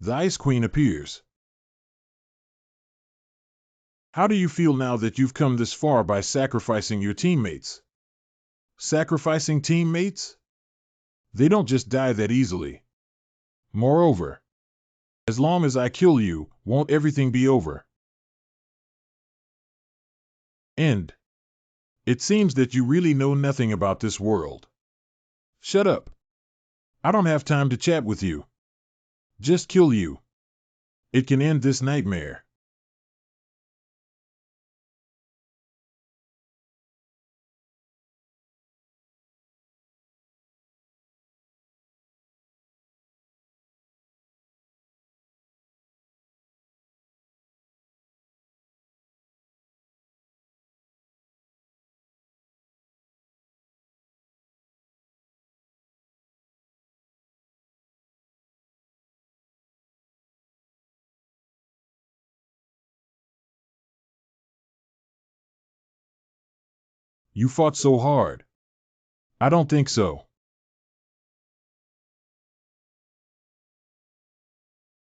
The Ice Queen appears. How do you feel now that you've come this far by sacrificing your teammates? Sacrificing teammates? They don't just die that easily. Moreover, as long as I kill you, won't everything be over? End. It seems that you really know nothing about this world. Shut up. I don't have time to chat with you. Just kill you. It can end this nightmare. You fought so hard. I don't think so.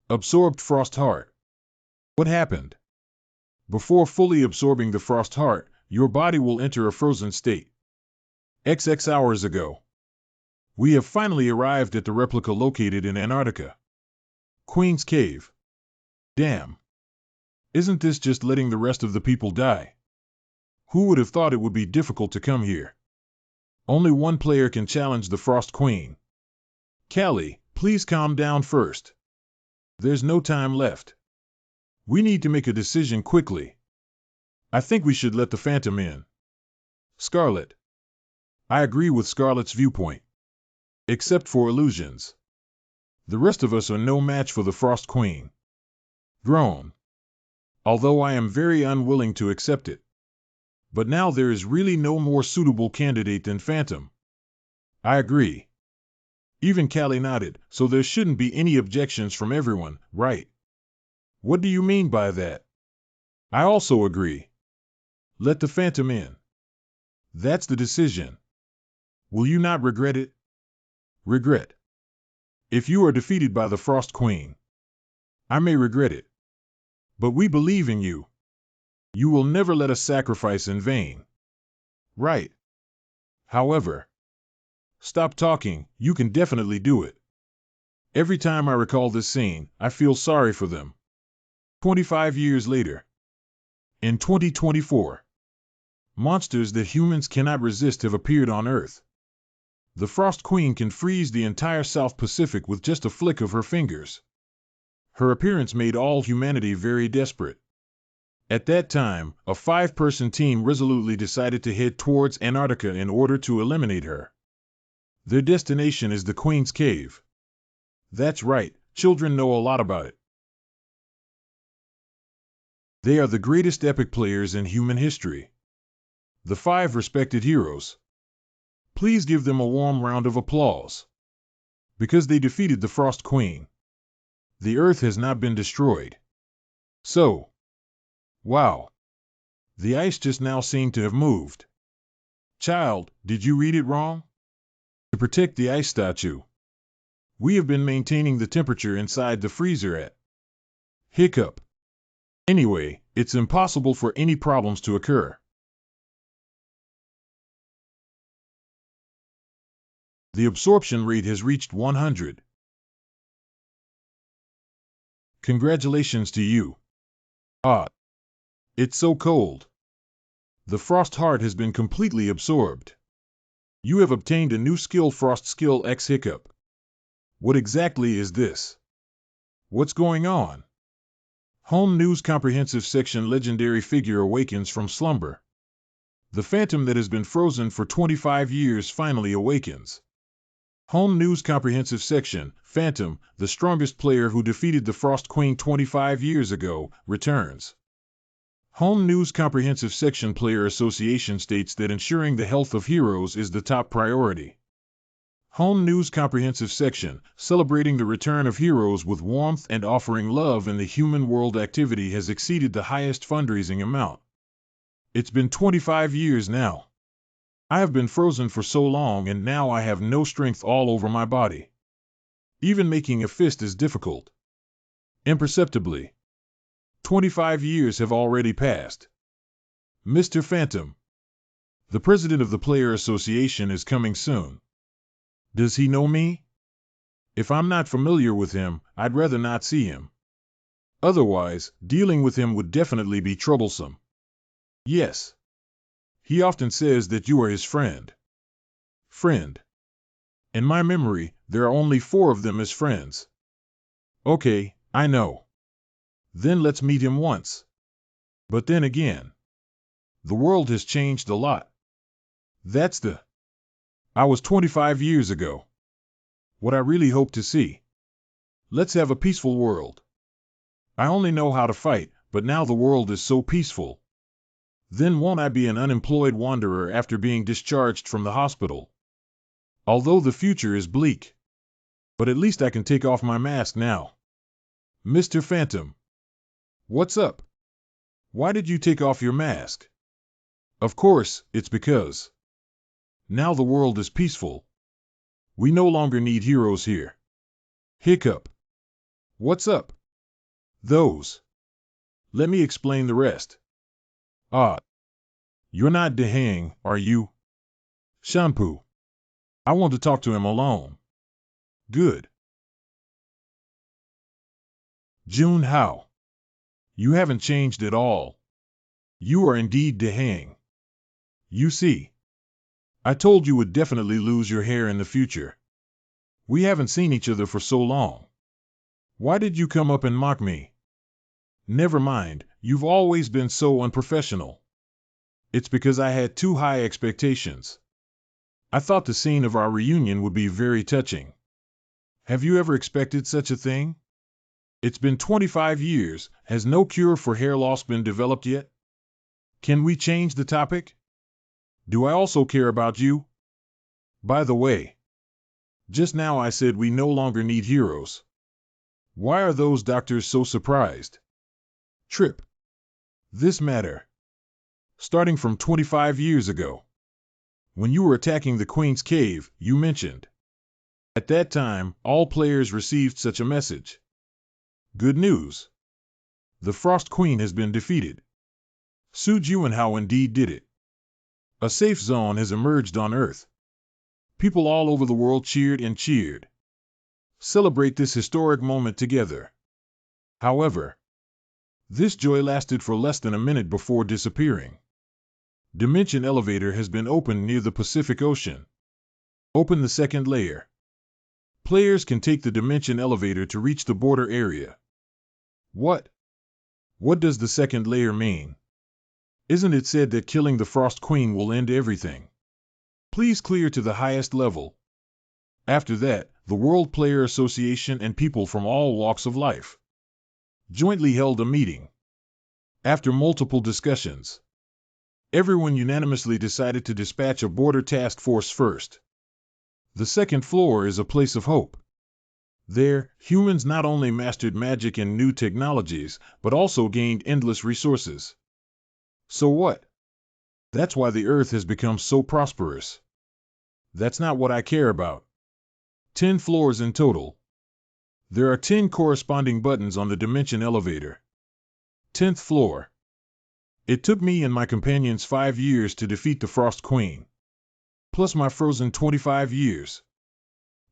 Absorbed Frost Heart. What happened? Before fully absorbing the Frost Heart, your body will enter a frozen state. XX hours ago. We have finally arrived at the replica located in Antarctica. Queen's Cave. Damn. Isn't this just letting the rest of the people die? Who would have thought it would be difficult to come here? Only one player can challenge the Frost Queen. Callie, please calm down first. There's no time left. We need to make a decision quickly. I think we should let the Phantom in. Scarlet. I agree with Scarlet's viewpoint. Except for illusions. The rest of us are no match for the Frost Queen. Groan. Although I am very unwilling to accept it. But now there is really no more suitable candidate than Phantom. I agree. Even Callie nodded, so there shouldn't be any objections from everyone, right? What do you mean by that? I also agree. Let the Phantom in. That's the decision. Will you not regret it? Regret. If you are defeated by the Frost Queen, I may regret it. But we believe in you. You will never let us sacrifice in vain. Right. However, stop talking, you can definitely do it. Every time I recall this scene, I feel sorry for them. 25 years later. In 2024, monsters that humans cannot resist have appeared on Earth. The Frost Queen can freeze the entire South Pacific with just a flick of her fingers. Her appearance made all humanity very desperate. At that time, a 5-person team resolutely decided to head towards Antarctica in order to eliminate her. Their destination is the Queen's Cave. That's right, children know a lot about it. They are the greatest epic players in human history. The 5 respected heroes. Please give them a warm round of applause. Because they defeated the Frost Queen. The Earth has not been destroyed. So, wow. The ice just now seemed to have moved. Child, did you read it wrong? To protect the ice statue. We have been maintaining the temperature inside the freezer at hiccup. Anyway, it's impossible for any problems to occur. The absorption rate has reached 100. Congratulations to you. Ah. It's so cold. The Frost Heart has been completely absorbed. You have obtained a new skill, Frost Skill X Hiccup. What exactly is this? What's going on? Home News Comprehensive Section. Legendary figure awakens from slumber. The Phantom that has been frozen for 25 years finally awakens. Home News Comprehensive Section. Phantom, the strongest player who defeated the Frost Queen 25 years ago, returns. Home News Comprehensive Section. Player Association states that ensuring the health of heroes is the top priority. Home News Comprehensive Section. Celebrating the return of heroes with warmth and offering love in the human world activity has exceeded the highest fundraising amount. It's been 25 years now. I have been frozen for so long and now I have no strength all over my body. Even making a fist is difficult. Imperceptibly. 25 years have already passed. Mr. Phantom, the president of the Player Association is coming soon. Does he know me? If I'm not familiar with him, I'd rather not see him. Otherwise, dealing with him would definitely be troublesome. Yes. He often says that you are his friend. Friend. In my memory, there are only 4 of them as friends. Okay, I know. Then let's meet him once. But then again, the world has changed a lot. I was 25 years ago. What I really hope to see. Let's have a peaceful world. I only know how to fight, but now the world is so peaceful. Then won't I be an unemployed wanderer after being discharged from the hospital? Although the future is bleak. But at least I can take off my mask now. Mr. Phantom. What's up? Why did you take off your mask? Of course, it's because now the world is peaceful. We no longer need heroes here. Hiccup. What's up? Those. Let me explain the rest. Ah. You're not Dehang, are you? Shampoo. I want to talk to him alone. Good. Jun Hao. You haven't changed at all. You are indeed Dehang. You see. I told you would definitely lose your hair in the future. We haven't seen each other for so long. Why did you come up and mock me? Never mind, you've always been so unprofessional. It's because I had too high expectations. I thought the scene of our reunion would be very touching. Have you ever expected such a thing? It's been 25 years, has no cure for hair loss been developed yet? Can we change the topic? Do I also care about you? By the way, just now I said we no longer need heroes. Why are those doctors so surprised? Trip. This matter. Starting from 25 years ago. When you were attacking the Queen's Cave, you mentioned. At that time, all players received such a message. Good news. The Frost Queen has been defeated. Su Juanhao indeed did it. A safe zone has emerged on Earth. People all over the world cheered and cheered. Celebrate this historic moment together. However, this joy lasted for less than a minute before disappearing. Dimension elevator has been opened near the Pacific Ocean. Open the second layer. Players can take the dimension elevator to reach the border area. What? What does the second layer mean? Isn't it said that killing the Frost Queen will end everything? Please clear to the highest level. After that, the World Player Association and people from all walks of life jointly held a meeting. After multiple discussions, everyone unanimously decided to dispatch a border task force first. The second floor is a place of hope. There, humans not only mastered magic and new technologies, but also gained endless resources. So what? That's why the Earth has become so prosperous. That's not what I care about. 10 floors in total. There are 10 corresponding buttons on the dimension elevator. 10th floor. It took me and my companions 5 years to defeat the Frost Queen. Plus my frozen 25 years.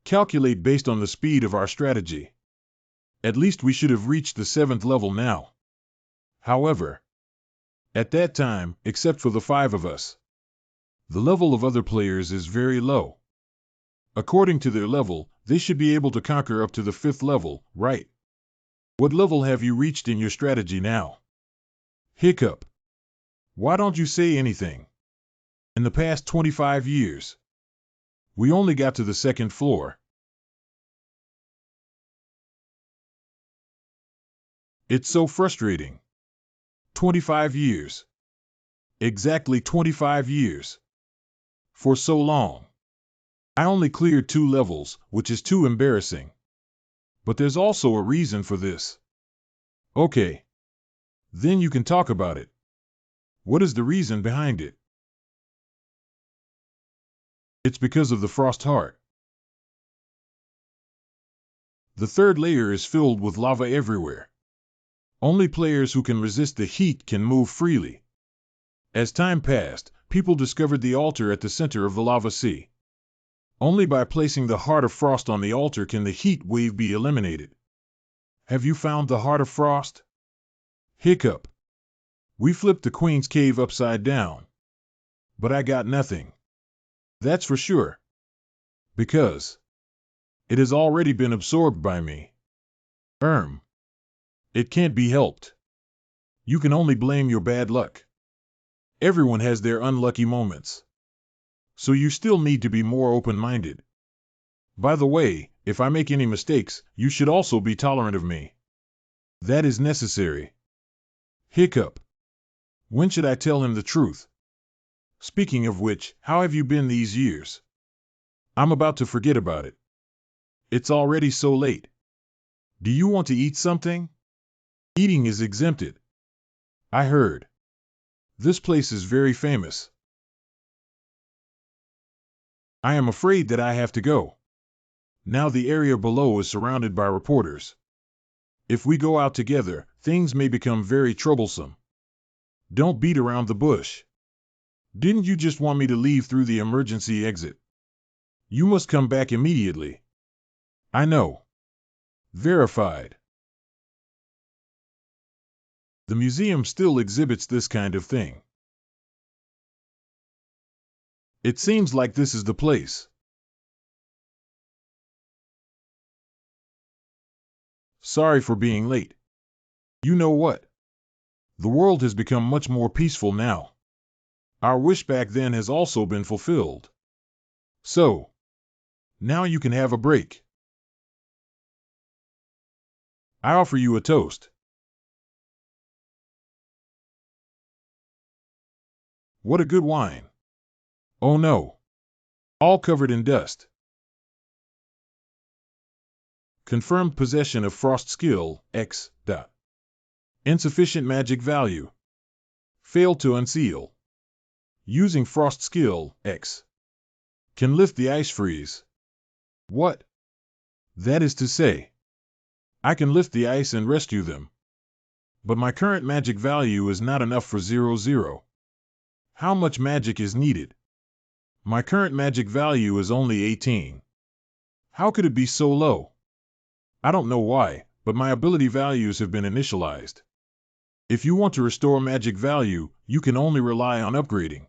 Calculate based on the speed of our strategy. At least we should have reached the 7th level now. However, at that time, except for the 5 of us, the level of other players is very low. According to their level, they should be able to conquer up to the 5th level, right? What level have you reached in your strategy now? Hiccup. Why don't you say anything? In the past 25 years, we only got to the 2nd floor. It's so frustrating. 25 years. Exactly 25 years. For so long. I only cleared 2 levels, which is too embarrassing. But there's also a reason for this. Okay. Then you can talk about it. What is the reason behind it? It's because of the Frost Heart. The third layer is filled with lava everywhere. Only players who can resist the heat can move freely. As time passed, people discovered the altar at the center of the lava sea. Only by placing the Heart of Frost on the altar can the heat wave be eliminated. Have you found the Heart of Frost? Hiccup. We flipped the Queen's Cave upside down. But I got nothing. That's for sure. Because it has already been absorbed by me. It can't be helped. You can only blame your bad luck. Everyone has their unlucky moments. So you still need to be more open-minded. By the way, if I make any mistakes, you should also be tolerant of me. That is necessary. Hiccup. When should I tell him the truth? Speaking of which, how have you been these years? I'm about to forget about it. It's already so late. Do you want to eat something? Eating is exempted. I heard. This place is very famous. I am afraid that I have to go. Now the area below is surrounded by reporters. If we go out together, things may become very troublesome. Don't beat around the bush. Didn't you just want me to leave through the emergency exit? You must come back immediately. I know. Verified. The museum still exhibits this kind of thing. It seems like this is the place. Sorry for being late. You know what? The world has become much more peaceful now. Our wish back then has also been fulfilled. So, now you can have a break. I offer you a toast. What a good wine. Oh no. All covered in dust. Confirmed possession of Frost skill, X. Insufficient magic value. Failed to unseal. Using Frost skill, X. Can lift the ice freeze. What? That is to say, I can lift the ice and rescue them. But my current magic value is not enough for 0-0. How much magic is needed? My current magic value is only 18. How could it be so low? I don't know why, but my ability values have been initialized. If you want to restore magic value, you can only rely on upgrading.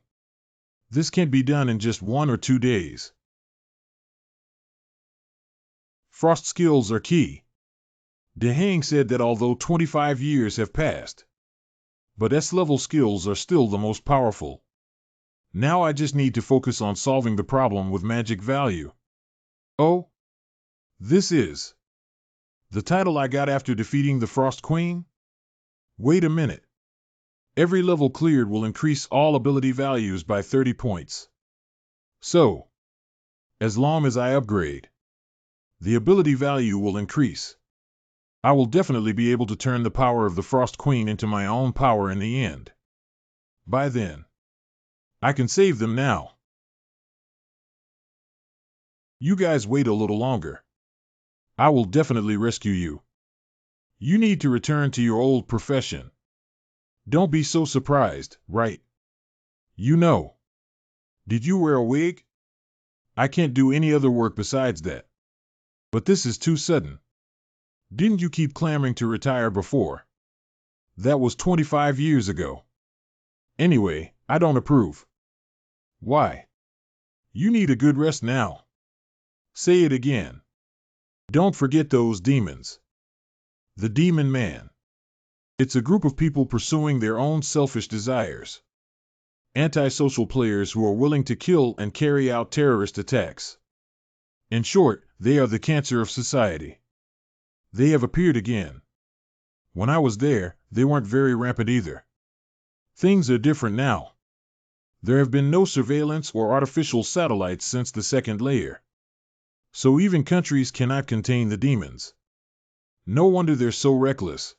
This can't be done in just 1 or 2 days. Frost skills are key. DeHang said that although 25 years have passed, but S-level skills are still the most powerful. Now I just need to focus on solving the problem with magic value. Oh? This is the title I got after defeating the Frost Queen? Wait a minute. Every level cleared will increase all ability values by 30 points. So, as long as I upgrade, the ability value will increase. I will definitely be able to turn the power of the Frost Queen into my own power in the end. By then, I can save them now. You guys wait a little longer. I will definitely rescue you. You need to return to your old profession. Don't be so surprised, right? You know. Did you wear a wig? I can't do any other work besides that. But this is too sudden. Didn't you keep clamoring to retire before? That was 25 years ago. Anyway, I don't approve. Why? You need a good rest now. Say it again. Don't forget those demons. The Demon Man. It's a group of people pursuing their own selfish desires. Antisocial players who are willing to kill and carry out terrorist attacks. In short, they are the cancer of society. They have appeared again. When I was there, they weren't very rampant either. Things are different now. There have been no surveillance or artificial satellites since the second layer. So even countries cannot contain the demons. No wonder they're so reckless.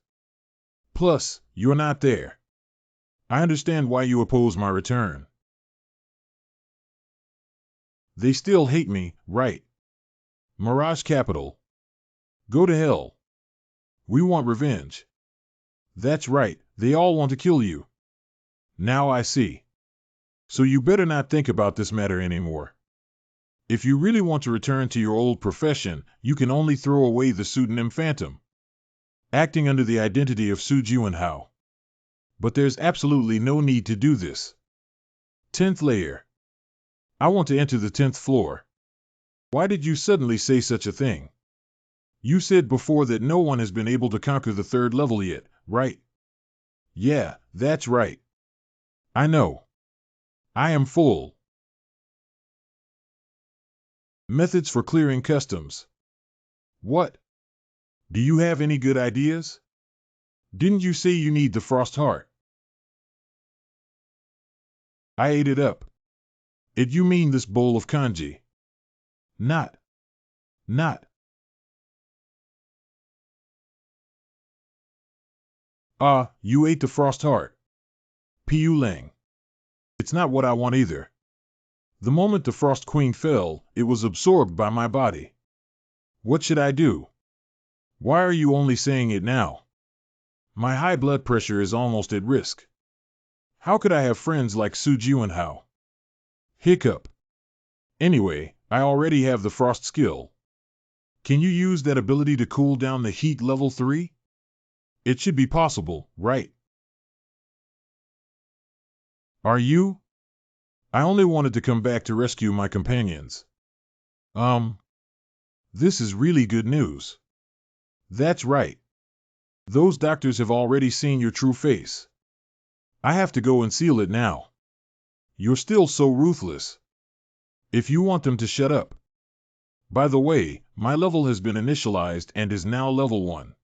Plus, you're not there. I understand why you oppose my return. They still hate me, right? Mirage Capital. Go to hell. We want revenge. That's right, they all want to kill you. Now I see. So you better not think about this matter anymore. If you really want to return to your old profession, you can only throw away the pseudonym Phantom, acting under the identity of Su Juanhao. But there's absolutely no need to do this. 10th layer. I want to enter the 10th floor. Why did you suddenly say such a thing? You said before that no one has been able to conquer the 3rd level yet, right? Yeah, that's right. I know. I am full. Methods for clearing customs. What? Do you have any good ideas? Didn't you say you need the Frost Heart? I ate it up. You mean this bowl of kanji? Not. You ate the Frost Heart. Pu Lang. It's not what I want either. The moment the Frost Queen fell, it was absorbed by my body. What should I do? Why are you only saying it now? My high blood pressure is almost at risk. How could I have friends like Su Juanhao? Hiccup. Anyway, I already have the Frost skill. Can you use that ability to cool down the heat level 3? It should be possible, right? Are you? I only wanted to come back to rescue my companions. This is really good news. That's right. Those doctors have already seen your true face. I have to go and seal it now. You're still so ruthless. If you want them to shut up. By the way, my level has been initialized and is now level 1.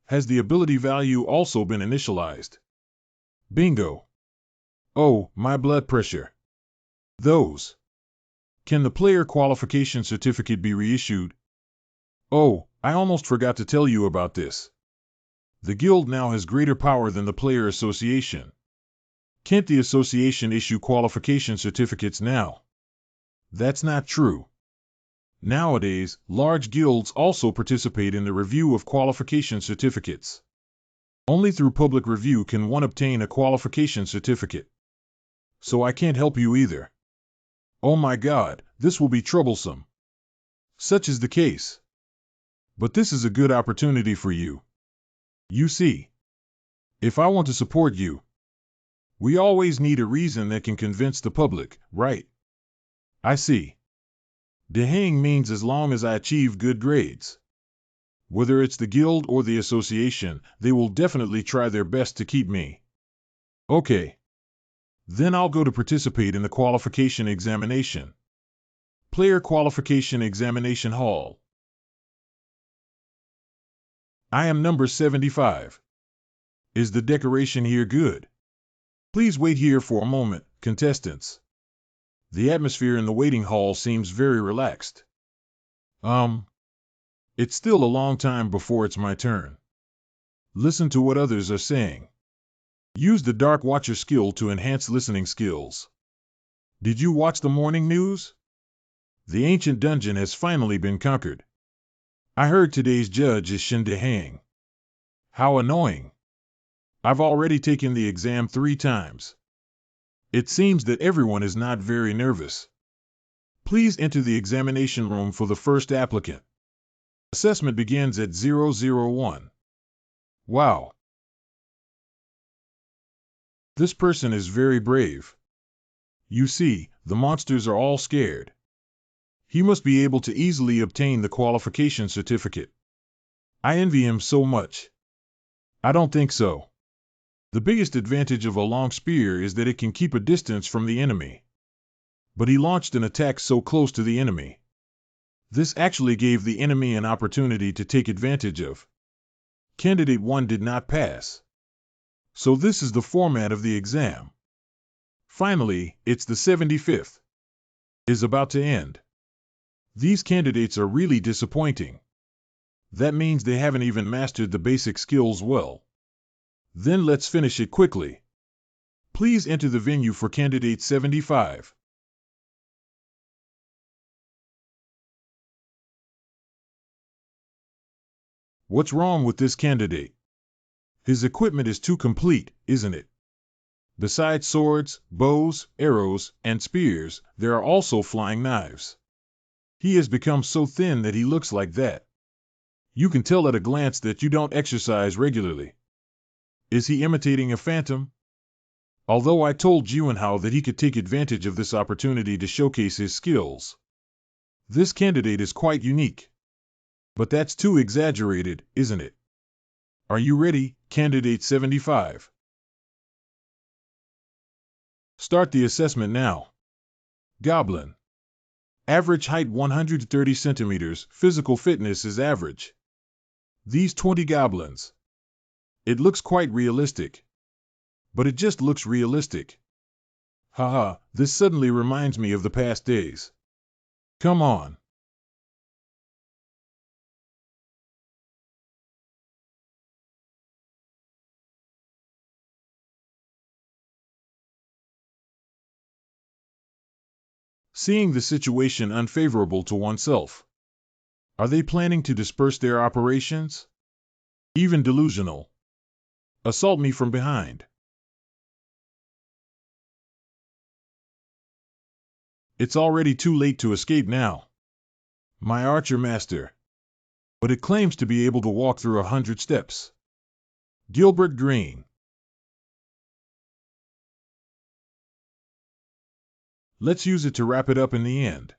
Has the ability value also been initialized? Bingo. Oh, my blood pressure. Those. Can the player qualification certificate be reissued? Oh, I almost forgot to tell you about this. The guild now has greater power than the player association. Can't the association issue qualification certificates now? That's not true. Nowadays, large guilds also participate in the review of qualification certificates. Only through public review can one obtain a qualification certificate. So I can't help you either. Oh my God, this will be troublesome. Such is the case. But this is a good opportunity for you. You see, if I want to support you, we always need a reason that can convince the public, right? I see. Dehang means as long as I achieve good grades. Whether it's the guild or the association, they will definitely try their best to keep me. Okay. Then I'll go to participate in the qualification examination. Player Qualification Examination Hall. I am number 75. Is the decoration here good? Please wait here for a moment, contestants. The atmosphere in the waiting hall seems very relaxed. It's still a long time before it's my turn. Listen to what others are saying. Use the Dark Watcher skill to enhance listening skills. Did you watch the morning news? The ancient dungeon has finally been conquered. I heard today's judge is Shin Dehang. How annoying. I've already taken the exam 3 times. It seems that everyone is not very nervous. Please enter the examination room for the first applicant. Assessment begins at 001. Wow. This person is very brave. You see, the monsters are all scared. He must be able to easily obtain the qualification certificate. I envy him so much. I don't think so. The biggest advantage of a long spear is that it can keep a distance from the enemy. But he launched an attack so close to the enemy. This actually gave the enemy an opportunity to take advantage of. Candidate 1 did not pass. So this is the format of the exam. Finally, it's the 75th. Is about to end. These candidates are really disappointing. That means they haven't even mastered the basic skills well. Then let's finish it quickly. Please enter the venue for candidate 75. What's wrong with this candidate? His equipment is too complete, isn't it? Besides swords, bows, arrows, and spears, there are also flying knives. He has become so thin that he looks like that. You can tell at a glance that you don't exercise regularly. Is he imitating a phantom? Although I told Jiwenhao that he could take advantage of this opportunity to showcase his skills. This candidate is quite unique. But that's too exaggerated, isn't it? Are you ready, Candidate 75? Start the assessment now. Goblin. Average height 130 centimeters, physical fitness is average. These 20 goblins. It looks quite realistic. But it just looks realistic. Haha, this suddenly reminds me of the past days. Come on. Seeing the situation unfavorable to oneself. Are they planning to disperse their operations? Even delusional. Assault me from behind. It's already too late to escape now. My archer master. But it claims to be able to walk through 100 steps. Gilbert Green. Let's use it to wrap it up in the end.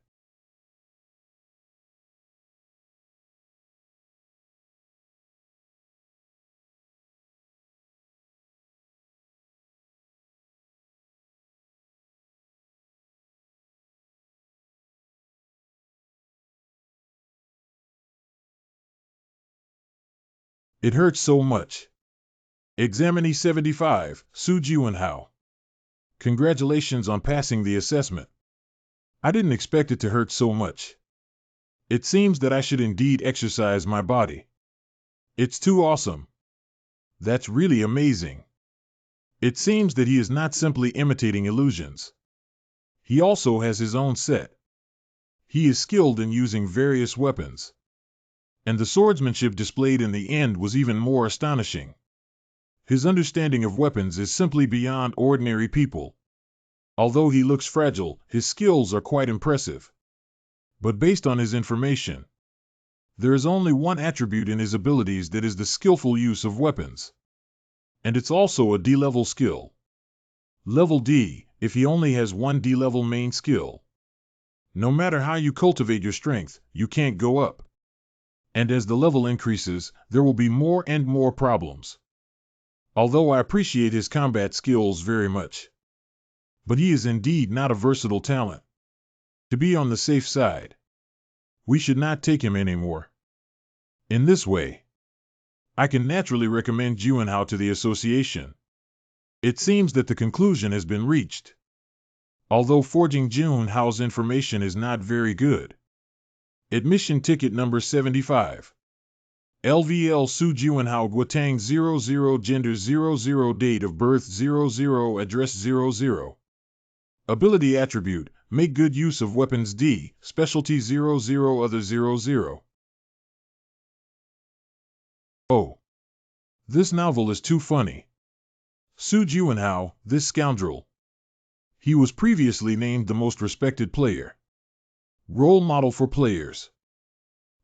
It hurts so much. Examinee 75, Su Jiwenhao. Congratulations on passing the assessment. I didn't expect it to hurt so much. It seems that I should indeed exercise my body. It's too awesome. That's really amazing. It seems that he is not simply imitating illusions. He also has his own set. He is skilled in using various weapons. And the swordsmanship displayed in the end was even more astonishing. His understanding of weapons is simply beyond ordinary people. Although he looks fragile, his skills are quite impressive. But based on his information, there is only one attribute in his abilities that is the skillful use of weapons. And it's also a D-level skill. Level D, if he only has one D-level main skill. No matter how you cultivate your strength, you can't go up. And as the level increases, there will be more and more problems. Although I appreciate his combat skills very much. But he is indeed not a versatile talent. To be on the safe side, we should not take him anymore. In this way, I can naturally recommend Jiwenhao to the association. It seems that the conclusion has been reached. Although forging Jiwenhao's information is not very good. Admission ticket number 75. LVL Su Jiwenhao Guotang 00 Gender 00 Date of birth 00 Address 00. Ability attribute, make good use of weapons D, specialty 00 Other 00. Oh. This novel is too funny. Su Jiwenhao, this scoundrel. He was previously named the most respected player. Role model for players.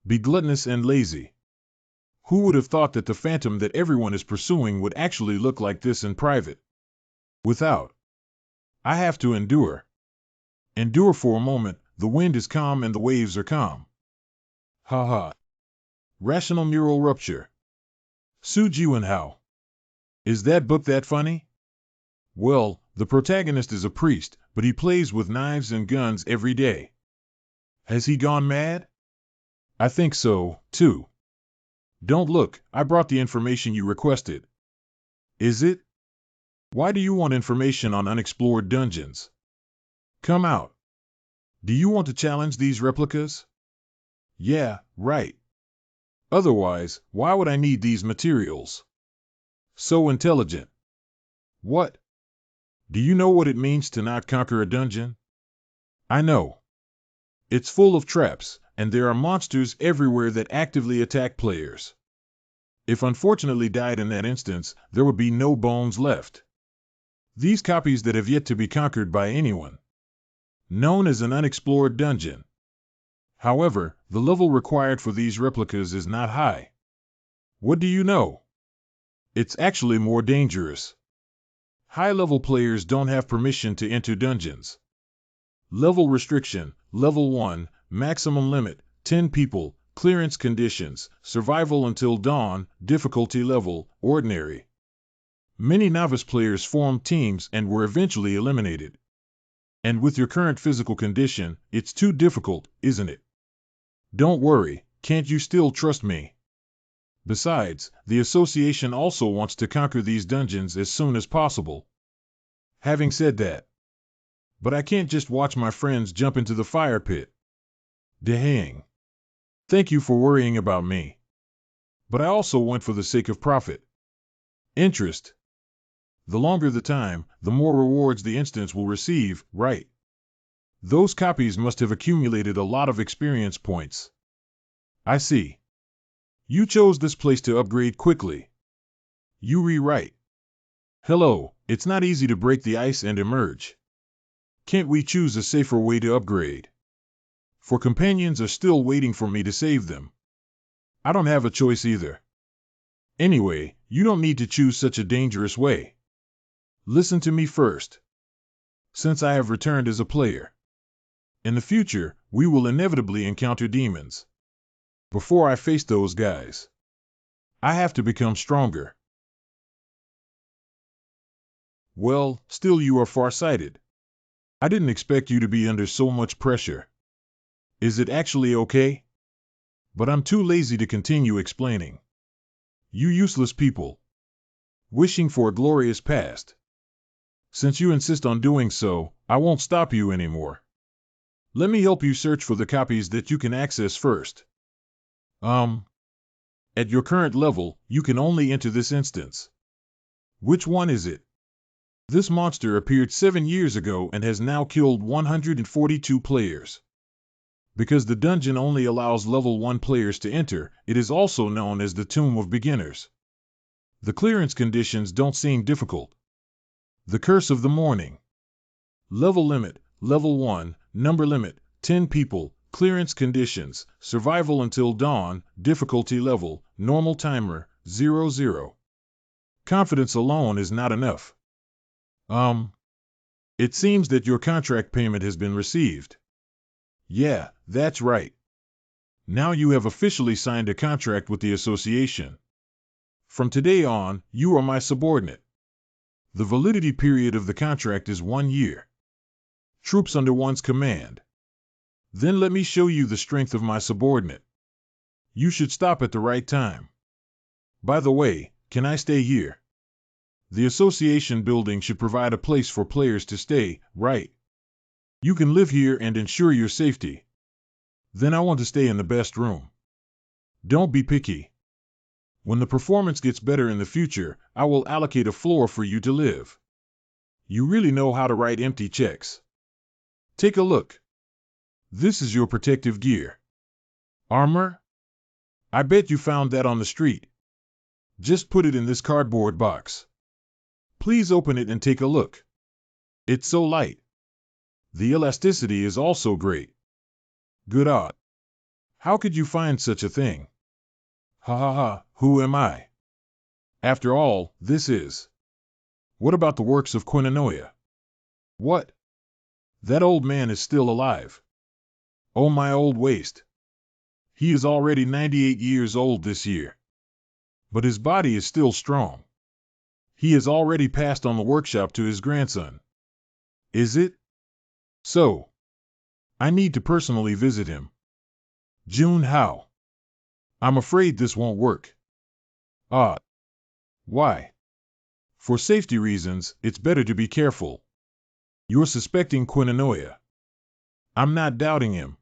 Be gluttonous and lazy. Who would have thought that the phantom that everyone is pursuing would actually look like this in private? Without. I have to endure. Endure for a moment, the wind is calm and the waves are calm. Ha ha. Rational neural rupture. Su Jiwenhao. Is that book that funny? Well, the protagonist is a priest, but he plays with knives and guns every day. Has he gone mad? I think so, too. Don't look, I brought the information you requested. Is it? Why do you want information on unexplored dungeons? Come out. Do you want to challenge these replicas? Yeah, right. Otherwise, why would I need these materials? So intelligent. What? Do you know what it means to not conquer a dungeon? I know. It's full of traps, and there are monsters everywhere that actively attack players. If unfortunately died in that instance, there would be no bones left. These copies that have yet to be conquered by anyone. Known as an unexplored dungeon. However, the level required for these replicas is not high. What do you know? It's actually more dangerous. High-level players don't have permission to enter dungeons. Level restriction, level 1, maximum limit, 10 people, clearance conditions, survival until dawn, difficulty level, ordinary. Many novice players formed teams and were eventually eliminated. And with your current physical condition, it's too difficult, isn't it? Don't worry, can't you still trust me? Besides, the association also wants to conquer these dungeons as soon as possible. Having said that, but I can't just watch my friends jump into the fire pit. Dang. Thank you for worrying about me. But I also went for the sake of profit. Interest. The longer the time, the more rewards the instance will receive, right? Those copies must have accumulated a lot of experience points. I see. You chose this place to upgrade quickly. You rewrite. Hello, it's not easy to break the ice and emerge. Can't we choose a safer way to upgrade? For companions are still waiting for me to save them. I don't have a choice either. Anyway, you don't need to choose such a dangerous way. Listen to me first. Since I have returned as a player, in the future, we will inevitably encounter demons. Before I face those guys, I have to become stronger. Well, still you are farsighted. I didn't expect you to be under so much pressure. Is it actually okay? But I'm too lazy to continue explaining. You useless people. Wishing for a glorious past. Since you insist on doing so, I won't stop you anymore. Let me help you search for the copies that you can access first. At your current level, you can only enter this instance. Which one is it? This monster appeared 7 years ago and has now killed 142 players. Because the dungeon only allows level 1 players to enter, it is also known as the Tomb of Beginners. The clearance conditions don't seem difficult. The Curse of the Morning. Level limit, level 1, number limit, 10 people, clearance conditions, survival until dawn, difficulty level, normal timer, 00. Confidence alone is not enough. It seems that your contract payment has been received. Yeah, that's right. Now you have officially signed a contract with the association. From today on, you are my subordinate. The validity period of the contract is 1 year. Troops under one's command. Then let me show you the strength of my subordinate. You should stop at the right time. By the way, can I stay here? The association building should provide a place for players to stay, right? You can live here and ensure your safety. Then I want to stay in the best room. Don't be picky. When the performance gets better in the future, I will allocate a floor for you to live. You really know how to write empty checks. Take a look. This is your protective gear. Armor? I bet you found that on the street. Just put it in this cardboard box. Please open it and take a look. It's so light. The elasticity is also great. Good art. How could you find such a thing? Ha ha ha, who am I? After all, this is. What about the works of Quinanoia? What? That old man is still alive. Oh, my old waist. He is already 98 years old this year. But his body is still strong. He has already passed on the workshop to his grandson. Is it? So. I need to personally visit him. June, how? I'm afraid this won't work. Why? For safety reasons, it's better to be careful. You're suspecting Quinanoia. I'm not doubting him.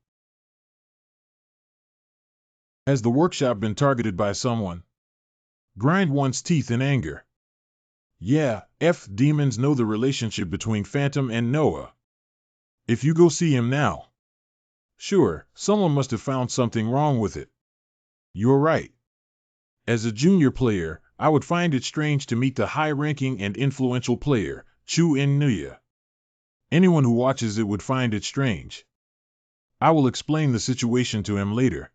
Has the workshop been targeted by someone? Grind one's teeth in anger. Yeah, demons know the relationship between Phantom and Noah. If you go see him now. Sure, someone must have found something wrong with it. You're right. As a junior player, I would find it strange to meet the high-ranking and influential player, Chu In-nuya. Anyone who watches it would find it strange. I will explain the situation to him later.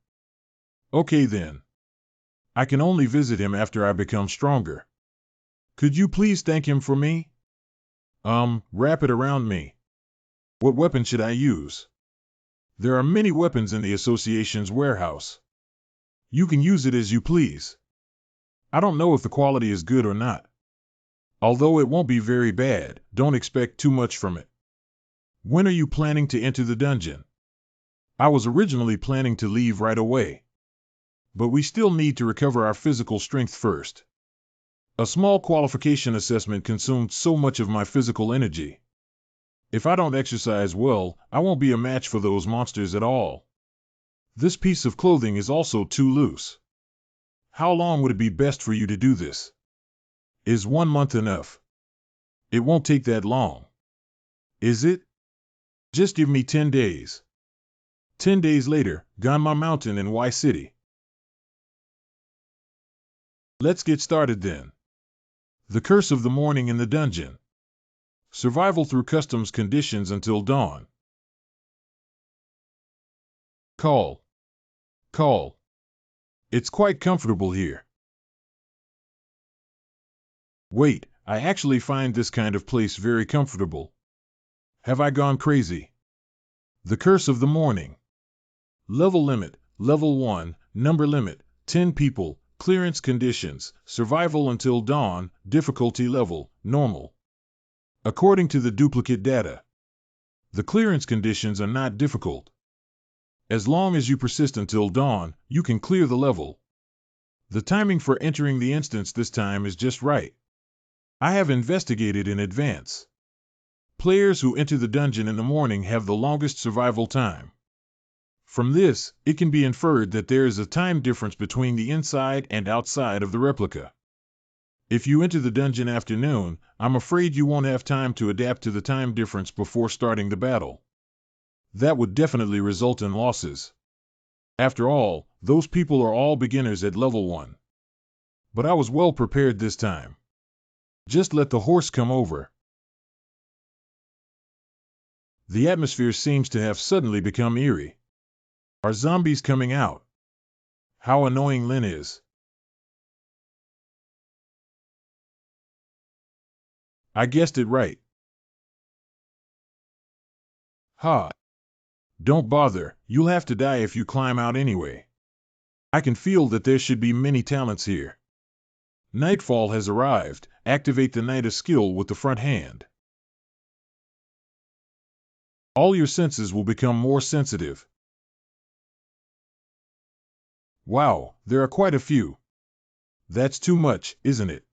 Okay then. I can only visit him after I become stronger. Could you please thank him for me? Wrap it around me. What weapon should I use? There are many weapons in the association's warehouse. You can use it as you please. I don't know if the quality is good or not. Although it won't be very bad, don't expect too much from it. When are you planning to enter the dungeon? I was originally planning to leave right away. But we still need to recover our physical strength first. A small qualification assessment consumed so much of my physical energy. If I don't exercise well, I won't be a match for those monsters at all. This piece of clothing is also too loose. How long would it be best for you to do this? Is 1 month enough? It won't take that long. Is it? Just give me 10 days. 10 days later, Ganma Mountain in Y City. Let's get started then. The curse of the morning in the dungeon. Survival through customs conditions until dawn. Call. Call. It's quite comfortable here. Wait, I actually find this kind of place very comfortable. Have I gone crazy? The curse of the morning. Level limit, level 1, number limit, 10 people, clearance conditions, survival until dawn, difficulty level, normal. According to the duplicate data, the clearance conditions are not difficult. As long as you persist until dawn, you can clear the level. The timing for entering the instance this time is just right. I have investigated in advance. Players who enter the dungeon in the morning have the longest survival time. From this, it can be inferred that there is a time difference between the inside and outside of the replica. If you enter the dungeon afternoon, I'm afraid you won't have time to adapt to the time difference before starting the battle. That would definitely result in losses. After all, those people are all beginners at level 1. But I was well prepared this time. Just let the horse come over. The atmosphere seems to have suddenly become eerie. Are zombies coming out? How annoying Lin is. I guessed it right. Ha! Don't bother, you'll have to die if you climb out anyway. I can feel that there should be many talents here. Nightfall has arrived. Activate the Night of Skill with the front hand. All your senses will become more sensitive. Wow, there are quite a few. That's too much, isn't it?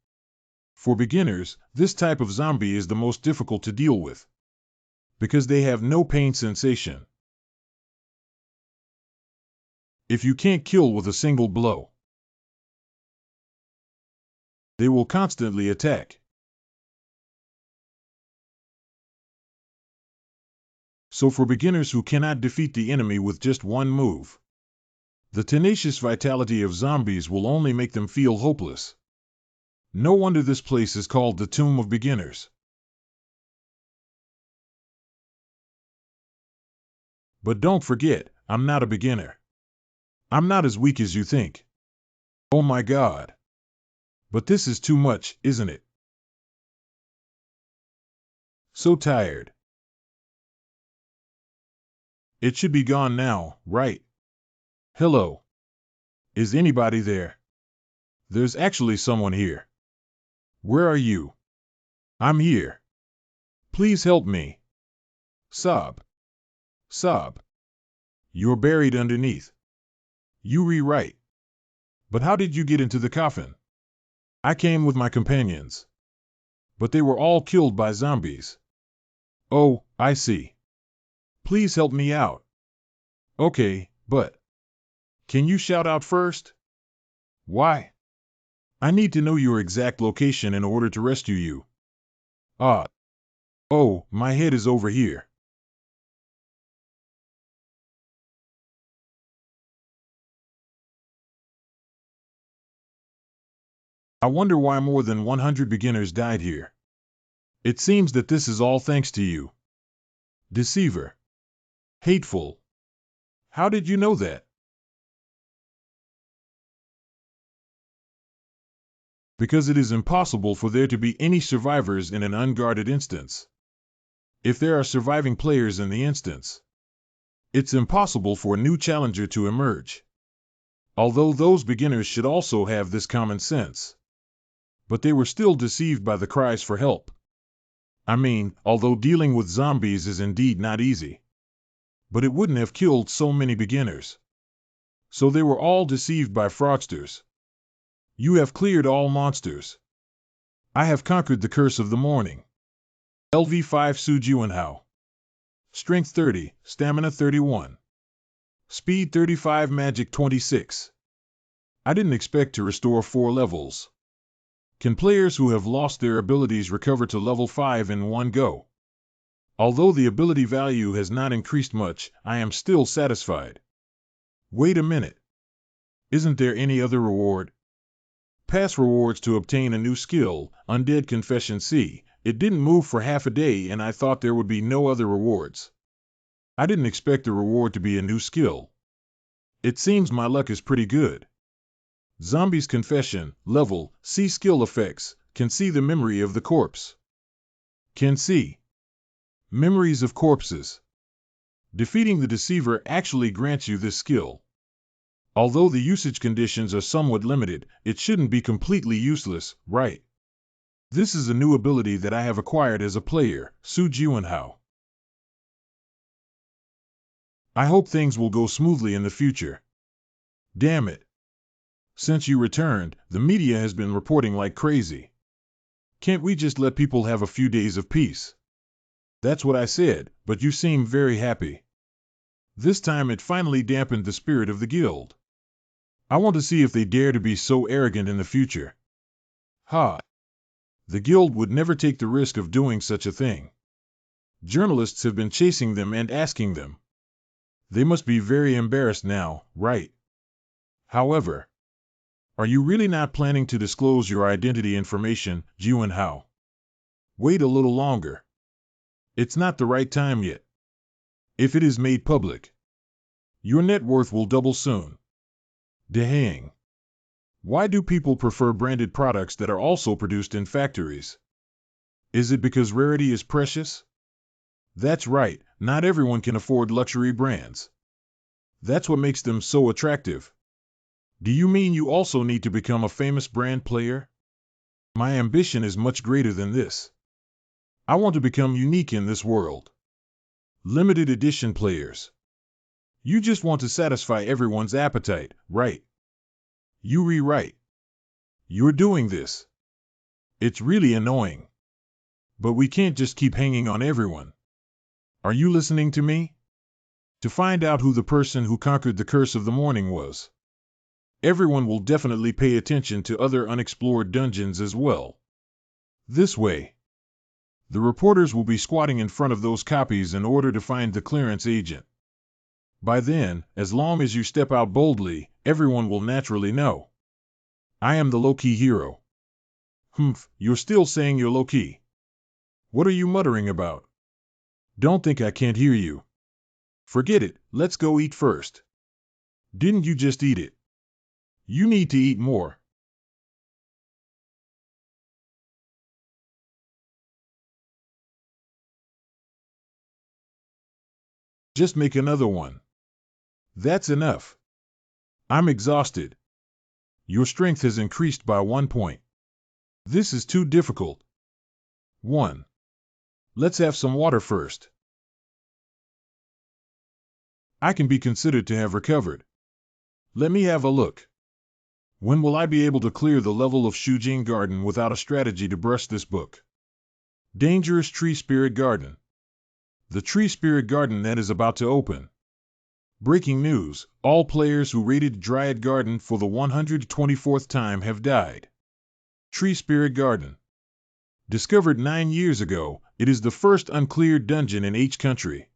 For beginners, this type of zombie is the most difficult to deal with, because they have no pain sensation. If you can't kill with a single blow, they will constantly attack. So for beginners who cannot defeat the enemy with just one move, the tenacious vitality of zombies will only make them feel hopeless. No wonder this place is called the Tomb of Beginners. But don't forget, I'm not a beginner. I'm not as weak as you think. Oh my God. But this is too much, isn't it? So tired. It should be gone now, right? Hello. Is anybody there? There's actually someone here. Where are you? I'm here. Please help me. Sob. Sob. You're buried underneath. You rewrite. But how did you get into the coffin? I came with my companions. But they were all killed by zombies. Oh, I see. Please help me out. Okay, but can you shout out first? Why? I need to know your exact location in order to rescue you. Ah. Oh, my head is over here. I wonder why more than 100 beginners died here. It seems that this is all thanks to you. Deceiver. Hateful. How did you know that? Because it is impossible for there to be any survivors in an unguarded instance. If there are surviving players in the instance, it's impossible for a new challenger to emerge. Although those beginners should also have this common sense. But they were still deceived by the cries for help. I mean, although dealing with zombies is indeed not easy. But it wouldn't have killed so many beginners. So they were all deceived by fraudsters. You have cleared all monsters. I have conquered the curse of the morning. LV5 Sujuanhao. Strength 30, Stamina 31. Speed 35, Magic 26. I didn't expect to restore 4 levels. Can players who have lost their abilities recover to level 5 in one go? Although the ability value has not increased much, I am still satisfied. Wait a minute. Isn't there any other reward? Pass rewards to obtain a new skill, Undead Confession C. It didn't move for half a day and I thought there would be no other rewards. I didn't expect the reward to be a new skill. It seems my luck is pretty good. Zombies Confession, level, C skill effects, can see the memory of the corpse. Can see. Memories of corpses. Defeating the deceiver actually grants you this skill. Although the usage conditions are somewhat limited, it shouldn't be completely useless, right? This is a new ability that I have acquired as a player, Su Jiwanhao. I hope things will go smoothly in the future. Damn it. Since you returned, the media has been reporting like crazy. Can't we just let people have a few days of peace? That's what I said, but you seem very happy. This time it finally dampened the spirit of the guild. I want to see if they dare to be so arrogant in the future. Ha! The guild would never take the risk of doing such a thing. Journalists have been chasing them and asking them. They must be very embarrassed now, right? However, are you really not planning to disclose your identity information, Jiwanhao? Wait a little longer. It's not the right time yet. If it is made public, your net worth will double soon. Dehang. Why do people prefer branded products that are also produced in factories? Is it because rarity is precious? That's right, not everyone can afford luxury brands. That's what makes them so attractive. Do you mean you also need to become a famous brand player? My ambition is much greater than this. I want to become unique in this world. Limited edition players. You just want to satisfy everyone's appetite, right? You rewrite. You're doing this. It's really annoying. But we can't just keep hanging on everyone. Are you listening to me? To find out who the person who conquered the curse of the morning was. Everyone will definitely pay attention to other unexplored dungeons as well. This way. The reporters will be squatting in front of those copies in order to find the clearance agent. By then, as long as you step out boldly, everyone will naturally know. I am the low-key hero. Humph, you're still saying you're low-key. What are you muttering about? Don't think I can't hear you. Forget it, let's go eat first. Didn't you just eat it? You need to eat more. Just make another one. That's enough. I'm exhausted. Your strength has increased by 1 point. This is too difficult. 1. Let's have some water first. I can be considered to have recovered. Let me have a look. When will I be able to clear the level of Shujing Garden without a strategy to brush this book? Dangerous Tree Spirit Garden. The Tree Spirit Garden that is about to open. Breaking news, all players who raided Dryad Garden for the 124th time have died. Tree Spirit Garden. Discovered 9 years ago, it is the first uncleared dungeon in each country.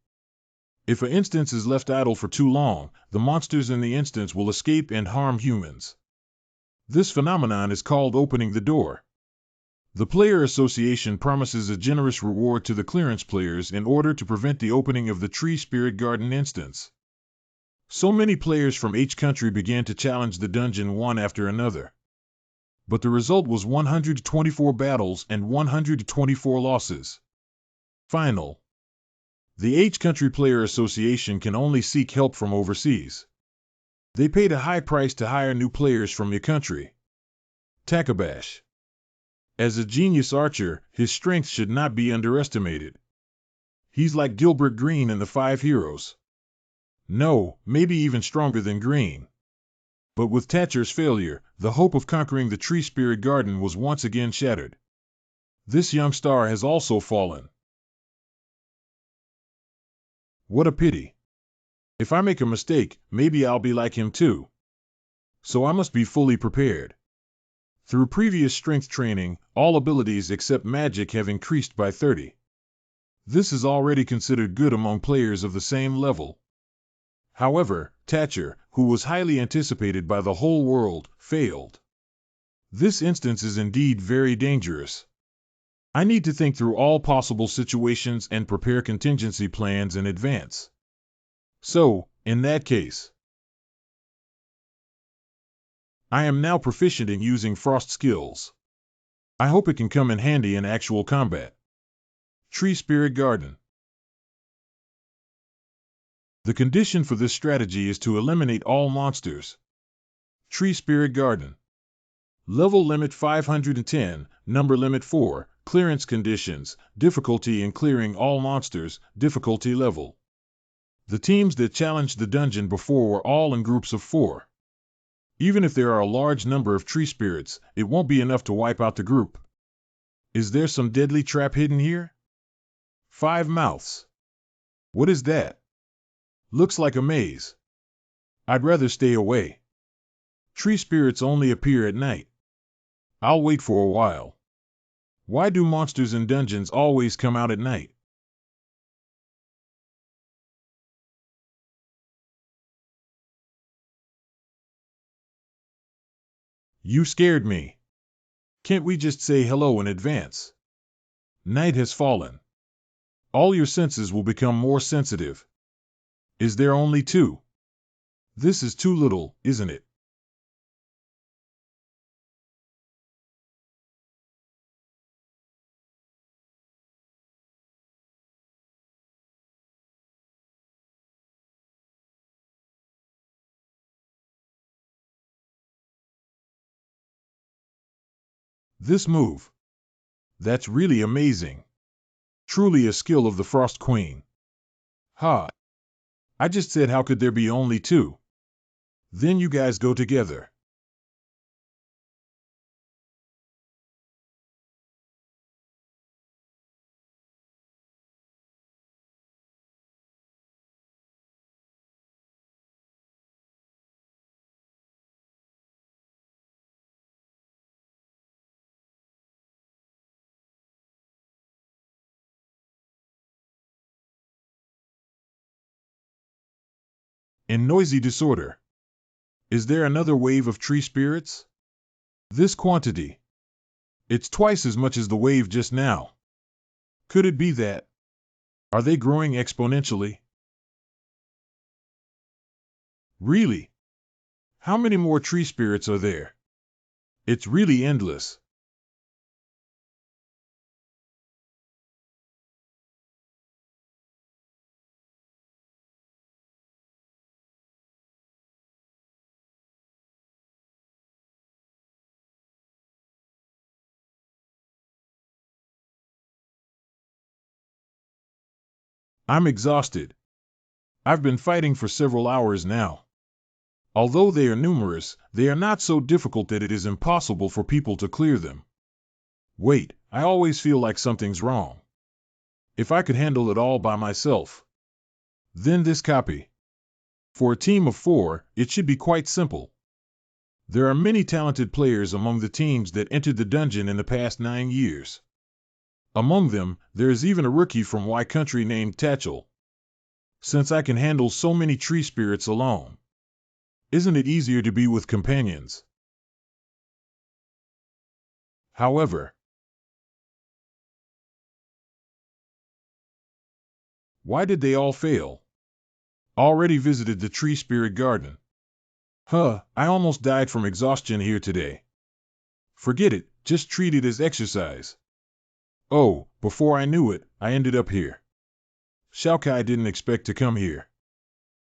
If an instance is left idle for too long, the monsters in the instance will escape and harm humans. This phenomenon is called opening the door. The player association promises a generous reward to the clearance players in order to prevent the opening of the Tree Spirit Garden instance. So many players from each country began to challenge the dungeon one after another. But the result was 124 battles and 124 losses. Final. The H Country Player Association can only seek help from overseas. They paid a high price to hire new players from your country. Takabash. As a genius archer, his strength should not be underestimated. He's like Gilbert Green in the Five Heroes. No, maybe even stronger than Green. But with Thatcher's failure, the hope of conquering the Tree Spirit Garden was once again shattered. This young star has also fallen. What a pity. If I make a mistake, maybe I'll be like him too. So I must be fully prepared. Through previous strength training, all abilities except magic have increased by 30. This is already considered good among players of the same level. However, Thatcher, who was highly anticipated by the whole world, failed. This instance is indeed very dangerous. I need to think through all possible situations and prepare contingency plans in advance. So, in that case, I am now proficient in using frost skills. I hope it can come in handy in actual combat. Tree Spirit Garden. The condition for this strategy is to eliminate all monsters. Tree Spirit Garden. Level limit 510, number limit 4, clearance conditions, difficulty in clearing all monsters, difficulty level. The teams that challenged the dungeon before were all in groups of 4. Even if there are a large number of tree spirits, it won't be enough to wipe out the group. Is there some deadly trap hidden here? 5 mouths. What is that? Looks like a maze. I'd rather stay away. Tree spirits only appear at night. I'll wait for a while. Why do monsters in dungeons always come out at night? You scared me. Can't we just say hello in advance? Night has fallen. All your senses will become more sensitive. Is there only 2? This is too little, isn't it? This move. That's really amazing. Truly a skill of the Frost Queen. Ha! I just said how could there be only 2? Then you guys go together. In noisy disorder. Is there another wave of tree spirits? This quantity. It's twice as much as the wave just now. Could it be that? Are they growing exponentially? Really? How many more tree spirits are there? It's really endless. I'm exhausted. I've been fighting for several hours now. Although they are numerous, they are not so difficult that it is impossible for people to clear them. Wait, I always feel like something's wrong. If I could handle it all by myself. Then this copy. For a team of 4, it should be quite simple. There are many talented players among the teams that entered the dungeon in the past 9 years. Among them, there is even a rookie from Y Country named Tatchel. Since I can handle so many tree spirits alone, isn't it easier to be with companions? However, why did they all fail? Already visited the tree spirit garden. I almost died from exhaustion here today. Forget it, just treat it as exercise. Oh, before I knew it, I ended up here. Xiaokai didn't expect to come here.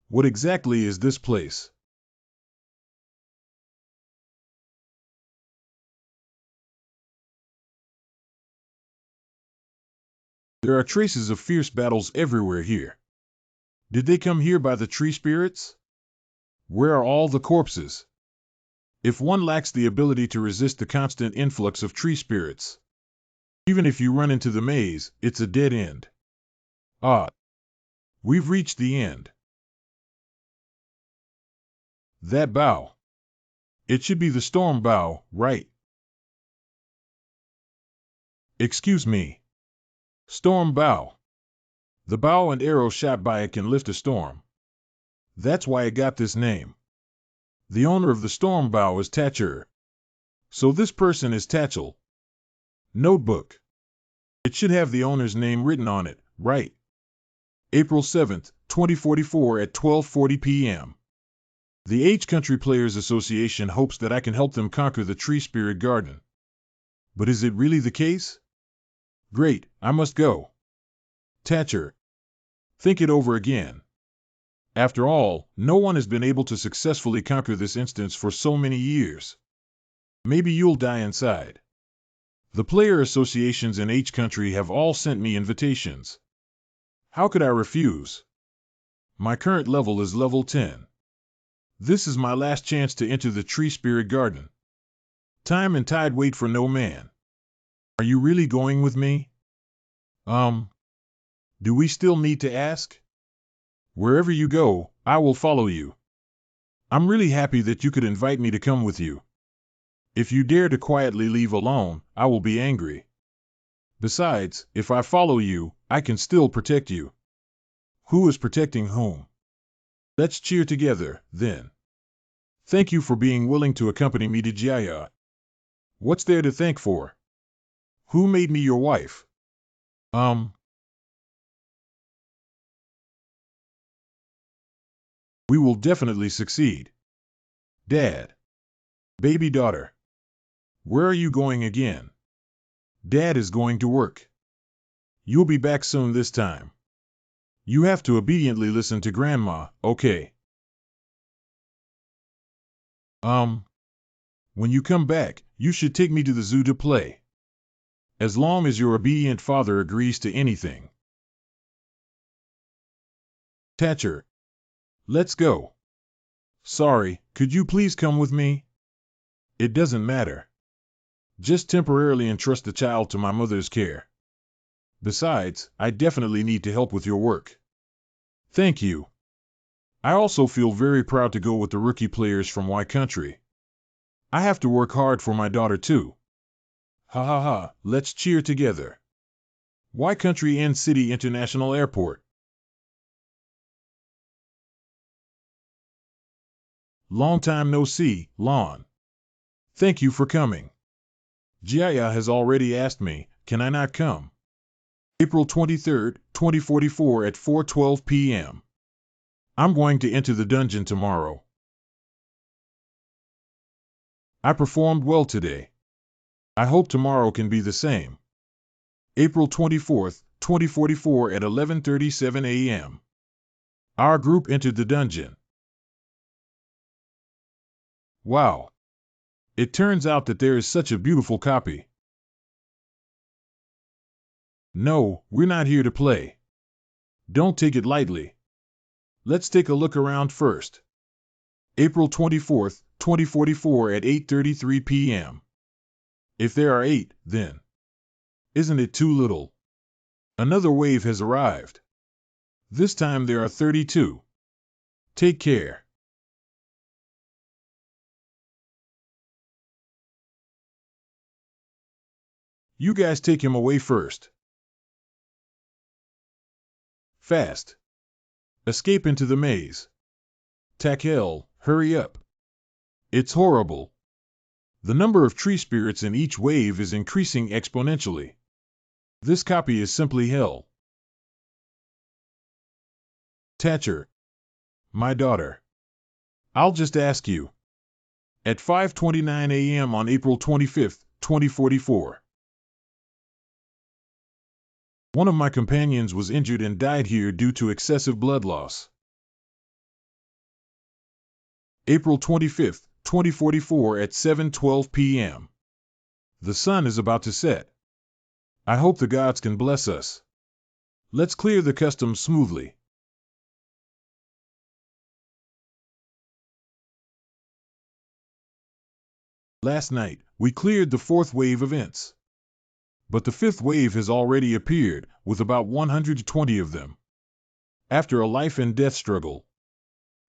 What exactly is this place? There are traces of fierce battles everywhere here. Did they come here by the tree spirits? Where are all the corpses? If one lacks the ability to resist the constant influx of tree spirits, even if you run into the maze, it's a dead end. Ah, we've reached the end. That bow. It should be the storm bow, right? Excuse me. Storm bow. The bow and arrow shot by it can lift a storm. That's why it got this name. The owner of the storm bow is Thatcher. So this person is Tatchel. Notebook. It should have the owner's name written on it, right? April 7th, 2044 at 12:40 p.m. The H Country Players Association hopes that I can help them conquer the Tree Spirit Garden. But is it really the case? Great, I must go. Thatcher. Think it over again. After all, no one has been able to successfully conquer this instance for so many years. Maybe you'll die inside. The player associations in H Country have all sent me invitations. How could I refuse? My current level is level 10. This is my last chance to enter the Tree Spirit Garden. Time and tide wait for no man. Are you really going with me? Do we still need to ask? Wherever you go, I will follow you. I'm really happy that you could invite me to come with you. If you dare to quietly leave alone, I will be angry. Besides, if I follow you, I can still protect you. Who is protecting whom? Let's cheer together, then. Thank you for being willing to accompany me to Jaya. What's there to thank for? Who made me your wife? We will definitely succeed. Dad. Baby daughter. Where are you going again? Dad is going to work. You'll be back soon this time. You have to obediently listen to Grandma, okay? When you come back, you should take me to the zoo to play. As long as your obedient father agrees to anything. Thatcher. Let's go. Sorry, could you please come with me? It doesn't matter. Just temporarily entrust the child to my mother's care. Besides, I definitely need to help with your work. Thank you. I also feel very proud to go with the rookie players from Y Country. I have to work hard for my daughter too. Ha ha ha, let's cheer together. Y Country N City International Airport. Long time no see, Lon. Thank you for coming. Jaya has already asked me, can I not come? April 23rd, 2044 at 4:12 p.m. I'm going to enter the dungeon tomorrow. I performed well today. I hope tomorrow can be the same. April 24th, 2044 at 11:37 a.m. Our group entered the dungeon. Wow. It turns out that there is such a beautiful copy. No, we're not here to play. Don't take it lightly. Let's take a look around first. April 24th, 2044 at 8:33 p.m. If there are 8, then isn't it too little? Another wave has arrived. This time there are 32. Take care. You guys take him away first. Fast. Escape into the maze. Takel, hurry up. It's horrible. The number of tree spirits in each wave is increasing exponentially. This copy is simply hell. Thatcher, my daughter. I'll just ask you. At 5:29 a.m. on April 25, 2044. One of my companions was injured and died here due to excessive blood loss. April 25, 2044 at 7:12 p.m. The sun is about to set. I hope the gods can bless us. Let's clear the customs smoothly. Last night, we cleared the 4th wave events. But the 5th wave has already appeared, with about 120 of them. After a life and death struggle.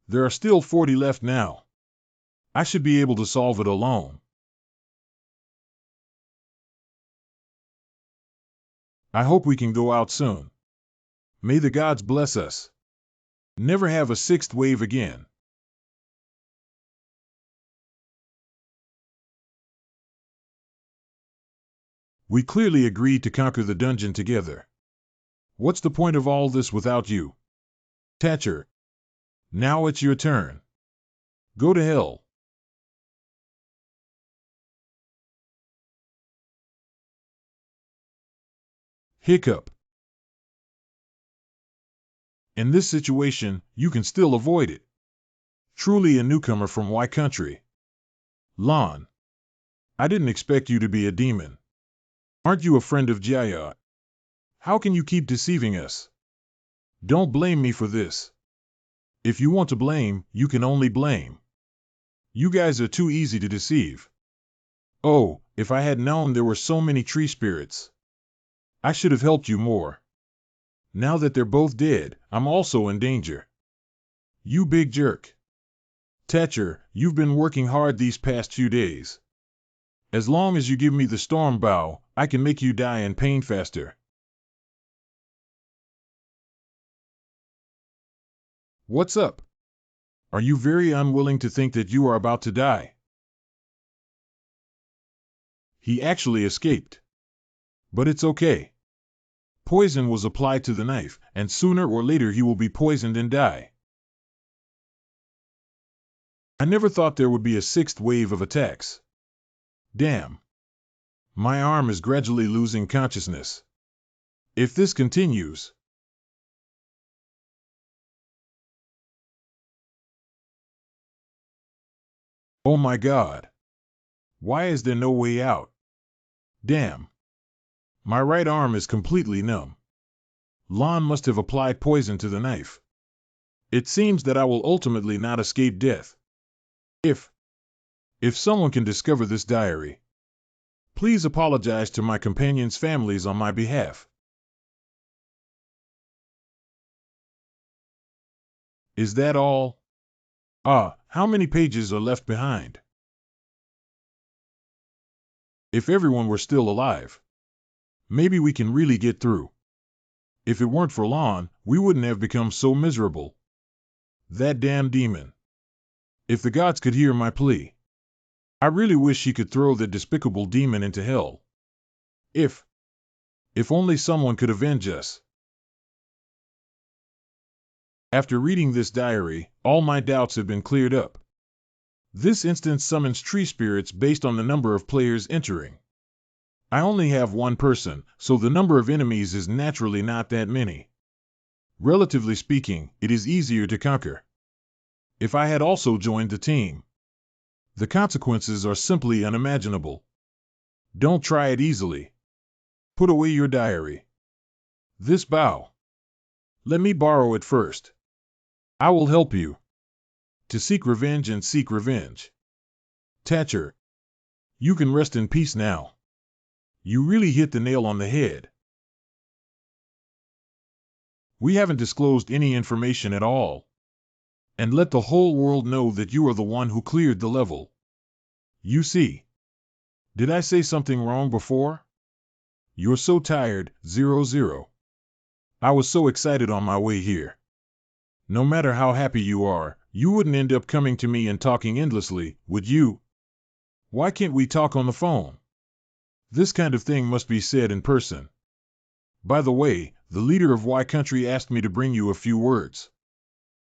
There are still 40 left now. I should be able to solve it alone. I hope we can go out soon. May the gods bless us. Never have a 6th wave again. We clearly agreed to conquer the dungeon together. What's the point of all this without you? Thatcher. Now it's your turn. Go to hell. Hiccup. In this situation, you can still avoid it. Truly a newcomer from Y country. Lon. I didn't expect you to be a demon. Aren't you a friend of Jaya? How can you keep deceiving us? Don't blame me for this. If you want to blame, you can only blame. You guys are too easy to deceive. Oh, if I had known there were so many tree spirits. I should have helped you more. Now that they're both dead, I'm also in danger. You big jerk. Thatcher, you've been working hard these past few days. As long as you give me the storm bow, I can make you die in pain faster. What's up? Are you very unwilling to think that you are about to die? He actually escaped. But it's okay. Poison was applied to the knife, and sooner or later he will be poisoned and die. I never thought there would be a 6th wave of attacks. Damn. My arm is gradually losing consciousness. If this continues... Oh my God. Why is there no way out? Damn. My right arm is completely numb. Lon must have applied poison to the knife. It seems that I will ultimately not escape death. If someone can discover this diary, please apologize to my companions' families on my behalf. Is that all? How many pages are left behind? If everyone were still alive, maybe we can really get through. If it weren't for Lon, we wouldn't have become so miserable. That damn demon. If the gods could hear my plea. I really wish he could throw that despicable demon into hell. If only someone could avenge us. After reading this diary, all my doubts have been cleared up. This instance summons tree spirits based on the number of players entering. I only have one person, so the number of enemies is naturally not that many. Relatively speaking, it is easier to conquer. If I had also joined the team, the consequences are simply unimaginable. Don't try it easily. Put away your diary. This bow. Let me borrow it first. I will help you. To seek revenge and seek revenge. Thatcher. You can rest in peace now. You really hit the nail on the head. We haven't disclosed any information at all. And let the whole world know that you are the one who cleared the level. You see. Did I say something wrong before? You're so tired, 00. I was so excited on my way here. No matter how happy you are, you wouldn't end up coming to me and talking endlessly, would you? Why can't we talk on the phone? This kind of thing must be said in person. By the way, the leader of Y Country asked me to bring you a few words.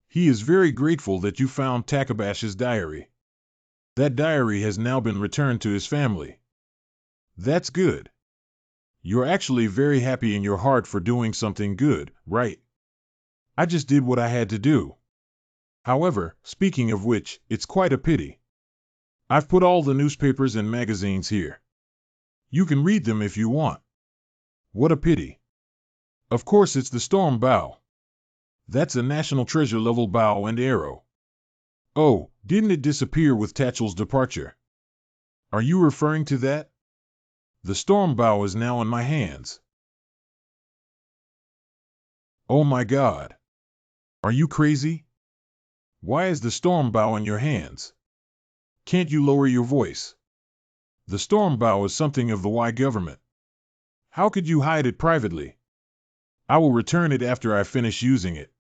He is very grateful that you found Takabash's diary. That diary has now been returned to his family. That's good. You're actually very happy in your heart for doing something good, right? I just did what I had to do. However, speaking of which, it's quite a pity. I've put all the newspapers and magazines here. You can read them if you want. What a pity. Of course it's the storm bow. That's a national treasure level bow and arrow. Oh, didn't it disappear with Tatchel's departure? Are you referring to that? The storm bow is now in my hands. Oh my God. Are you crazy? Why is the storm bow in your hands? Can't you lower your voice? The storm bow is something of the Y government. How could you hide it privately? I will return it after I finish using it.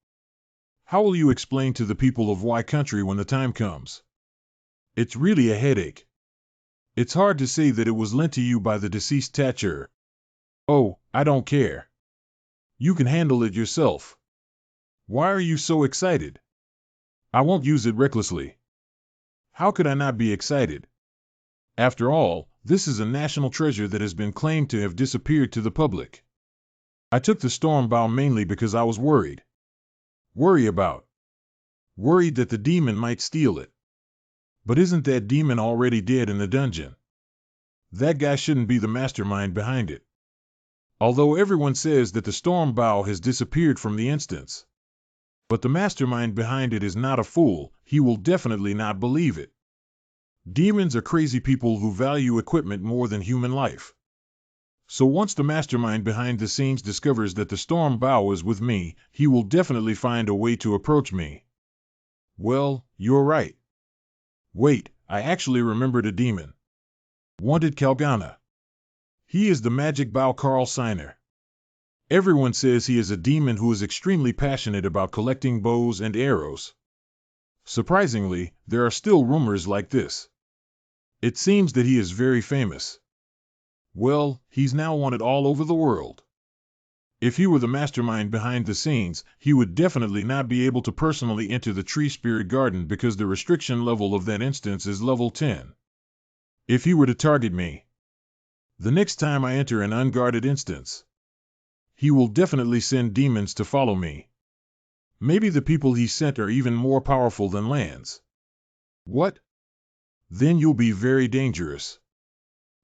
How will you explain to the people of Y Country when the time comes? It's really a headache. It's hard to say that it was lent to you by the deceased Thatcher. Oh, I don't care. You can handle it yourself. Why are you so excited? I won't use it recklessly. How could I not be excited? After all, this is a national treasure that has been claimed to have disappeared to the public. I took the storm bow mainly because I was worried. Worried that the demon might steal it. But isn't that demon already dead in the dungeon? That guy shouldn't be the mastermind behind it. Although everyone says that the storm bow has disappeared from the instance. But the mastermind behind it is not a fool, he will definitely not believe it. Demons are crazy people who value equipment more than human life. So once the mastermind behind the scenes discovers that the storm bow is with me, he will definitely find a way to approach me. Well, you're right. Wait, I actually remembered a demon. Wanted Kalgana. He is the magic bow Carl Signer. Everyone says he is a demon who is extremely passionate about collecting bows and arrows. Surprisingly, there are still rumors like this. It seems that he is very famous. Well, he's now wanted all over the world. If he were the mastermind behind the scenes, he would definitely not be able to personally enter the Tree Spirit Garden because the restriction level of that instance is level 10. If he were to target me, the next time I enter an unguarded instance, he will definitely send demons to follow me. Maybe the people he sent are even more powerful than Lance. What? Then you'll be very dangerous.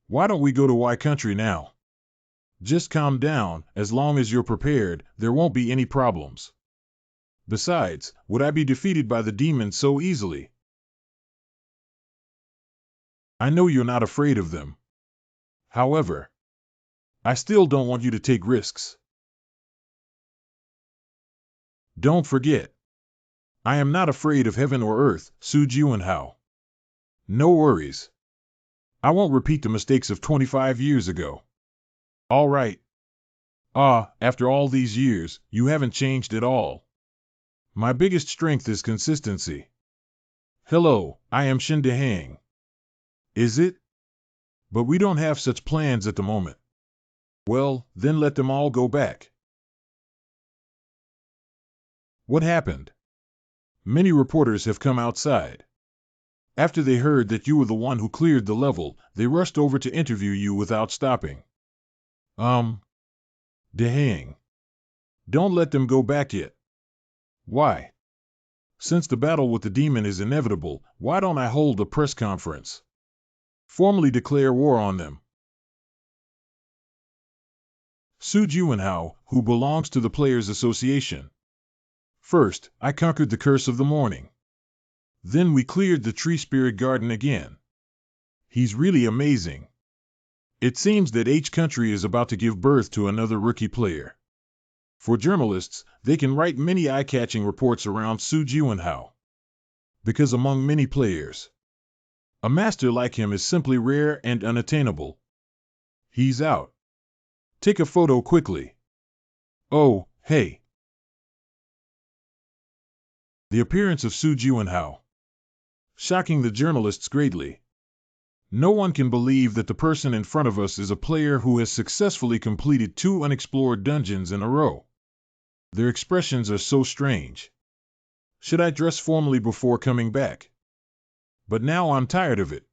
Why don't we go to Y Country now? Just calm down, as long as you're prepared, there won't be any problems. Besides, would I be defeated by the demons so easily? I know you're not afraid of them. However, I still don't want you to take risks. Don't forget. I am not afraid of heaven or earth, Su Juanhao. No worries. I won't repeat the mistakes of 25 years ago. All right. After all these years, you haven't changed at all. My biggest strength is consistency. Hello, I am Shindehang. Is it? But we don't have such plans at the moment. Well, then let them all go back. What happened? Many reporters have come outside. After they heard that you were the one who cleared the level, they rushed over to interview you without stopping. Dehang. Don't let them go back yet. Why? Since the battle with the demon is inevitable, why don't I hold a press conference? Formally declare war on them. Su Juanhao, who belongs to the Players Association. First, I conquered the curse of the morning. Then we cleared the Tree Spirit Garden again. He's really amazing. It seems that H Country is about to give birth to another rookie player. For journalists, they can write many eye-catching reports around Su Juanhao. Because among many players, a master like him is simply rare and unattainable. He's out. Take a photo quickly. Oh, hey. The appearance of Su Juanhao, shocking the journalists greatly. No one can believe that the person in front of us is a player who has successfully completed 2 unexplored dungeons in a row. Their expressions are so strange. Should I dress formally before coming back? But now I'm tired of it.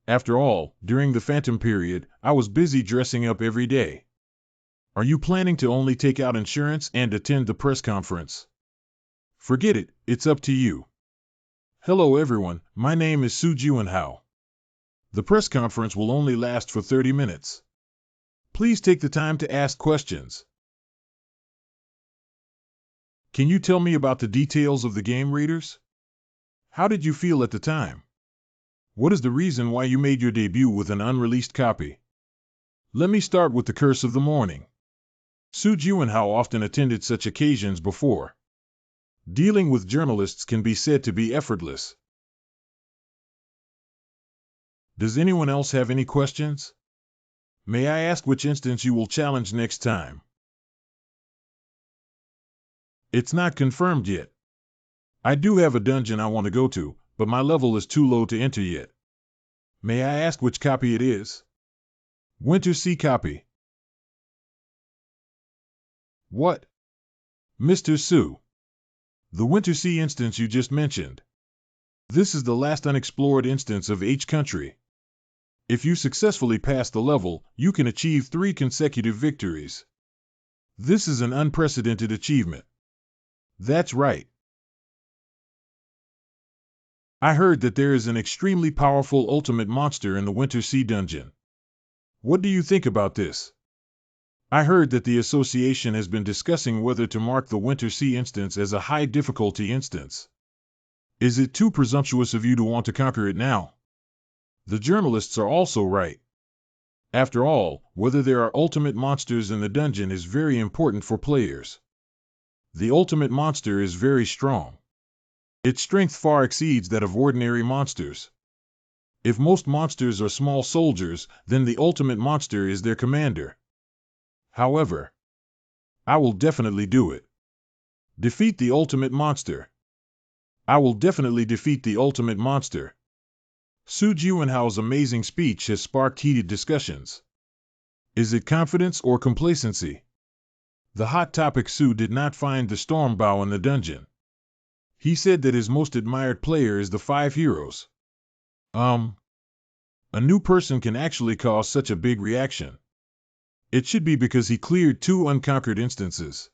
After all, during the Phantom period, I was busy dressing up every day. Are you planning to only take out insurance and attend the press conference? Forget it, it's up to you. Hello everyone, my name is Su Juanhao. The press conference will only last for 30 minutes. Please take the time to ask questions. Can you tell me about the details of the game, readers? How did you feel at the time? What is the reason why you made your debut with an unreleased copy? Let me start with the curse of the morning. Su Juanhao often attended such occasions before. Dealing with journalists can be said to be effortless. Does anyone else have any questions? May I ask which instance you will challenge next time? It's not confirmed yet. I do have a dungeon I want to go to, but my level is too low to enter yet. May I ask which copy it is? Winter Sea copy. What? Mr. Su. The Winter Sea instance you just mentioned. This is the last unexplored instance of H country. If you successfully pass the level, you can achieve 3 consecutive victories. This is an unprecedented achievement. That's right. I heard that there is an extremely powerful ultimate monster in the Winter Sea dungeon. What do you think about this? I heard that the association has been discussing whether to mark the Winter Sea instance as a high difficulty instance. Is it too presumptuous of you to want to conquer it now? The journalists are also right. After all, whether there are ultimate monsters in the dungeon is very important for players. The ultimate monster is very strong. Its strength far exceeds that of ordinary monsters. If most monsters are small soldiers, then the ultimate monster is their commander. However, I will definitely do it. Defeat the ultimate monster. I will definitely defeat the ultimate monster. Su Juanhao's amazing speech has sparked heated discussions. Is it confidence or complacency? The hot topic Su did not find the storm bow in the dungeon. He said that his most admired player is the 5 heroes. A new person can actually cause such a big reaction. It should be because he cleared 2 unconquered instances.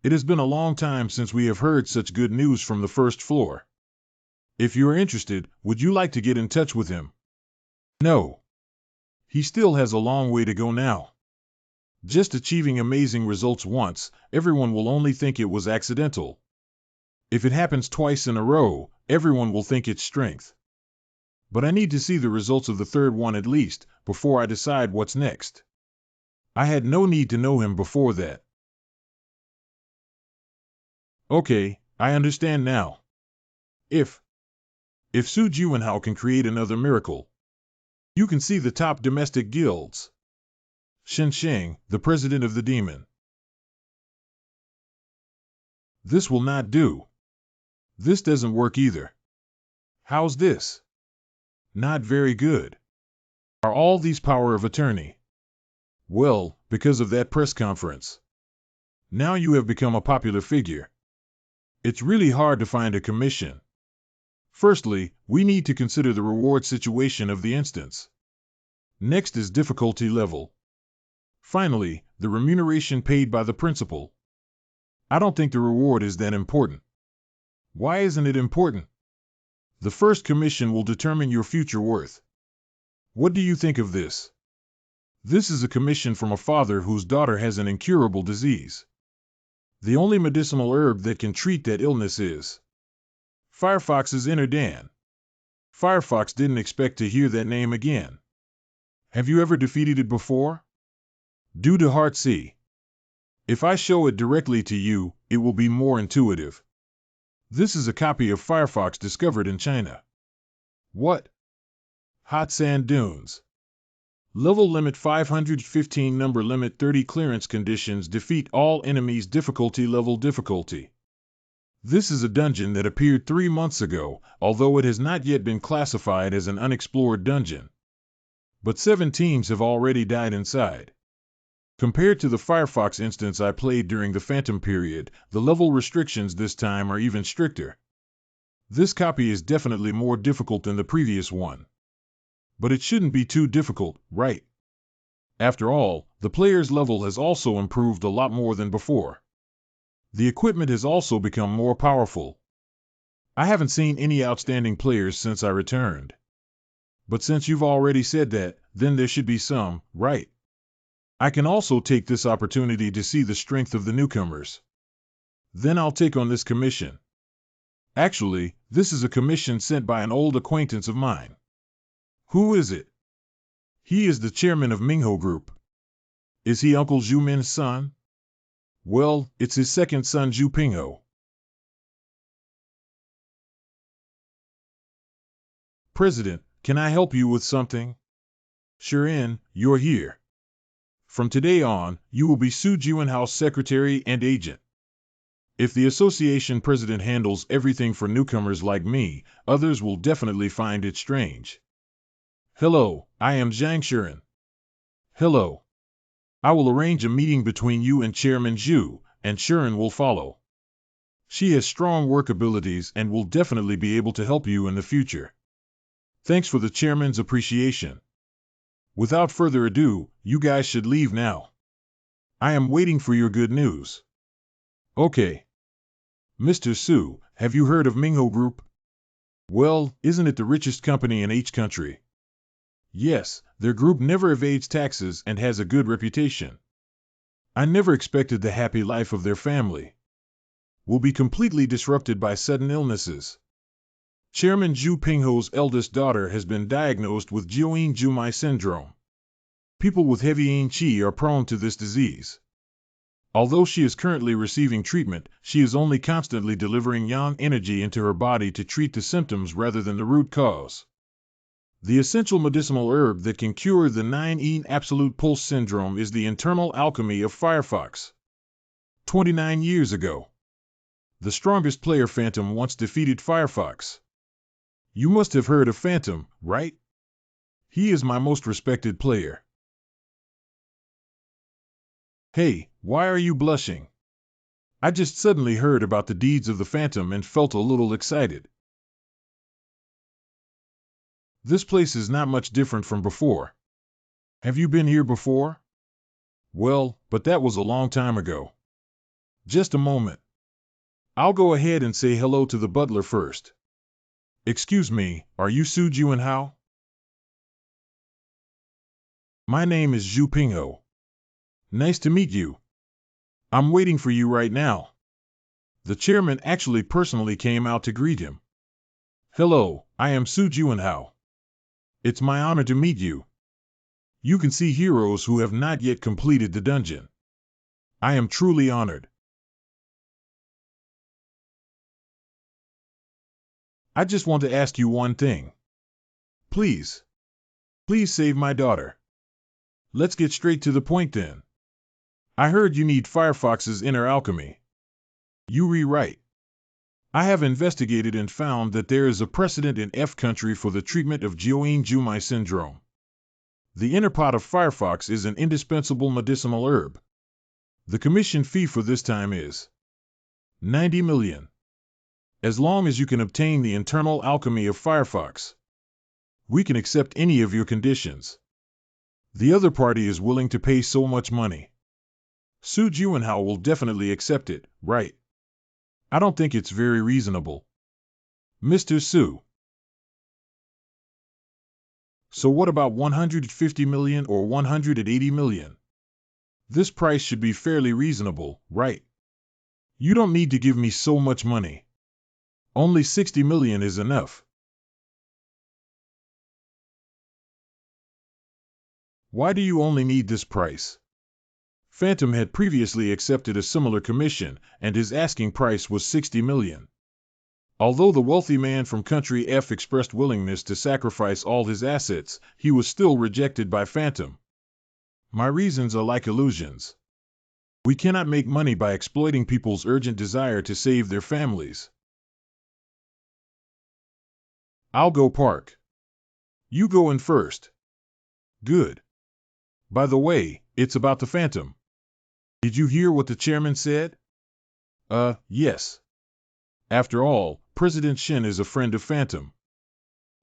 It has been a long time since we have heard such good news from the first floor. If you are interested, would you like to get in touch with him? No. He still has a long way to go now. Just achieving amazing results once, everyone will only think it was accidental. If it happens twice in a row, everyone will think it's strength. But I need to see the results of the 3rd one at least, before I decide what's next. I had no need to know him before that. Okay, I understand now. If Su Juanhao can create another miracle, you can see the top domestic guilds. Shensheng, the president of the demon. This will not do. This doesn't work either. How's this? Not very good. Are all these power of attorney? Well, because of that press conference. Now you have become a popular figure. It's really hard to find a commission. Firstly, we need to consider the reward situation of the instance. Next is difficulty level. Finally, the remuneration paid by the principal. I don't think the reward is that important. Why isn't it important? The first commission will determine your future worth. What do you think of this? This is a commission from a father whose daughter has an incurable disease. The only medicinal herb that can treat that illness is Firefox's inner Dan. Firefox didn't expect to hear that name again. Have you ever defeated it before? Due to Heart C. If I show it directly to you, it will be more intuitive. This is a copy of Firefox discovered in China. What? Hot Sand Dunes. Level limit 515, number limit 30, clearance conditions, defeat all enemies, difficulty level difficulty. This is a dungeon that appeared 3 months ago, although it has not yet been classified as an unexplored dungeon. But 7 teams have already died inside. Compared to the Firefox instance I played during the Phantom period, the level restrictions this time are even stricter. This copy is definitely more difficult than the previous one. But it shouldn't be too difficult, right? After all, the player's level has also improved a lot more than before. The equipment has also become more powerful. I haven't seen any outstanding players since I returned. But since you've already said that, then there should be some, right? I can also take this opportunity to see the strength of the newcomers. Then I'll take on this commission. Actually, this is a commission sent by an old acquaintance of mine. Who is it? He is the chairman of Manhwa Group. Is he Uncle Zhu Min's son? Well, it's his second son Zhu Pingho. President, can I help you with something? Sure, you're here. From today on, you will be Su Jianhao's secretary and agent. If the association president handles everything for newcomers like me, others will definitely find it strange. Hello, I am Zhang Shuren. Hello. I will arrange a meeting between you and Chairman Zhu, and Shuren will follow. She has strong work abilities and will definitely be able to help you in the future. Thanks for the chairman's appreciation. Without further ado, you guys should leave now. I am waiting for your good news. Okay. Mr. Su, have you heard of Manhwa Group? Well, isn't it the richest company in each country? Yes, their group never evades taxes and has a good reputation. I never expected the happy life of their family will be completely disrupted by sudden illnesses. Chairman Zhu Pingho's eldest daughter has been diagnosed with Jiuyin Jumai syndrome. People with heavy yin qi are prone to this disease. Although she is currently receiving treatment, she is only constantly delivering yang energy into her body to treat the symptoms rather than the root cause. The essential medicinal herb that can cure the 9-yin absolute pulse syndrome is the internal alchemy of Firefox. 29 years ago, the strongest player Phantom once defeated Firefox. You must have heard of Phantom, right? He is my most respected player. Hey, why are you blushing? I just suddenly heard about the deeds of the Phantom and felt a little excited. This place is not much different from before. Have you been here before? Well, but that was a long time ago. Just a moment. I'll go ahead and say hello to the butler first. Excuse me, are you Su Jianhao? My name is Zhu Pingho. Nice to meet you. I'm waiting for you right now. The chairman actually personally came out to greet him. Hello, I am Su Jianhao. It's my honor to meet you. You can see heroes who have not yet completed the dungeon. I am truly honored. I just want to ask you one thing. Please. Please save my daughter. Let's get straight to the point then. I heard you need Firefox's inner alchemy. You rewrite. I have investigated and found that there is a precedent in F country for the treatment of Jiuyin Jumai syndrome. The inner pot of Firefox is an indispensable medicinal herb. The commission fee for this time is 90 million. As long as you can obtain the internal alchemy of Firefox, we can accept any of your conditions. The other party is willing to pay so much money. Su Jianhao will definitely accept it, right? I don't think it's very reasonable. Mr. Su. So what about 150 million or 180 million? This price should be fairly reasonable, right? You don't need to give me so much money. Only 60 million is enough. Why do you only need this price? Phantom had previously accepted a similar commission, and his asking price was 60 million. Although the wealthy man from country F expressed willingness to sacrifice all his assets, he was still rejected by Phantom. My reasons are like illusions. We cannot make money by exploiting people's urgent desire to save their families. I'll go park. You go in first. Good. By the way, it's about the Phantom. Did you hear what the chairman said? Yes. After all, President Shin is a friend of Phantom.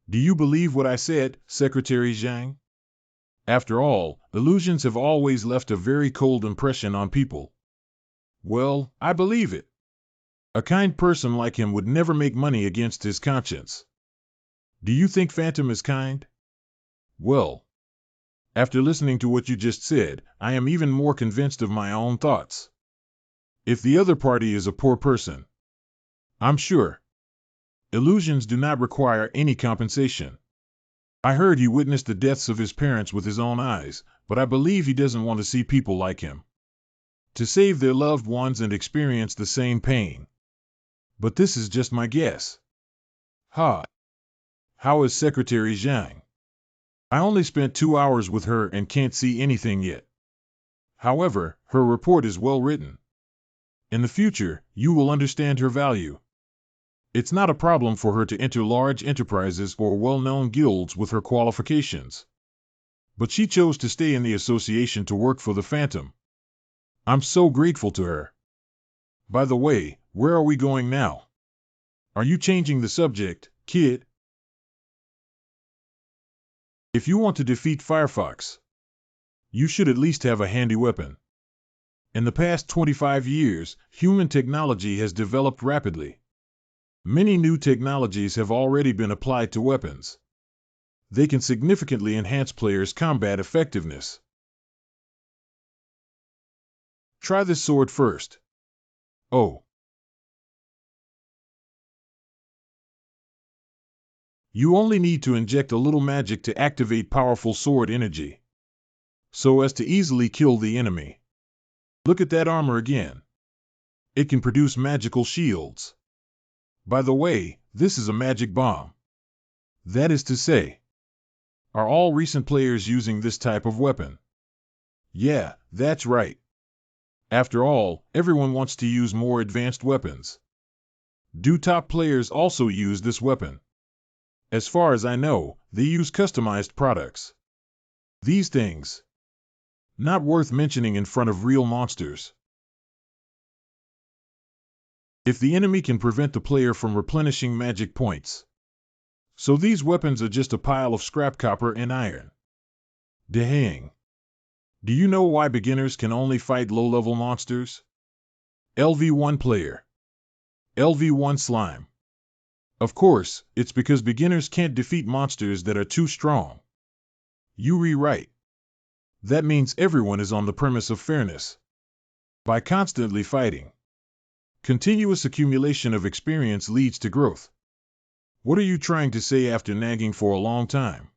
Do you believe what I said, Secretary Zhang? After all, illusions have always left a very cold impression on people. Well, I believe it. A kind person like him would never make money against his conscience. Do you think Phantom is kind? Well, after listening to what you just said, I am even more convinced of my own thoughts. If the other party is a poor person, I'm sure. Illusions do not require any compensation. I heard he witnessed the deaths of his parents with his own eyes, but I believe he doesn't want to see people like him to save their loved ones and experience the same pain. But this is just my guess. Ha! How is Secretary Zhang? I only spent 2 hours with her and can't see anything yet. However, her report is well written. In the future, you will understand her value. It's not a problem for her to enter large enterprises or well-known guilds with her qualifications. But she chose to stay in the association to work for the Phantom. I'm so grateful to her. By the way, where are we going now? Are you changing the subject, kid? If you want to defeat Firefox, you should at least have a handy weapon. In the past 25 years, human technology has developed rapidly. Many new technologies have already been applied to weapons. They can significantly enhance players' combat effectiveness. Try this sword first. Oh. You only need to inject a little magic to activate powerful sword energy, so as to easily kill the enemy. Look at that armor again. It can produce magical shields. By the way, this is a magic bomb. That is to say, are all recent players using this type of weapon? Yeah, that's right. After all, everyone wants to use more advanced weapons. Do top players also use this weapon? As far as I know, they use customized products. These things, not worth mentioning in front of real monsters. If the enemy can prevent the player from replenishing magic points. So these weapons are just a pile of scrap copper and iron. Dang. Do you know why beginners can only fight low-level monsters? LV1 player. LV1 slime. Of course, it's because beginners can't defeat monsters that are too strong. You rewrite. That means everyone is on the premise of fairness. By constantly fighting, continuous accumulation of experience leads to growth. What are you trying to say after nagging for a long time?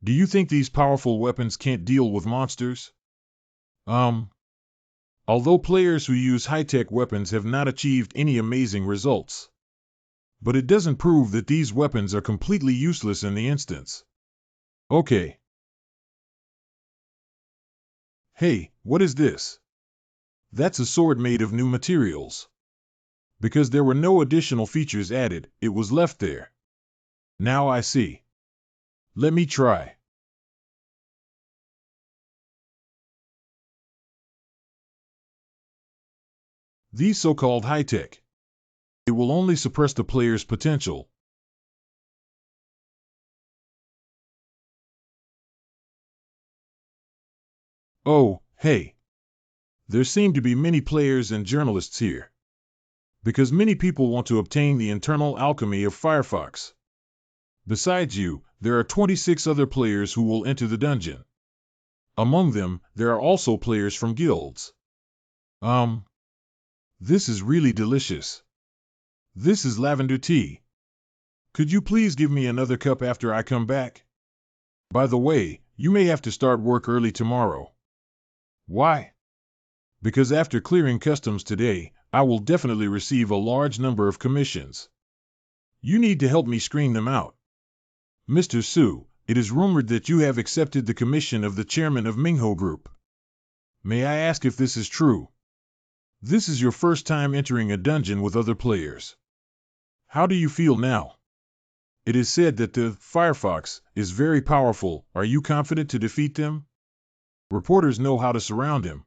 Do you think these powerful weapons can't deal with monsters? Although players who use high-tech weapons have not achieved any amazing results. But it doesn't prove that these weapons are completely useless in the instance. Okay. Hey, what is this? That's a sword made of new materials. Because there were no additional features added, it was left there. Now I see. Let me try. These so-called high-tech. It will only suppress the player's potential. Oh, hey. There seem to be many players and journalists here. Because many people want to obtain the internal alchemy of Firefox. Besides you, there are 26 other players who will enter the dungeon. Among them, there are also players from guilds. This is really delicious. This is lavender tea. Could you please give me another cup after I come back? By the way, you may have to start work early tomorrow. Why? Because after clearing customs today, I will definitely receive a large number of commissions. You need to help me screen them out. Mr. Su, it is rumored that you have accepted the commission of the chairman of Manhwa Group. May I ask if this is true? This is your first time entering a dungeon with other players. How do you feel now? It is said that the Firefox is very powerful. Are you confident to defeat them? Reporters know how to surround him.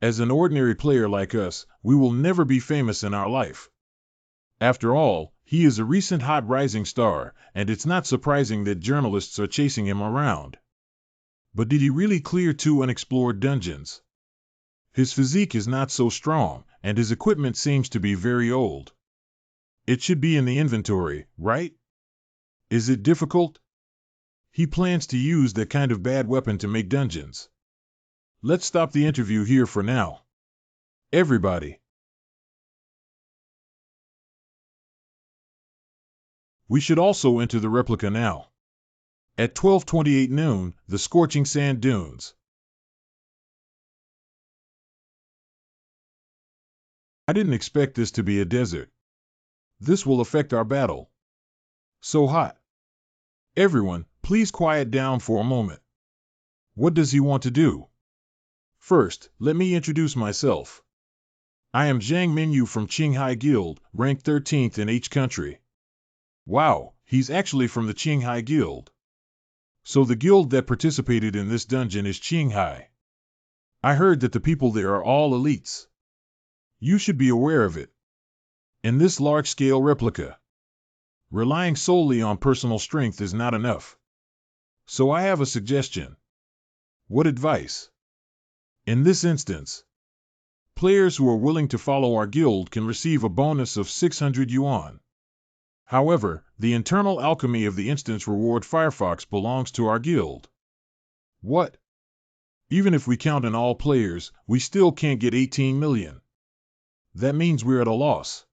As an ordinary player like us, we will never be famous in our life. After all, he is a recent hot rising star, and it's not surprising that journalists are chasing him around. But did he really clear 2 unexplored dungeons? His physique is not so strong, and his equipment seems to be very old. It should be in the inventory, right? Is it difficult? He plans to use that kind of bad weapon to make dungeons. Let's stop the interview here for now. Everybody. We should also enter the replica now. At 12:28 noon, the scorching sand dunes. I didn't expect this to be a desert. This will affect our battle. So hot. Everyone, please quiet down for a moment. What does he want to do? First, let me introduce myself. I am Zhang Minyu from Qinghai Guild, ranked 13th in each country. Wow, he's actually from the Qinghai Guild. So the guild that participated in this dungeon is Qinghai. I heard that the people there are all elites. You should be aware of it. In this large-scale replica, relying solely on personal strength is not enough. So I have a suggestion. What advice? In this instance, players who are willing to follow our guild can receive a bonus of 600 yuan. However, the internal alchemy of the instance reward Firefox belongs to our guild. What? Even if we count in all players, we still can't get 18 million. That means we're at a loss.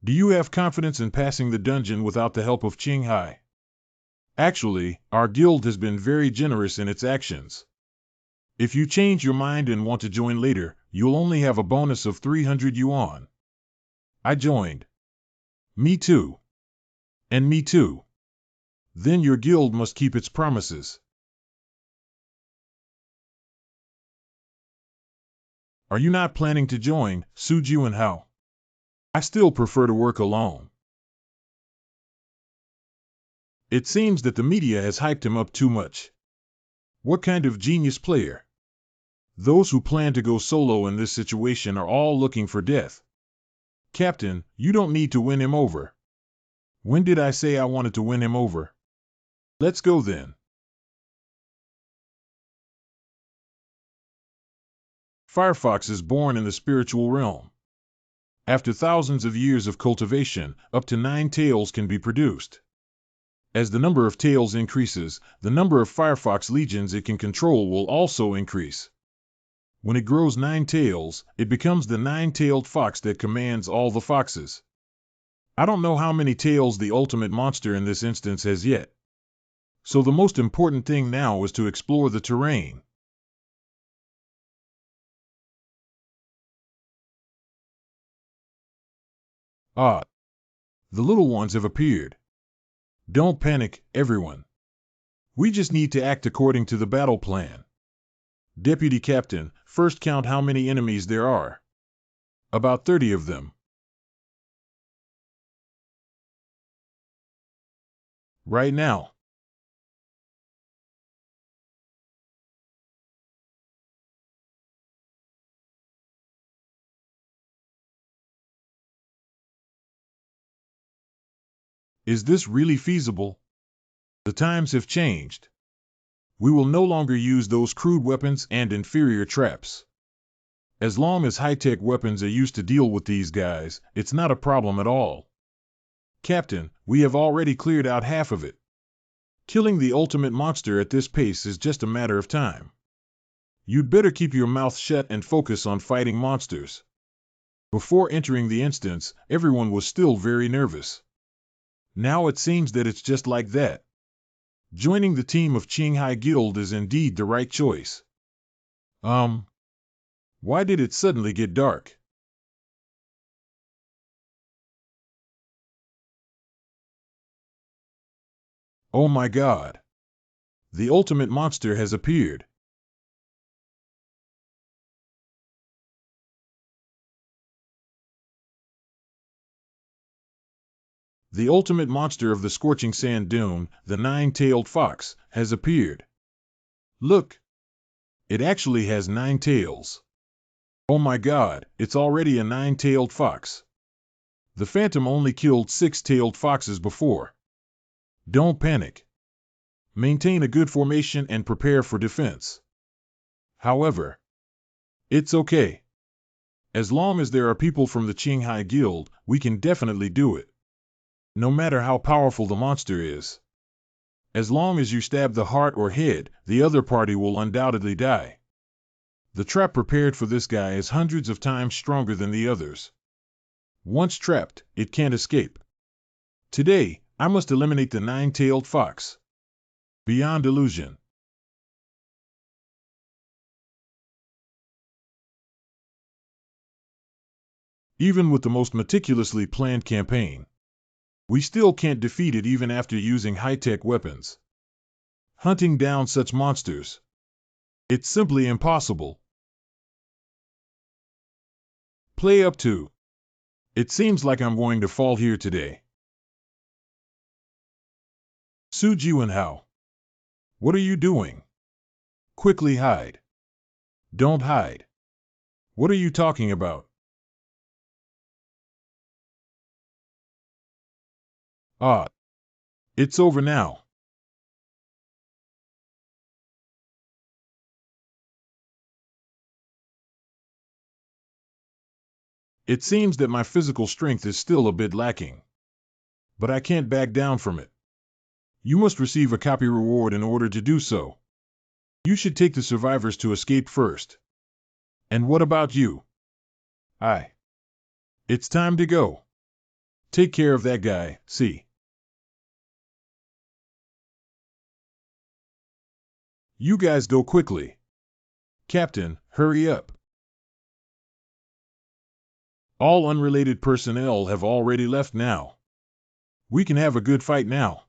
Do you have confidence in passing the dungeon without the help of Qinghai? Actually, our guild has been very generous in its actions. If you change your mind and want to join later, you'll only have a bonus of 300 yuan. I joined. Me too. And me too. Then your guild must keep its promises. Are you not planning to join, Suju and Hao? I still prefer to work alone. It seems that the media has hyped him up too much. What kind of genius player? Those who plan to go solo in this situation are all looking for death. Captain, you don't need to win him over. When did I say I wanted to win him over? Let's go then. Firefox is born in the spiritual realm. After thousands of years of cultivation, up to 9 tails can be produced. As the number of tails increases, the number of Firefox legions it can control will also increase. When it grows 9 tails, it becomes the 9-tailed fox that commands all the foxes. I don't know how many tails the ultimate monster in this instance has yet. So the most important thing now is to explore the terrain. Ah, the little ones have appeared. Don't panic, everyone. We just need to act according to the battle plan. Deputy Captain, first count how many enemies there are. About 30 of them. Right now. Is this really feasible? The times have changed. We will no longer use those crude weapons and inferior traps. As long as high-tech weapons are used to deal with these guys, it's not a problem at all. Captain, we have already cleared out half of it. Killing the ultimate monster at this pace is just a matter of time. You'd better keep your mouth shut and focus on fighting monsters. Before entering the instance, everyone was still very nervous. Now it seems that it's just like that. Joining the team of Qinghai Guild is indeed the right choice. Why did it suddenly get dark? Oh my God. The ultimate monster has appeared. The ultimate monster of the scorching sand dune, the nine-tailed fox, has appeared. Look! It actually has 9 tails. Oh my god, it's already a 9-tailed fox. The Phantom only killed 6-tailed foxes before. Don't panic. Maintain a good formation and prepare for defense. However, it's okay. As long as there are people from the Qinghai Guild, we can definitely do it. No matter how powerful the monster is. As long as you stab the heart or head, the other party will undoubtedly die. The trap prepared for this guy is hundreds of times stronger than the others. Once trapped, it can't escape. Today, I must eliminate the 9-tailed fox. Beyond illusion. Even with the most meticulously planned campaign, we still can't defeat it even after using high-tech weapons. Hunting down such monsters. It's simply impossible. Play up to. It seems like I'm going to fall here today. Su Jiwenhao. What are you doing? Quickly hide. Don't hide. What are you talking about? Ah. It's over now. It seems that my physical strength is still a bit lacking. But I can't back down from it. You must receive a copy reward in order to do so. You should take the survivors to escape first. And what about you? It's time to go. Take care of that guy, see. You guys go quickly. Captain, hurry up. All unrelated personnel have already left now. We can have a good fight now.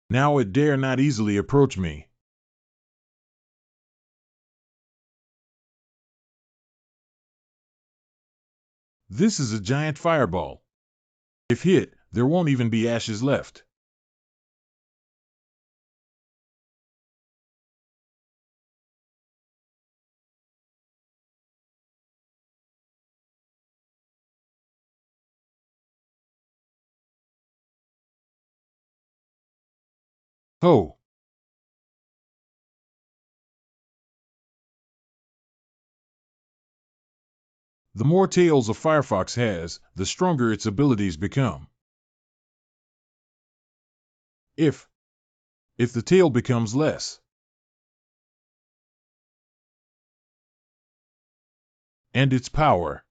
Now it dare not easily approach me. This is a giant fireball. If hit, there won't even be ashes left. Ho! The more tails a firefox has, the stronger its abilities become. If the tail becomes less, and its power,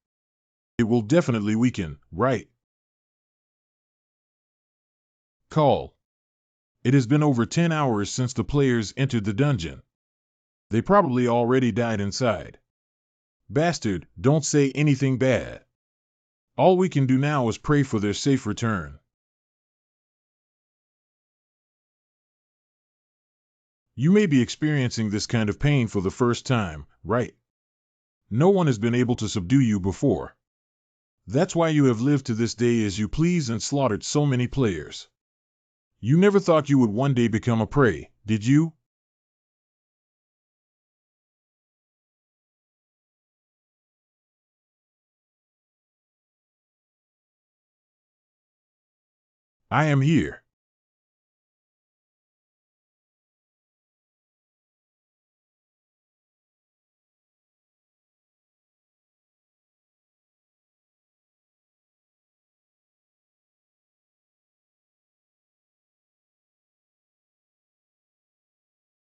it will definitely weaken, right? Call. It has been over 10 hours since the players entered the dungeon. They probably already died inside. Bastard, don't say anything bad. All we can do now is pray for their safe return. You may be experiencing this kind of pain for the first time, right? No one has been able to subdue you before. That's why you have lived to this day as you please and slaughtered so many players. You never thought you would one day become a prey, did you? I am here.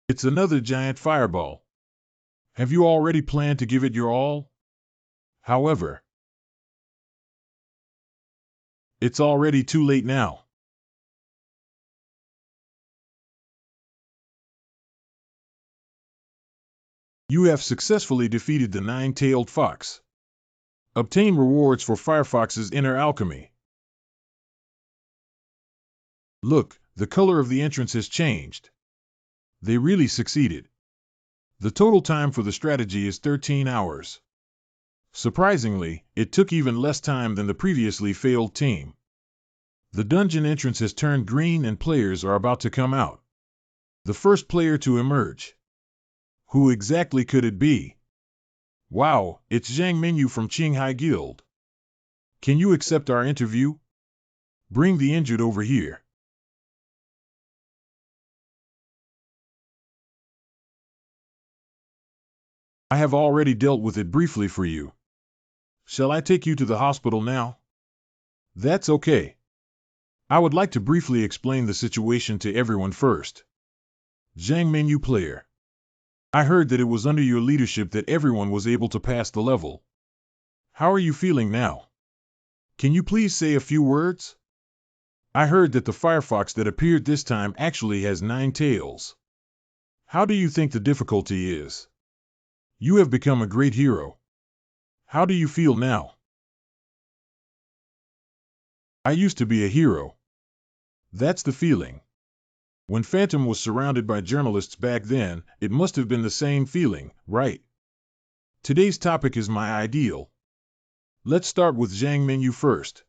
It's another giant fireball. Have you already planned to give it your all? However, it's already too late now. You have successfully defeated the nine-tailed fox. Obtain rewards for Firefox's inner alchemy. Look, the color of the entrance has changed. They really succeeded. The total time for the strategy is 13 hours. Surprisingly, it took even less time than the previously failed team. The dungeon entrance has turned green and players are about to come out. The first player to emerge. Who exactly could it be? Wow, it's Zhang Mengyu from Qinghai Guild. Can you accept our interview? Bring the injured over here. I have already dealt with it briefly for you. Shall I take you to the hospital now? That's okay. I would like to briefly explain the situation to everyone first. Zhang Mengyu player. I heard that it was under your leadership that everyone was able to pass the level. How are you feeling now? Can you please say a few words? I heard that the Firefox that appeared this time actually has 9 tails. How do you think the difficulty is? You have become a great hero. How do you feel now? I used to be a hero. That's the feeling. When Phantom was surrounded by journalists back then, it must have been the same feeling, right? Today's topic is my ideal. Let's start with Zhang Mengyu first.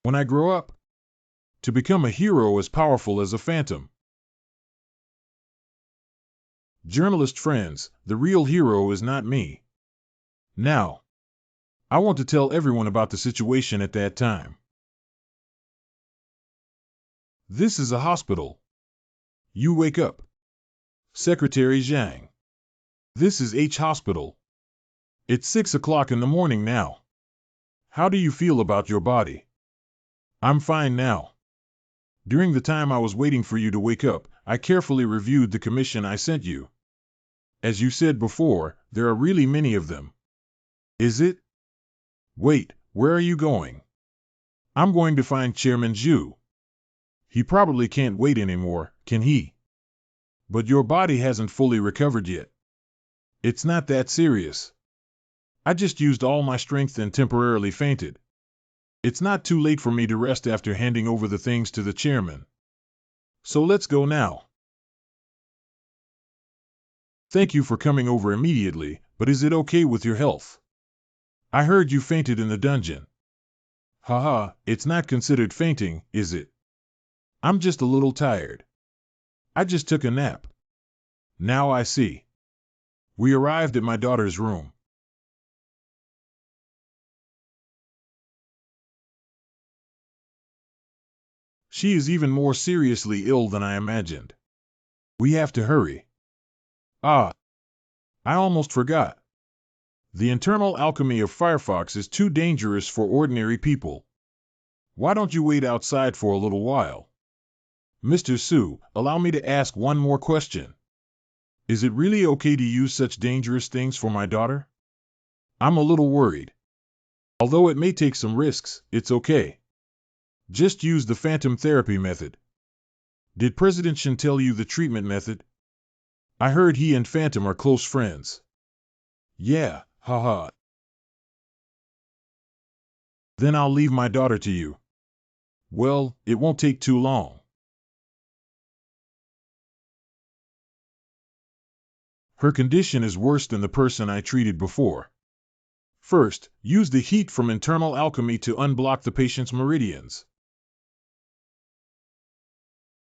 When I grow up, to become a hero as powerful as a Phantom. Journalist friends, the real hero is not me. Now, I want to tell everyone about the situation at that time. This is a hospital. You wake up. Secretary Zhang. This is H Hospital. It's 6 o'clock in the morning now. How do you feel about your body? I'm fine now. During the time I was waiting for you to wake up, I carefully reviewed the commission I sent you. As you said before, there are really many of them. Is it? Wait, where are you going? I'm going to find Chairman Zhu. He probably can't wait anymore, can he? But your body hasn't fully recovered yet. It's not that serious. I just used all my strength and temporarily fainted. It's not too late for me to rest after handing over the things to the chairman. So let's go now. Thank you for coming over immediately, but is it okay with your health? I heard you fainted in the dungeon. Haha, it's not considered fainting, is it? I'm just a little tired. I just took a nap. Now I see. We arrived at my daughter's room. She is even more seriously ill than I imagined. We have to hurry. Ah, I almost forgot. The internal alchemy of Firefox is too dangerous for ordinary people. Why don't you wait outside for a little while? Mr. Su, allow me to ask one more question. Is it really okay to use such dangerous things for my daughter? I'm a little worried. Although it may take some risks, it's okay. Just use the phantom therapy method. Did President Shin tell you the treatment method? I heard he and Phantom are close friends. Yeah, haha. Then I'll leave my daughter to you. Well, it won't take too long. Her condition is worse than the person I treated before. First, use the heat from internal alchemy to unblock the patient's meridians.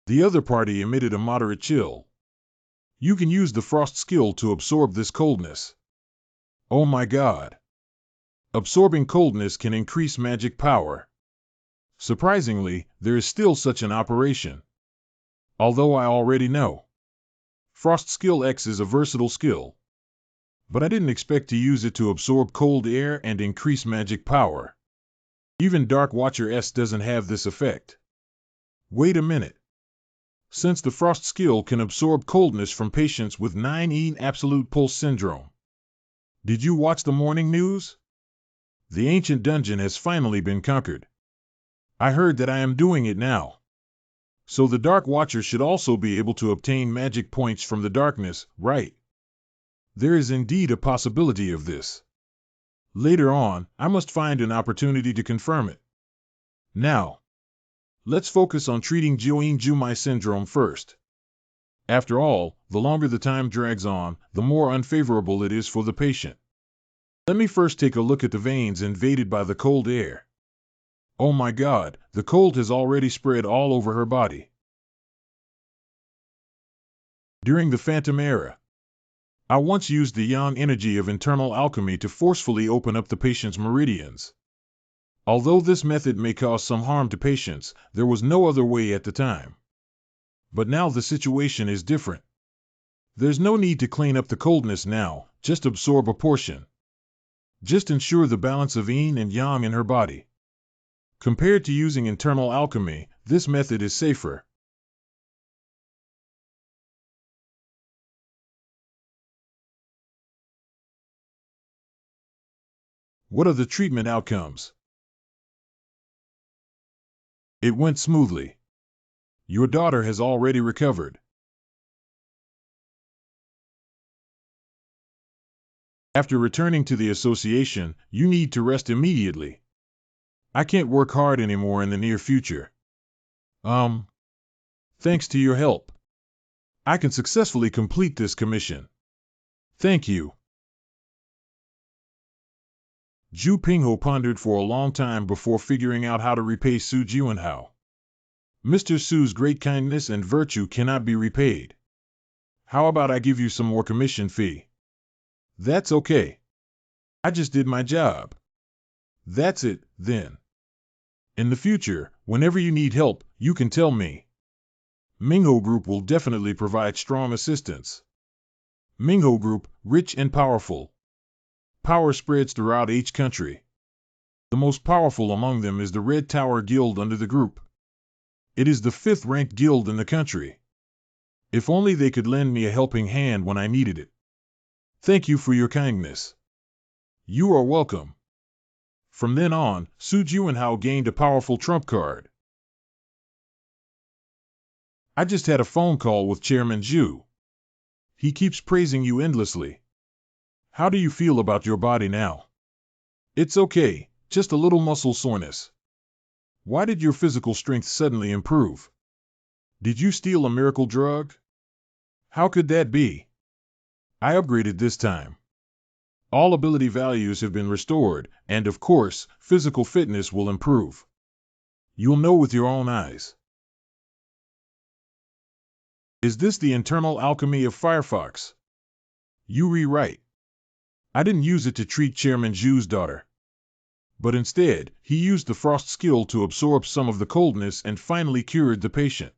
The other party emitted a moderate chill. You can use the frost skill to absorb this coldness. Oh my god. Absorbing coldness can increase magic power. Surprisingly, there is still such an operation. Although I already know. Frost Skill X is a versatile skill. But I didn't expect to use it to absorb cold air and increase magic power. Even Dark Watcher S doesn't have this effect. Wait a minute. Since the Frost skill can absorb coldness from patients with 9E Absolute Pulse Syndrome. Did you watch the morning news? The ancient dungeon has finally been conquered. I heard that I am doing it now. So the Dark Watcher should also be able to obtain magic points from the darkness, right? There is indeed a possibility of this. Later on, I must find an opportunity to confirm it. Now, Let's focus on treating Jiuyin-Jumai syndrome first. After all, the longer the time drags on, the more unfavorable it is for the patient. Let me first take a look at the veins invaded by the cold air. Oh my God, the cold has already spread all over her body. During the Phantom Era, I once used the yang energy of internal alchemy to forcefully open up the patient's meridians. Although this method may cause some harm to patients, there was no other way at the time. But now the situation is different. There's no need to clean up the coldness now, just absorb a portion. Just ensure the balance of yin and yang in her body. Compared to using internal alchemy, this method is safer. What are the treatment outcomes? It went smoothly. Your daughter has already recovered. After returning to the association, you need to rest immediately. I can't work hard anymore in the near future. Thanks to your help, I can successfully complete this commission. Thank you. Zhu Pingho pondered for a long time before figuring out how to repay Su Jianhao. Mr. Su's great kindness and virtue cannot be repaid. How about I give you some more commission fee? That's okay. I just did my job. That's it, then. In the future, whenever you need help, you can tell me. Mingho Group will definitely provide strong assistance. Mingho Group, rich and powerful. Power spreads throughout each country. The most powerful among them is the Red Tower Guild under the group. It is the 5th-ranked guild in the country. If only they could lend me a helping hand when I needed it. Thank you for your kindness. You are welcome. From then on, Su Jianhao gained a powerful trump card. I just had a phone call with Chairman Zhu. He keeps praising you endlessly. How do you feel about your body now? It's okay, just a little muscle soreness. Why did your physical strength suddenly improve? Did you steal a miracle drug? How could that be? I upgraded this time. All ability values have been restored, and of course, physical fitness will improve. You'll know with your own eyes. Is this the internal alchemy of Firefox? You rewrite. I didn't use it to treat Chairman Zhu's daughter. But instead, he used the frost skill to absorb some of the coldness and finally cured the patient.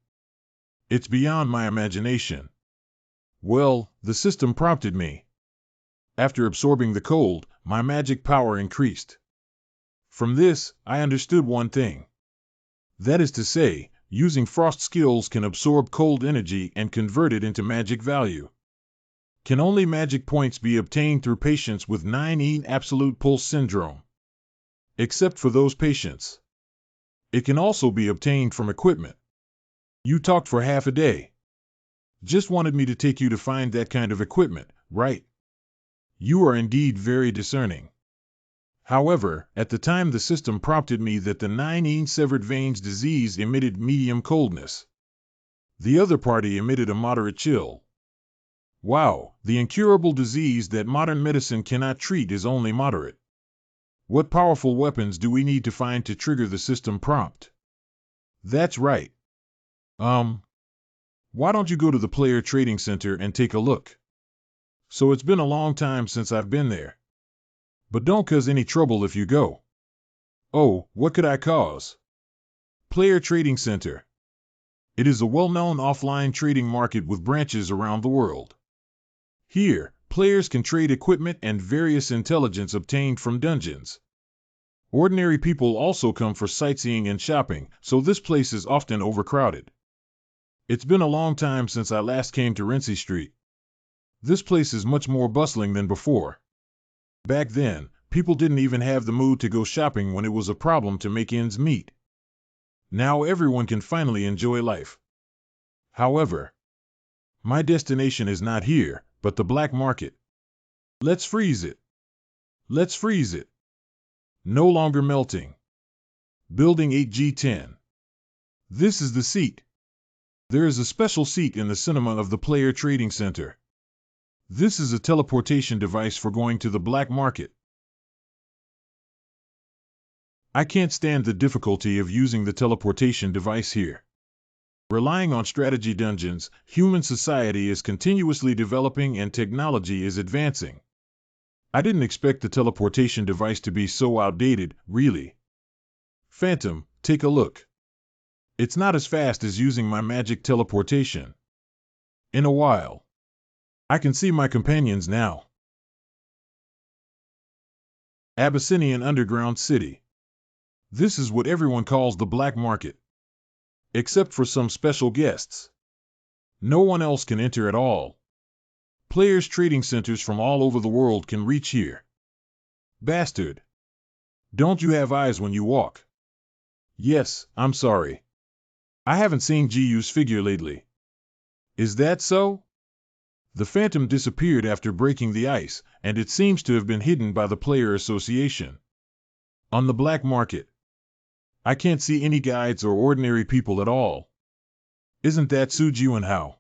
It's beyond my imagination. Well, the system prompted me. After absorbing the cold, my magic power increased. From this, I understood one thing. That is to say, using frost skills can absorb cold energy and convert it into magic value. Can only magic points be obtained through patients with 9E absolute pulse syndrome? Except for those patients. It can also be obtained from equipment. You talked for half a day. Just wanted me to take you to find that kind of equipment, right? You are indeed very discerning. However, at the time the system prompted me that the 9E severed veins disease emitted medium coldness. The other party emitted a moderate chill. Wow, the incurable disease that modern medicine cannot treat is only moderate. What powerful weapons do we need to find to trigger the system prompt? That's right. Why don't you go to the Player Trading Center and take a look? So it's been a long time since I've been there. But don't cause any trouble if you go. Oh, what could I cause? Player Trading Center. It is a well-known offline trading market with branches around the world. Here, players can trade equipment and various intelligence obtained from dungeons. Ordinary people also come for sightseeing and shopping, so this place is often overcrowded. It's been a long time since I last came to Rincy Street. This place is much more bustling than before. Back then, people didn't even have the mood to go shopping when it was a problem to make ends meet. Now everyone can finally enjoy life. However, my destination is not here, but the black market. Let's freeze it. Let's freeze it. No longer melting. Building 8G10. This is the seat. There is a special seat in the cinema of the player trading center. This is a teleportation device for going to the black market. I can't stand the difficulty of using the teleportation device here. Relying on strategy dungeons, human society is continuously developing and technology is advancing. I didn't expect the teleportation device to be so outdated, really. Phantom, take a look. It's not as fast as using my magic teleportation. In a while. I can see my companions now. Abyssinian Underground City. This is what everyone calls the black market. Except for some special guests. No one else can enter at all. Players' trading centers from all over the world can reach here. Bastard. Don't you have eyes when you walk? Yes, I'm sorry. I haven't seen GU's figure lately. Is that so? The Phantom disappeared after breaking the ice, and it seems to have been hidden by the Player Association. On the black market. I can't see any guides or ordinary people at all. Isn't that Su Jianhao?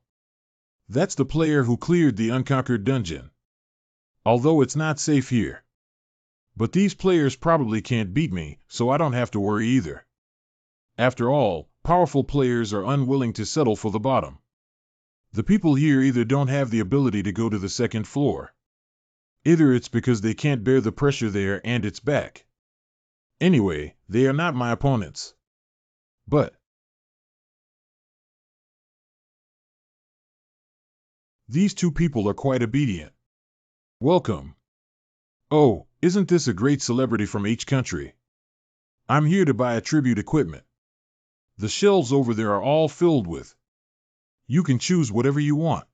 That's the player who cleared the unconquered dungeon. Although it's not safe here. But these players probably can't beat me, so I don't have to worry either. After all, powerful players are unwilling to settle for the bottom. The people here either don't have the ability to go to the second floor. Either it's because they can't bear the pressure there and it's back. Anyway, they are not my opponents. But these two people are quite obedient. Welcome. Oh, isn't this a great celebrity from each country? I'm here to buy a tribute equipment. The shelves over there are all filled with. You can choose whatever you want.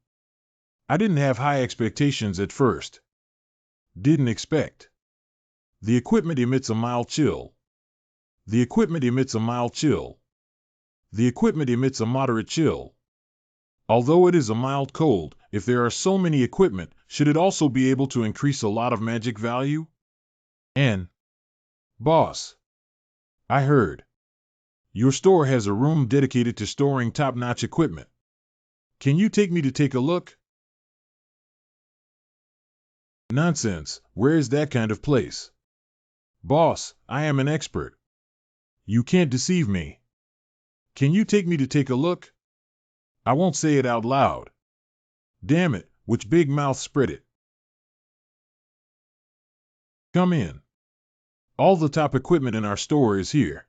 I didn't have high expectations at first. Didn't expect. The equipment emits a mild chill. The equipment emits a mild chill. The equipment emits a moderate chill. Although it is a mild cold, if there are so many equipment, should it also be able to increase a lot of magic value? Boss. I heard. Your store has a room dedicated to storing top-notch equipment. Can you take me to take a look? Nonsense, where is that kind of place? Boss, I am an expert. You can't deceive me. Can you take me to take a look? I won't say it out loud. Damn it, which big mouth spread it? Come in. All the top equipment in our store is here.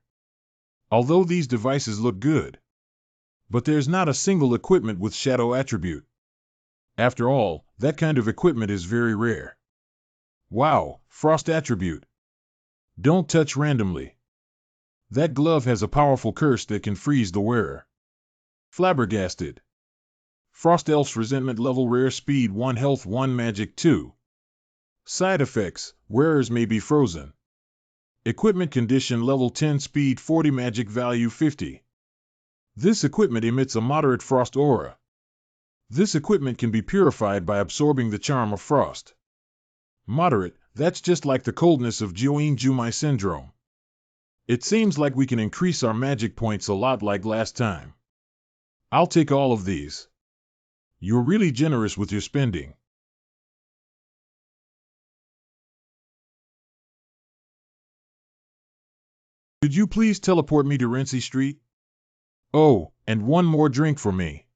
Although these devices look good. But there's not a single equipment with shadow attribute. After all, that kind of equipment is very rare. Wow, frost attribute. Don't touch randomly. That glove has a powerful curse that can freeze the wearer. Flabbergasted. Frost Elf's resentment level rare speed 1 health 1 magic 2. Side effects, wearers may be frozen. Equipment condition level 10 speed 40 magic value 50. This equipment emits a moderate frost aura. This equipment can be purified by absorbing the charm of frost. Moderate, that's just like the coldness of Jiuing-Jumai syndrome. It seems like we can increase our magic points a lot like last time. I'll take all of these. You're really generous with your spending. Could you please teleport me to Renzi Street? Oh, and one more drink for me.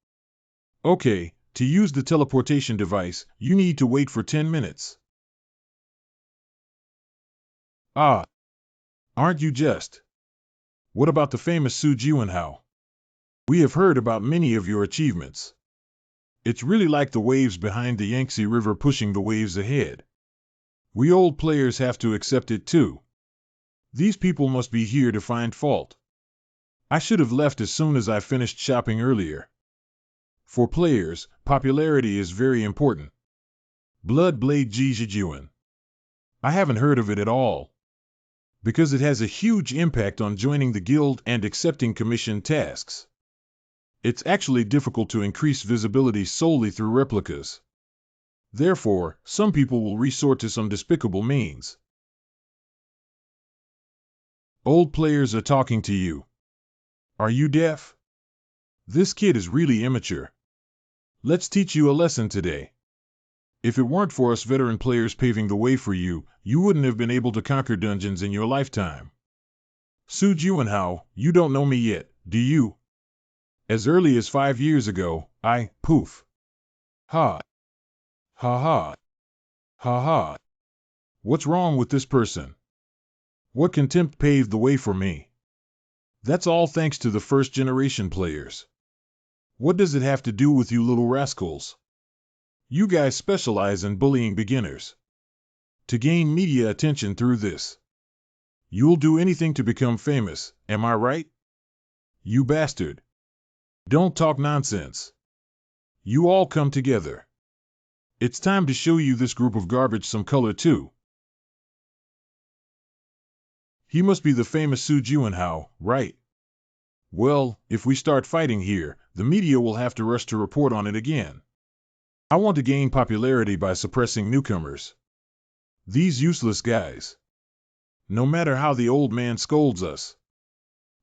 Okay, to use the teleportation device, you need to wait for 10 minutes. Ah. Aren't you just? What about the famous Su Jianhao? We have heard about many of your achievements. It's really like the waves behind the Yangtze River pushing the waves ahead. We old players have to accept it too. These people must be here to find fault. I should have left as soon as I finished shopping earlier. For players, popularity is very important. Blood Blade Jijijuan. I haven't heard of it at all. Because it has a huge impact on joining the guild and accepting commission tasks. It's actually difficult to increase visibility solely through replicas. Therefore, some people will resort to some despicable means. Old players are talking to you. Are you deaf? This kid is really immature. Let's teach you a lesson today. If it weren't for us veteran players paving the way for you, you wouldn't have been able to conquer dungeons in your lifetime. Su Juanhao, you don't know me yet, do you? As early as 5 years ago, poof. Ha. Ha ha. Ha ha. What's wrong with this person? What contempt paved the way for me? That's all thanks to the first-generation players. What does it have to do with you little rascals? You guys specialize in bullying beginners. To gain media attention through this. You'll do anything to become famous, am I right? You bastard. Don't talk nonsense. You all come together. It's time to show you this group of garbage some color too. He must be the famous Su Juanhao, right? Well, if we start fighting here, the media will have to rush to report on it again. I want to gain popularity by suppressing newcomers. These useless guys. No matter how the old man scolds us.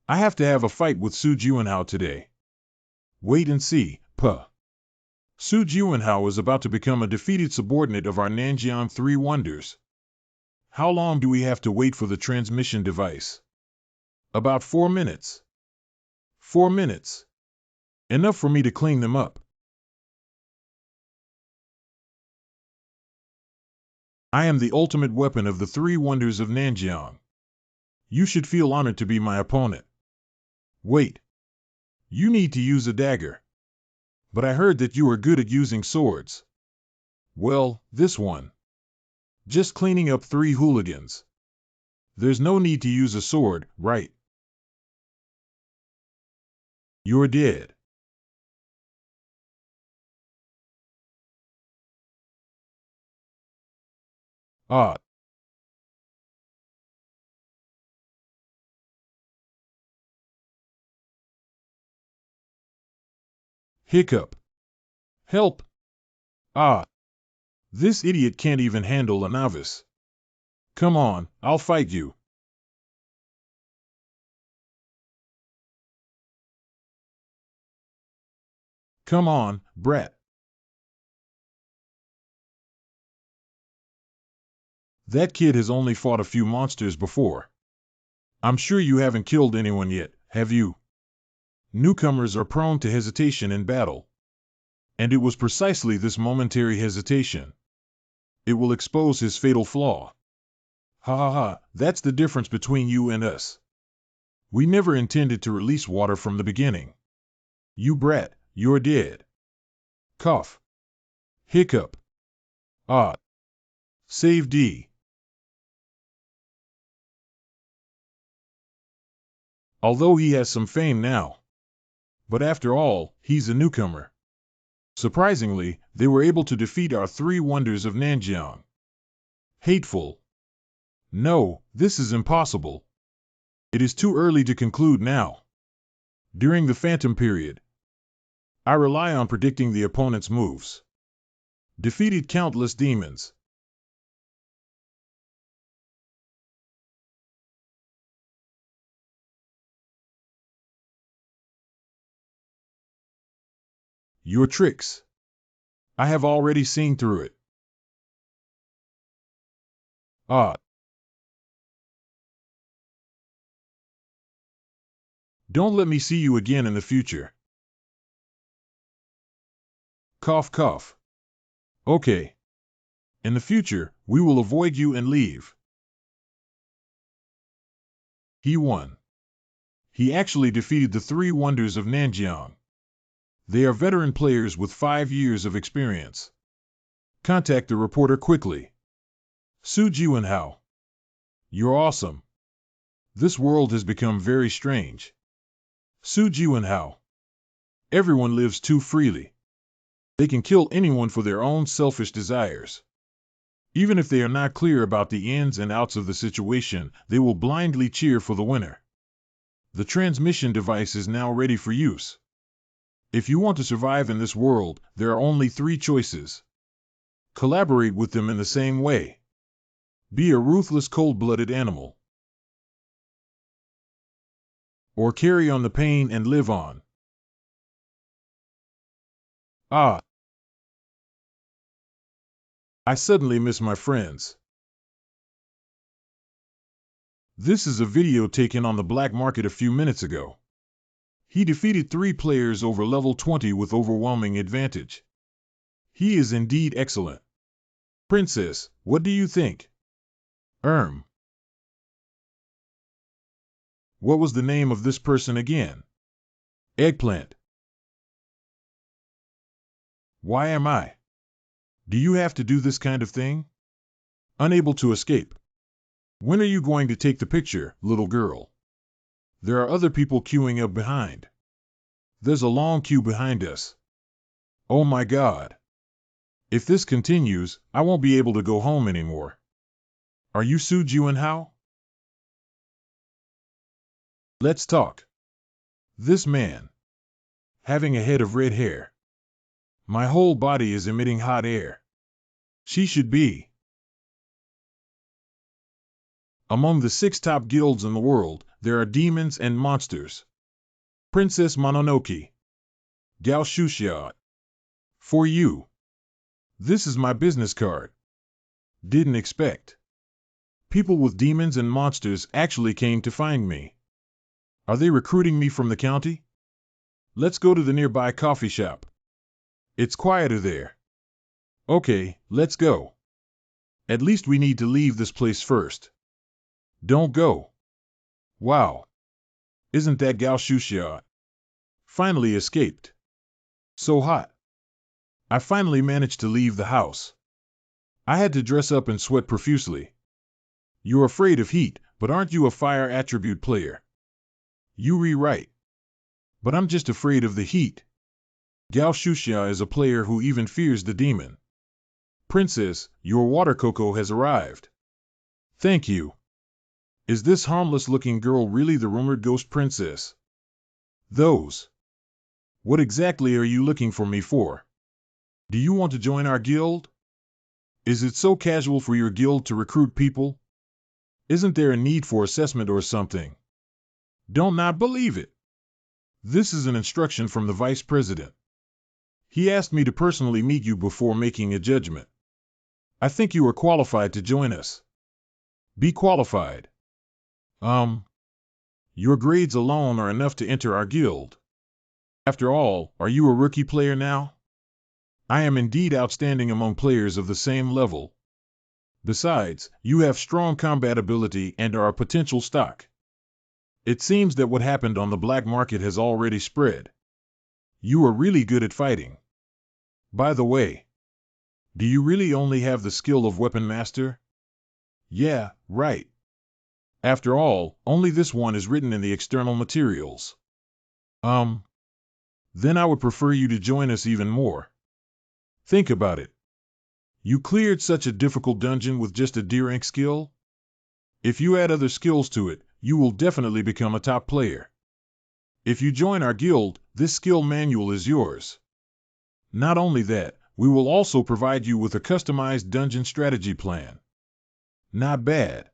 I have to have a fight with Su Juanhao today. Wait and see, puh. Su Juanhao is about to become a defeated subordinate of our Nanjiang Three Wonders. How long do we have to wait for the transmission device? About 4 minutes. 4 minutes. Enough for me to clean them up. I am the ultimate weapon of the Three Wonders of Nanjiang. You should feel honored to be my opponent. Wait. You need to use a dagger. But I heard that you are good at using swords. Well, this one. Just cleaning up 3 hooligans. There's no need to use a sword, right? You're dead. Ah. Hiccup. Help. Ah. This idiot can't even handle a novice. Come on, I'll fight you. Come on, brat. That kid has only fought a few monsters before. I'm sure you haven't killed anyone yet, have you? Newcomers are prone to hesitation in battle. And it was precisely this momentary hesitation. It will expose his fatal flaw. Ha ha ha, that's the difference between you and us. We never intended to release water from the beginning. You brat, you're dead. Cough. Hiccup. Ah. Save D. Although he has some fame now. But after all, he's a newcomer. Surprisingly, they were able to defeat our 3 wonders of Nanjiang. Hateful. No, this is impossible. It is too early to conclude now. During the Phantom period, I rely on predicting the opponent's moves. Defeated countless demons. Your tricks. I have already seen through it. Ah. Don't let me see you again in the future. Cough cough. Okay. In the future, we will avoid you and leave. He won. He actually defeated the 3 wonders of Nanjiang. They are veteran players with 5 years of experience. Contact the reporter quickly. Su Juanhao. You're awesome. This world has become very strange. Su Juanhao. Everyone lives too freely. They can kill anyone for their own selfish desires. Even if they are not clear about the ins and outs of the situation, they will blindly cheer for the winner. The transmission device is now ready for use. If you want to survive in this world, there are only 3 choices. Collaborate with them in the same way. Be a ruthless, cold-blooded animal. or carry on the pain and live on? Ah, I suddenly miss my friends. This is a video taken on the black market a few minutes ago. He defeated 3 players over level 20 with overwhelming advantage. He is indeed excellent. Princess, what do you think? What was the name of this person again? Eggplant. Why am I? Do you have to do this kind of thing? Unable to escape. When are you going to take the picture, little girl? There are other people queuing up behind. There's a long queue behind us. Oh my God. If this continues, I won't be able to go home anymore. Are you Su Juan Hao? Let's talk. This man. Having a head of red hair. My whole body is emitting hot air. She should be. Among the 6 top guilds in the world, there are demons and monsters. Princess Mononoke. Gao Shuxia. For you. This is my business card. Didn't expect. People with demons and monsters actually came to find me. Are they recruiting me from the county? Let's go to the nearby coffee shop. It's quieter there. Okay, let's go. At least we need to leave this place first. Don't go. Wow. Isn't that Gao Shuxia? Finally escaped. So hot. I finally managed to leave the house. I had to dress up and sweat profusely. You're afraid of heat, but aren't you a fire attribute player? You rewrite. But I'm just afraid of the heat. Gao Shuxia is a player who even fears the demon. Princess, your water cocoa has arrived. Thank you. Is this harmless-looking girl really the rumored ghost princess? Those. What exactly are you looking for me for? Do you want to join our guild? Is it so casual for your guild to recruit people? Isn't there a need for assessment or something? Don't not believe it. This is an instruction from the vice president. He asked me to personally meet you before making a judgment. I think you are qualified to join us. Be qualified. Your grades alone are enough to enter our guild. After all, are you a rookie player now? I am indeed outstanding among players of the same level. Besides, you have strong combat ability and are a potential stock. It seems that what happened on the black market has already spread. You are really good at fighting. By the way, do you really only have the skill of Weapon Master? Yeah, right. After all, only this one is written in the external materials. Then I would prefer you to join us even more. Think about it. You cleared such a difficult dungeon with just a D-rank skill? If you add other skills to it, you will definitely become a top player. If you join our guild, this skill manual is yours. Not only that, we will also provide you with a customized dungeon strategy plan. Not bad.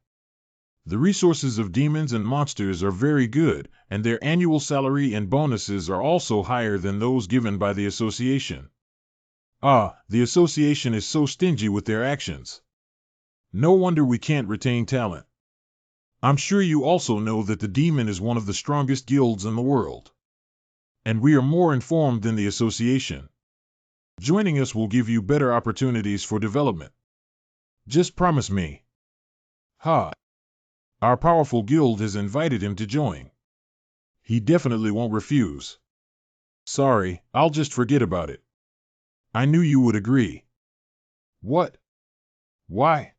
The resources of demons and monsters are very good, and their annual salary and bonuses are also higher than those given by the association. The association is so stingy with their actions. No wonder we can't retain talent. I'm sure you also know that the demon is one of the strongest guilds in the world. And we are more informed than the association. Joining us will give you better opportunities for development. Just promise me. Our powerful guild has invited him to join. He definitely won't refuse. Sorry, I'll just forget about it. I knew you would agree. What? Why?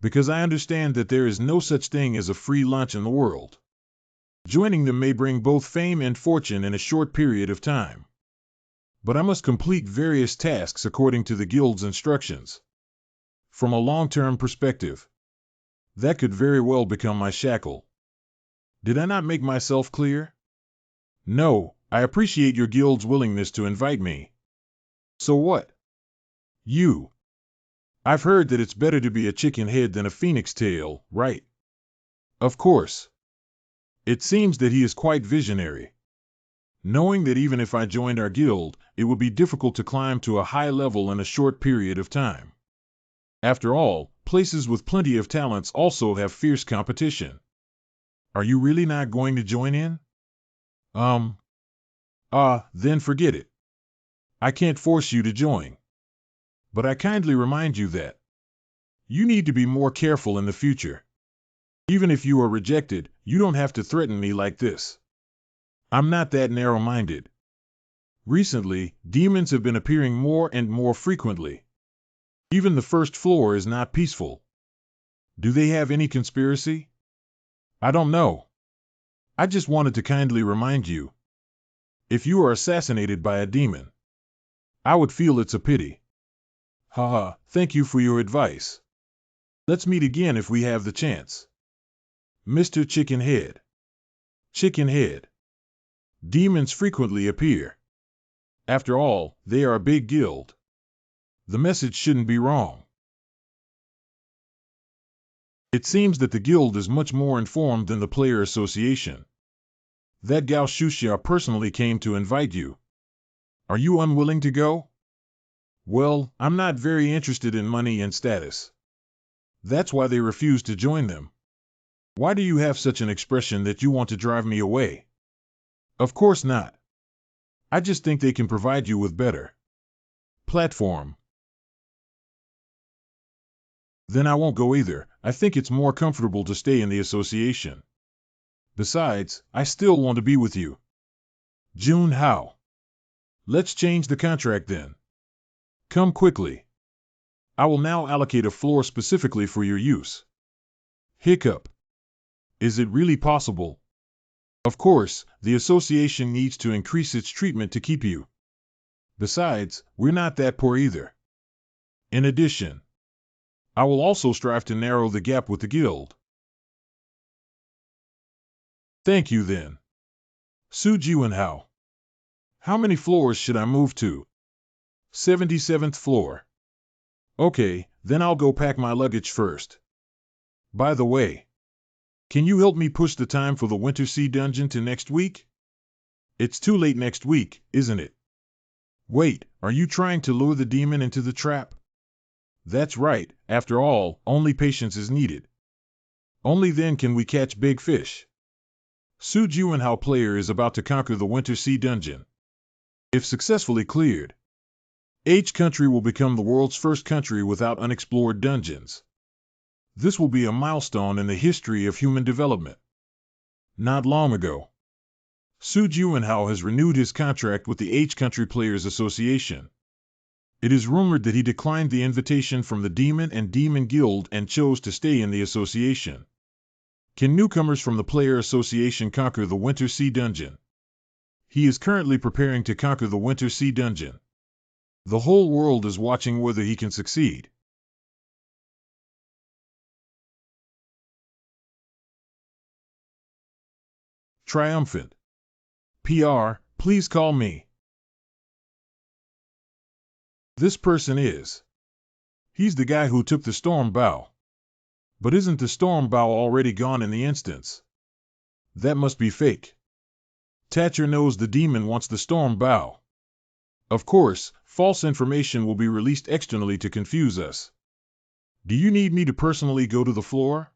Because I understand that there is no such thing as a free lunch in the world. Joining them may bring both fame and fortune in a short period of time. But I must complete various tasks according to the guild's instructions. From a long-term perspective, that could very well become my shackle. Did I not make myself clear? No, I appreciate your guild's willingness to invite me. So what? I've heard that it's better to be a chicken head than a phoenix tail, right? Of course. It seems that he is quite visionary, knowing that even if I joined our guild, it would be difficult to climb to a high level in a short period of time. After all, places with plenty of talents also have fierce competition. Are you really not going to join in? Then forget it. I can't force you to join. But I kindly remind you that you need to be more careful in the future. Even if you are rejected, you don't have to threaten me like this. I'm not that narrow-minded. Recently, demons have been appearing more and more frequently. Even the first floor is not peaceful. Do they have any conspiracy? I don't know. I just wanted to kindly remind you. If you are assassinated by a demon, I would feel it's a pity. Haha, thank you for your advice. Let's meet again if we have the chance. Mr. Chickenhead. Chickenhead. Demons frequently appear. After all, they are a big guild. The message shouldn't be wrong. It seems that the guild is much more informed than the player association. That Gao Shuxia personally came to invite you. Are you unwilling to go? Well, I'm not very interested in money and status. That's why they refuse to join them. Why do you have such an expression that you want to drive me away? Of course not. I just think they can provide you with better platform. Then I won't go either. I think it's more comfortable to stay in the association. Besides, I still want to be with you. Jun Hao. Let's change the contract then. Come quickly. I will now allocate a floor specifically for your use. Hiccup. Is it really possible? Of course, the association needs to increase its treatment to keep you. Besides, we're not that poor either. In addition, I will also strive to narrow the gap with the guild. Thank you then. Su Jiwenhao. How many floors should I move to? 77th floor. Okay, then I'll go pack my luggage first. By the way, can you help me push the time for the Winter Sea Dungeon to next week? It's too late next week, isn't it? Wait, are you trying to lure the demon into the trap? That's right, after all, only patience is needed. Only then can we catch big fish. Su Jiwenhao player is about to conquer the Winter Sea Dungeon. If successfully cleared, H country will become the world's first country without unexplored dungeons. This will be a milestone in the history of human development. Not long ago, Su Jiwenhao has renewed his contract with the H Country Players Association. It is rumored that he declined the invitation from the Demon and Demon Guild and chose to stay in the association. Can newcomers from the Player Association conquer the Winter Sea Dungeon? He is currently preparing to conquer the Winter Sea Dungeon. The whole world is watching whether he can succeed. Triumphant. PR, please call me. This person is. He's the guy who took the storm bow. But isn't the storm bow already gone in the instance? That must be fake. Thatcher knows the demon wants the storm bow. Of course, false information will be released externally to confuse us. Do you need me to personally go to the floor?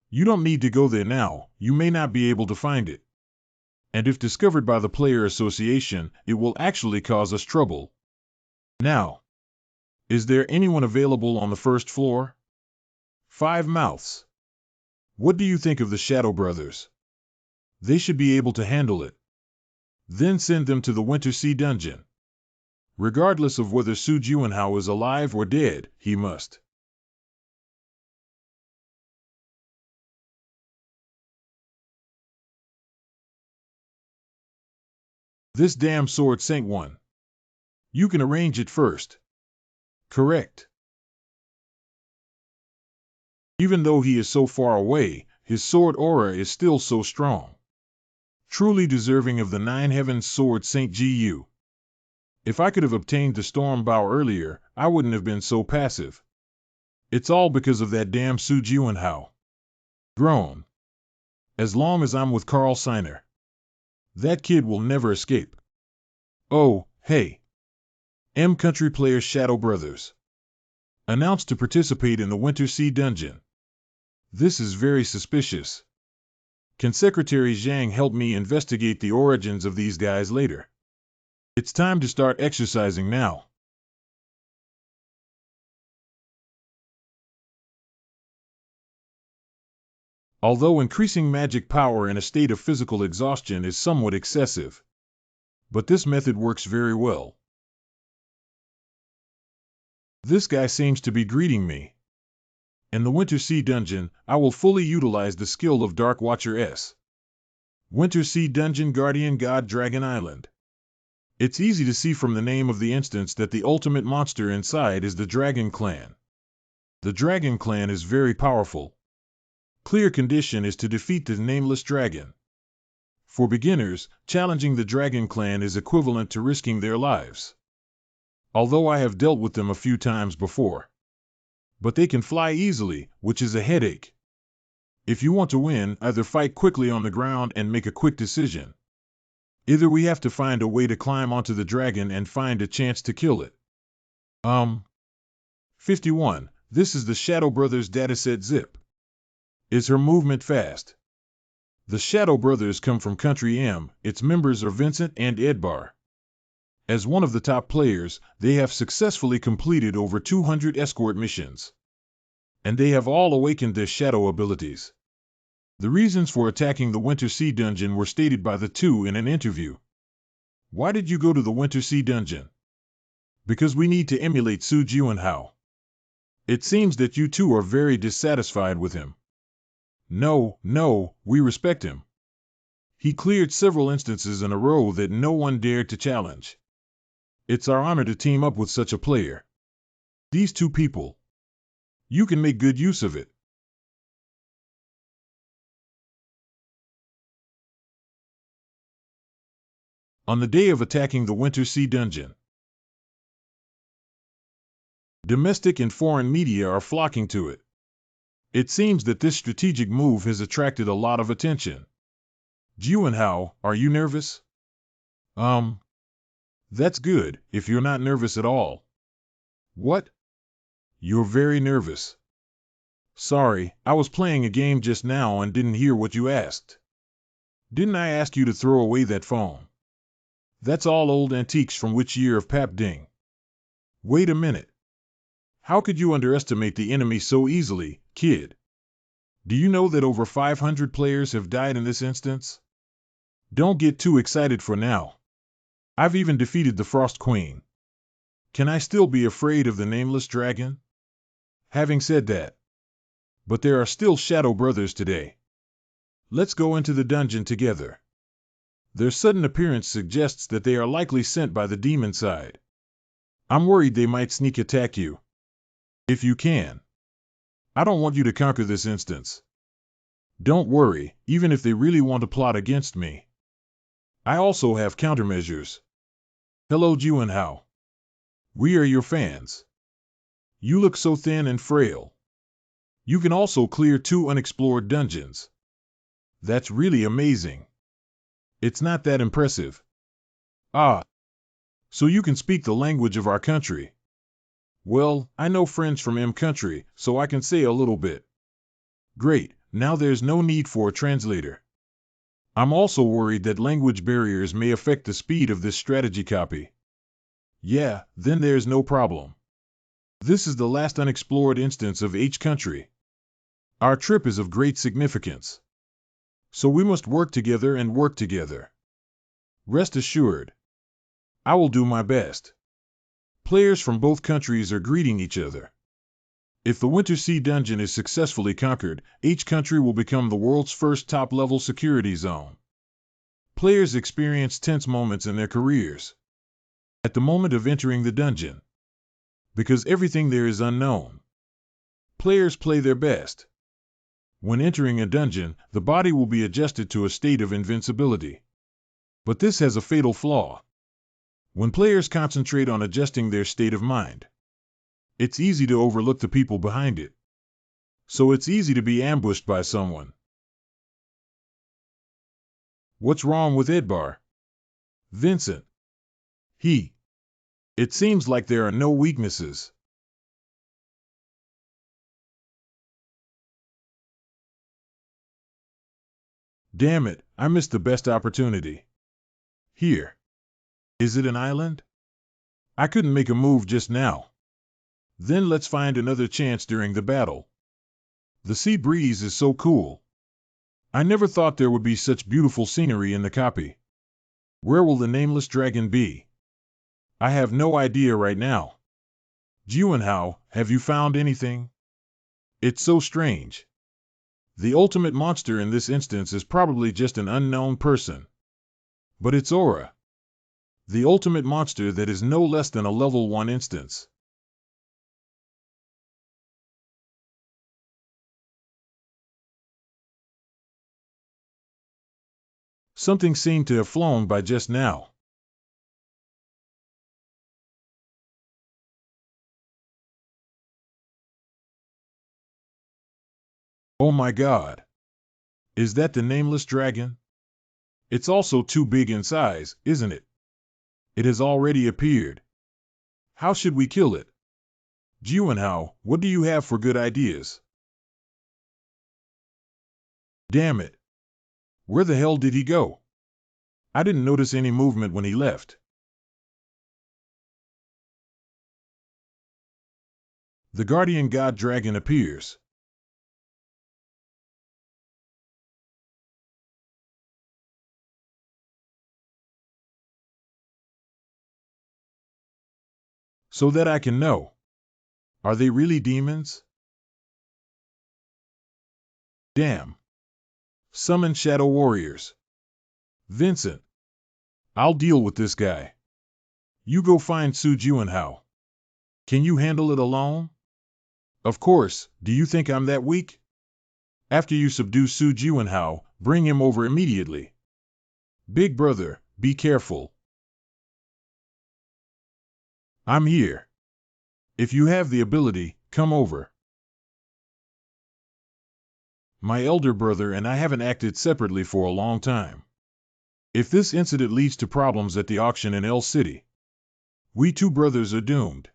You don't need to go there now, you may not be able to find it. And if discovered by the Player Association, it will actually cause us trouble. Now, is there anyone available on the first floor? 5 mouths. What do you think of the Shadow Brothers? They should be able to handle it. Then send them to the Winter Sea Dungeon. Regardless of whether Su Jiwenhao is alive or dead, he must. This damn sword sank one. You can arrange it first. Correct. Even though he is so far away, his sword aura is still so strong. Truly deserving of the 9 Heavens Sword St. Gu. If I could have obtained the storm bow earlier, I wouldn't have been so passive. It's all because of that damn Su Jiwenhao. Groan. As long as I'm with Carl Seiner. That kid will never escape. Oh, hey. M Country players Shadow Brothers. Announced to participate in the Winter Sea Dungeon. This is very suspicious. Can Secretary Zhang help me investigate the origins of these guys later? It's time to start exercising now. Although increasing magic power in a state of physical exhaustion is somewhat excessive, but this method works very well. This guy seems to be greeting me. In the Winter Sea Dungeon, I will fully utilize the skill of Dark Watcher S. Winter Sea Dungeon Guardian God Dragon Island. It's easy to see from the name of the instance that the ultimate monster inside is the Dragon Clan. The Dragon Clan is very powerful. Clear condition is to defeat the Nameless Dragon. For beginners, challenging the Dragon Clan is equivalent to risking their lives. Although I have dealt with them a few times before. But they can fly easily, which is a headache. If you want to win, either fight quickly on the ground and make a quick decision. Either we have to find a way to climb onto the dragon and find a chance to kill it. 51. This is the Shadow Brothers dataset zip. Is her movement fast? The Shadow Brothers come from Country M. Its members are Vincent and Edbar. As one of the top players, they have successfully completed over 200 escort missions. And they have all awakened their shadow abilities. The reasons for attacking the Winter Sea Dungeon were stated by the two in an interview. Why did you go to the Winter Sea Dungeon? Because we need to emulate Su Jianhao. It seems that you two are very dissatisfied with him. No, we respect him. He cleared several instances in a row that no one dared to challenge. It's our honor to team up with such a player. These two people. You can make good use of it. On the day of attacking the Winter Sea Dungeon, domestic and foreign media are flocking to it. It seems that this strategic move has attracted a lot of attention. Jianhao, are you nervous? That's good, if you're not nervous at all. What? You're very nervous. Sorry, I was playing a game just now and didn't hear what you asked. Didn't I ask you to throw away that phone? That's all old antiques from which year of Pap Ding? Wait a minute. How could you underestimate the enemy so easily, kid? Do you know that over 500 players have died in this instance? Don't get too excited for now. I've even defeated the Frost Queen. Can I still be afraid of the Nameless Dragon? Having said that, but there are still Shadow Brothers today. Let's go into the dungeon together. Their sudden appearance suggests that they are likely sent by the demon side. I'm worried they might sneak attack you. If you can. I don't want you to conquer this instance. Don't worry, even if they really want to plot against me. I also have countermeasures. Hello Jianhao. We are your fans. You look so thin and frail. You can also clear 2 unexplored dungeons. That's really amazing. It's not that impressive. Ah. So you can speak the language of our country. Well, I know French from M Country, so I can say a little bit. Great, now there's no need for a translator. I'm also worried that language barriers may affect the speed of this strategy copy. Yeah, then there's no problem. This is the last unexplored instance of H Country. Our trip is of great significance. So we must work together and work together. Rest assured. I will do my best. Players from both countries are greeting each other. If the Winter Sea Dungeon is successfully conquered, H Country will become the world's first top-level security zone. Players experience tense moments in their careers. At the moment of entering the dungeon. Because everything there is unknown. Players play their best. When entering a dungeon, the body will be adjusted to a state of invincibility. But this has a fatal flaw. When players concentrate on adjusting their state of mind, it's easy to overlook the people behind it. So it's easy to be ambushed by someone. What's wrong with Edbar? Vincent. It seems like there are no weaknesses. Damn it, I missed the best opportunity. Here. Is it an island? I couldn't make a move just now. Then let's find another chance during the battle. The sea breeze is so cool. I never thought there would be such beautiful scenery in the copy. Where will the Nameless Dragon be? I have no idea right now. Juanhao, have you found anything? It's so strange. The ultimate monster in this instance is probably just an unknown person. But it's Aura. The ultimate monster that is no less than a level 1 instance. Something seemed to have flown by just now. Oh my god. Is that the Nameless Dragon? It's also too big in size, isn't it? It has already appeared. How should we kill it? Juanhao, what do you have for good ideas? Damn it. Where the hell did he go? I didn't notice any movement when he left. The guardian god dragon appears. So that I can know. Are they really demons? Damn. Summon shadow warriors. Vincent. I'll deal with this guy. You go find Su Juanhao. Can you handle it alone? Of course, do you think I'm that weak? After you subdue Su Juanhao, bring him over immediately. Big brother, be careful. I'm here. If you have the ability, come over. My elder brother and I haven't acted separately for a long time. If this incident leads to problems at the auction in El City, we two brothers are doomed.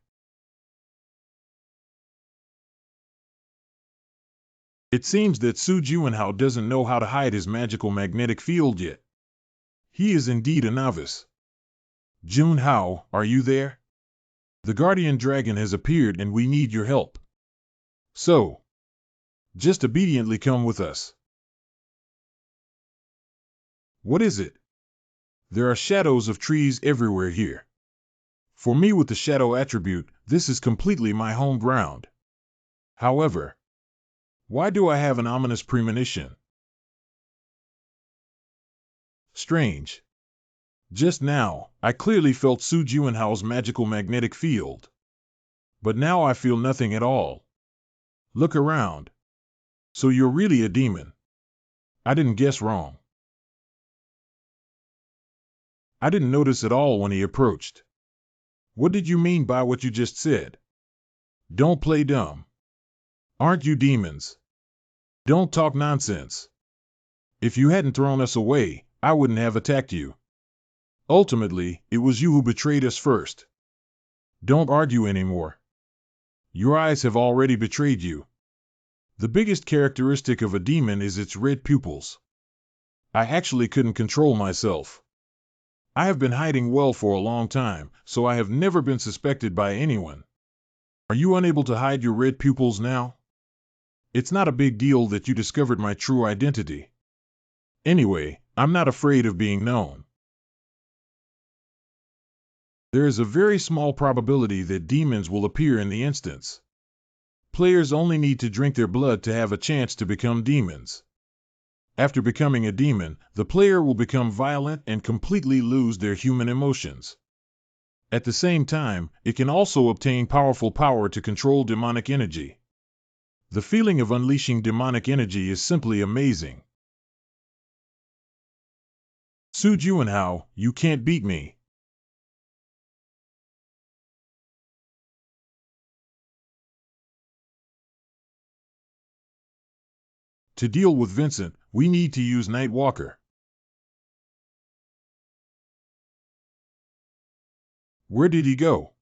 It seems that Su Juanhao doesn't know how to hide his magical magnetic field yet. He is indeed a novice. Junhao, are you there? The guardian dragon has appeared and we need your help. So, just obediently come with us. What is it? There are shadows of trees everywhere here. For me with the shadow attribute, this is completely my home ground. However, why do I have an ominous premonition? Strange. Just now, I clearly felt Su Juanhao's magical magnetic field. But now I feel nothing at all. Look around. So you're really a demon. I didn't guess wrong. I didn't notice at all when he approached. What did you mean by what you just said? Don't play dumb. Aren't you demons? Don't talk nonsense. If you hadn't thrown us away, I wouldn't have attacked you. Ultimately, it was you who betrayed us first. Don't argue anymore. Your eyes have already betrayed you. The biggest characteristic of a demon is its red pupils. I actually couldn't control myself. I have been hiding well for a long time, so I have never been suspected by anyone. Are you unable to hide your red pupils now? It's not a big deal that you discovered my true identity. Anyway, I'm not afraid of being known. There is a very small probability that demons will appear in the instance. Players only need to drink their blood to have a chance to become demons. After becoming a demon, the player will become violent and completely lose their human emotions. At the same time, it can also obtain powerful power to control demonic energy. The feeling of unleashing demonic energy is simply amazing. Su Juanhao, you can't beat me. To deal with Vincent, we need to use Nightwalker. Where did he go?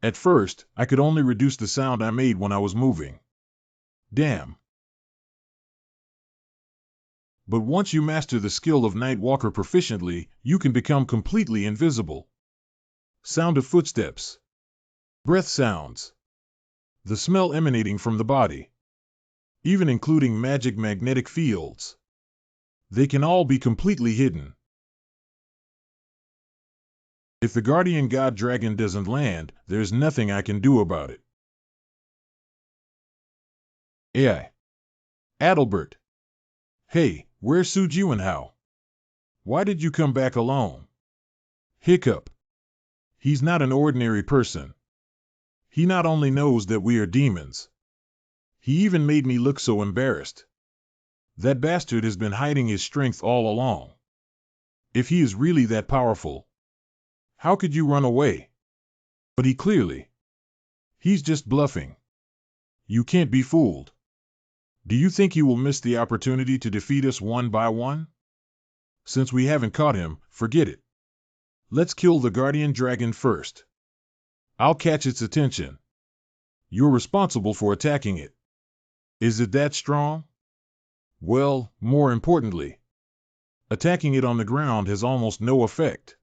At first, I could only reduce the sound I made when I was moving. Damn. But once you master the skill of Nightwalker proficiently, you can become completely invisible. Sound of footsteps. Breath sounds. The smell emanating from the body. Even including magic magnetic fields. They can all be completely hidden. If the guardian god dragon doesn't land, there's nothing I can do about it. AI. Adalbert. Hey, where's Su Jiwenhao? Why did you come back alone? Hiccup. He's not an ordinary person. He not only knows that we are demons. He even made me look so embarrassed. That bastard has been hiding his strength all along. If he is really that powerful, how could you run away? But he clearly. He's just bluffing. You can't be fooled. Do you think he will miss the opportunity to defeat us one by one? Since we haven't caught him, forget it. Let's kill the guardian dragon first. I'll catch its attention. You're responsible for attacking it. Is it that strong? Well, more importantly, attacking it on the ground has almost no effect.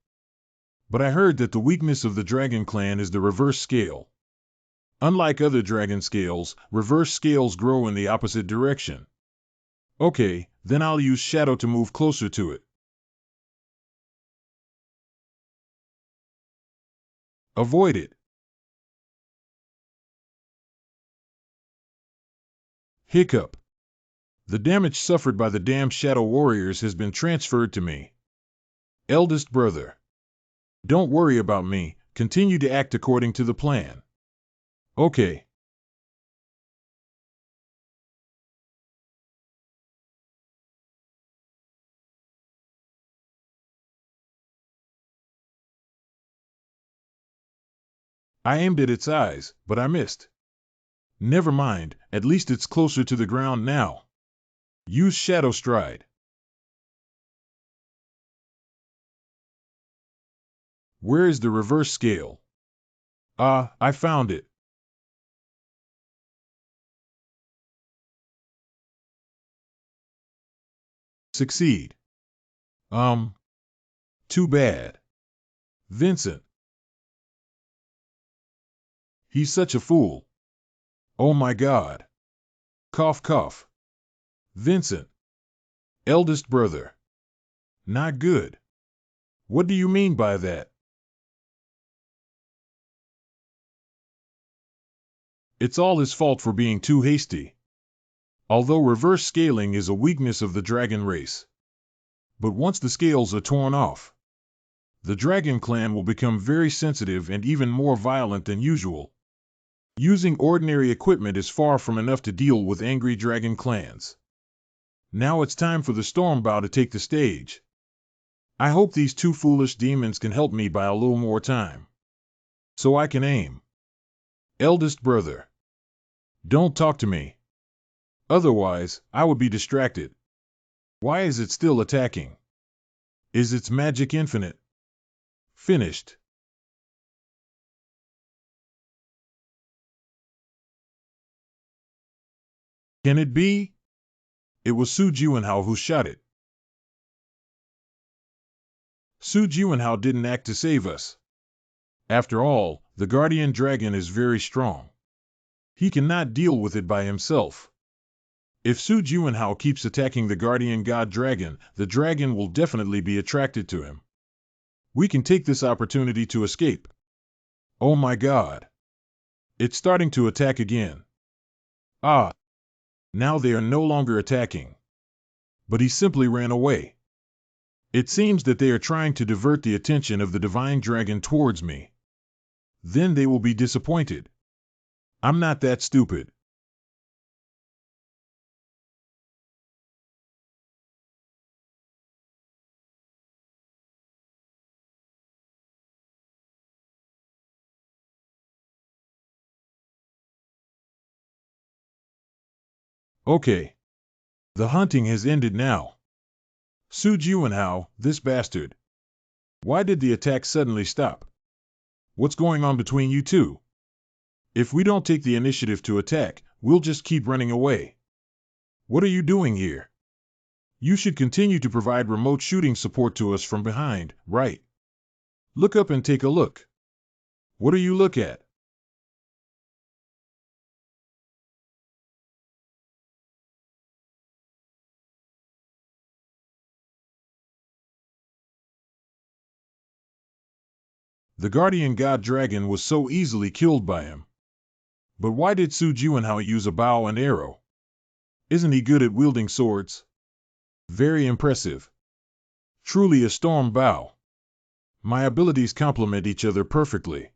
But I heard that the weakness of the dragon clan is the reverse scale. Unlike other dragon scales, reverse scales grow in the opposite direction. Okay, then I'll use shadow to move closer to it. Avoid it. Hiccup. The damage suffered by the damned shadow warriors has been transferred to me. Eldest brother. Don't worry about me, continue to act according to the plan. Okay. I aimed at its eyes, but I missed. Never mind, at least it's closer to the ground now. Use Shadow Stride. Where is the reverse scale? Ah, I found it. Succeed. Too bad. Vincent. He's such a fool. Oh my God. Cough, cough. Vincent. Eldest brother. Not good. What do you mean by that? It's all his fault for being too hasty. Although reverse scaling is a weakness of the dragon race. But once the scales are torn off, the dragon clan will become very sensitive and even more violent than usual. Using ordinary equipment is far from enough to deal with angry dragon clans. Now it's time for the Stormbow to take the stage. I hope these two foolish demons can help me by a little more time. So I can aim. Eldest brother. Don't talk to me. Otherwise, I would be distracted. Why is it still attacking? Is its magic infinite? Finished. Can it be? It was Su Jiwenhao who shot it. Su Jiwenhao didn't act to save us. After all, the guardian dragon is very strong. He cannot deal with it by himself. If Su Jiwenhao keeps attacking the guardian god dragon, the dragon will definitely be attracted to him. We can take this opportunity to escape. Oh my God. It's starting to attack again. Ah. Now they are no longer attacking. But he simply ran away. It seems that they are trying to divert the attention of the divine dragon towards me. Then they will be disappointed. I'm not that stupid. Okay. The hunting has ended now. Su Jiwenhao, this bastard. Why did the attack suddenly stop? What's going on between you two? If we don't take the initiative to attack, we'll just keep running away. What are you doing here? You should continue to provide remote shooting support to us from behind, right? Look up and take a look. What do you look at? The guardian god dragon was so easily killed by him. But why did Su Jianhao use a bow and arrow? Isn't he good at wielding swords? Very impressive. Truly a storm bow. My abilities complement each other perfectly.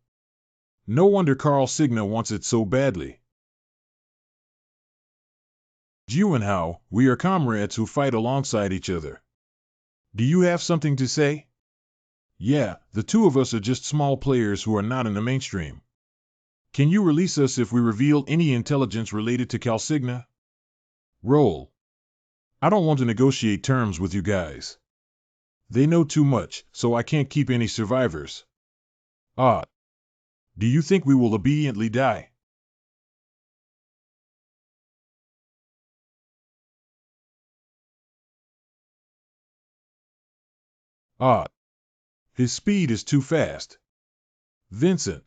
No wonder Carl Signa wants it so badly. Jianhao, we are comrades who fight alongside each other. Do you have something to say? Yeah, the two of us are just small players who are not in the mainstream. Can you release us if we reveal any intelligence related to Calcigna? Roll. I don't want to negotiate terms with you guys. They know too much, so I can't keep any survivors. Ah. Do you think we will obediently die? Ah. His speed is too fast. Vincent.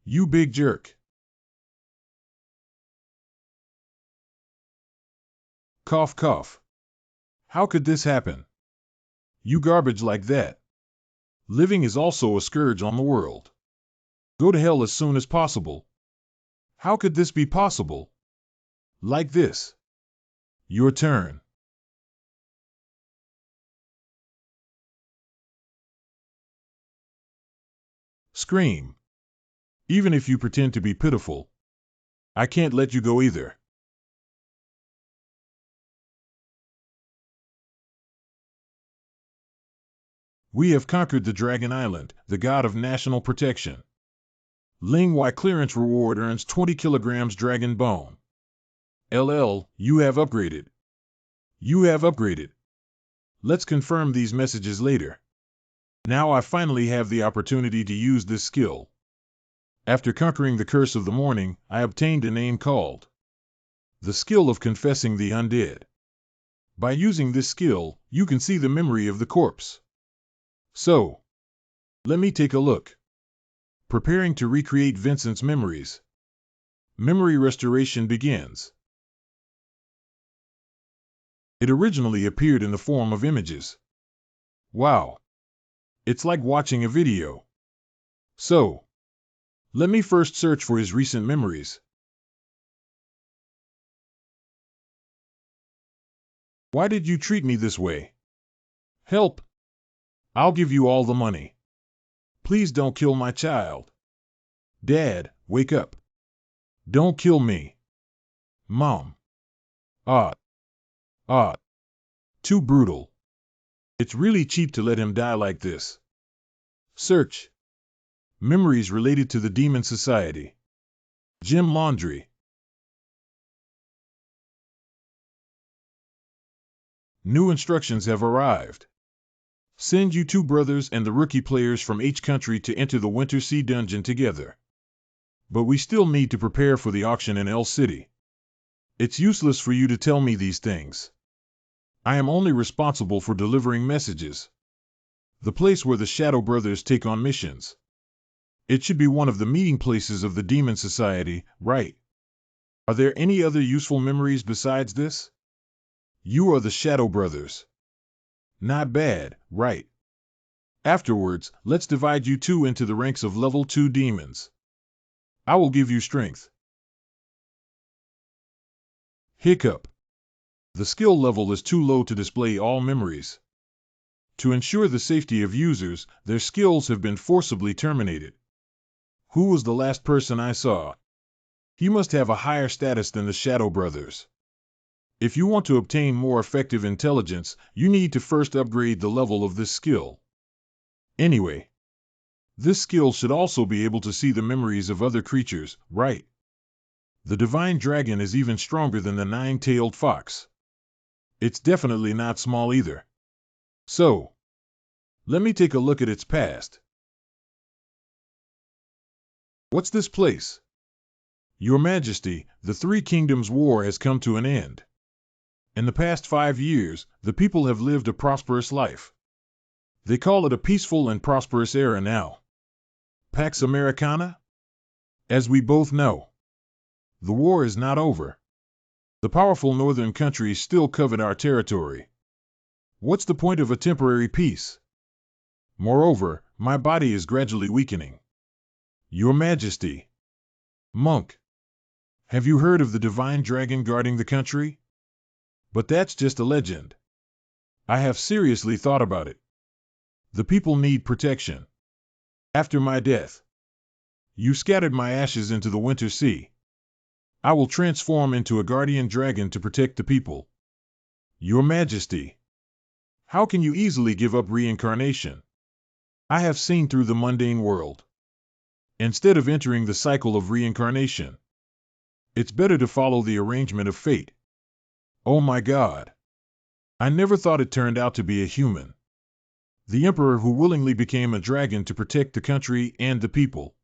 You big jerk. Cough cough. How could this happen? You garbage like that. Living is also a scourge on the world. Go to hell as soon as possible. How could this be possible? Like this. Your turn. Scream. Even if you pretend to be pitiful. I can't let you go either. We have conquered the Dragon Island, the god of national protection. Ling Y clearance reward earns 20 kilograms dragon bone. LL, you have upgraded. You have upgraded. Let's confirm these messages later. Now I finally have the opportunity to use this skill. After conquering the curse of the morning, I obtained a name called the skill of confessing the undead. By using this skill, you can see the memory of the corpse. So, let me take a look. Preparing to recreate Vincent's memories. Memory restoration begins. It originally appeared in the form of images. Wow. It's like watching a video. So, let me first search for his recent memories. Why did you treat me this way? Help! I'll give you all the money. Please don't kill my child. Dad, wake up. Don't kill me. Mom. Ah. Ah. Too brutal. It's really cheap to let him die like this. Search. Memories related to the Demon Society. Gym Laundry. New instructions have arrived. Send you two brothers and the rookie players from each country to enter the Winter Sea Dungeon together. But we still need to prepare for the auction in L City. It's useless for you to tell me these things. I am only responsible for delivering messages. The place where the Shadow Brothers take on missions. It should be one of the meeting places of the Demon Society, right? Are there any other useful memories besides this? You are the Shadow Brothers. Not bad, right? Afterwards, let's divide you two into the ranks of level 2 demons. I will give you strength. Hiccup. The skill level is too low to display all memories. To ensure the safety of users, their skills have been forcibly terminated. Who was the last person I saw? He must have a higher status than the Shadow Brothers. If you want to obtain more effective intelligence, you need to first upgrade the level of this skill. Anyway, this skill should also be able to see the memories of other creatures, right? The Divine Dragon is even stronger than the Nine-Tailed Fox. It's definitely not small either. So, Let me take a look at its past. What's this place? Your Majesty, the Three Kingdoms War has come to an end. In the past 5 years, the people have lived a prosperous life. They call it a peaceful and prosperous era now. Pax Americana? As we both know, the war is not over. The powerful northern countries still covet our territory. What's the point of a temporary peace? Moreover, my body is gradually weakening. Your Majesty. Monk. Have you heard of the divine dragon guarding the country? But that's just a legend. I have seriously thought about it. The people need protection. After my death, you scattered my ashes into the winter sea. I will transform into a guardian dragon to protect the people. Your Majesty. How can you easily give up reincarnation? I have seen through the mundane world. Instead of entering the cycle of reincarnation, it's better to follow the arrangement of fate. Oh my God. I never thought it turned out to be a human. The emperor who willingly became a dragon to protect the country and the people.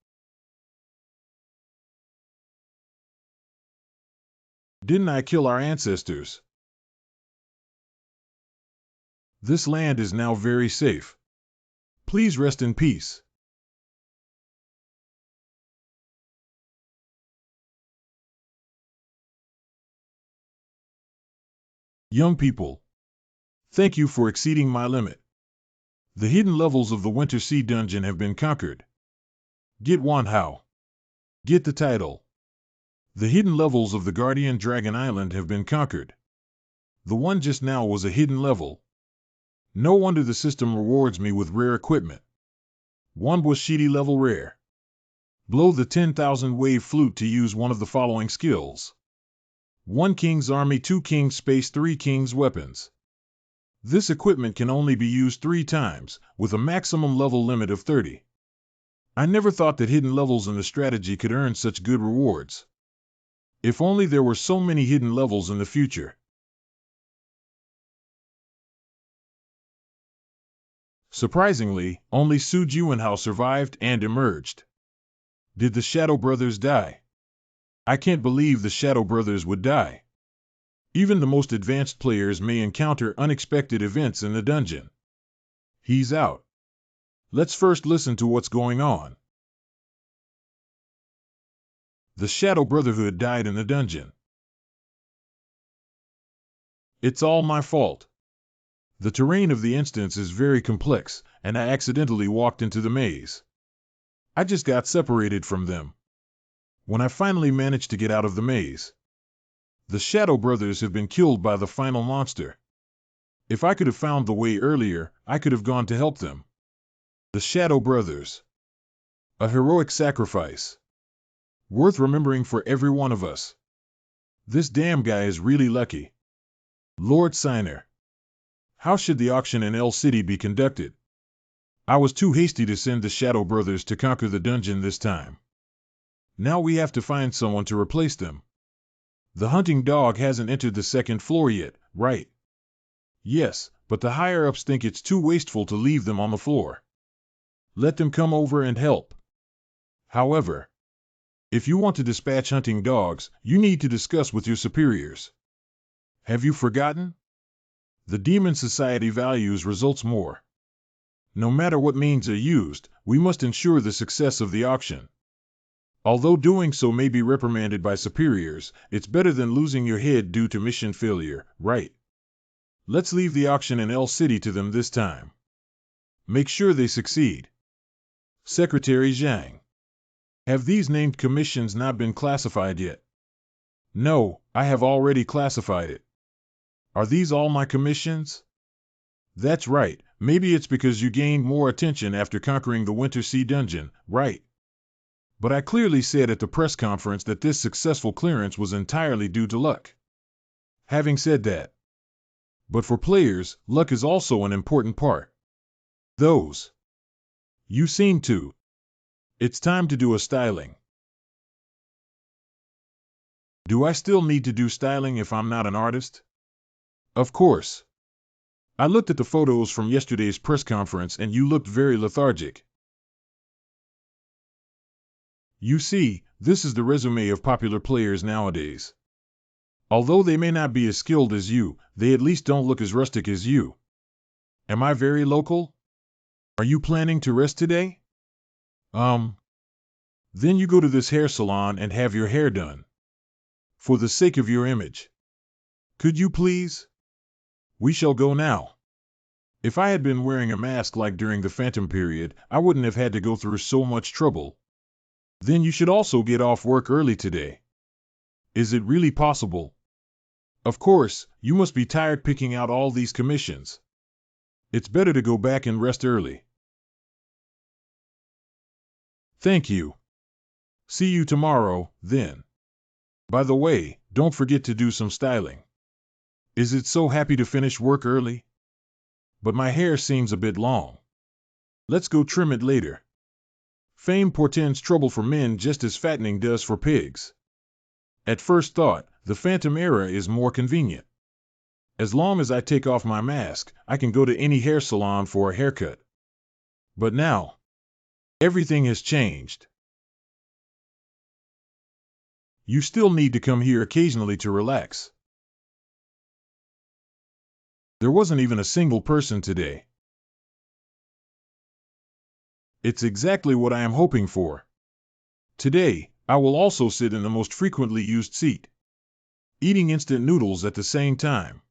Didn't I kill our ancestors? This land is now very safe. Please rest in peace. Young people, thank you for exceeding my limit. The hidden levels of the Winter Sea dungeon have been conquered. Get Wanhao. Get the title. The hidden levels of the Guardian Dragon Island have been conquered. The one just now was a hidden level. No wonder the system rewards me with rare equipment. One was Shidi level rare. Blow the 10,000 wave flute to use one of the following skills. 1 King's Army, 2 King's Space, 3 King's Weapons. This equipment can only be used 3 times, with a maximum level limit of 30. I never thought that hidden levels in the strategy could earn such good rewards. If only there were so many hidden levels in the future. Surprisingly, only Su Juanhao survived and emerged. Did the Shadow Brothers die? I can't believe the Shadow Brothers would die. Even the most advanced players may encounter unexpected events in the dungeon. He's out. Let's first listen to what's going on. The Shadow Brotherhood died in the dungeon. It's all my fault. The terrain of the instance is very complex, and I accidentally walked into the maze. I just got separated from them. When I finally managed to get out of the maze, the Shadow Brothers have been killed by the final monster. If I could have found the way earlier, I could have gone to help them. The Shadow Brothers. A heroic sacrifice. Worth remembering for every one of us. This damn guy is really lucky. Lord Signer. How should the auction in L City be conducted? I was too hasty to send the Shadow Brothers to conquer the dungeon this time. Now we have to find someone to replace them. The hunting dog hasn't entered the 2nd floor yet, right? Yes, but the higher-ups think it's too wasteful to leave them on the floor. Let them come over and help. However, if you want to dispatch hunting dogs, you need to discuss with your superiors. Have you forgotten? The Demon Society values results more. No matter what means are used, we must ensure the success of the auction. Although doing so may be reprimanded by superiors, it's better than losing your head due to mission failure, right? Let's leave the auction in L City to them this time. Make sure they succeed. Secretary Zhang. Have these named commissions not been classified yet? No, I have already classified it. Are these all my commissions? That's right, maybe it's because you gained more attention after conquering the Winter Sea dungeon, right? But I clearly said at the press conference that this successful clearance was entirely due to luck. Having said that, but for players, luck is also an important part. Those. You seem to. It's time to do a styling. Do I still need to do styling if I'm not an artist? Of course. I looked at the photos from yesterday's press conference and you looked very lethargic. You see, this is the resume of popular players nowadays. Although they may not be as skilled as you, they at least don't look as rustic as you. Am I very local? Are you planning to rest today? Then you go to this hair salon and have your hair done. For the sake of your image. Could you please? We shall go now. If I had been wearing a mask like during the Phantom period, I wouldn't have had to go through so much trouble. Then you should also get off work early today. Is it really possible? Of course, you must be tired picking out all these commissions. It's better to go back and rest early. Thank you. See you tomorrow, then. By the way, don't forget to do some styling. Is it so happy to finish work early? But my hair seems a bit long. Let's go trim it later. Fame portends trouble for men just as fattening does for pigs. At first thought, the Phantom era is more convenient. As long as I take off my mask, I can go to any hair salon for a haircut. But now, everything has changed. You still need to come here occasionally to relax. There wasn't even a single person today. It's exactly what I am hoping for. Today, I will also sit in the most frequently used seat, eating instant noodles at the same time.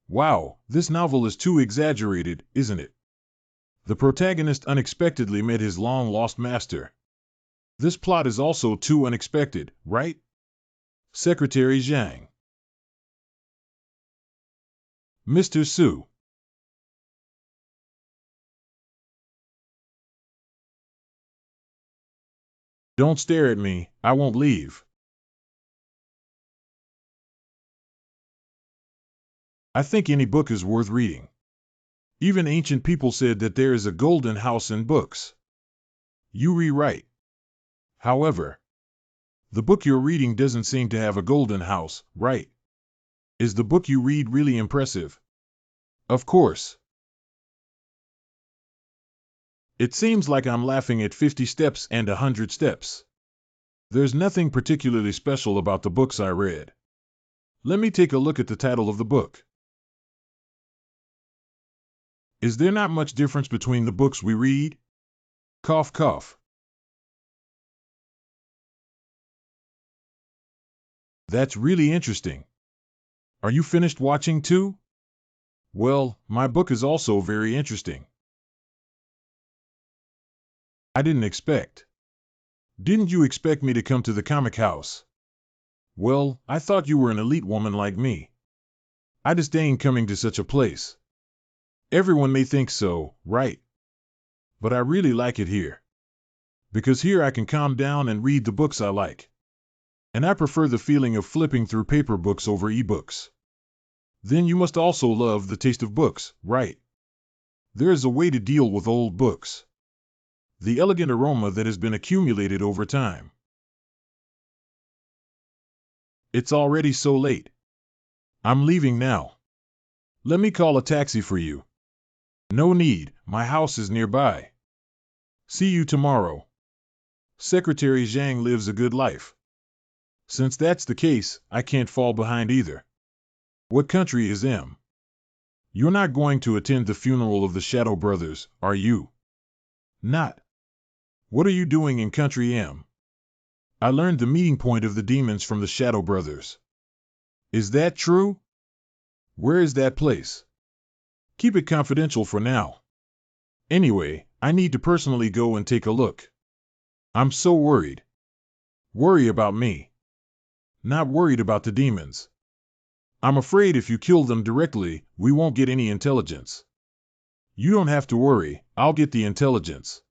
Wow, this novel is too exaggerated, isn't it? The protagonist unexpectedly met his long-lost master. This plot is also too unexpected, right? Secretary Zhang. Mr. Su. Don't stare at me, I won't leave. I think any book is worth reading. Even ancient people said that there is a golden house in books. You rewrite. However, the book you're reading doesn't seem to have a golden house, right? Is the book you read really impressive? Of course. It seems like I'm laughing at 50 steps and 100 steps. There's nothing particularly special about the books I read. Let me take a look at the title of the book. Is there not much difference between the books we read? Cough, cough. That's really interesting. Are you finished watching too? Well, my book is also very interesting. I didn't expect. Didn't you expect me to come to the comic house? Well, I thought you were an elite woman like me. I disdain coming to such a place. Everyone may think so, right? But I really like it here. Because here I can calm down and read the books I like. And I prefer the feeling of flipping through paper books over e-books. Then you must also love the taste of books, right? There is a way to deal with old books. The elegant aroma that has been accumulated over time. It's already so late. I'm leaving now. Let me call a taxi for you. No need, my house is nearby. See you tomorrow. Secretary Zhang lives a good life. Since that's the case, I can't fall behind either. What country is M? You're not going to attend the funeral of the Shadow Brothers, are you? Not. What are you doing in Country M? I learned the meeting point of the demons from the Shadow Brothers. Is that true? Where is that place? Keep it confidential for now. Anyway, I need to personally go and take a look. I'm so worried. Worry about me. Not worried about the demons. I'm afraid if you kill them directly, we won't get any intelligence. You don't have to worry, I'll get the intelligence.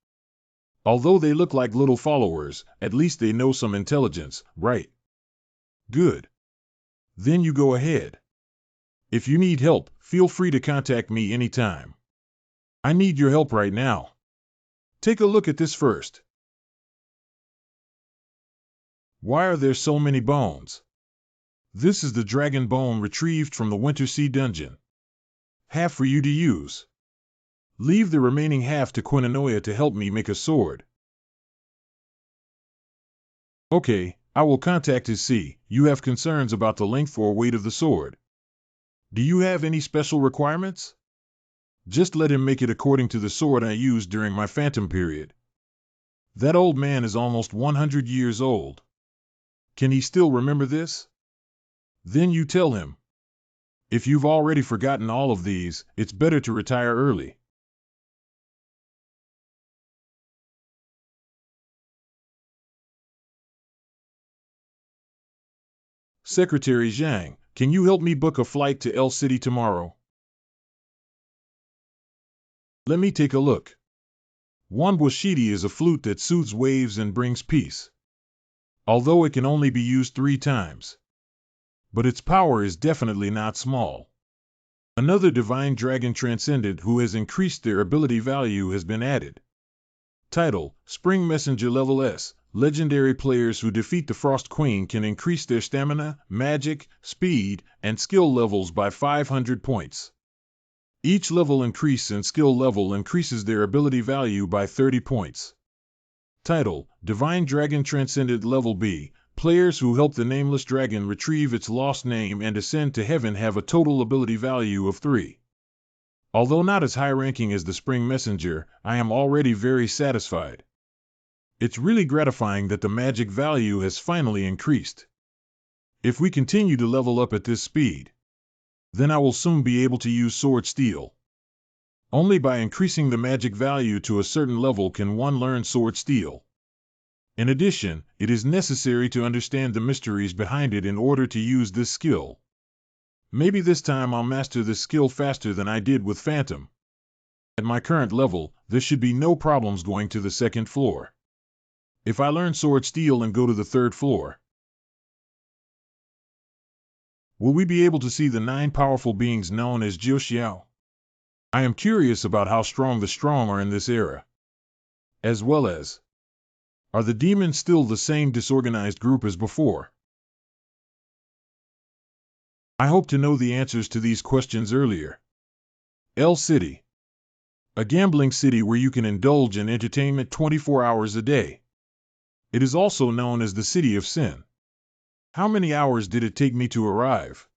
Although they look like little followers, at least they know some intelligence, right? Good. Then you go ahead. If you need help, feel free to contact me anytime. I need your help right now. Take a look at this first. Why are there so many bones? This is the dragon bone retrieved from the Winter Sea dungeon. Half for you to use. Leave the remaining half to Quinoa to help me make a sword. Okay, I will contact his C. You have concerns about the length or weight of the sword. Do you have any special requirements? Just let him make it according to the sword I used during my phantom period. That old man is almost 100 years old. Can he still remember this? Then you tell him. If you've already forgotten all of these, it's better to retire early. Secretary Zhang, can you help me book a flight to L City tomorrow? Let me take a look. Wanbushidi is a flute that soothes waves and brings peace. Although it can only be used 3 times. But its power is definitely not small. Another divine dragon transcended who has increased their ability value has been added. Title: Spring Messenger Level S. Legendary players who defeat the Frost Queen can increase their stamina, magic, speed, and skill levels by 500 points. Each level increase in skill level increases their ability value by 30 points. Title: Divine Dragon Transcended Level B. Players who help the Nameless Dragon retrieve its lost name and ascend to heaven have a total ability value of 3. Although not as high-ranking as the Spring Messenger, I am already very satisfied. It's really gratifying that the magic value has finally increased. If we continue to level up at this speed, then I will soon be able to use Sword Steel. Only by increasing the magic value to a certain level can one learn Sword Steel. In addition, it is necessary to understand the mysteries behind it in order to use this skill. Maybe this time I'll master this skill faster than I did with Phantom. At my current level, there should be no problems going to the 2nd floor. If I learn Sword Steel and go to the 3rd floor, will we be able to see the 9 powerful beings known as Jiuxiao? I am curious about how strong the strong are in this era. As well as, are the demons still the same disorganized group as before? I hope to know the answers to these questions earlier. L City. A gambling city where you can indulge in entertainment 24 hours a day. It is also known as the City of Sin. How many hours did it take me to arrive?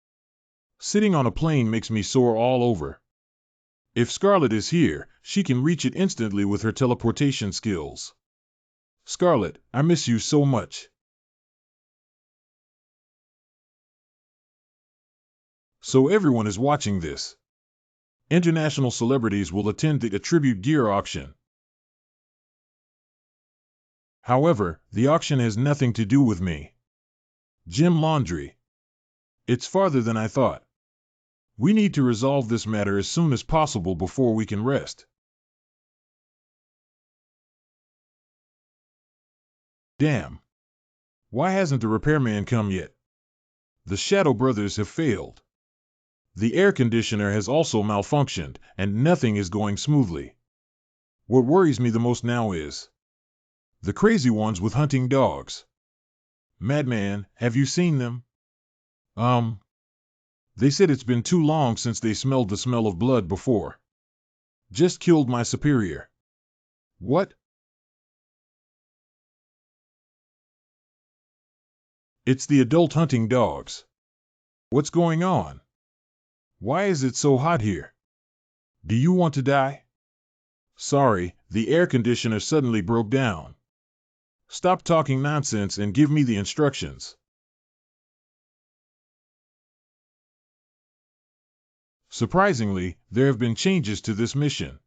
Sitting on a plane makes me sore all over. If Scarlet is here, she can reach it instantly with her teleportation skills. Scarlet, I miss you so much. So everyone is watching this. International celebrities will attend the Attribute Gear auction. However, the auction has nothing to do with me. Gym Laundry. It's farther than I thought. We need to resolve this matter as soon as possible before we can rest. Damn. Why hasn't the repairman come yet? The Shadow Brothers have failed. The air conditioner has also malfunctioned, and nothing is going smoothly. What worries me the most now is the crazy ones with hunting dogs. Madman, have you seen them? They said it's been too long since they smelled the smell of blood before. Just killed my superior. What? It's the adult hunting dogs. What's going on? Why is it so hot here? Do you want to die? Sorry, the air conditioner suddenly broke down. Stop talking nonsense and give me the instructions. Surprisingly, there have been changes to this mission.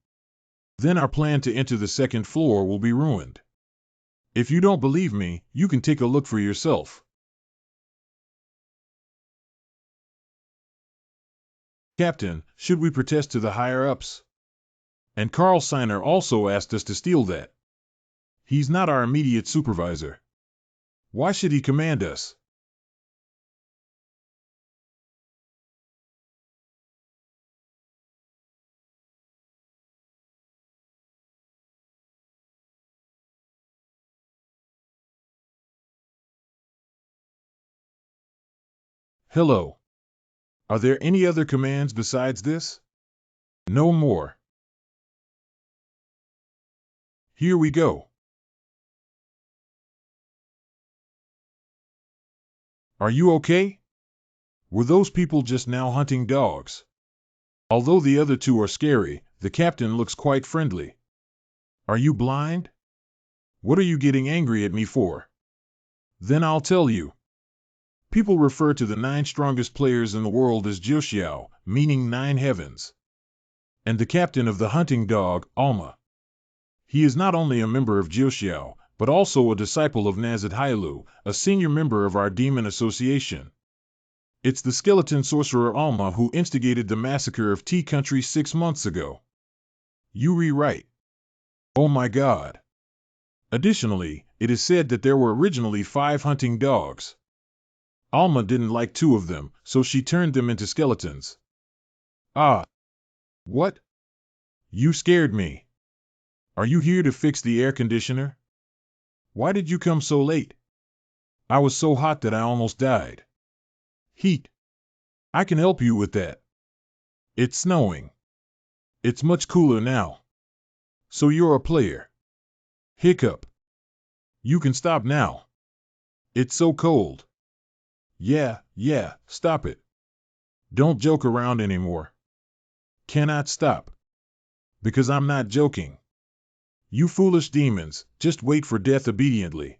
Then our plan to enter the 2nd floor will be ruined. If you don't believe me, you can take a look for yourself. Captain, should we protest to the higher-ups? And Carl Seiner also asked us to steal that. He's not our immediate supervisor. Why should he command us? Hello. Are there any other commands besides this? No more. Here we go. Are you okay? Were those people just now hunting dogs? Although the other two are scary, the captain looks quite friendly. Are you blind? What are you getting angry at me for? Then I'll tell you. People refer to the 9 strongest players in the world as Jiuxiao, meaning 9 heavens. And the captain of the hunting dog, Alma. He is not only a member of Jiuxiao, but also a disciple of Nazat Hailu, a senior member of our demon association. It's the skeleton sorcerer Alma who instigated the massacre of T Country 6 months ago. You rewrite. Oh my God. Additionally, it is said that there were originally 5 hunting dogs. Alma didn't like 2 of them, so she turned them into skeletons. Ah. What? You scared me. Are you here to fix the air conditioner? Why did you come so late? I was so hot that I almost died. Heat. I can help you with that. It's snowing. It's much cooler now. So you're a player. Hiccup. You can stop now. It's so cold. Yeah, stop it. Don't joke around anymore. Cannot stop. Because I'm not joking. You foolish demons, just wait for death obediently.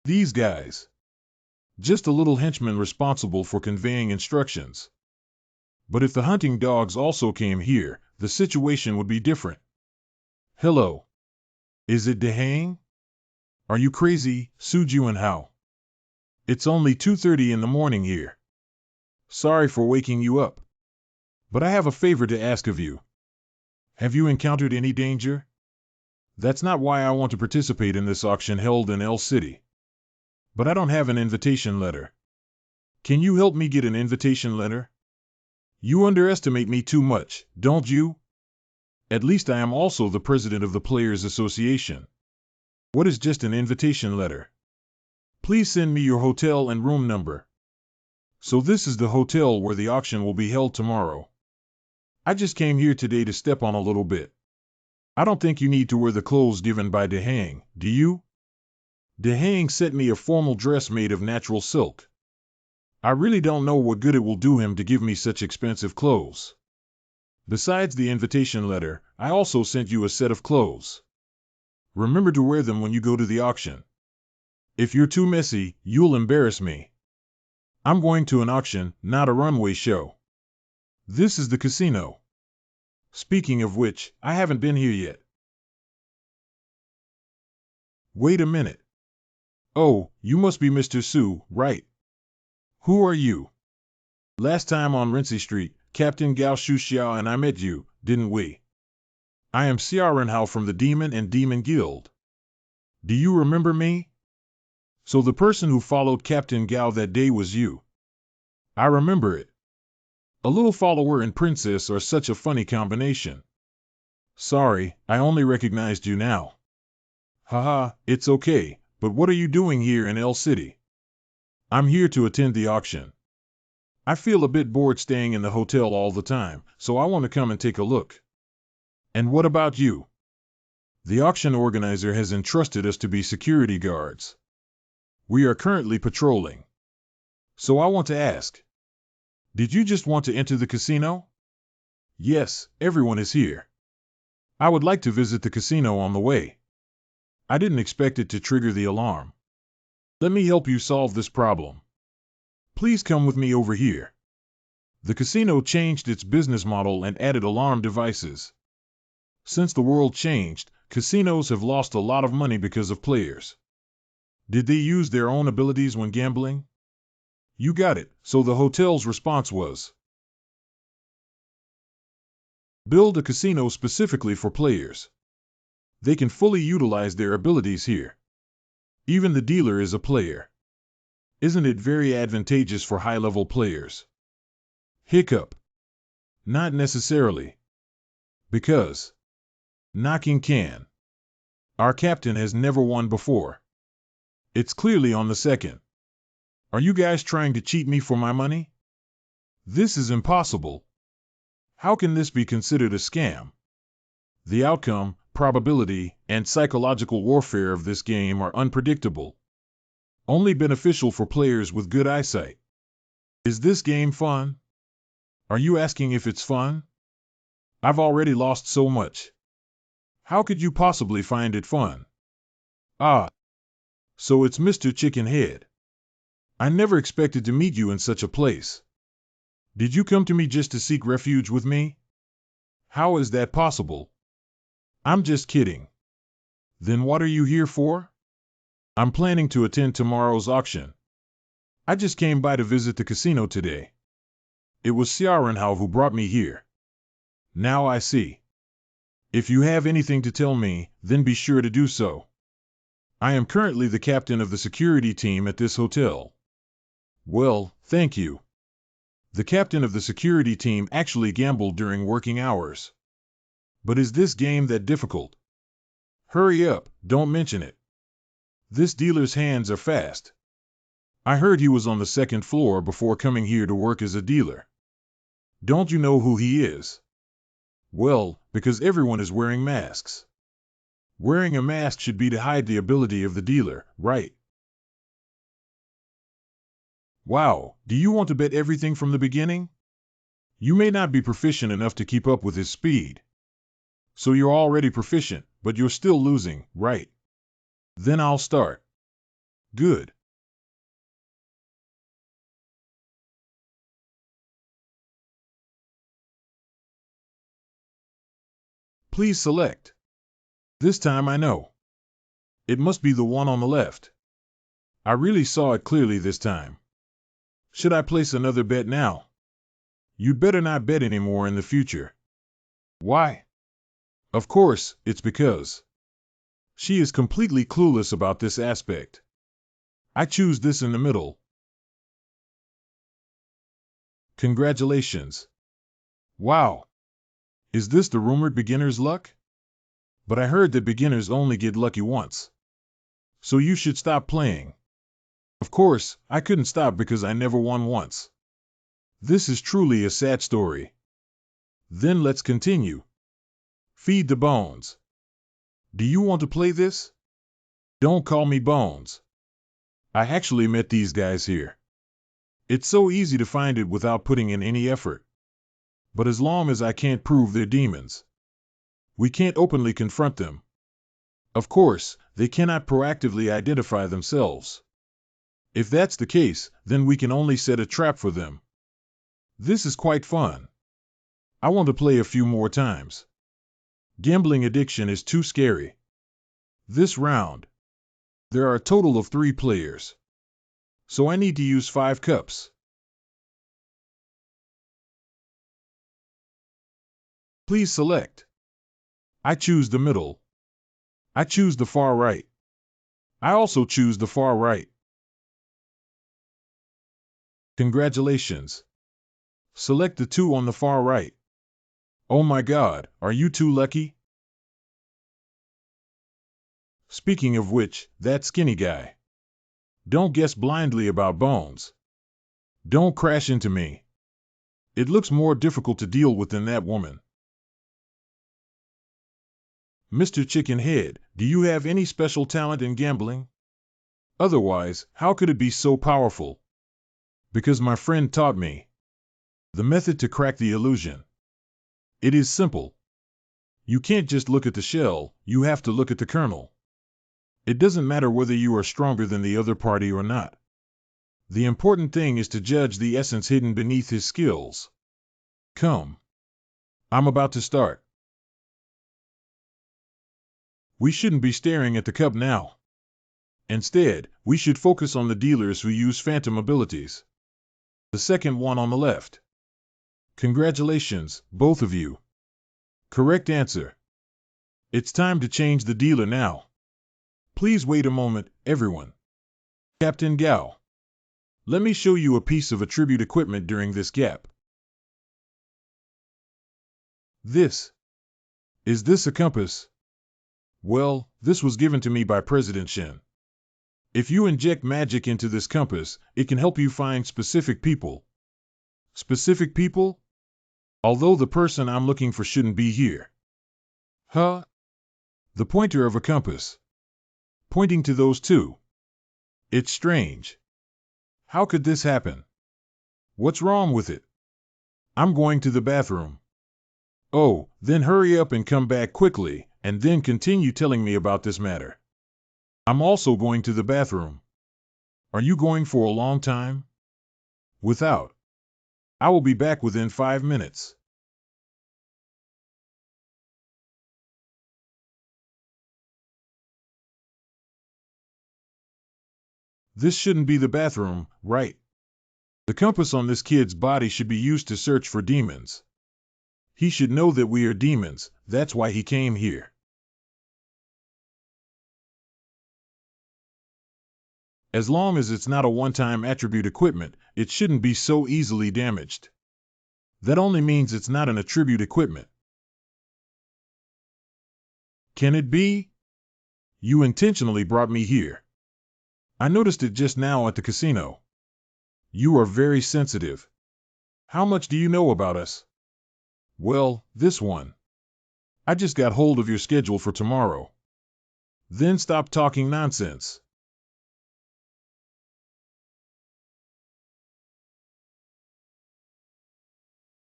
These guys. Just a little henchman responsible for conveying instructions. But if the hunting dogs also came here, the situation would be different. Hello. Is it Dehang? Are you crazy, Su Juan Hao? It's only 2:30 in the morning here. Sorry for waking you up. But I have a favor to ask of you. Have you encountered any danger? That's not why I want to participate in this auction held in L City. But I don't have an invitation letter. Can you help me get an invitation letter? You underestimate me too much, don't you? At least I am also the president of the Players Association. What is just an invitation letter? Please send me your hotel and room number. So this is the hotel where the auction will be held tomorrow. I just came here today to step on a little bit. I don't think you need to wear the clothes given by Dehang, do you? Dehang sent me a formal dress made of natural silk. I really don't know what good it will do him to give me such expensive clothes. Besides the invitation letter, I also sent you a set of clothes. Remember to wear them when you go to the auction. If you're too messy, you'll embarrass me. I'm going to an auction, not a runway show. This is the casino. Speaking of which, I haven't been here yet. Wait a minute. Oh, you must be Mr. Su, right? Who are you? Last time on Rincy Street, Captain Gao Shuxiao and I met you, didn't we? I am Xiaoran Hao from the Demon and Demon Guild. Do you remember me? So the person who followed Captain Gao that day was you. I remember it. A little follower and princess are such a funny combination. Sorry, I only recognized you now. Haha, it's okay, but what are you doing here in L City? I'm here to attend the auction. I feel a bit bored staying in the hotel all the time, so I want to come and take a look. And what about you? The auction organizer has entrusted us to be security guards. We are currently patrolling. So I want to ask. Did you just want to enter the casino? Yes, everyone is here. I would like to visit the casino on the way. I didn't expect it to trigger the alarm. Let me help you solve this problem. Please come with me over here. The casino changed its business model and added alarm devices. Since the world changed, casinos have lost a lot of money because of players. Did they use their own abilities when gambling? You got it, so the hotel's response was, build a casino specifically for players. They can fully utilize their abilities here. Even the dealer is a player. Isn't it very advantageous for high-level players? Hiccup. Not necessarily. Because knocking can. Our captain has never won before. It's clearly on the second. Are you guys trying to cheat me for my money? This is impossible. How can this be considered a scam? The outcome, probability, and psychological warfare of this game are unpredictable. Only beneficial for players with good eyesight. Is this game fun? Are you asking if it's fun? I've already lost so much. How could you possibly find it fun? Ah, so it's Mr. Chicken Head. I never expected to meet you in such a place. Did you come to me just to seek refuge with me? How is that possible? I'm just kidding. Then what are you here for? I'm planning to attend tomorrow's auction. I just came by to visit the casino today. It was Sjarenhau who brought me here. Now I see. If you have anything to tell me, then be sure to do so. I am currently the captain of the security team at this hotel. Well, thank you. The captain of the security team actually gambled during working hours. But is this game that difficult? Hurry up, don't mention it. This dealer's hands are fast. I heard he was on the second floor before coming here to work as a dealer. Don't you know who he is? Well, because everyone is wearing masks. Wearing a mask should be to hide the ability of the dealer, right? Wow, do you want to bet everything from the beginning? You may not be proficient enough to keep up with his speed. So you're already proficient, but you're still losing, right? Then I'll start. Good. Please select. This time I know. It must be the one on the left. I really saw it clearly this time. Should I place another bet now? You'd better not bet anymore in the future. Why? Of course, it's because she is completely clueless about this aspect. I choose this in the middle. Congratulations. Wow. Is this the rumored beginner's luck? But I heard that beginners only get lucky once. So you should stop playing. Of course, I couldn't stop because I never won once. This is truly a sad story. Then let's continue. Feed the bones. Do you want to play this? Don't call me Bones. I actually met these guys here. It's so easy to find it without putting in any effort. But as long as I can't prove they're demons, we can't openly confront them. Of course, they cannot proactively identify themselves. If that's the case, then we can only set a trap for them. This is quite fun. I want to play a few more times. Gambling addiction is too scary. This round, there are a total of 3 players. So I need to use 5 cups. Please select. I choose the middle. I choose the far right. I also choose the far right. Congratulations. Select the 2 on the far right. Oh my God, are you too lucky? Speaking of which, that skinny guy. Don't guess blindly about Bones. Don't crash into me. It looks more difficult to deal with than that woman. Mr. Chicken Head, do you have any special talent in gambling? Otherwise, how could it be so powerful? Because my friend taught me the method to crack the illusion. It is simple. You can't just look at the shell, you have to look at the kernel. It doesn't matter whether you are stronger than the other party or not. The important thing is to judge the essence hidden beneath his skills. Come. I'm about to start. We shouldn't be staring at the cup now. Instead, we should focus on the dealers who use phantom abilities. The second one on the left. Congratulations, both of you. Correct answer. It's time to change the dealer now. Please wait a moment, everyone. Captain Gao. Let me show you a piece of attribute equipment during this gap. Is this a compass? Well, this was given to me by President Shin. If you inject magic into this compass, it can help you find specific people. Specific people? Although the person I'm looking for shouldn't be here. Huh? The pointer of a compass. Pointing to those two. It's strange. How could this happen? What's wrong with it? I'm going to the bathroom. Oh, then hurry up and come back quickly, and then continue telling me about this matter. I'm also going to the bathroom. Are you going for a long time? Without. I will be back within 5 minutes. This shouldn't be the bathroom, right? The compass on this kid's body should be used to search for demons. He should know that we are demons, that's why he came here. As long as it's not a one-time attribute equipment, it shouldn't be so easily damaged. That only means it's not an attribute equipment. Can it be? You intentionally brought me here. I noticed it just now at the casino. You are very sensitive. How much do you know about us? Well, this one. I just got hold of your schedule for tomorrow. Then stop talking nonsense.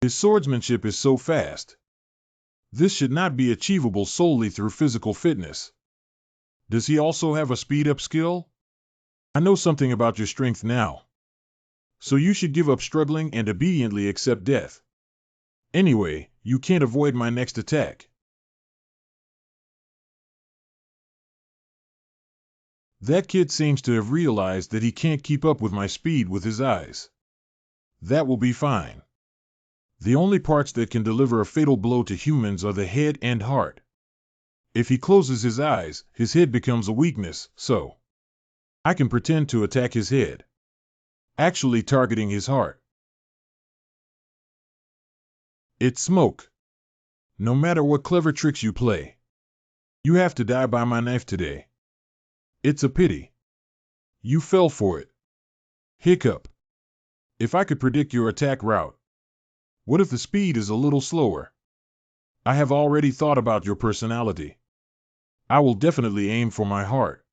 His swordsmanship is so fast. This should not be achievable solely through physical fitness. Does he also have a speed-up skill? I know something about your strength now. So you should give up struggling and obediently accept death. Anyway, you can't avoid my next attack. That kid seems to have realized that he can't keep up with my speed with his eyes. That will be fine. The only parts that can deliver a fatal blow to humans are the head and heart. If he closes his eyes, his head becomes a weakness, so I can pretend to attack his head, actually targeting his heart. It's smoke. No matter what clever tricks you play, you have to die by my knife today. It's a pity. You fell for it. Hiccup. If I could predict your attack route. What if the speed is a little slower? I have already thought about your personality. I will definitely aim for my heart.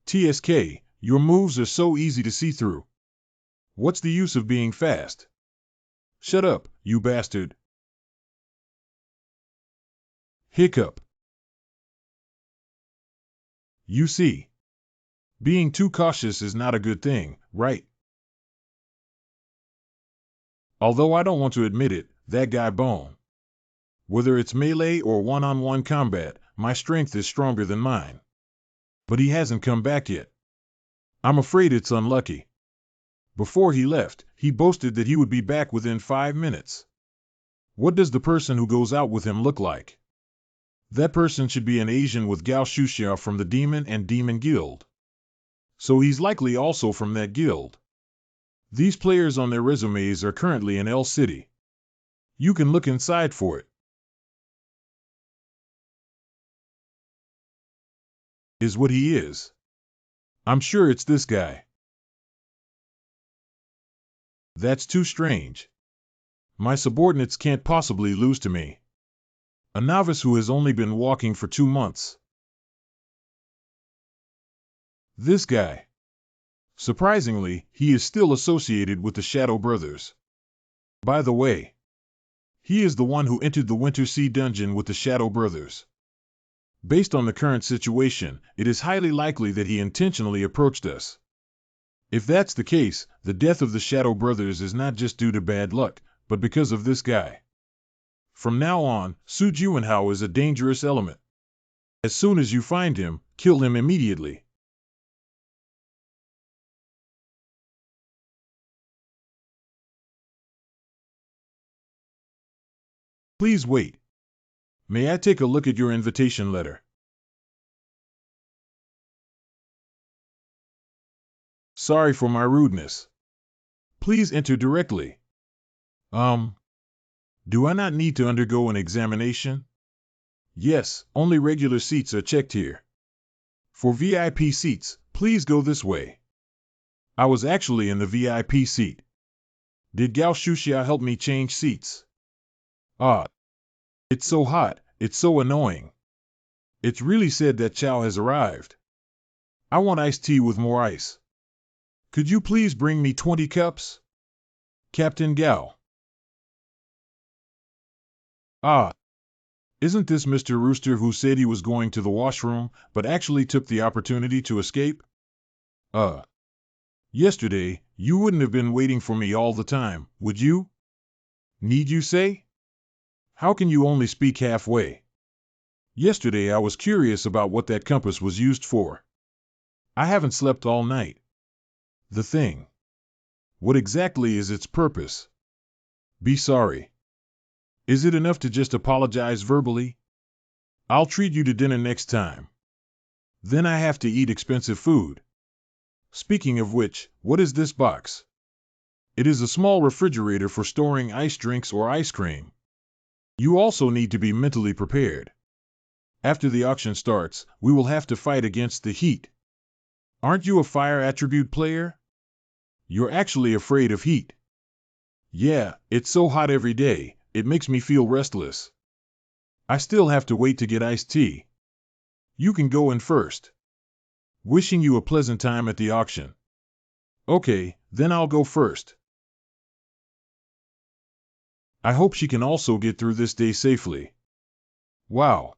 TSK, your moves are so easy to see through. What's the use of being fast? Shut up, you bastard. Hiccup. You see. Being too cautious is not a good thing, right? Although I don't want to admit it, that guy Bone. Whether it's melee or one-on-one combat, my strength is stronger than mine. But he hasn't come back yet. I'm afraid it's unlucky. Before he left, he boasted that he would be back within 5 minutes. What does the person who goes out with him look like? That person should be an Asian with Gao Shuxia from the Demon and Demon Guild. So he's likely also from that guild. These players on their resumes are currently in L City. You can look inside for it. Is what he is. I'm sure it's this guy. That's too strange. My subordinates can't possibly lose to me. A novice who has only been walking for 2 months. This guy. Surprisingly, he is still associated with the Shadow Brothers. By the way, he is the one who entered the Winter Sea dungeon with the Shadow Brothers. Based on the current situation, it is highly likely that he intentionally approached us. If that's the case, the death of the Shadow Brothers is not just due to bad luck, but because of this guy. From now on, Su Juanhao is a dangerous element. As soon as you find him, kill him immediately. Please wait. May I take a look at your invitation letter? Sorry for my rudeness. Please enter directly. Do I not need to undergo an examination? Yes, only regular seats are checked here. For VIP seats, please go this way. I was actually in the VIP seat. Did Gao Shuxia help me change seats? Ah, it's so hot, it's so annoying. It's really said that Chow has arrived. I want iced tea with more ice. Could you please bring me 20 cups? Captain Gao. Ah, isn't this Mr. Rooster who said he was going to the washroom, but actually took the opportunity to escape? Yesterday, you wouldn't have been waiting for me all the time, would you? Need you say? How can you only speak halfway? Yesterday I was curious about what that compass was used for. I haven't slept all night. The thing. What exactly is its purpose? Be sorry. Is it enough to just apologize verbally? I'll treat you to dinner next time. Then I have to eat expensive food. Speaking of which, what is this box? It is a small refrigerator for storing ice drinks or ice cream. You also need to be mentally prepared. After the auction starts, we will have to fight against the heat. Aren't you a fire attribute player? You're actually afraid of heat. Yeah, it's so hot every day, it makes me feel restless. I still have to wait to get iced tea. You can go in first. Wishing you a pleasant time at the auction. Okay, then I'll go first. I hope she can also get through this day safely. Wow.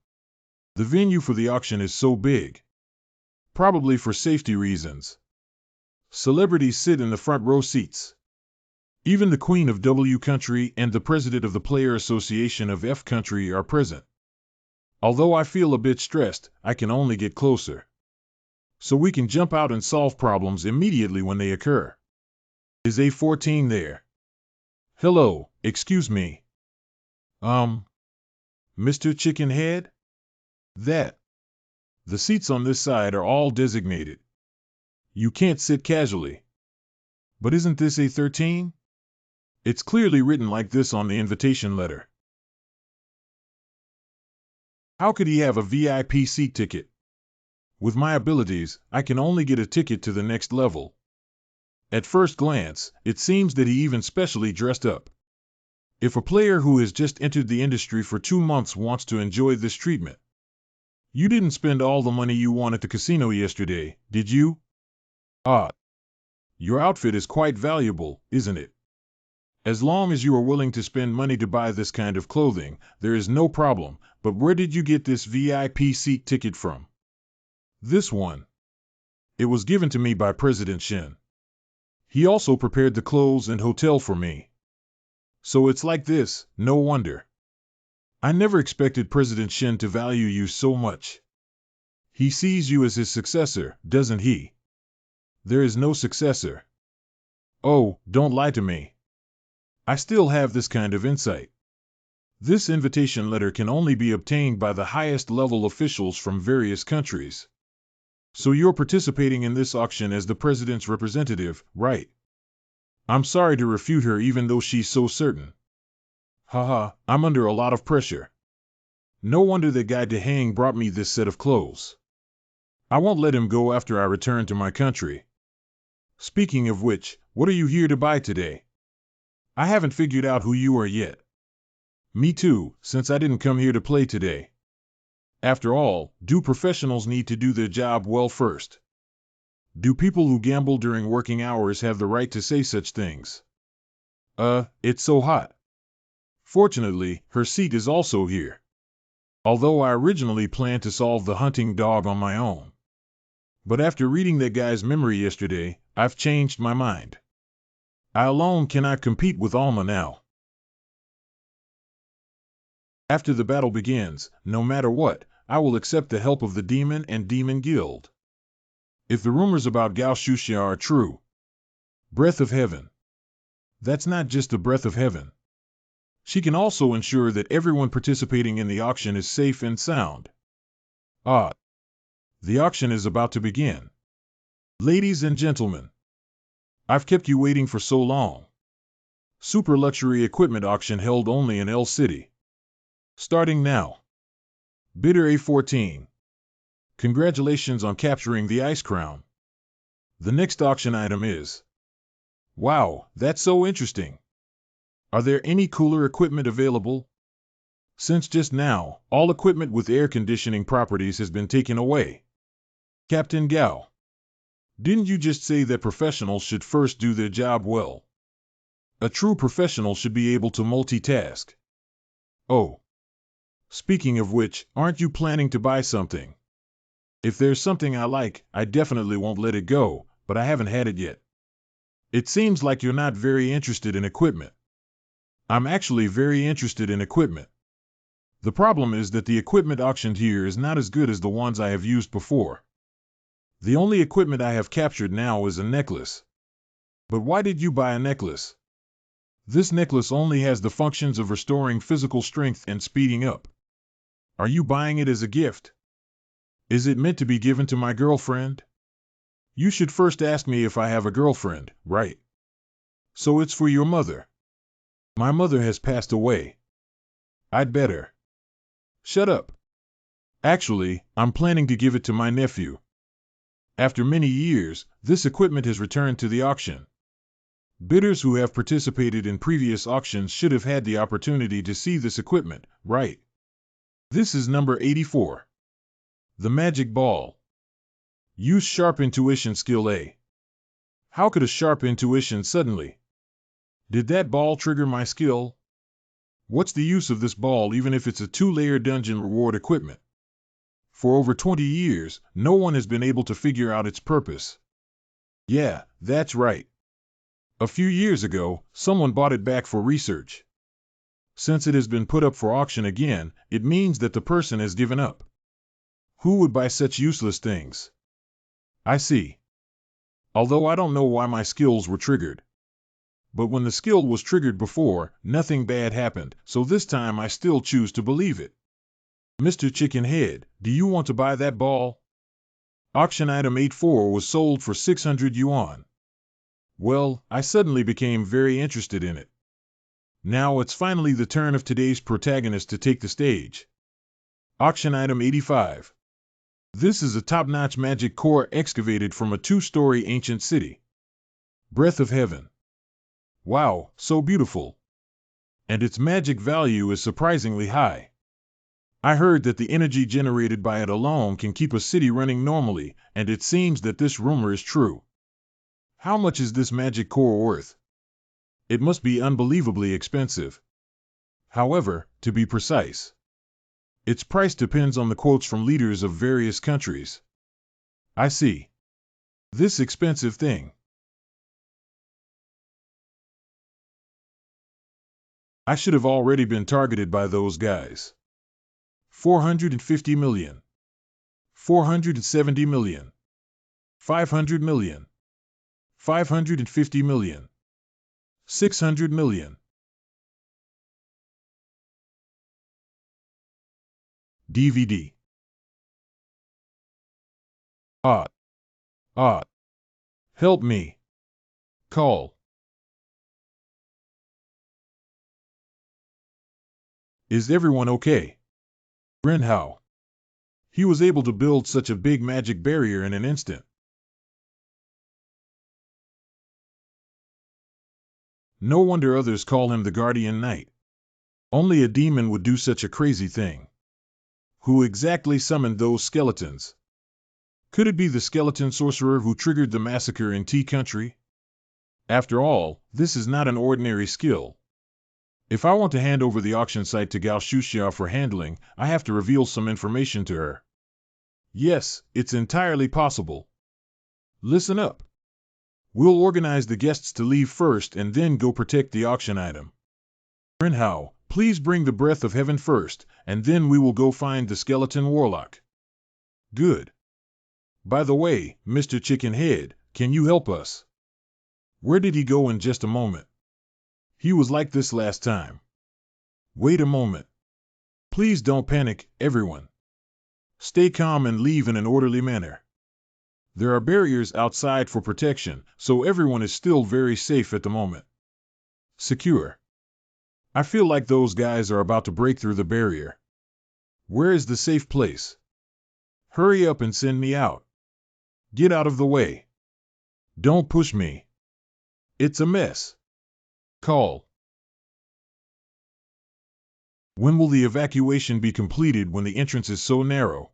The venue for the auction is so big. Probably for safety reasons. Celebrities sit in the front row seats. Even the Queen of W Country and the President of the Player Association of F Country are present. Although I feel a bit stressed, I can only get closer. So we can jump out and solve problems immediately when they occur. Is A14 there? Hello, excuse me. Mr. Chicken Head? That. The seats on this side are all designated. You can't sit casually. But isn't this A13? It's clearly written like this on the invitation letter. How could he have a VIP seat ticket? With my abilities, I can only get a ticket to the next level. At first glance, it seems that he even specially dressed up. If a player who has just entered the industry for 2 months wants to enjoy this treatment. You didn't spend all the money you won at the casino yesterday, did you? Ah. Your outfit is quite valuable, isn't it? As long as you are willing to spend money to buy this kind of clothing, there is no problem, but where did you get this VIP seat ticket from? This one. It was given to me by President Shin. He also prepared the clothes and hotel for me. So it's like this, no wonder. I never expected President Shin to value you so much. He sees you as his successor, doesn't he? There is no successor. Oh, don't lie to me. I still have this kind of insight. This invitation letter can only be obtained by the highest level officials from various countries. So you're participating in this auction as the president's representative, right? I'm sorry to refute her even though she's so certain. Haha, I'm under a lot of pressure. No wonder that guy Dehang brought me this set of clothes. I won't let him go after I return to my country. Speaking of which, what are you here to buy today? I haven't figured out who you are yet. Me too, since I didn't come here to play today. After all, do professionals need to do their job well first? Do people who gamble during working hours have the right to say such things? It's so hot. Fortunately, her seat is also here. Although I originally planned to solve the hunting dog on my own. But after reading that guy's memory yesterday, I've changed my mind. I alone cannot compete with Alma now. After the battle begins, no matter what, I will accept the help of the Demon and Demon Guild. If the rumors about Gao Shuxia are true. Breath of Heaven. That's not just a breath of heaven. She can also ensure that everyone participating in the auction is safe and sound. Ah. The auction is about to begin. Ladies and gentlemen. I've kept you waiting for so long. Super luxury equipment auction held only in L City. Starting now. Bidder A14. Congratulations on capturing the Ice Crown. The next auction item is... Wow, that's so interesting. Are there any cooler equipment available? Since just now, all equipment with air conditioning properties has been taken away. Captain Gao, didn't you just say that professionals should first do their job well? A true professional should be able to multitask. Oh. Speaking of which, aren't you planning to buy something? If there's something I like, I definitely won't let it go, but I haven't had it yet. It seems like you're not very interested in equipment. I'm actually very interested in equipment. The problem is that the equipment auctioned here is not as good as the ones I have used before. The only equipment I have captured now is a necklace. But why did you buy a necklace? This necklace only has the functions of restoring physical strength and speeding up. Are you buying it as a gift? Is it meant to be given to my girlfriend? You should first ask me if I have a girlfriend, right? So it's for your mother. My mother has passed away. I'd better. Shut up. Actually, I'm planning to give it to my nephew. After many years, this equipment has returned to the auction. Bidders who have participated in previous auctions should have had the opportunity to see this equipment, right? This is number 84. The Magic Ball. Use Sharp Intuition Skill A. How could a sharp intuition suddenly? Did that ball trigger my skill? What's the use of this ball even if it's a 2-layer dungeon reward equipment? For over 20 years, no one has been able to figure out its purpose. Yeah, that's right. A few years ago, someone bought it back for research. Since it has been put up for auction again, it means that the person has given up. Who would buy such useless things? I see. Although I don't know why my skills were triggered. But when the skill was triggered before, nothing bad happened, so this time I still choose to believe it. Mr. Chicken Head, do you want to buy that ball? Auction item 84 was sold for 600 yuan. Well, I suddenly became very interested in it. Now it's finally the turn of today's protagonist to take the stage. Auction item 85. This is a top-notch magic core excavated from a 2-story ancient city. Breath of Heaven. Wow, so beautiful. And its magic value is surprisingly high. I heard that the energy generated by it alone can keep a city running normally, and it seems that this rumor is true. How much is this magic core worth? It must be unbelievably expensive. However, to be precise, its price depends on the quotes from leaders of various countries. I see. This expensive thing. I should have already been targeted by those guys. 450 million. 470 million. 500 million. 550 million. 600 million. DVD. Help me. Call. Is everyone okay? Manhwa. He was able to build such a big magic barrier in an instant. No wonder others call him the Guardian Knight. Only a demon would do such a crazy thing. Who exactly summoned those skeletons? Could it be the skeleton sorcerer who triggered the massacre in Tea Country? After all, this is not an ordinary skill. If I want to hand over the auction site to Gao Shuxia for handling, I have to reveal some information to her. Yes, it's entirely possible. Listen up. We'll organize the guests to leave first and then go protect the auction item. Manhwa, please bring the Breath of Heaven first, and then we will go find the skeleton warlock. Good. By the way, Mr. Chicken Head, can you help us? Where did he go in just a moment? He was like this last time. Wait a moment. Please don't panic, everyone. Stay calm and leave in an orderly manner. There are barriers outside for protection, so everyone is still very safe at the moment. Secure. I feel like those guys are about to break through the barrier. Where is the safe place? Hurry up and send me out. Get out of the way. Don't push me. It's a mess. Call. When will the evacuation be completed when the entrance is so narrow?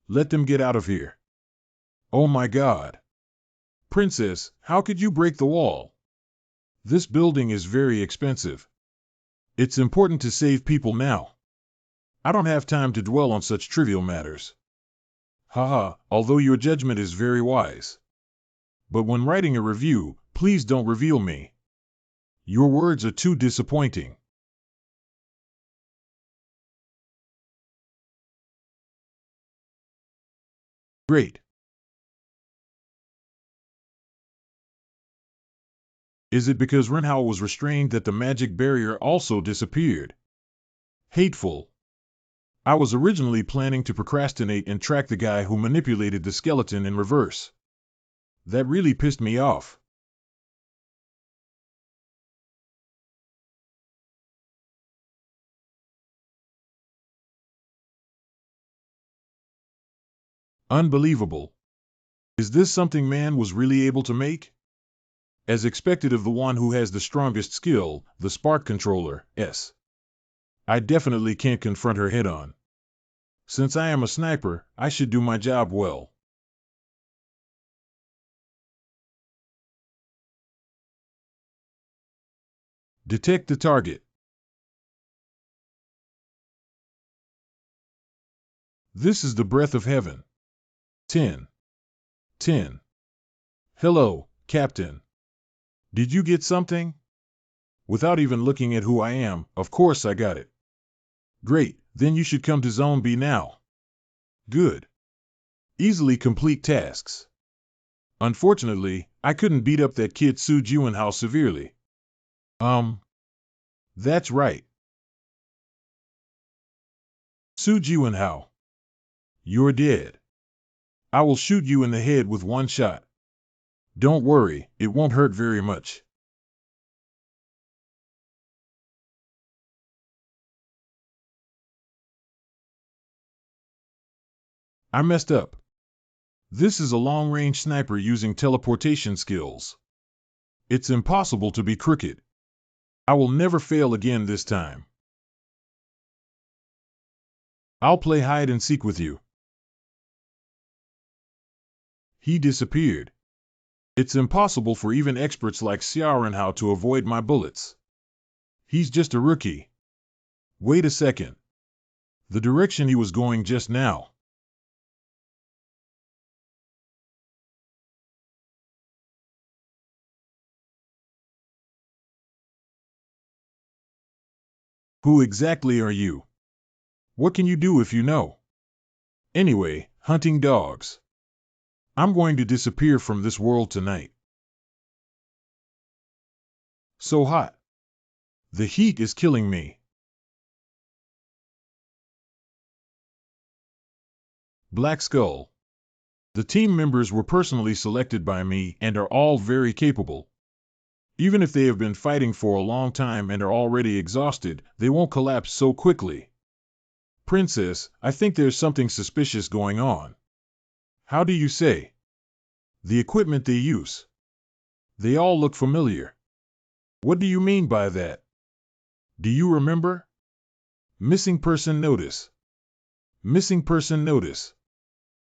Let them get out of here. Oh my God. Princess, how could you break the wall? This building is very expensive. It's important to save people now. I don't have time to dwell on such trivial matters. Haha, although your judgment is very wise. But when writing a review, please don't reveal me. Your words are too disappointing. Great. Is it because Manhwa was restrained that the magic barrier also disappeared? Hateful. I was originally planning to procrastinate and track the guy who manipulated the skeleton in reverse. That really pissed me off. Unbelievable. Is this something man was really able to make? As expected of the one who has the strongest skill, the spark controller, S. I definitely can't confront her head-on. Since I am a sniper, I should do my job well. Detect the target. This is the breath of heaven. 10. 10. Hello, Captain. Did you get something? Without even looking at who I am, of course I got it. Great, then you should come to Zone B now. Good. Easily complete tasks. Unfortunately, I couldn't beat up that kid Su Jiwanhao severely. That's right. Su Jiwanhao. You're dead. I will shoot you in the head with one shot. Don't worry, it won't hurt very much. I messed up. This is a long-range sniper using teleportation skills. It's impossible to be crooked. I will never fail again this time. I'll play hide and seek with you. He disappeared. It's impossible for even experts like Xiaorenhao to avoid my bullets. He's just a rookie. Wait a second. The direction he was going just now. Who exactly are you? What can you do if you know? Anyway, hunting dogs. I'm going to disappear from this world tonight. So hot. The heat is killing me. Black Skull. The team members were personally selected by me and are all very capable. Even if they have been fighting for a long time and are already exhausted, they won't collapse so quickly. Princess, I think there's something suspicious going on. How do you say? The equipment they use. They all look familiar. What do you mean by that? Do you remember? Missing person notice. Missing person notice.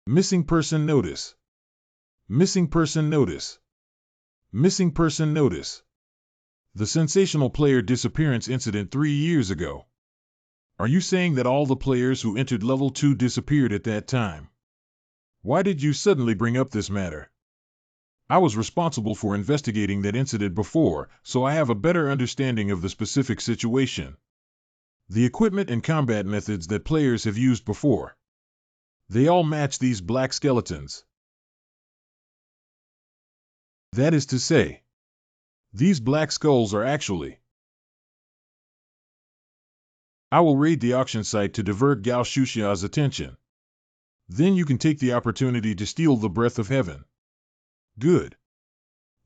Missing person notice. Missing person notice. Missing person notice. The sensational player disappearance incident 3 years ago. Are you saying that all the players who entered level 2 disappeared at that time? Why did you suddenly bring up this matter? I was responsible for investigating that incident before, so I have a better understanding of the specific situation. The equipment and combat methods that players have used before. They all match these black skeletons. That is to say, these black skulls are actually... I will raid the auction site to divert Gao Shuxia's attention. Then you can take the opportunity to steal the breath of heaven. Good.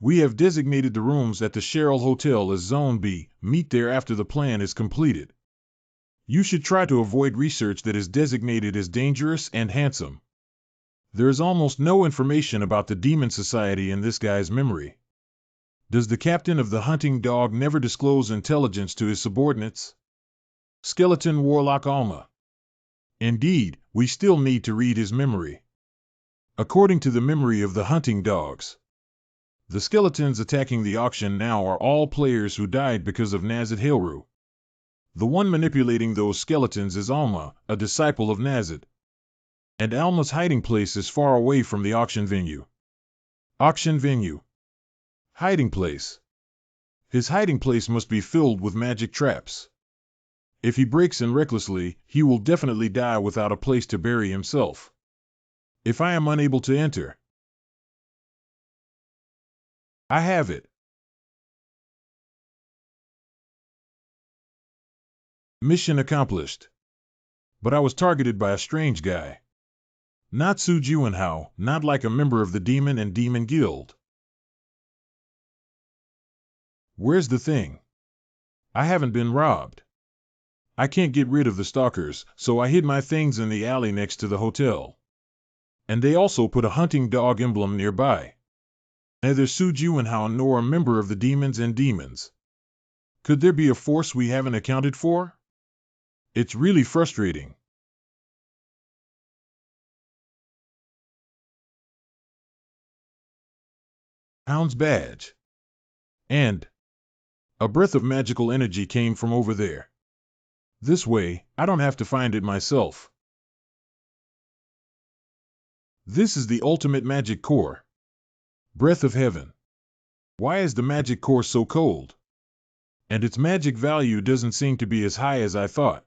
We have designated the rooms at the Cheryl Hotel as Zone B. Meet there after the plan is completed. You should try to avoid research that is designated as dangerous and handsome. There is almost no information about the Demon Society in this guy's memory. Does the captain of the hunting dog never disclose intelligence to his subordinates? Skeleton Warlock Alma. Indeed, we still need to read his memory. According to the memory of the hunting dogs, the skeletons attacking the auction now are all players who died because of Nazid Hailru. The one manipulating those skeletons is Alma, a disciple of Nazid. And Alma's hiding place is far away from the auction venue. Auction venue. Hiding place. His hiding place must be filled with magic traps. If he breaks in recklessly, he will definitely die without a place to bury himself. If I am unable to enter, I have it. Mission accomplished. But I was targeted by a strange guy. Not Su Juanhao, not like a member of the Demon and Demon Guild. Where's the thing? I haven't been robbed. I can't get rid of the stalkers, so I hid my things in the alley next to the hotel. And they also put a hunting dog emblem nearby. Neither Su Juanhao nor a member of the Demons and Demons. Could there be a force we haven't accounted for? It's really frustrating. Hound's badge. And a breath of magical energy came from over there. This way, I don't have to find it myself. This is the ultimate magic core. Breath of heaven. Why is the magic core so cold? And its magic value doesn't seem to be as high as I thought.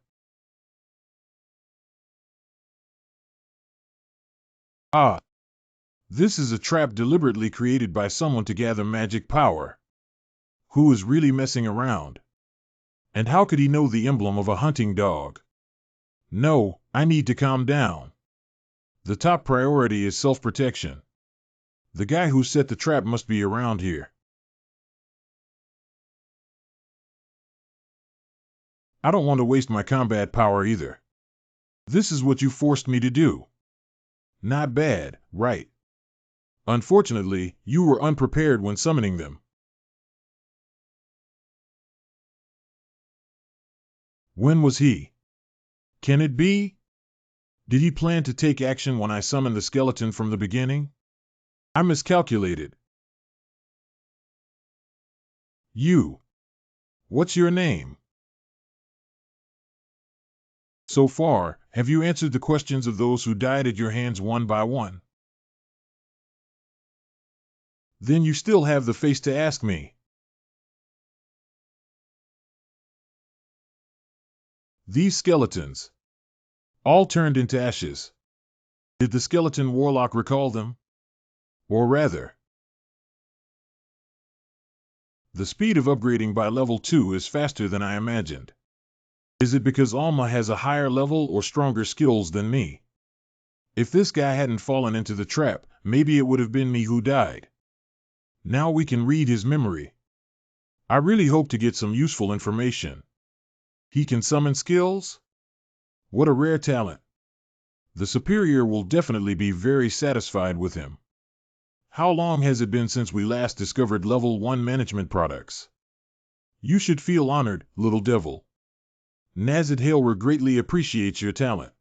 Ah. This is a trap deliberately created by someone to gather magic power. Who is really messing around? And how could he know the emblem of a hunting dog? No, I need to calm down. The top priority is self-protection. The guy who set the trap must be around here. I don't want to waste my combat power either. This is what you forced me to do. Not bad, right? Unfortunately, you were unprepared when summoning them. When was he? Can it be? Did he plan to take action when I summoned the skeleton from the beginning? I miscalculated. You. What's your name? So far, have you answered the questions of those who died at your hands one by one? Then you still have the face to ask me. These skeletons. All turned into ashes. Did the skeleton warlock recall them? Or rather, the speed of upgrading by level 2 is faster than I imagined. Is it because Alma has a higher level or stronger skills than me? If this guy hadn't fallen into the trap, maybe it would have been me who died. Now we can read his memory. I really hope to get some useful information. He can summon skills? What a rare talent. The superior will definitely be very satisfied with him. How long has it been since we last discovered level 1 management products? You should feel honored, little devil. Nazid Hailru greatly appreciates your talent.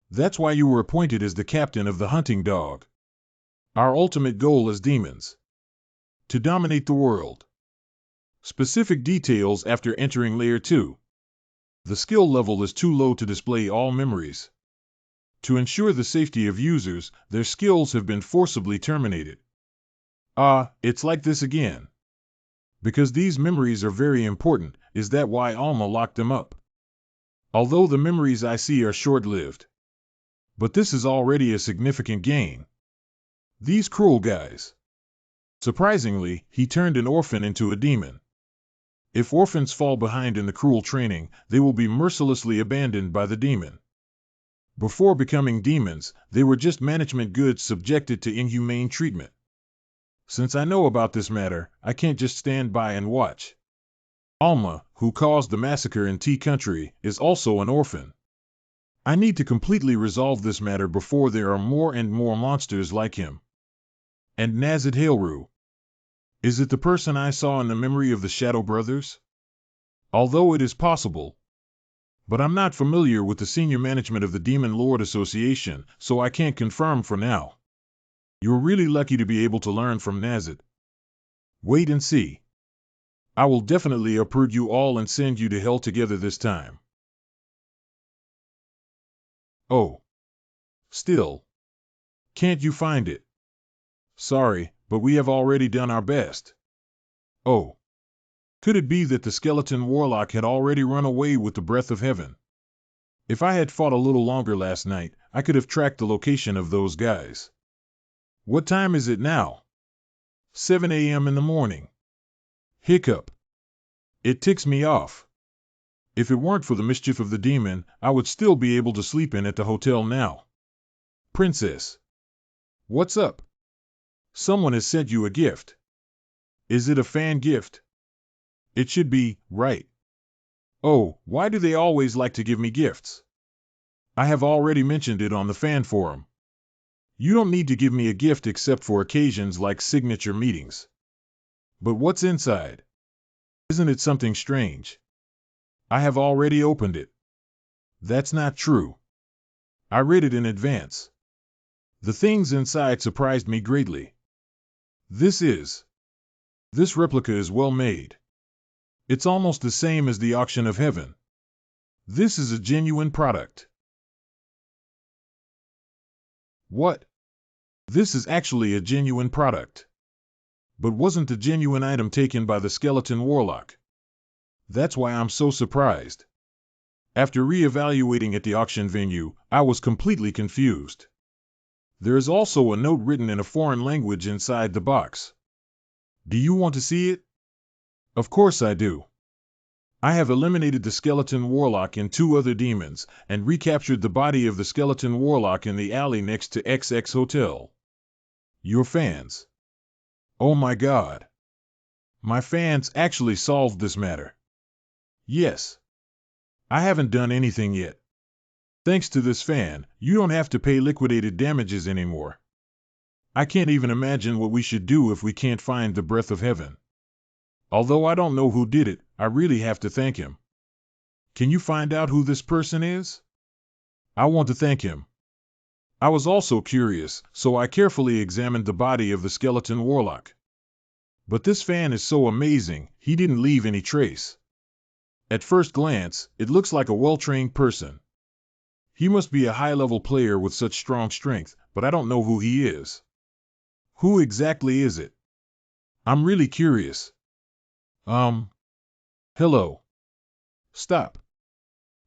That's why you were appointed as the captain of the hunting dog. Our ultimate goal as demons. To dominate the world. Specific details after entering Layer 2. The skill level is too low to display all memories. To ensure the safety of users, their skills have been forcibly terminated. It's like this again. Because these memories are very important, is that why Alma locked them up? Although the memories I see are short-lived. But this is already a significant gain. These cruel guys. Surprisingly, he turned an orphan into a demon. If orphans fall behind in the cruel training, they will be mercilessly abandoned by the demon. Before becoming demons, they were just management goods subjected to inhumane treatment. Since I know about this matter, I can't just stand by and watch. Alma, who caused the massacre in T Country, is also an orphan. I need to completely resolve this matter before there are more and more monsters like him. And Nazit Hailru. Is it the person I saw in the memory of the Shadow Brothers? Although it is possible. But I'm not familiar with the senior management of the Demon Lord Association, so I can't confirm for now. You're really lucky to be able to learn from Nazit. Wait and see. I will definitely uproot you all and send you to hell together this time. Oh. Still. Can't you find it? Sorry, but we have already done our best. Oh. Could it be that the skeleton warlock had already run away with the breath of heaven? If I had fought a little longer last night, I could have tracked the location of those guys. What time is it now? 7 a.m. in the morning. Hiccup. It ticks me off. If it weren't for the mischief of the demon, I would still be able to sleep in at the hotel now. Princess. What's up? Someone has sent you a gift. Is it a fan gift? It should be, right? Oh, why do they always like to give me gifts? I have already mentioned it on the fan forum. You don't need to give me a gift except for occasions like signature meetings. But what's inside? Isn't it something strange? I have already opened it. That's not true. I read it in advance. The things inside surprised me greatly. This replica is well made. It's almost the same as the auction of heaven. This is a genuine product. What? This is actually a genuine product. But wasn't the genuine item taken by the skeleton warlock? That's why I'm so surprised. After re-evaluating at the auction venue, I was completely confused. There is also a note written in a foreign language inside the box. Do you want to see it? Of course I do. I have eliminated the skeleton warlock and 2 other demons, and recaptured the body of the skeleton warlock in the alley next to XX Hotel. Your fans. Oh my God. My fans actually solved this matter. Yes. I haven't done anything yet. Thanks to this fan, you don't have to pay liquidated damages anymore. I can't even imagine what we should do if we can't find the breath of heaven. Although I don't know who did it, I really have to thank him. Can you find out who this person is? I want to thank him. I was also curious, so I carefully examined the body of the skeleton warlock. But this fan is so amazing, he didn't leave any trace. At first glance, it looks like a well-trained person. He must be a high-level player with such strong strength, but I don't know who he is. Who exactly is it? I'm really curious. Hello. Stop.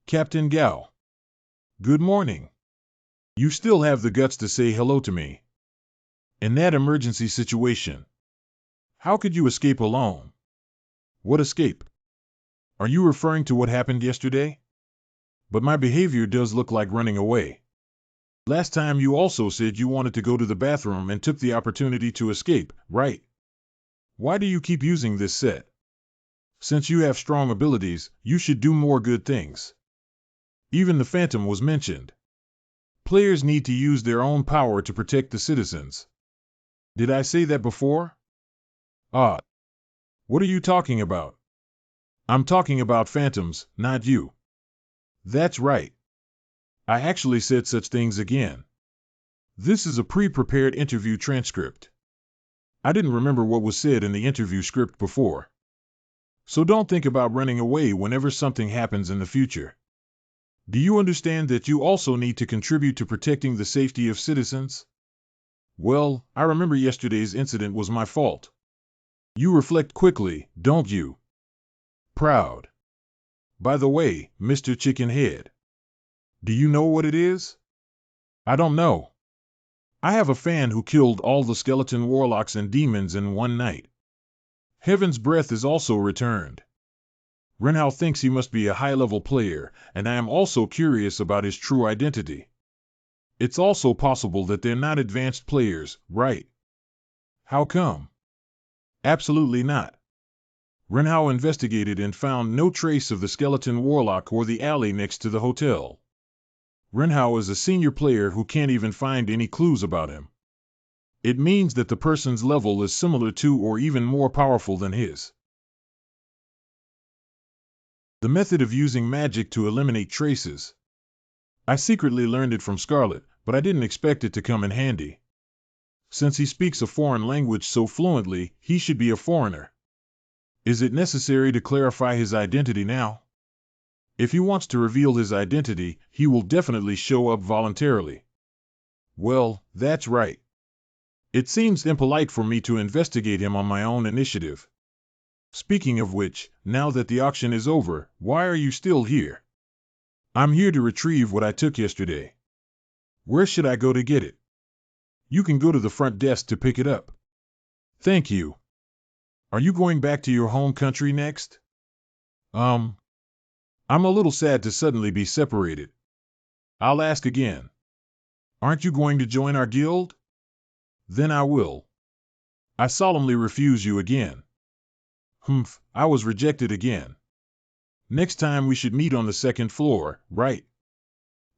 Captain Gao. Good morning. You still have the guts to say hello to me. In that emergency situation. How could you escape alone? What escape? Are you referring to what happened yesterday? But my behavior does look like running away. Last time you also said you wanted to go to the bathroom and took the opportunity to escape, right? Why do you keep using this set? Since you have strong abilities, you should do more good things. Even the Phantom was mentioned. Players need to use their own power to protect the citizens. Did I say that before? Ah. What are you talking about? I'm talking about phantoms, not you. That's right. I actually said such things again. This is a pre-prepared interview transcript. I didn't remember what was said in the interview script before. So don't think about running away whenever something happens in the future. Do you understand that you also need to contribute to protecting the safety of citizens? Well, I remember yesterday's incident was my fault. You reflect quickly, don't you? Proud. By the way, Mr. Chickenhead. Do you know what it is? I don't know. I have a fan who killed all the skeleton warlocks and demons in one night. Heaven's breath is also returned. Renhao thinks he must be a high-level player, and I am also curious about his true identity. It's also possible that they're not advanced players, right? How come? Absolutely not. Renhao investigated and found no trace of the skeleton warlock or the alley next to the hotel. Renhao is a senior player who can't even find any clues about him. It means that the person's level is similar to or even more powerful than his. The method of using magic to eliminate traces. I secretly learned it from Scarlet, but I didn't expect it to come in handy. Since he speaks a foreign language so fluently, he should be a foreigner. Is it necessary to clarify his identity now? If he wants to reveal his identity, he will definitely show up voluntarily. Well, that's right. It seems impolite for me to investigate him on my own initiative. Speaking of which, now that the auction is over, why are you still here? I'm here to retrieve what I took yesterday. Where should I go to get it? You can go to the front desk to pick it up. Thank you. Are you going back to your home country next? I'm a little sad to suddenly be separated. I'll ask again. Aren't you going to join our guild? Then I will. I solemnly refuse you again. Humph, I was rejected again. Next time we should meet on the second floor, right?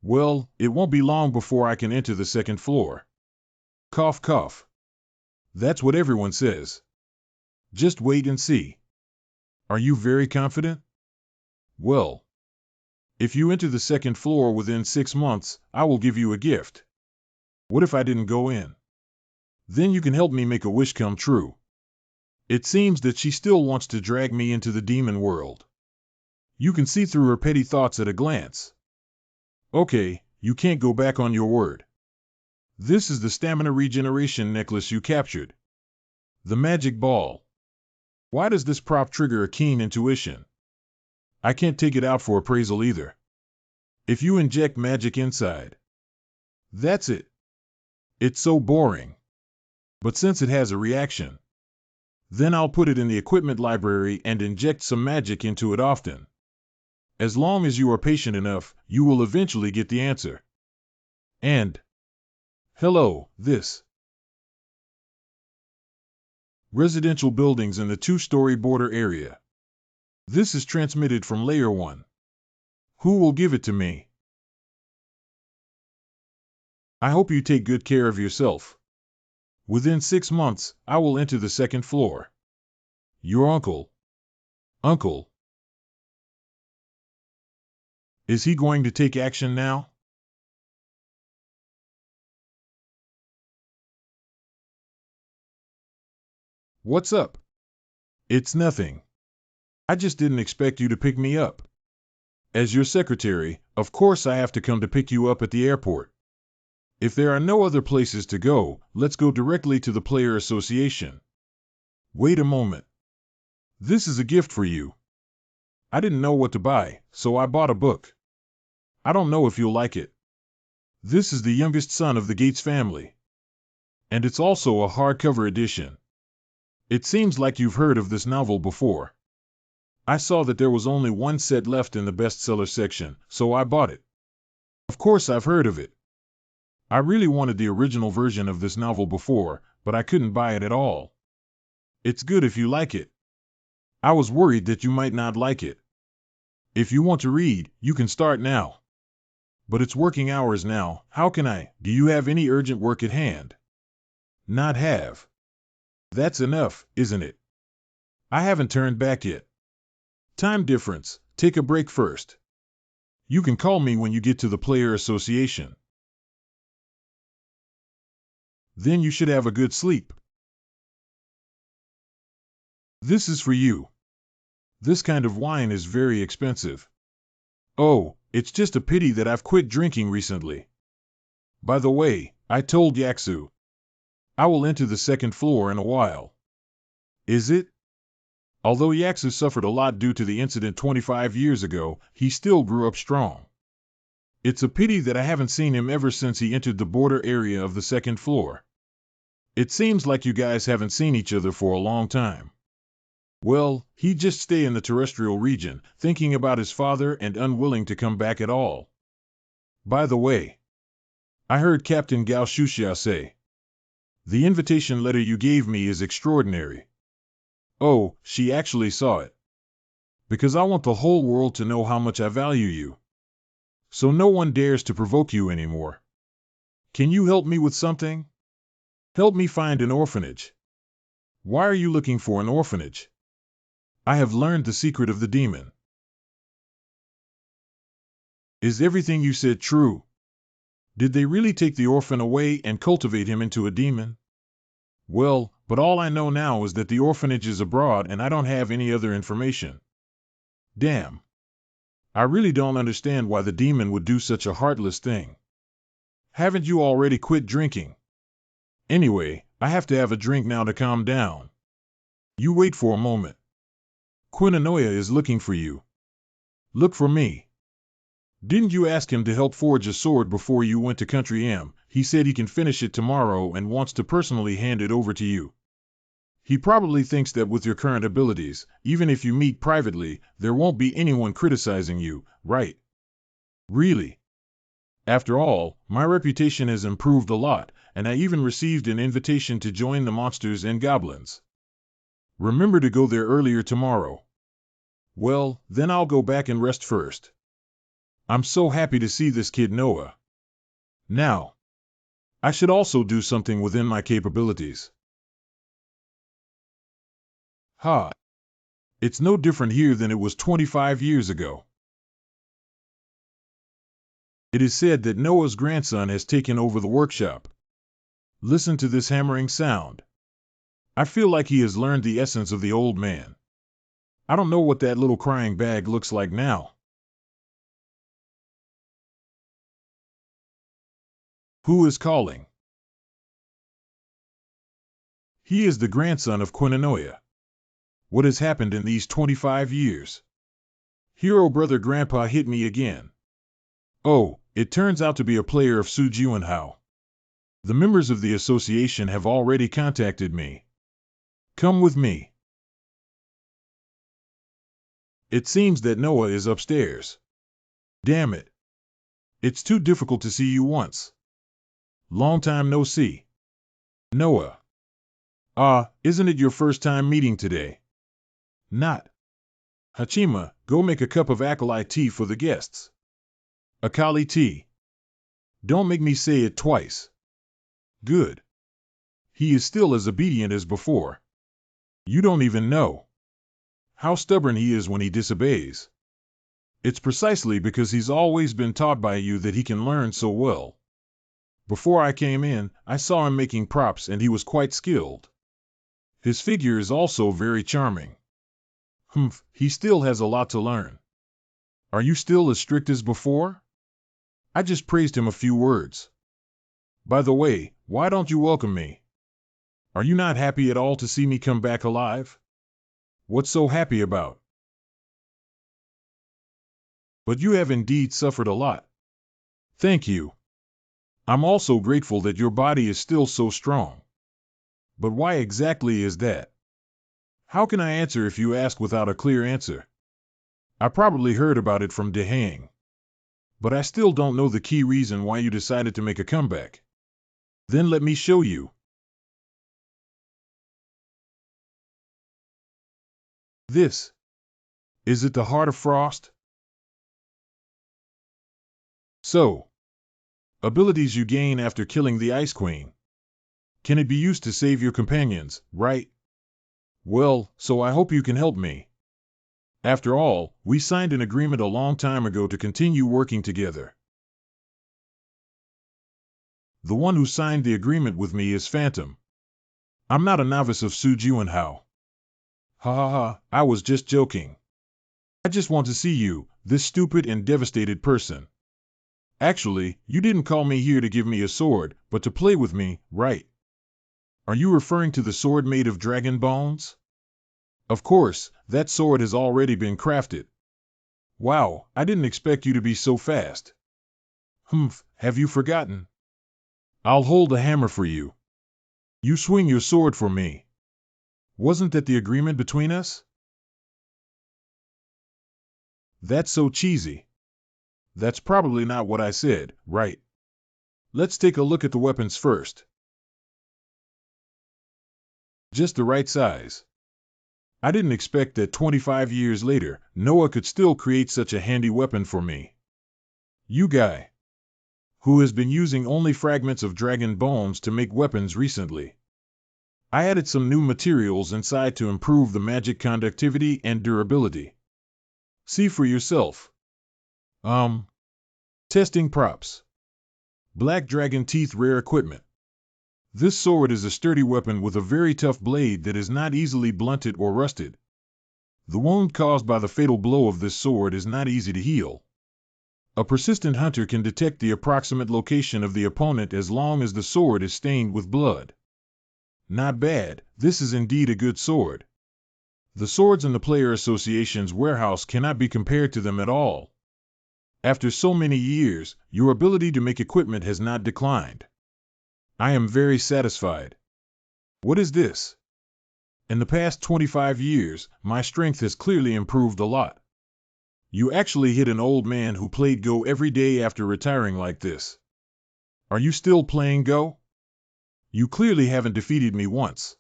Well, it won't be long before I can enter the second floor. Cough, cough. That's what everyone says. Just wait and see. Are you very confident? Well, if you enter the second floor within 6 months, I will give you a gift. What if I didn't go in? Then you can help me make a wish come true. It seems that she still wants to drag me into the demon world. You can see through her petty thoughts at a glance. Okay, you can't go back on your word. This is the stamina regeneration necklace you captured. The magic ball. Why does this prop trigger a keen intuition? I can't take it out for appraisal either. If you inject magic inside. That's it. It's so boring. But since it has a reaction, then I'll put it in the equipment library and inject some magic into it often. As long as you are patient enough, you will eventually get the answer. And hello, this. Residential buildings in the 2-story border area. This is transmitted from Layer 1. Who will give it to me? I hope you take good care of yourself. Within 6 months, I will enter the second floor. Your uncle. Uncle. Is he going to take action now? What's up? It's nothing. I just didn't expect you to pick me up. As your secretary, of course I have to come to pick you up at the airport. If there are no other places to go, let's go directly to the Player Association. Wait a moment. This is a gift for you. I didn't know what to buy, so I bought a book. I don't know if you'll like it. This is the youngest son of the Gates family. And it's also a hardcover edition. It seems like you've heard of this novel before. I saw that there was only one set left in the bestseller section, so I bought it. Of course I've heard of it. I really wanted the original version of this novel before, but I couldn't buy it at all. It's good if you like it. I was worried that you might not like it. If you want to read, you can start now. But it's working hours now, how can I? Do you have any urgent work at hand? Not have. That's enough, isn't it? I haven't turned back yet. Time difference, take a break first. You can call me when you get to the Player Association. Then you should have a good sleep. This is for you. This kind of wine is very expensive. Oh, it's just a pity that I've quit drinking recently. By the way, I told Yaksu. I will enter the second floor in a while. Is it? Although Yaksu suffered a lot due to the incident 25 years ago, he still grew up strong. It's a pity that I haven't seen him ever since he entered the border area of the second floor. It seems like you guys haven't seen each other for a long time. Well, he'd just stay in the terrestrial region, thinking about his father and unwilling to come back at all. By the way, I heard Captain Gao Shuxia say, the invitation letter you gave me is extraordinary. Oh, she actually saw it. Because I want the whole world to know how much I value you. So no one dares to provoke you anymore. Can you help me with something? Help me find an orphanage. Why are you looking for an orphanage? I have learned the secret of the demon. Is everything you said true? Did they really take the orphan away and cultivate him into a demon? Well, but all I know now is that the orphanage is abroad and I don't have any other information. Damn. I really don't understand why the demon would do such a heartless thing. Haven't you already quit drinking? Anyway, I have to have a drink now to calm down. You wait for a moment. Quinanoia is looking for you. Look for me. Didn't you ask him to help forge a sword before you went to Country M? He said he can finish it tomorrow and wants to personally hand it over to you. He probably thinks that with your current abilities, even if you meet privately, there won't be anyone criticizing you, right? Really? After all, my reputation has improved a lot, and I even received an invitation to join the monsters and goblins. Remember to go there earlier tomorrow. Well, then I'll go back and rest first. I'm so happy to see this kid Noah. Now, I should also do something within my capabilities. Ha! It's no different here than it was 25 years ago. It is said that Noah's grandson has taken over the workshop. Listen to this hammering sound. I feel like he has learned the essence of the old man. I don't know what that little crying bag looks like now. Who is calling? He is the grandson of Quinanoia. What has happened in these 25 years? Hero brother grandpa hit me again. Oh, it turns out to be a player of Sujuanhao. The members of the association have already contacted me. Come with me. It seems that Noah is upstairs. Damn it. It's too difficult to see you once. Long time no see. Noah. Isn't it your first time meeting today? Not. Hachima, go make a cup of alkali tea for the guests. Akali tea. Don't make me say it twice. Good. He is still as obedient as before. You don't even know how stubborn he is when he disobeys. It's precisely because he's always been taught by you that he can learn so well. Before I came in, I saw him making props and he was quite skilled. His figure is also very charming. He still has a lot to learn. Are you still as strict as before? I just praised him a few words. By the way, why don't you welcome me? Are you not happy at all to see me come back alive? What's so happy about? But you have indeed suffered a lot. Thank you. I'm also grateful that your body is still so strong. But why exactly is that? How can I answer if you ask without a clear answer? I probably heard about it from Dehang. But I still don't know the key reason why you decided to make a comeback. Then let me show you. This. Is it the Heart of Frost? So. Abilities you gain after killing the Ice Queen. Can it be used to save your companions, right? Well, so I hope you can help me. After all, we signed an agreement a long time ago to continue working together. The one who signed the agreement with me is Phantom. I'm not a novice of Sujuanhao. Ha ha ha, I was just joking. I just want to see you, this stupid and devastated person. Actually, you didn't call me here to give me a sword, but to play with me, right? Are you referring to the sword made of dragon bones? Of course, that sword has already been crafted. Wow, I didn't expect you to be so fast. Have you forgotten? I'll hold a hammer for you. You swing your sword for me. Wasn't that the agreement between us? That's so cheesy. That's probably not what I said, right? Let's take a look at the weapons first. Just the right size. I didn't expect that 25 years later, Noah could still create such a handy weapon for me. You guy, who has been using only fragments of dragon bones to make weapons recently. I added some new materials inside to improve the magic conductivity and durability. See for yourself. Testing props. Black dragon teeth rare equipment. This sword is a sturdy weapon with a very tough blade that is not easily blunted or rusted. The wound caused by the fatal blow of this sword is not easy to heal. A persistent hunter can detect the approximate location of the opponent as long as the sword is stained with blood. Not bad, this is indeed a good sword. The swords in the Player Association's warehouse cannot be compared to them at all. After so many years, your ability to make equipment has not declined. I am very satisfied. What is this? In the past 25 years, my strength has clearly improved a lot. You actually hit an old man who played Go every day after retiring like this. Are you still playing Go? You clearly haven't defeated me once.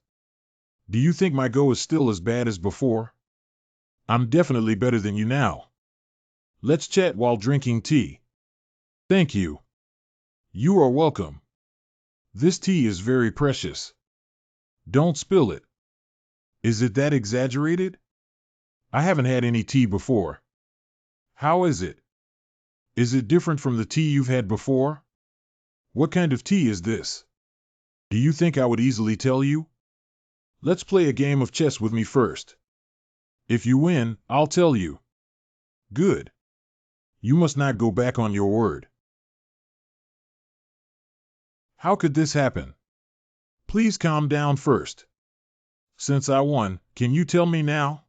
Do you think my Go is still as bad as before? I'm definitely better than you now. Let's chat while drinking tea. Thank you. You are welcome. This tea is very precious. Don't spill it. Is it that exaggerated? I haven't had any tea before. How is it? Is it different from the tea you've had before? What kind of tea is this? Do you think I would easily tell you? Let's play a game of chess with me first. If you win, I'll tell you. Good. You must not go back on your word. How could this happen? Please calm down first. Since I won, can you tell me now?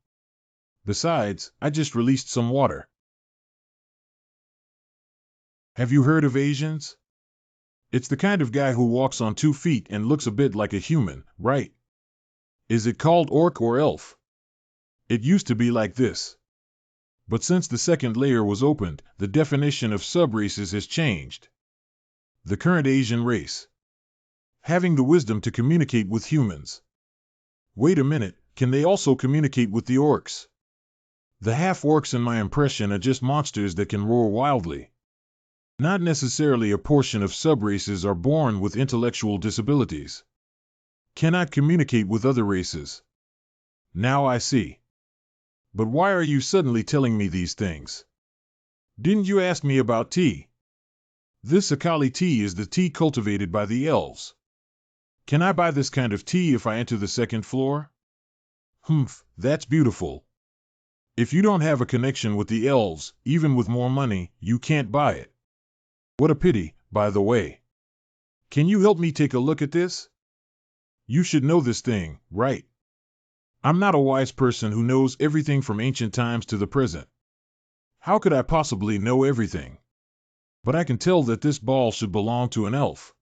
Besides, I just released some water. Have you heard of Asians? It's the kind of guy who walks on 2 feet and looks a bit like a human, right? Is it called orc or elf? It used to be like this. But since the second layer was opened, the definition of subraces has changed. The current Asian race. Having the wisdom to communicate with humans. Wait a minute, can they also communicate with the orcs? The half-orcs in my impression are just monsters that can roar wildly. Not necessarily a portion of subraces are born with intellectual disabilities. Cannot communicate with other races. Now I see. But why are you suddenly telling me these things? Didn't you ask me about tea? This Akali tea is the tea cultivated by the elves. Can I buy this kind of tea if I enter the second floor? Humph, that's beautiful. If you don't have a connection with the elves, even with more money, you can't buy it. What a pity, by the way. Can you help me take a look at this? You should know this thing, right? I'm not a wise person who knows everything from ancient times to the present. How could I possibly know everything? But I can tell that this ball should belong to an elf.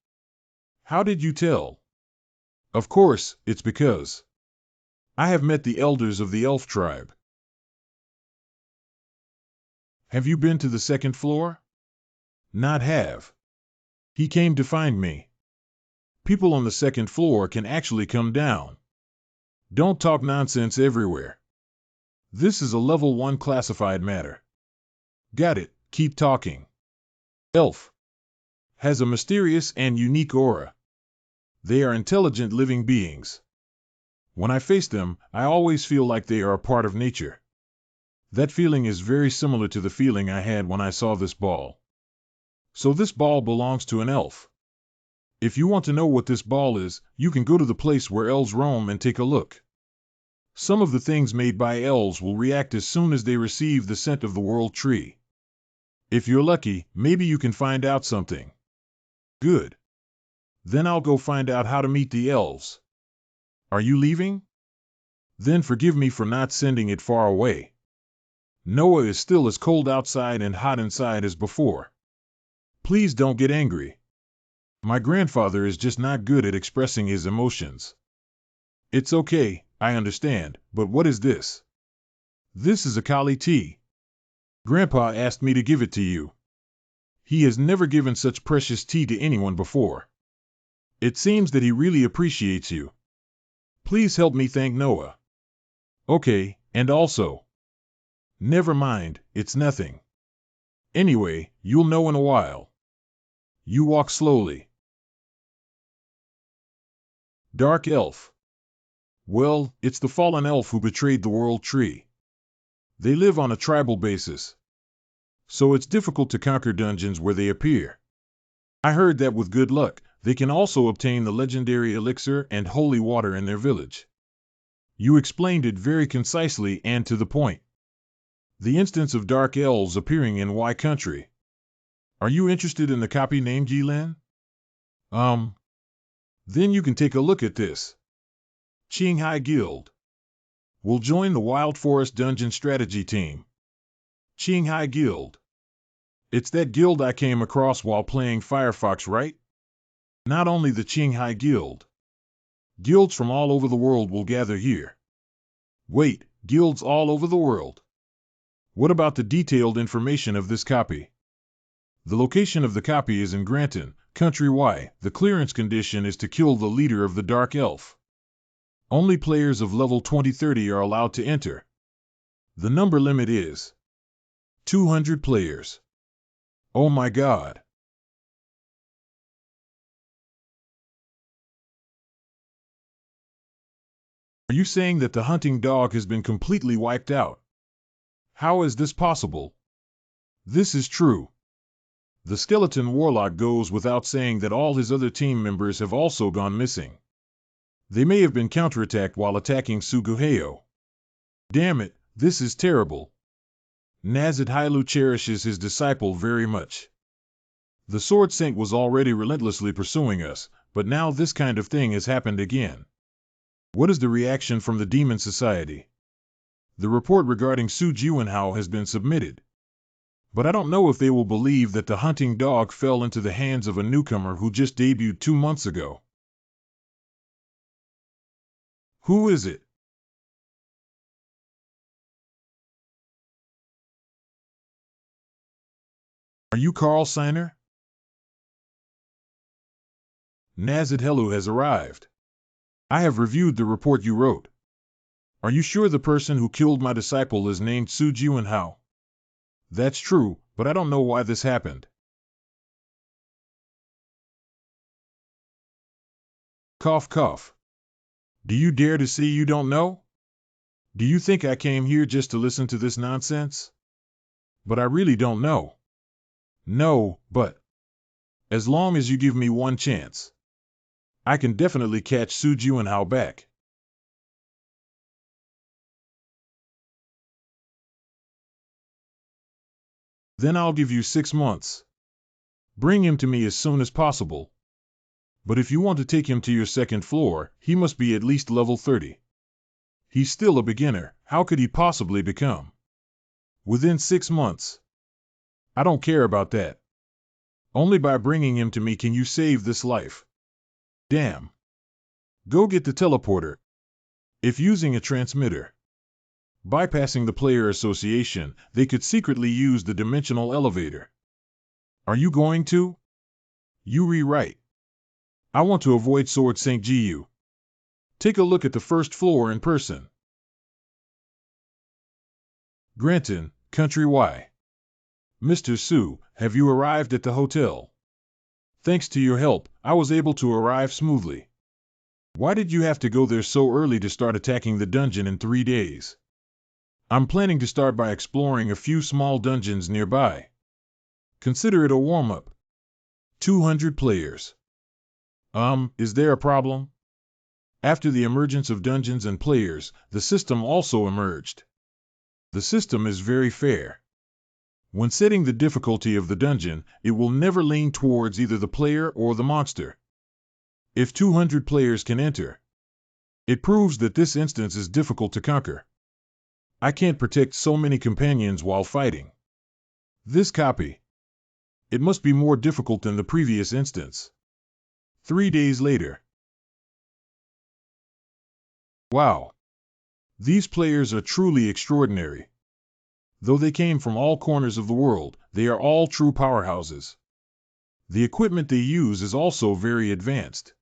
How did you tell? Of course, it's because I have met the elders of the elf tribe. Have you been to the second floor? Not have. He came to find me. People on the second floor can actually come down. Don't talk nonsense everywhere. This is a level 1 classified matter. Got it, keep talking. Elf. Has a mysterious and unique aura. They are intelligent living beings. When I face them, I always feel like they are a part of nature. That feeling is very similar to the feeling I had when I saw this ball. So this ball belongs to an elf. If you want to know what this ball is, you can go to the place where elves roam and take a look. Some of the things made by elves will react as soon as they receive the scent of the world tree. If you're lucky, maybe you can find out something. Good. Then I'll go find out how to meet the elves. Are you leaving? Then forgive me for not sending it far away. Noah is still as cold outside and hot inside as before. Please don't get angry. My grandfather is just not good at expressing his emotions. It's okay, I understand, but what is this? This is Akali tea. Grandpa asked me to give it to you. He has never given such precious tea to anyone before. It seems that he really appreciates you. Please help me thank Noah. Okay, and also, never mind, it's nothing. Anyway, you'll know in a while. You walk slowly. Dark Elf. Well, it's the fallen elf who betrayed the World Tree. They live on a tribal basis, so it's difficult to conquer dungeons where they appear. I heard that with good luck, they can also obtain the legendary elixir and holy water in their village. You explained it very concisely and to the point. The instance of dark elves appearing in Y country. Are you interested in the copy named Jilin? Then you can take a look at this. Qinghai Guild. We'll join the Wild Forest Dungeon Strategy Team. Qinghai Guild. It's that guild I came across while playing Firefox, right? Not only the Qinghai Guild. Guilds from all over the world will gather here. Wait, guilds all over the world? What about the detailed information of this copy? The location of the copy is in Granton, Country Y. The clearance condition is to kill the leader of the Dark Elf. Only players of level 20-30 are allowed to enter. The number limit is 200 players. Oh my god. Are you saying that the hunting dog has been completely wiped out? How is this possible? This is true. The skeleton warlock goes without saying that all his other team members have also gone missing. They may have been counterattacked while attacking Suguheo. Damn it, this is terrible. Nazid Hailu cherishes his disciple very much. The Sword Saint was already relentlessly pursuing us, but now this kind of thing has happened again. What is the reaction from the Demon Society? The report regarding Su Jiwenhao has been submitted. But I don't know if they will believe that the hunting dog fell into the hands of a newcomer who just debuted 2 months ago. Who is it? Are you Carl Seiner? Nazid Helu has arrived. I have reviewed the report you wrote. Are you sure the person who killed my disciple is named Su Jiwenhao? That's true, but I don't know why this happened. Cough cough. Do you dare to say you don't know? Do you think I came here just to listen to this nonsense? But I really don't know. No, but as long as you give me one chance, I can definitely catch Su Jiwenhao back. Then I'll give you 6 months. Bring him to me as soon as possible. But if you want to take him to your second floor, he must be at least level 30. He's still a beginner, how could he possibly become? Within 6 months. I don't care about that. Only by bringing him to me can you save this life. Damn. Go get the teleporter. If using a transmitter, bypassing the player association, they could secretly use the dimensional elevator. Are you going to? You rewrite. I want to avoid Sword Saint Jiu. Take a look at the first floor in person. Granton, Country Y. Mr. Su, have you arrived at the hotel? Thanks to your help, I was able to arrive smoothly. Why did you have to go there so early to start attacking the dungeon in 3 days? I'm planning to start by exploring a few small dungeons nearby. Consider it a warm-up. 200 players. Is there a problem? After the emergence of dungeons and players, the system also emerged. The system is very fair. When setting the difficulty of the dungeon, it will never lean towards either the player or the monster. If 200 players can enter, it proves that this instance is difficult to conquer. I can't protect so many companions while fighting. This copy. It must be more difficult than the previous instance. 3 days later. Wow. These players are truly extraordinary. Though they came from all corners of the world, they are all true powerhouses. The equipment they use is also very advanced.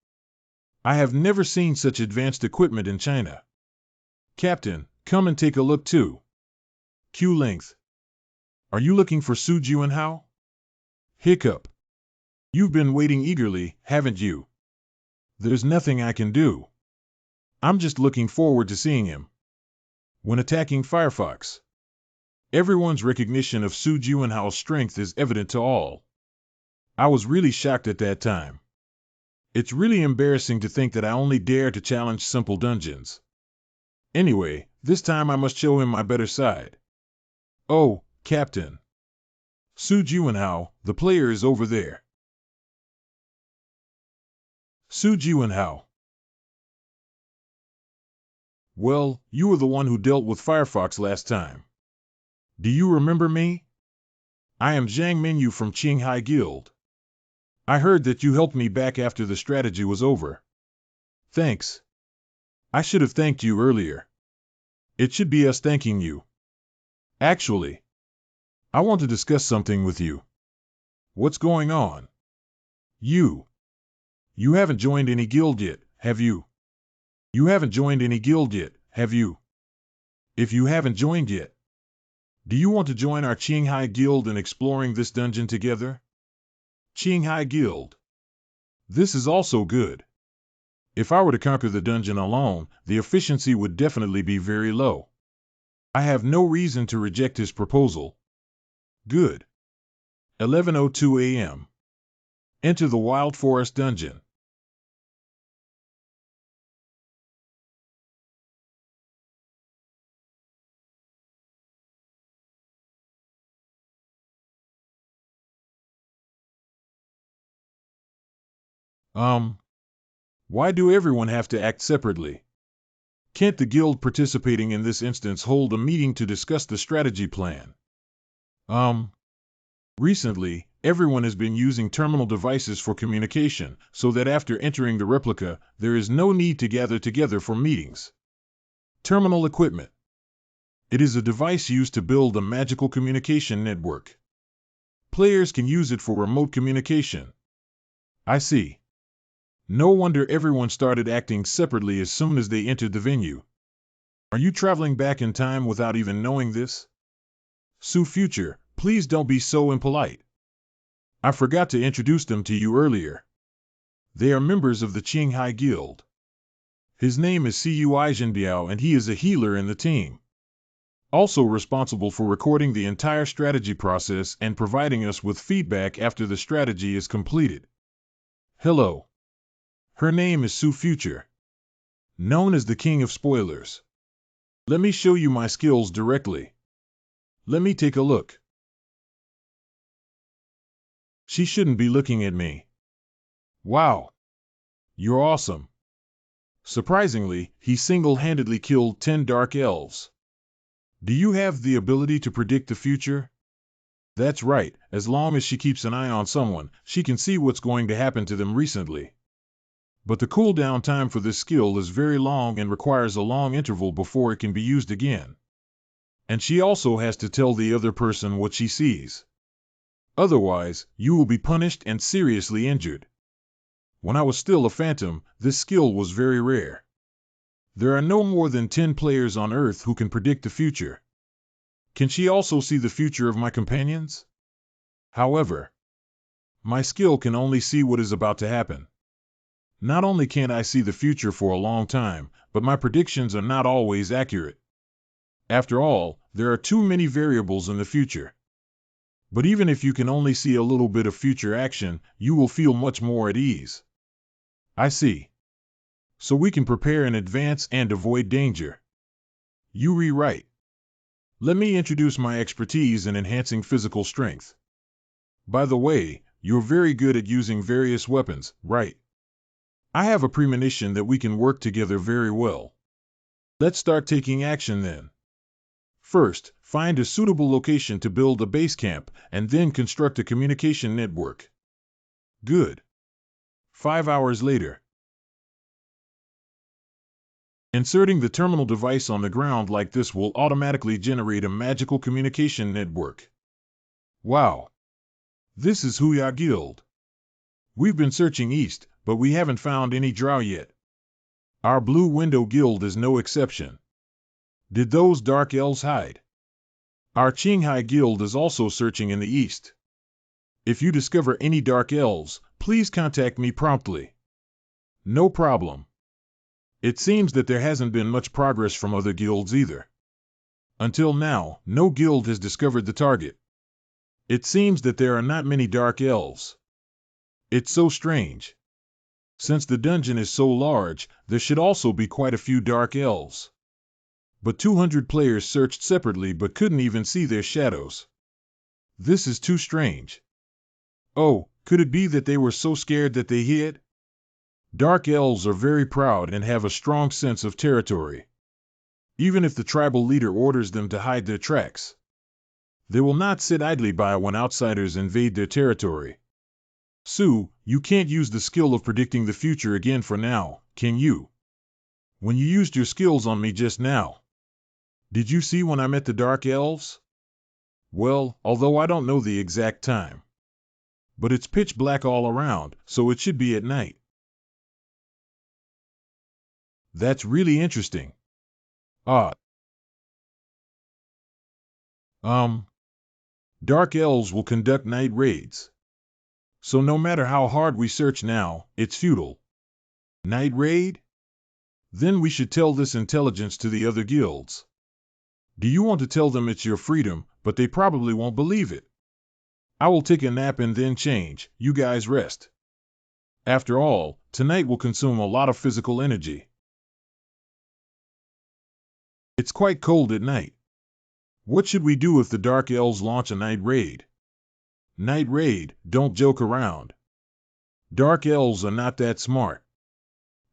I have never seen such advanced equipment in China. Captain, Come and take a look too. Q length. Are you looking for Su Juanhao? Hiccup. You've been waiting eagerly, haven't you? There's nothing I can do. I'm just looking forward to seeing him. When attacking Firefox, everyone's recognition of Su Juanhao's strength is evident to all. I was really shocked at that time. It's really embarrassing to think that I only dare to challenge simple dungeons. Anyway, this time I must show him my better side. Oh, Captain. Su Juanhao, the player is over there. Su Juanhao. Well, you were the one who dealt with Firefox last time. Do you remember me? I am Zhang Minyu from Qinghai Guild. I heard that you helped me back after the strategy was over. Thanks. I should have thanked you earlier. It should be us thanking you. Actually, I want to discuss something with you. What's going on? You haven't joined any guild yet, have you? You haven't joined any guild yet, have you? If you haven't joined yet, do you want to join our Qinghai Guild in exploring this dungeon together? Qinghai Guild. This is also good. If I were to conquer the dungeon alone, the efficiency would definitely be very low. I have no reason to reject his proposal. Good. 11:02 a.m. Enter the Wild Forest Dungeon. Why do everyone have to act separately? Can't the guild participating in this instance hold a meeting to discuss the strategy plan? Recently, everyone has been using terminal devices for communication, so that after entering the replica, there is no need to gather together for meetings. Terminal equipment. It is a device used to build a magical communication network. Players can use it for remote communication. I see. No wonder everyone started acting separately as soon as they entered the venue. Are you traveling back in time without even knowing this? Su Future, please don't be so impolite. I forgot to introduce them to you earlier. They are members of the Qinghai Guild. His name is Siyu Zhenbiao and he is a healer in the team. Also responsible for recording the entire strategy process and providing us with feedback after the strategy is completed. Hello. Her name is Su Future, known as the King of Spoilers. Let me show you my skills directly. Let me take a look. She shouldn't be looking at me. Wow. You're awesome. Surprisingly, he single-handedly killed 10 dark elves. Do you have the ability to predict the future? That's right, as long as she keeps an eye on someone, she can see what's going to happen to them recently. But the cooldown time for this skill is very long and requires a long interval before it can be used again. And she also has to tell the other person what she sees. Otherwise, you will be punished and seriously injured. When I was still a phantom, this skill was very rare. There are no more than 10 players on Earth who can predict the future. Can she also see the future of my companions? However, my skill can only see what is about to happen. Not only can't I see the future for a long time, but my predictions are not always accurate. After all, there are too many variables in the future. But even if you can only see a little bit of future action, you will feel much more at ease. I see. So we can prepare in advance and avoid danger. You rewrite. Let me introduce my expertise in enhancing physical strength. By the way, you're very good at using various weapons, right? I have a premonition that we can work together very well. Let's start taking action then. First, find a suitable location to build a base camp, and then construct a communication network. Good. 5 hours later. Inserting the terminal device on the ground like this will automatically generate a magical communication network. Wow. This is Huya Guild. We've been searching east, but we haven't found any drow yet. Our Blue Window Guild is no exception. Did those dark elves hide? Our Qinghai Guild is also searching in the east. If you discover any dark elves, please contact me promptly. No problem. It seems that there hasn't been much progress from other guilds either. Until now, no guild has discovered the target. It seems that there are not many dark elves. It's so strange. Since the dungeon is so large, there should also be quite a few dark elves. But 200 players searched separately but couldn't even see their shadows. This is too strange. Oh, could it be that they were so scared that they hid? Dark elves are very proud and have a strong sense of territory. Even if the tribal leader orders them to hide their tracks, they will not sit idly by when outsiders invade their territory. Sue, you can't use the skill of predicting the future again for now, can you? When you used your skills on me just now, did you see when I met the Dark Elves? Well, although I don't know the exact time. But it's pitch black all around, so it should be at night. That's really interesting. Dark Elves will conduct night raids. So no matter how hard we search now, it's futile. Night raid? Then we should tell this intelligence to the other guilds. Do you want to tell them it's your freedom, but they probably won't believe it. I will take a nap and then change, you guys rest. After all, tonight will consume a lot of physical energy. It's quite cold at night. What should we do if the Dark Elves launch a night raid? Night raid, don't joke around. Dark Elves are not that smart.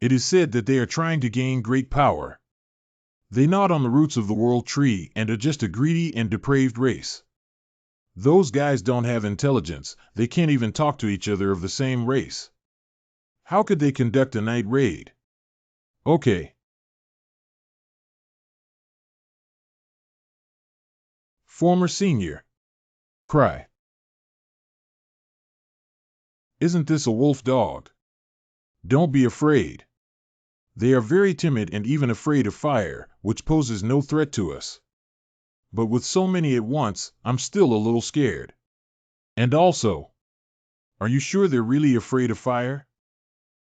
It is said that they are trying to gain great power. They gnawed on the roots of the world tree and are just a greedy and depraved race. Those guys don't have intelligence, they can't even talk to each other of the same race. How could they conduct a night raid? Okay. Former senior. Cry. Isn't this a wolf dog? Don't be afraid. They are very timid and even afraid of fire, which poses no threat to us. But with so many at once, I'm still a little scared. And also, are you sure they're really afraid of fire?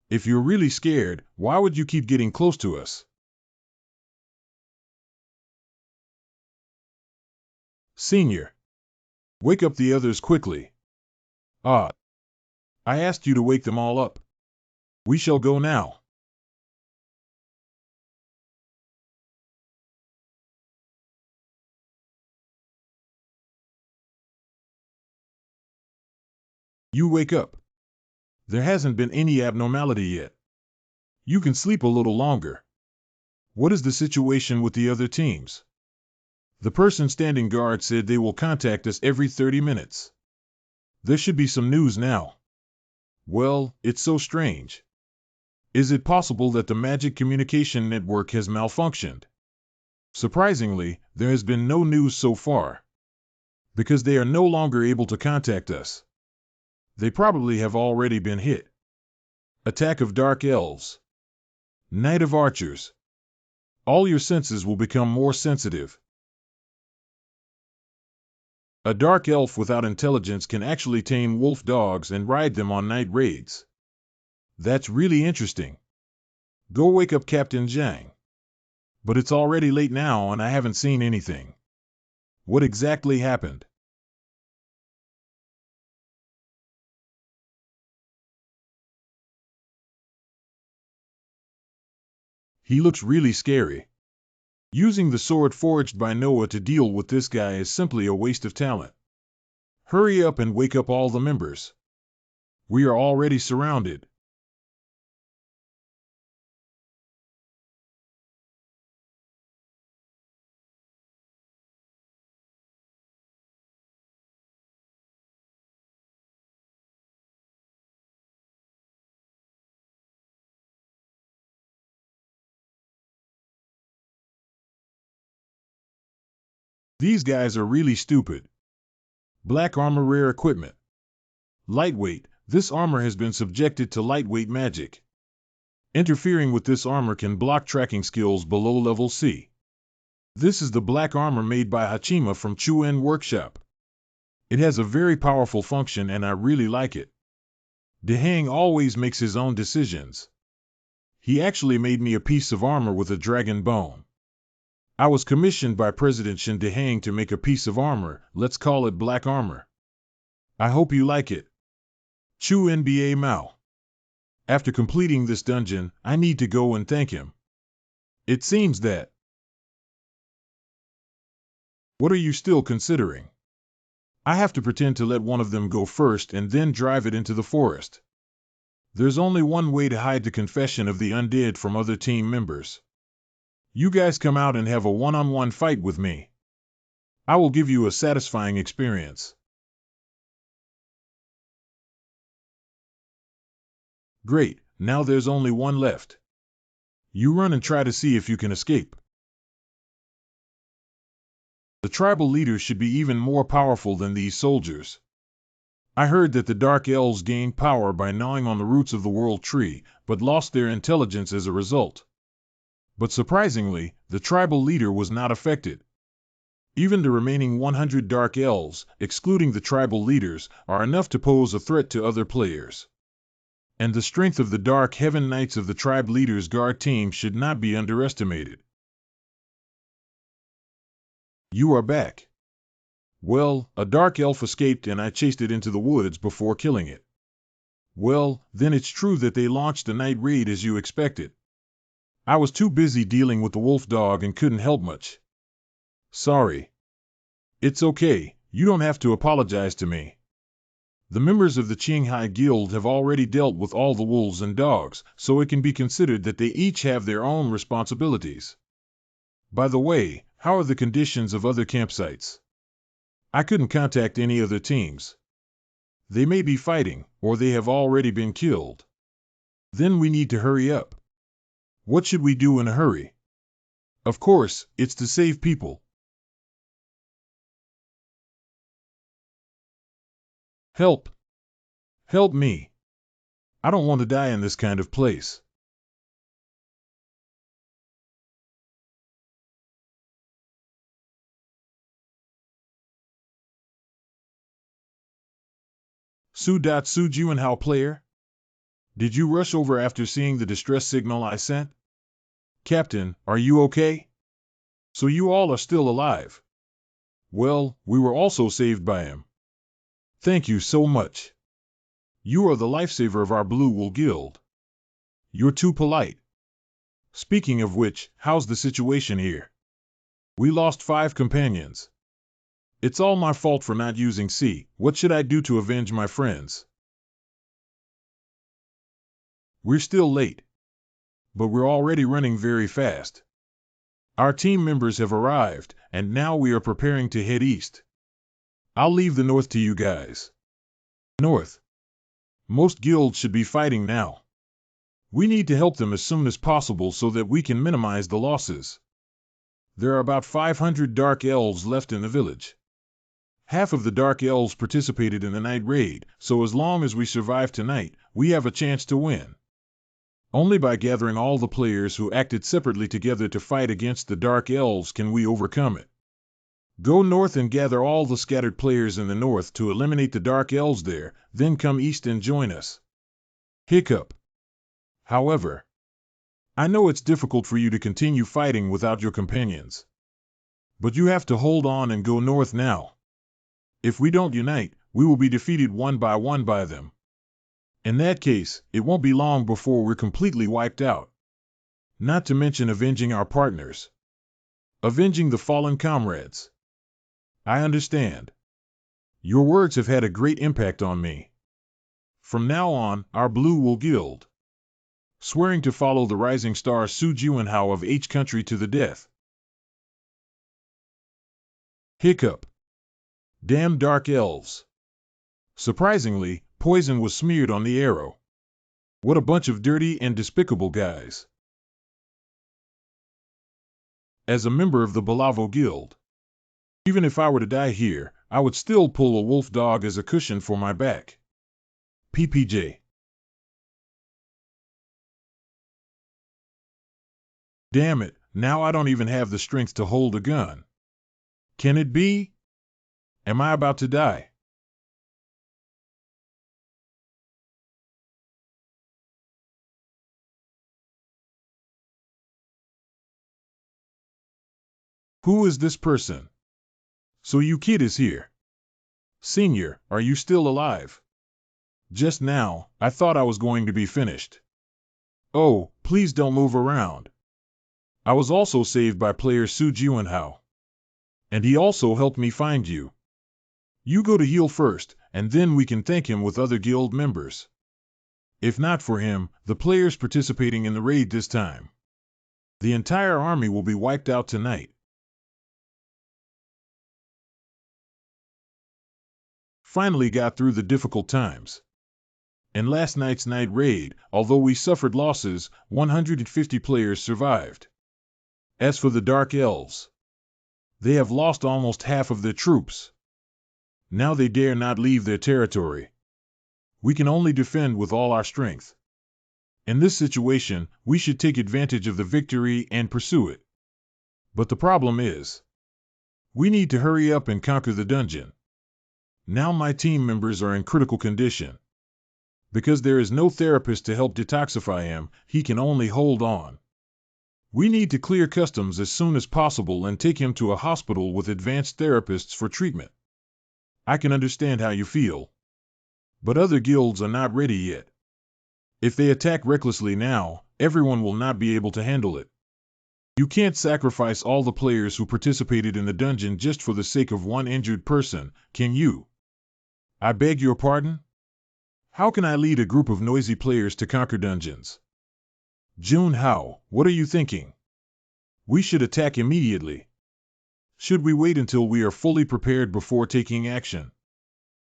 If you're really scared, why would you keep getting close to us? Senior. Wake up the others quickly. I asked you to wake them all up. We shall go now. You wake up. There hasn't been any abnormality yet. You can sleep a little longer. What is the situation with the other teams? The person standing guard said they will contact us every 30 minutes. There should be some news now. Well, it's so strange. Is it possible that the magic communication network has malfunctioned? Surprisingly, there has been no news so far. Because they are no longer able to contact us. They probably have already been hit. Attack of Dark Elves. Night of Archers. All your senses will become more sensitive. A dark elf without intelligence can actually tame wolf dogs and ride them on night raids. That's really interesting. Go wake up Captain Zhang. But it's already late now and I haven't seen anything. What exactly happened? He looks really scary. Using the sword forged by Noah to deal with this guy is simply a waste of talent. Hurry up and wake up all the members. We are already surrounded. These guys are really stupid. Black armor, rare equipment. Lightweight. This armor has been subjected to lightweight magic. Interfering with this armor can block tracking skills below level C. This is the black armor made by Hachima from Chuen Workshop. It has a very powerful function and I really like it. Dehang always makes his own decisions. He actually made me a piece of armor with a dragon bone. I was commissioned by President Shin Dehang to make a piece of armor, let's call it black armor. I hope you like it. Chu NBA Mao. After completing this dungeon, I need to go and thank him. It seems that. What are you still considering? I have to pretend to let one of them go first and then drive it into the forest. There's only one way to hide the confession of the undead from other team members. You guys come out and have a one-on-one fight with me. I will give you a satisfying experience. Great, now there's only one left. You run and try to see if you can escape. The tribal leaders should be even more powerful than these soldiers. I heard that the Dark Elves gained power by gnawing on the roots of the World Tree, but lost their intelligence as a result. But surprisingly, the tribal leader was not affected. Even the remaining 100 Dark Elves, excluding the tribal leaders, are enough to pose a threat to other players. And the strength of the Dark Heaven Knights of the tribe leaders' guard team should not be underestimated. You are back. Well, a dark elf escaped and I chased it into the woods before killing it. Well, then it's true that they launched a night raid as you expected. I was too busy dealing with the wolf dog and couldn't help much. Sorry. It's okay, you don't have to apologize to me. The members of the Qinghai Guild have already dealt with all the wolves and dogs, so it can be considered that they each have their own responsibilities. By the way, how are the conditions of other campsites? I couldn't contact any other teams. They may be fighting, or they have already been killed. Then we need to hurry up. What should we do in a hurry? Of course, it's to save people. Help! Help me! I don't want to die in this kind of place. Su Juanhao player? Did you rush over after seeing the distress signal I sent? Captain, are you okay? So you all are still alive. Well, we were also saved by him. Thank you so much. You are the lifesaver of our Blue Wool Guild. You're too polite. Speaking of which, how's the situation here? We lost 5 companions. It's all my fault for not using C. What should I do to avenge my friends? We're still late. But we're already running very fast. Our team members have arrived, and now we are preparing to head east. I'll leave the north to you guys. North. Most guilds should be fighting now. We need to help them as soon as possible so that we can minimize the losses. There are about 500 Dark Elves left in the village. Half of the Dark Elves participated in the night raid, so as long as we survive tonight, we have a chance to win. Only by gathering all the players who acted separately together to fight against the Dark Elves can we overcome it. Go north and gather all the scattered players in the north to eliminate the Dark Elves there, then come east and join us. Hiccup. However, I know it's difficult for you to continue fighting without your companions. But you have to hold on and go north now. If we don't unite, we will be defeated one by them. In that case, it won't be long before we're completely wiped out. Not to mention avenging our partners. Avenging the fallen comrades. I understand. Your words have had a great impact on me. From now on, our Blue Wool Guild. Swearing to follow the rising star Su Juanhao of H country to the death. Hiccup. Damn Dark Elves. Surprisingly, poison was smeared on the arrow. What a bunch of dirty and despicable guys. As a member of the Balavo Guild, even if I were to die here, I would still pull a wolf dog as a cushion for my back. PPJ. Damn it, Now I don't even have the strength to hold a gun. Can it be? Am I about to die? Who is this person? So you kid is here. Senior, are you still alive? Just now, I thought I was going to be finished. Oh, please don't move around. I was also saved by player Su Jiwanhao. And he also helped me find you. You go to heal first, and then we can thank him with other guild members. If not for him, the players participating in the raid this time, the entire army will be wiped out tonight. Finally got through the difficult times. In last night's night raid, although we suffered losses, 150 players survived. As for the Dark Elves, they have lost almost half of their troops. Now they dare not leave their territory. We can only defend with all our strength. In this situation, we should take advantage of the victory and pursue it. But the problem is, we need to hurry up and conquer the dungeon. Now my team members are in critical condition. Because there is no therapist to help detoxify him, he can only hold on. We need to clear customs as soon as possible and take him to a hospital with advanced therapists for treatment. I can understand how you feel. But other guilds are not ready yet. If they attack recklessly now, everyone will not be able to handle it. You can't sacrifice all the players who participated in the dungeon just for the sake of one injured person, can you? I beg your pardon? How can I lead a group of noisy players to conquer dungeons? Jun Hao, what are you thinking? We should attack immediately. Should we wait until we are fully prepared before taking action?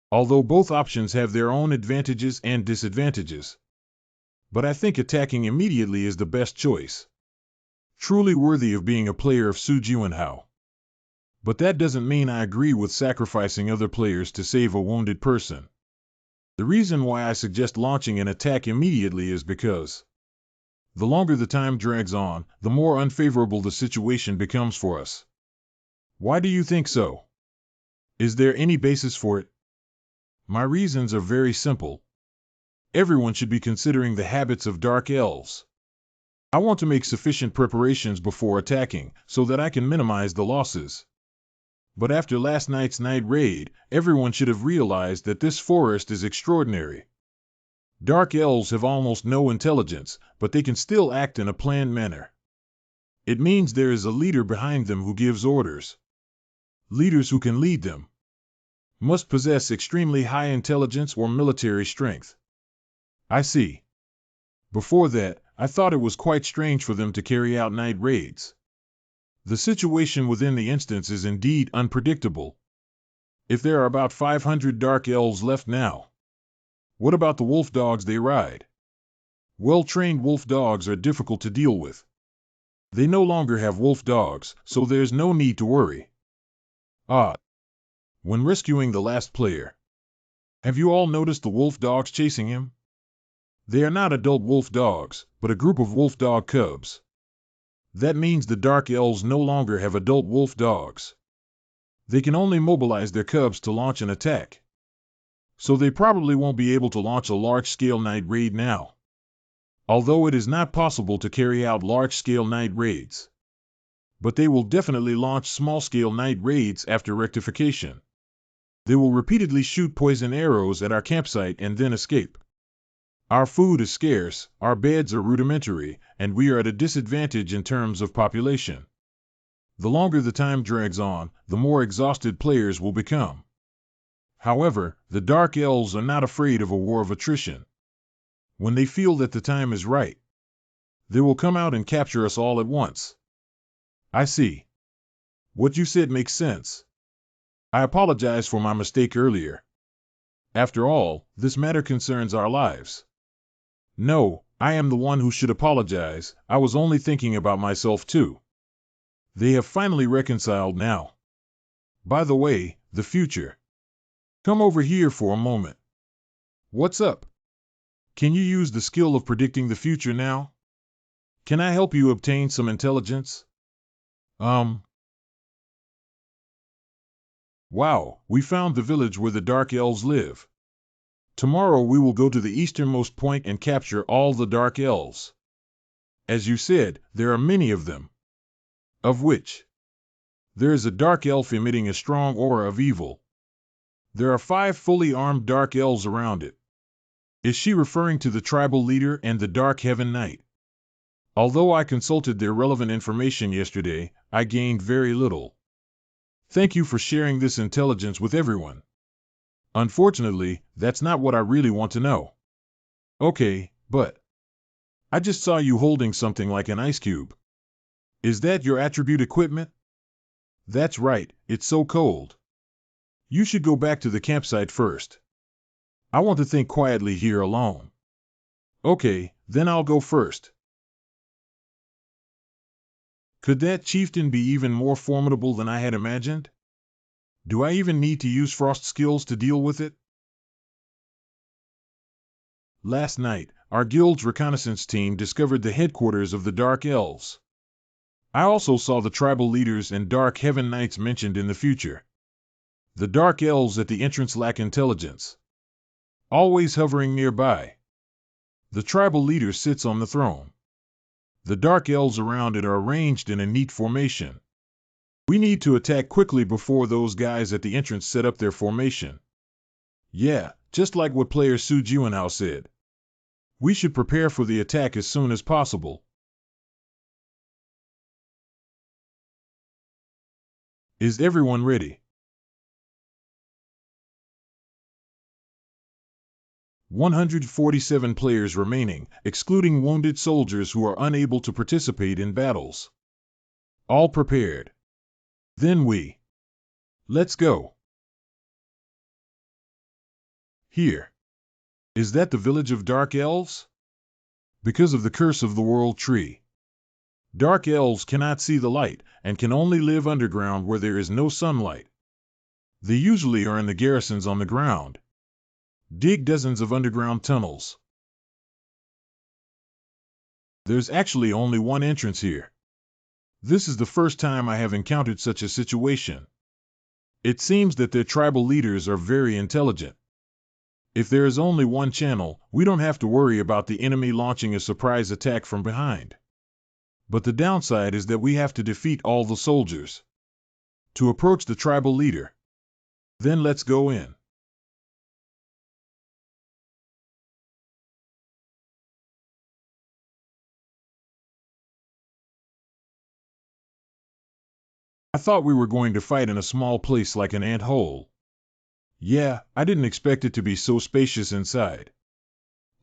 Although both options have their own advantages and disadvantages. But I think attacking immediately is the best choice. Truly worthy of being a player of Su Jiwanhao. But that doesn't mean I agree with sacrificing other players to save a wounded person. The reason why I suggest launching an attack immediately is because the longer the time drags on, the more unfavorable the situation becomes for us. Why do you think so? Is there any basis for it? My reasons are very simple. Everyone should be considering the habits of Dark Elves. I want to make sufficient preparations before attacking, so that I can minimize the losses. But after last night's night raid, everyone should have realized that this forest is extraordinary. Dark Elves have almost no intelligence, but they can still act in a planned manner. It means there is a leader behind them who gives orders. Leaders who can lead them must possess extremely high intelligence or military strength. I see. Before that, I thought it was quite strange for them to carry out night raids. The situation within the instance is indeed unpredictable. If there are about 500 Dark Elves left now, what about the wolf dogs they ride? Well-trained wolf dogs are difficult to deal with. They no longer have wolf dogs, so there's no need to worry. When rescuing the last player, have you all noticed the wolf dogs chasing him? They are not adult wolf dogs, but a group of wolf dog cubs. That means the Dark Elves no longer have adult wolf dogs. They can only mobilize their cubs to launch an attack. So they probably won't be able to launch a large-scale night raid now. Although it is not possible to carry out large-scale night raids. But they will definitely launch small-scale night raids after rectification. They will repeatedly shoot poison arrows at our campsite and then escape. Our food is scarce, our beds are rudimentary, and we are at a disadvantage in terms of population. The longer the time drags on, the more exhausted players will become. However, the Dark Elves are not afraid of a war of attrition. When they feel that the time is right, they will come out and capture us all at once. I see. What you said makes sense. I apologize for my mistake earlier. After all, this matter concerns our lives. No, I am the one who should apologize. I was only thinking about myself too. They have finally reconciled now. By the way, the future. Come over here for a moment. What's up? Can you use the skill of predicting the future now? Can I help you obtain some intelligence? Um, wow, we found the village where the Dark Elves live. Tomorrow we will go to the easternmost point and capture all the Dark Elves. As you said, there are many of them. Of which? There is a Dark Elf emitting a strong aura of evil. There are 5 fully armed Dark Elves around it. Is she referring to the tribal leader and the Dark Heaven Knight? Although I consulted their relevant information yesterday, I gained very little. Thank you for sharing this intelligence with everyone. Unfortunately, that's not what I really want to know. Okay, but I just saw you holding something like an ice cube. Is that your attribute equipment? That's right, it's so cold. You should go back to the campsite first. I want to think quietly here alone. Okay, then I'll go first. Could that chieftain be even more formidable than I had imagined? Do I even need to use frost skills to deal with it? Last night, our guild's reconnaissance team discovered the headquarters of the Dark Elves. I also saw the tribal leaders and Dark Heaven Knights mentioned in the future. The Dark Elves at the entrance lack intelligence, always hovering nearby. The tribal leader sits on the throne. The Dark Elves around it are arranged in a neat formation. We need to attack quickly before those guys at the entrance set up their formation. Yeah, just like what player Su Jianhao said. We should prepare for the attack as soon as possible. Is everyone ready? 147 players remaining, excluding wounded soldiers who are unable to participate in battles. All prepared. Then let's go. Here. Is that the village of Dark Elves? Because of the curse of the World Tree. Dark Elves cannot see the light, and can only live underground where there is no sunlight. They usually are in the garrisons on the ground. Dig dozens of underground tunnels. There's actually only one entrance here. This is the first time I have encountered such a situation. It seems that their tribal leaders are very intelligent. If there is only one channel, we don't have to worry about the enemy launching a surprise attack from behind. But the downside is that we have to defeat all the soldiers. To approach the tribal leader. Then let's go in. I thought we were going to fight in a small place like an ant hole. Yeah, I didn't expect it to be so spacious inside.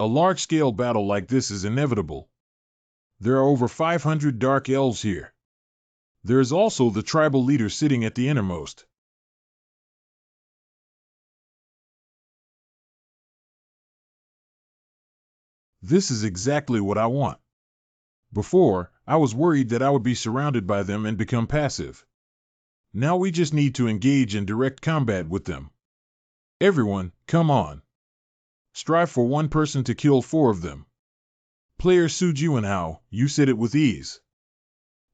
A large-scale battle like this is inevitable. There are over 500 Dark Elves here. There is also the tribal leader sitting at the innermost. This is exactly what I want. Before, I was worried that I would be surrounded by them and become passive. Now we just need to engage in direct combat with them. Everyone, come on. Strive for one person to kill 4 of them. Player Su Jianhao, you said it with ease.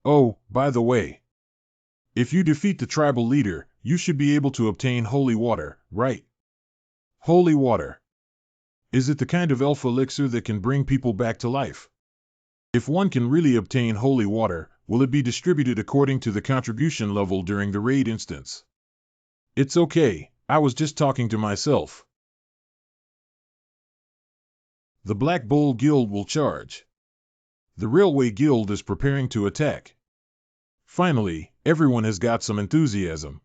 Oh, by the way. If you defeat the tribal leader, you should be able to obtain holy water, right? Holy water. Is it the kind of elf elixir that can bring people back to life? If one can really obtain holy water, will it be distributed according to the contribution level during the raid instance? It's okay, I was just talking to myself. The Black Bull Guild will charge. The Railway Guild is preparing to attack. Finally, everyone has got some enthusiasm.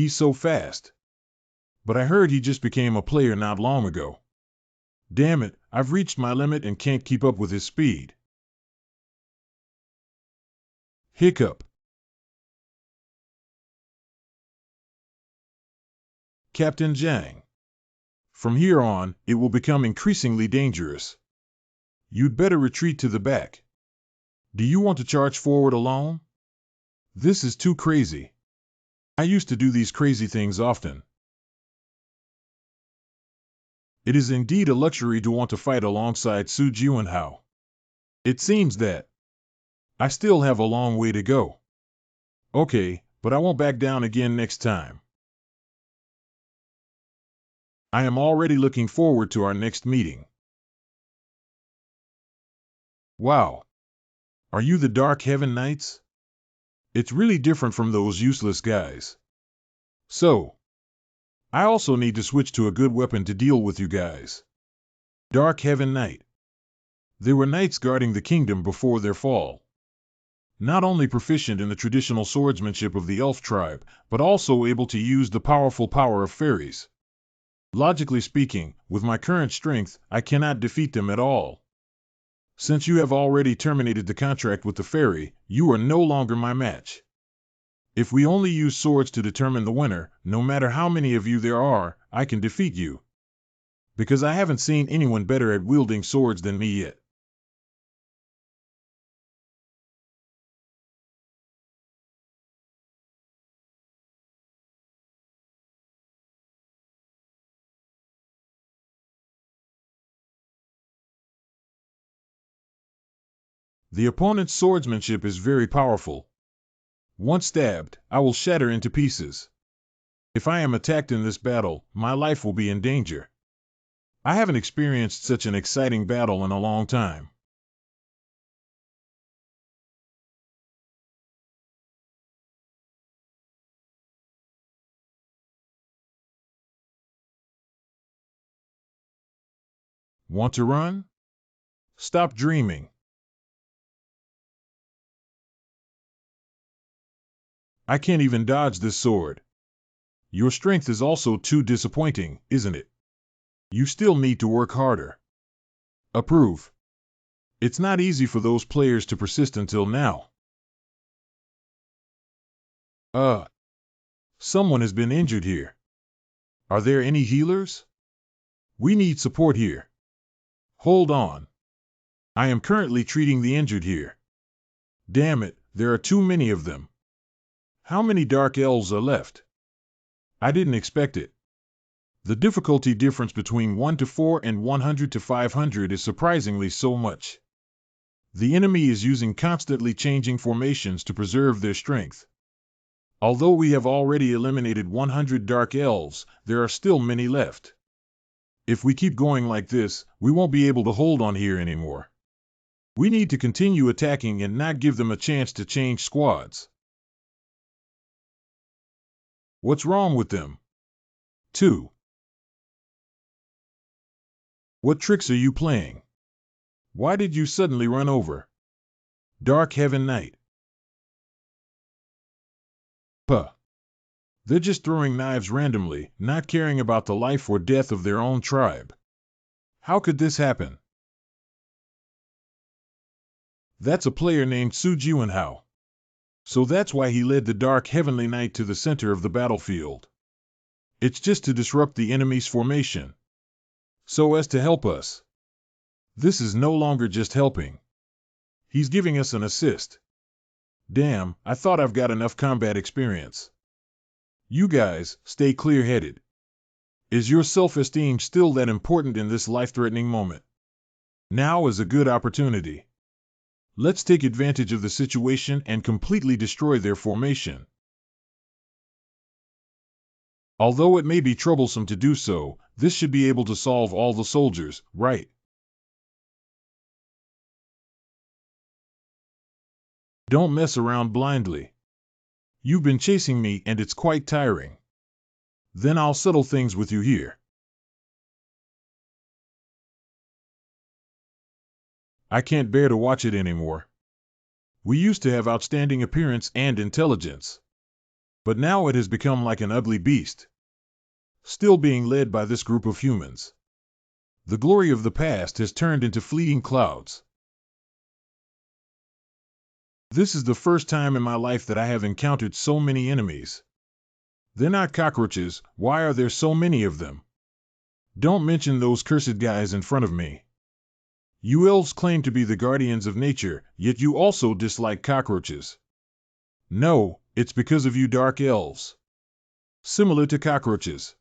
He's so fast. But I heard he just became a player not long ago. Damn it, I've reached my limit and can't keep up with his speed. Hiccup. Captain Zhang. From here on, it will become increasingly dangerous. You'd better retreat to the back. Do you want to charge forward alone? This is too crazy. I used to do these crazy things often. It is indeed a luxury to want to fight alongside Su Jianhao. It seems that I still have a long way to go. Okay, but I won't back down again next time. I am already looking forward to our next meeting. Wow. Are you the Dark Heaven Knights? It's really different from those useless guys. So, I also need to switch to a good weapon to deal with you guys. Dark Heaven Knight. They were knights guarding the kingdom before their fall. Not only proficient in the traditional swordsmanship of the elf tribe, but also able to use the powerful power of fairies. Logically speaking, with my current strength, I cannot defeat them at all. Since you have already terminated the contract with the fairy, you are no longer my match. If we only use swords to determine the winner, no matter how many of you there are, I can defeat you. Because I haven't seen anyone better at wielding swords than me yet. The opponent's swordsmanship is very powerful. Once stabbed, I will shatter into pieces. If I am attacked in this battle, my life will be in danger. I haven't experienced such an exciting battle in a long time. Want to run? Stop dreaming. I can't even dodge this sword. Your strength is also too disappointing, isn't it? You still need to work harder. Approve. It's not easy for those players to persist until now. Someone has been injured here. Are there any healers? We need support here. Hold on. I am currently treating the injured here. Damn it, there are too many of them. How many dark elves are left? I didn't expect it. The difficulty difference between 1 to 4 and 100 to 500 is surprisingly so much. The enemy is using constantly changing formations to preserve their strength. Although we have already eliminated 100 dark elves, there are still many left. If we keep going like this, we won't be able to hold on here anymore. We need to continue attacking and not give them a chance to change squads. What's wrong with them? 2. What tricks are you playing? Why did you suddenly run over? Dark Heaven Knight. Puh. They're just throwing knives randomly, not caring about the life or death of their own tribe. How could this happen? That's a player named Su Jianhao. So that's why he led the Dark Heavenly Knight to the center of the battlefield. It's just to disrupt the enemy's formation. So as to help us. This is no longer just helping. He's giving us an assist. Damn, I thought I've got enough combat experience. You guys, stay clear-headed. Is your self-esteem still that important in this life-threatening moment? Now is a good opportunity. Let's take advantage of the situation and completely destroy their formation. Although it may be troublesome to do so, this should be able to solve all the soldiers, right? Don't mess around blindly. You've been chasing me and it's quite tiring. Then I'll settle things with you here. I can't bear to watch it anymore. We used to have outstanding appearance and intelligence. But now it has become like an ugly beast. Still being led by this group of humans. The glory of the past has turned into fleeting clouds. This is the first time in my life that I have encountered so many enemies. They're not cockroaches, why are there so many of them? Don't mention those cursed guys in front of me. You elves claim to be the guardians of nature, yet you also dislike cockroaches. No, it's because of you dark elves. Similar to cockroaches.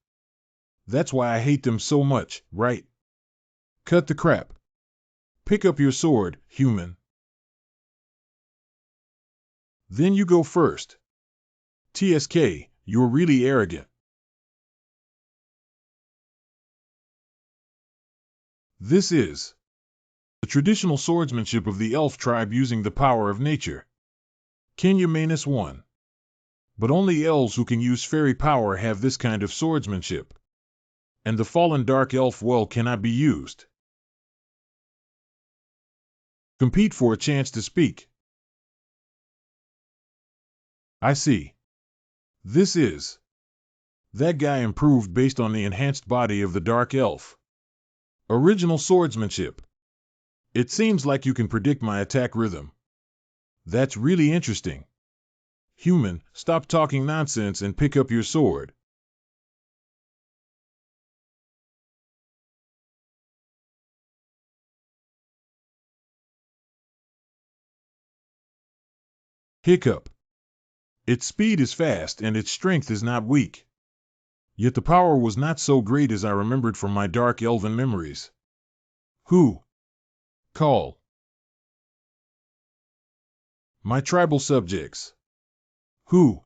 That's why I hate them so much, right? Cut the crap. Pick up your sword, human. Then you go first. TSK, you're really arrogant. This is the traditional swordsmanship of the elf tribe using the power of nature. Kenya -1. But only elves who can use fairy power have this kind of swordsmanship. And the fallen dark elf well cannot be used. Compete for a chance to speak. I see. This is that guy improved based on the enhanced body of the dark elf. Original swordsmanship. It seems like you can predict my attack rhythm. That's really interesting. Human, stop talking nonsense and pick up your sword. Hiccup. Its speed is fast and its strength is not weak. Yet the power was not so great as I remembered from my dark elven memories. Who? Call. My tribal subjects. Who?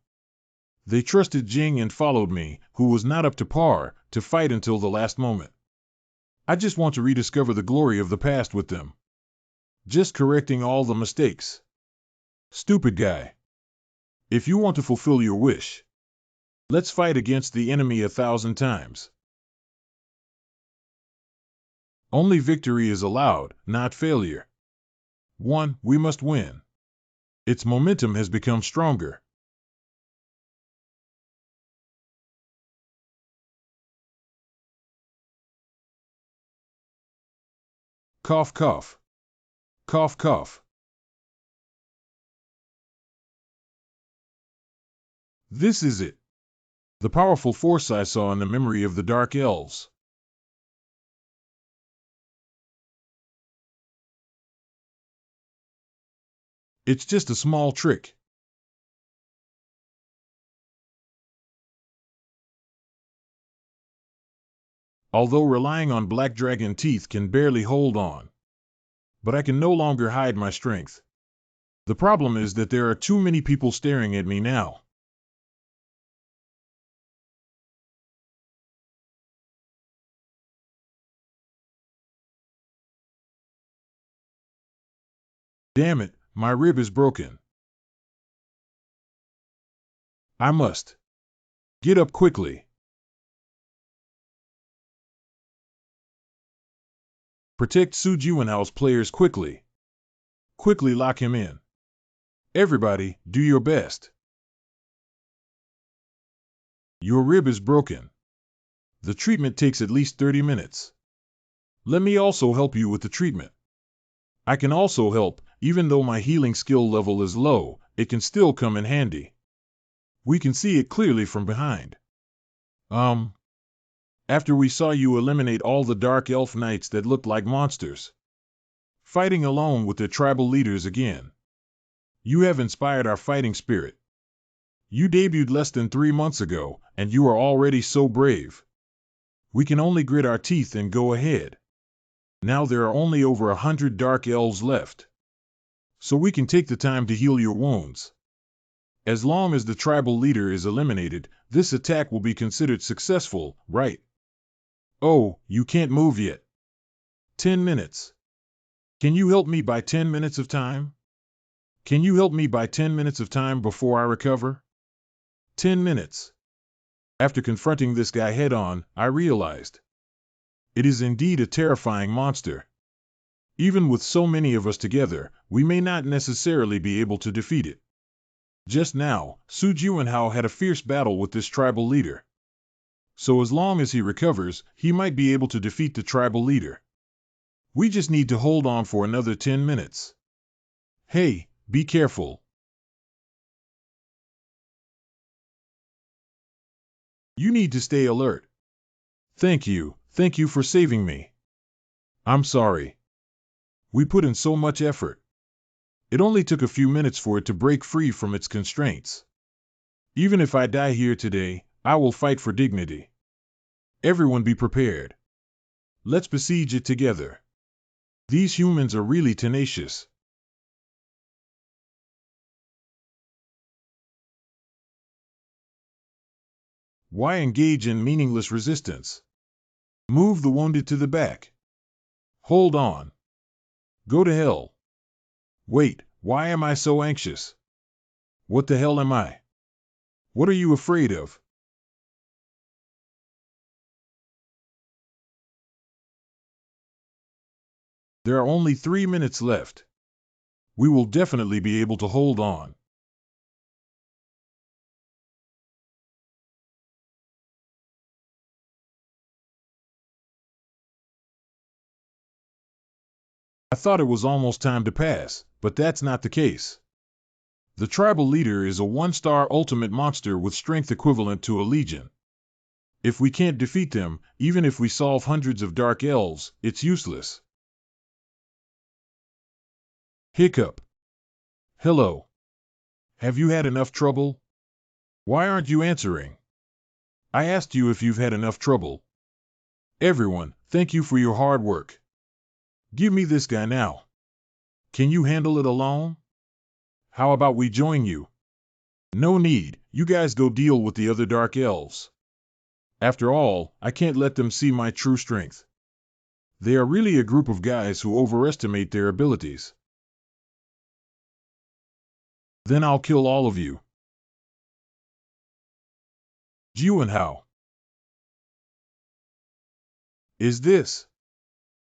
They trusted Jing and followed me, who was not up to par, to fight until the last moment. I just want to rediscover the glory of the past with them. Just correcting all the mistakes. Stupid guy. If you want to fulfill your wish, let's fight against the enemy 1,000 times. Only victory is allowed, not failure. We must win. Its momentum has become stronger. Cough, cough. Cough, cough. This is it. The powerful force I saw in the memory of the Dark Elves. It's just a small trick. Although relying on black dragon teeth can barely hold on. But I can no longer hide my strength. The problem is that there are too many people staring at me now. Damn it, my rib is broken. I must get up quickly. Protect Su Juwenhao's players quickly. Quickly lock him in. Everybody, do your best. Your rib is broken. The treatment takes at least 30 minutes. Let me also help you with the treatment. I can also help, even though my healing skill level is low, it can still come in handy. We can see it clearly from behind. After we saw you eliminate all the Dark Elf Knights that looked like monsters, fighting alone with their tribal leaders again. You have inspired our fighting spirit. You debuted less than 3 months ago, and you are already so brave. We can only grit our teeth and go ahead. Now there are only over 100 Dark Elves left. So we can take the time to heal your wounds. As long as the tribal leader is eliminated, this attack will be considered successful, right? Oh, you can't move yet. 10 minutes. Can you help me buy 10 minutes of time? Can you help me buy 10 minutes of time before I recover? 10 minutes. After confronting this guy head-on, I realized. It is indeed a terrifying monster. Even with so many of us together, we may not necessarily be able to defeat it. Just now, Su Juwenhao had a fierce battle with this tribal leader. So as long as he recovers, he might be able to defeat the tribal leader. We just need to hold on for another 10 minutes. Hey, be careful. You need to stay alert. Thank you for saving me. I'm sorry. We put in so much effort. It only took a few minutes for it to break free from its constraints. Even if I die here today, I will fight for dignity. Everyone be prepared. Let's besiege it together. These humans are really tenacious. Why engage in meaningless resistance? Move the wounded to the back. Hold on. Go to hell. Wait, why am I so anxious? What the hell am I? What are you afraid of? There are only 3 minutes left. We will definitely be able to hold on. I thought it was almost time to pass, but that's not the case. The tribal leader is a 1-star ultimate monster with strength equivalent to a legion. If we can't defeat them, even if we solve hundreds of dark elves, it's useless. Hiccup. Hello. Have you had enough trouble? Why aren't you answering? I asked you if you've had enough trouble. Everyone, thank you for your hard work. Give me this guy now. Can you handle it alone? How about we join you? No need, you guys go deal with the other dark elves. After all, I can't let them see my true strength. They are really a group of guys who overestimate their abilities. Then I'll kill all of you. Jiu and how? Is this?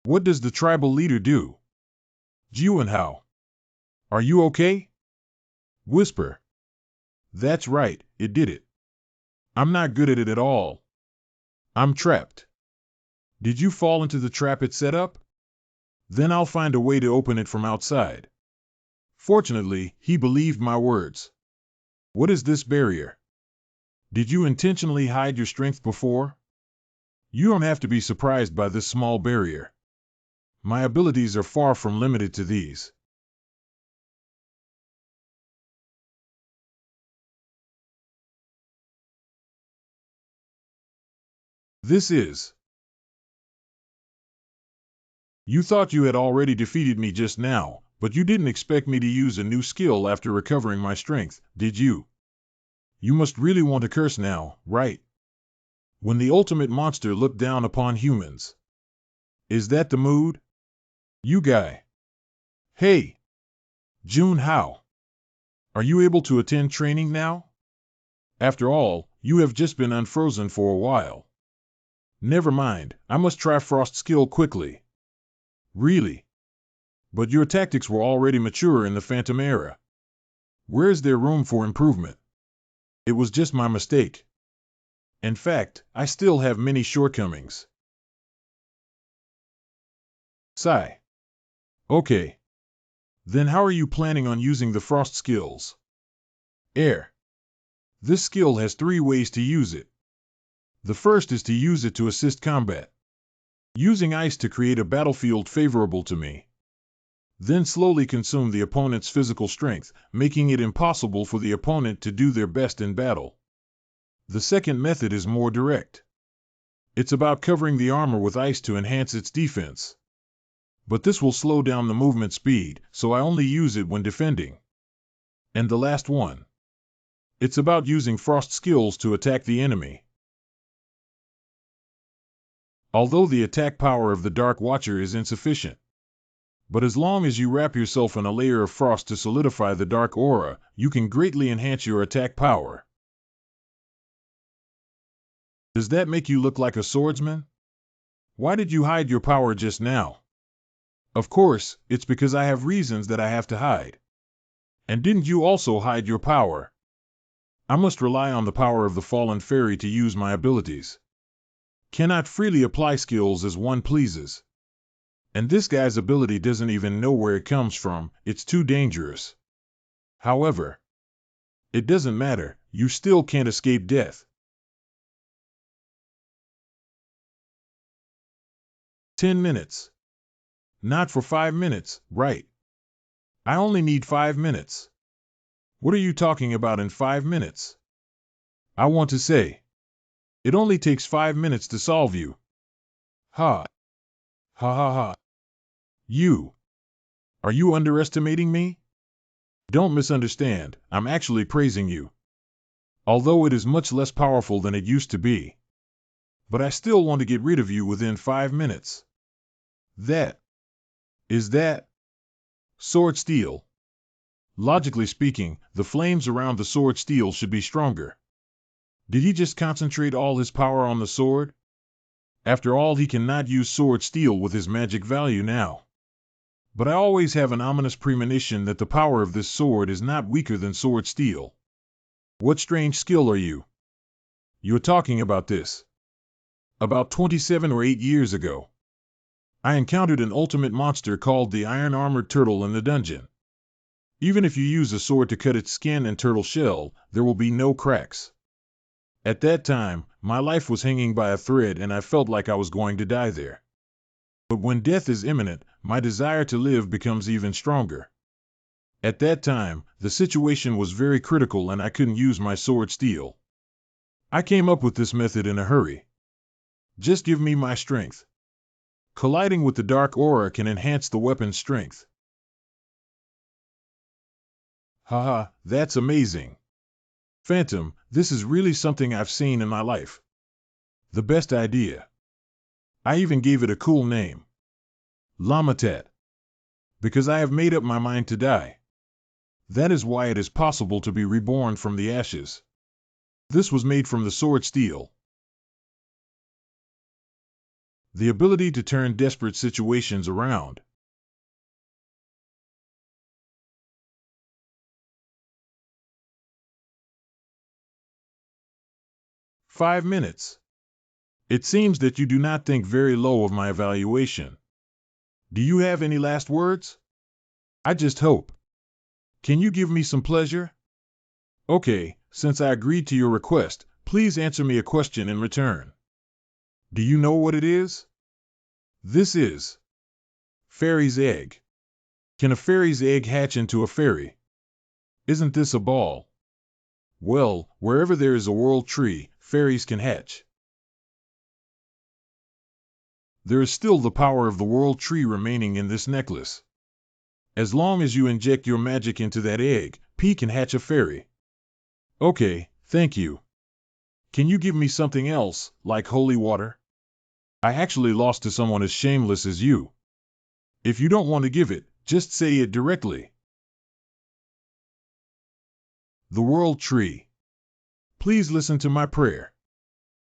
What does the tribal leader do? Jiu and how? Are you okay? Whisper. That's right, it did it. I'm not good at it at all. I'm trapped. Did you fall into the trap it set up? Then I'll find a way to open it from outside. Fortunately, he believed my words. What is this barrier? Did you intentionally hide your strength before? You don't have to be surprised by this small barrier. My abilities are far from limited to these. This is. You thought you had already defeated me just now, but you didn't expect me to use a new skill after recovering my strength, did you? You must really want to curse now, right? When the ultimate monster looked down upon humans. Is that the mood? You guy. Hey! June how? Are you able to attend training now? After all, you have just been unfrozen for a while. Never mind, I must try Frost's skill quickly. Really? But your tactics were already mature in the Phantom era. Where's there room for improvement? It was just my mistake. In fact, I still have many shortcomings. Sigh. Okay. Then how are you planning on using the Frost skills? Air. This skill has 3 ways to use it. The first is to use it to assist combat. Using ice to create a battlefield favorable to me. Then slowly consume the opponent's physical strength, making it impossible for the opponent to do their best in battle. The second method is more direct. It's about covering the armor with ice to enhance its defense. But this will slow down the movement speed, so I only use it when defending. And the last one. It's about using Frost skills to attack the enemy. Although the attack power of the Dark Watcher is insufficient. But as long as you wrap yourself in a layer of frost to solidify the dark aura, you can greatly enhance your attack power. Does that make you look like a swordsman? Why did you hide your power just now? Of course, it's because I have reasons that I have to hide. And didn't you also hide your power? I must rely on the power of the fallen fairy to use my abilities. Cannot freely apply skills as one pleases. And this guy's ability doesn't even know where it comes from, it's too dangerous. However, it doesn't matter, you still can't escape death. 10 minutes. Not for 5 minutes, right? I only need 5 minutes. What are you talking about in 5 minutes? I want to say, it only takes 5 minutes to solve you. Ha. Ha ha ha. You. Are you underestimating me? Don't misunderstand, I'm actually praising you. Although it is much less powerful than it used to be. But I still want to get rid of you within 5 minutes. That. Is that? Sword steel. Logically speaking, the flames around the sword steel should be stronger. Did he just concentrate all his power on the sword? After all, he cannot use sword steel with his magic value now. But I always have an ominous premonition that the power of this sword is not weaker than sword steel. What strange skill are you? You're talking about this. About 27 or 8 years ago, I encountered an ultimate monster called the Iron Armored Turtle in the dungeon. Even if you use a sword to cut its skin and turtle shell, there will be no cracks. At that time, my life was hanging by a thread and I felt like I was going to die there. But when death is imminent, my desire to live becomes even stronger. At that time, the situation was very critical and I couldn't use my sword steel. I came up with this method in a hurry. Just give me my strength. Colliding with the dark aura can enhance the weapon's strength. Haha, that's amazing. Phantom, this is really something I've seen in my life. The best idea. I even gave it a cool name. Lamatat. Because I have made up my mind to die. That is why it is possible to be reborn from the ashes. This was made from the sword steel. The ability to turn desperate situations around. "5 minutes. It seems that you do not think very low of my evaluation. Do you have any last words? I just hope. Can you give me some pleasure? Okay, since I agreed to your request, please answer me a question in return. Do you know what it is? This is fairy's egg. Can a fairy's egg hatch into a fairy? Isn't this a ball? Well, wherever there is a world tree, fairies can hatch. There is still the power of the world tree remaining in this necklace. As long as you inject your magic into that egg, P can hatch a fairy. Okay, thank you. Can you give me something else, like holy water? I actually lost to someone as shameless as you. If you don't want to give it, just say it directly. The world tree. Please listen to my prayer.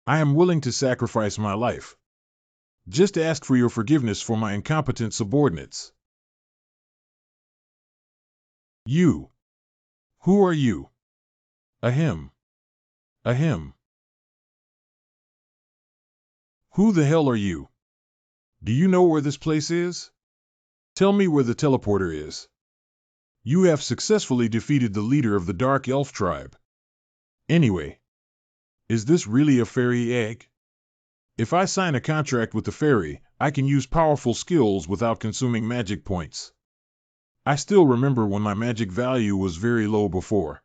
I am willing to sacrifice my life. Just ask for your forgiveness for my incompetent subordinates. You. Who are you? Ahem. Ahem. Who the hell are you? Do you know where this place is? Tell me where the teleporter is. You have successfully defeated the leader of the Dark Elf tribe. Anyway, is this really a fairy egg? If I sign a contract with the fairy, I can use powerful skills without consuming magic points. I still remember when my magic value was very low before.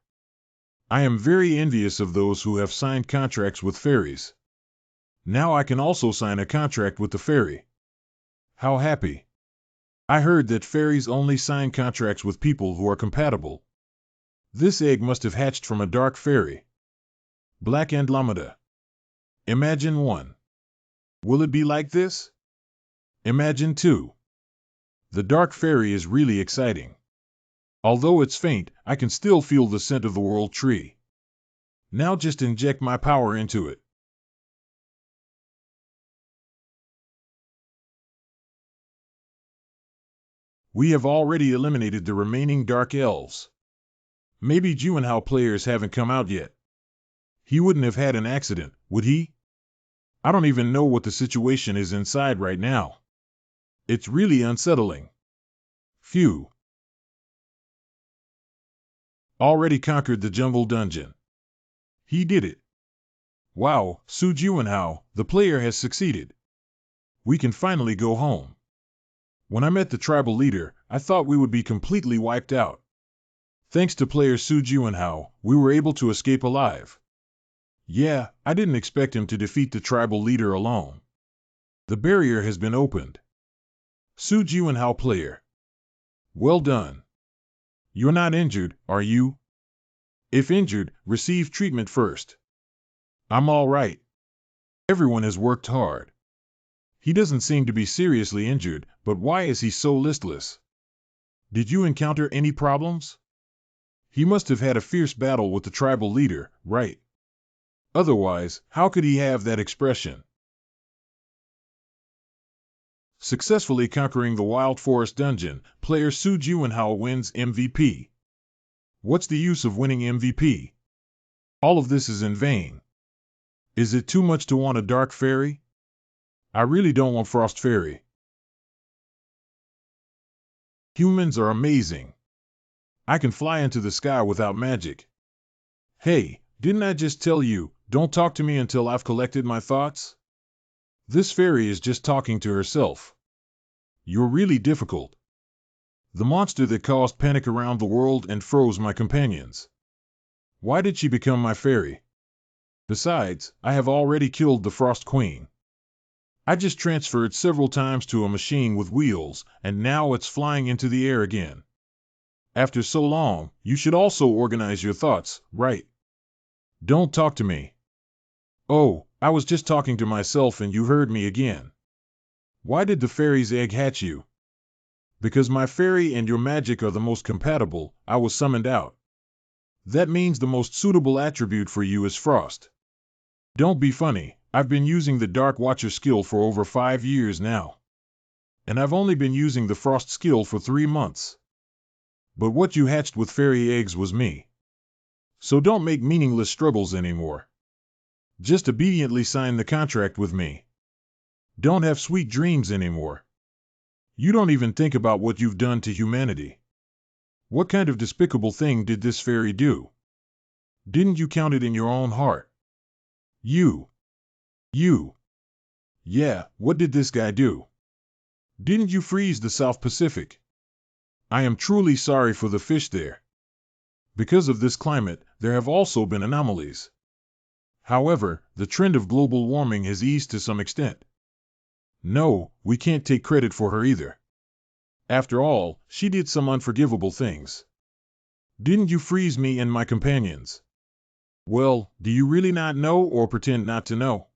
I am very envious of those who have signed contracts with fairies. Now I can also sign a contract with the fairy. How happy. I heard that fairies only sign contracts with people who are compatible. This egg must have hatched from a dark fairy. Black Andromeda. Imagine 1. Will it be like this? Imagine 2. The dark fairy is really exciting. Although it's faint, I can still feel the scent of the world tree. Now just inject my power into it. We have already eliminated the remaining dark elves. Maybe Juwenhao players haven't come out yet. He wouldn't have had an accident, would he? I don't even know what the situation is inside right now. It's really unsettling. Phew. Already conquered the jungle dungeon. He did it. Wow, Su Juwenhao, the player has succeeded. We can finally go home. When I met the tribal leader, I thought we would be completely wiped out. Thanks to player Su Juanhao, we were able to escape alive. Yeah, I didn't expect him to defeat the tribal leader alone. The barrier has been opened. Su Juanhao player. Well done. You're not injured, are you? If injured, receive treatment first. I'm all right. Everyone has worked hard. He doesn't seem to be seriously injured, but why is he so listless? Did you encounter any problems? He must have had a fierce battle with the tribal leader, right? Otherwise, how could he have that expression? Successfully conquering the Wild Forest dungeon, player Su Juanhao wins MVP. What's the use of winning MVP? All of this is in vain. Is it too much to want a dark fairy? I really don't want Frost Fairy. Humans are amazing. I can fly into the sky without magic. Hey, didn't I just tell you, don't talk to me until I've collected my thoughts? This fairy is just talking to herself. You're really difficult. The monster that caused panic around the world and froze my companions. Why did she become my fairy? Besides, I have already killed the Frost Queen. I just transferred several times to a machine with wheels, and now it's flying into the air again. After so long, you should also organize your thoughts, right? Don't talk to me. Oh, I was just talking to myself and you heard me again. Why did the fairy's egg hatch you? Because my fairy and your magic are the most compatible, I was summoned out. That means the most suitable attribute for you is Frost. Don't be funny, I've been using the Dark Watcher skill for over 5 years now. And I've only been using the Frost skill for 3 months. But what you hatched with fairy eggs was me. So don't make meaningless struggles anymore. Just obediently sign the contract with me. Don't have sweet dreams anymore. You don't even think about what you've done to humanity. What kind of despicable thing did this fairy do? Didn't you count it in your own heart? You. Yeah, what did this guy do? Didn't you freeze the South Pacific? I am truly sorry for the fish there. Because of this climate, there have also been anomalies. However, the trend of global warming has eased to some extent. No, we can't take credit for her either. After all, she did some unforgivable things. Didn't you freeze me and my companions? Well, do you really not know or pretend not to know?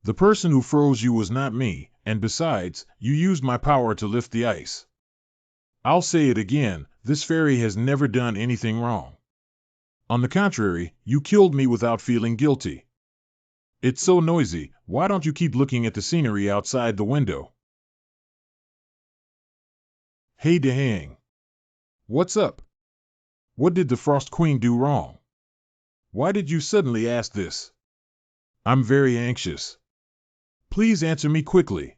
The person who froze you was not me, and besides, you used my power to lift the ice. I'll say it again, this fairy has never done anything wrong. On the contrary, you killed me without feeling guilty. It's so noisy, why don't you keep looking at the scenery outside the window? Hey Dehang. What's up? What did the Frost Queen do wrong? Why did you suddenly ask this? I'm very anxious. Please answer me quickly.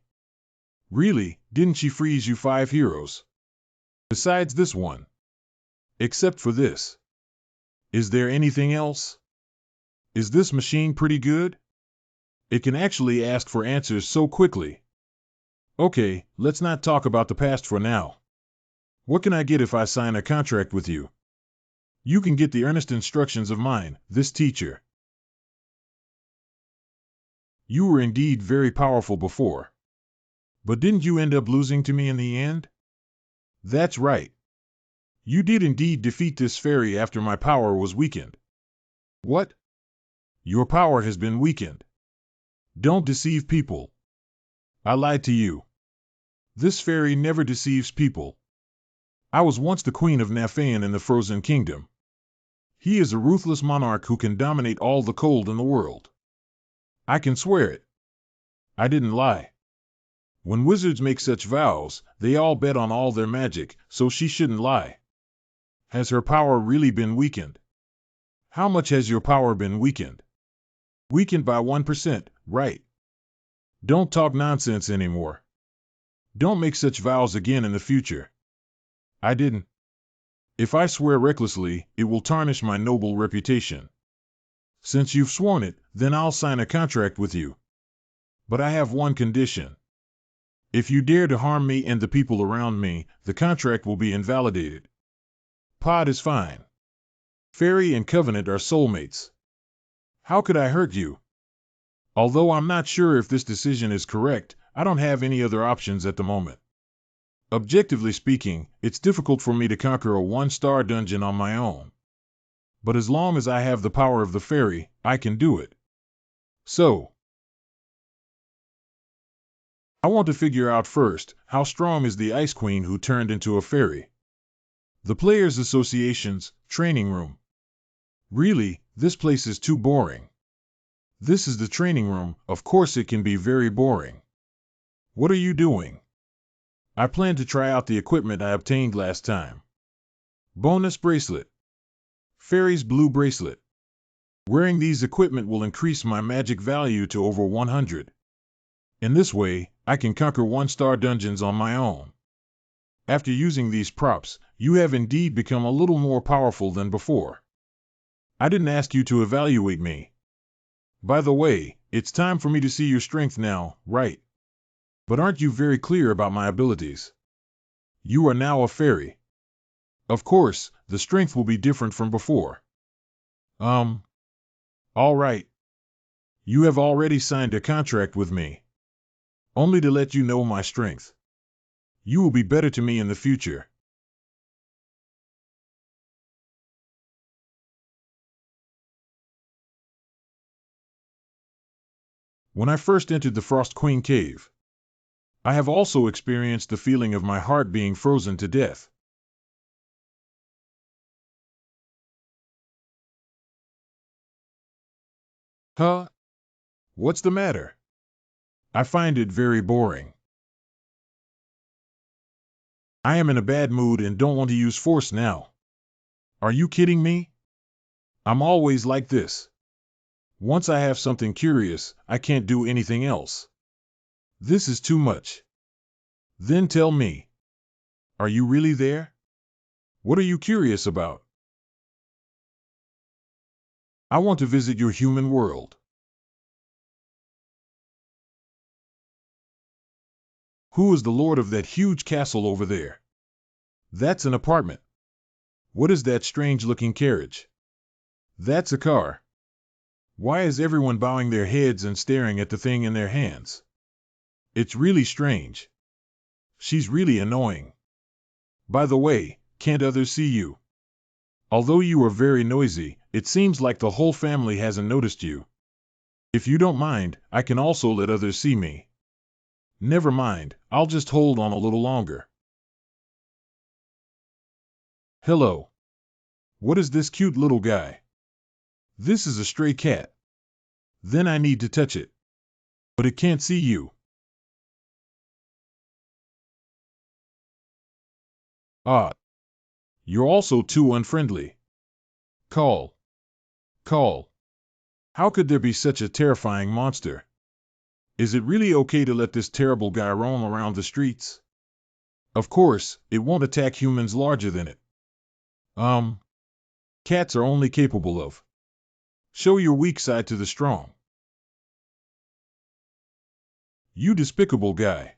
Really, didn't she freeze you 5 heroes? Besides this one. Except for this. Is there anything else? Is this machine pretty good? It can actually ask for answers so quickly. Okay, let's not talk about the past for now. What can I get if I sign a contract with you? You can get the earnest instructions of mine, this teacher. You were indeed very powerful before. But didn't you end up losing to me in the end? That's right. You did indeed defeat this fairy after my power was weakened. What? Your power has been weakened. Don't deceive people. I lied to you. This fairy never deceives people. I was once the queen of Naphaean in the Frozen Kingdom. He is a ruthless monarch who can dominate all the cold in the world. I can swear it. I didn't lie. When wizards make such vows, they all bet on all their magic, so she shouldn't lie. Has her power really been weakened? How much has your power been weakened? Weakened by 1%, right? Don't talk nonsense anymore. Don't make such vows again in the future. I didn't. If I swear recklessly, it will tarnish my noble reputation. Since you've sworn it, then I'll sign a contract with you. But I have one condition. If you dare to harm me and the people around me, the contract will be invalidated. Pod is fine. Fairy and Covenant are soulmates. How could I hurt you? Although I'm not sure if this decision is correct, I don't have any other options at the moment. Objectively speaking, it's difficult for me to conquer a 1-star dungeon on my own. But as long as I have the power of the fairy, I can do it. So, I want to figure out first, how strong is the Ice Queen who turned into a fairy? The Players Association's training room. Really, this place is too boring. This is the training room, of course it can be very boring. What are you doing? I plan to try out the equipment I obtained last time. Bonus bracelet. Fairy's blue bracelet. Wearing these equipment will increase my magic value to over 100. In this way, I can conquer 1-star dungeons on my own. After using these props, you have indeed become a little more powerful than before. I didn't ask you to evaluate me. By the way, it's time for me to see your strength now, right? But aren't you very clear about my abilities? You are now a fairy. Of course, the strength will be different from before. All right. You have already signed a contract with me. Only to let you know my strength. You will be better to me in the future. When I first entered the Frost Queen cave, I have also experienced the feeling of my heart being frozen to death. Huh? What's the matter? I find it very boring. I am in a bad mood and don't want to use force now. Are you kidding me? I'm always like this. Once I have something curious, I can't do anything else. This is too much. Then tell me. Are you really there? What are you curious about? I want to visit your human world. Who is the lord of that huge castle over there? That's an apartment. What is that strange-looking carriage? That's a car. Why is everyone bowing their heads and staring at the thing in their hands? It's really strange. She's really annoying. By the way, can't others see you? Although you are very noisy, it seems like the whole family hasn't noticed you. If you don't mind, I can also let others see me. Never mind, I'll just hold on a little longer. Hello. What is this cute little guy? This is a stray cat. Then I need to touch it. But it can't see you. Ah. You're also too unfriendly. Call. Call. How could there be such a terrifying monster? Is it really okay to let this terrible guy roam around the streets? Of course, it won't attack humans larger than it. Cats are only capable of. Show your weak side to the strong. You despicable guy.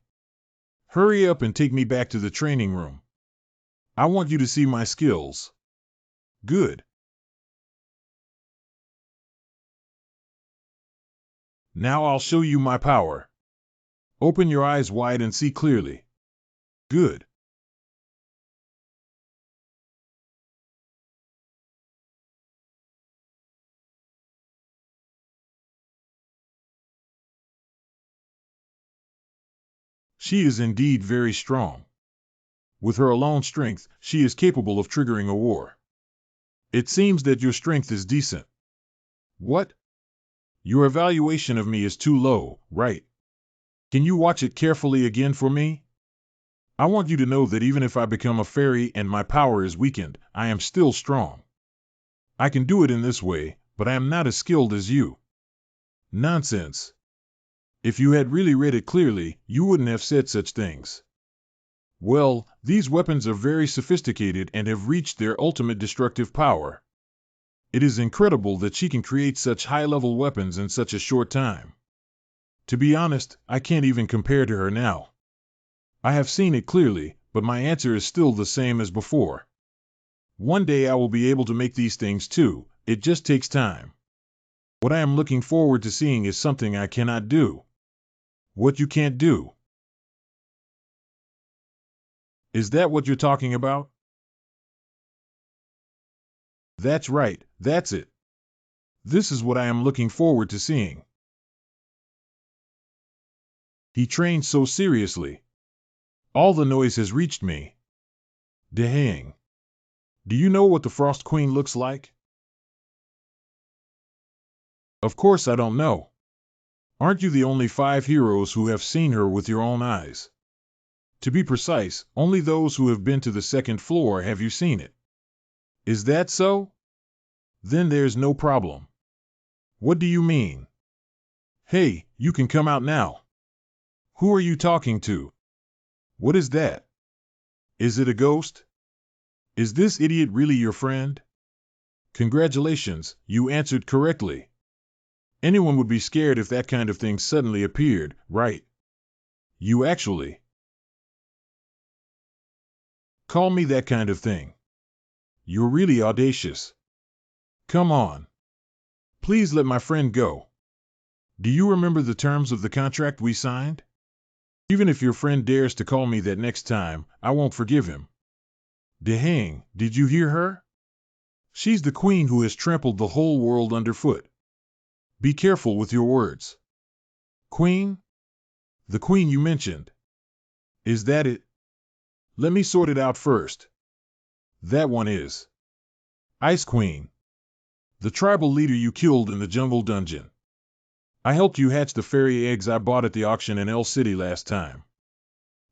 Hurry up and take me back to the training room. I want you to see my skills. Good. Now I'll show you my power. Open your eyes wide and see clearly. Good. She is indeed very strong. With her alone strength, she is capable of triggering a war. It seems that your strength is decent. What? Your evaluation of me is too low, right? Can you watch it carefully again for me? I want you to know that even if I become a fairy and my power is weakened, I am still strong. I can do it in this way, but I am not as skilled as you. Nonsense. If you had really read it clearly, you wouldn't have said such things. Well, these weapons are very sophisticated and have reached their ultimate destructive power. It is incredible that she can create such high-level weapons in such a short time. To be honest, I can't even compare to her now. I have seen it clearly, but my answer is still the same as before. One day I will be able to make these things too, it just takes time. What I am looking forward to seeing is something I cannot do. What you can't do. Is that what you're talking about? That's right, that's it. This is what I am looking forward to seeing. He trains so seriously. All the noise has reached me. Dehang. Do you know what the Frost Queen looks like? Of course I don't know. Aren't you the only 5 heroes who have seen her with your own eyes? To be precise, only those who have been to the 2nd floor have you seen it. Is that so? Then there's no problem. What do you mean? Hey, you can come out now. Who are you talking to? What is that? Is it a ghost? Is this idiot really your friend? Congratulations, you answered correctly. Anyone would be scared if that kind of thing suddenly appeared, right? You actually call me that kind of thing. You're really audacious. Come on. Please let my friend go. Do you remember the terms of the contract we signed? Even if your friend dares to call me that next time, I won't forgive him. Dehang, did you hear her? She's the queen who has trampled the whole world underfoot. Be careful with your words. Queen? The queen you mentioned. Is that it? Let me sort it out first. That one is Ice Queen, the tribal leader you killed in the jungle dungeon. I helped you hatch the fairy eggs I bought at the auction in El City last time.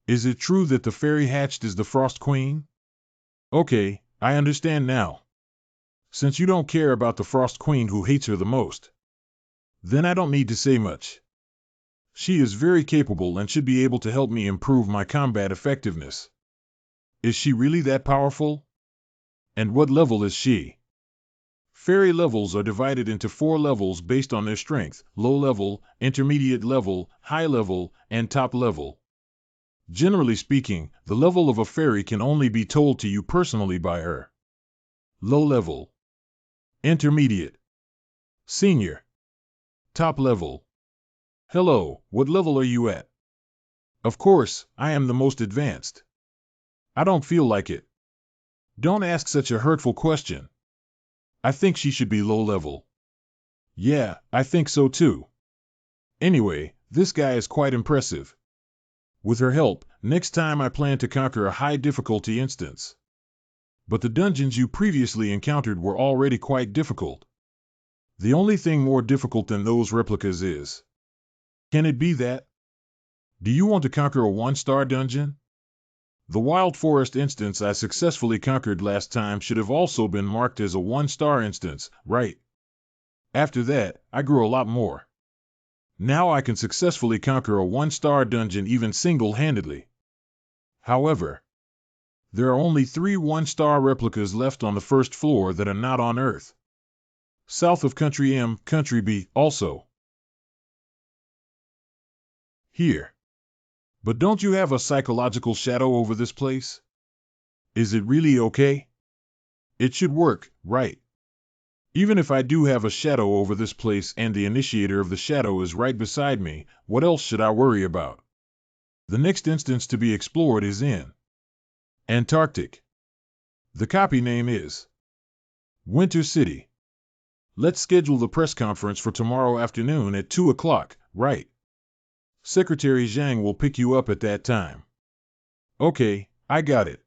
Is it true that the fairy hatched is the Frost Queen? Okay, I understand now. Since you don't care about the Frost Queen who hates her the most, then I don't need to say much. She is very capable and should be able to help me improve my combat effectiveness. Is she really that powerful? And what level is she? Fairy levels are divided into 4 levels based on their strength: low level, intermediate level, high level, and top level. Generally speaking, the level of a fairy can only be told to you personally by her. Low level, intermediate, senior, top level. Hello, what level are you at? Of course, I am the most advanced. I don't feel like it. Don't ask such a hurtful question. I think she should be low level. Yeah, I think so too. Anyway, this guy is quite impressive. With her help, next time I plan to conquer a high difficulty instance. But the dungeons you previously encountered were already quite difficult. The only thing more difficult than those replicas is... Can it be that? Do you want to conquer a 1-star dungeon? The Wild Forest instance I successfully conquered last time should have also been marked as a 1-star instance, right? After that, I grew a lot more. Now I can successfully conquer a 1-star dungeon even single-handedly. However, there are only 3 1-star replicas left on the 1st floor that are not on Earth. South of Country M, Country B, also. Here. But don't you have a psychological shadow over this place? Is it really okay? It should work, right? Even if I do have a shadow over this place and the initiator of the shadow is right beside me, what else should I worry about? The next instance to be explored is in Antarctic. The copy name is Winter City. Let's schedule the press conference for tomorrow afternoon at 2 o'clock, right? Secretary Zhang will pick you up at that time. Okay, I got it.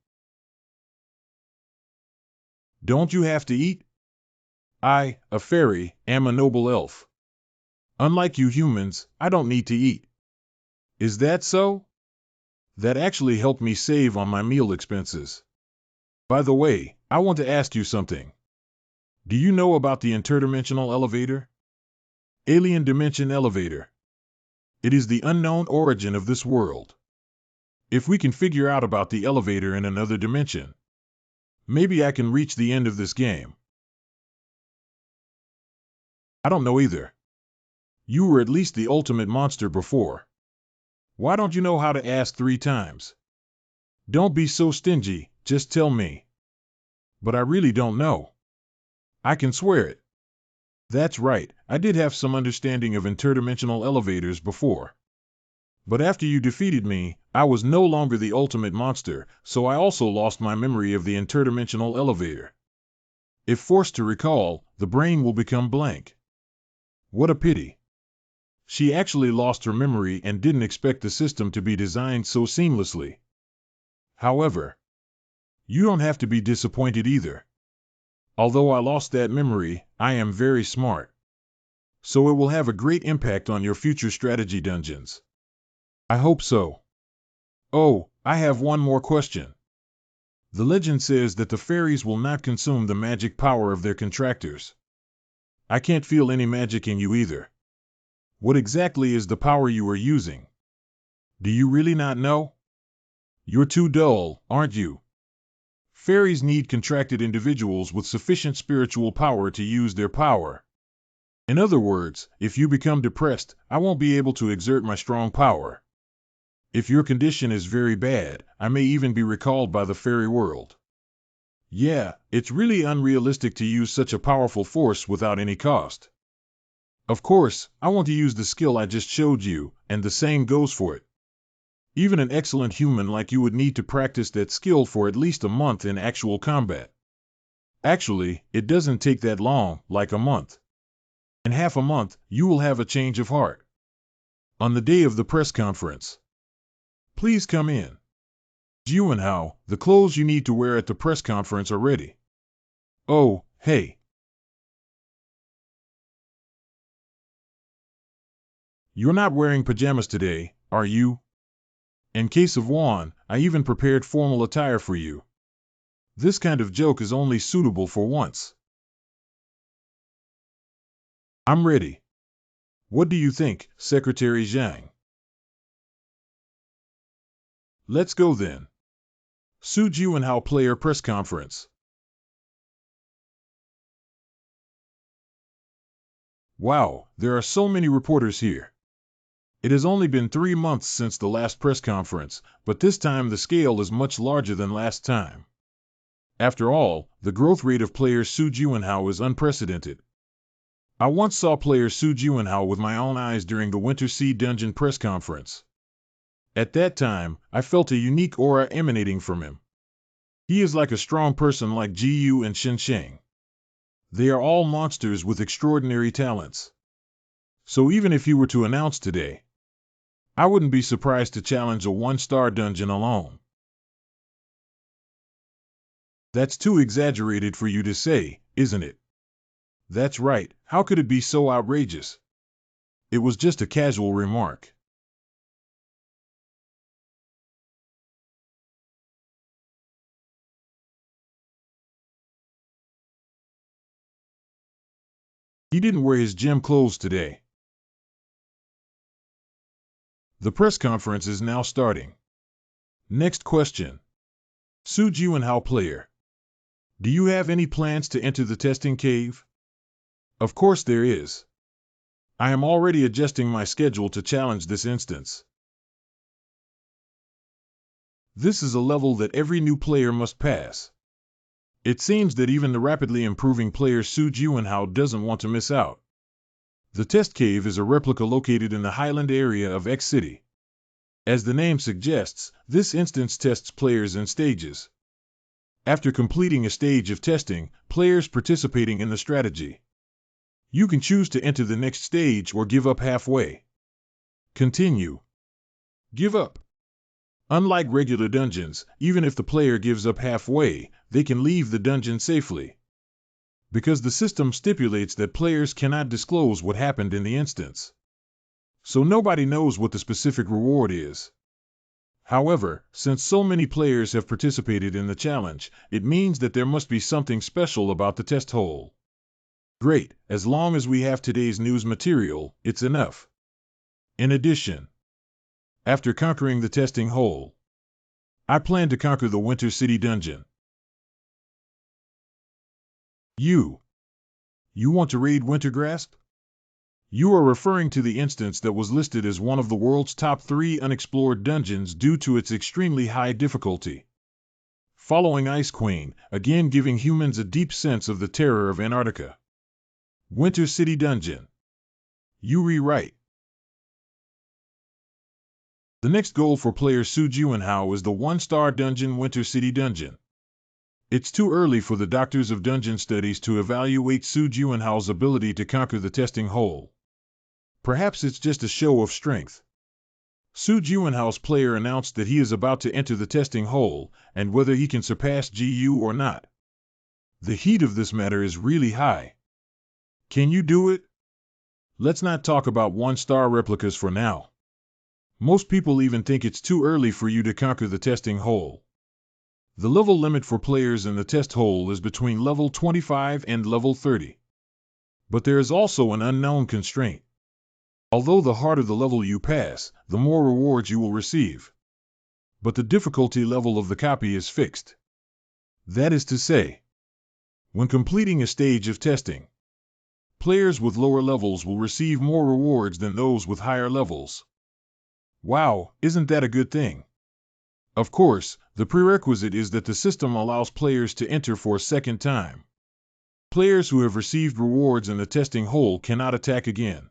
Don't you have to eat? I, a fairy, am a noble elf. Unlike you humans, I don't need to eat. Is that so? That actually helped me save on my meal expenses. By the way, I want to ask you something. Do you know about the interdimensional elevator? Alien dimension elevator. It is the unknown origin of this world. If we can figure out about the elevator in another dimension, maybe I can reach the end of this game. I don't know either. You were at least the ultimate monster before. Why don't you know how to ask 3 times? Don't be so stingy, just tell me. But I really don't know. I can swear it. That's right, I did have some understanding of interdimensional elevators before. But after you defeated me, I was no longer the ultimate monster, so I also lost my memory of the interdimensional elevator. If forced to recall, the brain will become blank. What a pity. She actually lost her memory and didn't expect the system to be designed so seamlessly. However, you don't have to be disappointed either. Although I lost that memory, I am very smart. So it will have a great impact on your future strategy dungeons. I hope so. Oh, I have one more question. The legend says that the fairies will not consume the magic power of their contractors. I can't feel any magic in you either. What exactly is the power you are using? Do you really not know? You're too dull, aren't you? Fairies need contracted individuals with sufficient spiritual power to use their power. In other words, if you become depressed, I won't be able to exert my strong power. If your condition is very bad, I may even be recalled by the fairy world. Yeah, it's really unrealistic to use such a powerful force without any cost. Of course, I want to use the skill I just showed you, and the same goes for it. Even an excellent human like you would need to practice that skill for at least a month in actual combat. Actually, it doesn't take that long, like a month. In half a month, you will have a change of heart. On the day of the press conference. Please come in. Manhwa, the clothes you need to wear at the press conference are ready. Oh, hey. You're not wearing pajamas today, are you? In case of Juan, I even prepared formal attire for you. This kind of joke is only suitable for once. I'm ready. What do you think, Secretary Zhang? Let's go then. Manhwa player press conference. Wow, there are so many reporters here. It has only been 3 months since the last press conference, but this time the scale is much larger than last time. After all, the growth rate of player Manhwa is unprecedented. I once saw player Manhwa with my own eyes during the Winter Sea Dungeon press conference. At that time, I felt a unique aura emanating from him. He is like a strong person like Jiyu and Shensheng. They are all monsters with extraordinary talents. So even if he were to announce today, I wouldn't be surprised to challenge a 1-star dungeon alone. That's too exaggerated for you to say, isn't it? That's right, how could it be so outrageous? It was just a casual remark. He didn't wear his gym clothes today. The press conference is now starting. Next question. Manhwa player. Do you have any plans to enter the testing cave? Of course there is. I am already adjusting my schedule to challenge this instance. This is a level that every new player must pass. It seems that even the rapidly improving player Manhwa doesn't want to miss out. The test cave is a replica located in the highland area of X City. As the name suggests, this instance tests players in stages. After completing a stage of testing, players participating in the strategy. You can choose to enter the next stage or give up halfway. Continue. Give up. Unlike regular dungeons, even if the player gives up halfway, they can leave the dungeon safely. Because the system stipulates that players cannot disclose what happened in the instance. So nobody knows what the specific reward is. However, since so many players have participated in the challenge, it means that there must be something special about the test hole. Great, as long as we have today's news material, it's enough. In addition, after conquering the testing hole, I plan to conquer the Winter City dungeon. You want to raid Wintergrasp? You are referring to the instance that was listed as one of the world's top 3 unexplored dungeons due to its extremely high difficulty. Following Ice Queen, again giving humans a deep sense of the terror of Antarctica. Winter City Dungeon. You rewrite. The next goal for player Su Juanhao is the 1-star dungeon Winter City Dungeon. It's too early for the doctors of dungeon studies to evaluate Su Juanhao's ability to conquer the testing hole. Perhaps it's just a show of strength. Su Juanhao's player announced that he is about to enter the testing hole, and whether he can surpass GU or not. The heat of this matter is really high. Can you do it? Let's not talk about 1-star replicas for now. Most people even think it's too early for you to conquer the testing hole. The level limit for players in the test hole is between level 25 and level 30. But there is also an unknown constraint. Although the harder the level you pass, the more rewards you will receive. But the difficulty level of the copy is fixed. That is to say, when completing a stage of testing, players with lower levels will receive more rewards than those with higher levels. Wow, isn't that a good thing? Of course, the prerequisite is that the system allows players to enter for a second time. Players who have received rewards in the testing hole cannot attack again.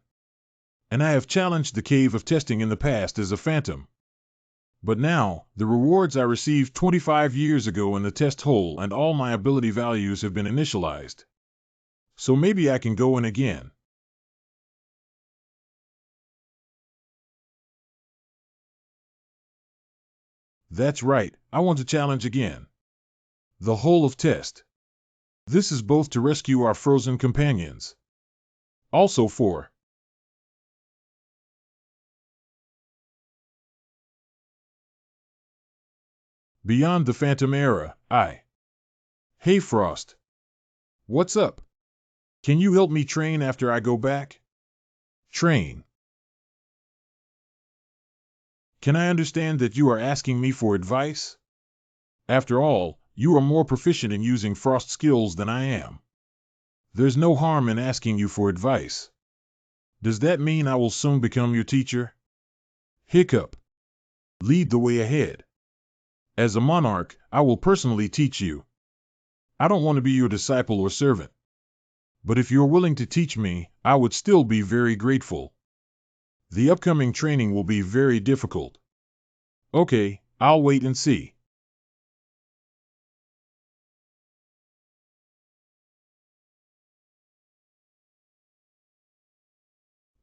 And I have challenged the cave of testing in the past as a phantom. But now, the rewards I received 25 years ago in the test hole and all my ability values have been initialized. So maybe I can go in again. That's right, I want to challenge again. The Hole of Test. This is both to rescue our frozen companions. Also for Beyond the Phantom Era, Hey Frost. What's up? Can you help me train after I go back? Train. Can I understand that you are asking me for advice? After all, you are more proficient in using frost skills than I am. There's no harm in asking you for advice. Does that mean I will soon become your teacher? Hiccup. Lead the way ahead. As a monarch, I will personally teach you. I don't want to be your disciple or servant. But if you're willing to teach me, I would still be very grateful. The upcoming training will be very difficult. Okay, I'll wait and see.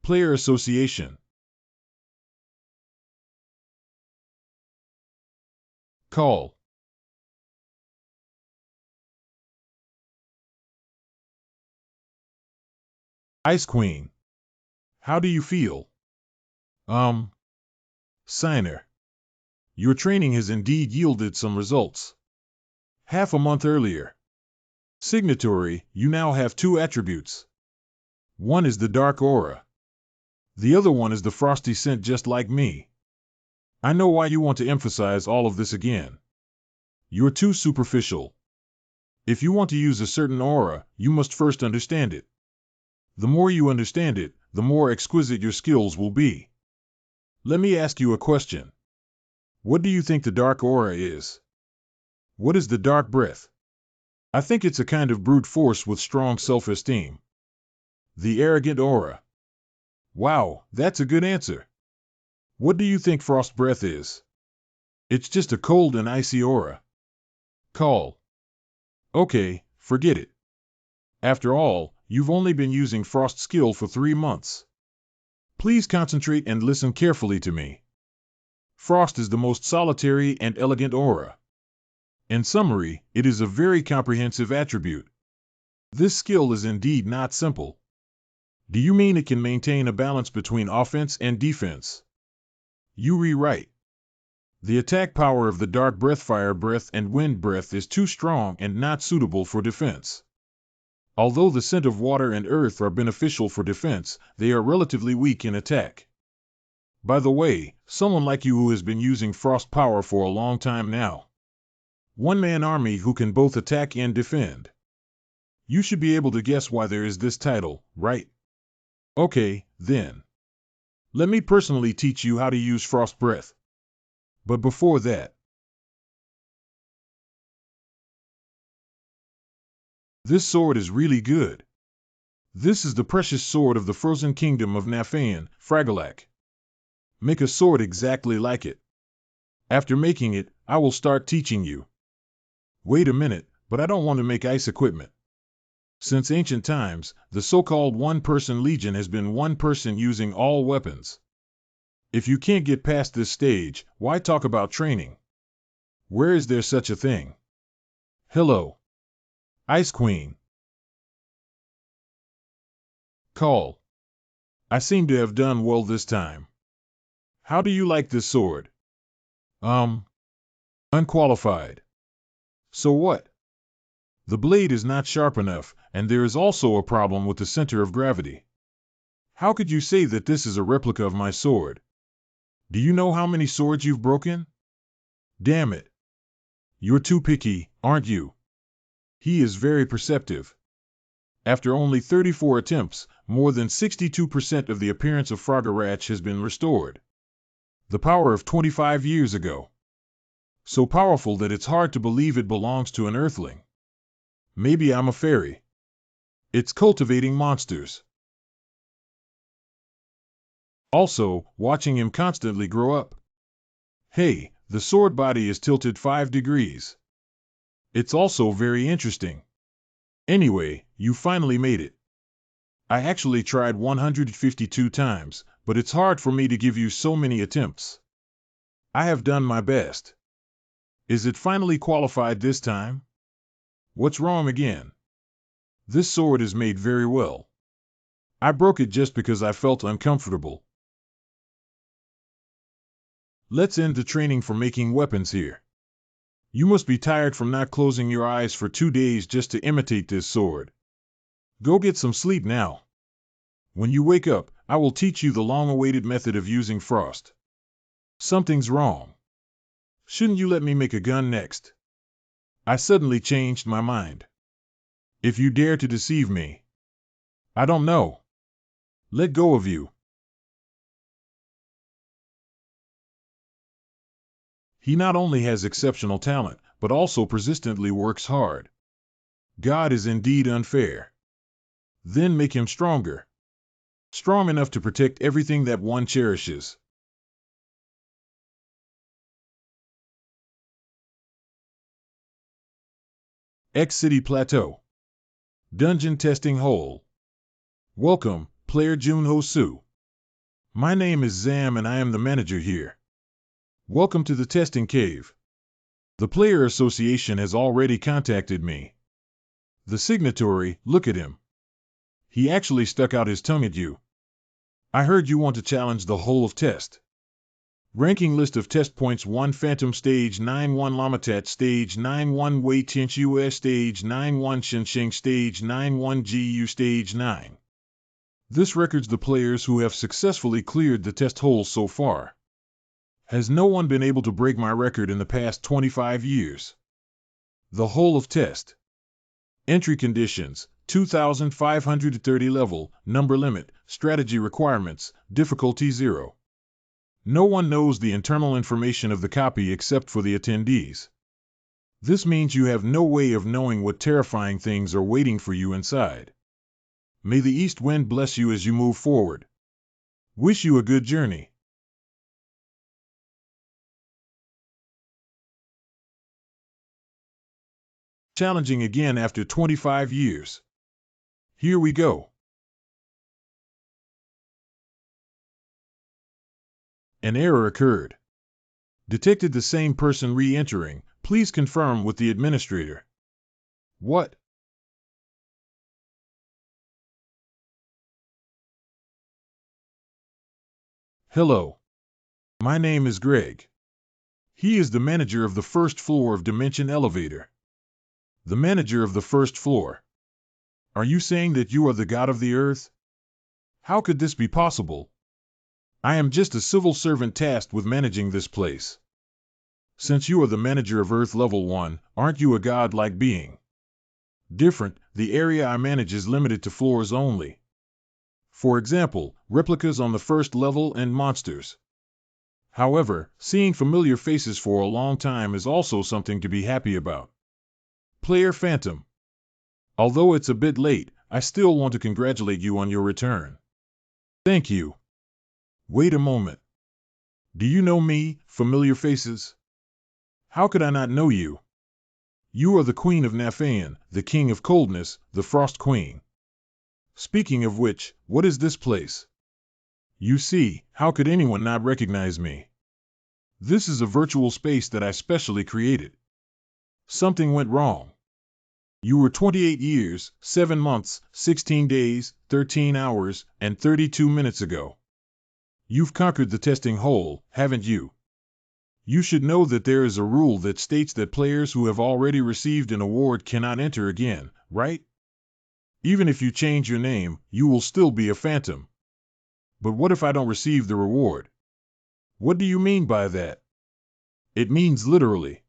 Player Association. Call. Ice Queen. How do you feel? Signer. Your training has indeed yielded some results. Half a month earlier. Signatory, you now have 2 attributes. One is the dark aura. The other one is the frosty scent just like me. I know why you want to emphasize all of this again. You're too superficial. If you want to use a certain aura, you must first understand it. The more you understand it, the more exquisite your skills will be. Let me ask you a question. What do you think the dark aura is? What is the dark breath? I think it's a kind of brute force with strong self-esteem. The arrogant aura. Wow, that's a good answer. What do you think frost breath is? It's just a cold and icy aura. Call. Okay, forget it. After all, you've only been using frost skill for 3 months. Please concentrate and listen carefully to me. Frost is the most solitary and elegant aura. In summary, it is a very comprehensive attribute. This skill is indeed not simple. Do you mean it can maintain a balance between offense and defense? You rewrite. The attack power of the dark breath, fire breath, and wind breath is too strong and not suitable for defense. Although the scent of water and earth are beneficial for defense, they are relatively weak in attack. By the way, someone like you who has been using frost power for a long time now. One-man army who can both attack and defend. You should be able to guess why there is this title, right? Okay, then. Let me personally teach you how to use Frost Breath. But before that, this sword is really good. This is the precious sword of the frozen kingdom of Naphaean, Fragalac. Make a sword exactly like it. After making it, I will start teaching you. Wait a minute, but I don't want to make ice equipment. Since ancient times, the so-called one-person legion has been one person using all weapons. If you can't get past this stage, why talk about training? Where is there such a thing? Hello. Ice Queen. Call. I seem to have done well this time. How do you like this sword? Unqualified. So what? The blade is not sharp enough, and there is also a problem with the center of gravity. How could you say that this is a replica of my sword? Do you know how many swords you've broken? Damn it. You're too picky, aren't you? He is very perceptive. After only 34 attempts, more than 62% of the appearance of Froggerach has been restored. The power of 25 years ago. So powerful that it's hard to believe it belongs to an earthling. Maybe I'm a fairy. It's cultivating monsters. Also, watching him constantly grow up. Hey, the sword body is tilted 5 degrees. It's also very interesting. Anyway, you finally made it. I actually tried 152 times, but it's hard for me to give you so many attempts. I have done my best. Is it finally qualified this time? What's wrong again? This sword is made very well. I broke it just because I felt uncomfortable. Let's end the training for making weapons here. You must be tired from not closing your eyes for 2 days just to imitate this sword. Go get some sleep now. When you wake up, I will teach you the long-awaited method of using frost. Something's wrong. Shouldn't you let me make a gun next? I suddenly changed my mind. If you dare to deceive me, I don't know. Let go of you. He not only has exceptional talent, but also persistently works hard. God is indeed unfair. Then make him stronger. Strong enough to protect everything that one cherishes. X City Plateau. Dungeon Testing Hole. Welcome, player Junho Su. My name is Zam and I am the manager here. Welcome to the testing cave. The Player Association has already contacted me. The signatory, look at him. He actually stuck out his tongue at you. I heard you want to challenge the whole of test. Ranking list of test points: 1 Phantom Stage 9, 1 Lamatat Stage 9, 1 Wei Tianchu US Stage 9, 1 Shensheng Stage 9, 1 GU Stage 9. This records the players who have successfully cleared the test holes so far. Has no one been able to break my record in the past 25 years? The whole of test. Entry conditions: 2530 level, number limit, strategy requirements, difficulty 0. No one knows the internal information of the copy except for the attendees. This means you have no way of knowing what terrifying things are waiting for you inside. May the east wind bless you as you move forward. Wish you a good journey. Challenging again after 25 years. Here we go. An error occurred. Detected the same person re-entering. Please confirm with the administrator. What? Hello. My name is Greg. He is the manager of the first floor of Dimension Elevator. The manager of the first floor. Are you saying that you are the god of the earth? How could this be possible? I am just a civil servant tasked with managing this place. Since you are the manager of Earth Level 1, aren't you a god-like being? Different, the area I manage is limited to floors only. For example, replicas on the first level and monsters. However, seeing familiar faces for a long time is also something to be happy about. Player Phantom. Although it's a bit late, I still want to congratulate you on your return. Thank you. Wait a moment. Do you know me, familiar faces? How could I not know you? You are the Queen of Naphaean, the King of Coldness, the Frost Queen. Speaking of which, what is this place? You see, how could anyone not recognize me? This is a virtual space that I specially created. Something went wrong. You were 28 years, 7 months, 16 days, 13 hours, and 32 minutes ago. You've conquered the testing hole, haven't you? You should know that there is a rule that states that players who have already received an award cannot enter again, right? Even if you change your name, you will still be a phantom. But what if I don't receive the reward? What do you mean by that? It means literally.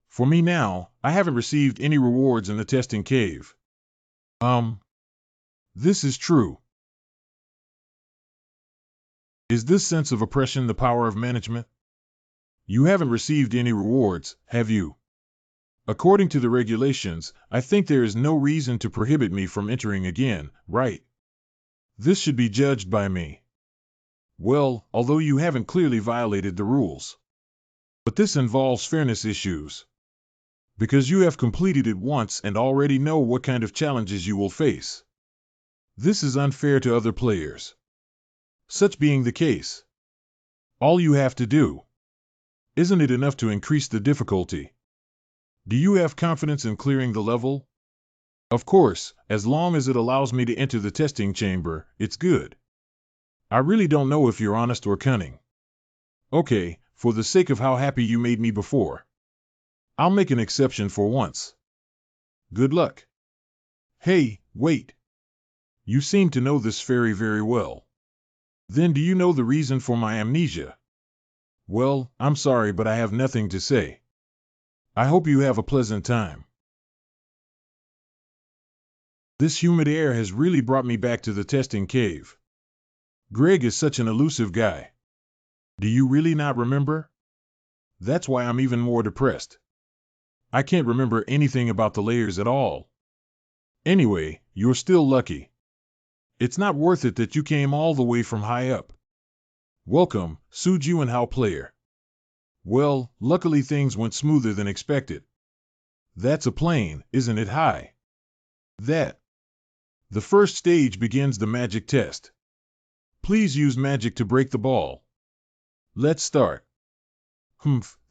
For me now, I haven't received any rewards in the testing cave. This is true. Is this sense of oppression the power of management? You haven't received any rewards, have you? According to the regulations, I think there is no reason to prohibit me from entering again, right? This should be judged by me. Well, although you haven't clearly violated the rules. But this involves fairness issues. Because you have completed it once and already know what kind of challenges you will face. This is unfair to other players. Such being the case, all you have to do, isn't it enough to increase the difficulty? Do you have confidence in clearing the level? Of course, as long as it allows me to enter the testing chamber, it's good. I really don't know if you're honest or cunning. Okay, for the sake of how happy you made me before, I'll make an exception for once. Good luck. Hey, wait. You seem to know this fairy very well. Then do you know the reason for my amnesia? Well, I'm sorry, but I have nothing to say. I hope you have a pleasant time. This humid air has really brought me back to the testing cave. Greg is such an elusive guy. Do you really not remember? That's why I'm even more depressed. I can't remember anything about the layers at all. Anyway, you're still lucky. It's not worth it that you came all the way from high up. Welcome, Suju and Hao player. Well, luckily things went smoother than expected. That's a plane, isn't it, Hai? That. The first stage begins the magic test. Please use magic to break the ball. Let's start.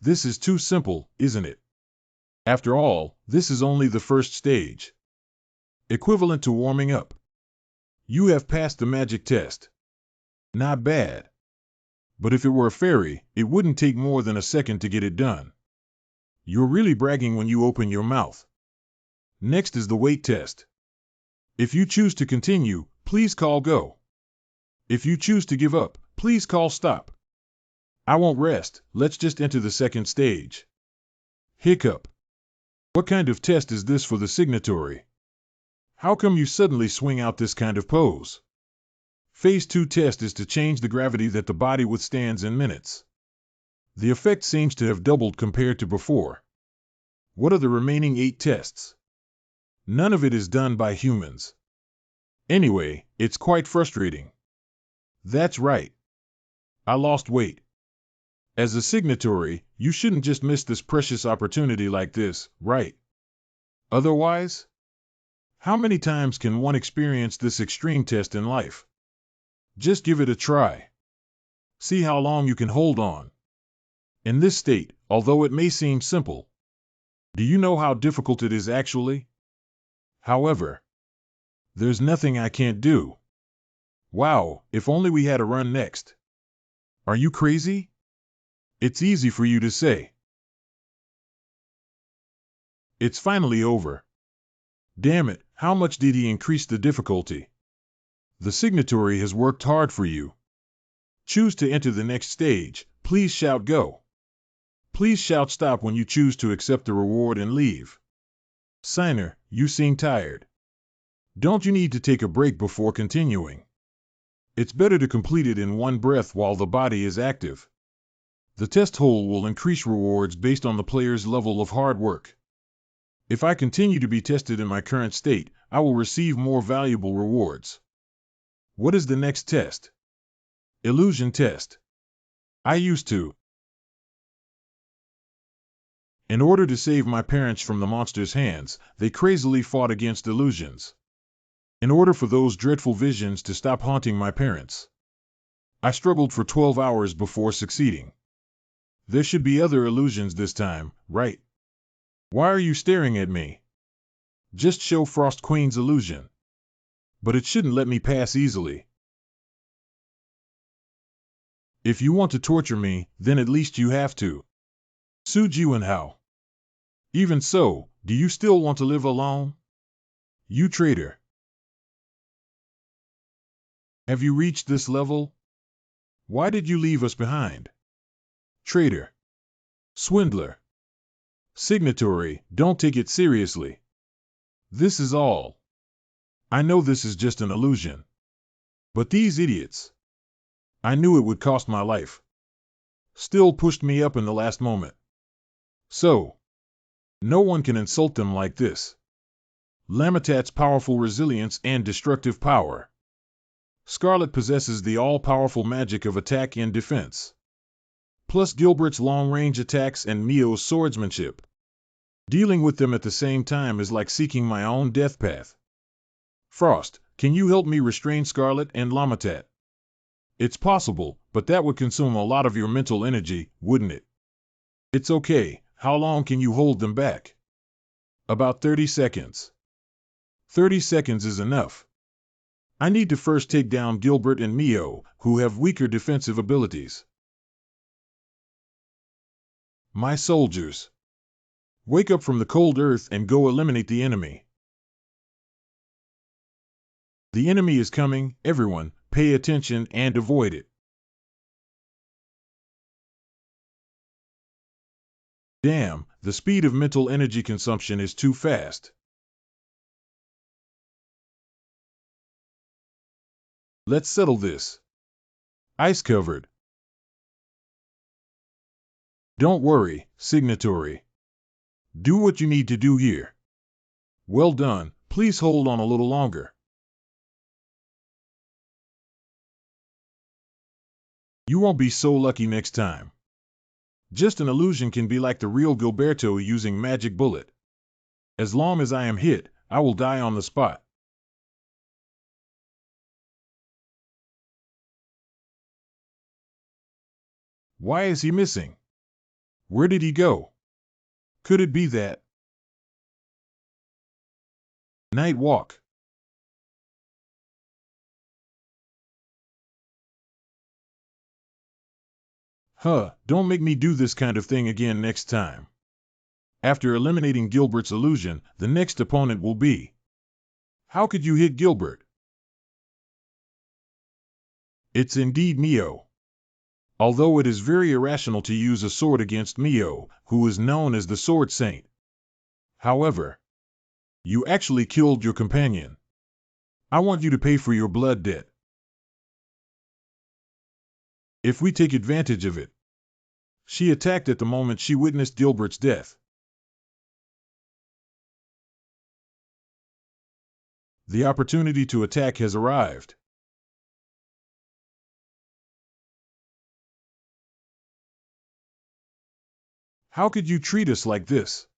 This is too simple, isn't it? After all, this is only the first stage. Equivalent to warming up. You have passed the magic test. Not bad. But if it were a fairy, it wouldn't take more than a second to get it done. You're really bragging when you open your mouth. Next is the weight test. If you choose to continue, please call go. If you choose to give up, please call stop. I won't rest, let's just enter the second stage. Hiccup. What kind of test is this for the signatory? How come you suddenly swing out this kind of pose? Phase 2 test is to change the gravity that the body withstands in minutes. The effect seems to have doubled compared to before. What are the remaining 8 tests? None of it is done by humans. Anyway, it's quite frustrating. That's right. I lost weight. As a signatory, you shouldn't just miss this precious opportunity like this, right? Otherwise? How many times can one experience this extreme test in life? Just give it a try. See how long you can hold on. In this state, although it may seem simple, do you know how difficult it is actually? However, there's nothing I can't do. Wow, if only we had a run next. Are you crazy? It's easy for you to say. It's finally over. Damn it, how much did he increase the difficulty? The signatory has worked hard for you. Choose to enter the next stage, please shout go. Please shout stop when you choose to accept the reward and leave. Signer, you seem tired. Don't you need to take a break before continuing? It's better to complete it in one breath while the body is active. The test hole will increase rewards based on the player's level of hard work. If I continue to be tested in my current state, I will receive more valuable rewards. What is the next test? Illusion test. I used to. In order to save my parents from the monster's hands, they crazily fought against illusions. In order for those dreadful visions to stop haunting my parents, I struggled for 12 hours before succeeding. There should be other illusions this time, right? Why are you staring at me? Just show Frost Queen's illusion. But it shouldn't let me pass easily. If you want to torture me, then at least you have to. Su Jiwenhao. Even so, do you still want to live alone? You traitor. Have you reached this level? Why did you leave us behind? Traitor. Swindler. Signatory, don't take it seriously. This is all. I know this is just an illusion. But these idiots. I knew it would cost my life. Still pushed me up in the last moment. So. No one can insult them like this. Lamitat's powerful resilience and destructive power. Scarlet possesses the all-powerful magic of attack and defense. Plus Gilbert's long-range attacks and Mio's swordsmanship. Dealing with them at the same time is like seeking my own death path. Frost, can you help me restrain Scarlet and Lamitat? It's possible, but that would consume a lot of your mental energy, wouldn't it? It's okay. How long can you hold them back? About 30 seconds. 30 seconds is enough. I need to first take down Gilbert and Mio, who have weaker defensive abilities. My soldiers. Wake up from the cold earth and go eliminate the enemy. The enemy is coming, everyone, pay attention and avoid it. Damn, the speed of mental energy consumption is too fast. Let's settle this. Ice covered. Don't worry, signatory. Do what you need to do here. Well done, please hold on a little longer. You won't be so lucky next time. Just an illusion can be like the real Gilberto using magic bullet. As long as I am hit, I will die on the spot. Why is he missing? Where did he go? Could it be that? Night walk. Don't make me do this kind of thing again next time. After eliminating Gilbert's illusion, the next opponent will be. How could you hit Gilbert? It's indeed Mio. Although it is very irrational to use a sword against Mio, who is known as the Sword Saint. However, you actually killed your companion. I want you to pay for your blood debt. If we take advantage of it. She attacked at the moment she witnessed Gilbert's death. The opportunity to attack has arrived. How could you treat us like this?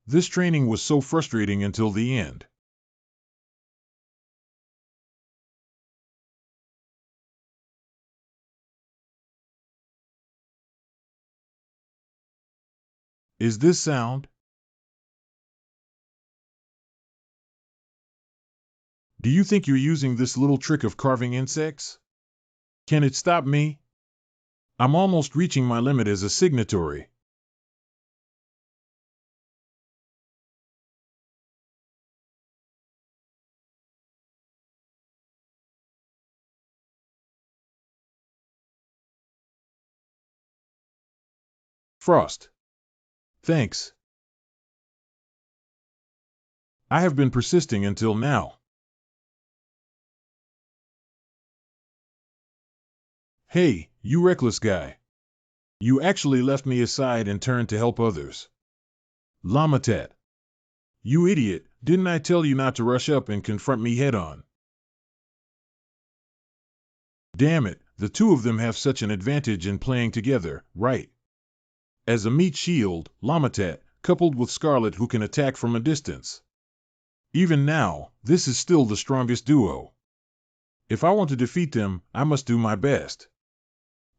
This training was so frustrating until the end. Is this sound? Do you think you're using this little trick of carving insects? Can it stop me? I'm almost reaching my limit as a signatory. Frost. Thanks. I have been persisting until now. Hey, you reckless guy. You actually left me aside and turned to help others. Lamatet. You idiot, didn't I tell you not to rush up and confront me head on? Damn it, the two of them have such an advantage in playing together, right? As a meat shield, Lamatet, coupled with Scarlet who can attack from a distance. Even now, this is still the strongest duo. If I want to defeat them, I must do my best.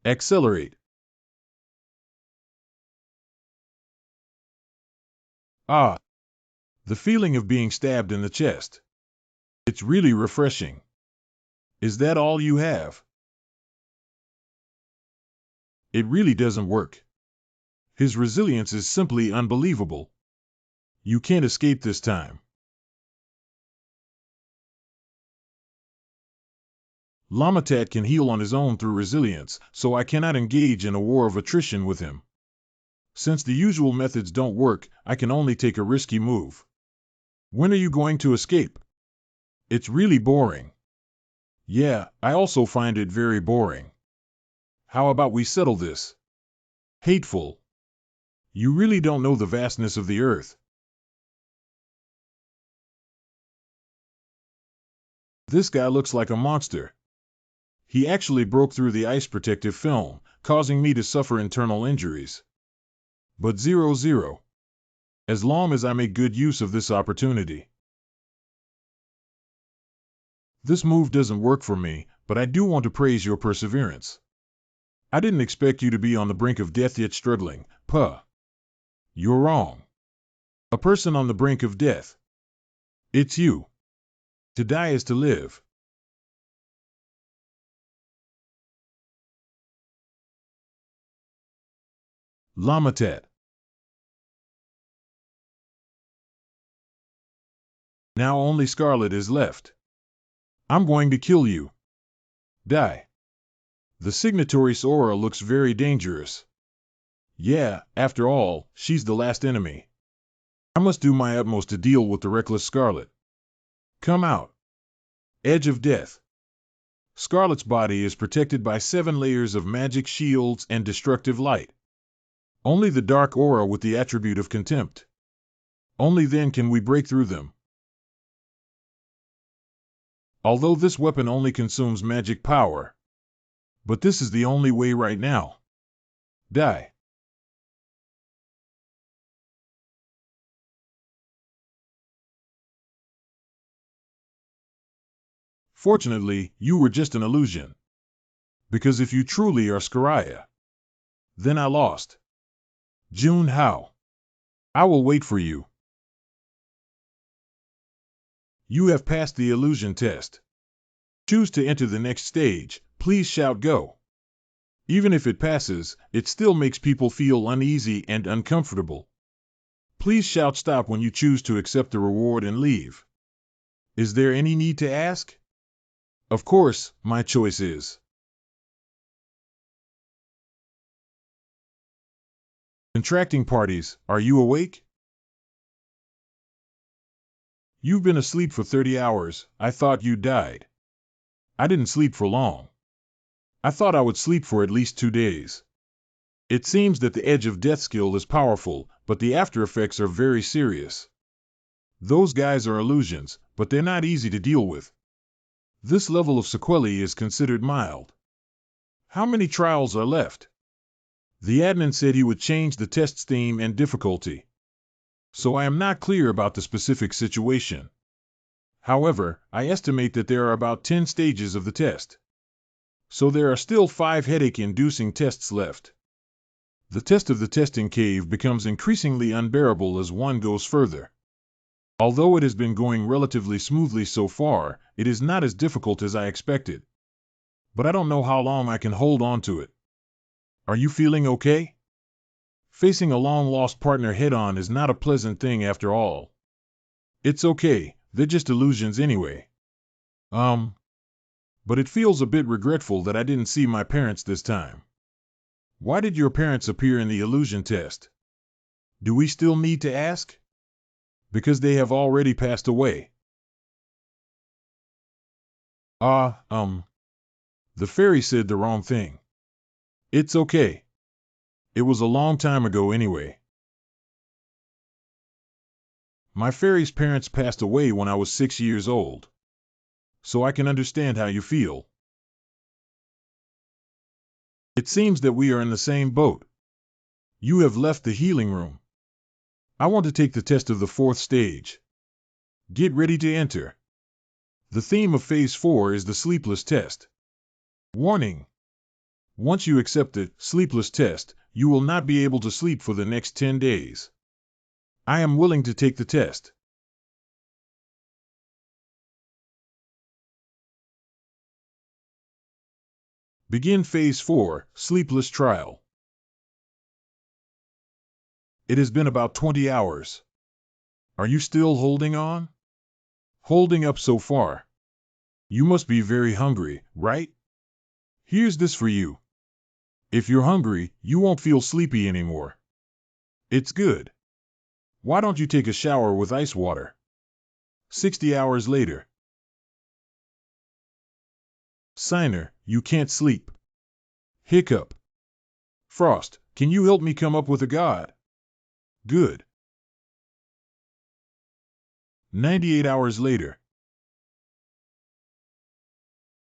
Accelerate. Ah, the feeling of being stabbed in the chest. It's really refreshing. Is that all you have? It really doesn't work. His resilience is simply unbelievable. You can't escape this time. Lamatat can heal on his own through resilience, so I cannot engage in a war of attrition with him. Since the usual methods don't work, I can only take a risky move. When are you going to escape? It's really boring. Yeah, I also find it very boring. How about we settle this? Hateful. You really don't know the vastness of the earth. This guy looks like a monster. He actually broke through the ice protective film, causing me to suffer internal injuries. But 0-0. As long as I make good use of this opportunity. This move doesn't work for me, but I do want to praise your perseverance. I didn't expect you to be on the brink of death yet struggling, puh. You're wrong. A person on the brink of death. It's you. To die is to live. Lamatet. Now only Scarlet is left. I'm going to kill you. Die. The signatory's aura looks very dangerous. Yeah, after all, she's the last enemy. I must do my utmost to deal with the reckless Scarlet. Come out. Edge of Death. Scarlet's body is protected by 7 layers of magic shields and destructive light. Only the dark aura with the attribute of contempt. Only then can we break through them. Although this weapon only consumes magic power. But this is the only way right now. Die. Fortunately, you were just an illusion. Because if you truly are Scaraya, then I lost. June how? I will wait for you. You have passed the illusion test. Choose to enter the next stage, please shout go. Even if it passes, it still makes people feel uneasy and uncomfortable. Please shout stop when you choose to accept the reward and leave. Is there any need to ask? Of course, my choice is. Contracting parties, are you awake? You've been asleep for 30 hours, I thought you died. I didn't sleep for long. I thought I would sleep for at least 2 days. It seems that the Edge of Death skill is powerful, but the after effects are very serious. Those guys are illusions, but they're not easy to deal with. This level of sequelae is considered mild. How many trials are left? The admin said he would change the test's theme and difficulty. So I am not clear about the specific situation. However, I estimate that there are about 10 stages of the test. So there are still 5 headache-inducing tests left. The test of the testing cave becomes increasingly unbearable as one goes further. Although it has been going relatively smoothly so far, it is not as difficult as I expected. But I don't know how long I can hold on to it. Are you feeling okay? Facing a long-lost partner head-on is not a pleasant thing after all. It's okay, they're just illusions anyway. But it feels a bit regretful that I didn't see my parents this time. Why did your parents appear in the illusion test? Do we still need to ask? Because they have already passed away. The fairy said the wrong thing. It's okay. It was a long time ago anyway. My fairy's parents passed away when I was 6 years old. So I can understand how you feel. It seems that we are in the same boat. You have left the healing room. I want to take the test of the 4th stage. Get ready to enter. The theme of Phase 4 is the sleepless test. Warning! Once you accept the sleepless test, you will not be able to sleep for the next 10 days. I am willing to take the test. Begin Phase 4, Sleepless Trial. It has been about 20 hours. Are you still holding on? Holding up so far. You must be very hungry, right? Here's this for you. If you're hungry, you won't feel sleepy anymore. It's good. Why don't you take a shower with ice water? 60 hours later. Signer, you can't sleep. Hiccup. Frost, can you help me come up with a god? Good. 98 hours later.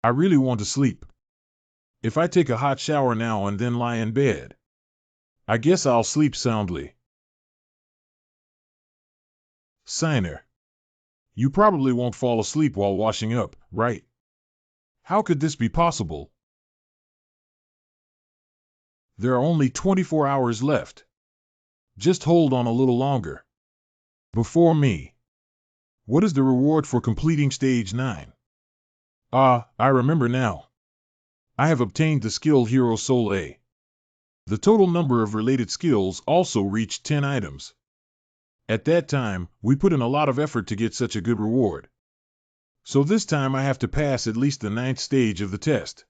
I really want to sleep. If I take a hot shower now and then lie in bed, I guess I'll sleep soundly. Signer. You probably won't fall asleep while washing up, right? How could this be possible? There are only 24 hours left. Just hold on a little longer. Before me. What is the reward for completing Stage 9? Ah, I remember now. I have obtained the skill Hero Soul A. The total number of related skills also reached 10 items. At that time, we put in a lot of effort to get such a good reward. So this time I have to pass at least the 9th stage of the test.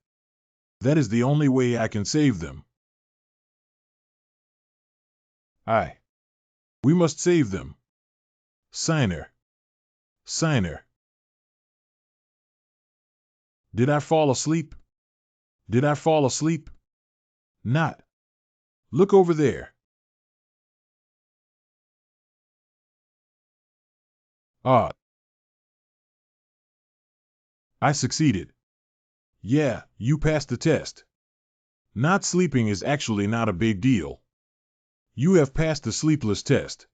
That is the only way I can save them. We must save them. Signer. Signer. Did I fall asleep? Did I fall asleep? Not. Look over there. Ah. I succeeded. Yeah, you passed the test. Not sleeping is actually not a big deal. You have passed the sleepless test.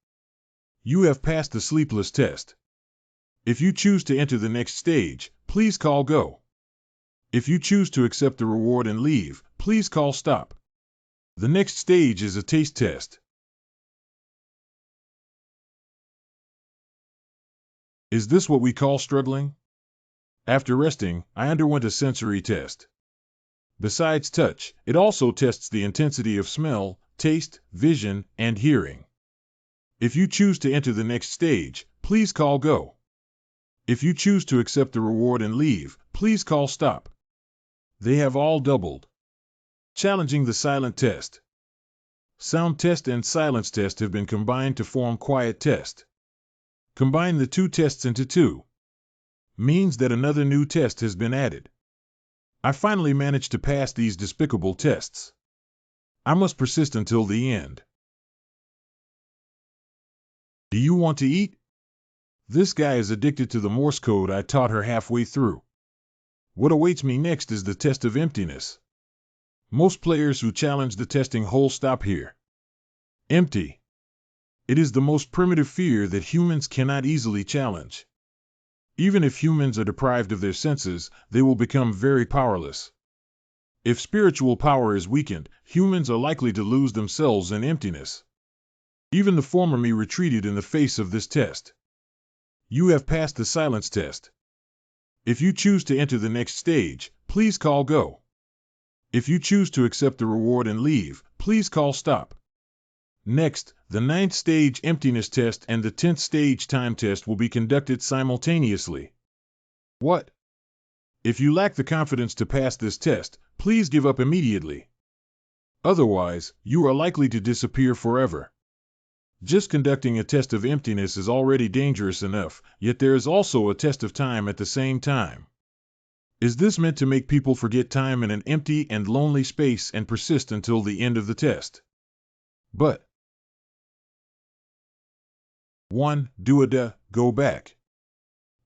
You have passed the sleepless test. If you choose to enter the next stage, please call go. If you choose to accept the reward and leave, please call stop. The next stage is a taste test. Is this what we call struggling? After resting, I underwent a sensory test. Besides touch, it also tests the intensity of smell, taste, vision, and hearing. If you choose to enter the next stage, please call go. If you choose to accept the reward and leave, please call stop. They have all doubled. Challenging the silent test. Sound test and silence test have been combined to form quiet test. Combine the two tests into two. Means that another new test has been added. I finally managed to pass these despicable tests. I must persist until the end. Do you want to eat? This guy is addicted to the Morse code I taught her halfway through. What awaits me next is the test of emptiness. Most players who challenge the testing hole stop here. Empty. It is the most primitive fear that humans cannot easily challenge. Even if humans are deprived of their senses, they will become very powerless. If spiritual power is weakened, humans are likely to lose themselves in emptiness. Even the former me retreated in the face of this test. You have passed the silence test. If you choose to enter the next stage, please call go. If you choose to accept the reward and leave, please call stop. Next, the 9th stage emptiness test and the 10th stage time test will be conducted simultaneously. What? If you lack the confidence to pass this test, please give up immediately. Otherwise, you are likely to disappear forever. Just conducting a test of emptiness is already dangerous enough, yet there is also a test of time at the same time. Is this meant to make people forget time in an empty and lonely space and persist until the end of the test? But 1. Go back.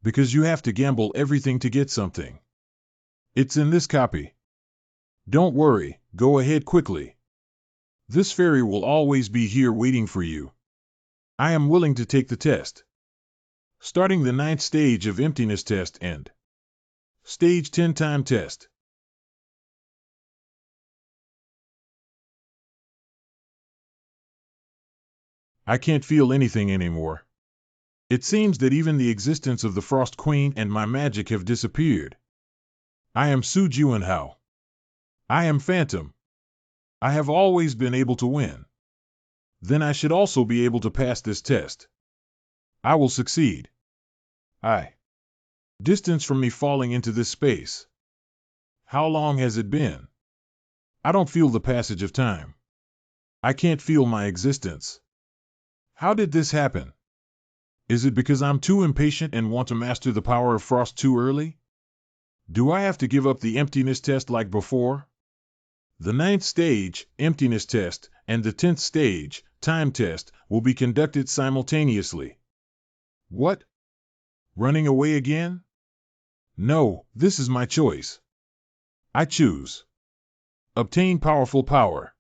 Because you have to gamble everything to get something. It's in this copy. Don't worry, go ahead quickly. This fairy will always be here waiting for you. I am willing to take the test. Starting the 9th stage of emptiness test and stage 10 time test. I can't feel anything anymore. It seems that even the existence of the Frost Queen and my magic have disappeared. I am Su Juanhao. I am Phantom. I have always been able to win. Then I should also be able to pass this test. I will succeed. Distance from me falling into this space. How long has it been? I don't feel the passage of time. I can't feel my existence. How did this happen? Is it because I'm too impatient and want to master the power of frost too early? Do I have to give up the emptiness test like before? The 9th stage, emptiness test, and the 10th stage, time test, will be conducted simultaneously. What? Running away again? No, this is my choice. I choose. Obtain powerful power.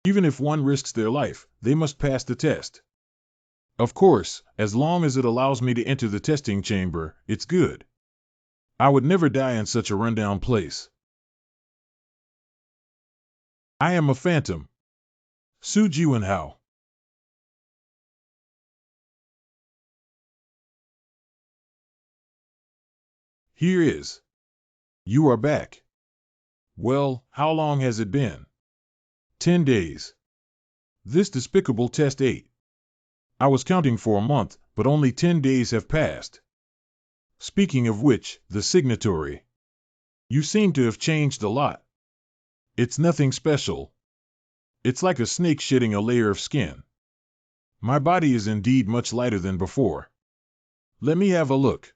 Even if one risks their life, they must pass the test. Of course, as long as it allows me to enter the testing chamber, it's good. I would never die in such a rundown place. I am a phantom. Su Juanhao. Here is. You are back. Well, how long has it been? 10 days. This despicable test 8. I was counting for a month, but only 10 days have passed. Speaking of which, the signatory. You seem to have changed a lot. It's nothing special. It's like a snake shedding a layer of skin. My body is indeed much lighter than before. Let me have a look.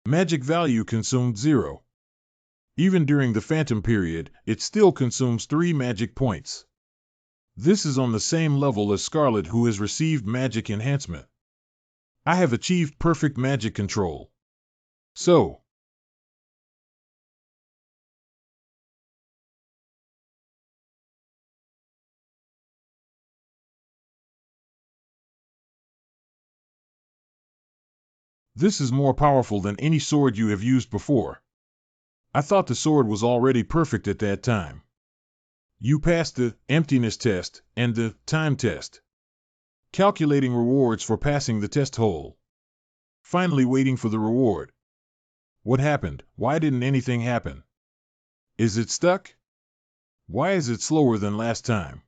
Magic value consumed 0. Even during the phantom period, it still consumes 3 magic points. This is on the same level as Scarlet, who has received magic enhancement. I have achieved perfect magic control. So, this is more powerful than any sword you have used before. I thought the sword was already perfect at that time. You passed the emptiness test and the time test. Calculating rewards for passing the test hole. Finally waiting for the reward. What happened? Why didn't anything happen? Is it stuck? Why is it slower than last time?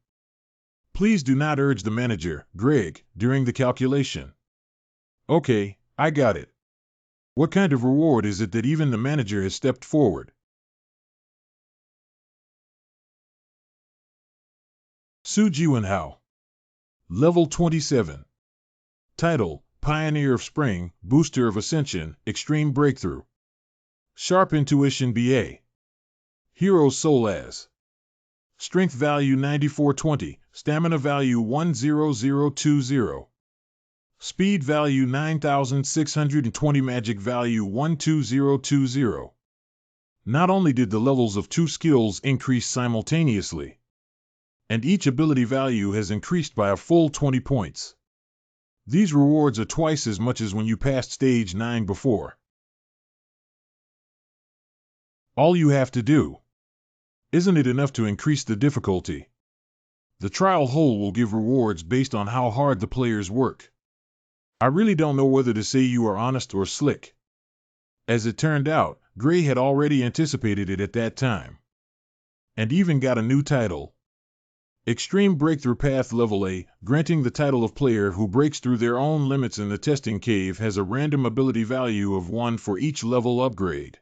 Please do not urge the manager, Greg, during the calculation. Okay, I got it. What kind of reward is it that even the manager has stepped forward? Su Juanhao. Level 27. Title, Pioneer of Spring, Booster of Ascension, Extreme Breakthrough. Sharp Intuition BA. Hero Soul as. Strength value 9420, Stamina value 10020. Speed value 9620, Magic value 12020. Not only did the levels of 2 skills increase simultaneously, and each ability value has increased by a full 20 points. These rewards are twice as much as when you passed stage 9 before. All you have to do. Isn't it enough to increase the difficulty? The trial hole will give rewards based on how hard the players work. I really don't know whether to say you are honest or slick. As it turned out, Gray had already anticipated it at that time. And even got a new title. Extreme Breakthrough Path Level A, granting the title of player who breaks through their own limits in the testing cave, has a random ability value of 1 for each level upgrade.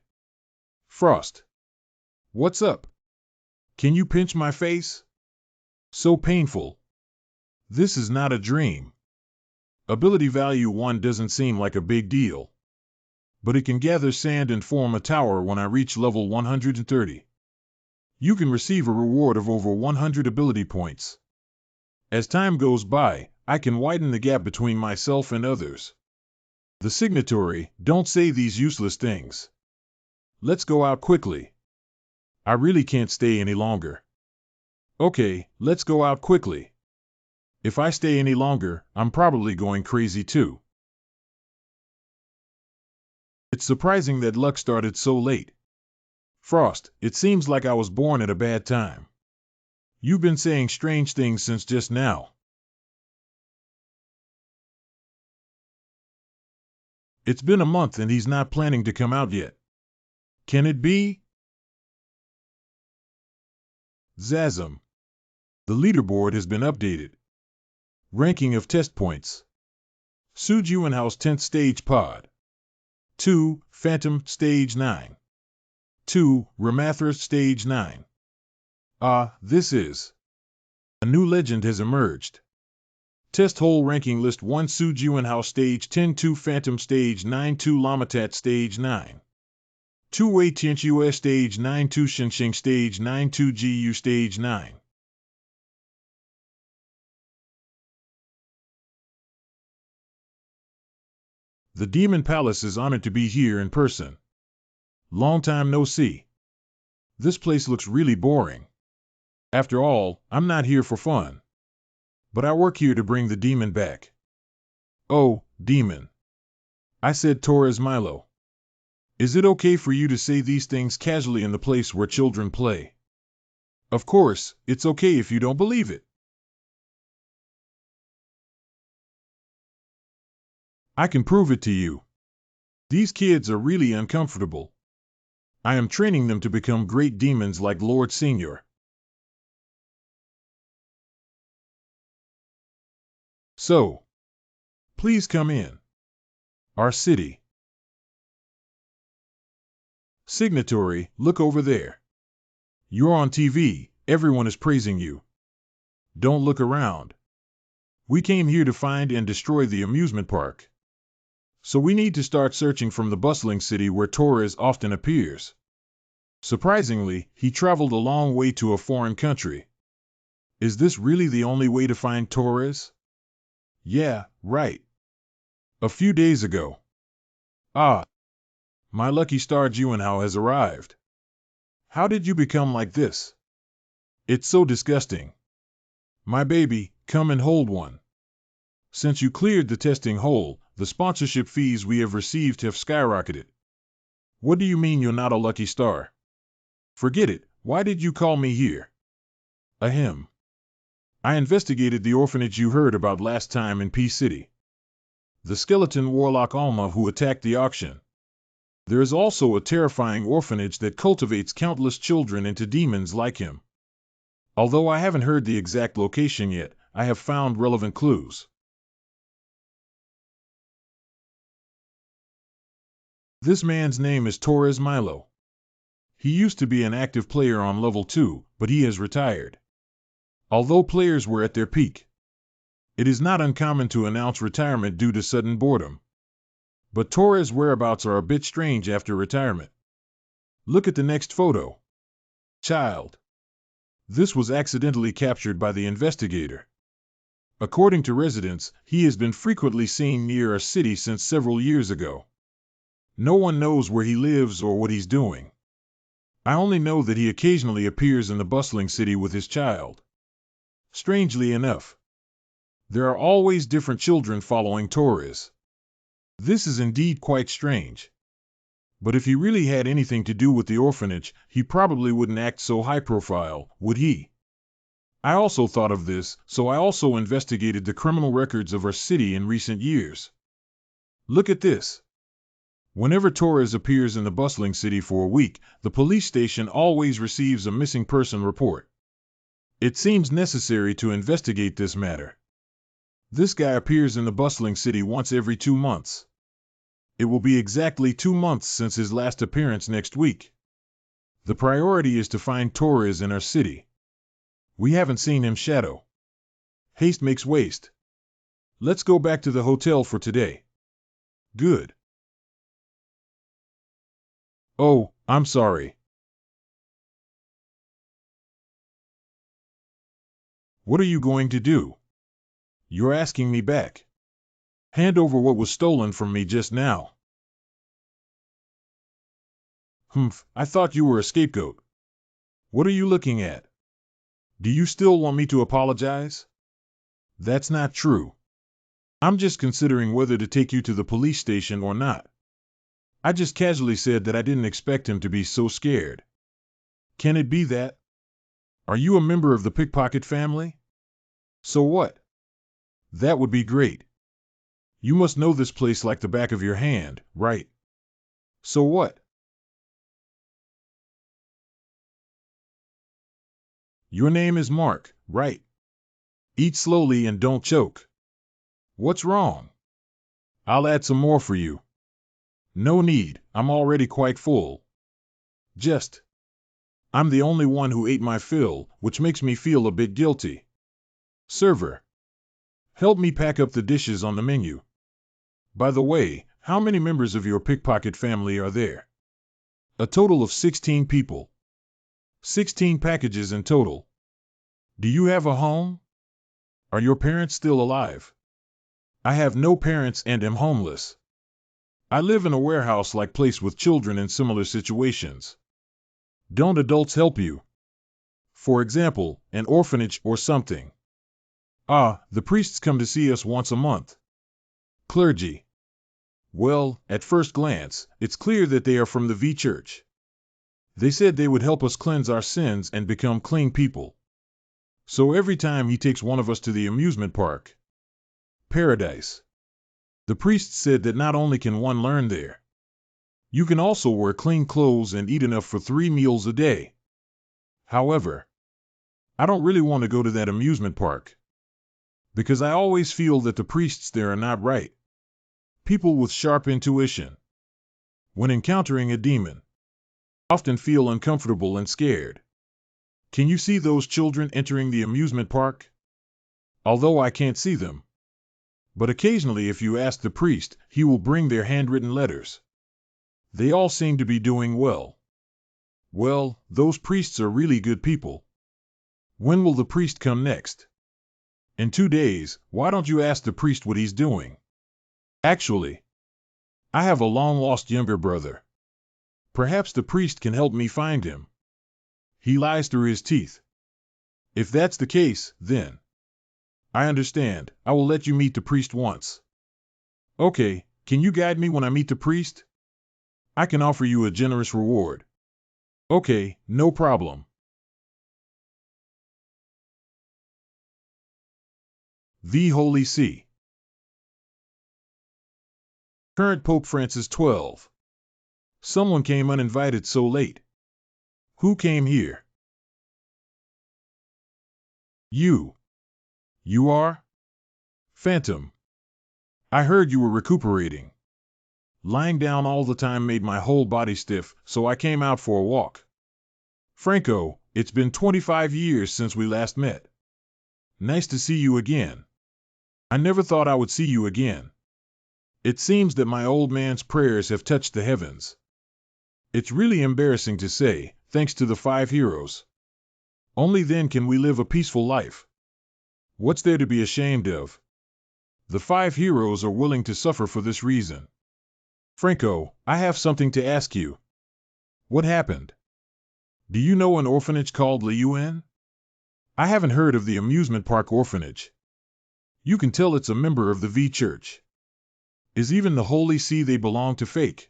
Frost. What's up? Can you pinch my face? So painful. This is not a dream. Ability value 1 doesn't seem like a big deal. but it can gather sand and form a tower when I reach level 130. You can receive a reward of over 100 ability points. As time goes by, I can widen the gap between myself and others. The signatory, don't say these useless things. Let's go out quickly. I really can't stay any longer. Okay, let's go out quickly. If I stay any longer, I'm probably going crazy too. It's surprising that luck started so late. Frost, it seems like I was born at a bad time. You've been saying strange things since just now. It's been a month and he's not planning to come out yet. Can it be? Zazam. The leaderboard has been updated. Ranking of test points. Suju House 10th Stage Pod. 2. Phantom Stage 9. 2. Ramathra Stage 9. This is. A new legend has emerged. Test hole ranking list 1 Suju House Stage 10 2 Phantom Stage 9 2 Lamatat Stage 9 2 Wei Tianchu Stage 9 2 Shenxing Stage 9 2 GU Stage 9. The Demon Palace is honored to be here in person. Long time no see. This place looks really boring. After all, I'm not here for fun. But I work here to bring the demon back. Oh, demon. I said Torres Milo. Is it okay for you to say these things casually in the place where children play? Of course, it's okay if you don't believe it. I can prove it to you. These kids are really uncomfortable. I am training them to become great demons like Lord Senior. So, please come in. Our city. Signatory, look over there. You're on TV, everyone is praising you. Don't look around. We came here to find and destroy the amusement park. So we need to start searching from the bustling city where Torres often appears. Surprisingly, he traveled a long way to a foreign country. Is this really the only way to find Torres? Yeah, right. A few days ago. My lucky star Juanhao has arrived. How did you become like this? It's so disgusting. My baby, come and hold one. Since you cleared the testing hole, the sponsorship fees we have received have skyrocketed. What do you mean you're not a lucky star? Forget it, why did you call me here? Ahem. I investigated the orphanage you heard about last time in P City. The skeleton warlock Alma who attacked the auction. There is also a terrifying orphanage that cultivates countless children into demons like him. Although I haven't heard the exact location yet, I have found relevant clues. This man's name is Torres Milo. He used to be an active player on level 2, but he has retired. Although players were at their peak, it is not uncommon to announce retirement due to sudden boredom. But Torres' whereabouts are a bit strange after retirement. Look at the next photo. Child. This was accidentally captured by the investigator. According to residents, he has been frequently seen near a city since several years ago. No one knows where he lives or what he's doing. I only know that he occasionally appears in the bustling city with his child. Strangely enough, there are always different children following Torres. This is indeed quite strange. But if he really had anything to do with the orphanage, he probably wouldn't act so high profile, would he? I also thought of this, so I also investigated the criminal records of our city in recent years. Look at this. Whenever Torres appears in the bustling city for a week, the police station always receives a missing person report. It seems necessary to investigate this matter. This guy appears in the bustling city once every 2 months. It will be exactly 2 months since his last appearance next week. The priority is to find Torres in our city. We haven't seen him shadow. Haste makes waste. Let's go back to the hotel for today. Good. Oh, I'm sorry. What are you going to do? You're asking me back. Hand over what was stolen from me just now. Humph, I thought you were a scapegoat. What are you looking at? Do you still want me to apologize? That's not true. I'm just considering whether to take you to the police station or not. I just casually said that I didn't expect him to be so scared. Can it be that? Are you a member of the pickpocket family? So what? That would be great. You must know this place like the back of your hand, right? So what? Your name is Mark, right? Eat slowly and don't choke. What's wrong? I'll add some more for you. No need, I'm already quite full. Just, I'm the only one who ate my fill, which makes me feel a bit guilty. Server, help me pack up the dishes on the menu. By the way, how many members of your pickpocket family are there? A total of 16 people. 16 packages in total. Do you have a home? Are your parents still alive? I have no parents and am homeless. I live in a warehouse-like place with children in similar situations. Don't adults help you? For example, an orphanage or something. Ah, the priests come to see us once a month. Clergy. Well, at first glance, it's clear that they are from the V Church. They said they would help us cleanse our sins and become clean people. So every time he takes one of us to the amusement park. Paradise. The priest said that not only can one learn there, you can also wear clean clothes and eat enough for 3 meals a day. However, I don't really want to go to that amusement park, because I always feel that the priests there are not right. People with sharp intuition, when encountering a demon, often feel uncomfortable and scared. Can you see those children entering the amusement park? Although I can't see them. But occasionally if you ask the priest, he will bring their handwritten letters. They all seem to be doing well. Well, those priests are really good people. When will the priest come next? In 2 days. Why don't you ask the priest what he's doing? Actually, I have a long-lost younger brother. Perhaps the priest can help me find him. He lies through his teeth. If that's the case, then I understand. I will let you meet the priest once. Okay, can you guide me when I meet the priest? I can offer you a generous reward. Okay, no problem. The Holy See. Current Pope Francis XII. Someone came uninvited so late. Who came here? You. You are? Phantom. I heard you were recuperating. Lying down all the time made my whole body stiff, so I came out for a walk. Franco, it's been 25 years since we last met. Nice to see you again. I never thought I would see you again. It seems that my old man's prayers have touched the heavens. It's really embarrassing to say, thanks to the 5 heroes. Only then can we live a peaceful life. What's there to be ashamed of? The 5 heroes are willing to suffer for this reason. Franco, I have something to ask you. What happened? Do you know an orphanage called Le UN? I haven't heard of the amusement park orphanage. You can tell it's a member of the V Church. Is even the Holy See they belong to fake?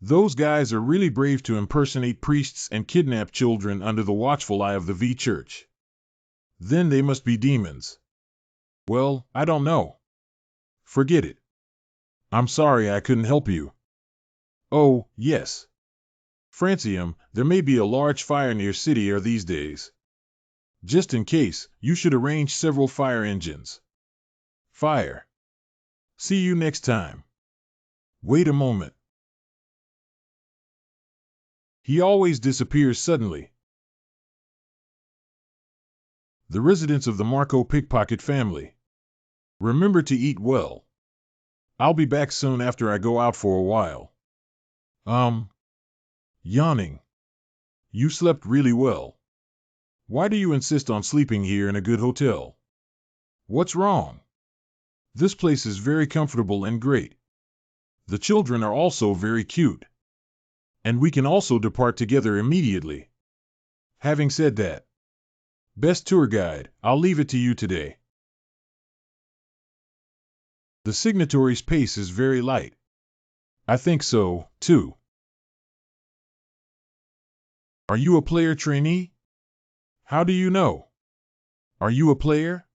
Those guys are really brave to impersonate priests and kidnap children under the watchful eye of the V Church. Then they must be demons. Well, I don't know. Forget it. I'm sorry I couldn't help you. Oh, yes. Francium, there may be a large fire near City Air these days. Just in case, you should arrange several fire engines. Fire. See you next time. Wait a moment. He always disappears suddenly. The residents of the Marco pickpocket family. Remember to eat well. I'll be back soon after I go out for a while. Yawning. You slept really well. Why do you insist on sleeping here in a good hotel? What's wrong? This place is very comfortable and great. The children are also very cute. And we can also depart together immediately. Having said that, best tour guide, I'll leave it to you today. The signatory's pace is very light. I think so, too. Are you a player trainee? How do you know? Are you a player?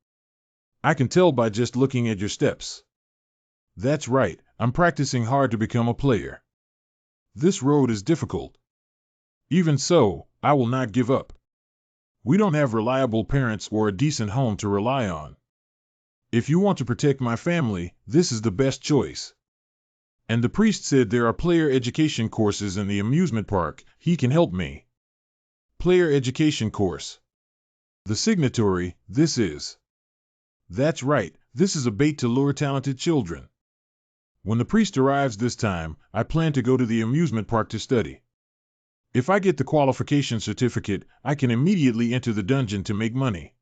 I can tell by just looking at your steps. That's right, I'm practicing hard to become a player. This road is difficult. Even so, I will not give up. We don't have reliable parents or a decent home to rely on. If you want to protect my family, this is the best choice. And the priest said there are player education courses in the amusement park. He can help me. Player education course. The signatory, this is. That's right, this is a bait to lure talented children. When the priest arrives this time, I plan to go to the amusement park to study. If I get the qualification certificate, I can immediately enter the dungeon to make money.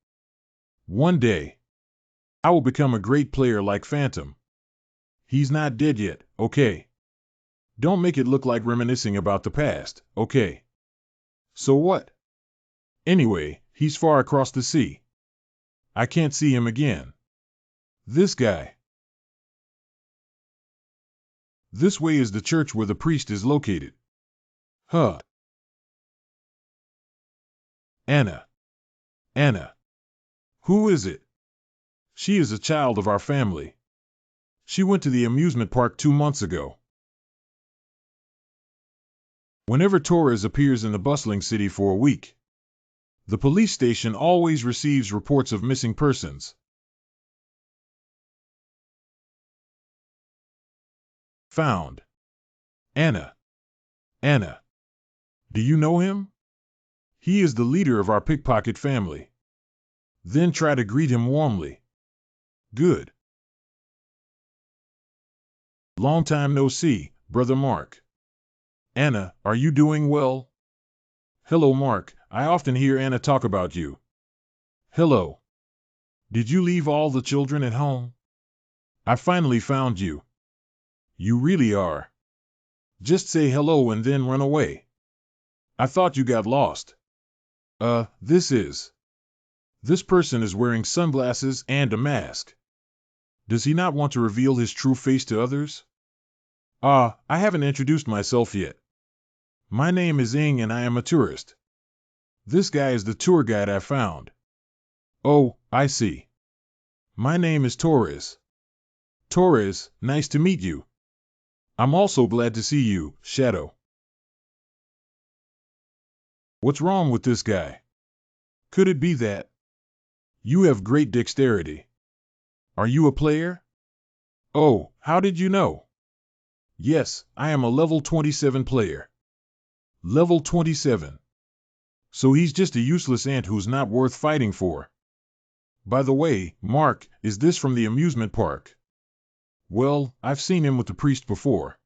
One day, I will become a great player like Phantom. He's not dead yet, okay? Don't make it look like reminiscing about the past, okay? So what? Anyway, he's far across the sea. I can't see him again. This guy. This way is the church where the priest is located. Huh. Anna. Anna. Who is it? She is a child of our family. She went to the amusement park 2 months ago. Whenever Torres appears in the bustling city for a week, the police station always receives reports of missing persons. Found. Anna. Anna. Do you know him? He is the leader of our pickpocket family. Then try to greet him warmly. Good. Long time no see, Brother Mark. Anna, are you doing well? Hello, Mark. I often hear Anna talk about you. Hello. Did you leave all the children at home? I finally found you. You really are. Just say hello and then run away. I thought you got lost. This person is wearing sunglasses and a mask. Does he not want to reveal his true face to others? I haven't introduced myself yet. My name is Ing and I am a tourist. This guy is the tour guide I found. Oh, I see. My name is Torres. Torres, nice to meet you. I'm also glad to see you, Shadow. What's wrong with this guy? Could it be that? You have great dexterity. Are you a player? Oh, how did you know? Yes, I am a level 27 player. Level 27. So he's just a useless ant who's not worth fighting for. By the way, Mark, is this from the amusement park? Well, I've seen him with the priest before.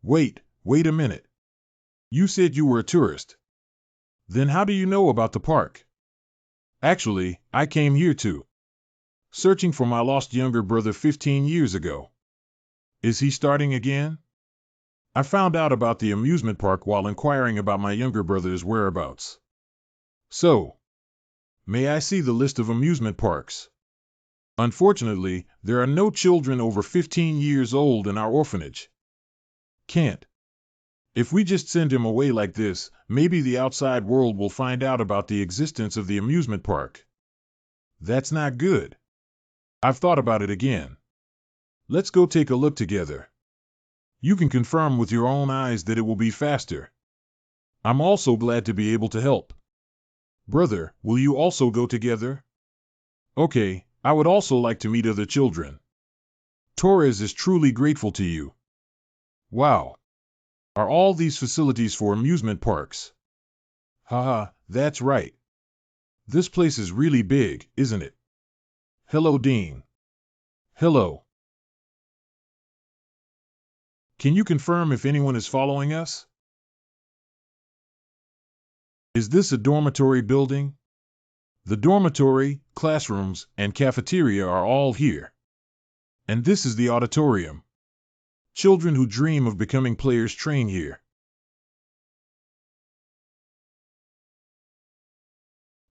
Wait a minute. You said you were a tourist. Then how do you know about the park? Actually, I came here too. Searching for my lost younger brother 15 years ago. Is he starting again? I found out about the amusement park while inquiring about my younger brother's whereabouts. So, may I see the list of amusement parks? Unfortunately, there are no children over 15 years old in our orphanage. Can't. If we just send him away like this, maybe the outside world will find out about the existence of the amusement park. That's not good. I've thought about it again. Let's go take a look together. You can confirm with your own eyes that it will be faster. I'm also glad to be able to help. Brother, will you also go together? Okay, I would also like to meet other children. Torres is truly grateful to you. Wow. Are all these facilities for amusement parks? Haha, that's right. This place is really big, isn't it? Hello, Dean. Hello. Can you confirm if anyone is following us? Is this a dormitory building? The dormitory, classrooms, and cafeteria are all here. And this is the auditorium. Children who dream of becoming players train here.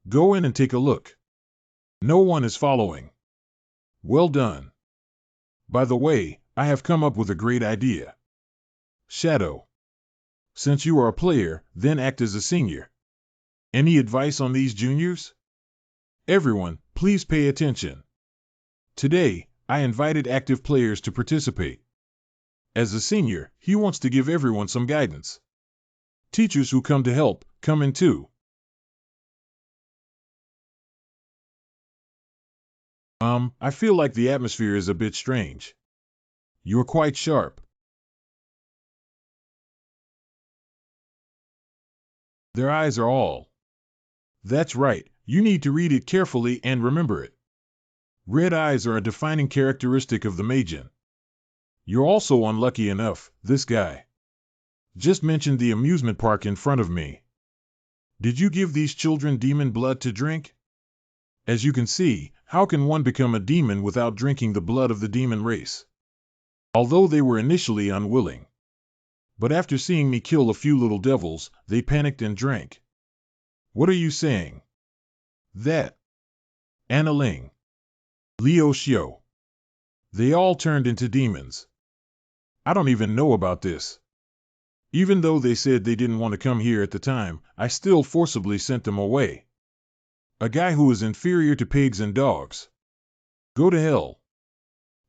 Go in and take a look. No one is following. Well done. By the way, I have come up with a great idea. Shadow. Since you are a player, then act as a senior. Any advice on these juniors? Everyone, please pay attention. Today, I invited active players to participate. As a senior, he wants to give everyone some guidance. Teachers who come to help, come in too. I feel like the atmosphere is a bit strange. You're quite sharp. Their eyes are all. That's right, you need to read it carefully and remember it. Red eyes are a defining characteristic of the Majin. You're also unlucky enough, this guy just mentioned the amusement park in front of me. Did you give these children demon blood to drink? As you can see, how can one become a demon without drinking the blood of the demon race? Although they were initially unwilling. But after seeing me kill a few little devils, they panicked and drank. What are you saying? That Anna Ling, Liu Xiu, they all turned into demons. I don't even know about this. Even though they said they didn't want to come here at the time, I still forcibly sent them away. A guy who is inferior to pigs and dogs. Go to hell.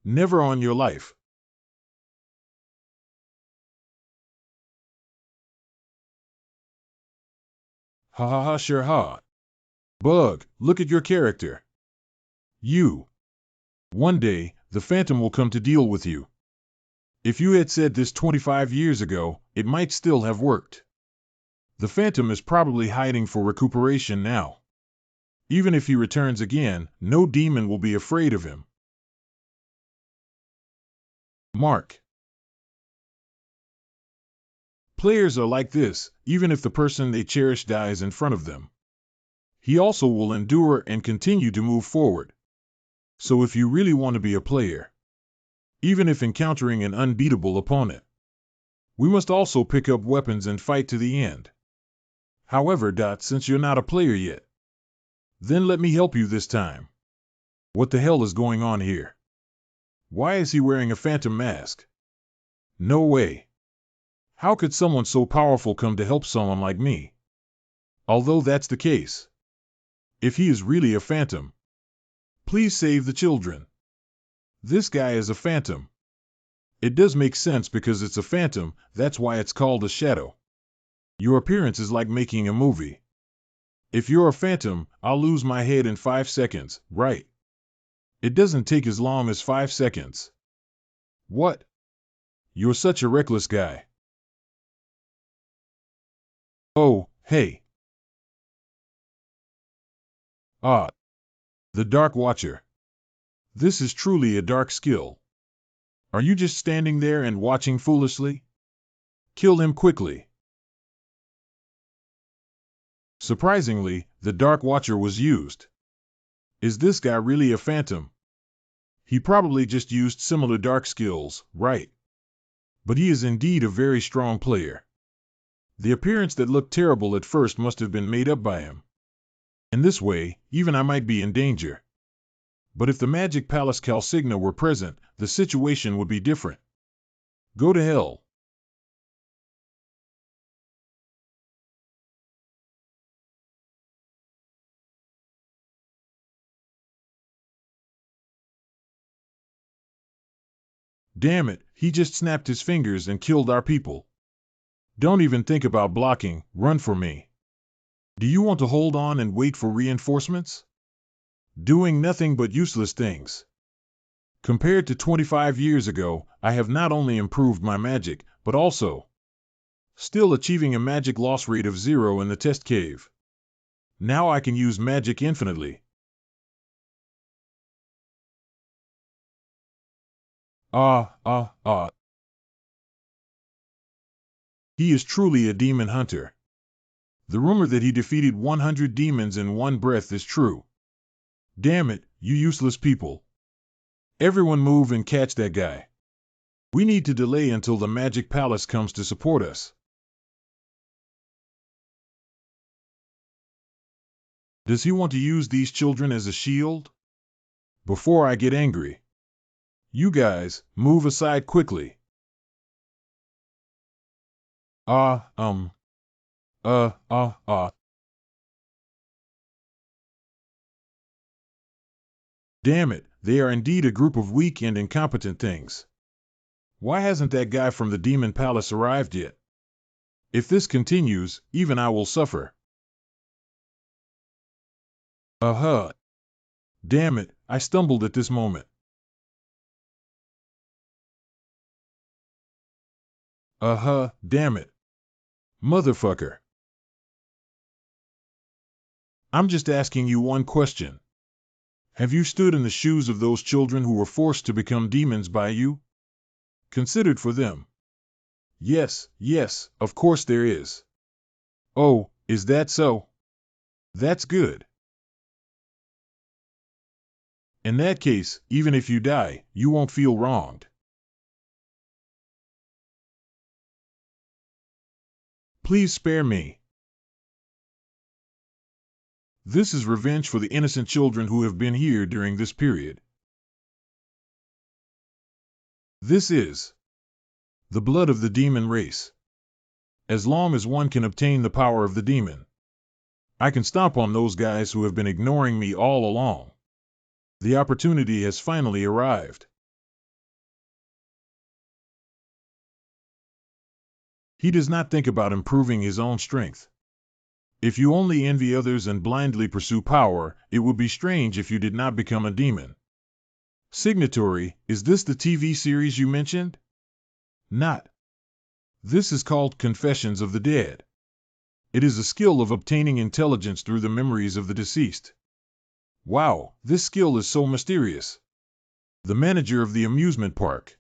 Never on your life. Ha ha ha, sure ha. Bug, look at your character. You. One day, the Phantom will come to deal with you. If you had said this 25 years ago, it might still have worked. The Phantom is probably hiding for recuperation now. Even if he returns again, no demon will be afraid of him. Mark. Players are like this, even if the person they cherish dies in front of them. He also will endure and continue to move forward. So if you really want to be a player, even if encountering an unbeatable opponent, we must also pick up weapons and fight to the end. However, since you're not a player yet, then let me help you this time. What the hell is going on here? Why is he wearing a phantom mask? No way. How could someone so powerful come to help someone like me? Although that's the case, if he is really a phantom, please save the children. This guy is a phantom. It does make sense because it's a phantom, that's why it's called a shadow. Your appearance is like making a movie. If you're a phantom, I'll lose my head in 5 seconds, right? It doesn't take as long as 5 seconds. What? You're such a reckless guy. Oh, hey. Ah. The Dark Watcher. This is truly a dark skill. Are you just standing there and watching foolishly? Kill him quickly. Surprisingly, the Dark Watcher was used. Is this guy really a phantom? He probably just used similar dark skills, right? But he is indeed a very strong player. The appearance that looked terrible at first must have been made up by him. In this way, even I might be in danger. But if the Magic Palace Calcigna were present, the situation would be different. Go to hell. Damn it, he just snapped his fingers and killed our people. Don't even think about blocking, run for me. Do you want to hold on and wait for reinforcements? Doing nothing but useless things. Compared to 25 years ago, I have not only improved my magic, but also still achieving a magic loss rate of 0 in the test cave. Now I can use magic infinitely. Ah. He is truly a demon hunter. The rumor that he defeated 100 demons in one breath is true. Damn it, you useless people. Everyone move and catch that guy. We need to delay until the Magic Palace comes to support us. Does he want to use these children as a shield? Before I get angry. You guys, move aside quickly. Damn it, they are indeed a group of weak and incompetent things. Why hasn't that guy from the Demon Palace arrived yet? If this continues, even I will suffer. Damn it, I stumbled at this moment. Damn it. Motherfucker. I'm just asking you one question. Have you stood in the shoes of those children who were forced to become demons by you? Considered for them? Yes, of course there is. Oh, is that so? That's good. In that case, even if you die, you won't feel wronged. Please spare me. This is revenge for the innocent children who have been here during this period. This is the blood of the demon race. As long as one can obtain the power of the demon, I can stomp on those guys who have been ignoring me all along. The opportunity has finally arrived. He does not think about improving his own strength. If you only envy others and blindly pursue power, it would be strange if you did not become a demon. Signatory, is this the TV series you mentioned? Not. This is called Confessions of the Dead. It is a skill of obtaining intelligence through the memories of the deceased. Wow, this skill is so mysterious. The manager of the amusement park.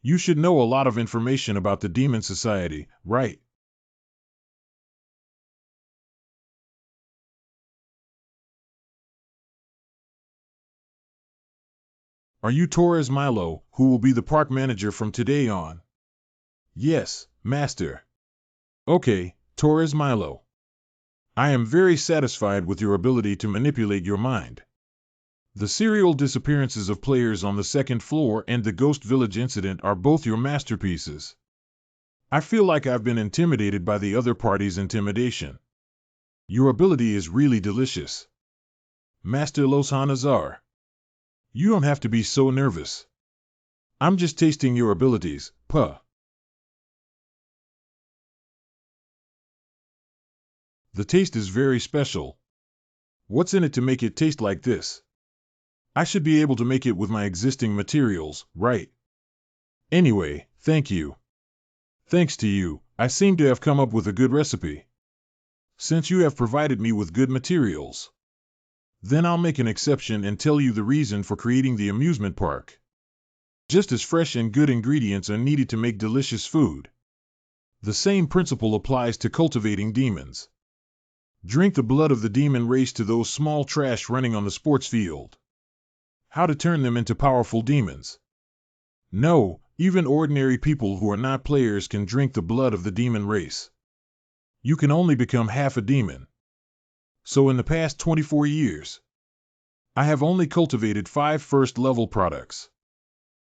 You should know a lot of information about the Demon Society, right? Are you Torres Milo, who will be the park manager from today on? Yes, master. Okay, Torres Milo. I am very satisfied with your ability to manipulate your mind. The serial disappearances of players on the second floor and the Ghost Village incident are both your masterpieces. I feel like I've been intimidated by the other party's intimidation. Your ability is really delicious. Master Los Hanazar. You don't have to be so nervous. I'm just tasting your abilities, puh. The taste is very special. What's in it to make it taste like this? I should be able to make it with my existing materials, right? Anyway, thank you. Thanks to you, I seem to have come up with a good recipe. Since you have provided me with good materials, then I'll make an exception and tell you the reason for creating the amusement park. Just as fresh and good ingredients are needed to make delicious food, the same principle applies to cultivating demons. Drink the blood of the demon race to those small trash running on the sports field. How to turn them into powerful demons? No, even ordinary people who are not players can drink the blood of the demon race. You can only become half a demon. So in the past 24 years, I have only cultivated 5 first-level products.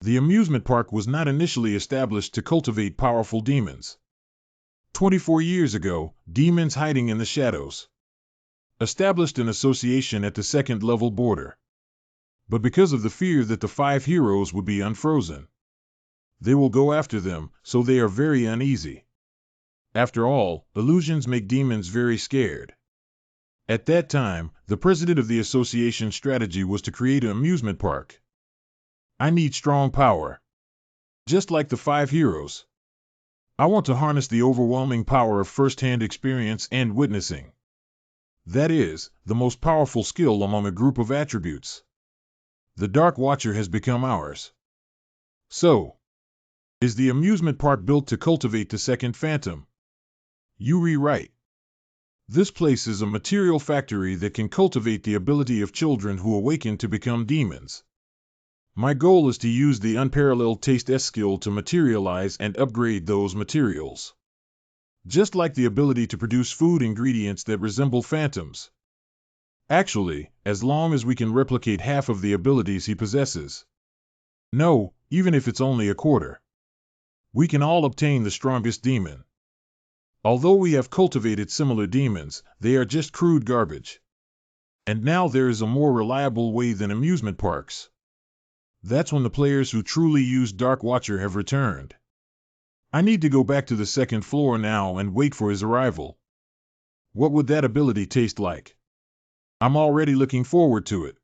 The amusement park was not initially established to cultivate powerful demons. 24 years ago, demons hiding in the shadows established an association at the second-level border. But because of the fear that the 5 heroes would be unfrozen, they will go after them, so they are very uneasy. After all, illusions make demons very scared. At that time, the president of the association's strategy was to create an amusement park. I need strong power. Just like the 5 heroes. I want to harness the overwhelming power of first-hand experience and witnessing. That is, the most powerful skill among a group of attributes. The Dark Watcher has become ours. So, is the amusement park built to cultivate the second phantom? You rewrite. This place is a material factory that can cultivate the ability of children who awaken to become demons. My goal is to use the unparalleled taste S skill to materialize and upgrade those materials. Just like the ability to produce food ingredients that resemble phantoms. Actually, as long as we can replicate half of the abilities he possesses. No, even if it's only a quarter. We can all obtain the strongest demon. Although we have cultivated similar demons, they are just crude garbage. And now there is a more reliable way than amusement parks. That's when the players who truly use Dark Watcher have returned. I need to go back to the second floor now and wait for his arrival. What would that ability taste like? I'm already looking forward to it.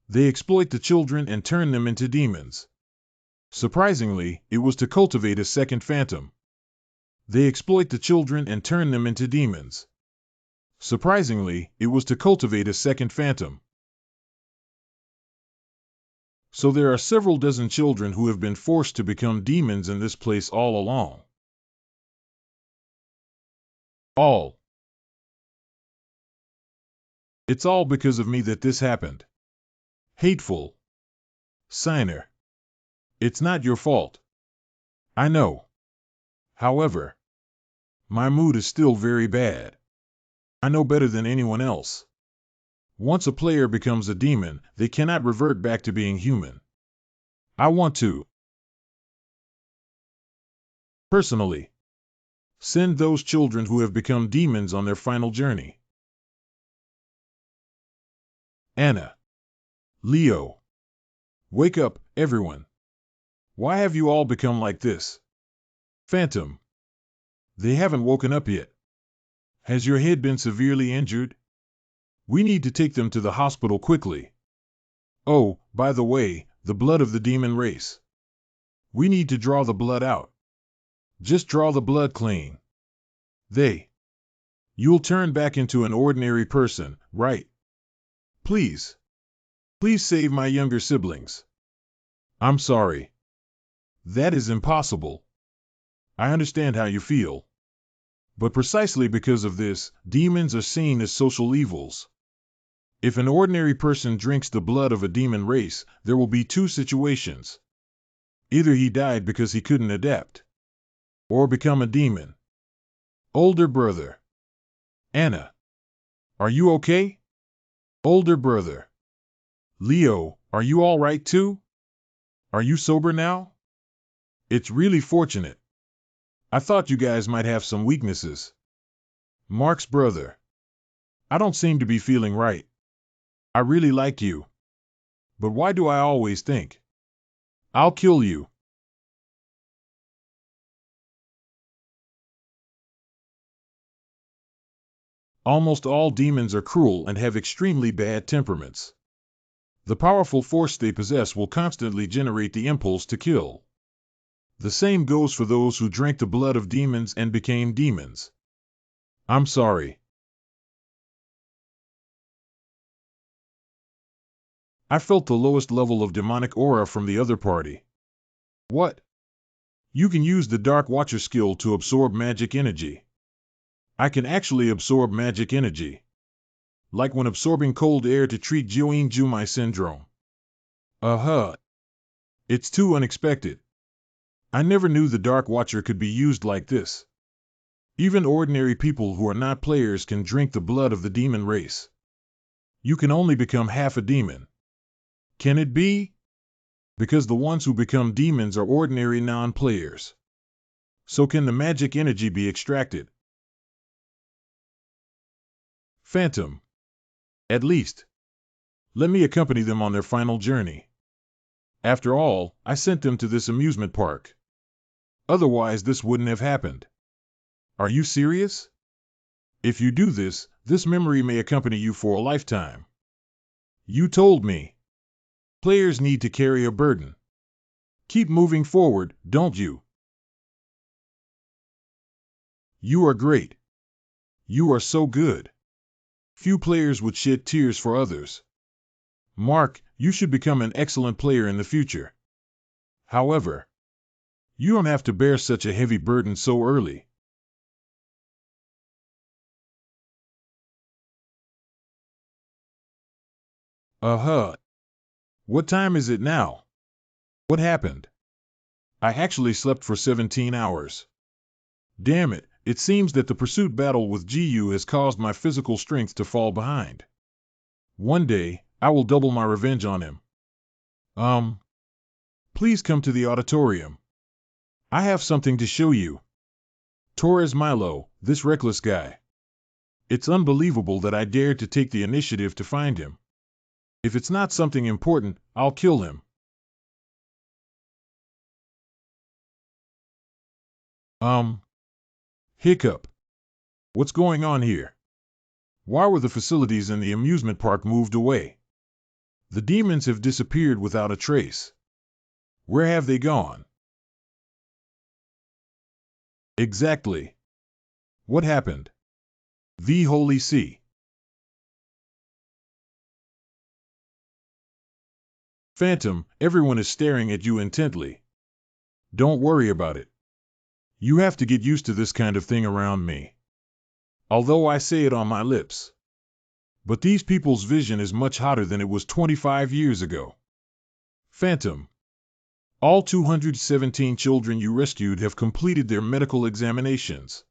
They exploit the children and turn them into demons. Surprisingly, it was to cultivate a second phantom. They exploit the children and turn them into demons. Surprisingly, it was to cultivate a second phantom. So there are several dozen children who have been forced to become demons in this place all along. All. It's all because of me that this happened. Hateful. Signer. It's not your fault. I know. However, my mood is still very bad. I know better than anyone else. Once a player becomes a demon, they cannot revert back to being human. I want to, personally, send those children who have become demons on their final journey. Anna. Leo. Wake up, everyone. Why have you all become like this? Phantom. They haven't woken up yet. Has your head been severely injured? We need to take them to the hospital quickly. Oh, by the way, the blood of the demon race. We need to draw the blood out. Just draw the blood clean. You'll turn back into an ordinary person, right? Please. Please save my younger siblings. I'm sorry. That is impossible. I understand how you feel. But precisely because of this, demons are seen as social evils. If an ordinary person drinks the blood of a demon race, there will be two situations. Either he died because he couldn't adapt, or become a demon. Older brother. Anna. Are you okay? Older brother. Leo, are you all right too? Are you sober now? It's really fortunate. I thought you guys might have some weaknesses. Mark's brother. I don't seem to be feeling right. I really like you. But why do I always think I'll kill you? Almost all demons are cruel and have extremely bad temperaments. The powerful force they possess will constantly generate the impulse to kill. The same goes for those who drank the blood of demons and became demons. I'm sorry. I felt the lowest level of demonic aura from the other party. What? You can use the Dark Watcher skill to absorb magic energy. I can actually absorb magic energy. Like when absorbing cold air to treat Join-Jumai syndrome. It's too unexpected. I never knew the Dark Watcher could be used like this. Even ordinary people who are not players can drink the blood of the demon race. You can only become half a demon. Can it be? Because the ones who become demons are ordinary non-players. So can the magic energy be extracted? Phantom. At least. Let me accompany them on their final journey. After all, I sent them to this amusement park. Otherwise, this wouldn't have happened. Are you serious? If you do this, this memory may accompany you for a lifetime. You told me. Players need to carry a burden. Keep moving forward, don't you? You are great. You are so good. Few players would shed tears for others. Mark, you should become an excellent player in the future. However, you don't have to bear such a heavy burden so early. Uh-huh. What time is it now? What happened? I actually slept for 17 hours. Damn it, it seems that the pursuit battle with GU has caused my physical strength to fall behind. One day, I will double my revenge on him. Please come to the auditorium. I have something to show you. Torres Milo, this reckless guy. It's unbelievable that I dared to take the initiative to find him. If it's not something important, I'll kill him. Hiccup. What's going on here? Why were the facilities in the amusement park moved away? The demons have disappeared without a trace. Where have they gone? Exactly. What happened? The Holy See. Phantom, everyone is staring at you intently. Don't worry about it. You have to get used to this kind of thing around me. Although I say it on my lips. But these people's vision is much hotter than it was 25 years ago. Phantom. All 217 children you rescued have completed their medical examinations.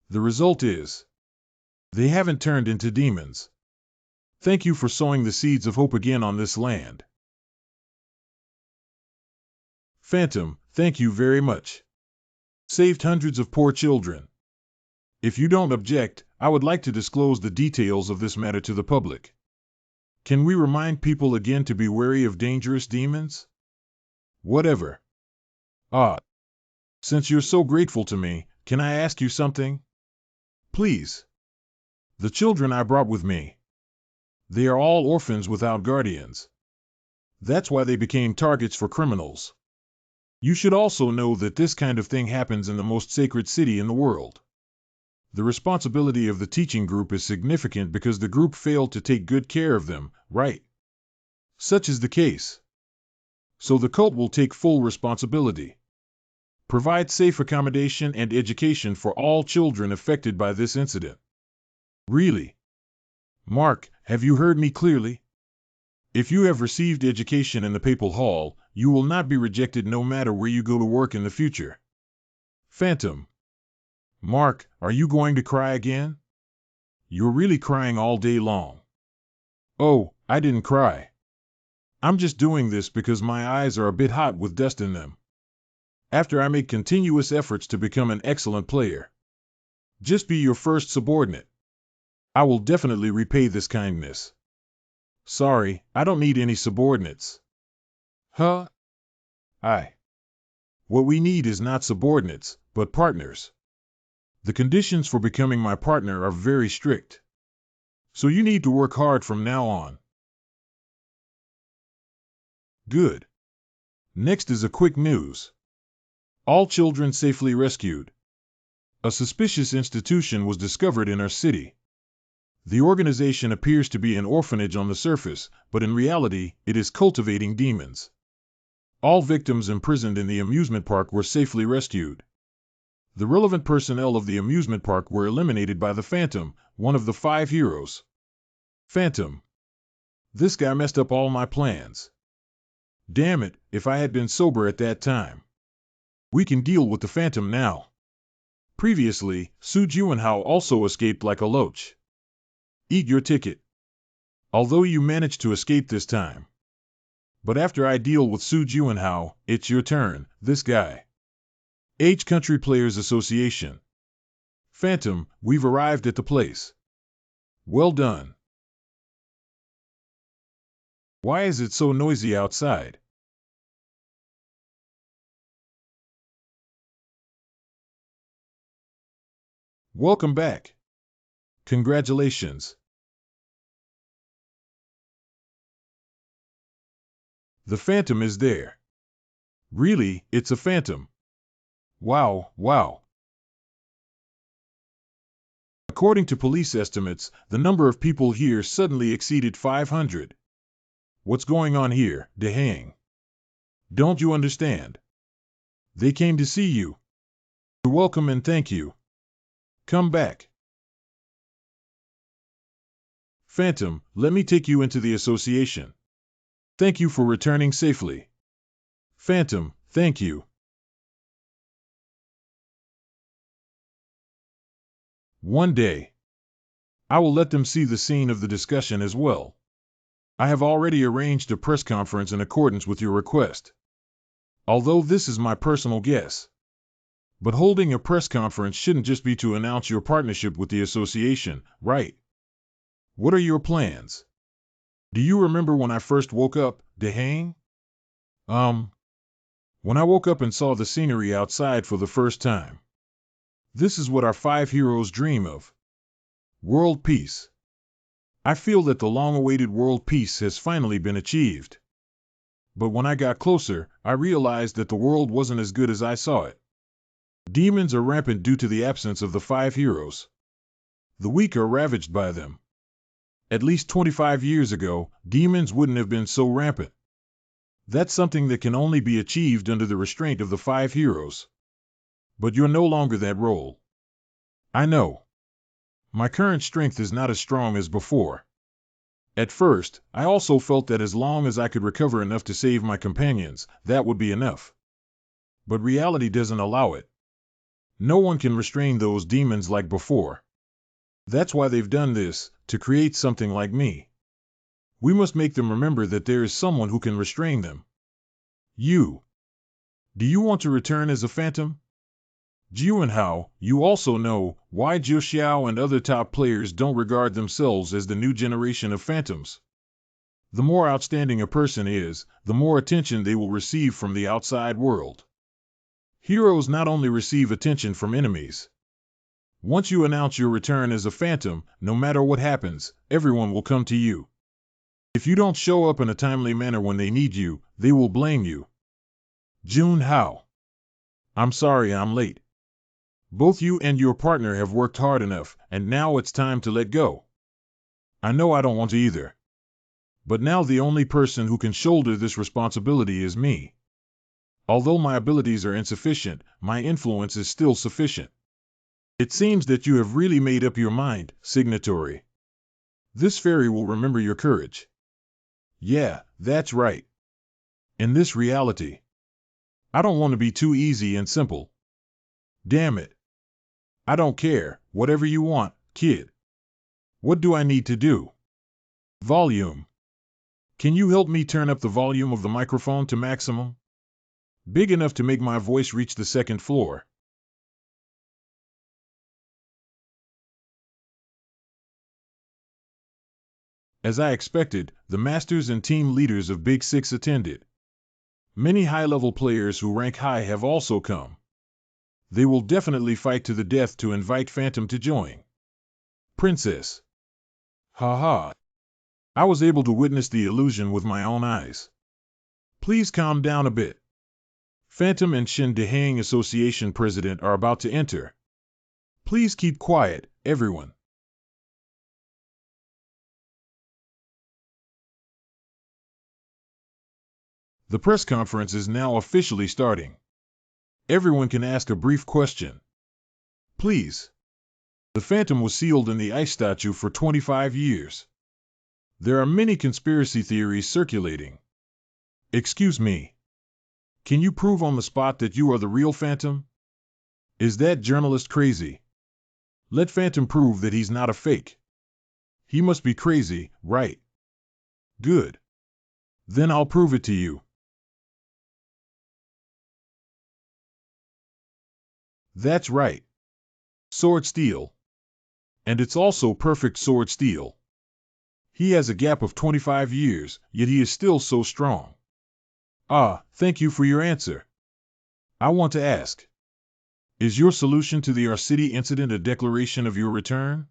The result is, they haven't turned into demons. Thank you for sowing the seeds of hope again on this land. Phantom, thank you very much. Saved hundreds of poor children. If you don't object, I would like to disclose the details of this matter to the public. Can we remind people again to be wary of dangerous demons? Whatever. Since you're so grateful to me, can I ask you something? Please. The children I brought with me. They are all orphans without guardians. That's why they became targets for criminals. You should also know that this kind of thing happens in the most sacred city in the world. The responsibility of the teaching group is significant because the group failed to take good care of them, right? Such is the case. So the cult will take full responsibility. Provide safe accommodation and education for all children affected by this incident. Really? Mark, have you heard me clearly? If you have received education in the Papal Hall, you will not be rejected no matter where you go to work in the future. Phantom. Mark, are you going to cry again? You're really crying all day long. Oh, I didn't cry. I'm just doing this because my eyes are a bit hot with dust in them. After I make continuous efforts to become an excellent player. Just be your first subordinate. I will definitely repay this kindness. Sorry, I don't need any subordinates. Huh? What we need is not subordinates, but partners. The conditions for becoming my partner are very strict. So you need to work hard from now on. Good. Next is a quick news. All children safely rescued. A suspicious institution was discovered in our city. The organization appears to be an orphanage on the surface, but in reality, it is cultivating demons. All victims imprisoned in the amusement park were safely rescued. The relevant personnel of the amusement park were eliminated by the Phantom, one of the 5 heroes. Phantom. This guy messed up all my plans. Damn it, if I had been sober at that time. We can deal with the Phantom now. Previously, Su Juanhao also escaped like a loach. Eat your ticket. Although you managed to escape this time. But after I deal with Su Juanhao, it's your turn, this guy. H Country Players Association. Phantom, we've arrived at the place. Well done. Why is it so noisy outside? Welcome back. Congratulations. The Phantom is there. Really, it's a phantom. Wow, wow. According to police estimates, the number of people here suddenly exceeded 500. What's going on here, Dehang? Don't you understand? They came to see you. You're welcome and thank you. Come back. Phantom, let me take you into the association. Thank you for returning safely. Phantom, thank you. One day. I will let them see the scene of the discussion as well. I have already arranged a press conference in accordance with your request. Although this is my personal guess. But holding a press conference shouldn't just be to announce your partnership with the association, right? What are your plans? Do you remember when I first woke up, Dehang? When I woke up and saw the scenery outside for the first time. This is what our 5 heroes dream of. World peace. I feel that the long-awaited world peace has finally been achieved. But when I got closer, I realized that the world wasn't as good as I saw it. Demons are rampant due to the absence of the 5 heroes. The weak are ravaged by them. At least 25 years ago, demons wouldn't have been so rampant. That's something that can only be achieved under the restraint of the 5 heroes. But you're no longer that role. I know. My current strength is not as strong as before. At first, I also felt that as long as I could recover enough to save my companions, that would be enough. But reality doesn't allow it. No one can restrain those demons like before. That's why they've done this, to create something like me. We must make them remember that there is someone who can restrain them. You. Do you want to return as a phantom? Jiu and Hao, you also know why Jiu Xiao and other top players don't regard themselves as the new generation of phantoms. The more outstanding a person is, the more attention they will receive from the outside world. Heroes not only receive attention from enemies. Once you announce your return as a phantom, no matter what happens, everyone will come to you. If you don't show up in a timely manner when they need you, they will blame you. Jun Hao. I'm sorry I'm late. Both you and your partner have worked hard enough, and now it's time to let go. I know I don't want to either. But now the only person who can shoulder this responsibility is me. Although my abilities are insufficient, my influence is still sufficient. It seems that you have really made up your mind, signatory. This fairy will remember your courage. Yeah, that's right. In this reality. I don't want to be too easy and simple. Damn it. I don't care, whatever you want, kid. What do I need to do? Volume. Can you help me turn up the volume of the microphone to maximum? Big enough to make my voice reach the second floor. As I expected, the masters and team leaders of Big Six attended. Many high-level players who rank high have also come. They will definitely fight to the death to invite Phantom to join. Princess. Ha. I was able to witness the illusion with my own eyes. Please calm down a bit. Phantom and Shin Dehang Association President are about to enter. Please keep quiet, everyone. The press conference is now officially starting. Everyone can ask a brief question. Please. The Phantom was sealed in the ice statue for 25 years. There are many conspiracy theories circulating. Excuse me. Can you prove on the spot that you are the real Phantom? Is that journalist crazy? Let Phantom prove that he's not a fake. He must be crazy, right? Good. Then I'll prove it to you. That's right. Sword steel. And it's also perfect sword steel. He has a gap of 25 years, yet he is still so strong. Thank you for your answer. I want to ask. Is your solution to the City incident a declaration of your return?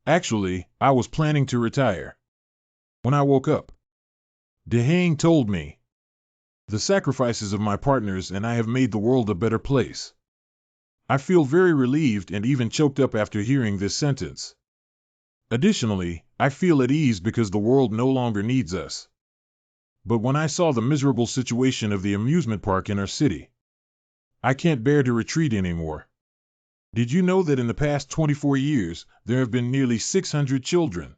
Actually, I was planning to retire. When I woke up, Dehang told me. The sacrifices of my partners and I have made the world a better place. I feel very relieved and even choked up after hearing this sentence. Additionally, I feel at ease because the world no longer needs us. But when I saw the miserable situation of the amusement park in our city, I can't bear to retreat anymore. Did you know that in the past 24 years, there have been nearly 600 children?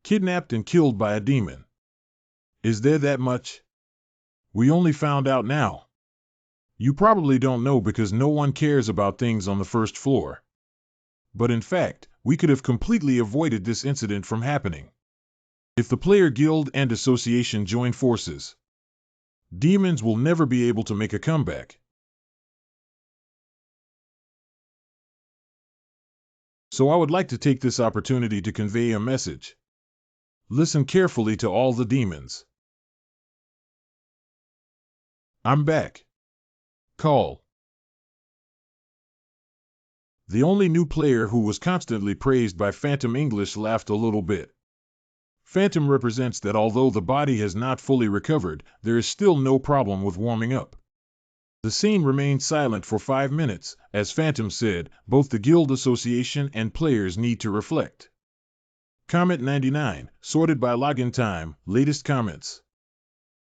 Kidnapped and killed by a demon. Is there that much? We only found out now. You probably don't know because no one cares about things on the first floor. But in fact, we could have completely avoided this incident from happening. If the player guild and association join forces, demons will never be able to make a comeback. So I would like to take this opportunity to convey a message. Listen carefully to all the demons. I'm back. Call. The only new player who was constantly praised by Phantom English laughed a little bit. Phantom represents that although the body has not fully recovered, there is still no problem with warming up. The scene remained silent for 5 minutes. As Phantom said, both the guild association and players need to reflect. Comment 99, sorted by login time, latest comments.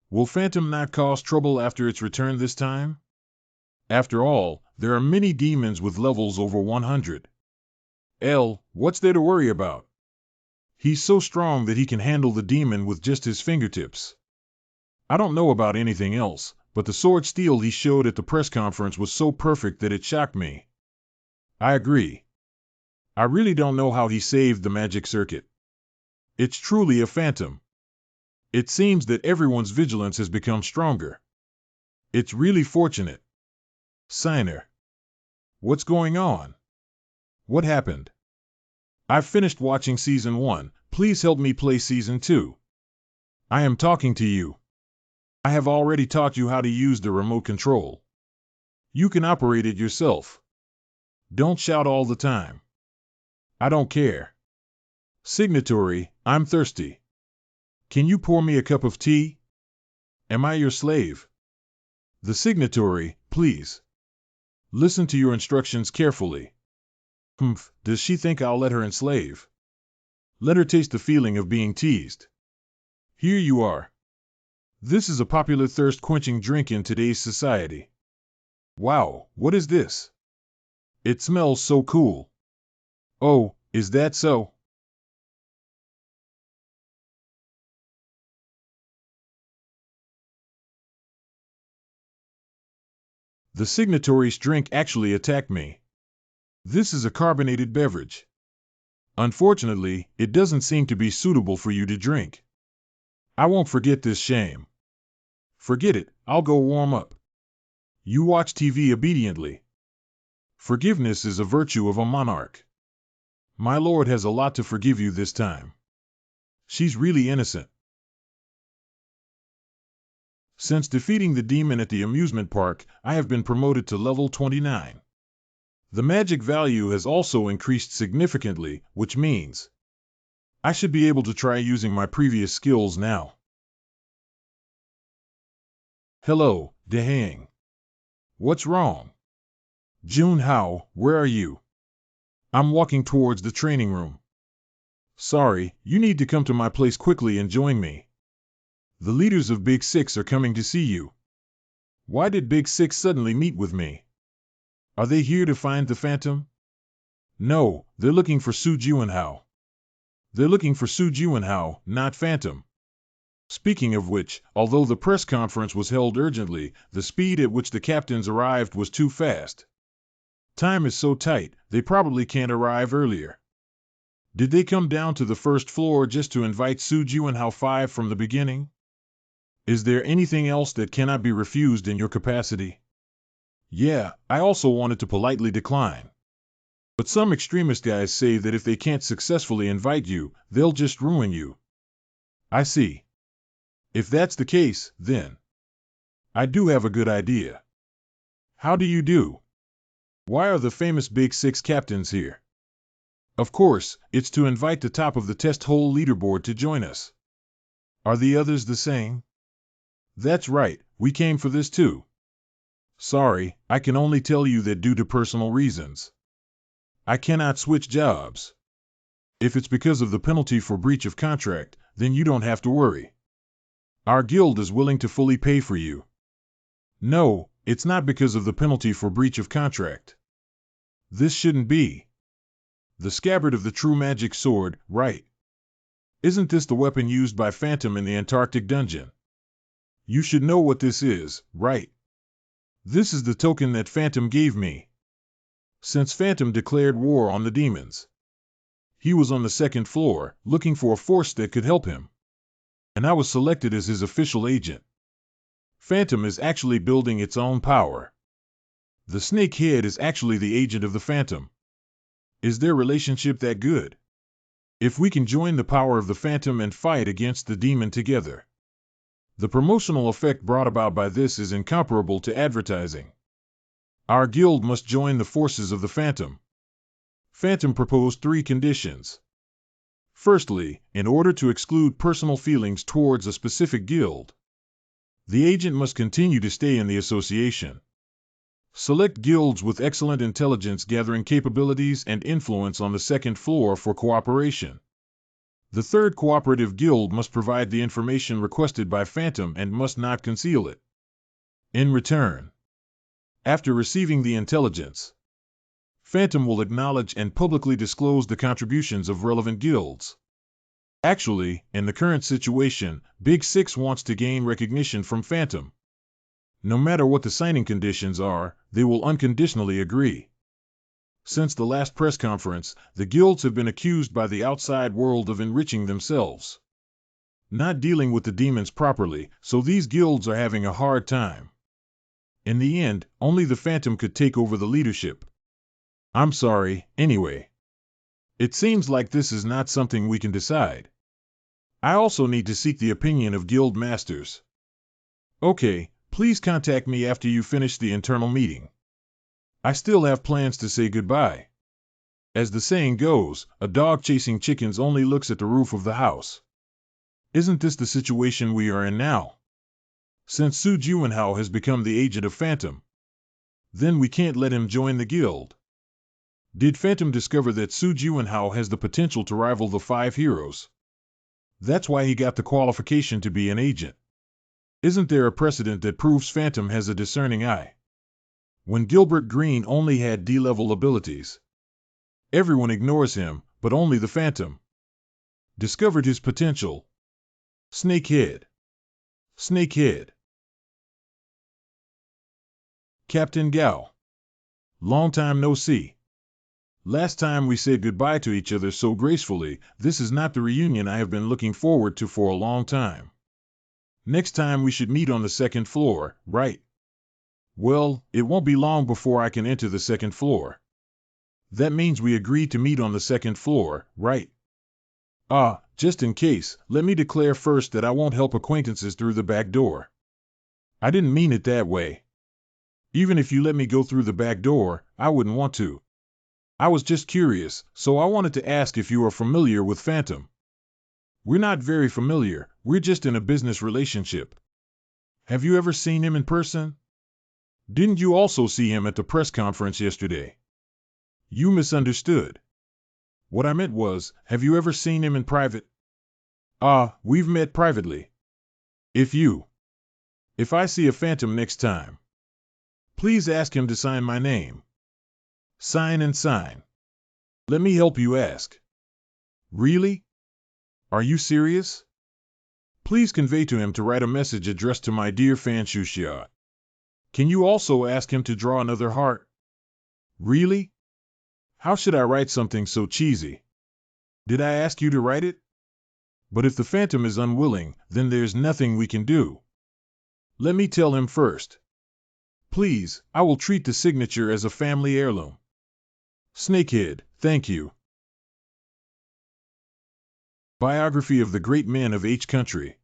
Will Phantom not cause trouble after its return this time? After all, there are many demons with levels over 100. What's there to worry about? He's so strong that he can handle the demon with just his fingertips. I don't know about anything else, but the sword steel he showed at the press conference was so perfect that it shocked me. I agree. I really don't know how he saved the magic circuit. It's truly a phantom. It seems that everyone's vigilance has become stronger. It's really fortunate. Signer. What's going on? What happened? I've finished watching Season 1. Please help me play Season 2. I am talking to you. I have already taught you how to use the remote control. You can operate it yourself. Don't shout all the time. I don't care. Signatory, I'm thirsty. Can you pour me a cup of tea? Am I your slave? The signatory, please. Listen to your instructions carefully. Does she think I'll let her enslave? Let her taste the feeling of being teased. Here you are. This is a popular thirst-quenching drink in today's society. Wow, what is this? It smells so cool. Oh, is that so? The signatory's drink actually attacked me. This is a carbonated beverage. Unfortunately, it doesn't seem to be suitable for you to drink. I won't forget this shame. Forget it, I'll go warm up. You watch TV obediently. Forgiveness is a virtue of a monarch. My lord has a lot to forgive you this time. She's really innocent. Since defeating the demon at the amusement park, I have been promoted to level 29. The magic value has also increased significantly, which means I should be able to try using my previous skills now. Hello, Dehang. What's wrong? Jun Hao, where are you? I'm walking towards the training room. Sorry, you need to come to my place quickly and join me. The leaders of Big Six are coming to see you. Why did Big Six suddenly meet with me? Are they here to find the Phantom? No, they're looking for Su Juanhao. They're looking for Su Juanhao, not Phantom. Speaking of which, although the press conference was held urgently, the speed at which the captains arrived was too fast. Time is so tight, they probably can't arrive earlier. Did they come down to the first floor just to invite Su Juanhao 5 from the beginning? Is there anything else that cannot be refused in your capacity? Yeah, I also wanted to politely decline. But some extremist guys say that if they can't successfully invite you, they'll just ruin you. I see. If that's the case, then I do have a good idea. How do you do? Why are the famous Big Six captains here? Of course, it's to invite the top of the test hole leaderboard to join us. Are the others the same? That's right, we came for this too. Sorry, I can only tell you that due to personal reasons, I cannot switch jobs. If it's because of the penalty for breach of contract, then you don't have to worry. Our guild is willing to fully pay for you. No, it's not because of the penalty for breach of contract. This shouldn't be. The scabbard of the true magic sword, right? Isn't this the weapon used by Phantom in the Antarctic dungeon? You should know what this is, right? This is the token that Phantom gave me. Since Phantom declared war on the demons, he was on the second floor, looking for a force that could help him. And I was selected as his official agent. Phantom is actually building its own power. The snake head is actually the agent of the Phantom. Is their relationship that good? If we can join the power of the Phantom and fight against the demon together. The promotional effect brought about by this is incomparable to advertising. Our guild must join the forces of the Phantom. Phantom proposed 3 conditions. Firstly, in order to exclude personal feelings towards a specific guild, the agent must continue to stay in the association. Select guilds with excellent intelligence gathering capabilities and influence on the second floor for cooperation. The third cooperative guild must provide the information requested by Phantom and must not conceal it. In return, after receiving the intelligence, Phantom will acknowledge and publicly disclose the contributions of relevant guilds. Actually, in the current situation, Big Six wants to gain recognition from Phantom. No matter what the signing conditions are, they will unconditionally agree. Since the last press conference, the guilds have been accused by the outside world of enriching themselves, not dealing with the demons properly, so these guilds are having a hard time. In the end, only the Phantom could take over the leadership. I'm sorry, anyway. It seems like this is not something we can decide. I also need to seek the opinion of guild masters. Okay, please contact me after you finish the internal meeting. I still have plans to say goodbye. As the saying goes, a dog chasing chickens only looks at the roof of the house. Isn't this the situation we are in now? Since Su Juanhao has become the agent of Phantom, then we can't let him join the guild. Did Phantom discover that Su Juanhao has the potential to rival the 5 heroes? That's why he got the qualification to be an agent. Isn't there a precedent that proves Phantom has a discerning eye? When Gilbert Green only had D-level abilities, everyone ignores him, but only the Phantom discovered his potential. Snakehead. Snakehead. Captain Gao. Long time no see. Last time we said goodbye to each other so gracefully, this is not the reunion I have been looking forward to for a long time. Next time we should meet on the second floor, right? Well, it won't be long before I can enter the second floor. That means we agreed to meet on the second floor, right? Just in case, let me declare first that I won't help acquaintances through the back door. I didn't mean it that way. Even if you let me go through the back door, I wouldn't want to. I was just curious, so I wanted to ask if you are familiar with Phantom. We're not very familiar, we're just in a business relationship. Have you ever seen him in person? Didn't you also see him at the press conference yesterday? You misunderstood. What I meant was, have you ever seen him in private? We've met privately. If I see a Phantom next time, please ask him to sign my name. Sign and sign. Let me help you ask. Really? Are you serious? Please convey to him to write a message addressed to my dear Fan Shuxia. Can you also ask him to draw another heart? Really? How should I write something so cheesy? Did I ask you to write it? But if the Phantom is unwilling, then there's nothing we can do. Let me tell him first. Please, I will treat the signature as a family heirloom. Snakehead, thank you. Biography of the Great Men of H Country.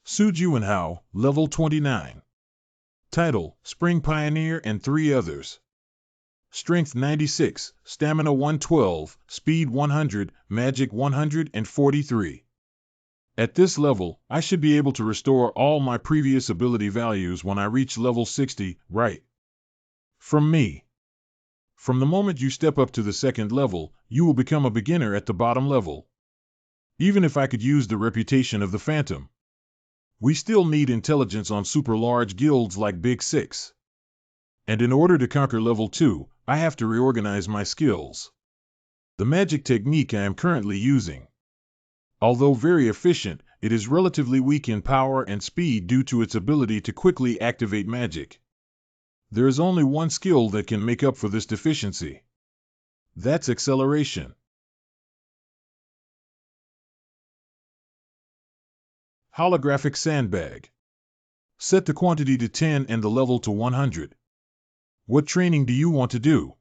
Su Juanhao, Level 29. Title, Spring Pioneer and 3 others. Strength 96, Stamina 112, Speed 100, Magic 143. At this level, I should be able to restore all my previous ability values when I reach level 60, right? From me. From the moment you step up to the second level, you will become a beginner at the bottom level. Even if I could use the reputation of the Phantom, we still need intelligence on super large guilds like Big Six. And in order to conquer level 2, I have to reorganize my skills. The magic technique I am currently using. Although very efficient, it is relatively weak in power and speed due to its ability to quickly activate magic. There is only one skill that can make up for this deficiency. That's acceleration. Holographic sandbag. Set the quantity to 10 and the level to 100. What training do you want to do?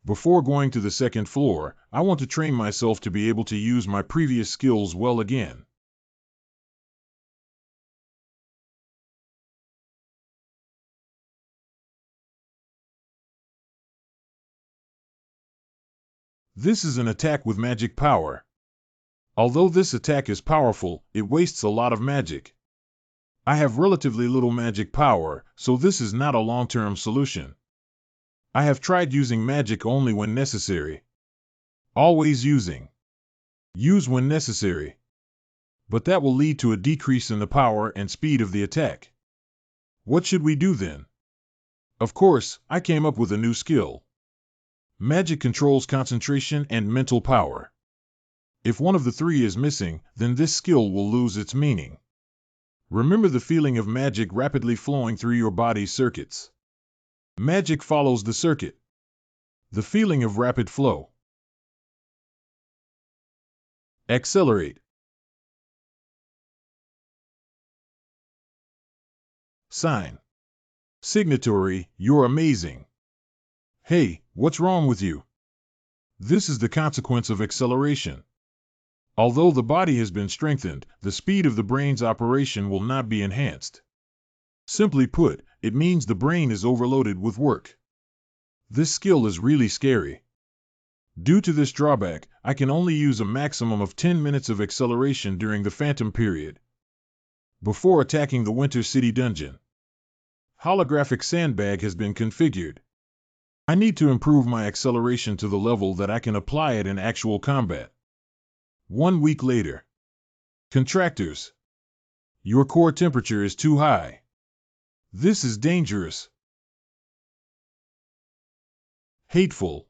Before going to the second floor, I want to train myself to be able to use my previous skills well again. This is an attack with magic power. Although this attack is powerful, it wastes a lot of magic. I have relatively little magic power, so this is not a long-term solution. I have tried using magic only when necessary. Always using. Use when necessary. But that will lead to a decrease in the power and speed of the attack. What should we do then? Of course, I came up with a new skill. Magic controls concentration and mental power. If one of the three is missing, then this skill will lose its meaning. Remember the feeling of magic rapidly flowing through your body's circuits. Magic follows the circuit. The feeling of rapid flow. Accelerate. Sign. Signatory, you're amazing. Hey, what's wrong with you? This is the consequence of acceleration. Although the body has been strengthened, the speed of the brain's operation will not be enhanced. Simply put, it means the brain is overloaded with work. This skill is really scary. Due to this drawback, I can only use a maximum of 10 minutes of acceleration during the Phantom period. Before attacking the Winter City dungeon. Holographic sandbag has been configured. I need to improve my acceleration to the level that I can apply it in actual combat. 1 week later. Contractors. Your core temperature is too high. This is dangerous. Hateful.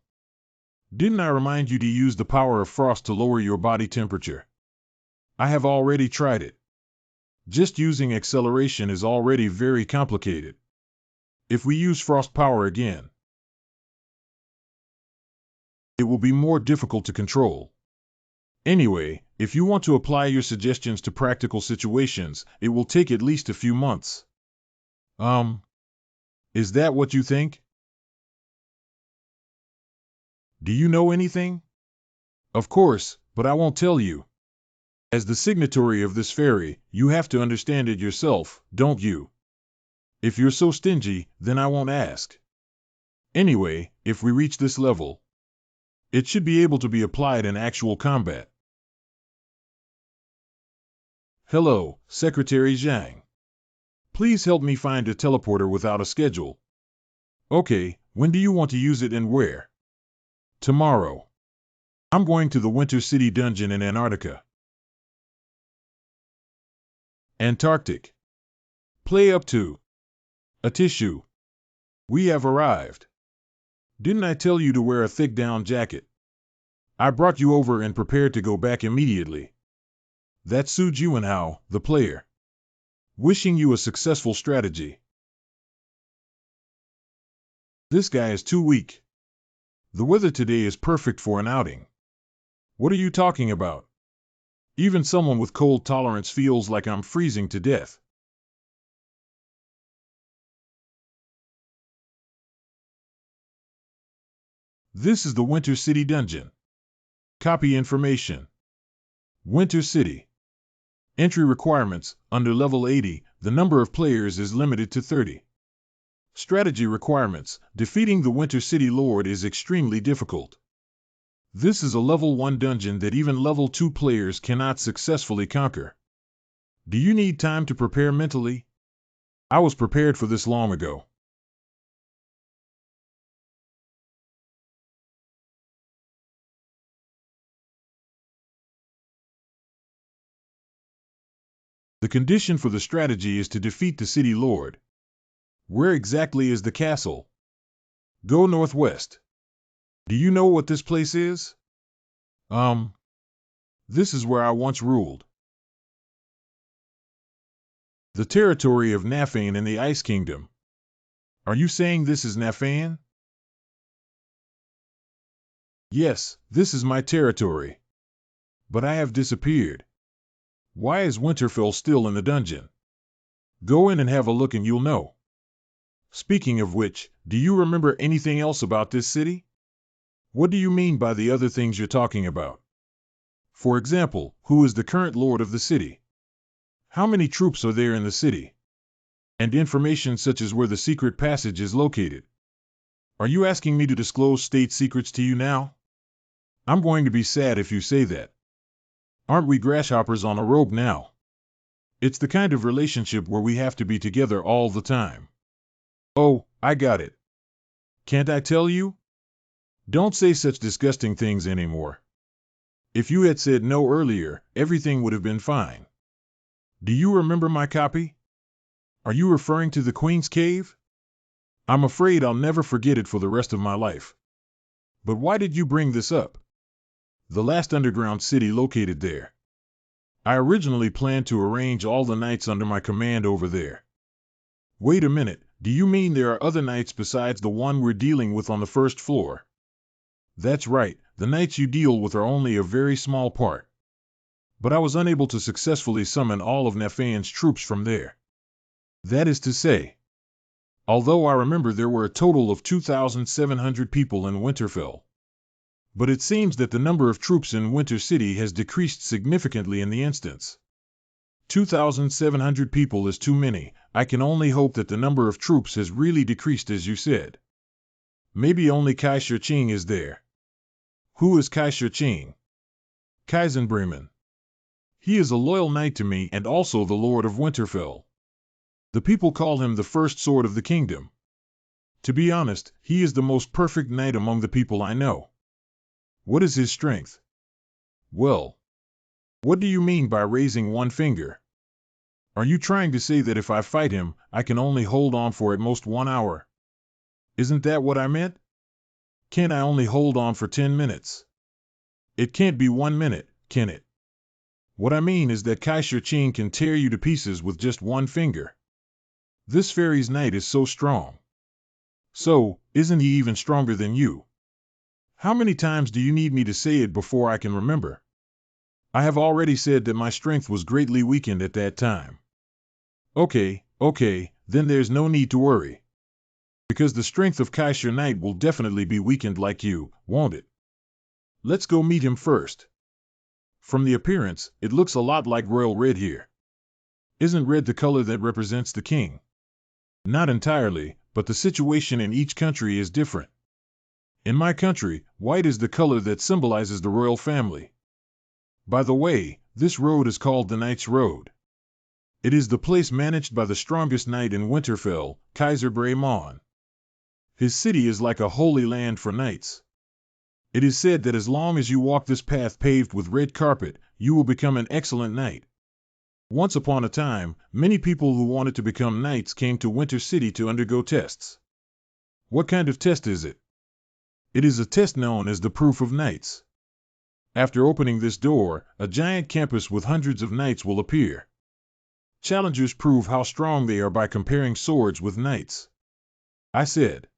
Didn't I remind you to use the power of frost to lower your body temperature? I have already tried it. Just using acceleration is already very complicated. If we use frost power again, it will be more difficult to control. Anyway, if you want to apply your suggestions to practical situations, it will take at least a few months. Is that what you think? Do you know anything? Of course, but I won't tell you. As the signatory of this fairy, you have to understand it yourself, don't you? If you're so stingy, then I won't ask. Anyway, if we reach this level, it should be able to be applied in actual combat. Hello, Secretary Zhang. Please help me find a teleporter without a schedule. Okay, when do you want to use it and where? Tomorrow. I'm going to the Winter City dungeon in Antarctica. Antarctic. Play up to. A tissue. We have arrived. Didn't I tell you to wear a thick down jacket? I brought you over and prepared to go back immediately. That's Su Juanhao, the player. Wishing you a successful strategy. This guy is too weak. The weather today is perfect for an outing. What are you talking about? Even someone with cold tolerance feels like I'm freezing to death. This is the Winter City dungeon. Copy information. Winter City. Entry requirements. Under level 80, the number of players is limited to 30. Strategy requirements. Defeating the Winter City Lord is extremely difficult. This is a level 1 dungeon that even level 2 players cannot successfully conquer. Do you need time to prepare mentally? I was prepared for this long ago. The condition for the strategy is to defeat the City Lord. Where exactly is the castle? Go northwest. Do you know what this place is? Um, this is where I once ruled. The territory of Nafane in the Ice Kingdom. Are you saying this is Nafane? Yes, this is my territory. But I have disappeared. Why is Winterfell still in the dungeon? Go in and have a look and you'll know. Speaking of which, do you remember anything else about this city? What do you mean by the other things you're talking about? For example, who is the current lord of the city? How many troops are there in the city? And information such as where the secret passage is located. Are you asking me to disclose state secrets to you now? I'm going to be sad if you say that. Aren't we grasshoppers on a rope now? It's the kind of relationship where we have to be together all the time. Oh, I got it. Can't I tell you? Don't say such disgusting things anymore. If you had said no earlier, everything would have been fine. Do you remember my copy? Are you referring to the Queen's Cave? I'm afraid I'll never forget it for the rest of my life. But why did you bring this up? The last underground city located there. I originally planned to arrange all the knights under my command over there. Wait a minute, do you mean there are other knights besides the one we're dealing with on the first floor? That's right, the knights you deal with are only a very small part. But I was unable to successfully summon all of Nafane's troops from there. That is to say, although I remember there were a total of 2,700 people in Winterfell. But it seems that the number of troops in Winter City has decreased significantly in the instance. 2,700 people is too many. I can only hope that the number of troops has really decreased as you said. Maybe only Scorching is there. Who is Scorching? Kaisenbremen. He is a loyal knight to me and also the Lord of Winterfell. The people call him the first sword of the kingdom. To be honest, he is the most perfect knight among the people I know. What is his strength? Well, what do you mean by raising one finger? Are you trying to say that if I fight him, I can only hold on for at most 1 hour? Isn't that what I meant? Can't I only hold on for 10 minutes? It can't be 1 minute, can it? What I mean is that Scorching can tear you to pieces with just one finger. This fairy's knight is so strong. So, isn't he even stronger than you? How many times do you need me to say it before I can remember? I have already said that my strength was greatly weakened at that time. Okay, then there's no need to worry. Because the strength of Kaiser Knight will definitely be weakened like you, won't it? Let's go meet him first. From the appearance, it looks a lot like royal red here. Isn't red the color that represents the king? Not entirely, but the situation in each country is different. In my country, white is the color that symbolizes the royal family. By the way, this road is called the Knight's Road. It is the place managed by the strongest knight in Winterfell, Kaiser Bremon. His city is like a holy land for knights. It is said that as long as you walk this path paved with red carpet, you will become an excellent knight. Once upon a time, many people who wanted to become knights came to Winter City to undergo tests. What kind of test is it? It is a test known as the Proof of Knights. After opening this door, a giant campus with hundreds of knights will appear. Challengers prove how strong they are by comparing swords with knights. I said,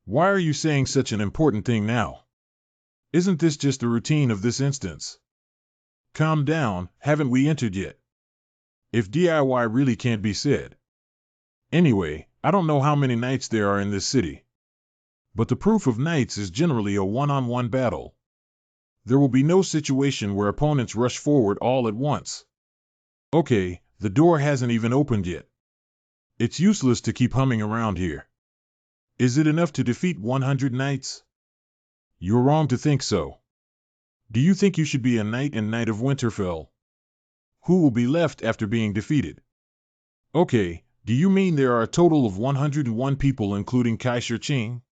why are you saying such an important thing now? Isn't this just the routine of this instance? Calm down, haven't we entered yet? If DIY really can't be said. Anyway, I don't know how many knights there are in this city. But the Proof of Knights is generally a one-on-one battle. There will be no situation where opponents rush forward all at once. Okay, the door hasn't even opened yet. It's useless to keep humming around here. Is it enough to defeat 100 knights? You're wrong to think so. Do you think you should be a knight and knight of Winterfell? Who will be left after being defeated? Okay, do you mean there are a total of 101 people including Scorching?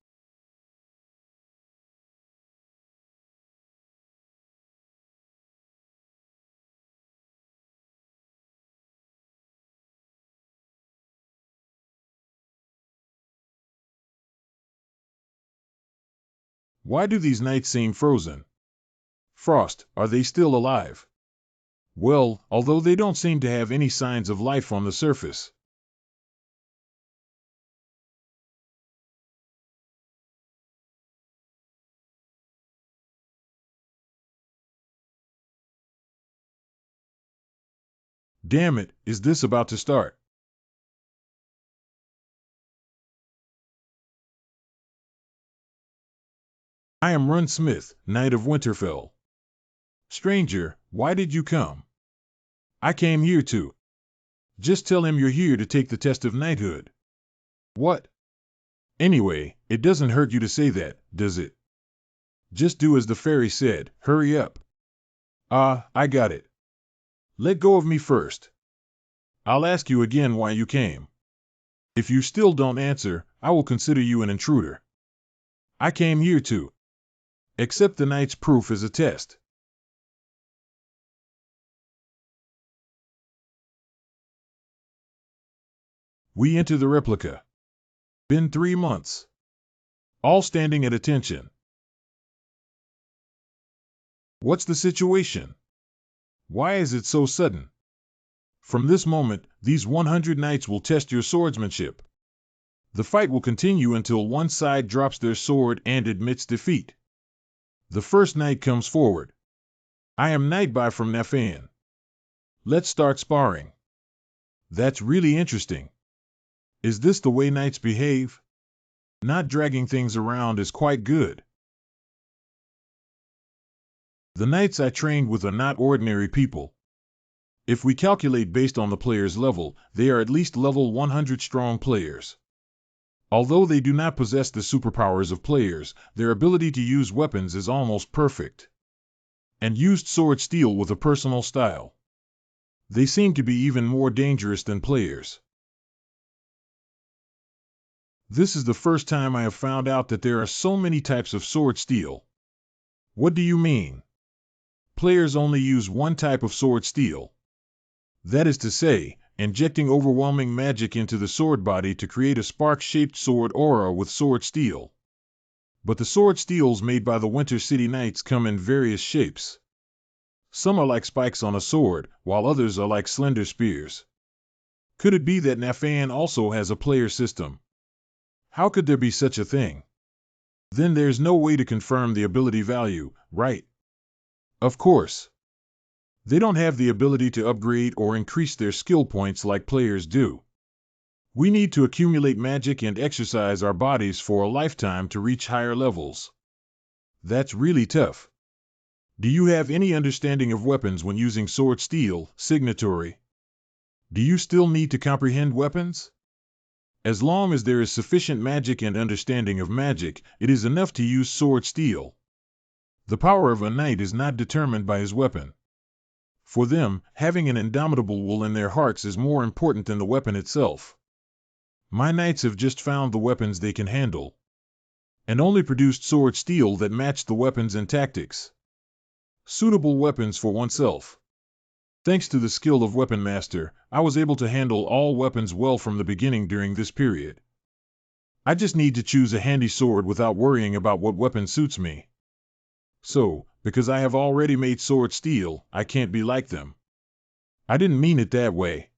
Why do these knights seem frozen? Frost, are they still alive? Well, although they don't seem to have any signs of life on the surface. Damn it, is this about to start? I am Run Smith, Knight of Winterfell. Stranger, why did you come? I came here to. Just tell him you're here to take the test of knighthood. What? Anyway, it doesn't hurt you to say that, does it? Just do as the fairy said, hurry up. Ah, I got it. Let go of me first. I'll ask you again why you came. If you still don't answer, I will consider you an intruder. I came here to. Accept the knight's proof as a test. We enter the replica. Been 3 months. All standing at attention. What's the situation? Why is it so sudden? From this moment, these 100 knights will test your swordsmanship. The fight will continue until one side drops their sword and admits defeat. The first knight comes forward. I am Nightby from Nafan. Let's start sparring. That's really interesting. Is this the way knights behave? Not dragging things around is quite good. The knights I trained with are not ordinary people. If we calculate based on the player's level, they are at least level 100 strong players. Although they do not possess the superpowers of players, their ability to use weapons is almost perfect. And used sword steel with a personal style. They seem to be even more dangerous than players. This is the first time I have found out that there are so many types of sword steel. What do you mean? Players only use one type of sword steel. That is to say, injecting overwhelming magic into the sword body to create a spark-shaped sword aura with sword steel. But the sword steels made by the Winter City Knights come in various shapes. Some are like spikes on a sword, while others are like slender spears. Could it be that Nafan also has a player system? How could there be such a thing? Then there's no way to confirm the ability value, right? Of course. They don't have the ability to upgrade or increase their skill points like players do. We need to accumulate magic and exercise our bodies for a lifetime to reach higher levels. That's really tough. Do you have any understanding of weapons when using sword steel, signatory? Do you still need to comprehend weapons? As long as there is sufficient magic and understanding of magic, it is enough to use sword steel. The power of a knight is not determined by his weapon. For them, having an indomitable will in their hearts is more important than the weapon itself. My knights have just found the weapons they can handle, and only produced sword steel that matched the weapons and tactics. Suitable weapons for oneself. Thanks to the skill of Weapon Master, I was able to handle all weapons well from the beginning during this period. I just need to choose a handy sword without worrying about what weapon suits me. So, because I have already made sword steel, I can't be like them. I didn't mean it that way.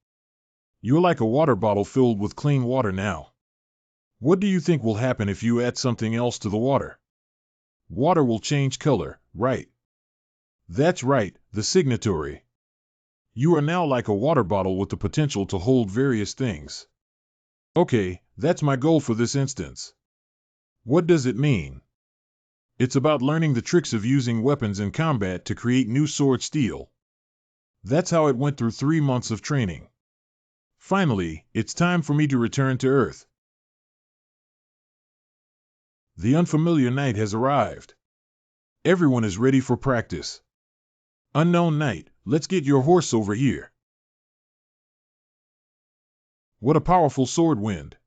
You're like a water bottle filled with clean water now. What do you think will happen if you add something else to the water? Water will change color, right? That's right, the signatory. You are now like a water bottle with the potential to hold various things. Okay, that's my goal for this instance. What does it mean? It's about learning the tricks of using weapons in combat to create new sword steel. That's how it went through 3 months of training. Finally, it's time for me to return to Earth. The unfamiliar knight has arrived. Everyone is ready for practice. Unknown knight, let's get your horse over here. What a powerful sword wind.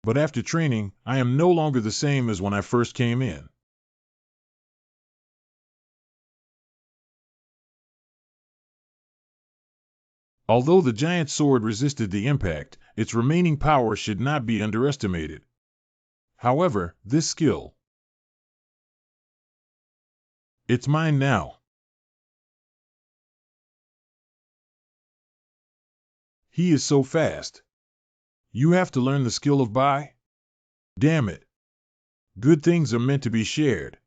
But after training, I am no longer the same as when I first came in. Although the giant sword resisted the impact, its remaining power should not be underestimated. However, this skill It's mine now. He is so fast. You have to learn the skill of buy? Damn it. Good things are meant to be shared.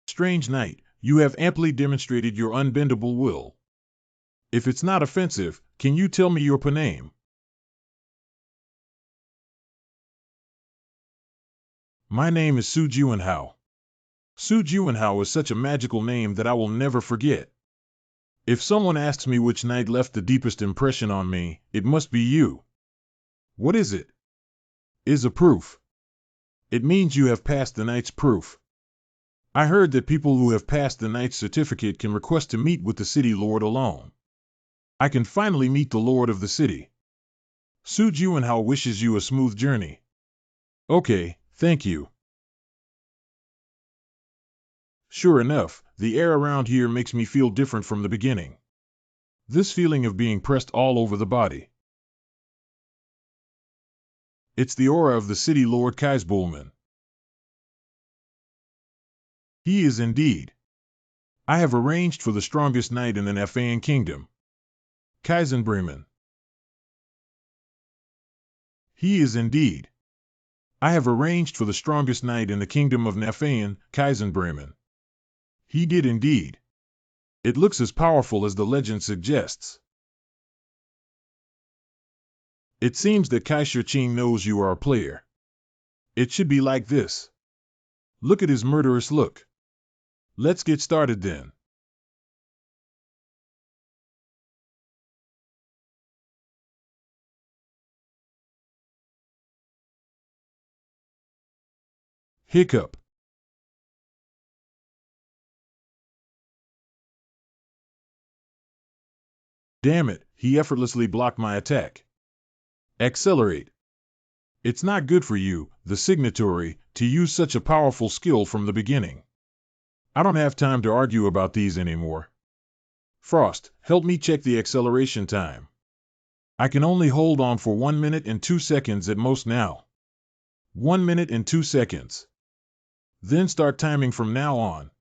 Strange knight, you have amply demonstrated your unbendable will. If it's not offensive, can you tell me your name? My name is Su Juanhao. Su Juanhao is such a magical name that I will never forget. If someone asks me which knight left the deepest impression on me, it must be you. What is it? Is a proof. It means you have passed the knight's proof. I heard that people who have passed the knight's certificate can request to meet with the city lord alone. I can finally meet the lord of the city. Su Juanhao wishes you a smooth journey. Okay, thank you. Sure enough, the air around here makes me feel different from the beginning. This feeling of being pressed all over the body. It's the aura of the city lord Kaisbulman. He is indeed. I have arranged for the strongest knight in the Nephaean kingdom. Kaisenbremen. He is indeed. I have arranged for the strongest knight in the kingdom of Nephaean, Kaisenbremen. He did indeed. It looks as powerful as the legend suggests. It seems that Scorching knows you are a player. It should be like this. Look at his murderous look. Let's get started then. Hiccup. Damn it, he effortlessly blocked my attack. Accelerate. It's not good for you, the signatory, to use such a powerful skill from the beginning. I don't have time to argue about these anymore. Frost, help me check the acceleration time. I can only hold on for 1 minute and 2 seconds at most now. 1 minute and 2 seconds. Then start timing from now on.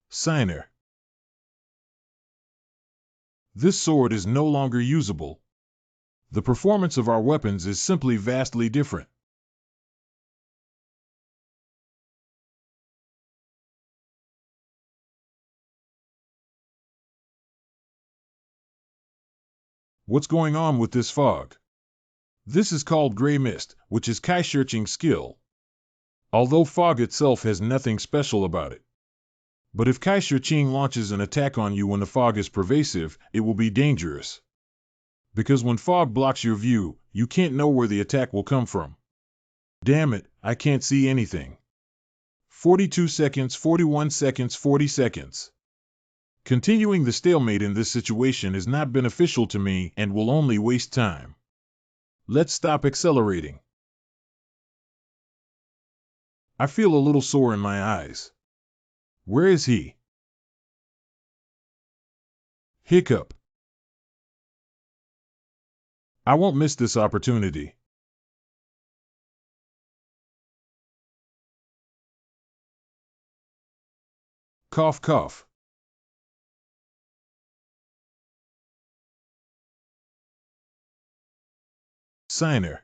Signer. This sword is no longer usable. The performance of our weapons is simply vastly different. What's going on with this fog? This is called gray mist, which is Scorching's skill. Although fog itself has nothing special about it. But if Scorching launches an attack on you when the fog is pervasive, it will be dangerous. Because when fog blocks your view, you can't know where the attack will come from. Damn it, I can't see anything. 42 seconds, 41 seconds, 40 seconds. Continuing the stalemate in this situation is not beneficial to me and will only waste time. Let's stop accelerating. I feel a little sore in my eyes. Where is he? Hiccup. I won't miss this opportunity. Cough, cough. Signer.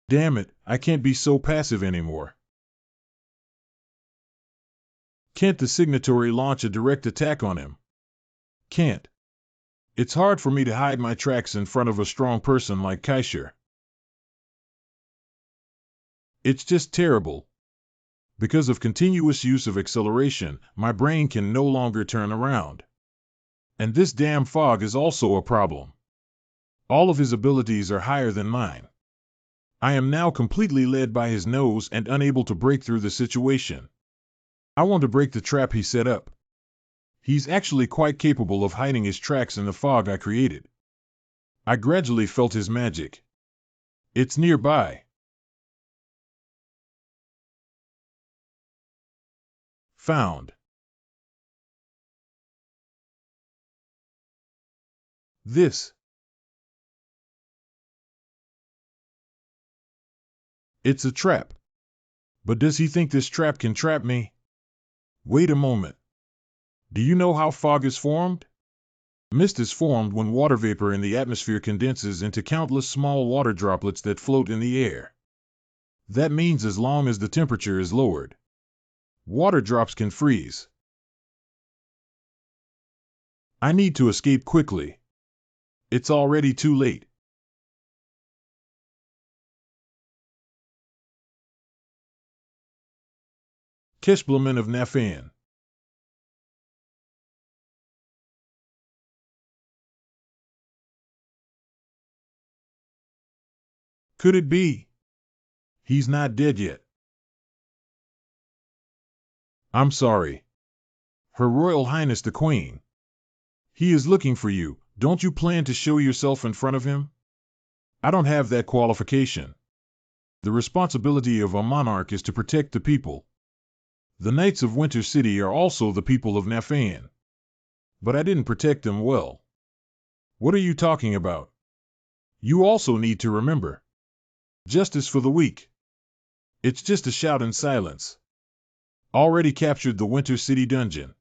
Damn it, I can't be so passive anymore. Can't the signatory launch a direct attack on him? Can't. It's hard for me to hide my tracks in front of a strong person like Kaisher. It's just terrible. Because of continuous use of acceleration, my brain can no longer turn around. And this damn fog is also a problem. All of his abilities are higher than mine. I am now completely led by his nose and unable to break through the situation. I want to break the trap he set up. He's actually quite capable of hiding his tracks in the fog I created. I gradually felt his magic. It's nearby. Found. This. It's a trap. But does he think this trap can trap me? Wait a moment. Do you know how fog is formed? Mist is formed when water vapor in the atmosphere condenses into countless small water droplets that float in the air. That means as long as the temperature is lowered, water drops can freeze. I need to escape quickly. It's already too late. Keshblaman of Nafan. Could it be? He's not dead yet. I'm sorry. Her Royal Highness the Queen. He is looking for you. Don't you plan to show yourself in front of him? I don't have that qualification. The responsibility of a monarch is to protect the people. The Knights of Winter City are also the people of Nafan. But I didn't protect them well. What are you talking about? You also need to remember. Justice for the weak. It's just a shout in silence. Already captured the Winter City dungeon.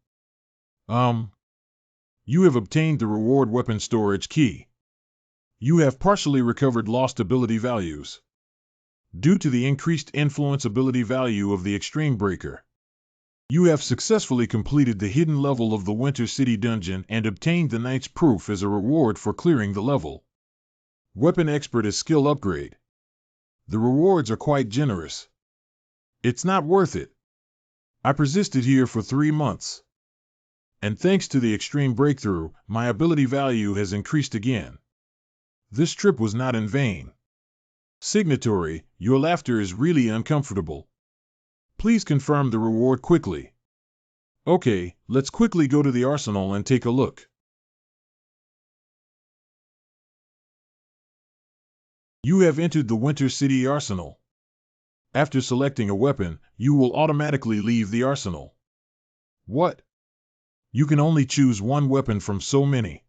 You have obtained the reward weapon storage key. You have partially recovered lost ability values. Due to the increased influence ability value of the Extreme Breaker. You have successfully completed the hidden level of the Winter City dungeon and obtained the Knight's Proof as a reward for clearing the level. Weapon Expert is skill upgrade. The rewards are quite generous. It's not worth it. I persisted here for 3 months. And thanks to the extreme breakthrough, my ability value has increased again. This trip was not in vain. Signatory, your laughter is really uncomfortable. Please confirm the reward quickly. Okay, let's quickly go to the arsenal and take a look. You have entered the Winter City Arsenal. After selecting a weapon, you will automatically leave the arsenal. What? You can only choose one weapon from so many.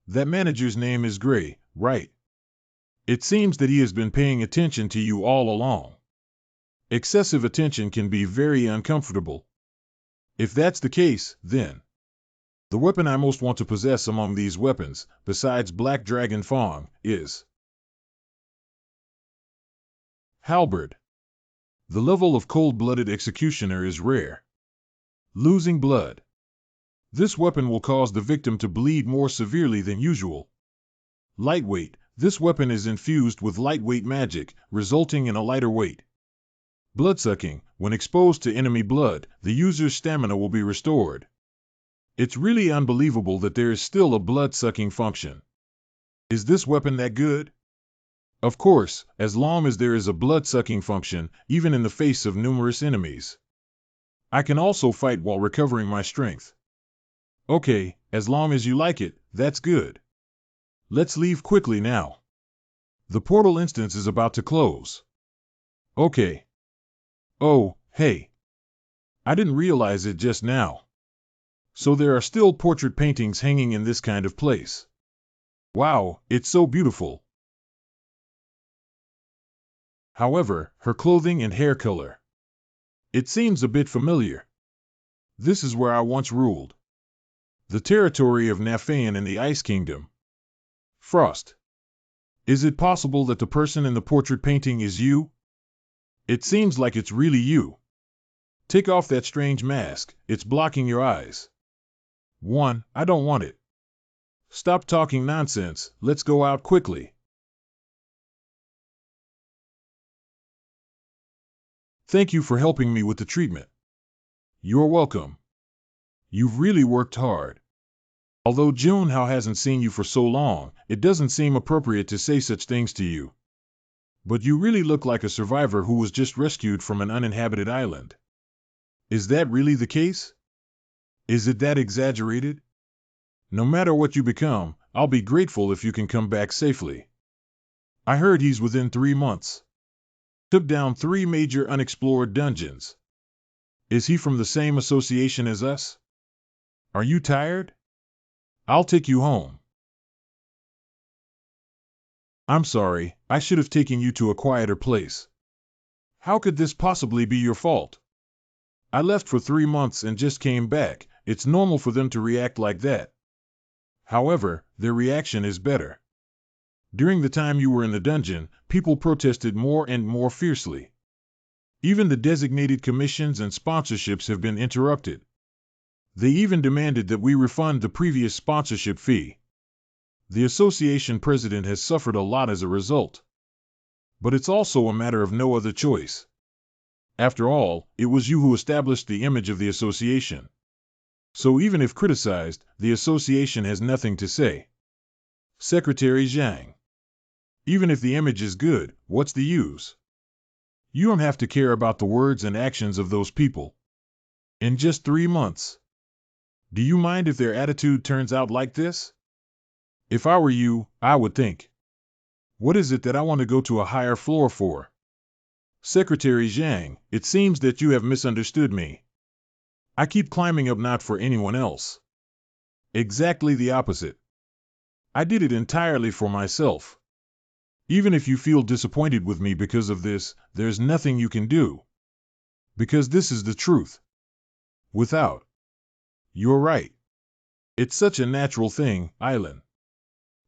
That manager's name is Gray, right? It seems that he has been paying attention to you all along. Excessive attention can be very uncomfortable. If that's the case, then the weapon I most want to possess among these weapons, besides Black Dragon Fong, is Halberd. The level of cold-blooded executioner is rare. Losing blood. This weapon will cause the victim to bleed more severely than usual. Lightweight. This weapon is infused with lightweight magic, resulting in a lighter weight. Bloodsucking. When exposed to enemy blood, the user's stamina will be restored. It's really unbelievable that there is still a blood-sucking function. Is this weapon that good? Of course, as long as there is a blood-sucking function, even in the face of numerous enemies. I can also fight while recovering my strength. Okay, as long as you like it, that's good. Let's leave quickly now. The portal instance is about to close. Okay. Oh, hey. I didn't realize it just now. So there are still portrait paintings hanging in this kind of place. Wow, it's so beautiful. However, her clothing and hair color. It seems a bit familiar. This is where I once ruled. The territory of Nafan in the Ice Kingdom. Frost. Is it possible that the person in the portrait painting is you? It seems like it's really you. Take off that strange mask, it's blocking your eyes. I don't want it. Stop talking nonsense, let's go out quickly. Thank you for helping me with the treatment. You're welcome. You've really worked hard. Although Junhao hasn't seen you for so long, it doesn't seem appropriate to say such things to you. But you really look like a survivor who was just rescued from an uninhabited island. Is that really the case? Is it that exaggerated? No matter what you become, I'll be grateful if you can come back safely. I heard he's within 3 months. Took down 3 major unexplored dungeons. Is he from the same association as us? Are you tired? I'll take you home. I'm sorry, I should have taken you to a quieter place. How could this possibly be your fault? I left for 3 months and just came back. It's normal for them to react like that. However, their reaction is better. During the time you were in the dungeon, people protested more and more fiercely. Even the designated commissions and sponsorships have been interrupted. They even demanded that we refund the previous sponsorship fee. The association president has suffered a lot as a result. But it's also a matter of no other choice. After all, it was you who established the image of the association. So even if criticized, the association has nothing to say. Secretary Zhang. Even if the image is good, what's the use? You don't have to care about the words and actions of those people. In just 3 months. Do you mind if their attitude turns out like this? If I were you, I would think, what is it that I want to go to a higher floor for? Secretary Zhang, it seems that you have misunderstood me. I keep climbing up not for anyone else. Exactly the opposite. I did it entirely for myself. Even if you feel disappointed with me because of this, there's nothing you can do. Because this is the truth. Without. You're right. It's such a natural thing, Island.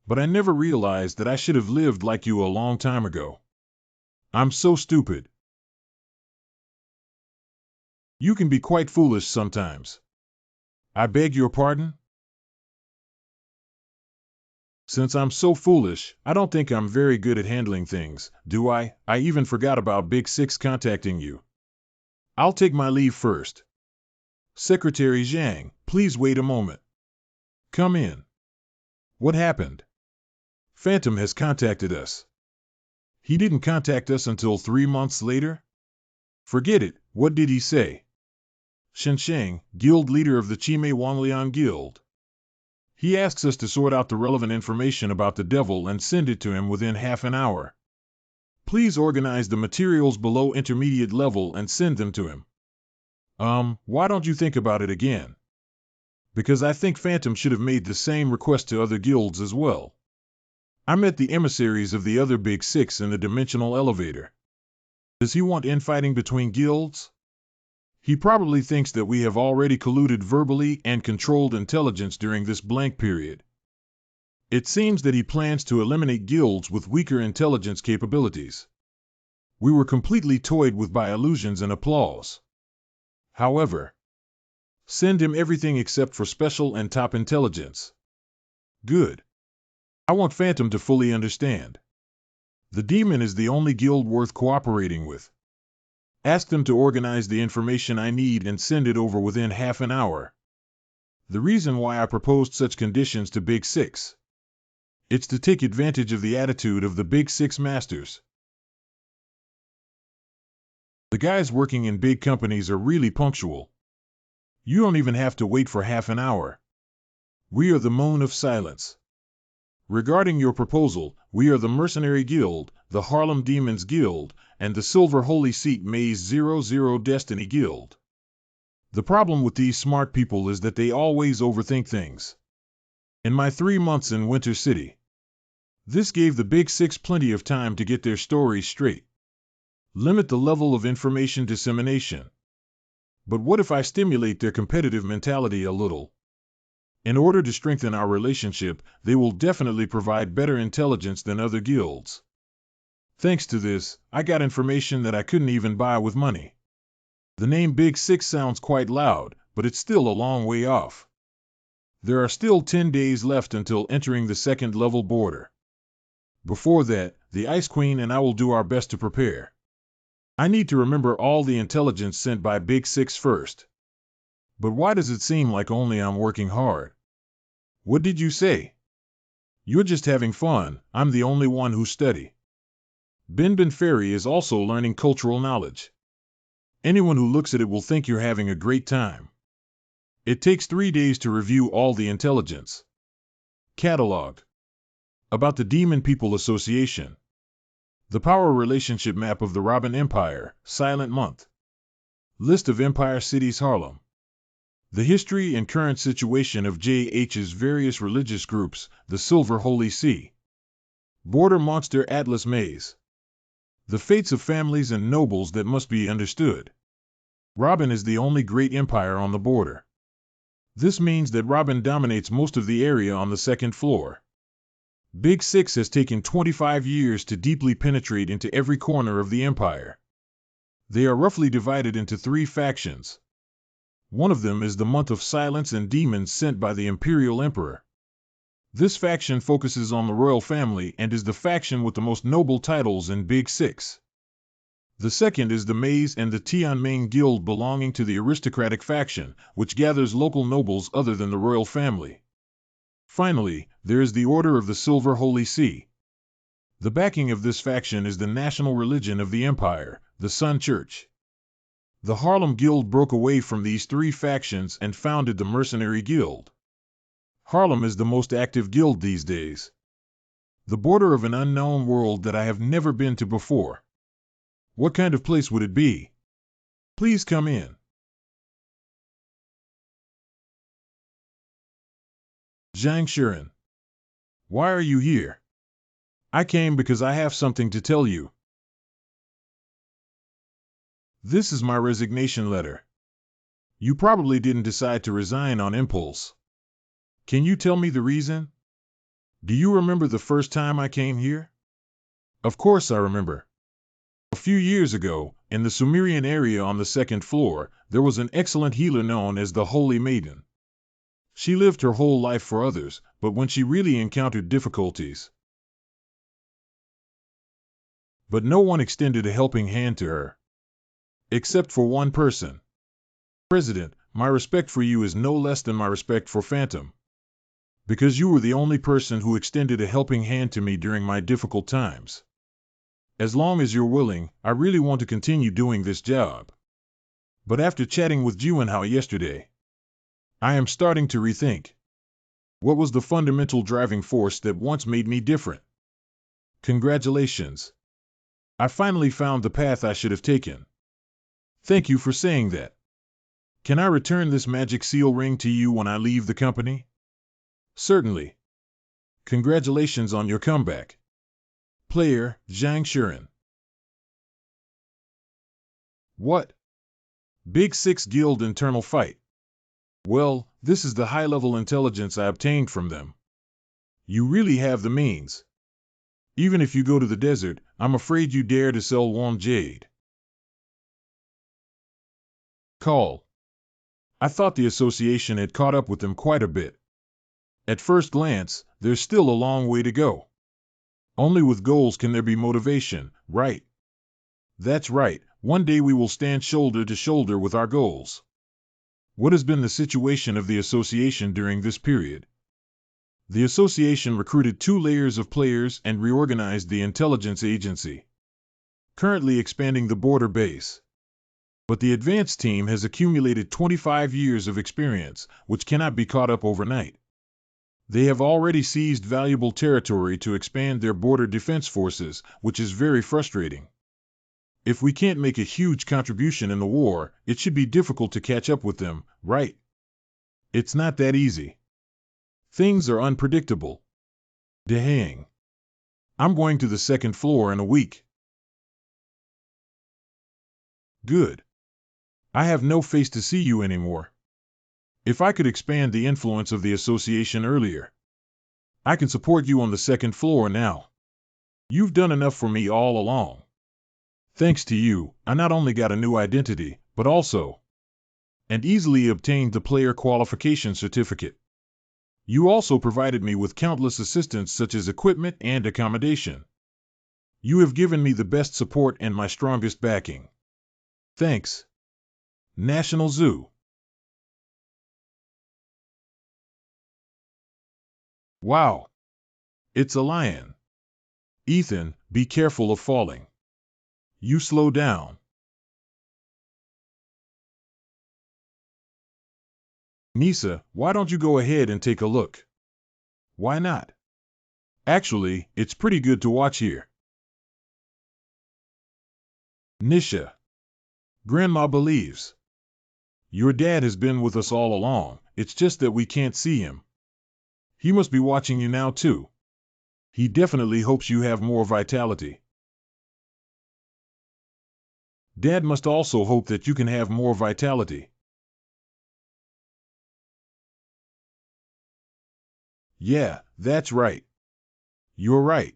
But I never realized that I should have lived like you a long time ago. I'm so stupid. You can be quite foolish sometimes. I beg your pardon? Since I'm so foolish, I don't think I'm very good at handling things, do I? I even forgot about Big Six contacting you. I'll take my leave first. Secretary Zhang, please wait a moment. Come in. What happened? Phantom has contacted us. He didn't contact us until 3 months later? Forget it, what did he say? Shensheng, guild leader of the Chime Wangliang Guild. He asks us to sort out the relevant information about the devil and send it to him within half an hour. Please organize the materials below intermediate level and send them to him. Why don't you think about it again? Because I think Phantom should have made the same request to other guilds as well. I met the emissaries of the other Big Six in the dimensional elevator. Does he want infighting between guilds? He probably thinks that we have already colluded verbally and controlled intelligence during this blank period. It seems that he plans to eliminate guilds with weaker intelligence capabilities. We were completely toyed with by illusions and applause. However, send him everything except for special and top intelligence. Good. I want Phantom to fully understand. The demon is the only guild worth cooperating with. Ask them to organize the information I need and send it over within half an hour. The reason why I proposed such conditions to Big Six. It's to take advantage of the attitude of the Big Six masters. The guys working in big companies are really punctual. You don't even have to wait for half an hour. We are the Moon of Silence. Regarding your proposal, we are the Mercenary Guild, the Harlem Demons Guild, and the Silver Holy Seat Maze 00 Destiny Guild. The problem with these smart people is that they always overthink things. In my 3 months in Winter City, this gave the Big Six plenty of time to get their stories straight. Limit the level of information dissemination. But what if I stimulate their competitive mentality a little? In order to strengthen our relationship, they will definitely provide better intelligence than other guilds. Thanks to this, I got information that I couldn't even buy with money. The name Big Six sounds quite loud, but it's still a long way off. There are still 10 days left until entering the second level border. Before that, the Ice Queen and I will do our best to prepare. I need to remember all the intelligence sent by Big Six first. But why does it seem like only I'm working hard? What did you say? You're just having fun, I'm the only one who study. Bin Fairy is also learning cultural knowledge. Anyone who looks at it will think you're having a great time. It takes 3 days to review all the intelligence. Catalog. About the Demon People Association. The power relationship map of the Robin Empire, Silent Month. List of Empire Cities Harlem. The history and current situation of JH's various religious groups, the Silver Holy See. Border Monster Atlas Maze. The fates of families and nobles that must be understood. Robin is the only great empire on the border. This means that Robin dominates most of the area on the second floor. Big Six has taken 25 years to deeply penetrate into every corner of the empire. They are roughly divided into 3 factions. One of them is the Month of Silence and Demons sent by the Imperial Emperor. This faction focuses on the royal family and is the faction with the most noble titles in Big Six. The second is the Maze and the Tianming Guild belonging to the aristocratic faction, which gathers local nobles other than the royal family. Finally, there is the Order of the Silver Holy See. The backing of this faction is the national religion of the empire, the Sun Church. The Harlem Guild broke away from these 3 factions and founded the Mercenary Guild. Harlem is the most active guild these days. The border of an unknown world that I have never been to before. What kind of place would it be? Please come in. Zhang Shuren. Why are you here? I came because I have something to tell you. This is my resignation letter. You probably didn't decide to resign on impulse. Can you tell me the reason? Do you remember the first time I came here? Of course I remember. A few years ago, in the Sumerian area on the second floor, there was an excellent healer known as the Holy Maiden. She lived her whole life for others, but when she really encountered difficulties, no one extended a helping hand to her. Except for one person. President, my respect for you is no less than my respect for Phantom. Because you were the only person who extended a helping hand to me during my difficult times. As long as you're willing, I really want to continue doing this job. But after chatting with Juanhao yesterday, I am starting to rethink. What was the fundamental driving force that once made me different? Congratulations. I finally found the path I should have taken. Thank you for saying that. Can I return this magic seal ring to you when I leave the company? Certainly. Congratulations on your comeback. Player, Zhang Shuren. What? Big Six Guild internal fight. Well, this is the high-level intelligence I obtained from them. You really have the means. Even if you go to the desert, I'm afraid you dare to sell one jade. Call. I thought the association had caught up with them quite a bit. At first glance, there's still a long way to go. Only with goals can there be motivation, right? That's right, one day we will stand shoulder to shoulder with our goals. What has been the situation of the association during this period? The association recruited 2 layers of players and reorganized the intelligence agency. Currently expanding the border base. But the advanced team has accumulated 25 years of experience, which cannot be caught up overnight. They have already seized valuable territory to expand their border defense forces, which is very frustrating. If we can't make a huge contribution in the war, it should be difficult to catch up with them, right? It's not that easy. Things are unpredictable. Dehang. I'm going to the second floor in a week. Good. I have no face to see you anymore. If I could expand the influence of the association earlier, I can support you on the second floor now. You've done enough for me all along. Thanks to you, I not only got a new identity, but also and easily obtained the player qualification certificate. You also provided me with countless assistance such as equipment and accommodation. You have given me the best support and my strongest backing. Thanks. National Zoo. Wow. It's a lion. Ethan, be careful of falling. You slow down. Nisa, why don't you go ahead and take a look? Why not? Actually, it's pretty good to watch here. Nisha. Grandma believes. Your dad has been with us all along, it's just that we can't see him. He must be watching you now too. He definitely hopes you have more vitality. Dad must also hope that you can have more vitality. Yeah, that's right. You're right.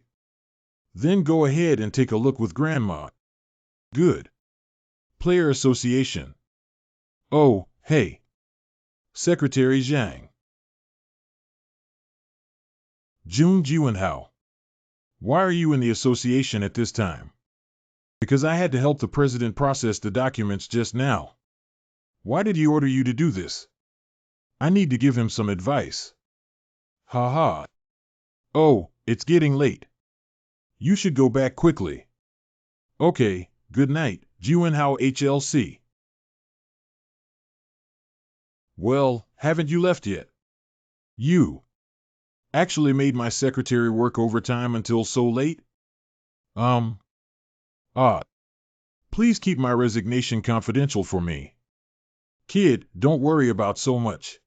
Then go ahead and take a look with Grandma. Good. Player Association. Oh, hey. Secretary Zhang. Jun Jiwenhao. Why are you in the association at this time? Because I had to help the president process the documents just now. Why did he order you to do this? I need to give him some advice. Ha ha. Oh, it's getting late. You should go back quickly. Okay, good night, Jiwenhao HLC. Well, haven't you left yet? You actually made my secretary work overtime until so late? Ah. Please keep my resignation confidential for me. Kid, don't worry about so much.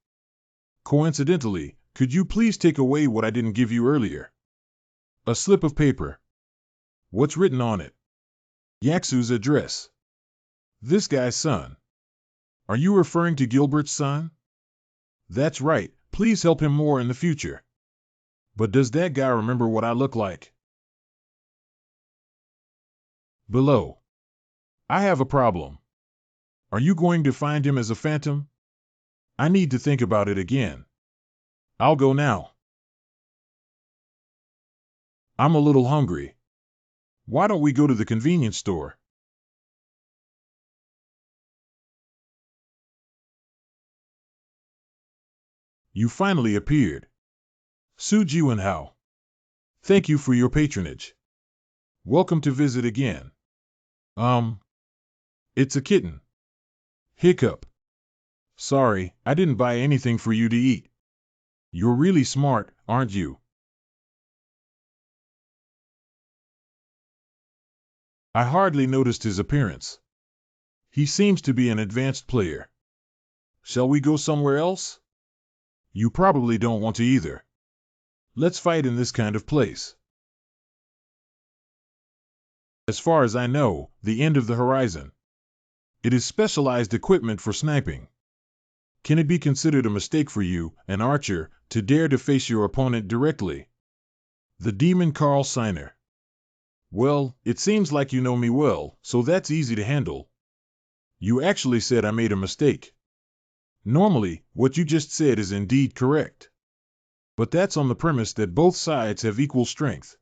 Coincidentally, could you please take away what I didn't give you earlier? A slip of paper. What's written on it? Yaksu's address. This guy's son. Are you referring to Gilbert's son? That's right, please help him more in the future. But does that guy remember what I look like? Below. I have a problem. Are you going to find him as a phantom? I need to think about it again. I'll go now. I'm a little hungry. Why don't we go to the convenience store? You finally appeared. Su Jiwenhao. Thank you for your patronage. Welcome to visit again. It's a kitten. Hiccup. Sorry, I didn't buy anything for you to eat. You're really smart, aren't you? I hardly noticed his appearance. He seems to be an advanced player. Shall we go somewhere else? You probably don't want to either. Let's fight in this kind of place. As far as I know, the end of the horizon. It is specialized equipment for sniping. Can it be considered a mistake for you, an archer, to dare to face your opponent directly? The demon Carl Signer. Well, it seems like you know me well, so that's easy to handle. You actually said I made a mistake. Normally, what you just said is indeed correct. But that's on the premise that both sides have equal strength.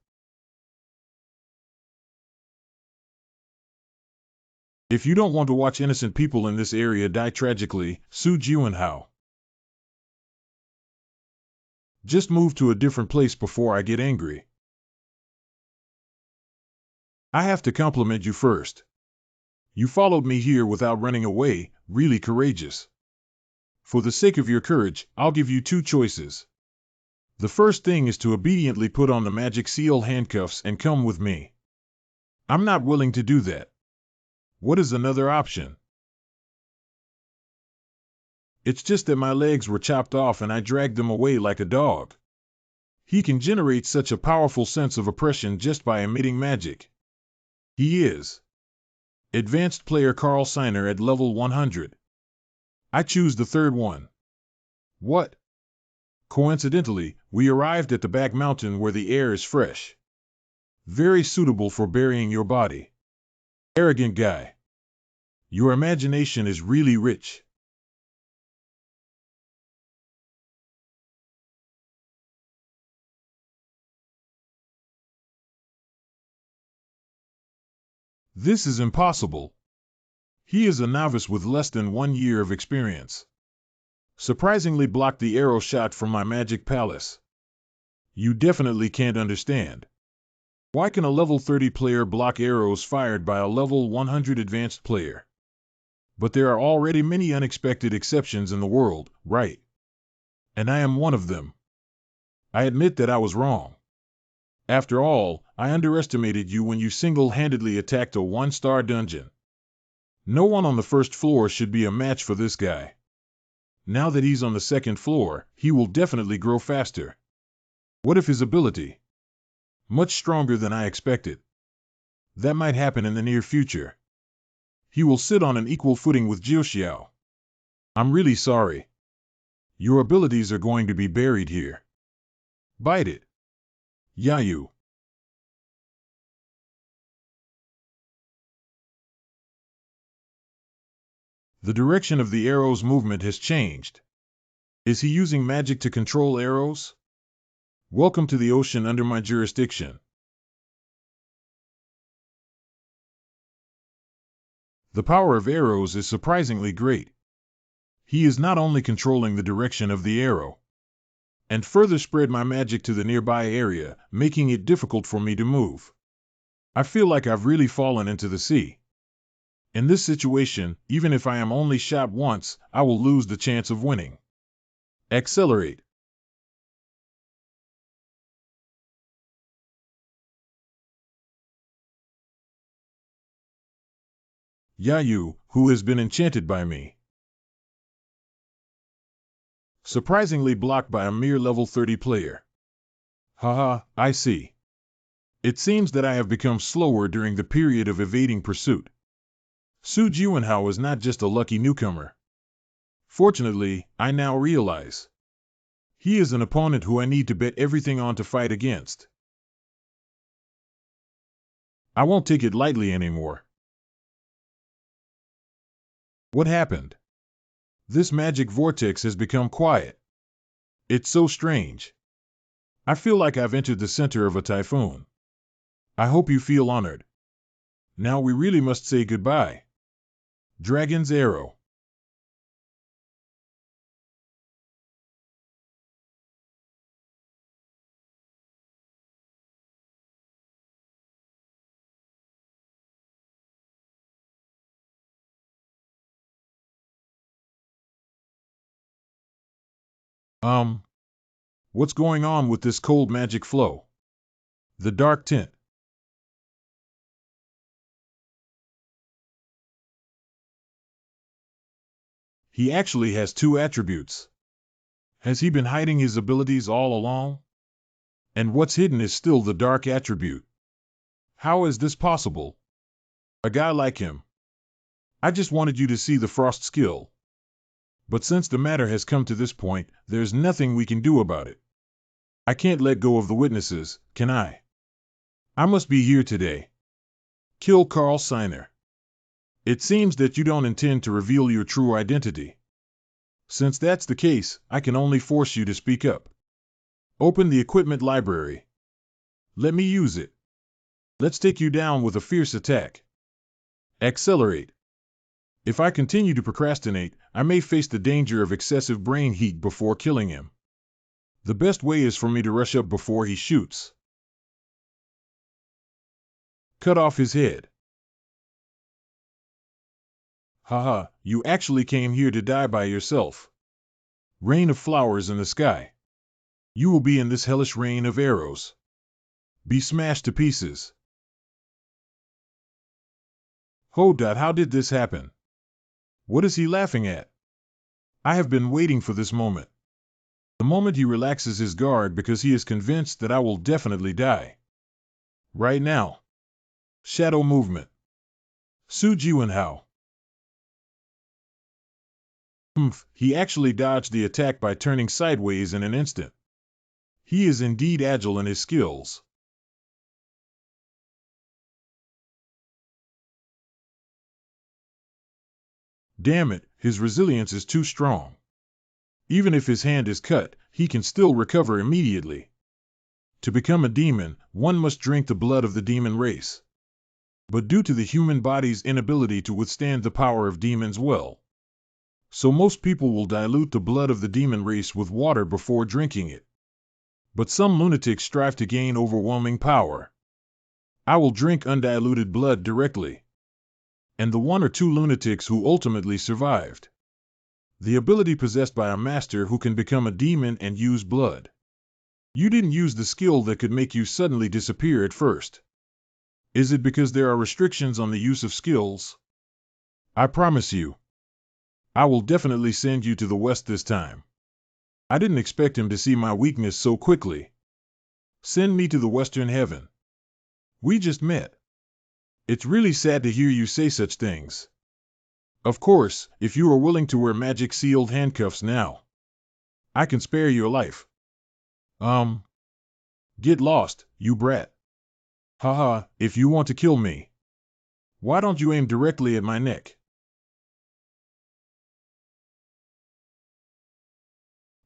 If you don't want to watch innocent people in this area die tragically, Su Jiwenhao. Just move to a different place before I get angry. I have to compliment you first. You followed me here without running away, really courageous. For the sake of your courage, I'll give you two choices. The first thing is to obediently put on the magic seal handcuffs and come with me. I'm not willing to do that. What is another option? It's just that my legs were chopped off and I dragged them away like a dog. He can generate such a powerful sense of oppression just by emitting magic. He is. Advanced player Carl Signer at level 100. I choose the third one. What? Coincidentally, we arrived at the back mountain where the air is fresh. Very suitable for burying your body. Arrogant guy. Your imagination is really rich. This is impossible. He is a novice with less than 1 year of experience. Surprisingly blocked the arrow shot from my magic palace. You definitely can't understand. Why can a level 30 player block arrows fired by a level 100 advanced player? But there are already many unexpected exceptions in the world, right? And I am one of them. I admit that I was wrong. After all, I underestimated you when you single-handedly attacked a 1-star dungeon. No one on the first floor should be a match for this guy. Now that he's on the second floor, he will definitely grow faster. What if his ability? Much stronger than I expected. That might happen in the near future. He will sit on an equal footing with Jiuxiao. I'm really sorry. Your abilities are going to be buried here. Bite it. Yayu. The direction of the arrow's movement has changed. Is he using magic to control arrows? Welcome to the ocean under my jurisdiction. The power of arrows is surprisingly great. He is not only controlling the direction of the arrow, and further spread my magic to the nearby area, making it difficult for me to move. I feel like I've really fallen into the sea. In this situation, even if I am only shot once, I will lose the chance of winning. Accelerate. Yayu, who has been enchanted by me. Surprisingly blocked by a mere level 30 player. Haha, I see. It seems that I have become slower during the period of evading pursuit. Su Jiwenhao is not just a lucky newcomer. Fortunately, I now realize. He is an opponent who I need to bet everything on to fight against. I won't take it lightly anymore. What happened? This magic vortex has become quiet. It's so strange. I feel like I've entered the center of a typhoon. I hope you feel honored. Now we really must say goodbye. Dragon's Arrow. What's going on with this cold magic flow? The dark tint. He actually has two attributes. Has he been hiding his abilities all along? And what's hidden is still the dark attribute. How is this possible? A guy like him. I just wanted you to see the frost skill. But since the matter has come to this point, there's nothing we can do about it. I can't let go of the witnesses, can I? I must be here today. Kill Carl Seiner. It seems that you don't intend to reveal your true identity. Since that's the case, I can only force you to speak up. Open the equipment library. Let me use it. Let's take you down with a fierce attack. Accelerate. If I continue to procrastinate, I may face the danger of excessive brain heat before killing him. The best way is for me to rush up before he shoots. Cut off his head. Haha, you actually came here to die by yourself. Rain of flowers in the sky. You will be in this hellish rain of arrows. Be smashed to pieces. How did this happen? What is he laughing at? I have been waiting for this moment. The moment he relaxes his guard because he is convinced that I will definitely die. Right now. Shadow movement. Su Jiwenhao. He actually dodged the attack by turning sideways in an instant. He is indeed agile in his skills. Damn it, his resilience is too strong. Even if his hand is cut, he can still recover immediately. To become a demon, one must drink the blood of the demon race. But due to the human body's inability to withstand the power of demons well, so most people will dilute the blood of the demon race with water before drinking it. But some lunatics strive to gain overwhelming power. I will drink undiluted blood directly. And the one or two lunatics who ultimately survived. The ability possessed by a master who can become a demon and use blood. You didn't use the skill that could make you suddenly disappear at first. Is it because there are restrictions on the use of skills? I promise you, I will definitely send you to the West this time. I didn't expect him to see my weakness so quickly. Send me to the Western Heaven. We just met. It's really sad to hear you say such things. Of course, if you are willing to wear magic-sealed handcuffs now, I can spare your life. Get lost, you brat. Haha, if you want to kill me, why don't you aim directly at my neck?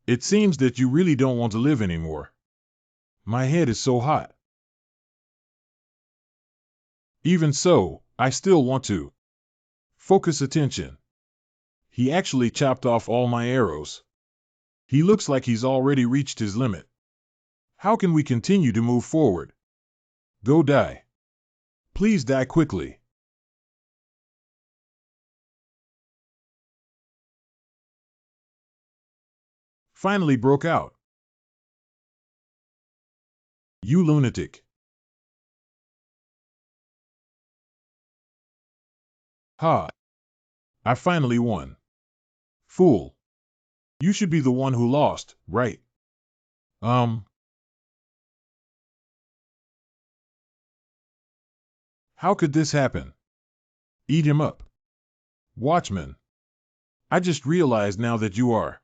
It seems that you really don't want to live anymore. My head is so hot. Even so, I still want to. Focus attention. He actually chopped off all my arrows. He looks like he's already reached his limit. How can we continue to move forward? Go die. Please die quickly. Finally broke out. You lunatic. Ha. I finally won. Fool. You should be the one who lost, right? How could this happen? Eat him up. Watchman. I just realized now that you are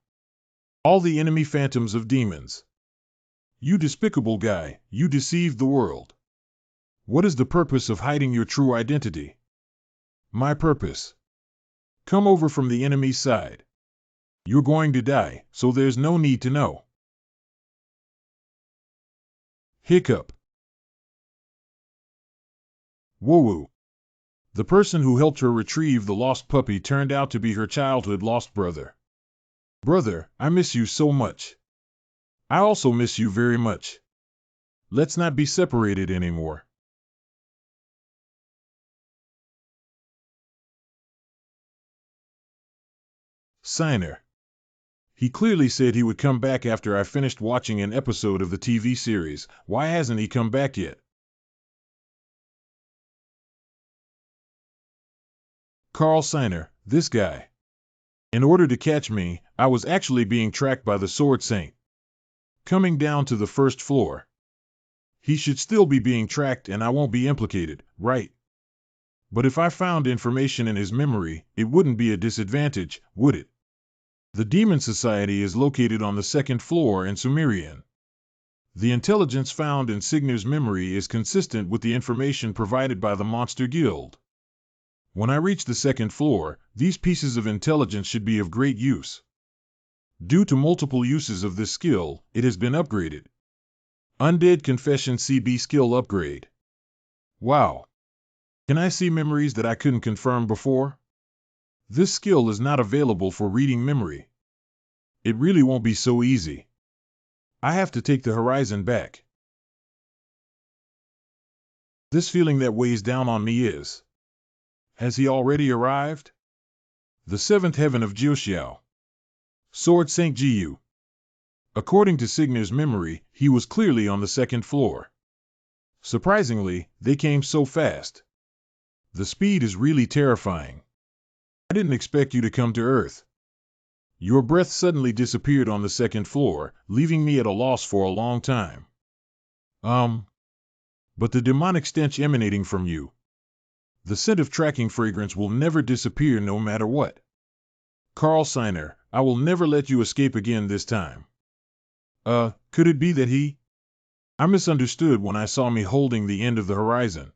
all the enemy phantoms of demons. You despicable guy, you deceived the world. What is the purpose of hiding your true identity? My purpose. Come over from the enemy's side. You're going to die, so there's no need to know. Hiccup. Woo-woo. The person who helped her retrieve the lost puppy turned out to be her childhood lost brother. Brother, I miss you so much. I also miss you very much. Let's not be separated anymore. Signer. He clearly said he would come back after I finished watching an episode of the TV series. Why hasn't he come back yet? Carl Signer, this guy. In order to catch me, I was actually being tracked by the Sword Saint. Coming down to the first floor. He should still be being tracked and I won't be implicated, right? But if I found information in his memory, it wouldn't be a disadvantage, would it? The Demon Society is located on the second floor in Sumerian. The intelligence found in Signer's memory is consistent with the information provided by the Monster Guild. When I reach the second floor, these pieces of intelligence should be of great use. Due to multiple uses of this skill, it has been upgraded. Undead Confession CB skill upgrade. Wow. Can I see memories that I couldn't confirm before? This skill is not available for reading memory. It really won't be so easy. I have to take the horizon back. This feeling that weighs down on me is... Has he already arrived? The seventh heaven of Jiuxiao. Sword Saint Jiu. According to Signer's memory, he was clearly on the second floor. Surprisingly, they came so fast. The speed is really terrifying. I didn't expect you to come to Earth. Your breath suddenly disappeared on the second floor, leaving me at a loss for a long time. But the demonic stench emanating from you. The scent of tracking fragrance will never disappear no matter what. Carl Signer, I will never let you escape again this time. Could it be that he... I misunderstood when I saw me holding the end of the horizon.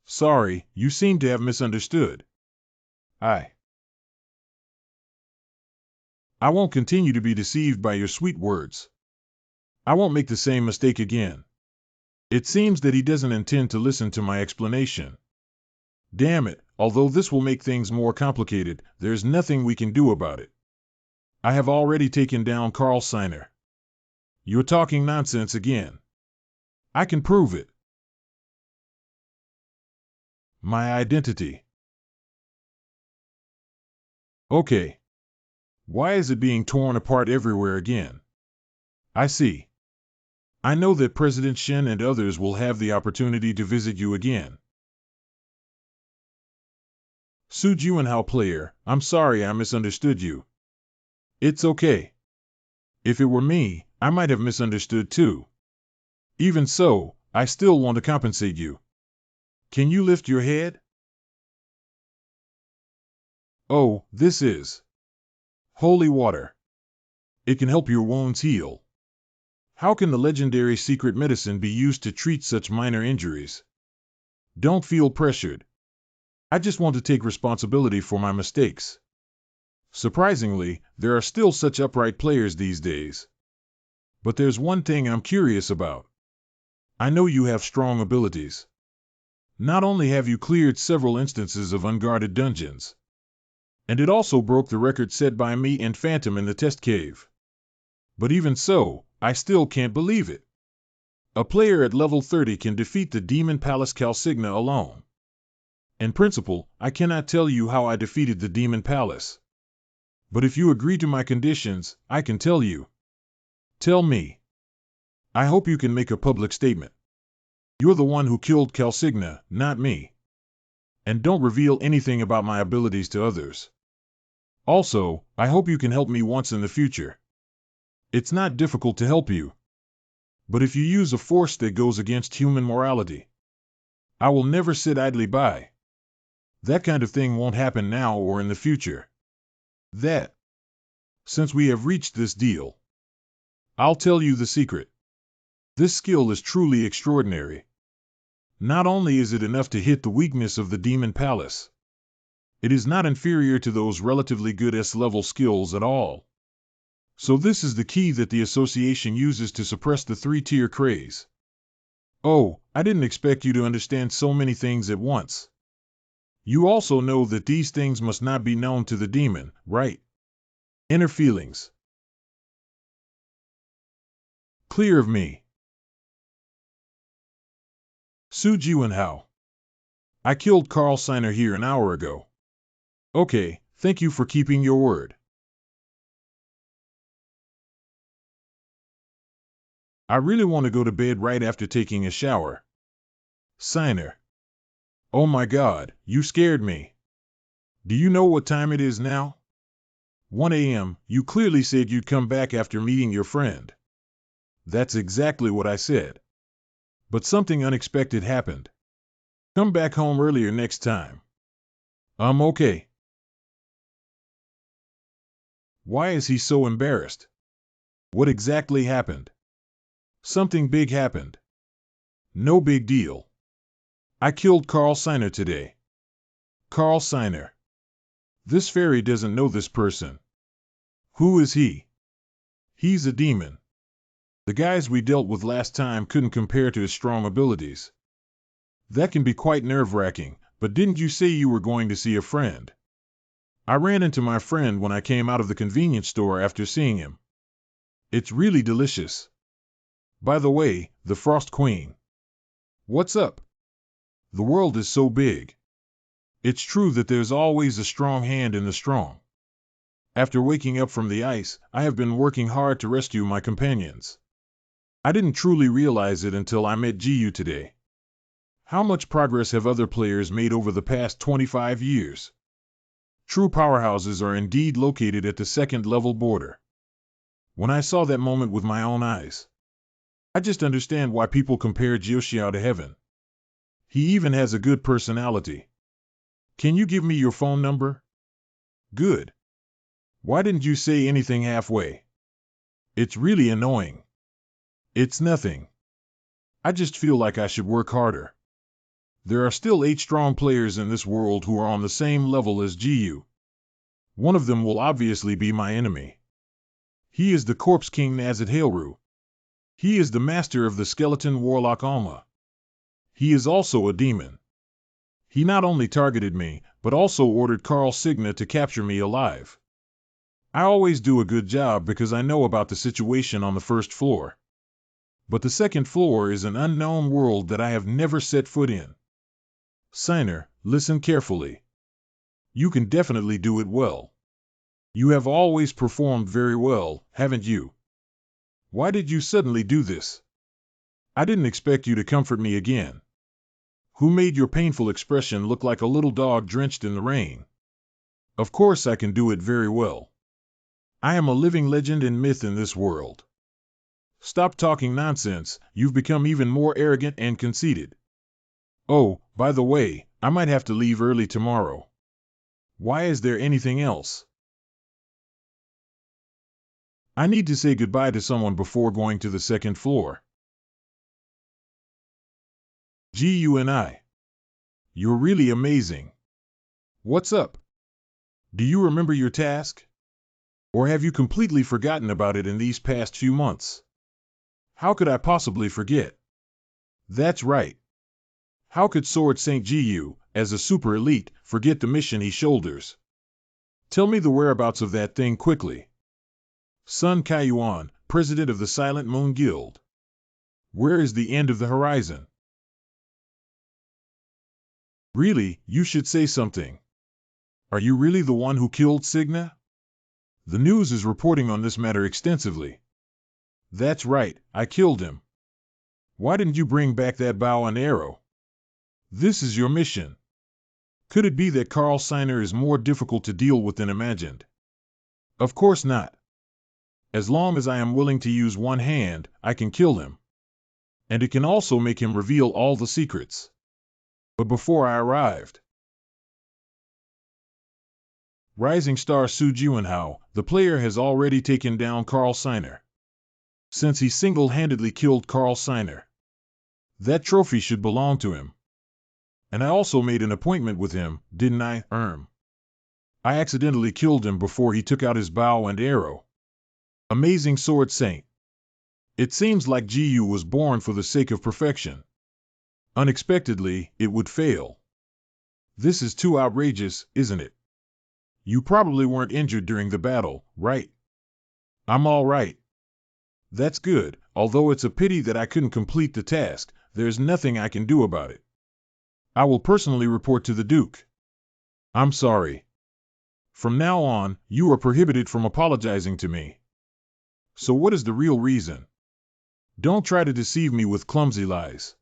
Sorry, you seem to have misunderstood. I won't continue to be deceived by your sweet words. I won't make the same mistake again. It seems that he doesn't intend to listen to my explanation. Damn it, although this will make things more complicated, there's nothing we can do about it. I have already taken down Carl Signer. You're talking nonsense again. I can prove it. My identity. Okay. Why is it being torn apart everywhere again? I see. I know that President Shen and others will have the opportunity to visit you again. Sujuinhao player, I'm sorry I misunderstood you. It's okay. If it were me, I might have misunderstood too. Even so, I still want to compensate you. Can you lift your head? Oh, this is holy water. It can help your wounds heal. How can the legendary secret medicine be used to treat such minor injuries? Don't feel pressured. I just want to take responsibility for my mistakes. Surprisingly, there are still such upright players these days. But there's one thing I'm curious about. I know you have strong abilities. Not only have you cleared several instances of unguarded dungeons, and it also broke the record set by me and Phantom in the test cave. But even so, I still can't believe it. A player at level 30 can defeat the Demon Palace Calcigna alone. In principle, I cannot tell you how I defeated the Demon Palace. But if you agree to my conditions, I can tell you. Tell me. I hope you can make a public statement. You're the one who killed Calcigna, not me. And don't reveal anything about my abilities to others. Also, I hope you can help me once in the future. It's not difficult to help you. But if you use a force that goes against human morality, I will never sit idly by. That kind of thing won't happen now or in the future. Since we have reached this deal, I'll tell you the secret. This skill is truly extraordinary. Not only is it enough to hit the weakness of the Demon Palace, it is not inferior to those relatively good S-level skills at all. So this is the key that the association uses to suppress the three-tier craze. Oh, I didn't expect you to understand so many things at once. You also know that these things must not be known to the demon, right? Inner feelings. Clear of me. Sujuinhao. I killed Carl Seiner here an hour ago. Okay, thank you for keeping your word. I really want to go to bed right after taking a shower. Seiner. Oh my God, you scared me. Do you know what time it is now? 1 a.m., you clearly said you'd come back after meeting your friend. That's exactly what I said. But something unexpected happened. Come back home earlier next time. Okay. Why is he so embarrassed? What exactly happened? Something big happened. No big deal. I killed Carl Seiner today. Carl Seiner. This fairy doesn't know this person. Who is he? He's a demon. The guys we dealt with last time couldn't compare to his strong abilities. That can be quite nerve-wracking, but didn't you say you were going to see a friend? I ran into my friend when I came out of the convenience store after seeing him. It's really delicious. By the way, the Frost Queen. What's up? The world is so big. It's true that there's always a strong hand in the strong. After waking up from the ice, I have been working hard to rescue my companions. I didn't truly realize it until I met Jiyu today. How much progress have other players made over the past 25 years? True powerhouses are indeed located at the second-level border. When I saw that moment with my own eyes, I just understand why people compare Jiuxiao to heaven. He even has a good personality. Can you give me your phone number? Good. Why didn't you say anything halfway? It's really annoying. It's nothing. I just feel like I should work harder. There are still 8 strong players in this world who are on the same level as Jiyu. One of them will obviously be my enemy. He is the Corpse King Nazit Hailru. He is the master of the Skeleton Warlock Alma. He is also a demon. He not only targeted me, but also ordered Carl Signa to capture me alive. I always do a good job because I know about the situation on the first floor. But the second floor is an unknown world that I have never set foot in. Seiner, listen carefully. You can definitely do it well. You have always performed very well, haven't you? Why did you suddenly do this? I didn't expect you to comfort me again. Who made your painful expression look like a little dog drenched in the rain? Of course I can do it very well. I am a living legend and myth in this world. Stop talking nonsense, you've become even more arrogant and conceited. Oh, by the way, I might have to leave early tomorrow. Why is there anything else? I need to say goodbye to someone before going to the second floor. GUNI. You're really amazing. What's up? Do you remember your task? Or have you completely forgotten about it in these past few months? How could I possibly forget? That's right. How could Sword Saint Gu, as a super elite, forget the mission he shoulders? Tell me the whereabouts of that thing quickly. Sun Kaiyuan, president of the Silent Moon Guild. Where is the end of the horizon? Really, you should say something. Are you really the one who killed Signa? The news is reporting on this matter extensively. That's right, I killed him. Why didn't you bring back that bow and arrow? This is your mission. Could it be that Carl Steiner is more difficult to deal with than imagined? Of course not. As long as I am willing to use one hand, I can kill him. And it can also make him reveal all the secrets. But before I arrived, Rising Star Su Juanhao, the player has already taken down Carl Steiner. Since he single-handedly killed Carl Steiner, that trophy should belong to him. And I also made an appointment with him, didn't I, I accidentally killed him before he took out his bow and arrow. Amazing Sword Saint. It seems like Gu was born for the sake of perfection. Unexpectedly, it would fail. This is too outrageous, isn't it? You probably weren't injured during the battle, right? I'm all right. That's good, although it's a pity that I couldn't complete the task, there's nothing I can do about it. I will personally report to the Duke. I'm sorry. From now on, you are prohibited from apologizing to me. So what is the real reason? Don't try to deceive me with clumsy lies.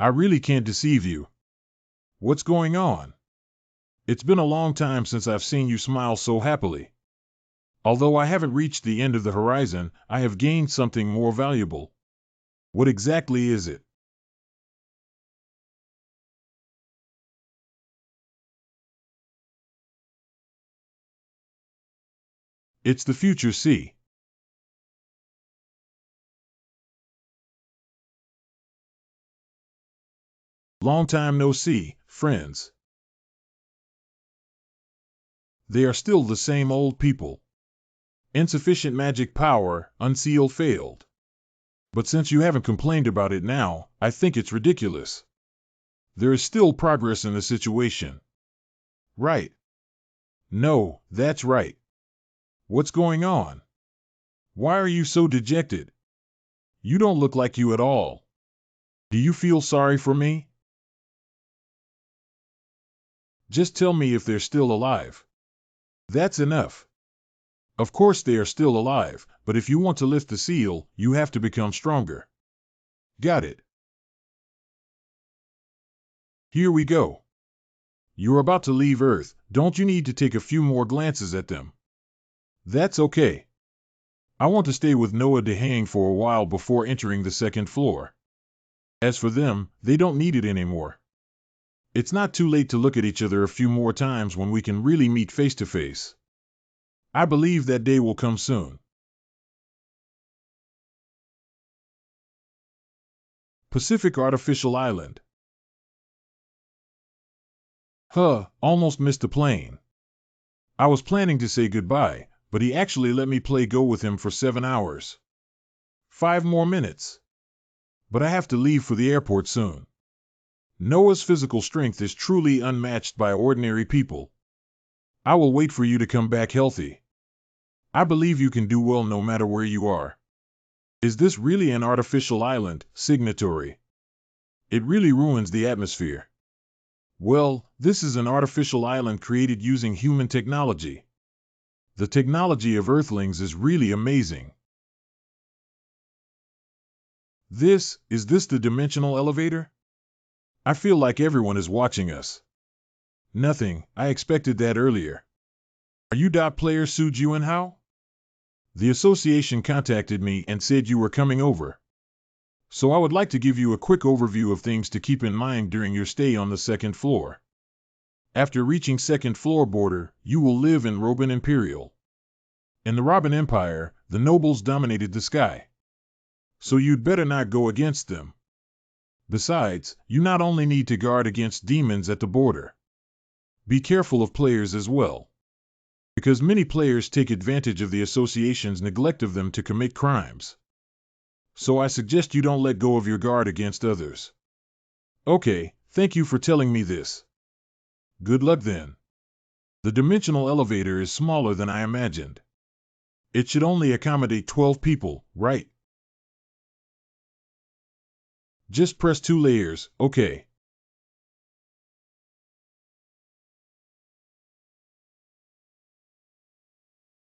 I really can't deceive you. What's going on? It's been a long time since I've seen you smile so happily. Although I haven't reached the end of the horizon, I have gained something more valuable. What exactly is it? It's the future sea. Long time no see, friends. They are still the same old people. Insufficient magic power, unsealed failed. But since you haven't complained about it now, I think it's ridiculous. There is still progress in the situation. Right. No, that's right. What's going on? Why are you so dejected? You don't look like you at all. Do you feel sorry for me? Just tell me if they're still alive. That's enough. Of course they are still alive, but if you want to lift the seal, you have to become stronger. Got it. Here we go. You're about to leave Earth, don't you need to take a few more glances at them? That's okay. I want to stay with Noah DeHang for a while before entering the second floor. As for them, they don't need it anymore. It's not too late to look at each other a few more times when we can really meet face to face. I believe that day will come soon. Pacific Artificial Island. Almost missed the plane. I was planning to say goodbye, but he actually let me play Go with him for 7 hours. 5 more minutes. But I have to leave for the airport soon. Noah's physical strength is truly unmatched by ordinary people. I will wait for you to come back healthy. I believe you can do well no matter where you are. Is this really an artificial island, signatory? It really ruins the atmosphere. Well, this is an artificial island created using human technology. The technology of Earthlings is really amazing. Is this the dimensional elevator? I feel like everyone is watching us. Nothing, I expected that earlier. Are you player Su Juanhao? The association contacted me and said you were coming over. So I would like to give you a quick overview of things to keep in mind during your stay on the second floor. After reaching second floor border, you will live in Robin Imperial. In the Robin Empire, the nobles dominated the sky. So you'd better not go against them. Besides, you not only need to guard against demons at the border. Be careful of players as well. Because many players take advantage of the association's neglect of them to commit crimes. So I suggest you don't let go of your guard against others. Okay, thank you for telling me this. Good luck then. The dimensional elevator is smaller than I imagined. It should only accommodate 12 people, right? Just press 2 layers, okay.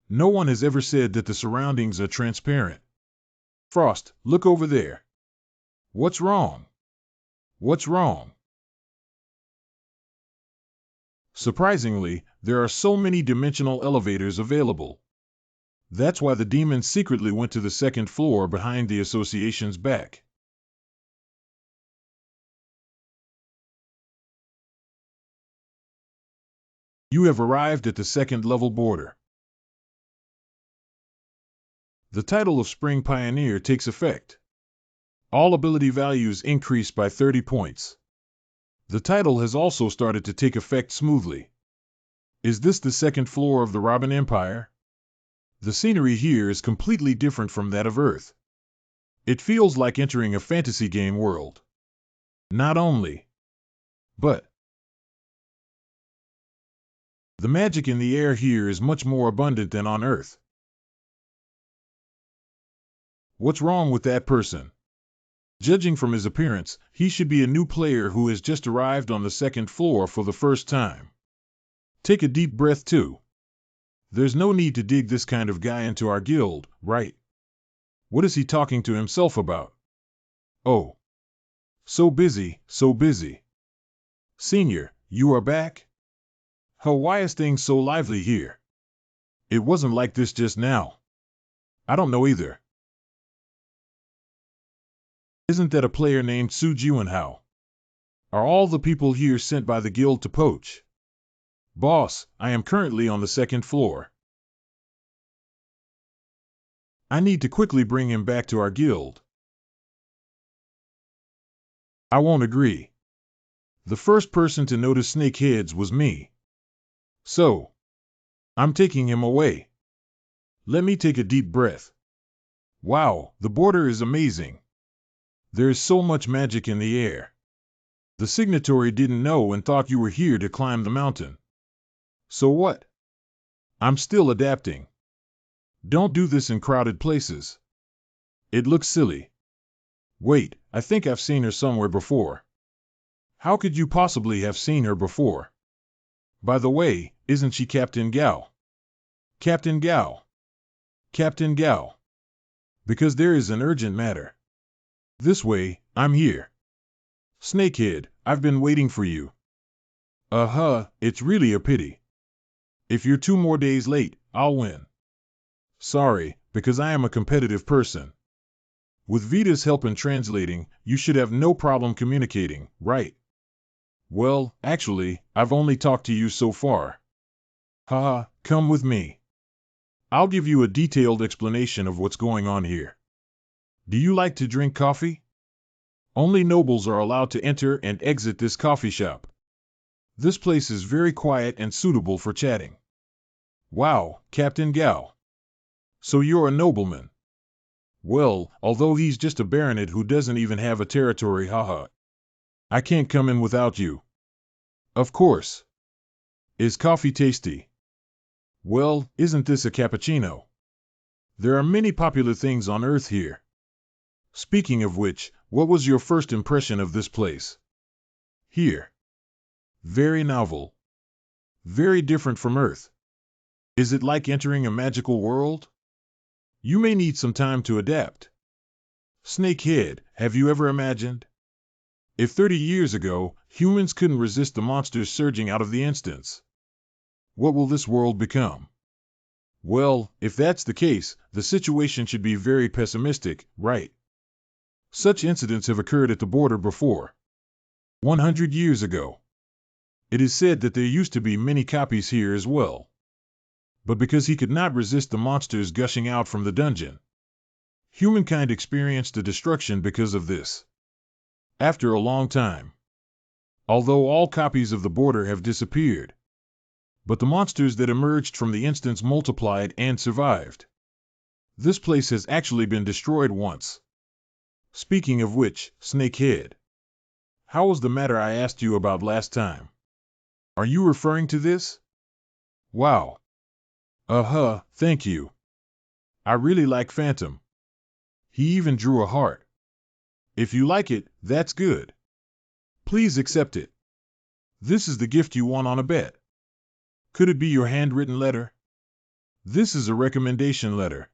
No one has ever said that the surroundings are transparent. Frost, look over there. What's wrong? What's wrong? Surprisingly, there are so many dimensional elevators available. That's why the demons secretly went to the second floor behind the association's back. You have arrived at the second level border. The title of Spring Pioneer takes effect. All ability values increase by 30 points. The title has also started to take effect smoothly. Is this the second floor of the Robin Empire? The scenery here is completely different from that of Earth. It feels like entering a fantasy game world. Not only, but the magic in the air here is much more abundant than on Earth. What's wrong with that person? Judging from his appearance, he should be a new player who has just arrived on the second floor for the first time. Take a deep breath too. There's no need to dig this kind of guy into our guild, right? What is he talking to himself about? Oh. So busy, so busy. Senior, you are back? Why is things so lively here? It wasn't like this just now. I don't know either. Isn't that a player named Su Juanhao? Are all the people here sent by the guild to poach? Boss, I am currently on the second floor. I need to quickly bring him back to our guild. I won't agree. The first person to notice snakeheads was me. So, I'm taking him away. Let me take a deep breath. Wow, the border is amazing. There is so much magic in the air. The signatory didn't know and thought you were here to climb the mountain. So what? I'm still adapting. Don't do this in crowded places. It looks silly. Wait, I think I've seen her somewhere before. How could you possibly have seen her before? By the way, isn't she Captain Gao? Captain Gao. Captain Gao. Because there is an urgent matter. This way, I'm here. Snakehead, I've been waiting for you. It's really a pity. If you're 2 more days late, I'll win. Sorry, because I am a competitive person. With Vita's help in translating, you should have no problem communicating, right? Well, actually, I've only talked to you so far. Come with me. I'll give you a detailed explanation of what's going on here. Do you like to drink coffee? Only nobles are allowed to enter and exit this coffee shop. This place is very quiet and suitable for chatting. Wow, Captain Gao. So you're a nobleman. Well, although he's just a baronet who doesn't even have a territory, I can't come in without you. Of course. Is coffee tasty? Well, isn't this a cappuccino? There are many popular things on Earth here. Speaking of which, what was your first impression of this place? Here. Very novel. Very different from Earth. Is it like entering a magical world? You may need some time to adapt. Snakehead, have you ever imagined? If 30 years ago, humans couldn't resist the monsters surging out of the instance, what will this world become? Well, if that's the case, the situation should be very pessimistic, right? Such incidents have occurred at the border before. 100 years ago. It is said that there used to be many copies here as well. But because he could not resist the monsters gushing out from the dungeon, humankind experienced a destruction because of this. After a long time. Although all copies of the border have disappeared, but the monsters that emerged from the instance multiplied and survived. This place has actually been destroyed once. Speaking of which, Snakehead, how was the matter I asked you about last time? Are you referring to this? Wow. Thank you. I really like Phantom. He even drew a heart. If you like it, that's good. Please accept it. This is the gift you won on a bet. Could it be your handwritten letter? This is a recommendation letter.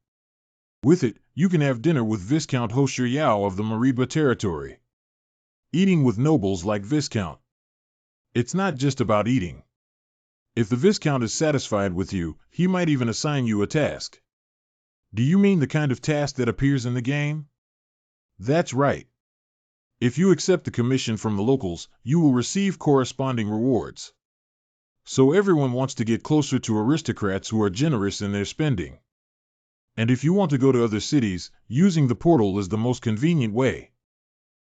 With it, you can have dinner with Viscount Hosher Yao of the Mariba territory. Eating with nobles like Viscount. It's not just about eating. If the Viscount is satisfied with you, he might even assign you a task. Do you mean the kind of task that appears in the game? That's right. If you accept the commission from the locals, you will receive corresponding rewards. So everyone wants to get closer to aristocrats who are generous in their spending. And if you want to go to other cities, using the portal is the most convenient way.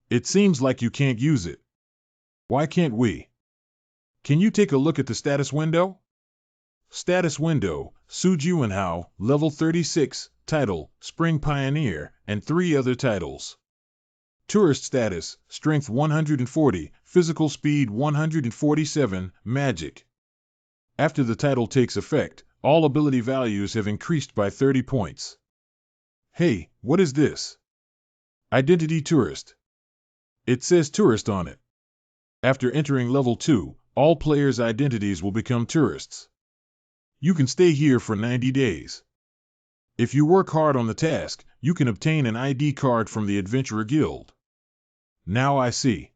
It seems like you can't use it. Why can't we? Can you take a look at the status window? Status window, Suju and Hao, level 36, title, Spring Pioneer, and 3 other titles. Tourist status, strength 140, physical speed 147, magic. After the title takes effect, all ability values have increased by 30 points. Hey, what is this? Identity tourist. It says tourist on it. After entering level 2, all players' identities will become tourists. You can stay here for 90 days. If you work hard on the task, you can obtain an ID card from the Adventurer Guild. Now I see.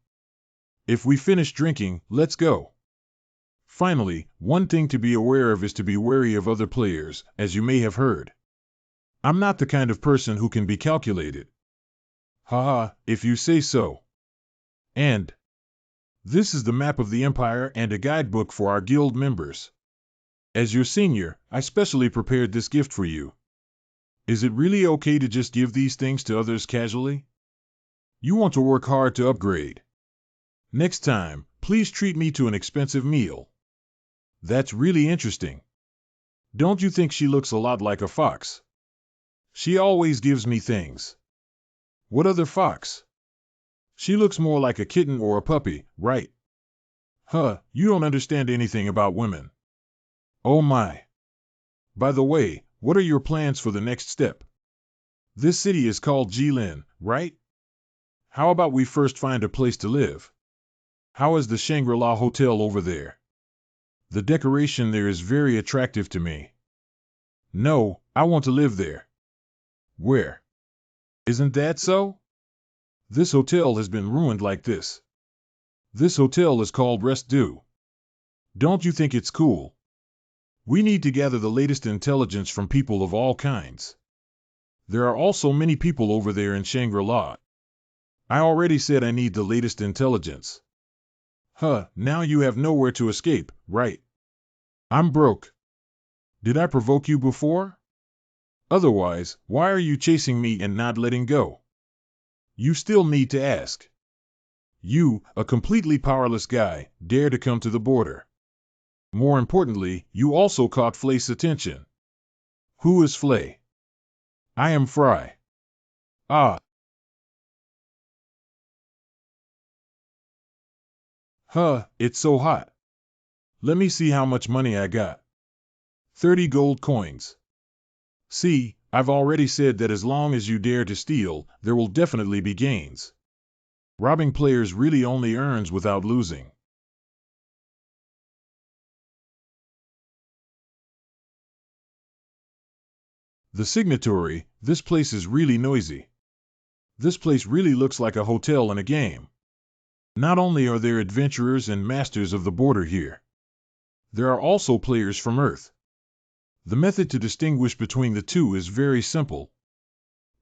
If we finish drinking, let's go. Finally, one thing to be aware of is to be wary of other players, as you may have heard. I'm not the kind of person who can be calculated. Haha, if you say so. And this is the map of the Empire and a guidebook for our guild members. As your senior, I specially prepared this gift for you. Is it really okay to just give these things to others casually? You want to work hard to upgrade. Next time, please treat me to an expensive meal. That's really interesting. Don't you think she looks a lot like a fox? She always gives me things. What other fox? She looks more like a kitten or a puppy, right? You don't understand anything about women. Oh my. By the way, what are your plans for the next step? This city is called Jilin, right? How about we first find a place to live? How is the Shangri-La Hotel over there? The decoration there is very attractive to me. No, I want to live there. Where? Isn't that so? This hotel has been ruined like this. This hotel is called Rest Do. Don't you think it's cool? We need to gather the latest intelligence from people of all kinds. There are also many people over there in Shangri-La. I already said I need the latest intelligence. Now you have nowhere to escape, right? I'm broke. Did I provoke you before? Otherwise, why are you chasing me and not letting go? You still need to ask. You, a completely powerless guy, dare to come to the border. More importantly, you also caught Flay's attention. Who is Flay? I am Fry. Ah. It's so hot. Let me see how much money I got. 30 gold coins. See, I've already said that as long as you dare to steal, there will definitely be gains. Robbing players really only earns without losing. The signatory, this place is really noisy. This place really looks like a hotel in a game. Not only are there adventurers and masters of the border here, there are also players from Earth. The method to distinguish between the two is very simple.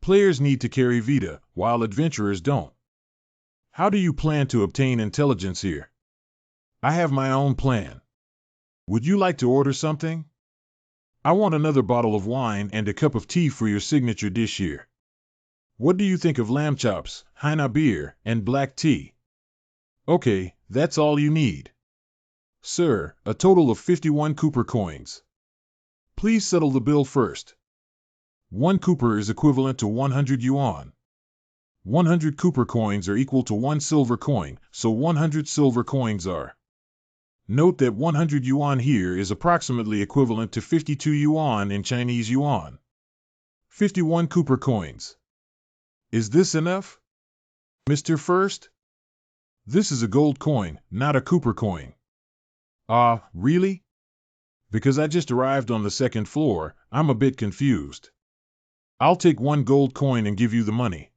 Players need to carry Vita, while adventurers don't. How do you plan to obtain intelligence here? I have my own plan. Would you like to order something? I want another bottle of wine and a cup of tea for your signature dish here. What do you think of lamb chops, Haina beer, and black tea? Okay, that's all you need. Sir, a total of 51 Cooper coins. Please settle the bill first. 1 Cooper is equivalent to 100 yuan. 100 Cooper coins are equal to 1 silver coin, so 100 silver coins are. Note that 100 yuan here is approximately equivalent to 52 yuan in Chinese yuan. 51 Cooper coins. Is this enough? Mr. First? This is a gold coin, not a Cooper coin. Ah, really? Because I just arrived on the second floor, I'm a bit confused. I'll take 1 gold coin and give you the money.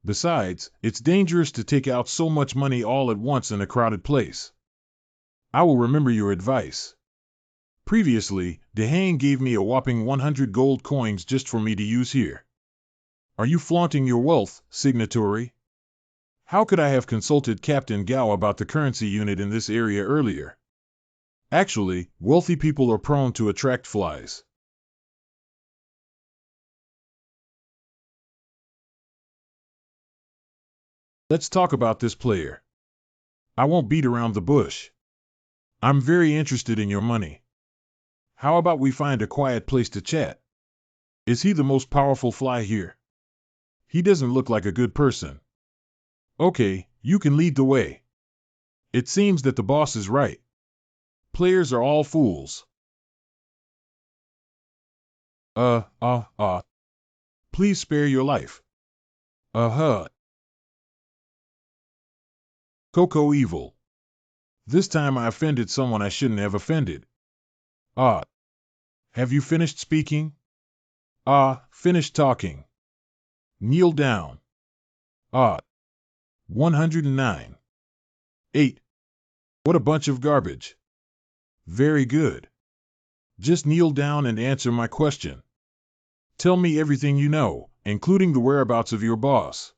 Besides, it's dangerous to take out so much money all at once in a crowded place. I will remember your advice. Previously, Dehane gave me a whopping 100 gold coins just for me to use here. Are you flaunting your wealth, signatory? How could I have consulted Captain Gao about the currency unit in this area earlier? Actually, wealthy people are prone to attract flies. Let's talk about this player. I won't beat around the bush. I'm very interested in your money. How about we find a quiet place to chat? Is he the most powerful fly here? He doesn't look like a good person. Okay, you can lead the way. It seems that the boss is right. Players are all fools. Please spare your life. Coco evil. This time I offended someone I shouldn't have offended. Have you finished speaking? Finished talking. Kneel down. 109. 8. What a bunch of garbage. Very good. Just kneel down and answer my question. Tell me everything you know, including the whereabouts of your boss.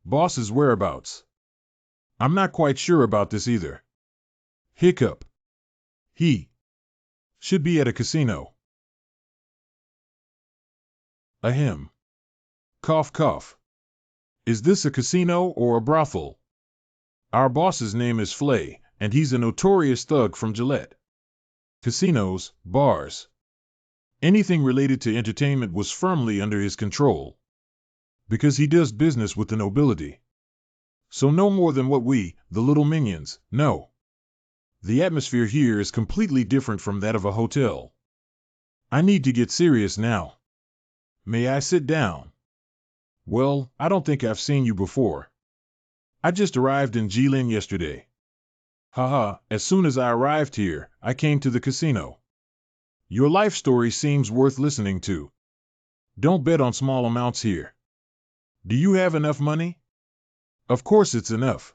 Boss's whereabouts. I'm not quite sure about this either. Hiccup. He should be at a casino. Ahem. Cough cough. Is this a casino or a brothel? Our boss's name is Flay, and he's a notorious thug from Gillette. Casinos, bars. Anything related to entertainment was firmly under his control. Because he does business with the nobility. So no more than what we, the little minions, know. The atmosphere here is completely different from that of a hotel. I need to get serious now. May I sit down? Well, I don't think I've seen you before. I just arrived in Jilin yesterday. Haha, as soon as I arrived here, I came to the casino. Your life story seems worth listening to. Don't bet on small amounts here. Do you have enough money? Of course it's enough.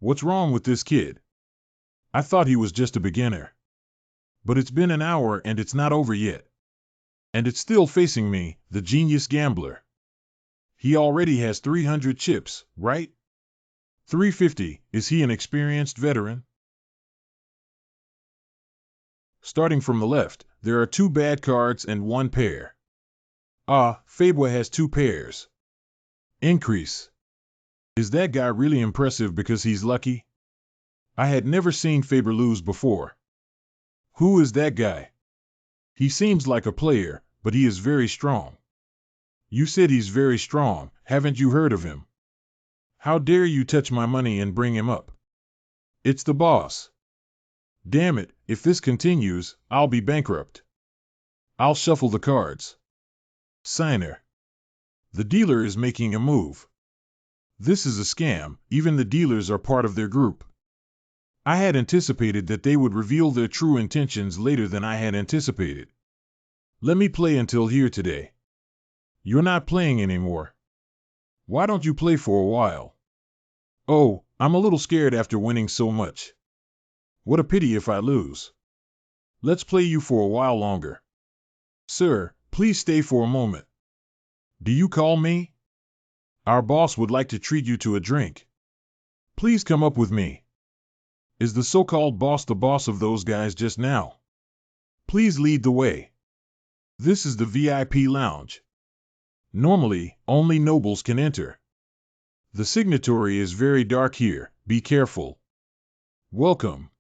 What's wrong with this kid? I thought he was just a beginner. But it's been an hour and it's not over yet. And it's still facing me, the genius gambler. He already has 300 chips, right? 350, is he an experienced veteran? Starting from the left, there are 2 bad cards and 1 pair. Fabwa has 2 pairs. Increase. Is that guy really impressive because he's lucky? I had never seen Faber lose before. Who is that guy? He seems like a player, but he is very strong. You said he's very strong, haven't you heard of him? How dare you touch my money and bring him up? It's the boss. Damn it, if this continues, I'll be bankrupt. I'll shuffle the cards. Signer. The dealer is making a move. This is a scam, even the dealers are part of their group. I had anticipated that they would reveal their true intentions later than I had anticipated. Let me play until here today. You're not playing anymore. Why don't you play for a while? Oh, I'm a little scared after winning so much. What a pity if I lose. Let's play you for a while longer. Sir, please stay for a moment. Do you call me? Our boss would like to treat you to a drink. Please come up with me. Is the so-called boss the boss of those guys just now? Please lead the way. This is the VIP lounge. Normally, only nobles can enter. The signatory is very dark here, be careful. Welcome.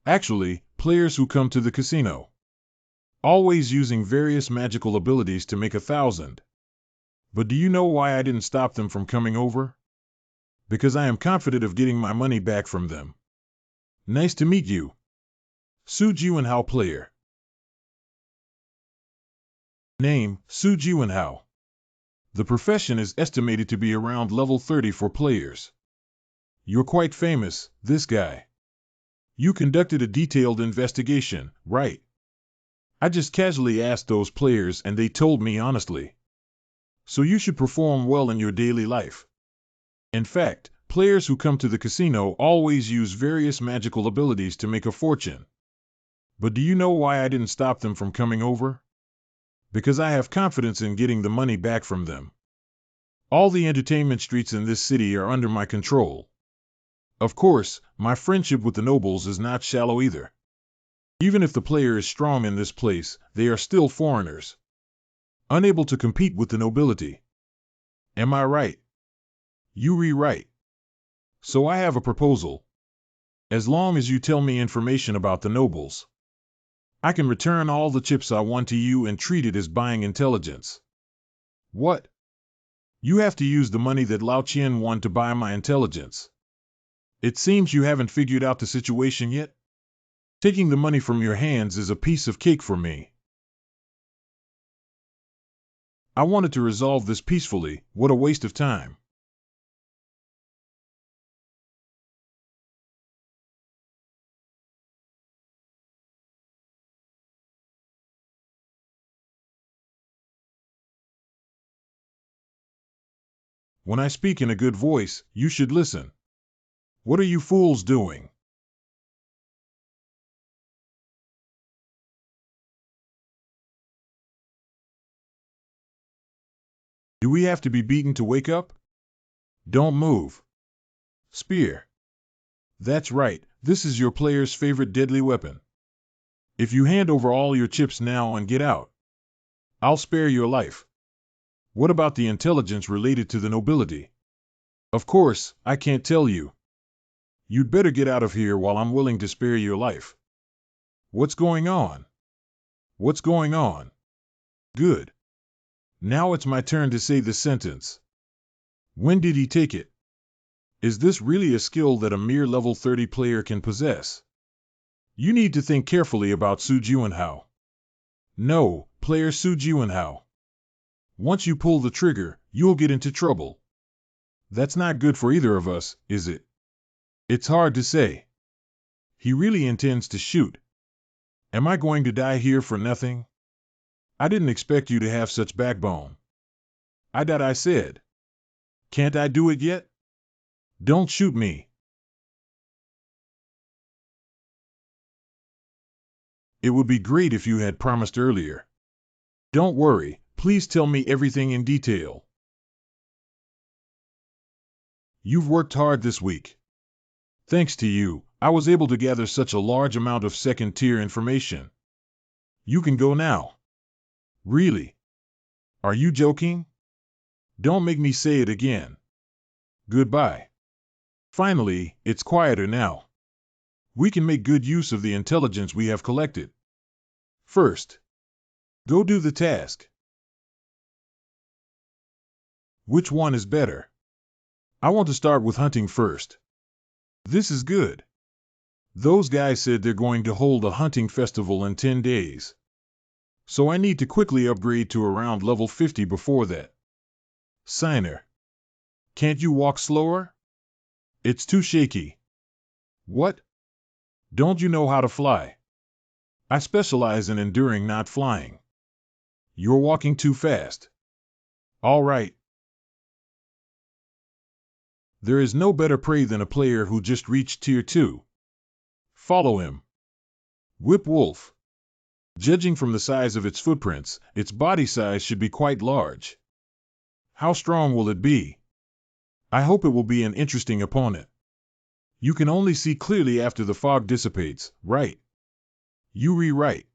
Actually, players who come to the casino. Always using various magical abilities to make 1,000. But do you know why I didn't stop them from coming over? Because I am confident of getting my money back from them. Nice to meet you. Su Jiwenhao player. Name, Su Jiwenhao. The profession is estimated to be around level 30 for players. You're quite famous, this guy. You conducted a detailed investigation, right? I just casually asked those players and they told me honestly. So you should perform well in your daily life. In fact, players who come to the casino always use various magical abilities to make a fortune. But do you know why I didn't stop them from coming over? Because I have confidence in getting the money back from them. All the entertainment streets in this city are under my control. Of course, my friendship with the nobles is not shallow either. Even if the player is strong in this place, they are still foreigners, unable to compete with the nobility. Am I right? You re-right. So I have a proposal. As long as you tell me information about the nobles, I can return all the chips I won to you and treat it as buying intelligence. What? You have to use the money that Lao Qian won to buy my intelligence. It seems you haven't figured out the situation yet? Taking the money from your hands is a piece of cake for me. I wanted to resolve this peacefully. What a waste of time. When I speak in a good voice, you should listen. What are you fools doing? Do we have to be beaten to wake up? Don't move. Spear. That's right, this is your player's favorite deadly weapon. If you hand over all your chips now and get out, I'll spare your life. What about the intelligence related to the nobility? Of course, I can't tell you. You'd better get out of here while I'm willing to spare your life. What's going on? What's going on? Good. Now it's my turn to say the sentence. When did he take it? Is this really a skill that a mere level 30 player can possess? You need to think carefully about Su Jiwenhao. No, player Su Jiwenhao. Once you pull the trigger, you'll get into trouble. That's not good for either of us, is it? It's hard to say. He really intends to shoot. Am I going to die here for nothing? I didn't expect you to have such backbone. I said. Can't I do it yet? Don't shoot me. It would be great if you had promised earlier. Don't worry, please tell me everything in detail. You've worked hard this week. Thanks to you, I was able to gather such a large amount of second-tier information. You can go now. Really? Are you joking? Don't make me say it again. Goodbye. Finally, it's quieter now. We can make good use of the intelligence we have collected. First, go do the task. Which one is better? I want to start with hunting first. This is good. Those guys said they're going to hold a hunting festival in 10 days. So I need to quickly upgrade to around level 50 before that. Signer. Can't you walk slower? It's too shaky. What? Don't you know how to fly? I specialize in enduring, not flying. You're walking too fast. All right. There is no better prey than a player who just reached Tier 2. Follow him. Whip Wolf. Judging from the size of its footprints, its body size should be quite large. How strong will it be? I hope it will be an interesting opponent. You can only see clearly after the fog dissipates, right? You right.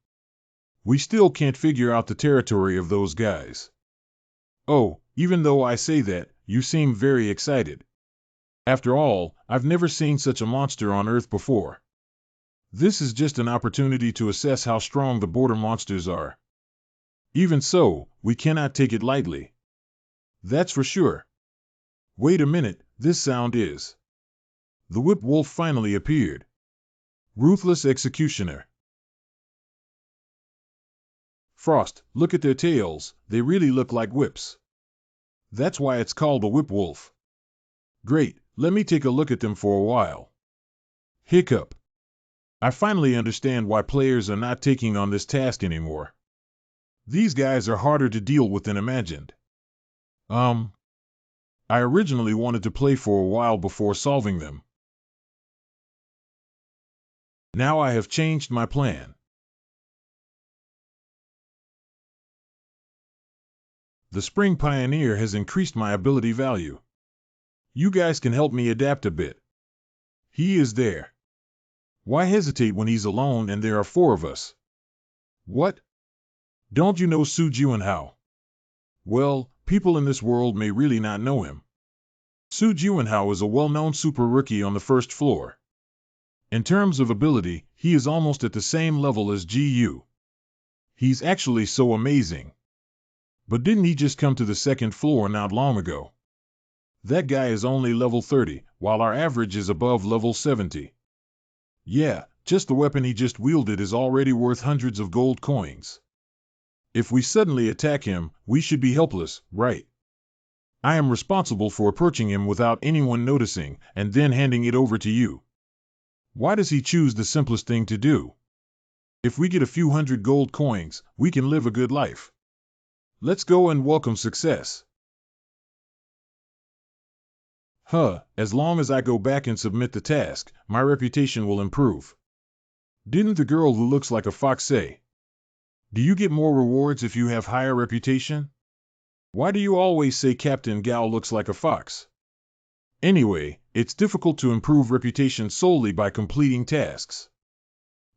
We still can't figure out the territory of those guys. Oh, even though I say that, you seem very excited. After all, I've never seen such a monster on Earth before. This is just an opportunity to assess how strong the border monsters are. Even so, we cannot take it lightly. That's for sure. Wait a minute, this sound is... The Whip Wolf finally appeared. Ruthless Executioner. Frost, look at their tails, they really look like whips. That's why it's called the Whip Wolf. Great, let me take a look at them for a while. Hiccup. I finally understand why players are not taking on this task anymore. These guys are harder to deal with than imagined. I originally wanted to play for a while before solving them. Now I have changed my plan. The Spring Pioneer has increased my ability value. You guys can help me adapt a bit. He is there. Why hesitate when he's alone and there are 4 of us? What? Don't you know Su Juanhao? Well, people in this world may really not know him. Su Juanhao is a well-known super rookie on the first floor. In terms of ability, he is almost at the same level as GU. He's actually so amazing. But didn't he just come to the second floor not long ago? That guy is only level 30, while our average is above level 70. Yeah, just the weapon he just wielded is already worth hundreds of gold coins. If we suddenly attack him, we should be helpless, right? I am responsible for approaching him without anyone noticing, and then handing it over to you. Why does he choose the simplest thing to do? If we get a few hundred gold coins, we can live a good life. Let's go and welcome success. As long as I go back and submit the task, my reputation will improve. Didn't the girl who looks like a fox say? Do you get more rewards if you have higher reputation? Why do you always say Captain Gao looks like a fox? Anyway, it's difficult to improve reputation solely by completing tasks.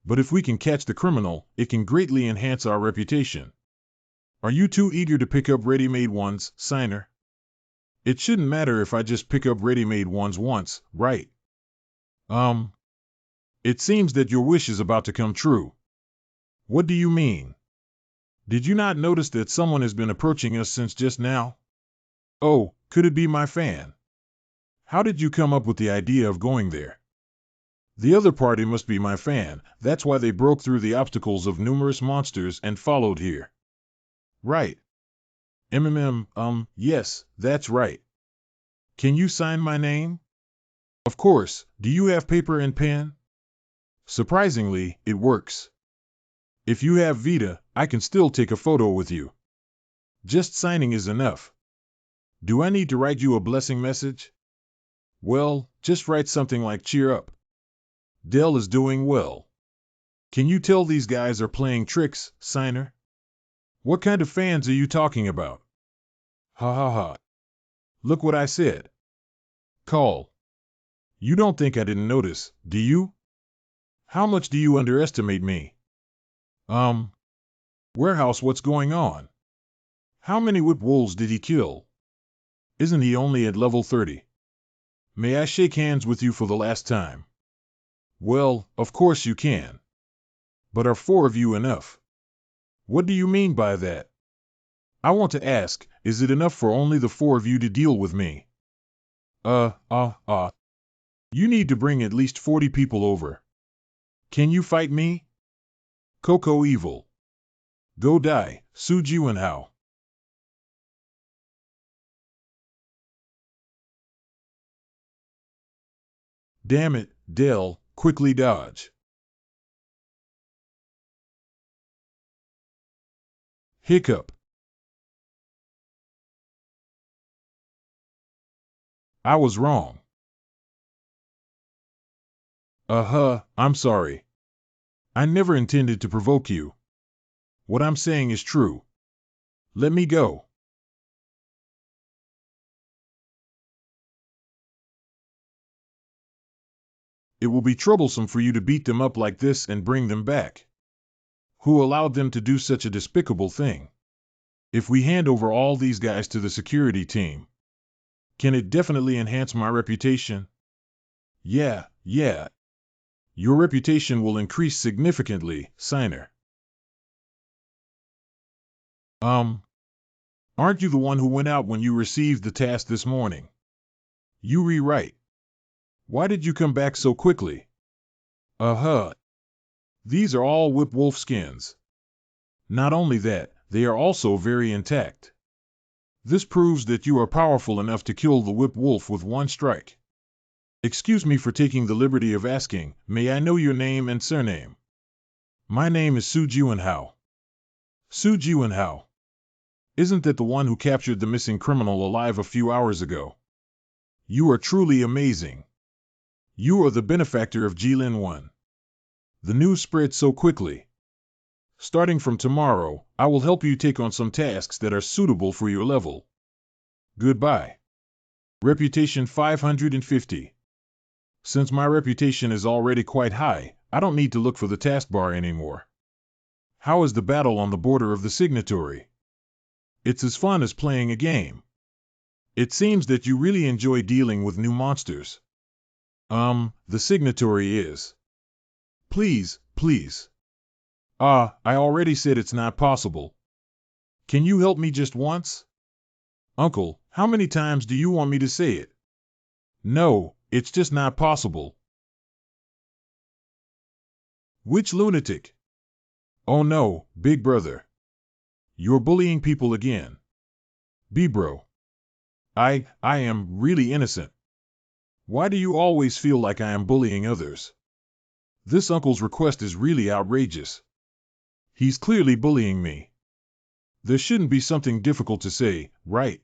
But if we can catch the criminal, it can greatly enhance our reputation. Are you too eager to pick up ready-made ones, Signer? It shouldn't matter if I just pick up ready-made ones once, right? It seems that your wish is about to come true. What do you mean? Did you not notice that someone has been approaching us since just now? Oh, could it be my fan? How did you come up with the idea of going there? The other party must be my fan, that's why they broke through the obstacles of numerous monsters and followed here. Right. Yes, that's right. Can you sign my name? Of course, do you have paper and pen? Surprisingly, it works. If you have Vita, I can still take a photo with you. Just signing is enough. Do I need to write you a blessing message? Well, just write something like cheer up. Dell is doing well. Can you tell these guys are playing tricks, Signer? What kind of fans are you talking about? Ha ha ha. Look what I said. Call. You don't think I didn't notice, do you? How much do you underestimate me? Warehouse, what's going on? How many whip wolves did he kill? Isn't he only at level 30? May I shake hands with you for the last time? Well, of course you can. But are 4 of you enough? What do you mean by that? I want to ask, is it enough for only the 4 of you to deal with me? You need to bring at least 40 people over. Can you fight me? Coco Evil. Go die, Su Juanhao. Damn it, Dell, quickly dodge. Hiccup. I was wrong. I'm sorry. I never intended to provoke you. What I'm saying is true. Let me go. It will be troublesome for you to beat them up like this and bring them back. Who allowed them to do such a despicable thing? If we hand over all these guys to the security team, can it definitely enhance my reputation? Yeah. Your reputation will increase significantly, Signer. Aren't you the one who went out when you received the task this morning? You rewrite. Why did you come back so quickly? These are all whip wolf skins. Not only that, they are also very intact. This proves that you are powerful enough to kill the whip wolf with one strike. Excuse me for taking the liberty of asking, may I know your name and surname? My name is Su Jiwenhao. Su Jiwenhao. Isn't that the one who captured the missing criminal alive a few hours ago? You are truly amazing. You are the benefactor of Jilin 1. The news spread so quickly. Starting from tomorrow, I will help you take on some tasks that are suitable for your level. Goodbye. Reputation 550. Since my reputation is already quite high, I don't need to look for the taskbar anymore. How is the battle on the border of the signatory? It's as fun as playing a game. It seems that you really enjoy dealing with new monsters. The signatory is. Please. I already said it's not possible. Can you help me just once? Uncle, how many times do you want me to say it? No, it's just not possible. Which lunatic? Oh no, big brother. You're bullying people again. B-bro. I am really innocent. Why do you always feel like I am bullying others? This uncle's request is really outrageous. He's clearly bullying me. There shouldn't be something difficult to say, right?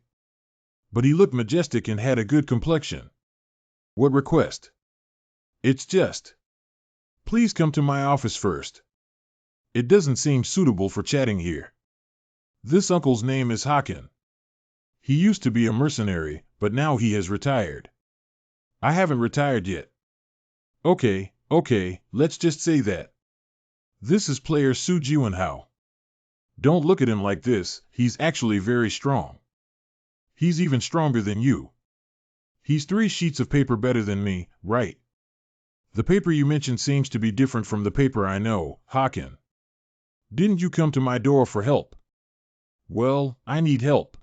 But he looked majestic and had a good complexion. What request? It's just. Please come to my office first. It doesn't seem suitable for chatting here. This uncle's name is Haken. He used to be a mercenary, but now he has retired. I haven't retired yet. Okay, let's just say that. This is player Su Jiwenhao. Don't look at him like this, he's actually very strong. He's even stronger than you. He's 3 sheets of paper better than me, right? The paper you mentioned seems to be different from the paper I know, Haken. Didn't you come to my door for help? Well, I need help.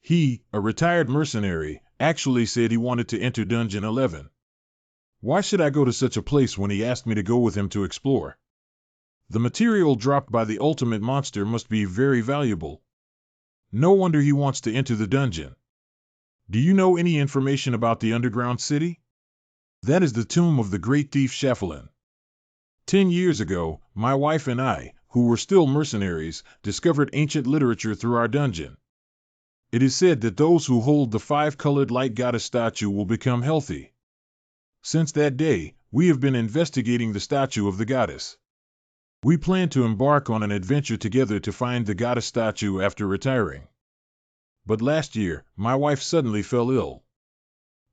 He, a retired mercenary, actually said he wanted to enter Dungeon 11. Why should I go to such a place when he asked me to go with him to explore? The material dropped by the ultimate monster must be very valuable. No wonder he wants to enter the dungeon. Do you know any information about the underground city? That is the tomb of the great thief Shafalin. 10 years ago, my wife and I, who were still mercenaries, discovered ancient literature through our dungeon. It is said that those who hold the 5-colored light goddess statue will become healthy. Since that day, we have been investigating the statue of the goddess. We plan to embark on an adventure together to find the goddess statue after retiring. But last year, my wife suddenly fell ill.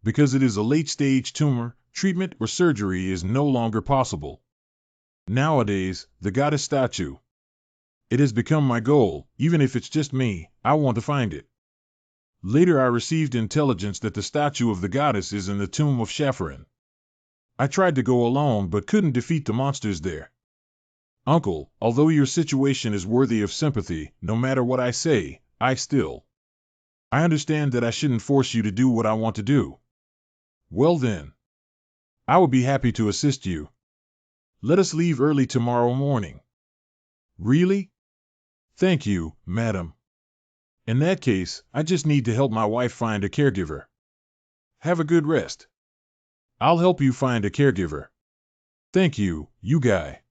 Because it is a late-stage tumor, treatment or surgery is no longer possible. Nowadays, the goddess statue. It has become my goal, even if it's just me, I want to find it. Later I received intelligence that the statue of the goddess is in the tomb of Shafalin. I tried to go alone but couldn't defeat the monsters there. Uncle, although your situation is worthy of sympathy, no matter what I say, I understand that I shouldn't force you to do what I want to do. Well then. I would be happy to assist you. Let us leave early tomorrow morning. Really? Thank you, madam. In that case, I just need to help my wife find a caregiver. Have a good rest. I'll help you find a caregiver. Thank you, you guy.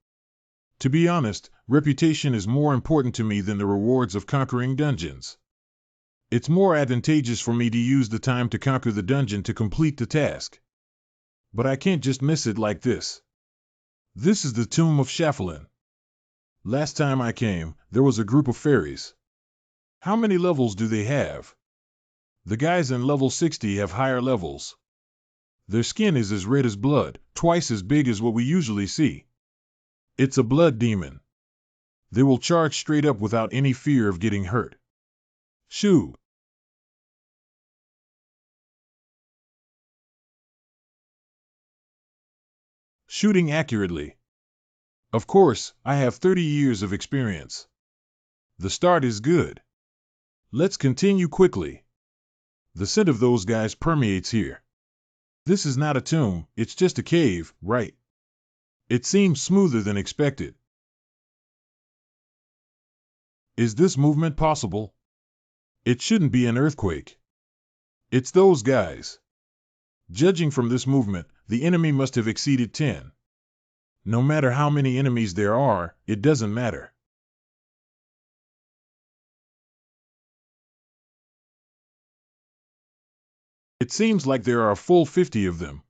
To be honest, reputation is more important to me than the rewards of conquering dungeons. It's more advantageous for me to use the time to conquer the dungeon to complete the task. But I can't just miss it like this. This is the tomb of Shafalin. Last time I came, there was a group of fairies. How many levels do they have? The guys in level 60 have higher levels. Their skin is as red as blood, twice as big as what we usually see. It's a blood demon. They will charge straight up without any fear of getting hurt. Shoo! Shooting accurately. Of course, I have 30 years of experience. The start is good. Let's continue quickly. The scent of those guys permeates here. This is not a tomb, it's just a cave, right? It seems smoother than expected. Is this movement possible? It shouldn't be an earthquake. It's those guys. Judging from this movement, the enemy must have exceeded 10. No matter how many enemies there are, it doesn't matter. It seems like there are a full 50 of them.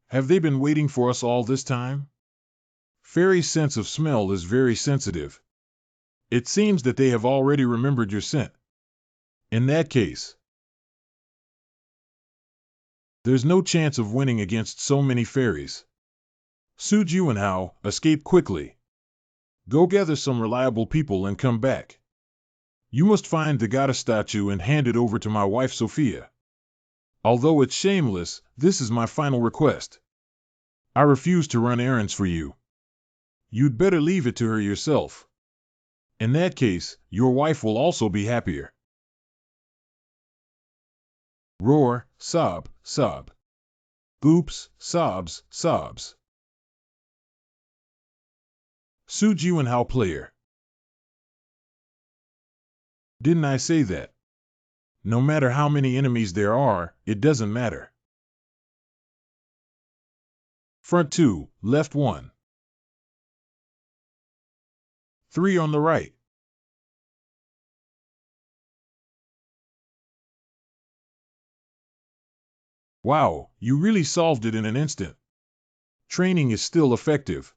Have they been waiting for us all this time? Fairy's sense of smell is very sensitive. It seems that they have already remembered your scent. In that case, there's no chance of winning against so many fairies. Su Juanhao, escape quickly. Go gather some reliable people and come back. You must find the goddess statue and hand it over to my wife Sophia. Although it's shameless, this is my final request. I refuse to run errands for you. You'd better leave it to her yourself. In that case, your wife will also be happier. Roar, sob, sob. Oops, sobs, sobs. Su Juanhao player. Didn't I say that? No matter how many enemies there are, it doesn't matter. Front 2, left 1. 3 on the right. Wow, you really solved it in an instant. Training is still effective.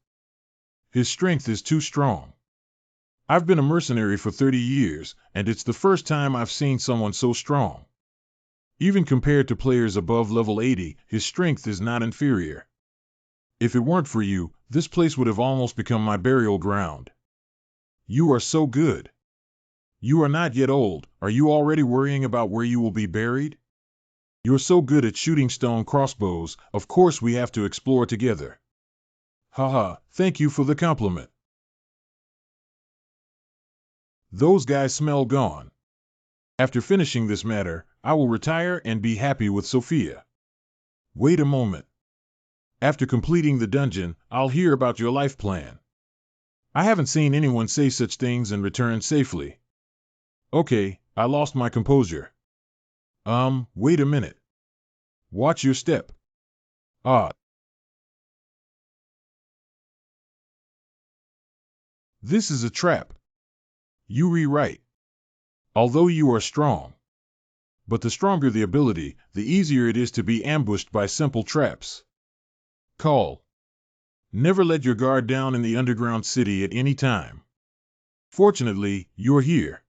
His strength is too strong. I've been a mercenary for 30 years, and it's the first time I've seen someone so strong. Even compared to players above level 80, his strength is not inferior. If it weren't for you, this place would have almost become my burial ground. You are so good. You are not yet old, are you already worrying about where you will be buried? You're so good at shooting stone crossbows, of course we have to explore together. Haha, thank you for the compliment. Those guys smell gone. After finishing this matter, I will retire and be happy with Sophia. Wait a moment. After completing the dungeon, I'll hear about your life plan. I haven't seen anyone say such things and return safely. Okay, I lost my composure. Wait a minute. Watch your step. Ah. This is a trap. You rewrite. Although you are strong. But the stronger the ability, the easier it is to be ambushed by simple traps. Call. Never let your guard down in the underground city at any time. Fortunately, you're here.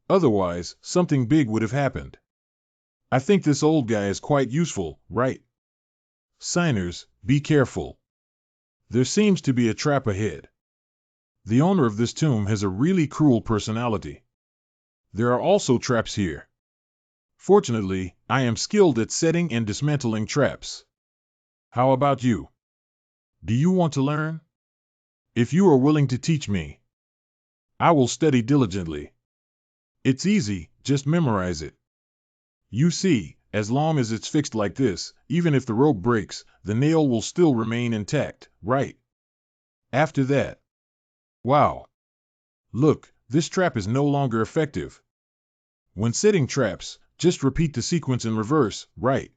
Otherwise, something big would have happened. I think this old guy is quite useful, right? Signers, be careful. There seems to be a trap ahead. The owner of this tomb has a really cruel personality. There are also traps here. Fortunately, I am skilled at setting and dismantling traps. How about you? Do you want to learn? If you are willing to teach me, I will study diligently. It's easy, just memorize it. You see, as long as it's fixed like this, even if the rope breaks, the nail will still remain intact, right? After that. Wow. Look, this trap is no longer effective. When setting traps, just repeat the sequence in reverse, right?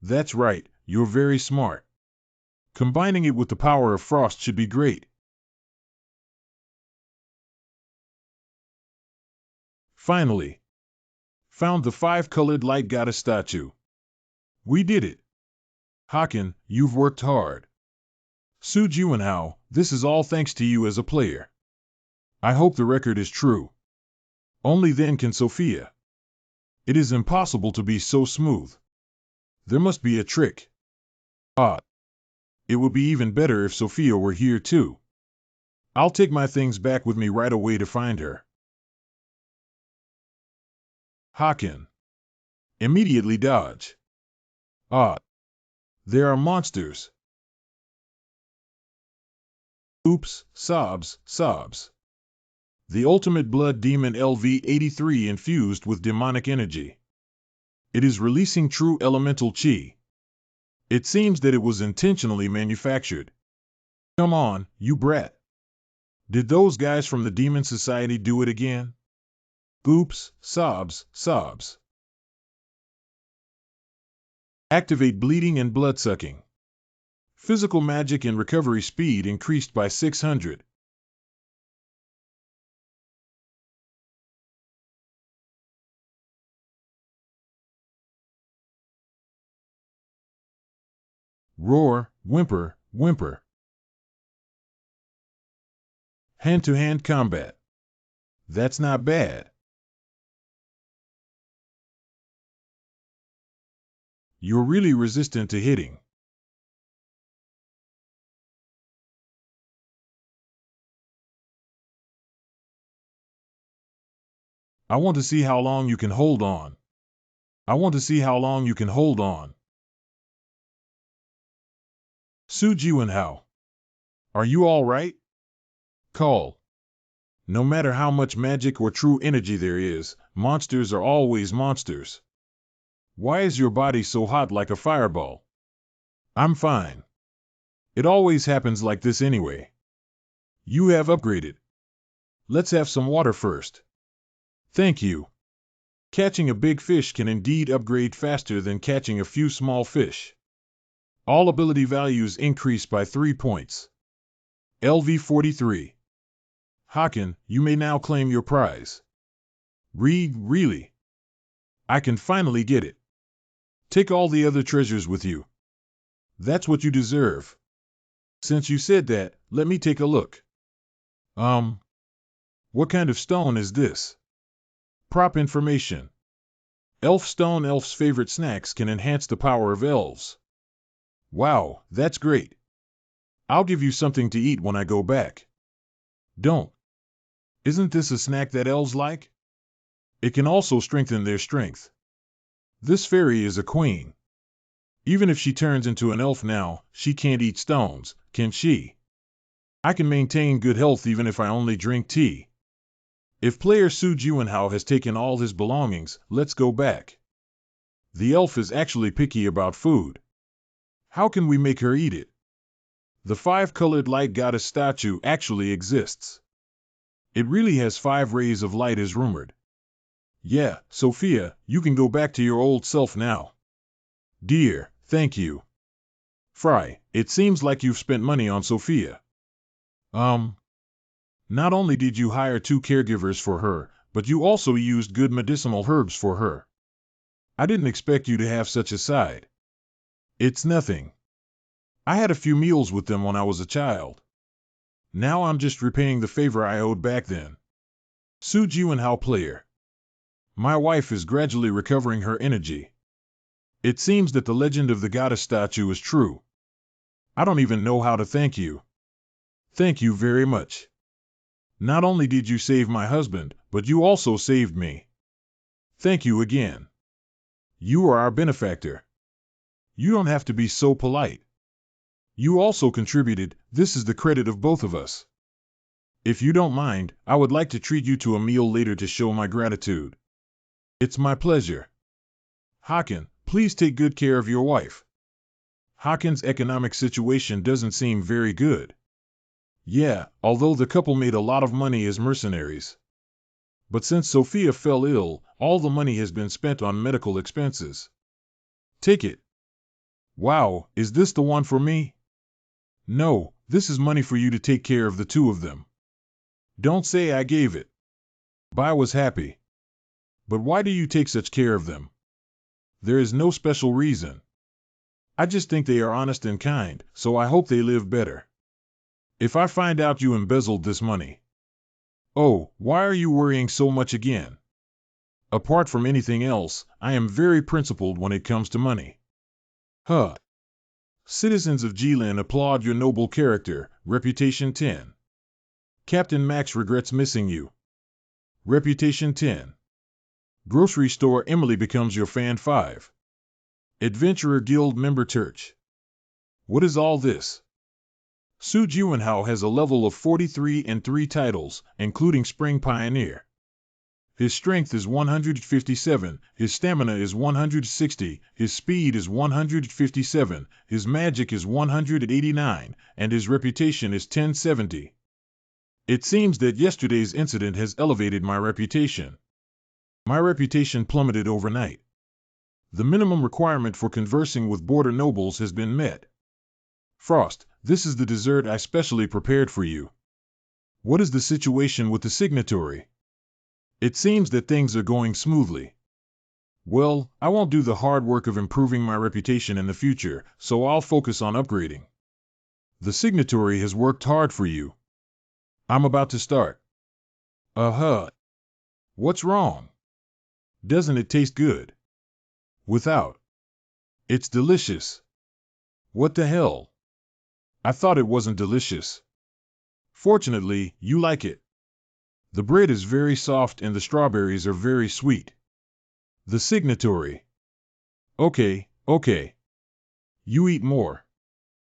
That's right, you're very smart. Combining it with the power of frost should be great. Finally. Found the five-colored light goddess statue. We did it. Haken, you've worked hard. Su Juanhao, this is all thanks to you as a player. I hope the record is true. Only then can Sophia. It is impossible to be so smooth. There must be a trick. Ah. It would be even better if Sophia were here too. I'll take my things back with me right away to find her. Haken. Immediately dodge. Ah. There are monsters. Oops, sobs, sobs. The ultimate blood demon LV-83 infused with demonic energy. It is releasing true elemental chi. It seems that it was intentionally manufactured. Come on, you brat. Did those guys from the Demon Society do it again? Oops, sobs, sobs. Activate bleeding and bloodsucking. Physical magic and recovery speed increased by 600. Roar, whimper, whimper. Hand-to-hand combat. That's not bad. You're really resistant to hitting. I want to see how long you can hold on. I want to see how long you can hold on. Su Juanhao. Are you all right? Call. No matter how much magic or true energy there is, monsters are always monsters. Why is your body so hot like a fireball? I'm fine. It always happens like this anyway. You have upgraded. Let's have some water first. Thank you. Catching a big fish can indeed upgrade faster than catching a few small fish. All ability values increase by 3 points. LV-43. Haken, you may now claim your prize. Really? I can finally get it. Take all the other treasures with you. That's what you deserve. Since you said that, let me take a look. What kind of stone is this? Prop information. Elf stone. Elf's favorite snacks can enhance the power of elves. Wow, that's great. I'll give you something to eat when I go back. Don't. Isn't this a snack that elves like? It can also strengthen their strength. This fairy is a queen. Even if she turns into an elf now, she can't eat stones, can she? I can maintain good health even if I only drink tea. If player Su Juanhao has taken all his belongings, let's go back. The elf is actually picky about food. How can we make her eat it? The five-colored light goddess statue actually exists. It really has 5 rays of light as rumored. Yeah, Sophia, you can go back to your old self now. Dear, thank you. Fry, it seems like you've spent money on Sophia. Not only did you hire 2 caregivers for her, but you also used good medicinal herbs for her. I didn't expect you to have such a side. It's nothing. I had a few meals with them when I was a child. Now I'm just repaying the favor I owed back then. Su Juanhao player. My wife is gradually recovering her energy. It seems that the legend of the goddess statue is true. I don't even know how to thank you. Thank you very much. Not only did you save my husband, but you also saved me. Thank you again. You are our benefactor. You don't have to be so polite. You also contributed. This is the credit of both of us. If you don't mind, I would like to treat you to a meal later to show my gratitude. It's my pleasure. Haken, please take good care of your wife. Haken's economic situation doesn't seem very good. Yeah, although the couple made a lot of money as mercenaries. But since Sophia fell ill, all the money has been spent on medical expenses. Take it. Wow, is this the one for me? No, this is money for you to take care of the 2 of them. Don't say I gave it. Bai was happy. But why do you take such care of them? There is no special reason. I just think they are honest and kind, so I hope they live better. If I find out you embezzled this money. Oh, why are you worrying so much again? Apart from anything else, I am very principled when it comes to money. Huh. Citizens of Jilin applaud your noble character, reputation 10. Captain Max regrets missing you. Reputation 10. Grocery store Emily becomes your fan 5. Adventurer Guild member Turch. What is all this? Su Juanhao has a level of 43 and 3 titles, including Spring Pioneer. His strength is 157, his stamina is 160, his speed is 157, his magic is 189, and his reputation is 1070. It seems that yesterday's incident has elevated my reputation. My reputation plummeted overnight. The minimum requirement for conversing with border nobles has been met. Frost, this is the dessert I specially prepared for you. What is the situation with the signatory? It seems that things are going smoothly. Well, I won't do the hard work of improving my reputation in the future, so I'll focus on upgrading. The signatory has worked hard for you. I'm about to start. What's wrong? Doesn't it taste good? Without. It's delicious. What the hell? I thought it wasn't delicious. Fortunately, you like it. The bread is very soft and the strawberries are very sweet. The signatory. Okay. You eat more.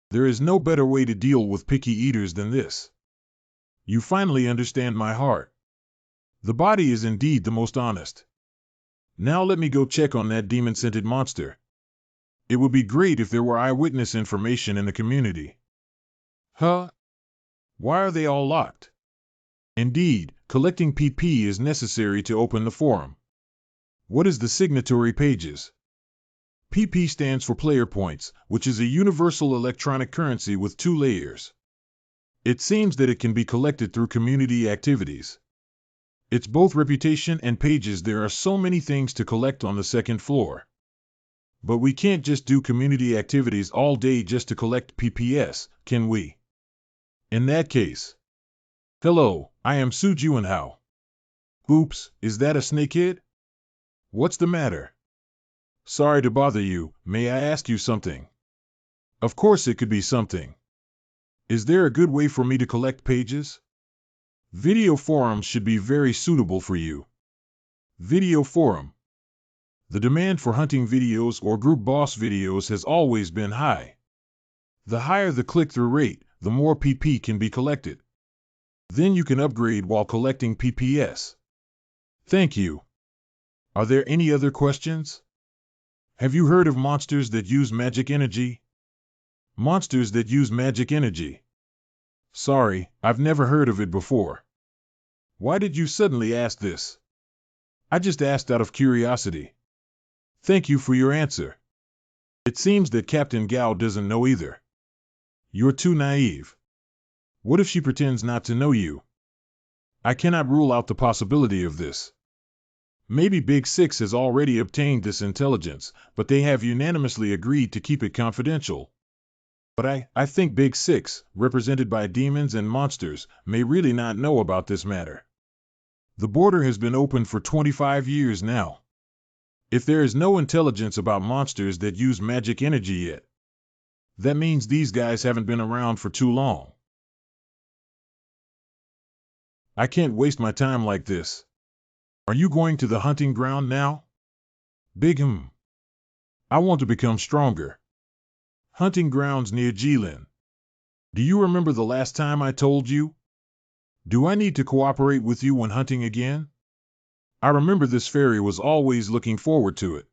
There is no better way to deal with picky eaters than this. You finally understand my heart. The body is indeed the most honest. Now let me go check on that demon-scented monster. It would be great if there were eyewitness information in the community. Huh? Why are they all locked? Indeed, collecting PP is necessary to open the forum. What is the signatory pages? PP stands for player points, which is a universal electronic currency with 2 layers. It seems that it can be collected through community activities. It's both reputation and pages. There are so many things to collect on the 2nd floor. But we can't just do community activities all day just to collect PPS, can we? In that case. Hello, I am Su Juanhao. Oops, is that a snakehead? What's the matter? Sorry to bother you, may I ask you something? Of course it could be something. Is there a good way for me to collect pages? Video forums should be very suitable for you. Video forum. The demand for hunting videos or group boss videos has always been high. The higher the click-through rate, the more PP can be collected. Then you can upgrade while collecting PPS. Thank you. Are there any other questions? Have you heard of monsters that use magic energy? Monsters that use magic energy. Sorry, I've never heard of it before. Why did you suddenly ask this? I just asked out of curiosity. Thank you for your answer. It seems that Captain Gao doesn't know either. You're too naive. What if she pretends not to know you? I cannot rule out the possibility of this. Maybe Big Six has already obtained this intelligence, but they have unanimously agreed to keep it confidential. But I think Big Six, represented by demons and monsters, may really not know about this matter. The border has been open for 25 years now. If there is no intelligence about monsters that use magic energy yet, that means these guys haven't been around for too long. I can't waste my time like this. Are you going to the hunting ground now? Big I want to become stronger. Hunting grounds near Jilin. Do you remember the last time I told you? Do I need to cooperate with you when hunting again? I remember this fairy was always looking forward to it.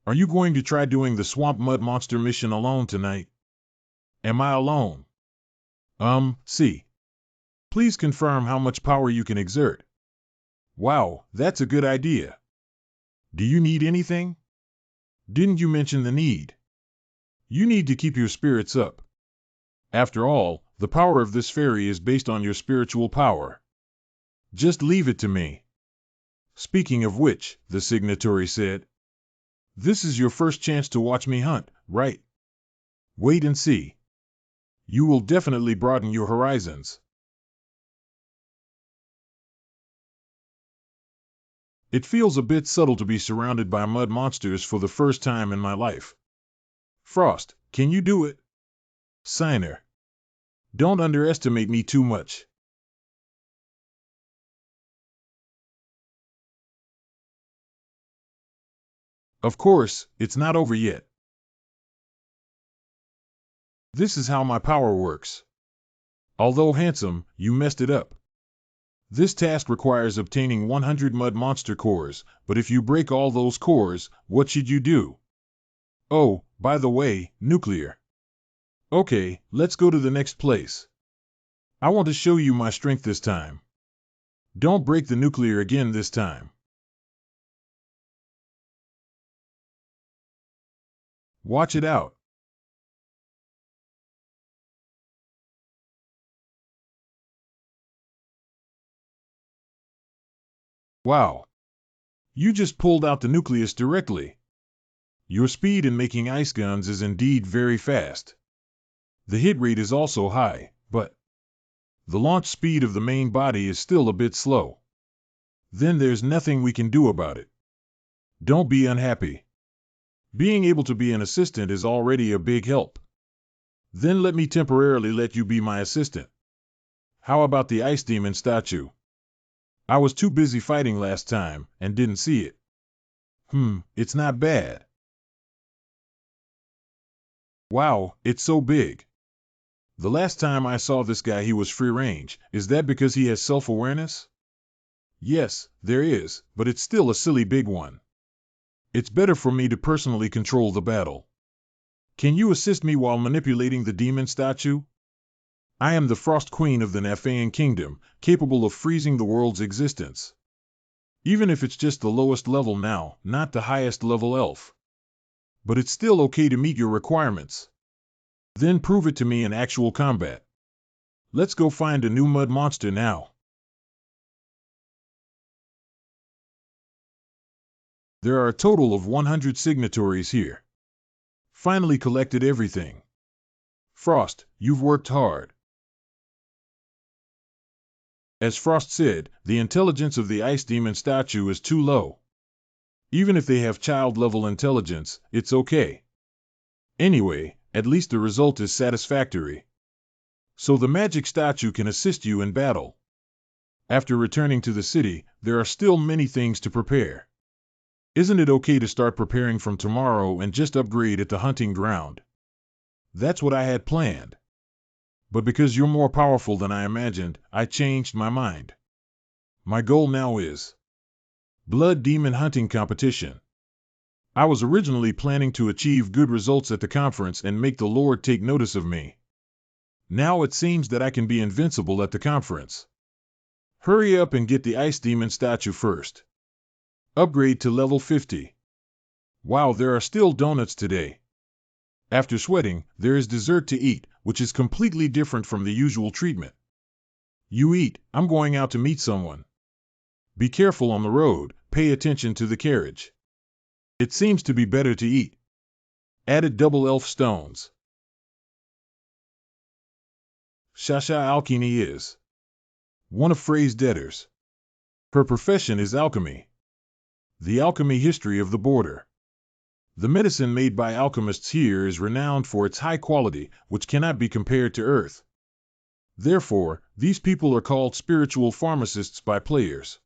Are you going to try doing the Swamp Mud Monster mission alone tonight? Am I alone? See. Please confirm how much power you can exert. Wow, that's a good idea. Do you need anything? Didn't you mention the need? You need to keep your spirits up. After all, the power of this fairy is based on your spiritual power. Just leave it to me. Speaking of which, the signatory said, this is your first chance to watch me hunt, right? Wait and see. You will definitely broaden your horizons. It feels a bit subtle to be surrounded by mud monsters for the first time in my life. Frost, can you do it? Signer. Don't underestimate me too much. Of course, it's not over yet. This is how my power works. Although handsome, you messed it up. This task requires obtaining 100 mud monster cores, but if you break all those cores, what should you do? Oh, by the way, nuclear. Okay, let's go to the next place. I want to show you my strength this time. Don't break the nuclear again this time. Watch it out. Wow. You just pulled out the nucleus directly. Your speed in making ice guns is indeed very fast. The hit rate is also high, but the launch speed of the main body is still a bit slow. Then there's nothing we can do about it. Don't be unhappy. Being able to be an assistant is already a big help. Then let me temporarily let you be my assistant. How about the ice demon statue? I was too busy fighting last time and didn't see it. It's not bad. Wow, it's so big. The last time I saw this guy he was free range. Is that because he has self-awareness? Yes, there is, but it's still a silly big one. It's better for me to personally control the battle. Can you assist me while manipulating the demon statue? I am the Frost Queen of the Naphaean Kingdom, capable of freezing the world's existence. Even if it's just the lowest level now, not the highest level elf. But it's still okay to meet your requirements. Then prove it to me in actual combat. Let's go find a new mud monster now. There are a total of 100 signatories here. Finally collected everything. Frost, you've worked hard. As Frost said, the intelligence of the ice demon statue is too low. Even if they have child-level intelligence, it's okay. Anyway, at least the result is satisfactory. So the magic statue can assist you in battle. After returning to the city, there are still many things to prepare. Isn't it okay to start preparing from tomorrow and just upgrade at the hunting ground? That's what I had planned. But because you're more powerful than I imagined, I changed my mind. My goal now is Blood Demon Hunting Competition. I was originally planning to achieve good results at the conference and make the Lord take notice of me. Now it seems that I can be invincible at the conference. Hurry up and get the Ice Demon statue first. Upgrade to level 50. Wow, there are still donuts today. After sweating, there is dessert to eat, which is completely different from the usual treatment. You eat, I'm going out to meet someone. Be careful on the road, pay attention to the carriage. It seems to be better to eat. Added double elf stones. Shasha Alkini is one of Frey's debtors. Her profession is alchemy. The alchemy history of the border. The medicine made by alchemists here is renowned for its high quality, which cannot be compared to Earth. Therefore, these people are called spiritual pharmacists by players.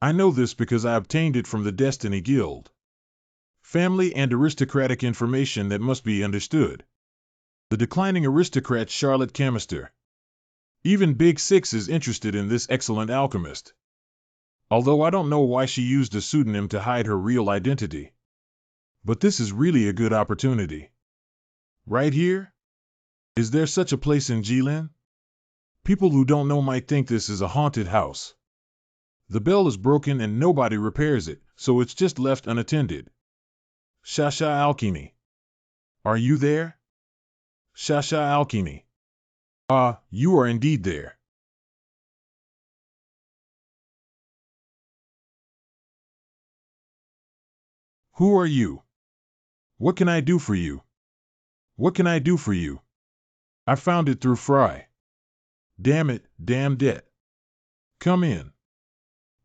I know this because I obtained it from the Destiny Guild. Family and aristocratic information that must be understood. The declining aristocrat Charlotte Camister. Even Big Six is interested in this excellent alchemist. Although I don't know why she used a pseudonym to hide her real identity. But this is really a good opportunity. Right here? Is there such a place in Jilin? People who don't know might think this is a haunted house. The bell is broken and nobody repairs it, so it's just left unattended. Shasha Alkini. Are you there? Shasha Alkini. Ah, you are indeed there. Who are you? What can I do for you? What can I do for you? I found it through Fry. Damn it, damn debt. Come in.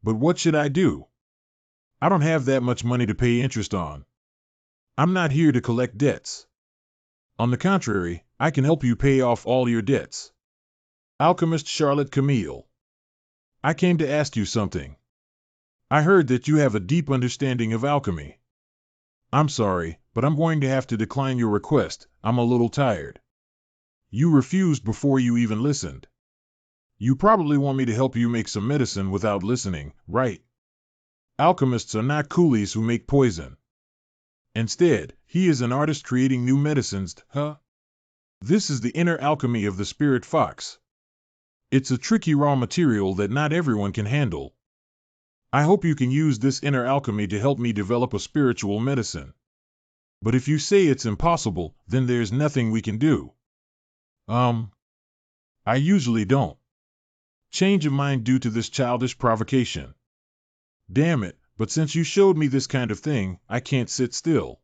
But what should I do? I don't have that much money to pay interest on. I'm not here to collect debts. On the contrary, I can help you pay off all your debts. Alchemist Charlotte Camille. I came to ask you something. I heard that you have a deep understanding of alchemy. I'm sorry, but I'm going to have to decline your request. I'm a little tired. You refused before you even listened. You probably want me to help you make some medicine without listening, right? Alchemists are not coolies who make poison. Instead, he is an artist creating new medicines, huh? This is the inner alchemy of the spirit fox. It's a tricky raw material that not everyone can handle. I hope you can use this inner alchemy to help me develop a spiritual medicine. But if you say it's impossible, then there's nothing we can do. I usually don't. Change of mind due to this childish provocation. Damn it, but since you showed me this kind of thing, I can't sit still.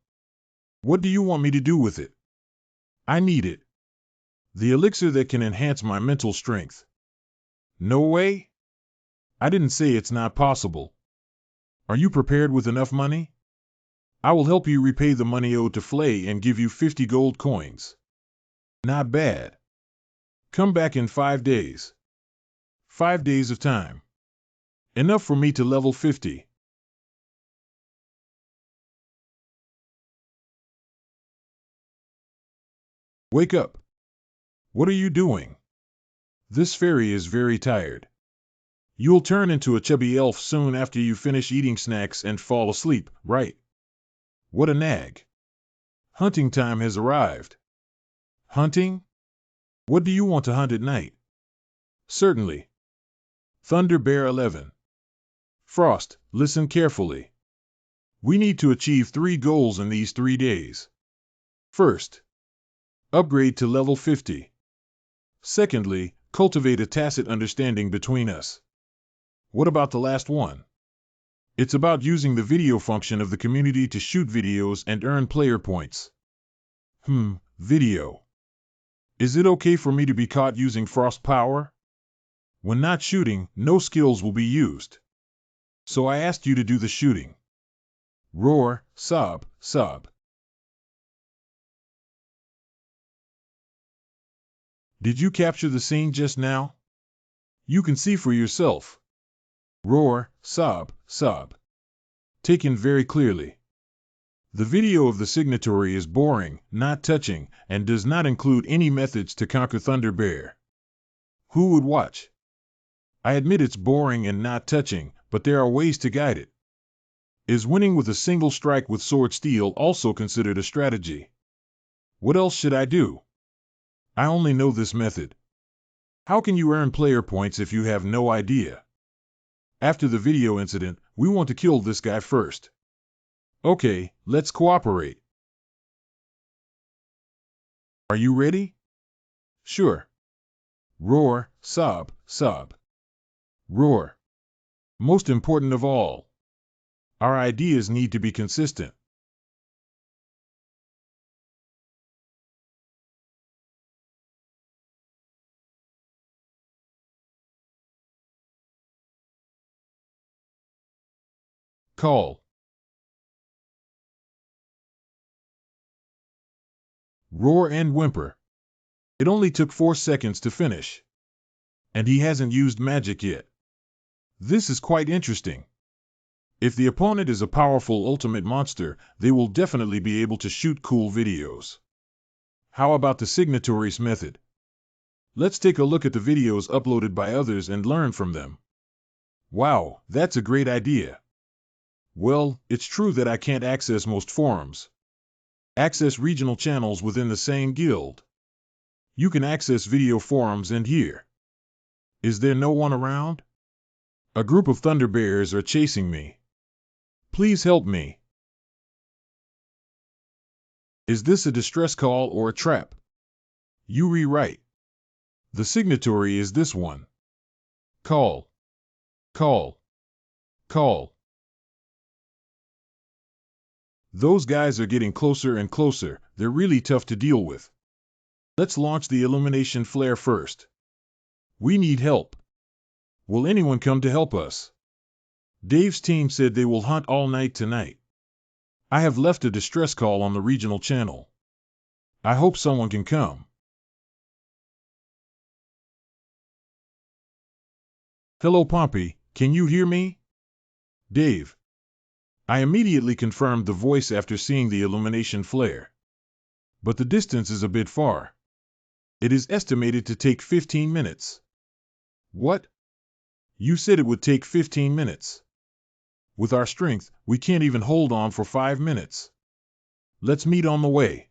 What do you want me to do with it? I need it. The elixir that can enhance my mental strength. No way? I didn't say it's not possible. Are you prepared with enough money? I will help you repay the money owed to Flay and give you 50 gold coins. Not bad. Come back in 5 days. 5 days of time. Enough for me to level 50. Wake up. What are you doing? This fairy is very tired. You'll turn into a chubby elf soon after you finish eating snacks and fall asleep, right? What a nag. Hunting time has arrived. Hunting? What do you want to hunt at night? Certainly. Thunder Bear 11. Frost, listen carefully. We need to achieve 3 goals in these 3 days. First, upgrade to level 50. Secondly, cultivate a tacit understanding between us. What about the last one? It's about using the video function of the community to shoot videos and earn player points. Video. Is it okay for me to be caught using frost power? When not shooting, no skills will be used. So I asked you to do the shooting. Roar, sob, sob. Did you capture the scene just now? You can see for yourself. Roar, sob, sob. Taken very clearly. The video of the signatory is boring, not touching, and does not include any methods to conquer Thunder Bear. Who would watch? I admit it's boring and not touching, but there are ways to guide it. Is winning with a single strike with sword steel also considered a strategy? What else should I do? I only know this method. How can you earn player points if you have no idea? After the video incident, we want to kill this guy first. Okay, let's cooperate. Are you ready? Sure. Roar, sob, sob. Roar. Most important of all. Our ideas need to be consistent. Call. Roar and whimper. It only took 4 seconds to finish. And he hasn't used magic yet. This is quite interesting. If the opponent is a powerful ultimate monster, they will definitely be able to shoot cool videos. How about the signatories method? Let's take a look at the videos uploaded by others and learn from them. Wow, that's a great idea. Well, it's true that I can't access most forums. Access regional channels within the same guild. You can access video forums and here. Is there no one around? A group of Thunder Bears are chasing me. Please help me. Is this a distress call or a trap? You rewrite. The signatory is this one. Call. Call. Call. Those guys are getting closer and closer. They're really tough to deal with. Let's launch the illumination flare first. We need help. Will anyone come to help us? Dave's team said they will hunt all night tonight. I have left a distress call on the regional channel. I hope someone can come. Hello, Pompey. Can you hear me? Dave. I immediately confirmed the voice after seeing the illumination flare. But the distance is a bit far. It is estimated to take 15 minutes. What? You said it would take 15 minutes. With our strength, we can't even hold on for 5 minutes. Let's meet on the way.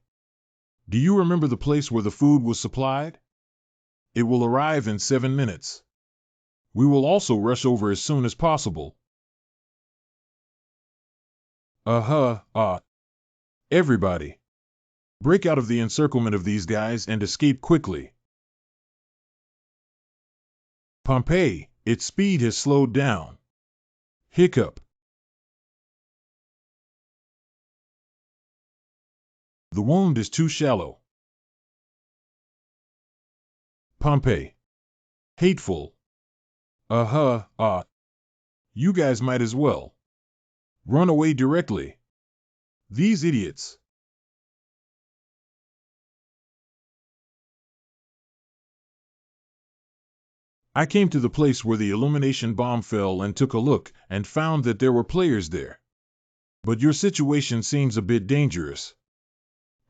Do you remember the place where the food was supplied? It will arrive in 7 minutes. We will also rush over as soon as possible. Everybody. Break out of the encirclement of these guys and escape quickly. Pompeii, its speed has slowed down. Hiccup. The wound is too shallow. Pompeii. Hateful. You guys might as well run away directly. These idiots. I came to the place where the illumination bomb fell and took a look and found that there were players there. But your situation seems a bit dangerous.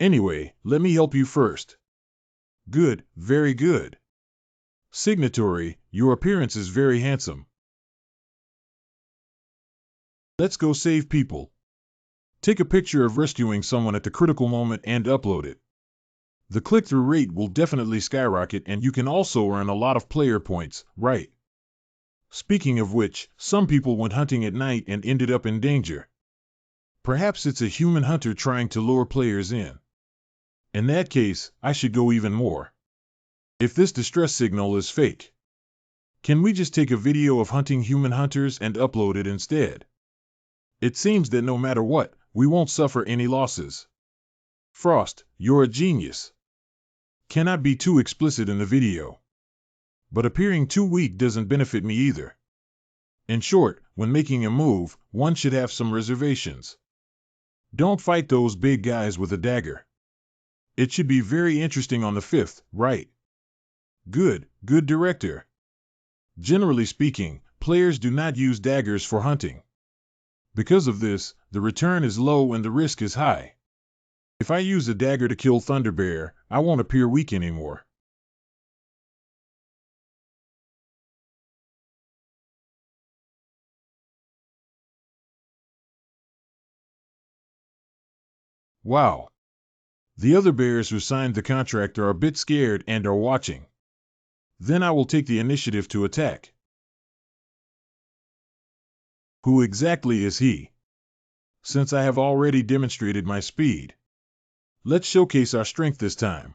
Anyway, let me help you first. Good, very good. Signatory, your appearance is very handsome. Let's go save people. Take a picture of rescuing someone at the critical moment and upload it. The click-through rate will definitely skyrocket and you can also earn a lot of player points, right? Speaking of which, some people went hunting at night and ended up in danger. Perhaps it's a human hunter trying to lure players in. In that case, I should go even more. If this distress signal is fake, can we just take a video of hunting human hunters and upload it instead? It seems that no matter what, we won't suffer any losses. Frost, you're a genius. Cannot be too explicit in the video. But appearing too weak doesn't benefit me either. In short, when making a move, one should have some reservations. Don't fight those big guys with a dagger. It should be very interesting on the 5th, right? Good director. Generally speaking, players do not use daggers for hunting. Because of this, the return is low and the risk is high. If I use a dagger to kill Thunderbear, I won't appear weak anymore. Wow. The other bears who signed the contract are a bit scared and are watching. Then I will take the initiative to attack. Who exactly is he? Since I have already demonstrated my speed, let's showcase our strength this time.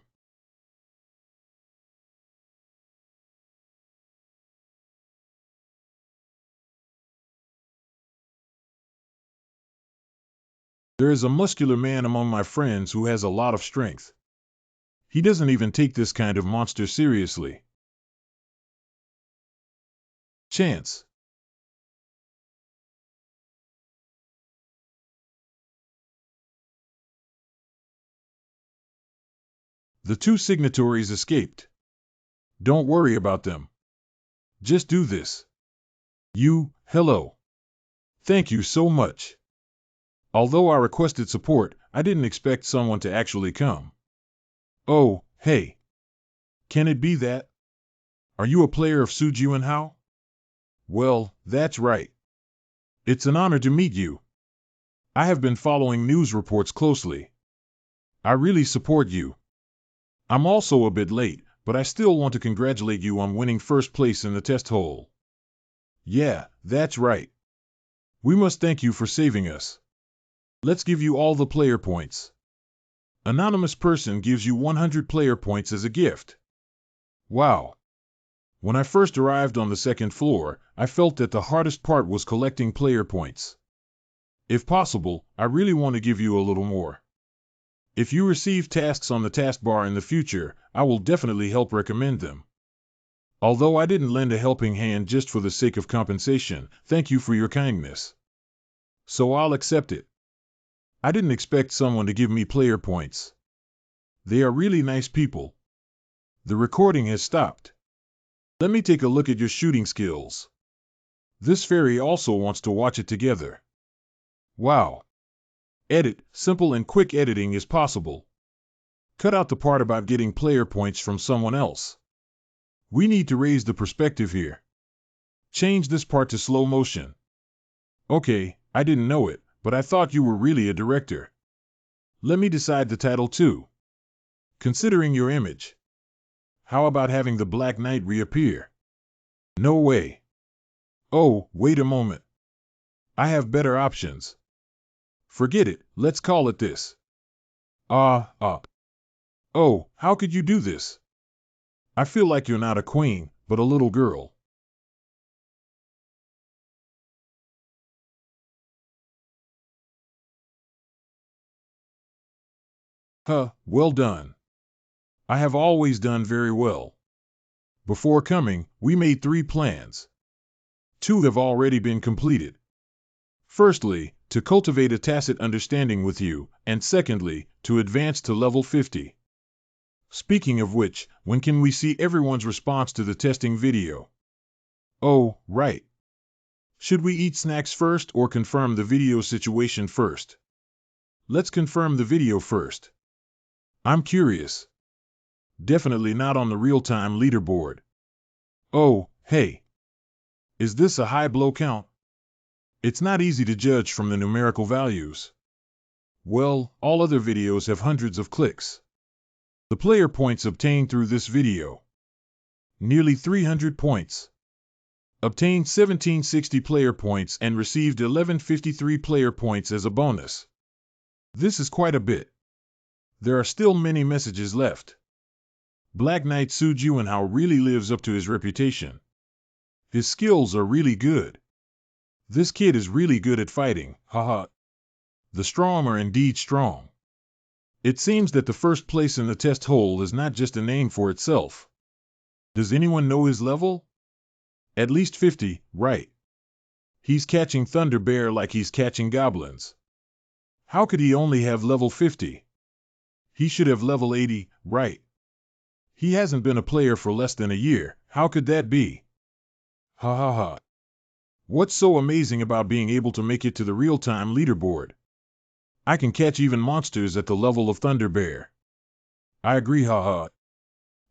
There is a muscular man among my friends who has a lot of strength. He doesn't even take this kind of monster seriously. Chance. The 2 signatories escaped. Don't worry about them. Just do this. Hello. Thank you so much. Although I requested support, I didn't expect someone to actually come. Oh, hey. Can it be that? Are you a player of Sujuinhao? Well, that's right. It's an honor to meet you. I have been following news reports closely. I really support you. I'm also a bit late, but I still want to congratulate you on winning first place in the test hole. Yeah, that's right. We must thank you for saving us. Let's give you all the player points. Anonymous person gives you 100 player points as a gift. Wow. When I first arrived on the 2nd floor, I felt that the hardest part was collecting player points. If possible, I really want to give you a little more. If you receive tasks on the taskbar in the future, I will definitely help recommend them. Although I didn't lend a helping hand just for the sake of compensation, thank you for your kindness. So I'll accept it. I didn't expect someone to give me player points. They are really nice people. The recording has stopped. Let me take a look at your shooting skills. This fairy also wants to watch it together. Wow. Edit, simple and quick editing is possible. Cut out the part about getting player points from someone else. We need to raise the perspective here. Change this part to slow motion. Okay, I didn't know it, but I thought you were really a director. Let me decide the title too. Considering your image. How about having the Black Knight reappear? No way. Oh, wait a moment. I have better options. Forget it, let's call it this. Oh, how could you do this? I feel like you're not a queen, but a little girl. Well done. I have always done very well. Before coming, we made 3 plans. 2 have already been completed. Firstly, to cultivate a tacit understanding with you, and secondly, to advance to level 50. Speaking of which, when can we see everyone's response to the testing video? Oh, right. Should we eat snacks first or confirm the video situation first? Let's confirm the video first. I'm curious. Definitely not on the real-time leaderboard. Oh, hey. Is this a high blow count? It's not easy to judge from the numerical values. Well, all other videos have hundreds of clicks. The player points obtained through this video. Nearly 300 points. Obtained 1760 player points and received 1153 player points as a bonus. This is quite a bit. There are still many messages left. Black Knight Su Juanhao really lives up to his reputation. His skills are really good. This kid is really good at fighting, haha. The strong are indeed strong. It seems that the first place in the test hole is not just a name for itself. Does anyone know his level? At least 50, right. He's catching Thunder Bear like he's catching goblins. How could he only have level 50? He should have level 80, right. He hasn't been a player for less than a year, how could that be? Ha ha ha. What's so amazing about being able to make it to the real-time leaderboard? I can catch even monsters at the level of Thunder Bear. I agree, haha.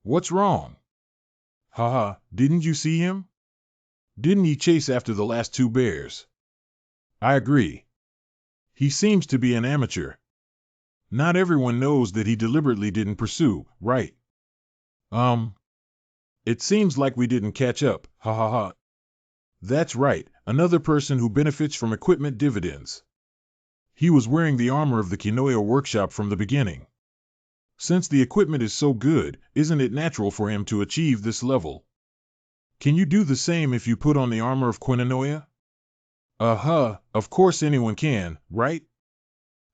What's wrong? Haha, didn't you see him? Didn't he chase after the last 2 bears? I agree. He seems to be an amateur. Not everyone knows that he deliberately didn't pursue, right? It seems like we didn't catch up, ha ha ha. That's right, another person who benefits from equipment dividends. He was wearing the armor of the Kinoya workshop from the beginning. Since the equipment is so good, isn't it natural for him to achieve this level? Can you do the same if you put on the armor of Quininoya? Of course anyone can, right?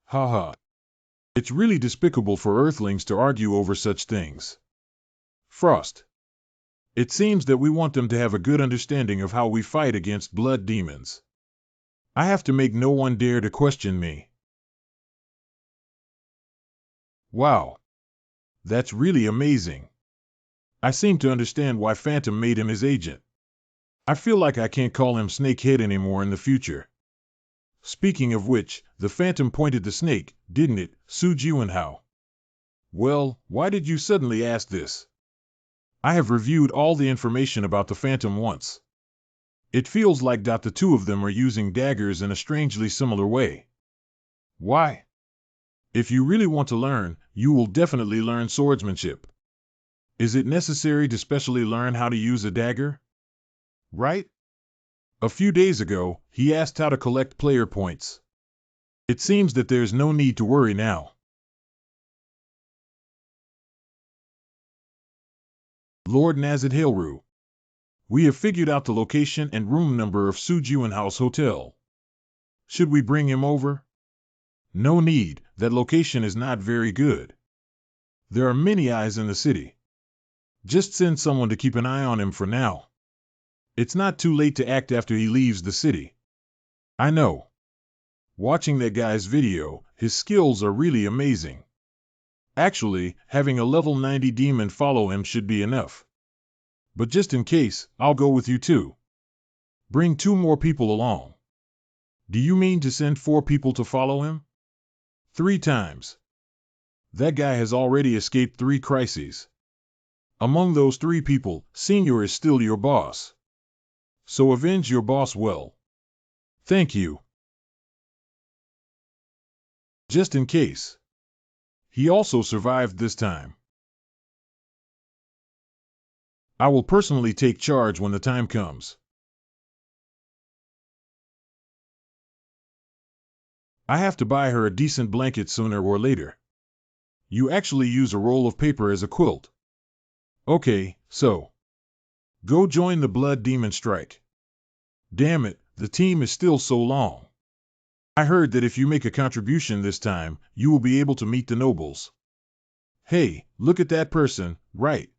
Haha. It's really despicable for Earthlings to argue over such things. Frost. It seems that we want them to have a good understanding of how we fight against blood demons. I have to make no one dare to question me. Wow. That's really amazing. I seem to understand why Phantom made him his agent. I feel like I can't call him Snakehead anymore in the future. Speaking of which, the Phantom pointed the snake, didn't it, Su Juanhao? Well, why did you suddenly ask this? I have reviewed all the information about the Phantom once. It feels like the 2 of them are using daggers in a strangely similar way. Why? If you really want to learn, you will definitely learn swordsmanship. Is it necessary to specially learn how to use a dagger? Right? A few days ago, he asked how to collect player points. It seems that there's no need to worry now. Lord Nazid Hailru. We have figured out the location and room number of Su Juanhao's hotel. Should we bring him over? No need, that location is not very good. There are many eyes in the city. Just send someone to keep an eye on him for now. It's not too late to act after he leaves the city. I know. Watching that guy's video, his skills are really amazing. Actually, having a level 90 demon follow him should be enough. But just in case, I'll go with you too. Bring 2 more people along. Do you mean to send 4 people to follow him? 3 times. That guy has already escaped 3 crises. Among those 3 people, Senior is still your boss. So avenge your boss well. Thank you. Just in case. He also survived this time. I will personally take charge when the time comes. I have to buy her a decent blanket sooner or later. You actually use a roll of paper as a quilt. Okay, so. Go join the Blood Demon Strike. Damn it, the team is still so long. I heard that if you make a contribution this time, you will be able to meet the nobles. Hey, look at that person, right?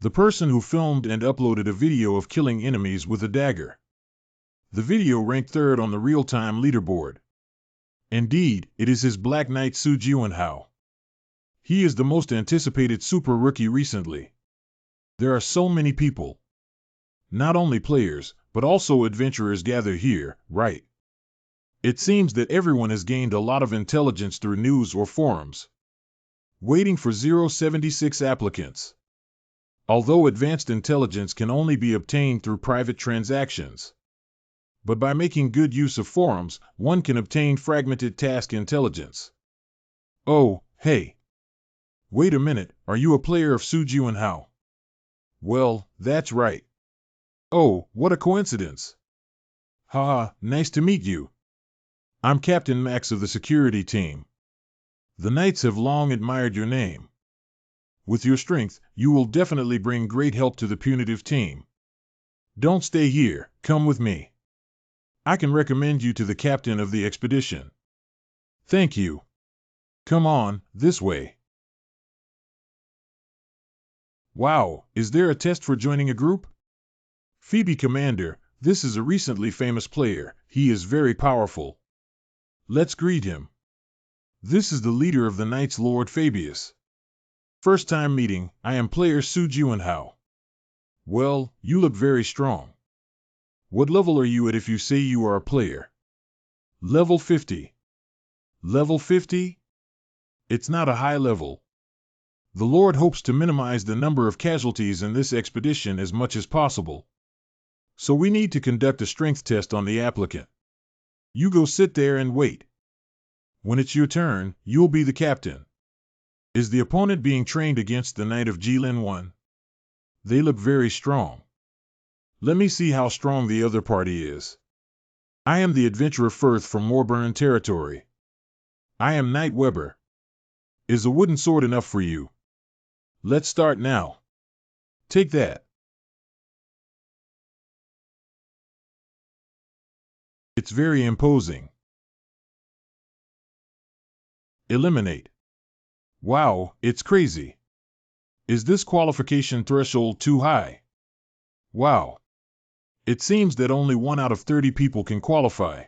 The person who filmed and uploaded a video of killing enemies with a dagger. The video ranked 3rd on the real-time leaderboard. Indeed, it is his Black Knight Su Jianhao. He is the most anticipated super rookie recently. There are so many people. Not only players, but also adventurers gather here, right? It seems that everyone has gained a lot of intelligence through news or forums. Waiting for 076 applicants. Although advanced intelligence can only be obtained through private transactions. But by making good use of forums, one can obtain fragmented task intelligence. Oh, hey. Wait a minute, are you a player of Su Jianhao? Well, that's right. Oh, what a coincidence. Haha, nice to meet you. I'm Captain Max of the security team. The Knights have long admired your name. With your strength, you will definitely bring great help to the punitive team. Don't stay here, come with me. I can recommend you to the captain of the expedition. Thank you. Come on, this way. Wow, is there a test for joining a group? Phoebe Commander, this is a recently famous player. He is very powerful. Let's greet him. This is the leader of the Knights, Lord Fabius. First time meeting, I am player Su Jianhao. Well, you look very strong. What level are you at if you say you are a player? Level 50. Level 50? It's not a high level. The Lord hopes to minimize the number of casualties in this expedition as much as possible. So we need to conduct a strength test on the applicant. You go sit there and wait. When it's your turn, you'll be the captain. Is the opponent being trained against the Knight of Jilin 1? They look very strong. Let me see how strong the other party is. I am the adventurer Firth from Warburn territory. I am Knight Weber. Is a wooden sword enough for you? Let's start now. Take that. It's very imposing. Eliminate. Wow, it's crazy. Is this qualification threshold too high? Wow. It seems that only 1 out of 30 people can qualify.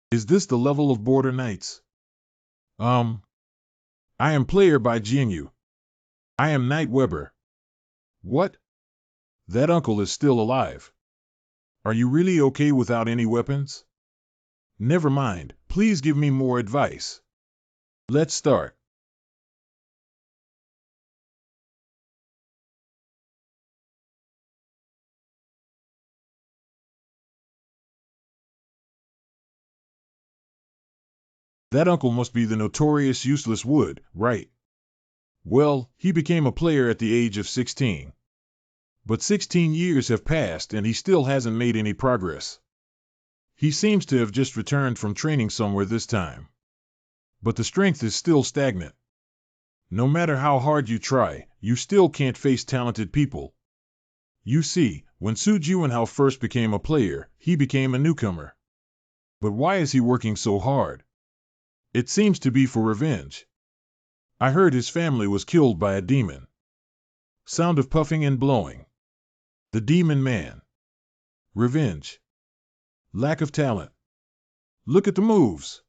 Is this the level of Border Knights? I am player by Jianyu. I am Knight Weber. What? That uncle is still alive. Are you really okay without any weapons? Never mind, please give me more advice. Let's start. That uncle must be the notorious Useless Wood, right? Well, he became a player at the age of 16. But 16 years have passed and he still hasn't made any progress. He seems to have just returned from training somewhere this time. But the strength is still stagnant. No matter how hard you try, you still can't face talented people. You see, when Su Jianhao first became a player, he became a newcomer. But why is he working so hard? It seems to be for revenge. I heard his family was killed by a demon. Sound of puffing and blowing. The demon man. Revenge. Lack of talent. Look at the moves.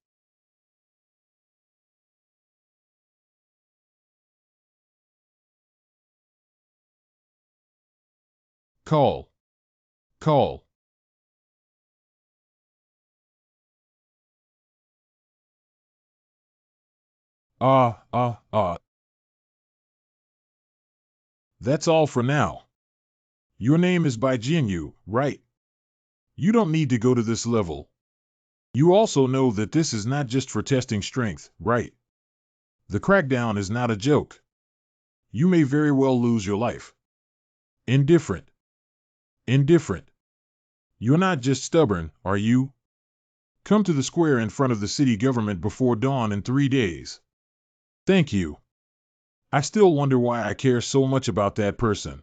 Call. Call. Ah, ah, ah. That's all for now. Your name is Bai Jinyu, right? You don't need to go to this level. You also know that this is not just for testing strength, right? The crackdown is not a joke. You may very well lose your life. Indifferent. Indifferent. You're not just stubborn, are you? Come to the square in front of the city government before dawn in 3 days. Thank you. I still wonder why I care so much about that person.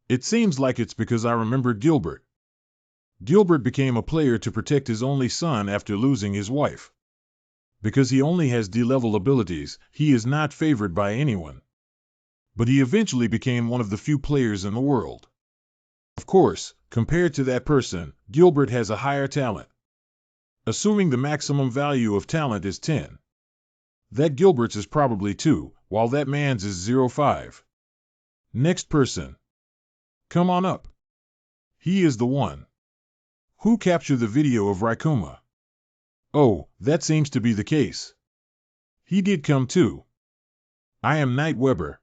It seems like it's because I remember Gilbert. Gilbert became a player to protect his only son after losing his wife. Because he only has D-level abilities, he is not favored by anyone. But he eventually became one of the few players in the world. Of course, compared to that person, Gilbert has a higher talent. Assuming the maximum value of talent is 10. That Gilbert's is probably 2, while that man's is 0.5. Next person. Come on up. He is the one. Who captured the video of Raikuma? Oh, that seems to be the case. He did come too. I am Knight Weber.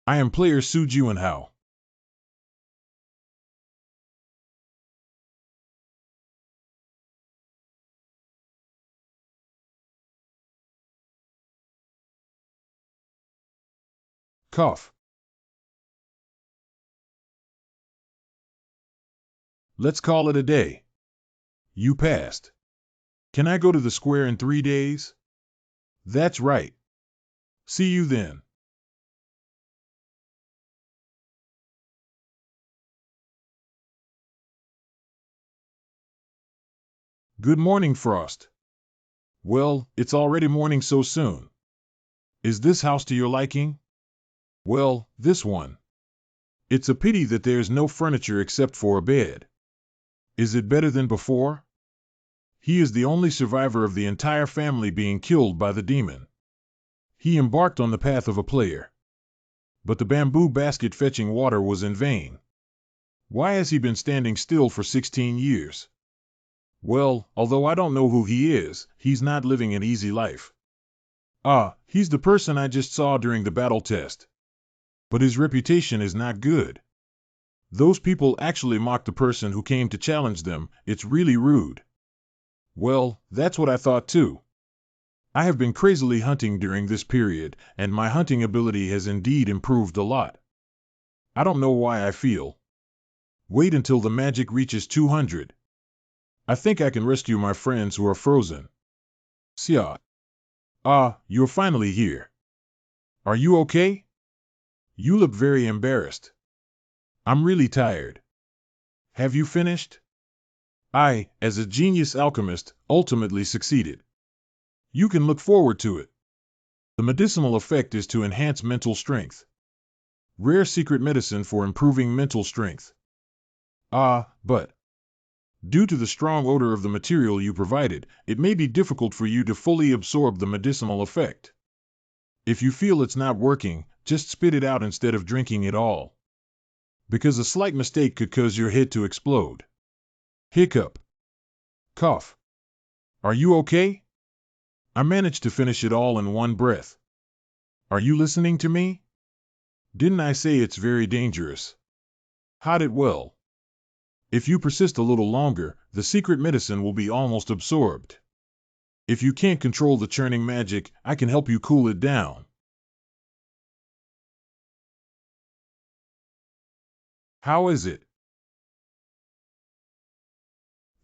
I am player Su Juanhao. Cough. Let's call it a day. You passed. Can I go to the square in 3 days? That's right. See you then. Good morning, Frost. Well, it's already morning so soon. Is this house to your liking? Well, this one. It's a pity that there's no furniture except for a bed. Is it better than before? He is the only survivor of the entire family being killed by the demon. He embarked on the path of a player. But the bamboo basket fetching water was in vain. Why has he been standing still for 16 years? Well, although I don't know who he is, he's not living an easy life. Ah, he's the person I just saw during the battle test. But his reputation is not good. Those people actually mocked the person who came to challenge them. It's really rude. Well, that's what I thought too. I have been crazily hunting during this period, and my hunting ability has indeed improved a lot. I don't know why I feel. Wait until the magic reaches 200. I think I can rescue my friends who are frozen. Xia. Ah, you're finally here. Are you okay? You look very embarrassed. I'm really tired. Have you finished? I, as a genius alchemist, ultimately succeeded. You can look forward to it. The medicinal effect is to enhance mental strength. Rare secret medicine for improving mental strength. Ah, but due to the strong odor of the material you provided, it may be difficult for you to fully absorb the medicinal effect. If you feel it's not working, just spit it out instead of drinking it all. Because a slight mistake could cause your head to explode. Hiccup. Cough. Are you okay? I managed to finish it all in one breath. Are you listening to me? Didn't I say it's very dangerous? Hide it well. If you persist a little longer, the secret medicine will be almost absorbed. If you can't control the churning magic, I can help you cool it down. How is it?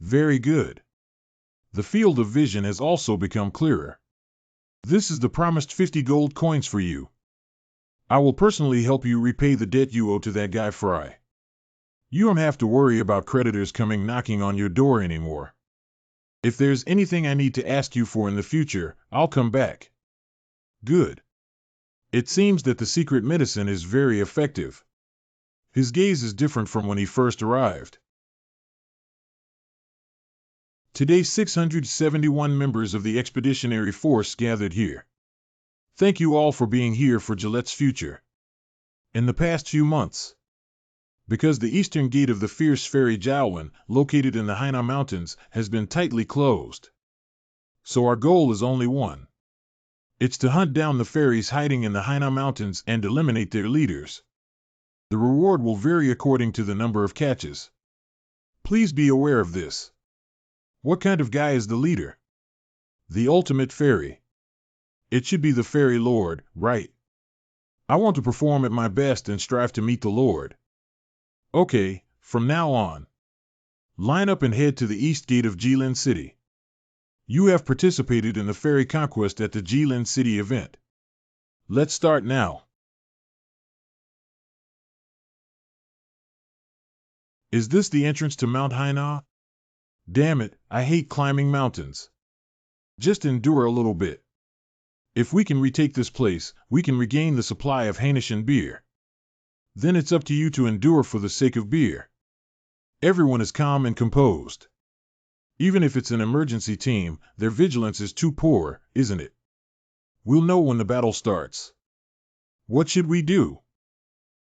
Very good. The field of vision has also become clearer. This is the promised 50 gold coins for you. I will personally help you repay the debt you owe to that guy Fry. You don't have to worry about creditors coming knocking on your door anymore. If there's anything I need to ask you for in the future, I'll come back. Good. It seems that the secret medicine is very effective. His gaze is different from when he first arrived. Today 671 members of the expeditionary force gathered here. Thank you all for being here for Gillette's future. In the past few months, because the eastern gate of the fierce fairy Jiaowen, located in the Haina Mountains, has been tightly closed. So our goal is only one. It's to hunt down the fairies hiding in the Haina Mountains and eliminate their leaders. The reward will vary according to the number of catches. Please be aware of this. What kind of guy is the leader? The ultimate fairy. It should be the fairy lord, right? I want to perform at my best and strive to meet the lord. Okay, from now on, line up and head to the east gate of Jilin City. You have participated in the fairy conquest at the Jilin City event. Let's start now. Is this the entrance to Mount Haina? Damn it, I hate climbing mountains. Just endure a little bit. If we can retake this place, we can regain the supply of Hainian beer. Then it's up to you to endure for the sake of beer. Everyone is calm and composed. Even if it's an emergency team, their vigilance is too poor, isn't it? We'll know when the battle starts. What should we do?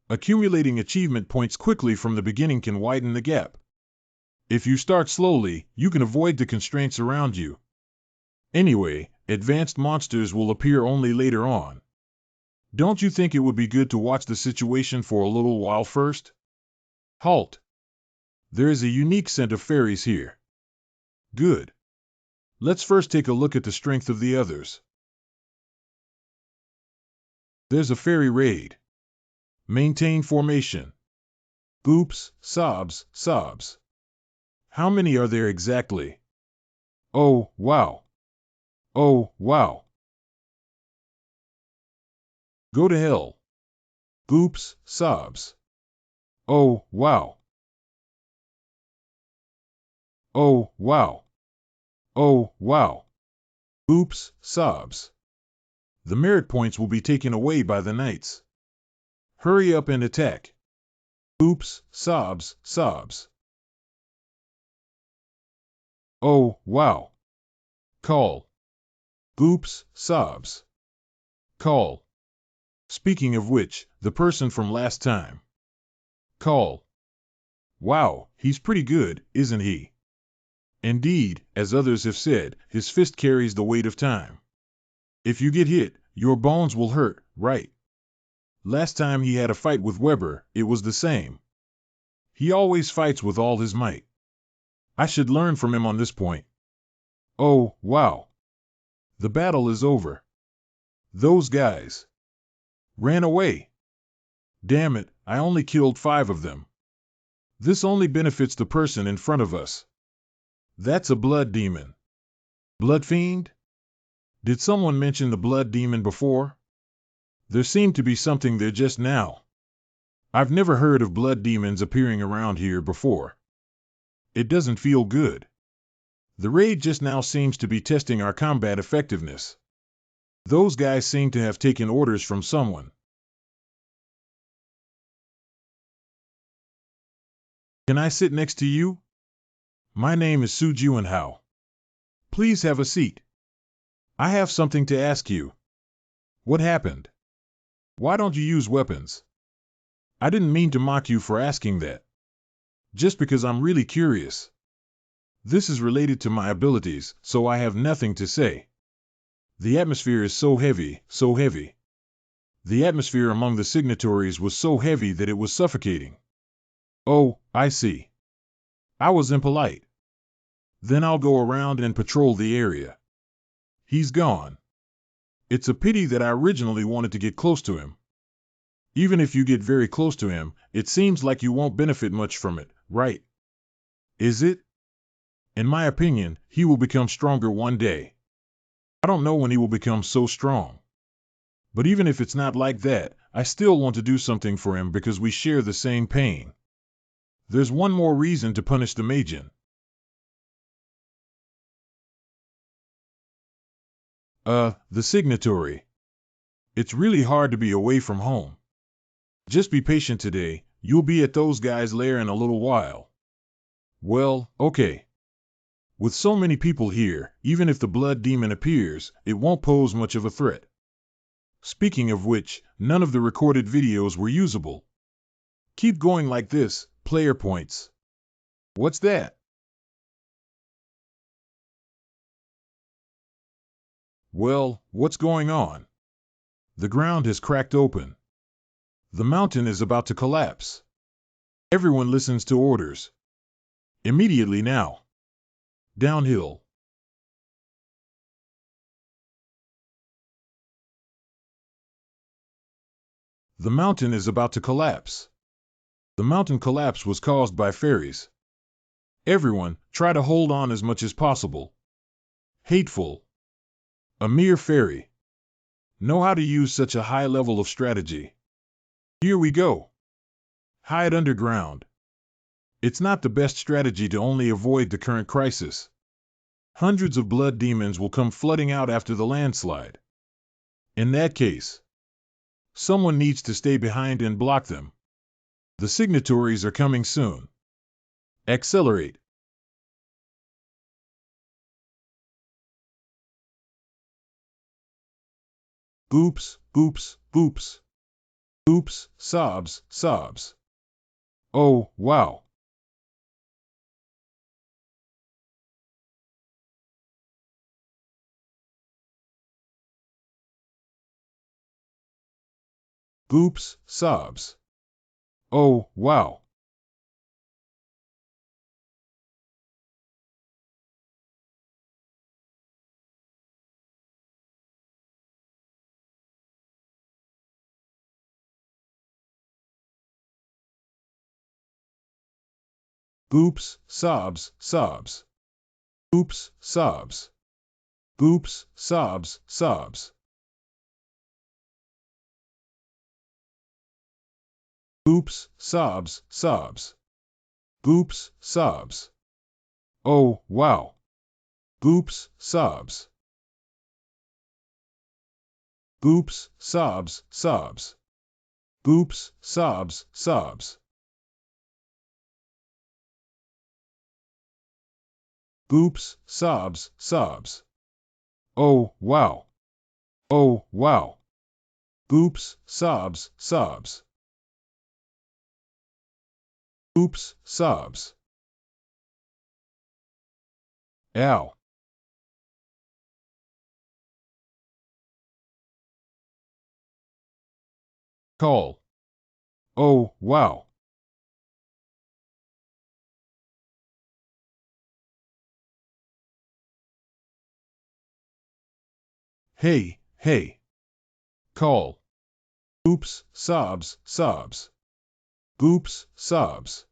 Accumulating achievement points quickly from the beginning can widen the gap. If you start slowly, you can avoid the constraints around you. Anyway, advanced monsters will appear only later on. Don't you think it would be good to watch the situation for a little while first? Halt! There is a unique scent of fairies here. Good. Let's first take a look at the strength of the others. There's a fairy raid. Maintain formation. Oops, sobs, sobs. How many are there exactly? Oh, wow. Oh, wow. Go to hell. Oops, sobs. Oh, wow. Oh, wow. Oh, wow. Oops, sobs. The merit points will be taken away by the knights. Hurry up and attack. Oops, sobs, sobs. Oh, wow. Call. Oops, sobs. Call. Speaking of which, the person from last time. Call. Wow, he's pretty good, isn't he? Indeed, as others have said, his fist carries the weight of time. If you get hit, your bones will hurt, right? Last time he had a fight with Weber, it was the same. He always fights with all his might. I should learn from him on this point. Oh, wow. The battle is over. Those guys ran away. Damn it, I only killed 5 of them. This only benefits the person in front of us. That's a blood demon. Blood fiend? Did someone mention the blood demon before? There seemed to be something there just now. I've never heard of blood demons appearing around here before. It doesn't feel good. The raid just now seems to be testing our combat effectiveness. Those guys seem to have taken orders from someone. Can I sit next to you? My name is Su Juanhao. Please have a seat. I have something to ask you. What happened? Why don't you use weapons? I didn't mean to mock you for asking that. Just because I'm really curious. This is related to my abilities, so I have nothing to say. The atmosphere is so heavy, so heavy. The atmosphere among the signatories was so heavy that it was suffocating. Oh, I see. I was impolite. Then I'll go around and patrol the area. He's gone. It's a pity that I originally wanted to get close to him. Even if you get very close to him, it seems like you won't benefit much from it, right? Is it? In my opinion, he will become stronger one day. I don't know when he will become so strong. But even if it's not like that, I still want to do something for him because we share the same pain. There's one more reason to punish the Majin. The signatory. It's really hard to be away from home. Just be patient today, you'll be at those guys' lair in a little while. Well, okay. With so many people here, even if the blood demon appears, it won't pose much of a threat. Speaking of which, none of the recorded videos were usable. Keep going like this, player points. What's that? Well, what's going on? The ground has cracked open. The mountain is about to collapse. Everyone listens to orders. Immediately now. Downhill. The mountain is about to collapse. The mountain collapse was caused by fairies. Everyone, try to hold on as much as possible. Hateful. A mere fairy. Know how to use such a high level of strategy. Here we go. Hide underground. It's not the best strategy to only avoid the current crisis. Hundreds of blood demons will come flooding out after the landslide. In that case, someone needs to stay behind and block them. The signatories are coming soon. Accelerate. Oops, oops, oops. Oops, sobs, sobs. Oh, wow. Oops, sobs. Oh, wow. Oops, sobs, sobs. Oops, sobs. Oops, sobs, sobs. Oops, sobs, sobs. Oops, sobs. Oh, wow. Oops, sobs. Oops, sobs, sobs. Oops, sobs, sobs. Oops, sobs, sobs. Oh, wow. Oh, wow. Oops, sobs, sobs. Oops, sobs. Ow. Call. Oh, wow. Hey, hey. Call. Oops, sobs, sobs. Oops, sobs.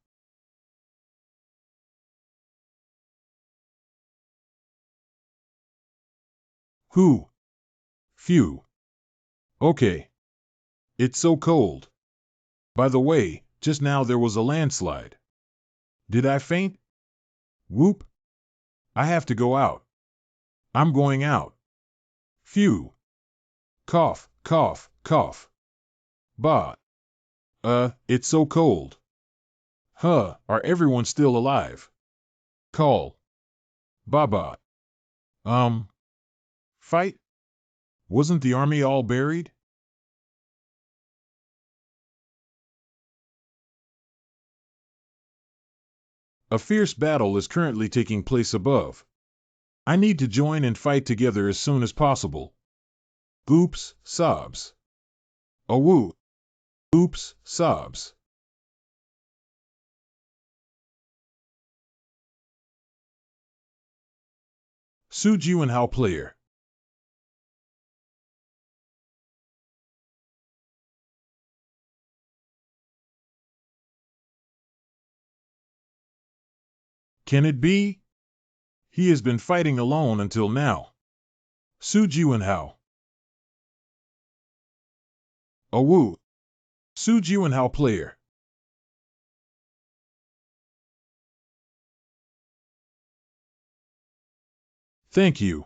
Who? Phew. Okay. It's so cold. By the way, just now there was a landslide. Did I faint? Whoop. I have to go out. I'm going out. Phew. Cough, cough, cough. Bah. It's so cold. Huh, are everyone still alive? Call. Baba. Fight? Wasn't the army all buried? A fierce battle is currently taking place above. I need to join and fight together as soon as possible. Oops, sobs. Oh woo. Oops, sobs. Su Juanhao player. Can it be? He has been fighting alone until now. Su Juanhao. Oh woo. Su Juanhao player. Thank you.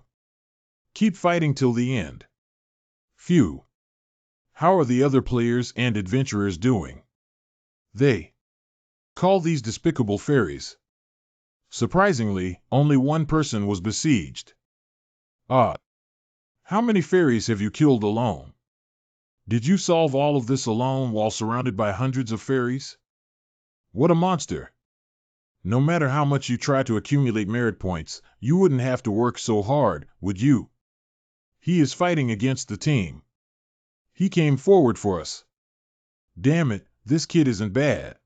Keep fighting till the end. Phew. How are the other players and adventurers doing? They call these despicable fairies. Surprisingly, only one person was besieged. Ah. How many fairies have you killed alone? Did you solve all of this alone while surrounded by hundreds of fairies? What a monster! No matter how much you try to accumulate merit points, you wouldn't have to work so hard, would you? He is fighting against the team. He came forward for us. Damn it, this kid isn't bad.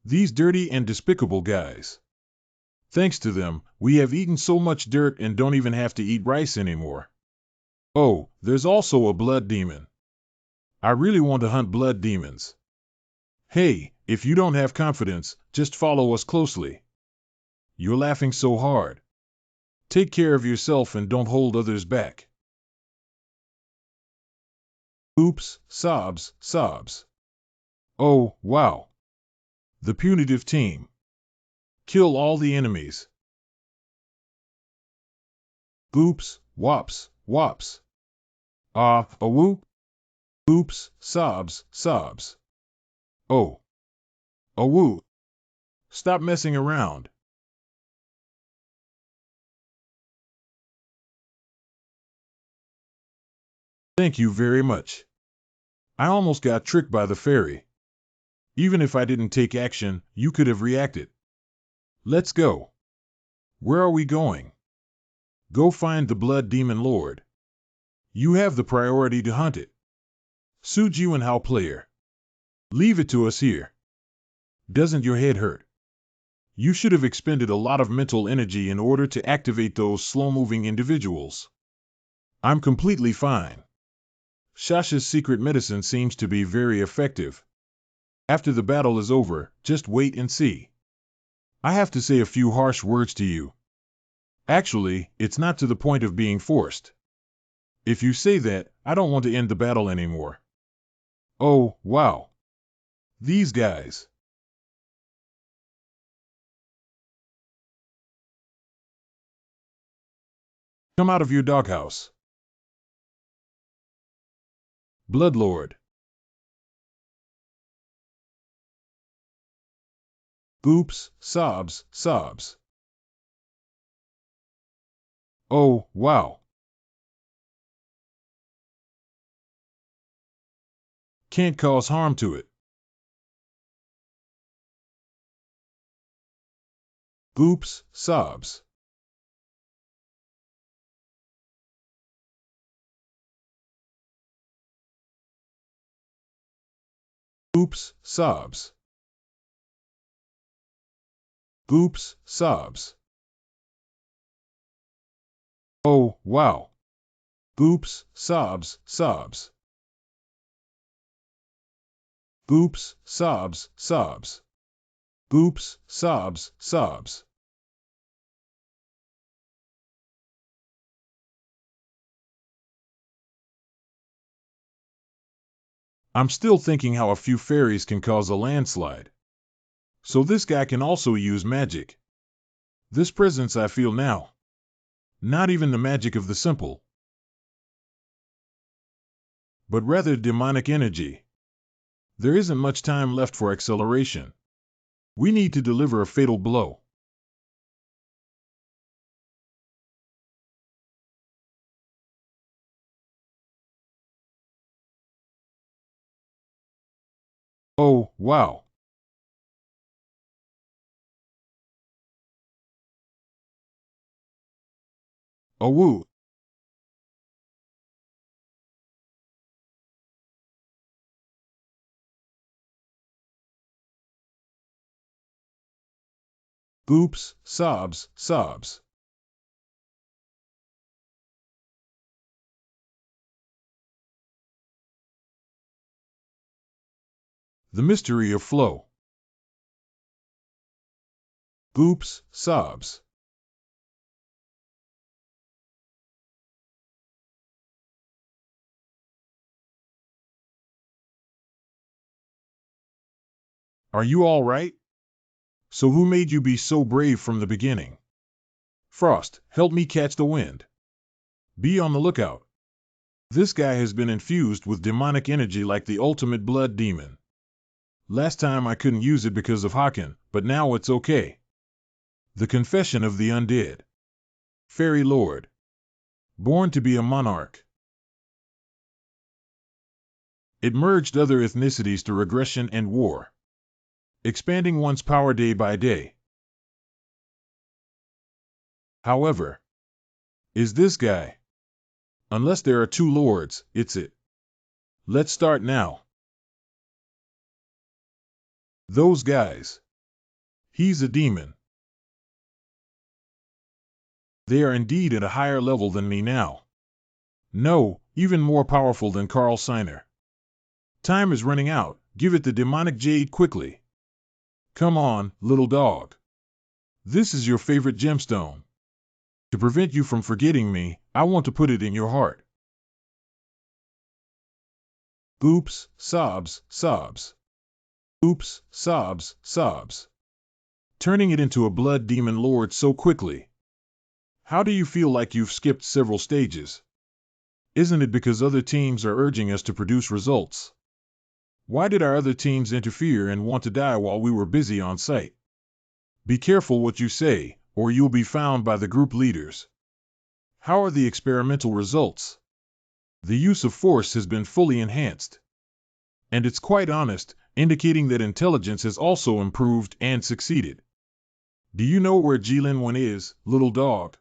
These dirty and despicable guys. Thanks to them, we have eaten so much dirt and don't even have to eat rice anymore. Oh, there's also a blood demon. I really want to hunt blood demons. Hey, if you don't have confidence, just follow us closely. You're laughing so hard. Take care of yourself and don't hold others back. Oops, sobs, sobs. Oh, wow. The punitive team. Kill all the enemies. Oops, wops, wops. Ah, a whoop. Oops, sobs, sobs. Oh. A whoop. Stop messing around. Thank you very much. I almost got tricked by the fairy. Even if I didn't take action, you could have reacted. Let's go. Where are we going? Go find the Blood Demon Lord. You have the priority to hunt it. Suit you and how player. Leave it to us here. Doesn't your head hurt? You should have expended a lot of mental energy in order to activate those slow-moving individuals. I'm completely fine. Shasha's secret medicine seems to be very effective. After the battle is over, just wait and see. I have to say a few harsh words to you. Actually, it's not to the point of being forced. If you say that, I don't want to end the battle anymore. Oh, wow. These guys. Come out of your doghouse. Bloodlord. Oops, sobs, sobs. Oh, wow. Can't cause harm to it. Oops, sobs. Oops, sobs. Oops, sobs. Oh, wow. Oops, sobs, sobs. Oops, sobs, sobs. Oops, sobs, sobs. I'm still thinking how a few fairies can cause a landslide. So this guy can also use magic. This presence I feel now. Not even the magic of the simple, but rather demonic energy. There isn't much time left for acceleration. We need to deliver a fatal blow. Oh, wow. A woo. Oops, sobs, sobs. The mystery of flow. Oops, sobs. Are you all right? So who made you be so brave from the beginning? Frost, help me catch the wind. Be on the lookout. This guy has been infused with demonic energy like the ultimate blood demon. Last time I couldn't use it because of Haken, but now it's okay. The Confession of the Undead. Fairy Lord. Born to be a monarch. It merged other ethnicities to regression and war, expanding one's power day by day. However, is this guy? Unless there are two lords, it's it. Let's start now. Those guys. He's a demon. They are indeed at a higher level than me now. No, even more powerful than Carl Seiner. Time is running out. Give it the demonic jade quickly. Come on, little dog. This is your favorite gemstone. To prevent you from forgetting me, I want to put it in your heart. Oops, sobs, sobs. Oops, sobs, sobs. Turning it into a blood demon lord so quickly. How do you feel like you've skipped several stages? Isn't it because other teams are urging us to produce results? Why did our other teams interfere and want to die while we were busy on site? Be careful what you say, or you'll be found by the group leaders. How are the experimental results? The use of force has been fully enhanced. And it's quite honest, indicating that intelligence has also improved and succeeded. Do you know where Jilin-1 is, little dog?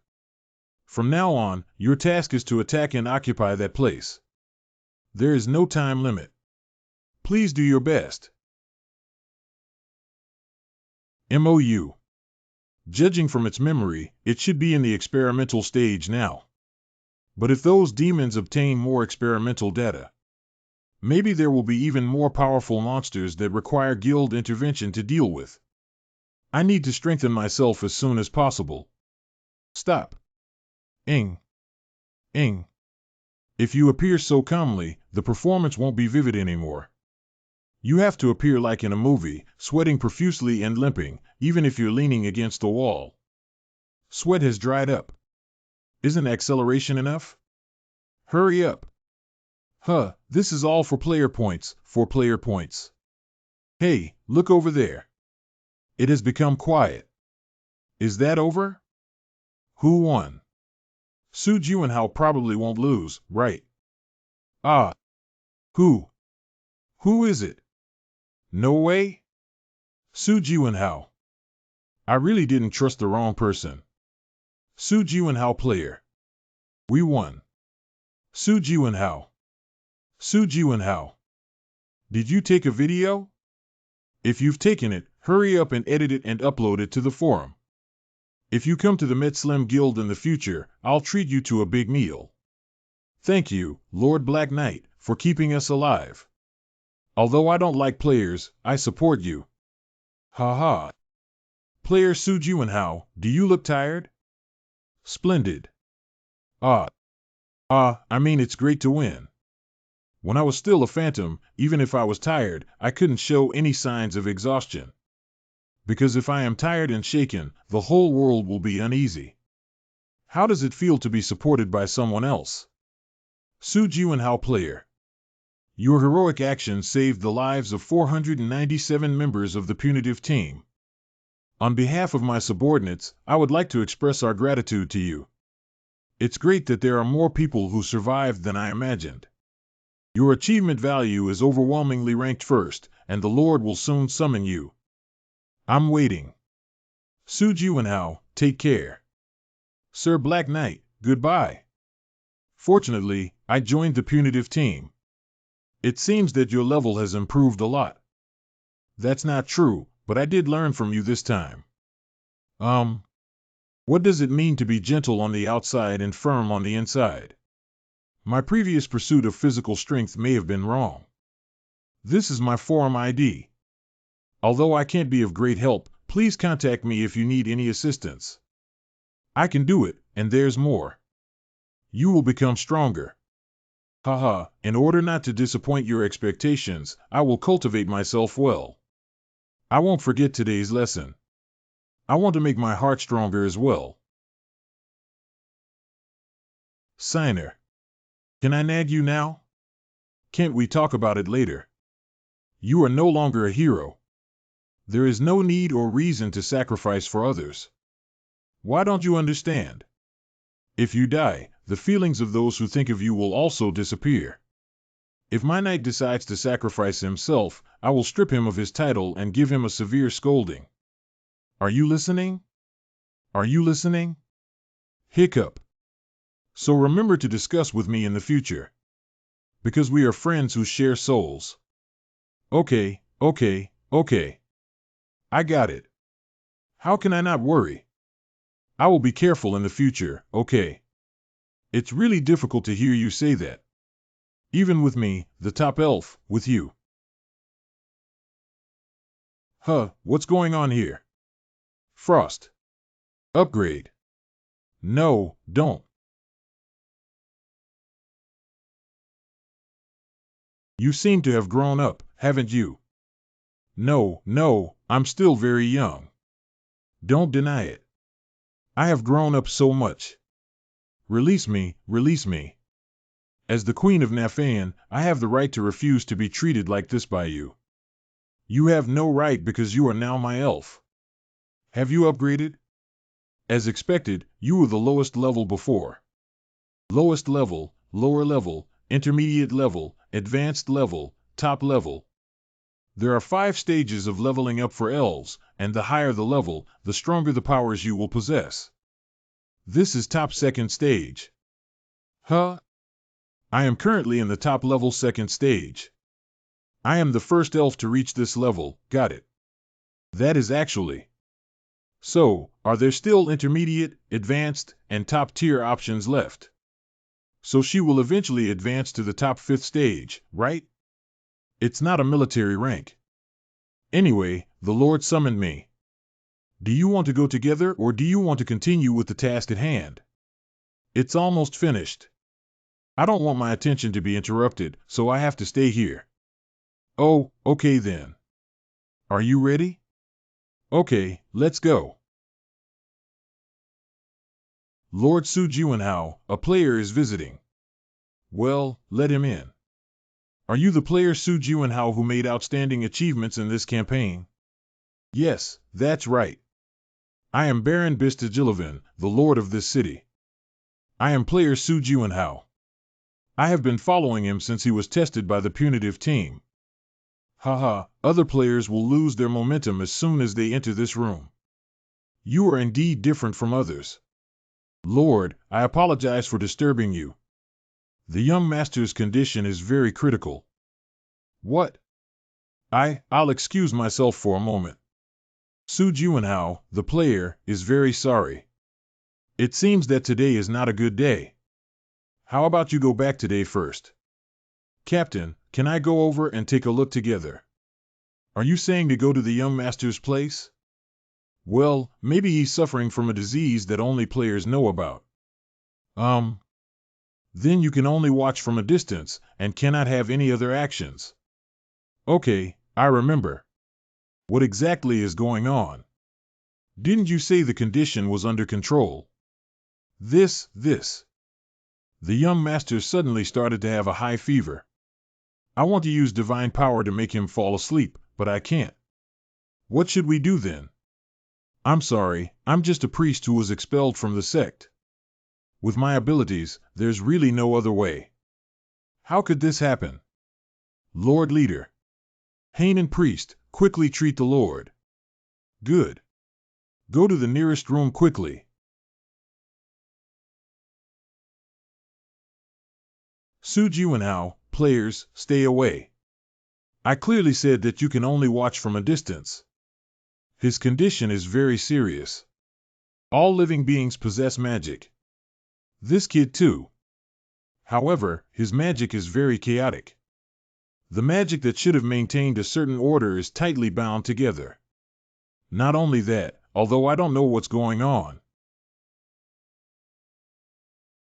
From now on, your task is to attack and occupy that place. There is no time limit. Please do your best. MOU. Judging from its memory, it should be in the experimental stage now. But if those demons obtain more experimental data, maybe there will be even more powerful monsters that require guild intervention to deal with. I need to strengthen myself as soon as possible. Stop. Ing. Ing. If you appear so calmly, the performance won't be vivid anymore. You have to appear like in a movie, sweating profusely and limping, even if you're leaning against the wall. Sweat has dried up. Isn't acceleration enough? Hurry up. This is all for player points, Hey, look over there. It has become quiet. Is that over? Who won? Su Juanhao probably won't lose, right? Ah. Who? Who is it? No way? Su Juanhao. I really didn't trust the wrong person. Su Juanhao player. We won. Su Juanhao. Su Juanhao. Did you take a video? If you've taken it, hurry up and edit it and upload it to the forum. If you come to the Metzlem Guild in the future, I'll treat you to a big meal. Thank you, Lord Black Knight, for keeping us alive. Although I don't like players, I support you. Ha. Player Su Juanhao, do you look tired? Splendid. I mean it's great to win. When I was still a phantom, even if I was tired, I couldn't show any signs of exhaustion. Because if I am tired and shaken, the whole world will be uneasy. How does it feel to be supported by someone else? Su Juanhao player. Your heroic action saved the lives of 497 members of the punitive team. On behalf of my subordinates, I would like to express our gratitude to you. It's great that there are more people who survived than I imagined. Your achievement value is overwhelmingly ranked first, and the Lord will soon summon you. I'm waiting. Su Juanhao, take care. Sir Black Knight, goodbye. Fortunately, I joined the punitive team. It seems that your level has improved a lot. That's not true, but I did learn from you this time. What does it mean to be gentle on the outside and firm on the inside? My previous pursuit of physical strength may have been wrong. This is my forum ID. Although I can't be of great help, please contact me if you need any assistance. I can do it, and there's more. You will become stronger. In order not to disappoint your expectations, I will cultivate myself well. I won't forget today's lesson. I want to make my heart stronger as well. Signer. Can I nag you now? Can't we talk about it later? You are no longer a hero. There is no need or reason to sacrifice for others. Why don't you understand? If you die, the feelings of those who think of you will also disappear. If my knight decides to sacrifice himself, I will strip him of his title and give him a severe scolding. Are you listening? Are you listening? Hiccup. So remember to discuss with me in the future. Because we are friends who share souls. Okay. I got it. How can I not worry? I will be careful in the future, okay? It's really difficult to hear you say that. Even with me, the top elf, with you. What's going on here? Frost. Upgrade. No, don't. You seem to have grown up, haven't you? No, I'm still very young. Don't deny it. I have grown up so much. Release me. As the Queen of Nafan, I have the right to refuse to be treated like this by you. You have no right because you are now my elf. Have you upgraded? As expected, you were the lowest level before. Lowest level, lower level, intermediate level, advanced level, top level. There are 5 stages of leveling up for elves, and the higher the level, the stronger the powers you will possess. This is top 2nd stage. I am currently in the top level 2nd stage. I am the first elf to reach this level, got it. That is actually. So, are there still intermediate, advanced, and top tier options left? So she will eventually advance to the top 5th stage, right? It's not a military rank. Anyway, the Lord summoned me. Do you want to go together or do you want to continue with the task at hand? It's almost finished. I don't want my attention to be interrupted, so I have to stay here. Oh, okay then. Are you ready? Okay, let's go. Lord Su Juanhao, a player is visiting. Well, let him in. Are you the player Su Juanhao who made outstanding achievements in this campaign? Yes, that's right. I am Baron Bistajilovin, the lord of this city. I am player Su Juanhao. I have been following him since he was tested by the punitive team. Other players will lose their momentum as soon as they enter this room. You are indeed different from others. Lord, I apologize for disturbing you. The young master's condition is very critical. What? I'll excuse myself for a moment. Su Juanhao, the player, is very sorry. It seems that today is not a good day. How about you go back today first? Captain, can I go over and take a look together? Are you saying to go to the young master's place? Well, maybe he's suffering from a disease that only players know about. Then you can only watch from a distance and cannot have any other actions. Okay, I remember. What exactly is going on? Didn't you say the condition was under control? This. The young master suddenly started to have a high fever. I want to use divine power to make him fall asleep, but I can't. What should we do then? I'm sorry, I'm just a priest who was expelled from the sect. With my abilities, there's really no other way. How could this happen? Lord Leader. Hanan Priest, quickly treat the Lord. Good. Go to the nearest room quickly. Su Juanhao, players, stay away. I clearly said that you can only watch from a distance. His condition is very serious. All living beings possess magic. This kid too. However, his magic is very chaotic. The magic that should have maintained a certain order is tightly bound together. Not only that, although I don't know what's going on.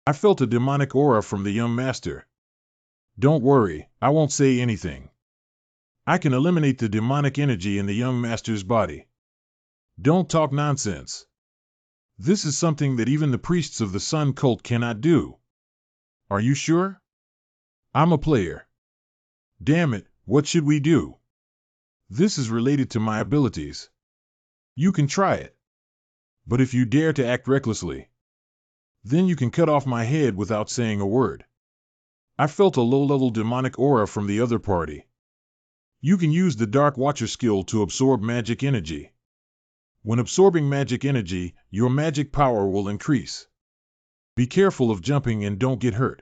I felt a demonic aura from the young master. Don't worry, I won't say anything. I can eliminate the demonic energy in the young master's body. Don't talk nonsense. This is something that even the priests of the Sun cult cannot do. Are you sure? I'm a player. Damn it, what should we do? This is related to my abilities. You can try it. But if you dare to act recklessly, then you can cut off my head without saying a word. I felt a low-level demonic aura from the other party. You can use the Dark Watcher skill to absorb magic energy. When absorbing magic energy, your magic power will increase. Be careful of jumping and don't get hurt.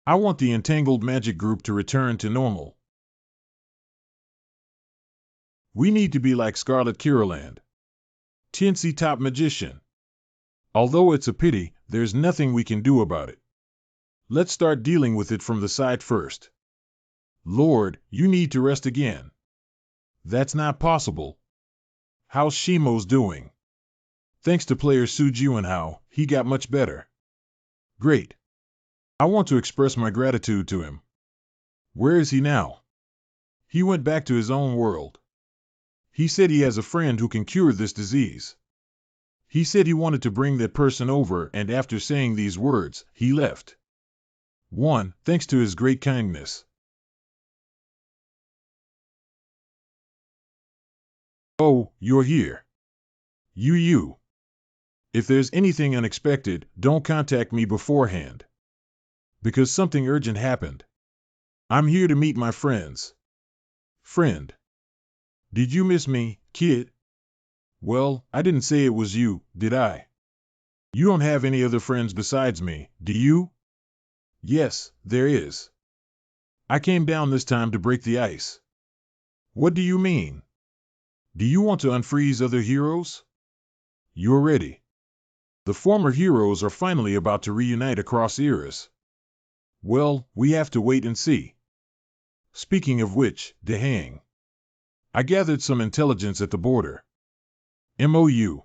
I want the entangled magic group to return to normal. We need to be like Scarlet Kiroland, Tinsy Top Magician. Although it's a pity, there's nothing we can do about it. Let's start dealing with it from the side first. Lord, you need to rest again. That's not possible. How's Shimo's doing? Thanks to player Su Jiwanhao, he got much better. Great. I want to express my gratitude to him. Where is he now? He went back to his own world. He said he has a friend who can cure this disease. He said he wanted to bring that person over, and after saying these words, he left. 1. Thanks to his great kindness. Oh, you're here. You. If there's anything unexpected, don't contact me beforehand. Because something urgent happened. I'm here to meet my friends. Friend. Did you miss me, kid? Well, I didn't say it was you, did I? You don't have any other friends besides me, do you? Yes, there is. I came down this time to break the ice. What do you mean? Do you want to unfreeze other heroes? You're ready. The former heroes are finally about to reunite across eras. Well, we have to wait and see. Speaking of which, Dehang. I gathered some intelligence at the border. MOU.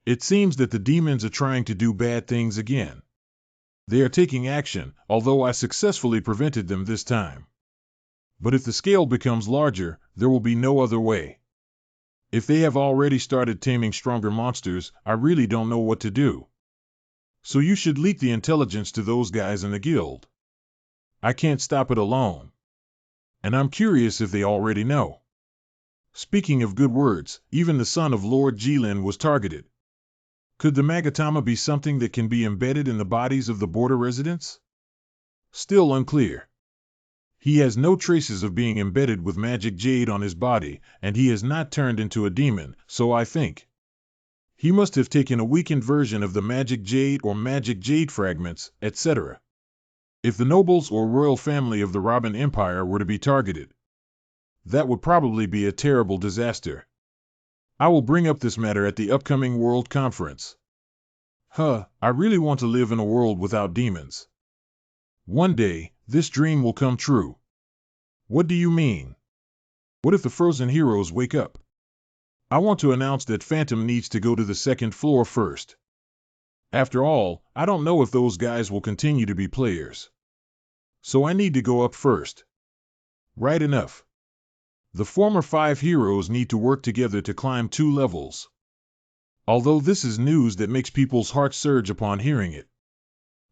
It seems that the demons are trying to do bad things again. They are taking action, although I successfully prevented them this time. But if the scale becomes larger, there will be no other way. If they have already started taming stronger monsters, I really don't know what to do. So you should leak the intelligence to those guys in the guild. I can't stop it alone. And I'm curious if they already know. Speaking of good words, even the son of Lord Jilin was targeted. Could the Magatama be something that can be embedded in the bodies of the border residents? Still unclear. He has no traces of being embedded with magic jade on his body, and he has not turned into a demon, so I think he must have taken a weakened version of the magic jade or magic jade fragments, etc. If the nobles or royal family of the Robin Empire were to be targeted, that would probably be a terrible disaster. I will bring up this matter at the upcoming World Conference. I really want to live in a world without demons. One day, this dream will come true. What do you mean? What if the frozen heroes wake up? I want to announce that Phantom needs to go to the second floor first. After all, I don't know if those guys will continue to be players. So I need to go up first. Right enough. The former 5 heroes need to work together to climb 2 levels. Although this is news that makes people's hearts surge upon hearing it.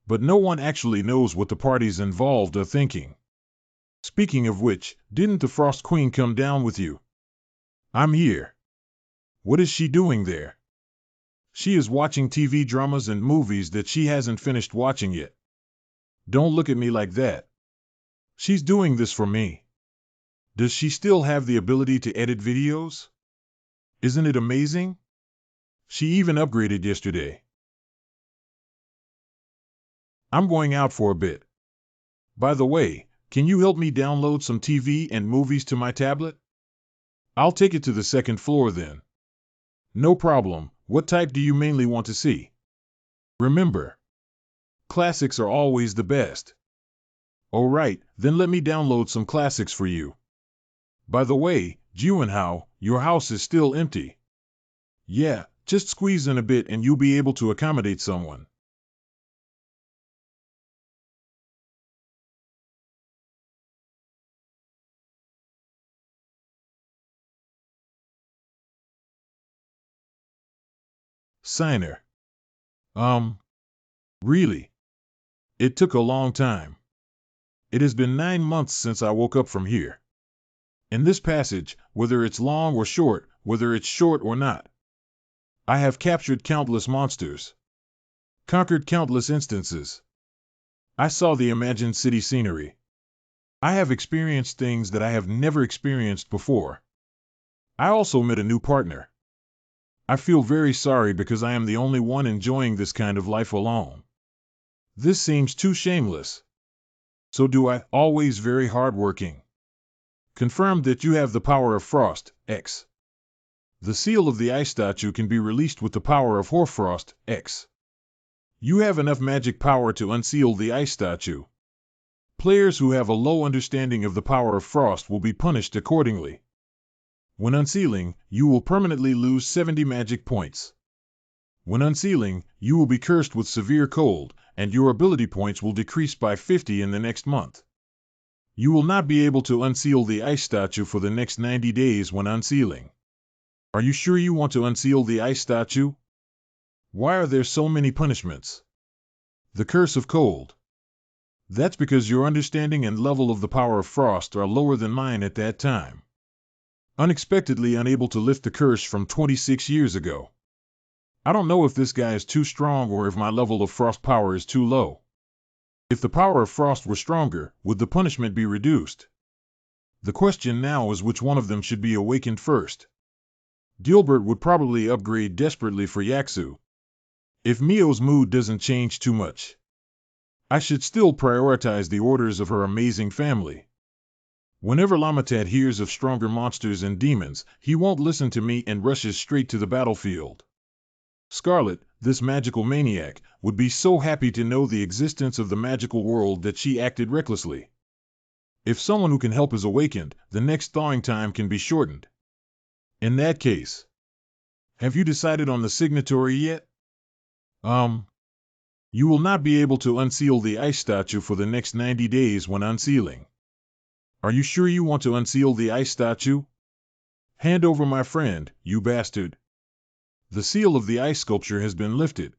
But no one actually knows what the parties involved are thinking. Speaking of which, didn't the Frost Queen come down with you? I'm here. What is she doing there? She is watching TV dramas and movies that she hasn't finished watching yet. Don't look at me like that. She's doing this for me. Does she still have the ability to edit videos? Isn't it amazing? She even upgraded yesterday. I'm going out for a bit. By the way, can you help me download some TV and movies to my tablet? I'll take it to the second floor then. No problem. What type do you mainly want to see? Remember, classics are always the best. All right, then let me download some classics for you. By the way, Jiwanhao, your house is still empty. Yeah, just squeeze in a bit and you'll be able to accommodate someone. Signer. Really? It took a long time. It has been 9 months since I woke up from here. In this passage, whether it's long or short, whether it's short or not, I have captured countless monsters, conquered countless instances. I saw the imagined city scenery. I have experienced things that I have never experienced before. I also met a new partner. I feel very sorry because I am the only one enjoying this kind of life alone. This seems too shameless. So do I, always very hardworking. Confirmed that you have the power of frost, X. The seal of the ice statue can be released with the power of hoarfrost, X. You have enough magic power to unseal the ice statue. Players who have a low understanding of the power of frost will be punished accordingly. When unsealing, you will permanently lose 70 magic points. When unsealing, you will be cursed with severe cold, and your ability points will decrease by 50 in the next month. You will not be able to unseal the ice statue for the next 90 days when unsealing. Are you sure you want to unseal the ice statue? Why are there so many punishments? The curse of cold. That's because your understanding and level of the power of frost are lower than mine at that time. Unexpectedly unable to lift the curse from 26 years ago. I don't know if this guy is too strong or if my level of frost power is too low. If the power of frost were stronger, would the punishment be reduced? The question now is which one of them should be awakened first. Gilbert would probably upgrade desperately for Yaksu. If Mio's mood doesn't change too much, I should still prioritize the orders of her amazing family. Whenever Lamatat hears of stronger monsters and demons, he won't listen to me and rushes straight to the battlefield. Scarlet, this magical maniac, would be so happy to know the existence of the magical world that she acted recklessly. If someone who can help is awakened, the next thawing time can be shortened. In that case, have you decided on the signatory yet? You will not be able to unseal the ice statue for the next 90 days when unsealing. Are you sure you want to unseal the ice statue? Hand over my friend, you bastard. The seal of the ice sculpture has been lifted.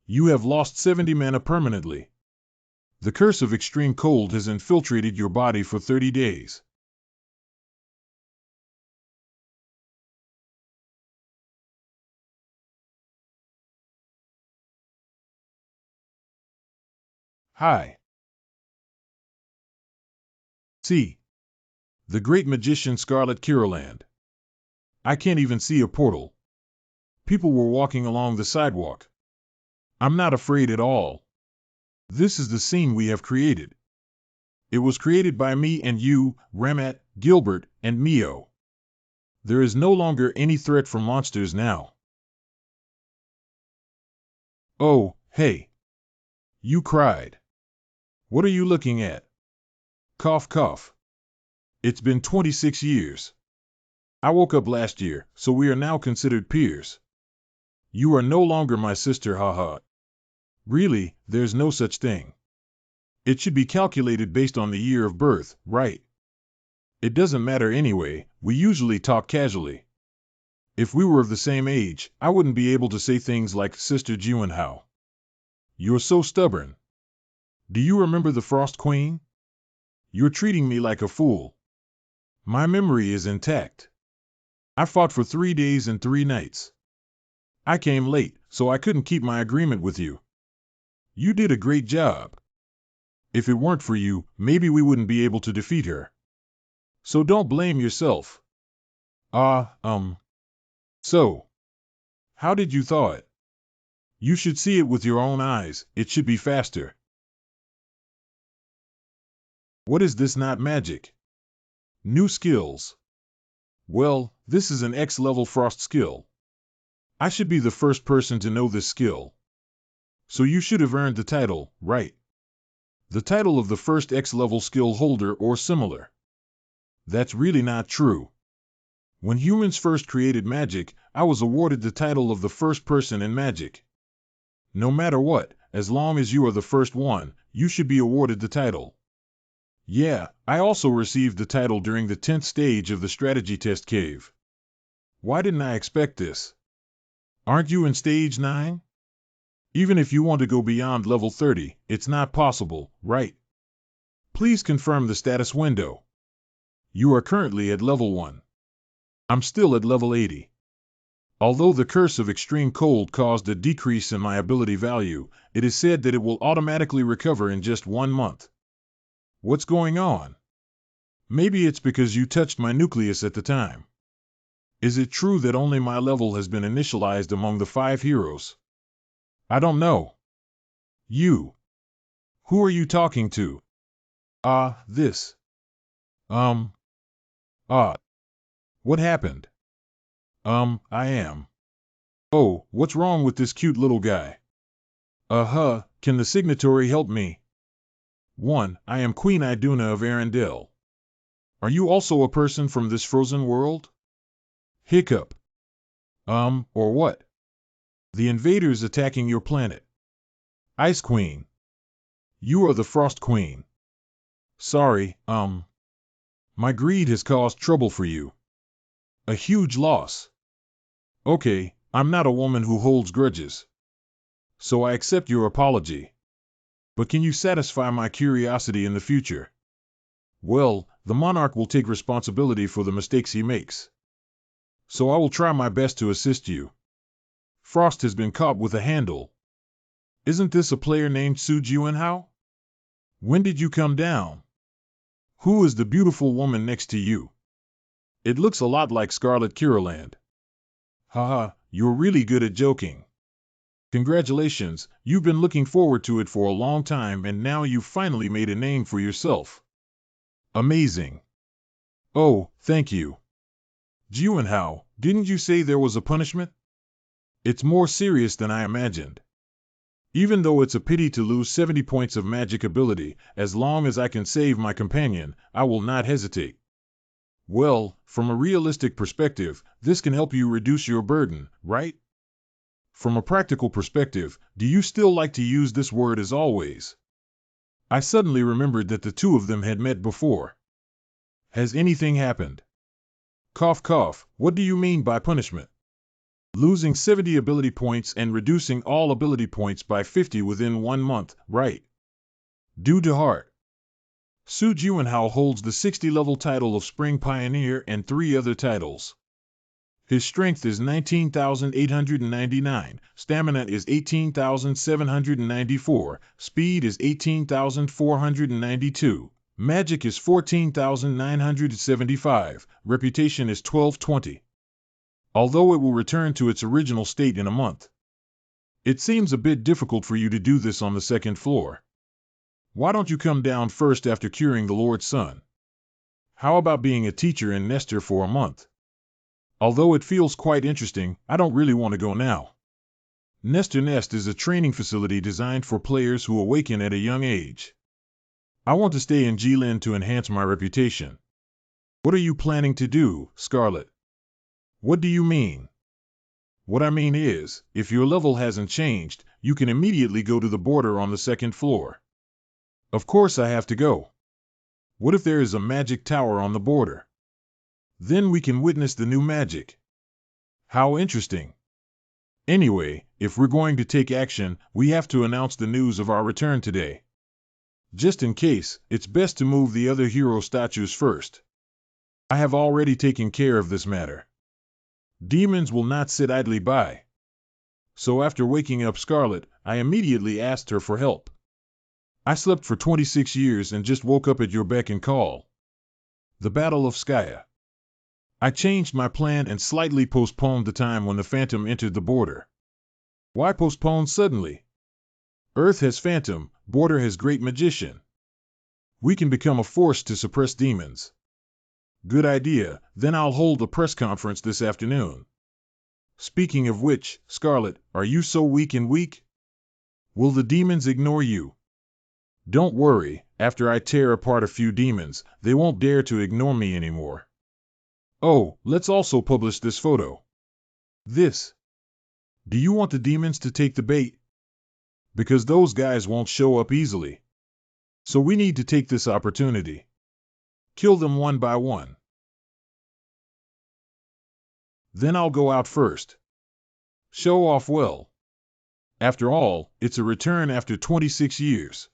You have lost 70 mana permanently. The curse of extreme cold has infiltrated your body for 30 days. Hi. See. The great magician Scarlet Kiroland. I can't even see a portal. People were walking along the sidewalk. I'm not afraid at all. This is the scene we have created. It was created by me and you, Ramat, Gilbert, and Mio. There is no longer any threat from monsters now. Oh, hey. You cried. What are you looking at? Cough, cough. It's been 26 years. I woke up last year, so we are now considered peers. You are no longer my sister, haha. Really, there's no such thing. It should be calculated based on the year of birth, right? It doesn't matter anyway, we usually talk casually. If we were of the same age, I wouldn't be able to say things like Sister Jiwenhao. You're so stubborn. Do you remember the Frost Queen? You're treating me like a fool. My memory is intact. I fought for 3 days and 3 nights. I came late, so I couldn't keep my agreement with you. You did a great job. If it weren't for you, maybe we wouldn't be able to defeat her. So don't blame yourself. So. How did you thaw it? You should see it with your own eyes, it should be faster. What is this not magic? New skills. Well, this is an X-level frost skill. I should be the first person to know this skill. So you should have earned the title, right? The title of the first X-level skill holder or similar. That's really not true. When humans first created magic, I was awarded the title of the first person in magic. No matter what, as long as you are the first one, you should be awarded the title. Yeah, I also received the title during the 10th stage of the strategy test cave. Why didn't I expect this? Aren't you in stage 9? Even if you want to go beyond level 30, it's not possible, right? Please confirm the status window. You are currently at level 1. I'm still at level 80. Although the curse of extreme cold caused a decrease in my ability value, it is said that it will automatically recover in just 1 month. What's going on? Maybe it's because you touched my nucleus at the time. Is it true that only my level has been initialized among the 5 heroes? I don't know. You. Who are you talking to? This. What happened? I am. Oh, what's wrong with this cute little guy? Can the signatory help me? 1. I am Queen Iduna of Arendelle. Are you also a person from this frozen world? Hiccup. Or what? The invaders attacking your planet. Ice Queen. You are the Frost Queen. Sorry, my greed has caused trouble for you. A huge loss. Okay, I'm not a woman who holds grudges. So I accept your apology. But can you satisfy my curiosity in the future? Well, the monarch will take responsibility for the mistakes he makes. So I will try my best to assist you. Frost has been caught with a handle. Isn't this a player named Su Jianhao? When did you come down? Who is the beautiful woman next to you? It looks a lot like Scarlet Kiraland. Haha, you're really good at joking. Congratulations, you've been looking forward to it for a long time and now you've finally made a name for yourself. Amazing. Oh, thank you. Jianhao, didn't you say there was a punishment? It's more serious than I imagined. Even though it's a pity to lose 70 points of magic ability, as long as I can save my companion, I will not hesitate. Well, from a realistic perspective, this can help you reduce your burden, right? From a practical perspective, do you still like to use this word as always? I suddenly remembered that the two of them had met before. Has anything happened? Cough cough, what do you mean by punishment? Losing 70 ability points and reducing all ability points by 50 within 1 month, right? Due to heart. Su Jianhao holds the 60-level title of Spring Pioneer and 3 other titles. His strength is 19,899, stamina is 18,794, speed is 18,492, magic is 14,975, reputation is 1220. Although it will return to its original state in a month. It seems a bit difficult for you to do this on the 2nd floor. Why don't you come down first after curing the Lord's son? How about being a teacher in Nestor for a month? Although it feels quite interesting, I don't really want to go now. Nestor Nest is a training facility designed for players who awaken at a young age. I want to stay in Jilin to enhance my reputation. What are you planning to do, Scarlet? What do you mean? What I mean is, if your level hasn't changed, you can immediately go to the border on the 2nd floor. Of course I have to go. What if there is a magic tower on the border? Then we can witness the new magic. How interesting. Anyway, if we're going to take action, we have to announce the news of our return today. Just in case, it's best to move the other hero statues first. I have already taken care of this matter. Demons will not sit idly by. So after waking up Scarlet, I immediately asked her for help. I slept for 26 years and just woke up at your beck and call. The Battle of Skya. I changed my plan and slightly postponed the time when the Phantom entered the border. Why postpone suddenly? Earth has Phantom, border has Great Magician. We can become a force to suppress demons. Good idea, then I'll hold a press conference this afternoon. Speaking of which, Scarlet, are you so weak and weak? Will the demons ignore you? Don't worry, after I tear apart a few demons, they won't dare to ignore me anymore. Oh, let's also publish this photo. This. Do you want the demons to take the bait? Because those guys won't show up easily. So we need to take this opportunity. Kill them one by one. Then I'll go out first. Show off well. After all, it's a return after 26 years.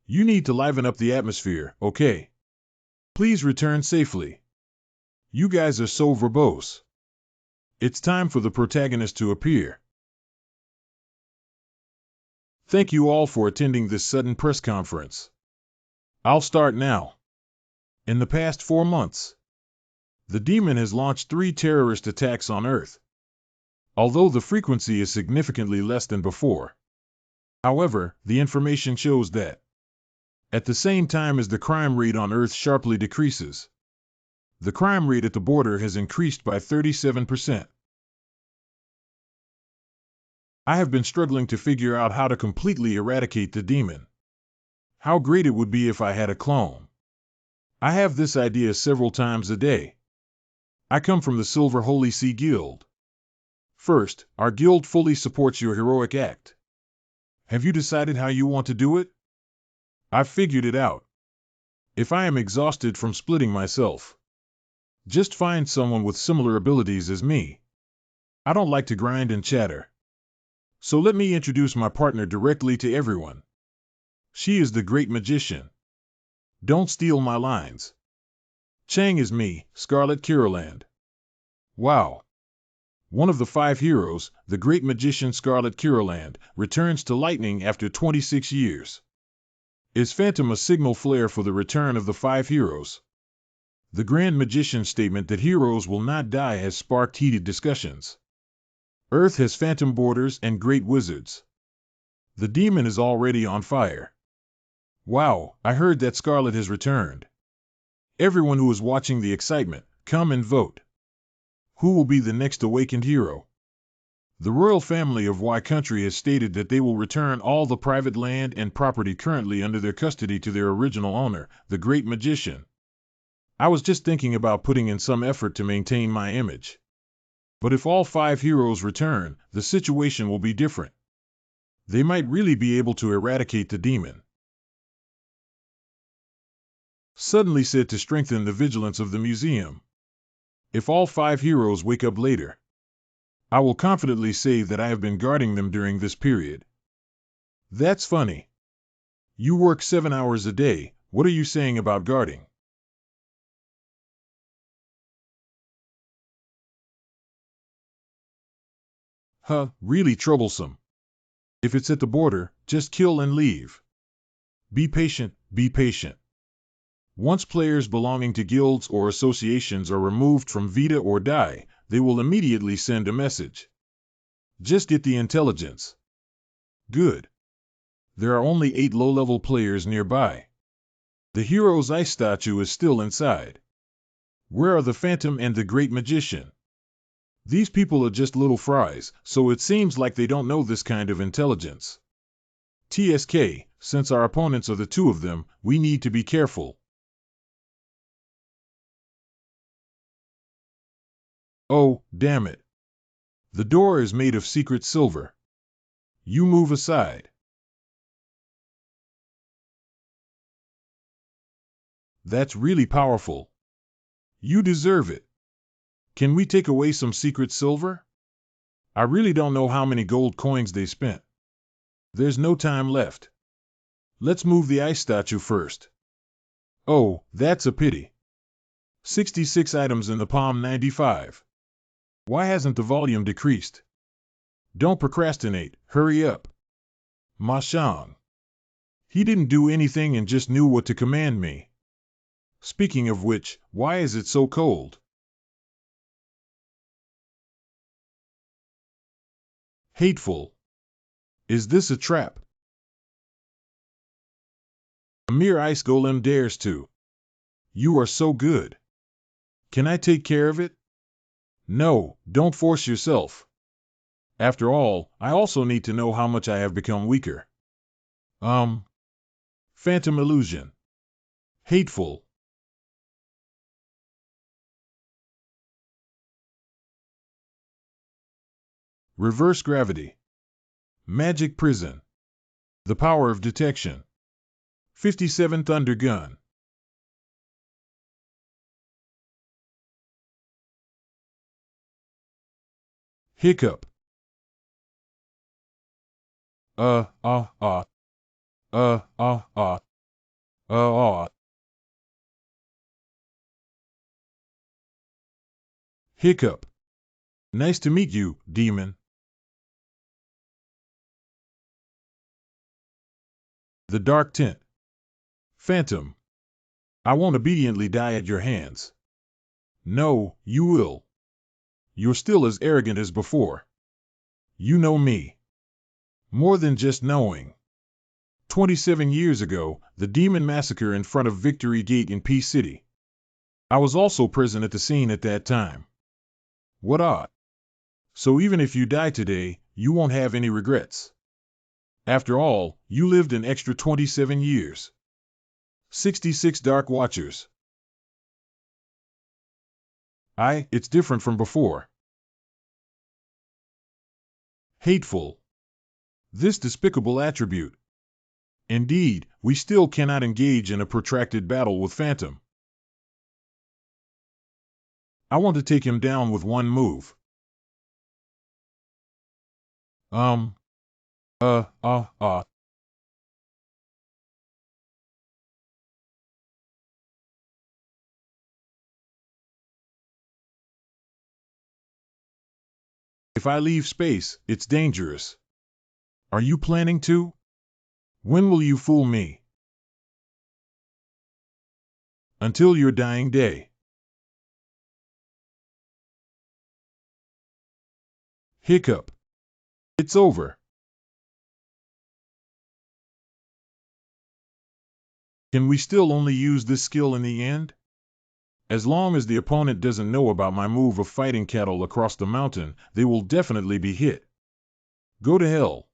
You need to liven up the atmosphere, okay? Please return safely. You guys are so verbose. It's time for the protagonist to appear. Thank you all for attending this sudden press conference. I'll start now. In the past 4 months, the demon has launched 3 terrorist attacks on Earth, although the frequency is significantly less than before. However, the information shows that, at the same time as the crime rate on Earth sharply decreases, the crime rate at the border has increased by 37%. I have been struggling to figure out how to completely eradicate the demon. How great it would be if I had a clone. I have this idea several times a day. I come from the Silver Holy Sea Guild. First, our guild fully supports your heroic act. Have you decided how you want to do it? I've figured it out. If I am exhausted from splitting myself, just find someone with similar abilities as me. I don't like to grind and chatter. So let me introduce my partner directly to everyone. She is the great magician. Don't steal my lines. Chang is me, Scarlet Kiroland. Wow. One of the 5 heroes, the great magician Scarlet Kiroland, returns to lightning after 26 years. Is Phantom a signal flare for the return of the 5 heroes? The Grand Magician's statement that heroes will not die has sparked heated discussions. Earth has phantom borders and great wizards. The demon is already on fire. Wow, I heard that Scarlet has returned. Everyone who is watching the excitement, come and vote. Who will be the next awakened hero? The royal family of Y Country has stated that they will return all the private land and property currently under their custody to their original owner, the Great Magician. I was just thinking about putting in some effort to maintain my image. But if all 5 heroes return, the situation will be different. They might really be able to eradicate the demon. Suddenly said to strengthen the vigilance of the museum. If all 5 heroes wake up later, I will confidently say that I have been guarding them during this period. That's funny. You work 7 hours a day, what are you saying about guarding? Really troublesome. If it's at the border, just kill and leave. Be patient, be patient. Once players belonging to guilds or associations are removed from Vita or die, they will immediately send a message. Just get the intelligence. Good. There are only 8 low-level players nearby. The hero's ice statue is still inside. Where are the Phantom and the Great Magician? These people are just little fries, so it seems like they don't know this kind of intelligence. TSK, since our opponents are the 2 of them, we need to be careful. Oh, damn it. The door is made of secret silver. You move aside. That's really powerful. You deserve it. Can we take away some secret silver? I really don't know how many gold coins they spent. There's no time left. Let's move the ice statue first. Oh, that's a pity. 66 items in the palm 95. Why hasn't the volume decreased? Don't procrastinate, hurry up. Ma Shang. He didn't do anything and just knew what to command me. Speaking of which, why is it so cold? Hateful. Is this a trap? A mere ice golem dares to. You are so good. Can I take care of it? No, don't force yourself. After all, I also need to know how much I have become weaker. Phantom illusion. Hateful. Reverse gravity. Magic prison. The power of detection. 57 thunder gun. Hiccup. uh, uh, uh, uh, uh, uh, uh. Hiccup. Nice to meet you, demon. The dark tint. Phantom. I won't obediently die at your hands. No, you will. You're still as arrogant as before. You know me. More than just knowing. 27 years ago, the demon massacre in front of Victory Gate in Peace City. I was also present at the scene at that time. What odd. So even if you die today, you won't have any regrets. After all, you lived an extra 27 years. 66 Dark Watchers. It's different from before. Hateful. This despicable attribute. Indeed, we still cannot engage in a protracted battle with Phantom. I want to take him down with one move. If I leave space, it's dangerous. Are you planning to? When will you fool me? Until your dying day. Hiccup. It's over. Can we still only use this skill in the end? As long as the opponent doesn't know about my move of fighting cattle across the mountain, they will definitely be hit. Go to hell.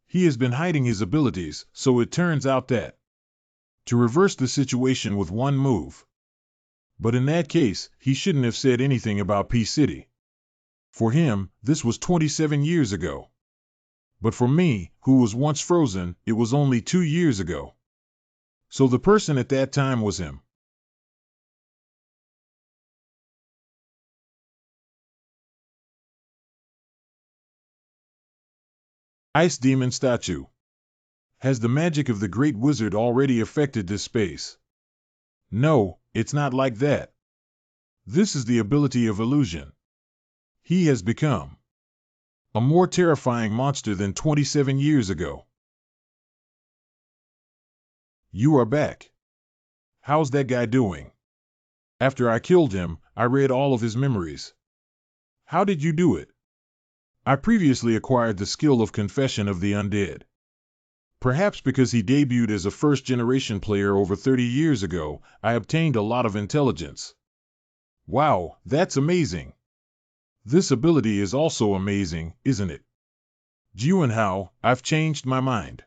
He has been hiding his abilities, so it turns out that to reverse the situation with one move. But in that case, he shouldn't have said anything about Peace City. For him, this was 27 years ago. But for me, who was once frozen, it was only 2 years ago. So the person at that time was him. Ice Demon Statue. Has the magic of the Great Wizard already affected this space? No, it's not like that. This is the ability of illusion. He has become a more terrifying monster than 27 years ago. You are back. How's that guy doing? After I killed him, I read all of his memories. How did you do it? I previously acquired the skill of Confession of the Undead. Perhaps because he debuted as a first-generation player over 30 years ago, I obtained a lot of intelligence. Wow, that's amazing. This ability is also amazing, isn't it? Jiwenhao, I've changed my mind.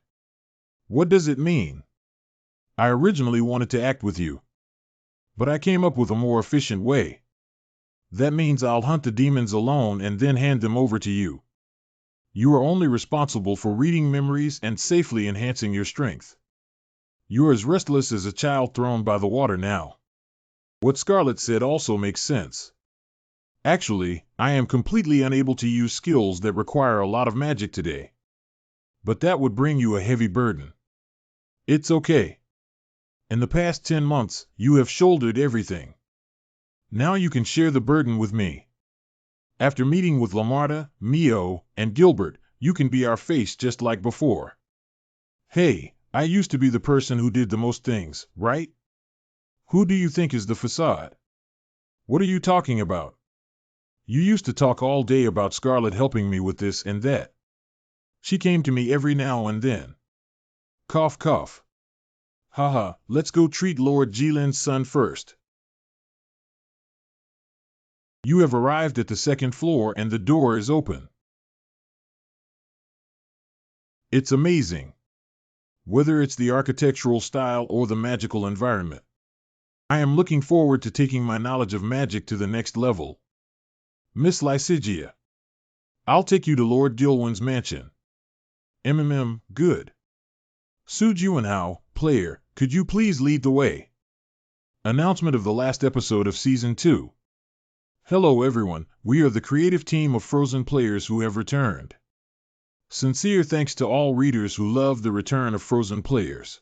What does it mean? I originally wanted to act with you, but I came up with a more efficient way. That means I'll hunt the demons alone and then hand them over to you. You are only responsible for reading memories and safely enhancing your strength. You're as restless as a child thrown by the water now. What Scarlet said also makes sense. Actually, I am completely unable to use skills that require a lot of magic today. But that would bring you a heavy burden. It's okay. In the past 10 months, you have shouldered everything. Now you can share the burden with me. After meeting with Lamarta, Mio, and Gilbert, you can be our face just like before. Hey, I used to be the person who did the most things, right? Who do you think is the facade? What are you talking about? You used to talk all day about Scarlet helping me with this and that. She came to me every now and then. Cough, cough. Haha, let's go treat Lord Jilin's son first. You have arrived at the second floor and the door is open. It's amazing. Whether it's the architectural style or the magical environment. I am looking forward to taking my knowledge of magic to the next level. Miss Lysigia. I'll take you to Lord Gilwen's mansion. Good. Su Jiwenhao, player, could you please lead the way? Announcement of the last episode of Season 2. Hello everyone, we are the creative team of Frozen players who have returned. Sincere thanks to all readers who love the return of Frozen players.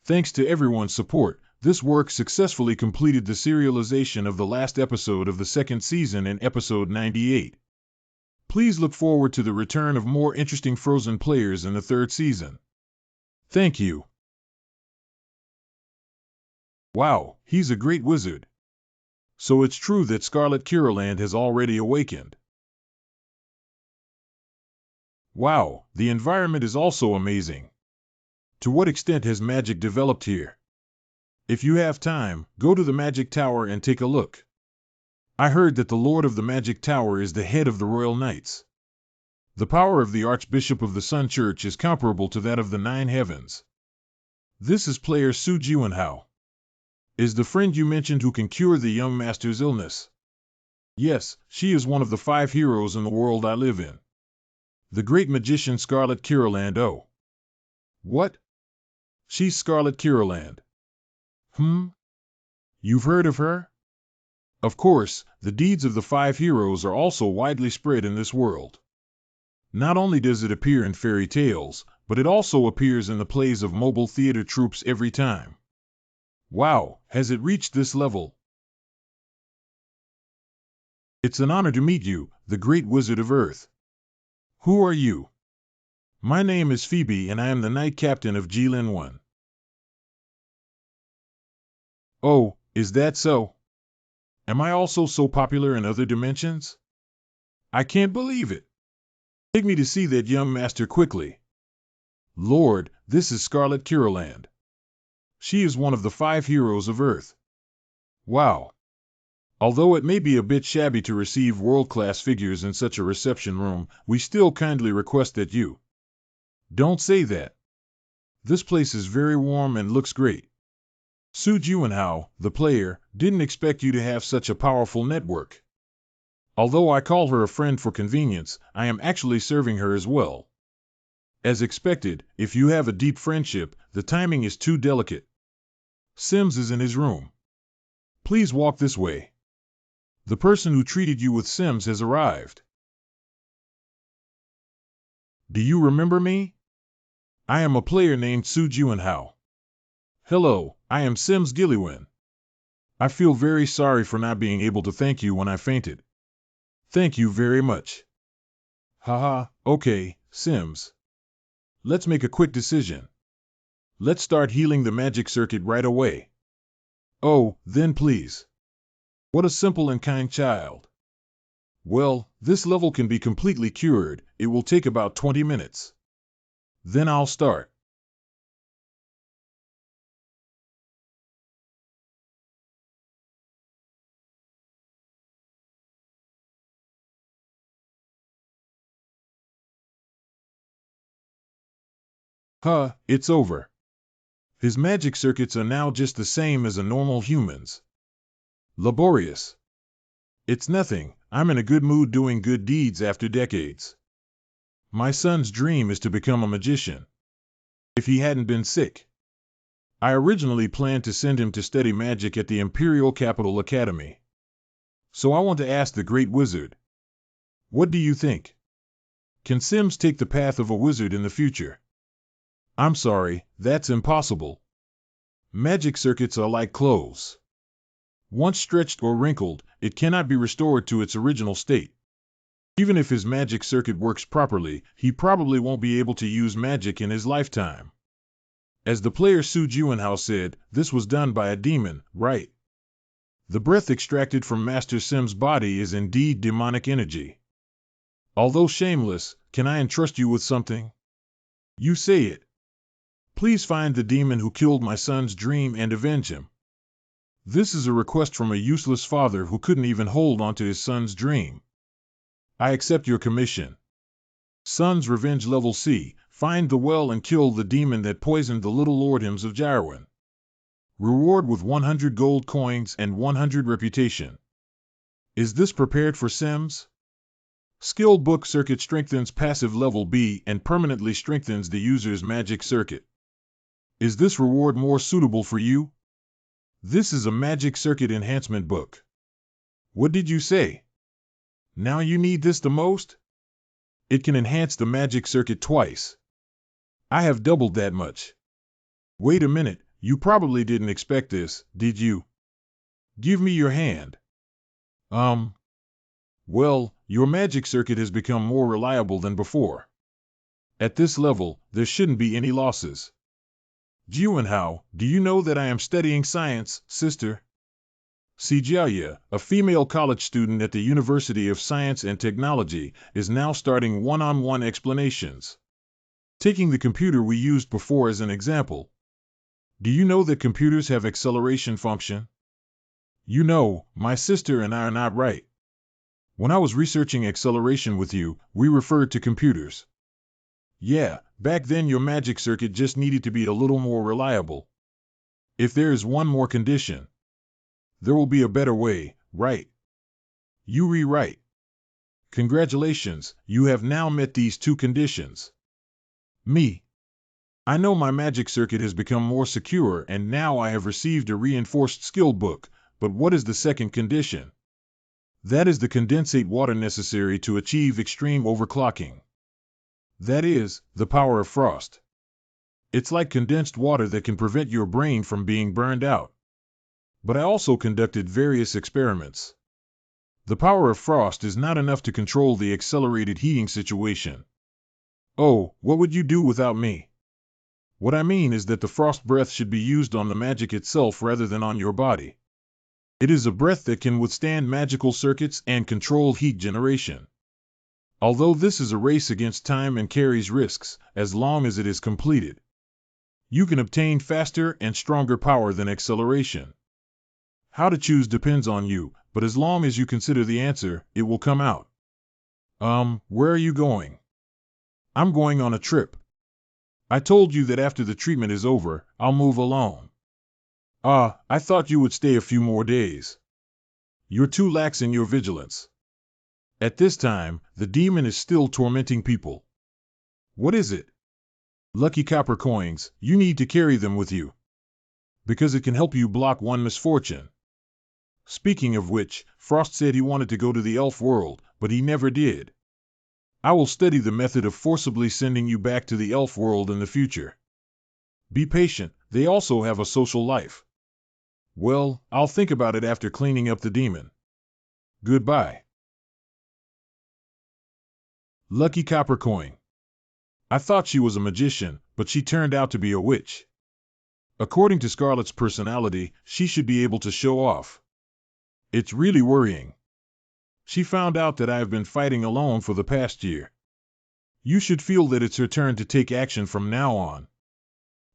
Thanks to everyone's support, this work successfully completed the serialization of the last episode of the second season in episode 98. Please look forward to the return of more interesting Frozen players in the third season. Thank you. Wow, he's a great wizard. So it's true that Scarlet Kiraland has already awakened. Wow, the environment is also amazing. To what extent has magic developed here? If you have time, go to the Magic Tower and take a look. I heard that the Lord of the Magic Tower is the head of the Royal Knights. The power of the Archbishop of the Sun Church is comparable to that of the Nine Heavens. This is player Su Jianhao. Is the friend you mentioned who can cure the young master's illness? Yes, she is one of the 5 heroes in the world I live in. The great magician Scarlet Kiraland. Oh. What? She's Scarlet Kiraland. You've heard of her? Of course, the deeds of the 5 heroes are also widely spread in this world. Not only does it appear in fairy tales, but it also appears in the plays of mobile theater troupes every time. Wow, has it reached this level? It's an honor to meet you, the great wizard of Earth. Who are you? My name is Phoebe and I am the Knight Captain of Jilin 1. Oh, is that so? Am I also so popular in other dimensions? I can't believe it. Take me to see that young master quickly. Lord, this is Scarlet Kiraland. She is one of the 5 heroes of Earth. Wow. Although it may be a bit shabby to receive world-class figures in such a reception room, we still kindly request that you don't say that. This place is very warm and looks great. Su Jianhao, the player, didn't expect you to have such a powerful network. Although I call her a friend for convenience, I am actually serving her as well. As expected, if you have a deep friendship, the timing is too delicate. Sims is in his room. Please walk this way. The person who treated you with Sims has arrived. Do you remember me? I am a player named Su Jianhao. Hello, I am Sims Gilliwin. I feel very sorry for not being able to thank you when I fainted. Thank you very much. Haha, okay, Sims. Let's make a quick decision. Let's start healing the magic circuit right away. Oh, then please. What a simple and kind child. Well, this level can be completely cured. It will take about 20 minutes. Then I'll start. It's over. His magic circuits are now just the same as a normal human's. Laborious. It's nothing, I'm in a good mood doing good deeds after decades. My son's dream is to become a magician. If he hadn't been sick. I originally planned to send him to study magic at the Imperial Capital Academy. So I want to ask the Great Wizard. What do you think? Can Sims take the path of a wizard in the future? I'm sorry, that's impossible. Magic circuits are like clothes. Once stretched or wrinkled, it cannot be restored to its original state. Even if his magic circuit works properly, he probably won't be able to use magic in his lifetime. As the player Su Jianhao said, this was done by a demon, right? The breath extracted from Master Sim's body is indeed demonic energy. Although shameless, can I entrust you with something? You say it. Please find the demon who killed my son's dream and avenge him. This is a request from a useless father who couldn't even hold on to his son's dream. I accept your commission. Son's Revenge Level C, find the well and kill the demon that poisoned the little lorddoms of Jarwin. Reward with 100 gold coins and 100 reputation. Is this prepared for Sims? Skill Book Circuit strengthens passive level B and permanently strengthens the user's magic circuit. Is this reward more suitable for you? This is a magic circuit enhancement book. What did you say? Now you need this the most? It can enhance the magic circuit twice. I have doubled that much. Wait a minute, you probably didn't expect this, did you? Give me your hand. Well, your magic circuit has become more reliable than before. At this level, there shouldn't be any losses. Jiwenhao, do you know that I am studying science, sister? Sijiaye, a female college student at the University of Science and Technology, is now starting one-on-one explanations. Taking the computer we used before as an example. Do you know that computers have acceleration function? You know, my sister and I are not right. When I was researching acceleration with you, we referred to computers. Yeah, back then your magic circuit just needed to be a little more reliable. If there is one more condition, there will be a better way, right? You rewrite. Congratulations, you have now met these two conditions. Me. I know my magic circuit has become more secure and now I have received a reinforced skill book, but what is the second condition? That is the condensate water necessary to achieve extreme overclocking. That is, the power of frost. It's like condensed water that can prevent your brain from being burned out. But I also conducted various experiments. The power of frost is not enough to control the accelerated heating situation. Oh, what would you do without me? What I mean is that the frost breath should be used on the magic itself rather than on your body. It is a breath that can withstand magical circuits and control heat generation. Although this is a race against time and carries risks, as long as it is completed, you can obtain faster and stronger power than acceleration. How to choose depends on you, but as long as you consider the answer, it will come out. Where are you going? I'm going on a trip. I told you that after the treatment is over, I'll move alone. I thought you would stay a few more days. You're too lax in your vigilance. At this time, the demon is still tormenting people. What is it? Lucky copper coins, you need to carry them with you. Because it can help you block one misfortune. Speaking of which, Frost said he wanted to go to the elf world, but he never did. I will study the method of forcibly sending you back to the elf world in the future. Be patient, they also have a social life. Well, I'll think about it after cleaning up the demon. Goodbye. Lucky copper coin. I thought she was a magician, but she turned out to be a witch. According to Scarlet's personality, she should be able to show off. It's really worrying. She found out that I have been fighting alone for the past year. You should feel that it's her turn to take action from now on.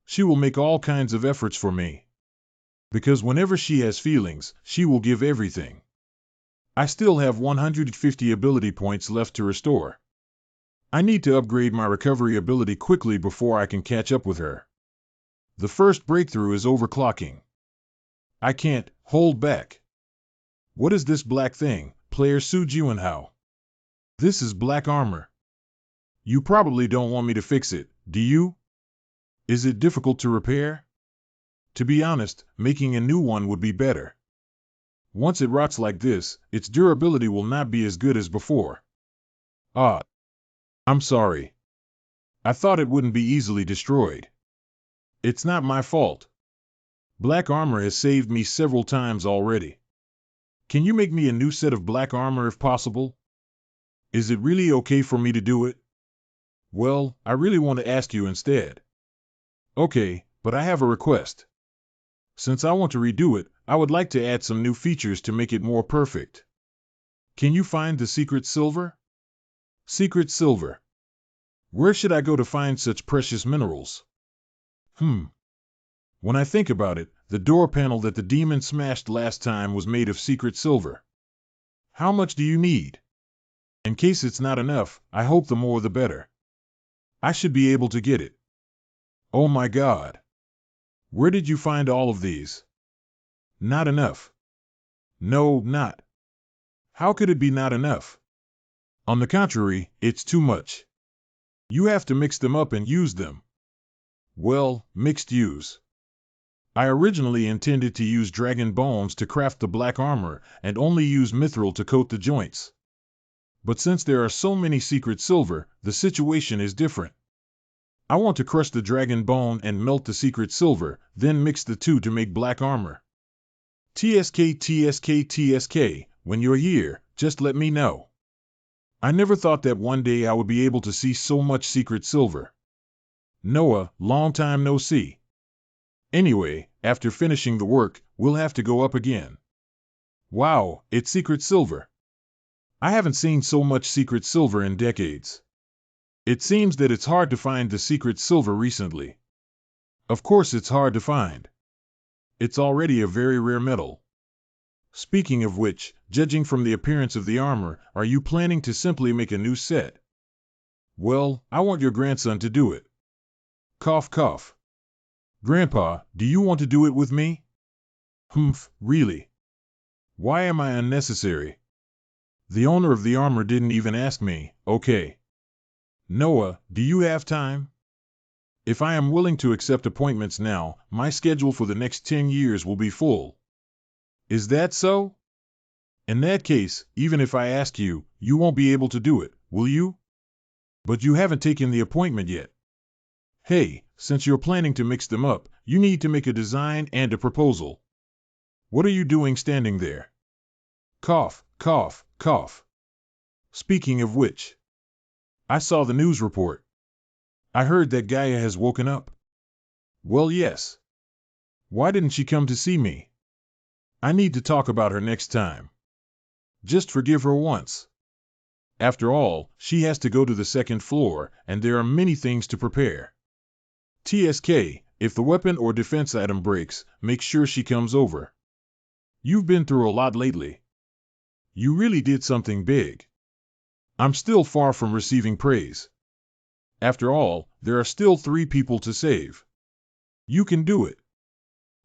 She will make all kinds of efforts for me. Because whenever she has feelings, she will give everything. I still have 150 ability points left to restore. I need to upgrade my recovery ability quickly before I can catch up with her. The first breakthrough is overclocking. I can't hold back. What is this black thing, player Su Jiwenhao? This is black armor. You probably don't want me to fix it, do you? Is it difficult to repair? To be honest, making a new one would be better. Once it rots like this, its durability will not be as good as before. I'm sorry. I thought it wouldn't be easily destroyed. It's not my fault. Black armor has saved me several times already. Can you make me a new set of black armor if possible? Is it really okay for me to do it? Well, I really want to ask you instead. Okay, but I have a request. Since I want to redo it, I would like to add some new features to make it more perfect. Can you find the secret silver? Secret silver. Where should I go to find such precious minerals? When I think about it, the door panel that the demon smashed last time was made of secret silver. How much do you need? In case it's not enough, I hope the more the better. I should be able to get it. Oh my God. Where did you find all of these? Not enough. No, not. How could it be not enough? On the contrary, it's too much. You have to mix them up and use them. Well, mixed use. I originally intended to use dragon bones to craft the black armor and only use mithril to coat the joints. But since there are so many secret silver, the situation is different. I want to crush the dragon bone and melt the secret silver, then mix the two to make black armor. TSK, TSK, TSK, when you're here, just let me know. I never thought that one day I would be able to see so much secret silver. Noah, long time no see. Anyway, after finishing the work, we'll have to go up again. Wow, it's secret silver. I haven't seen so much secret silver in decades. It seems that it's hard to find the secret silver recently. Of course it's hard to find. It's already a very rare metal. Speaking of which, judging from the appearance of the armor, are you planning to simply make a new set? Well, I want your grandson to do it. Cough, cough. Grandpa, do you want to do it with me? Humph, really? Why am I unnecessary? The owner of the armor didn't even ask me. Okay. Noah, do you have time? If I am willing to accept appointments now, my schedule for the next 10 years will be full. Is that so? In that case, even if I ask you, you won't be able to do it, will you? But you haven't taken the appointment yet. Hey, since you're planning to mix them up, you need to make a design and a proposal. What are you doing standing there? Cough, cough, cough. Speaking of which, I saw the news report. I heard that Gaia has woken up. Well, yes. Why didn't she come to see me? I need to talk about her next time. Just forgive her once. After all, she has to go to the second floor, and there are many things to prepare. TSK, if the weapon or defense item breaks, make sure she comes over. You've been through a lot lately. You really did something big. I'm still far from receiving praise. After all, there are still 3 people to save. You can do it.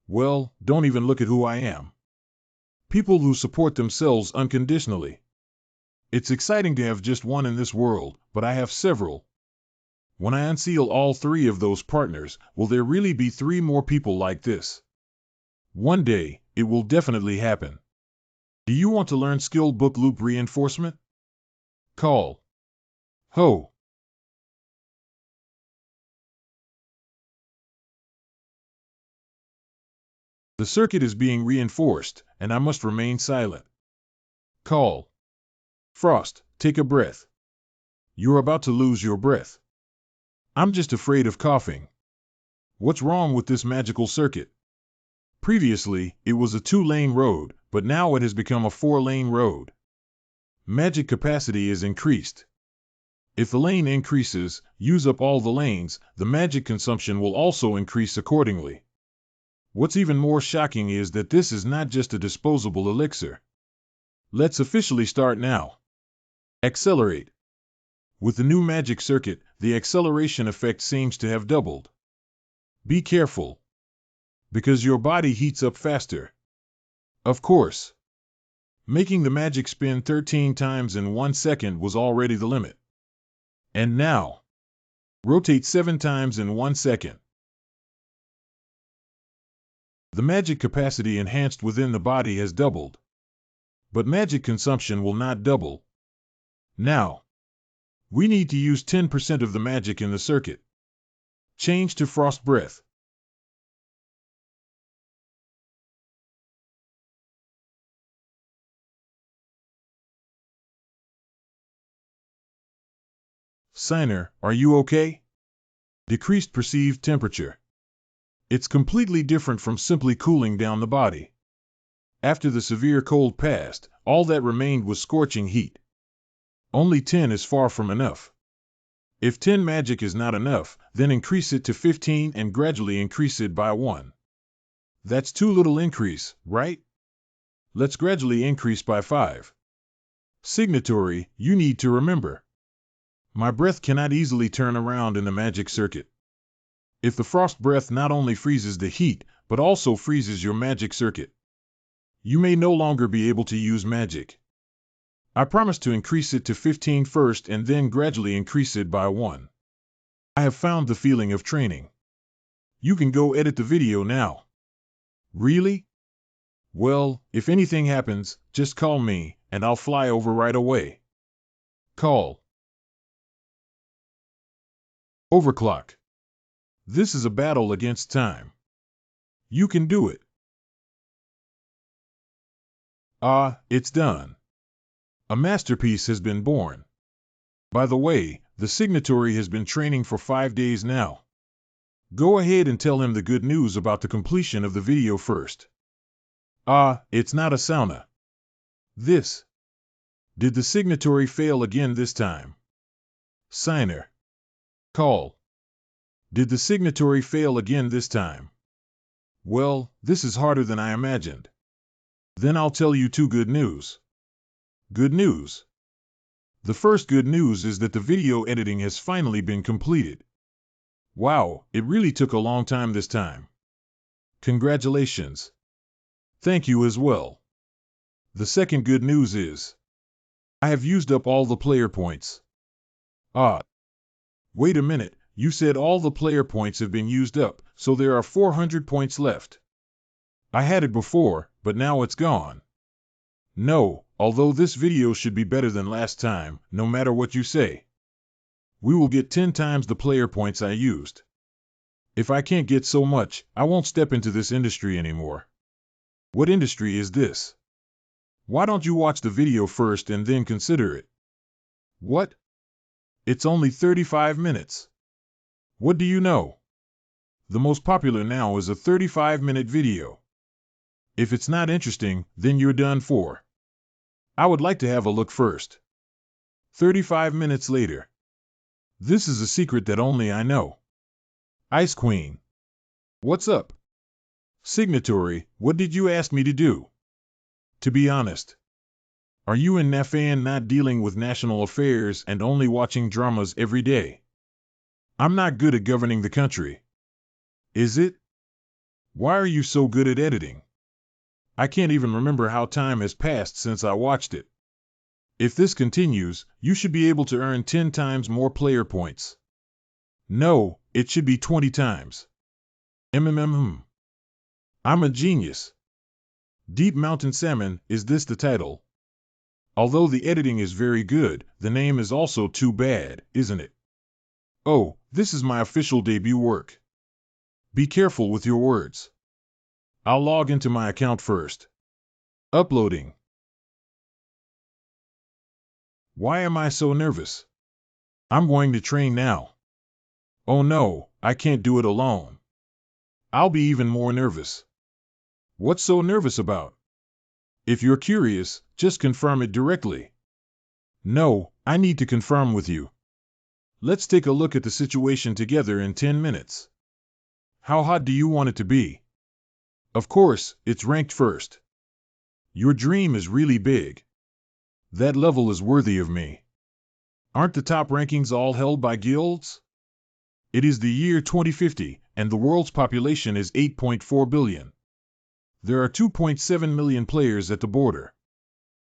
Well, don't even look at who I am. People who support themselves unconditionally. It's exciting to have just one in this world, but I have several. When I unseal all 3 of those partners, will there really be 3 more people like this? One day, it will definitely happen. Do you want to learn skill book loop reinforcement? Call. Ho. The circuit is being reinforced, and I must remain silent. Call. Frost, take a breath. You're about to lose your breath. I'm just afraid of coughing. What's wrong with this magical circuit? Previously, it was a 2-lane road, but now it has become a 4-lane road. Magic capacity is increased. If the lane increases, use up all the lanes, the magic consumption will also increase accordingly. What's even more shocking is that this is not just a disposable elixir. Let's officially start now. Accelerate. With the new magic circuit, the acceleration effect seems to have doubled. Be careful. Because your body heats up faster. Of course. Making the magic spin 13 times in 1 second was already the limit. And now, rotate 7 times in 1 second. The magic capacity enhanced within the body has doubled. But magic consumption will not double. Now, we need to use 10% of the magic in the circuit. Change to Frost Breath. Signer, are you okay? Decreased perceived temperature. It's completely different from simply cooling down the body. After the severe cold passed, all that remained was scorching heat. Only 10 is far from enough. If 10 magic is not enough, then increase it to 15 and gradually increase it by 1. That's too little increase, right? Let's gradually increase by 5. Signatory, you need to remember. My breath cannot easily turn around in the magic circuit. If the frost breath not only freezes the heat, but also freezes your magic circuit, you may no longer be able to use magic. I promise to increase it to 15 first and then gradually increase it by 1. I have found the feeling of training. You can go edit the video now. Really? Well, if anything happens, just call me, and I'll fly over right away. Call. Overclock. This is a battle against time. You can do it. Ah, it's done. A masterpiece has been born. By the way, the signatory has been training for 5 days now. Go ahead and tell him the good news about the completion of the video first. Ah, it's not a sauna. This. Did the signatory fail again this time? Signer. Call. Did the signatory fail again this time? Well, this is harder than I imagined. Then I'll tell you 2 good news. Good news. The first good news is that the video editing has finally been completed. Wow, it really took a long time this time. Congratulations. Thank you as well. The second good news is, I have used up all the player points. Ah. Wait a minute, you said all the player points have been used up, so there are 400 points left. I had it before, but now it's gone. No, although this video should be better than last time, no matter what you say. We will get 10 times the player points I used. If I can't get so much, I won't step into this industry anymore. What industry is this? Why don't you watch the video first and then consider it? What? It's only 35 minutes. What do you know? The most popular now is a 35-minute video. If it's not interesting, then you're done for. I would like to have a look first. 35 minutes later. This is a secret that only I know. Ice Queen. What's up? Signatory, what did you ask me to do? To be honest. Are you in Nafan not dealing with national affairs and only watching dramas every day? I'm not good at governing the country. Is it? Why are you so good at editing? I can't even remember how time has passed since I watched it. If this continues, you should be able to earn 10 times more player points. No, it should be 20 times. I'm a genius. Deep Mountain Salmon, is this the title? Although the editing is very good, the name is also too bad, isn't it? Oh, this is my official debut work. Be careful with your words. I'll log into my account first. Uploading. Why am I so nervous? I'm going to train now. Oh no, I can't do it alone. I'll be even more nervous. What's so nervous about? If you're curious, just confirm it directly. No, I need to confirm with you. Let's take a look at the situation together in 10 minutes. How hot do you want it to be? Of course, it's ranked first. Your dream is really big. That level is worthy of me. Aren't the top rankings all held by guilds? It is the year 2050, and the world's population is 8.4 billion. There are 2.7 million players at the border.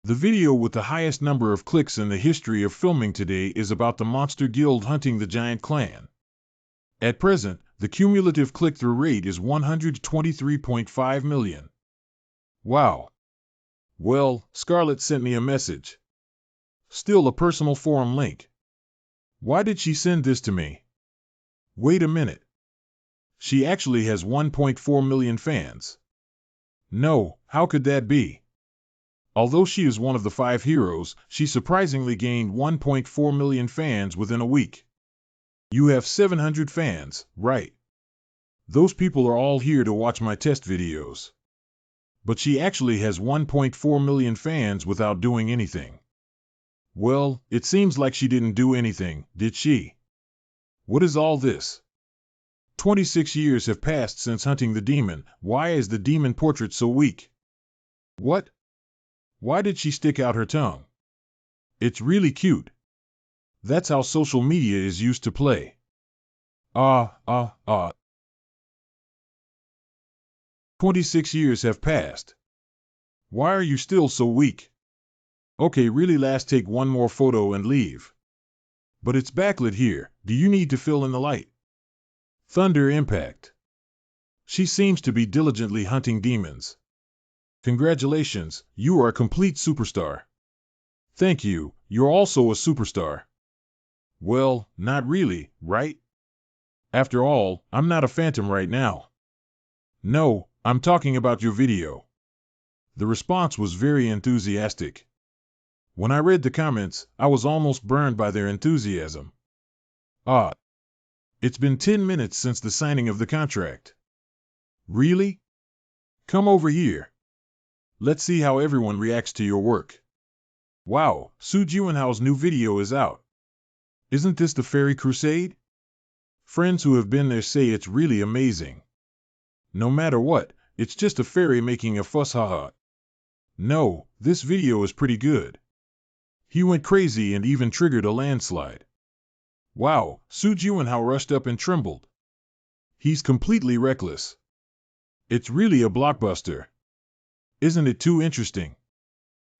The video with the highest number of clicks in the history of filming today is about the monster guild hunting the giant clan. At present, the cumulative click-through rate is 123.5 million. Wow. Well, Scarlett sent me a message. Still a personal forum link. Why did she send this to me? Wait a minute. She actually has 1.4 million fans. No, how could that be? Although she is one of the 5 heroes, she surprisingly gained 1.4 million fans within a week. You have 700 fans, right? Those people are all here to watch my test videos. But she actually has 1.4 million fans without doing anything. Well, it seems like she didn't do anything, did she? What is all this? 26 years have passed since hunting the demon. Why is the demon portrait so weak? What? Why did she stick out her tongue? It's really cute. That's how social media is used to play. 26 years have passed. Why are you still so weak? Okay, really last take one more photo and leave. But it's backlit here. Do you need to fill in the light? Thunder impact. She seems to be diligently hunting demons. Congratulations, you are a complete superstar. Thank you, you're also a superstar. Well, not really, right? After all, I'm not a phantom right now. No, I'm talking about your video. The response was very enthusiastic. When I read the comments, I was almost burned by their enthusiasm. Ah, it's been 10 minutes since the signing of the contract. Really? Come over here. Let's see how everyone reacts to your work. Wow, Su Jianhao's new video is out. Isn't this the Fairy Crusade? Friends who have been there say it's really amazing. No matter what, it's just a fairy making a fuss, haha. No, this video is pretty good. He went crazy and even triggered a landslide. Wow, Su Jianhao rushed up and trembled. He's completely reckless. It's really a blockbuster. Isn't it too interesting?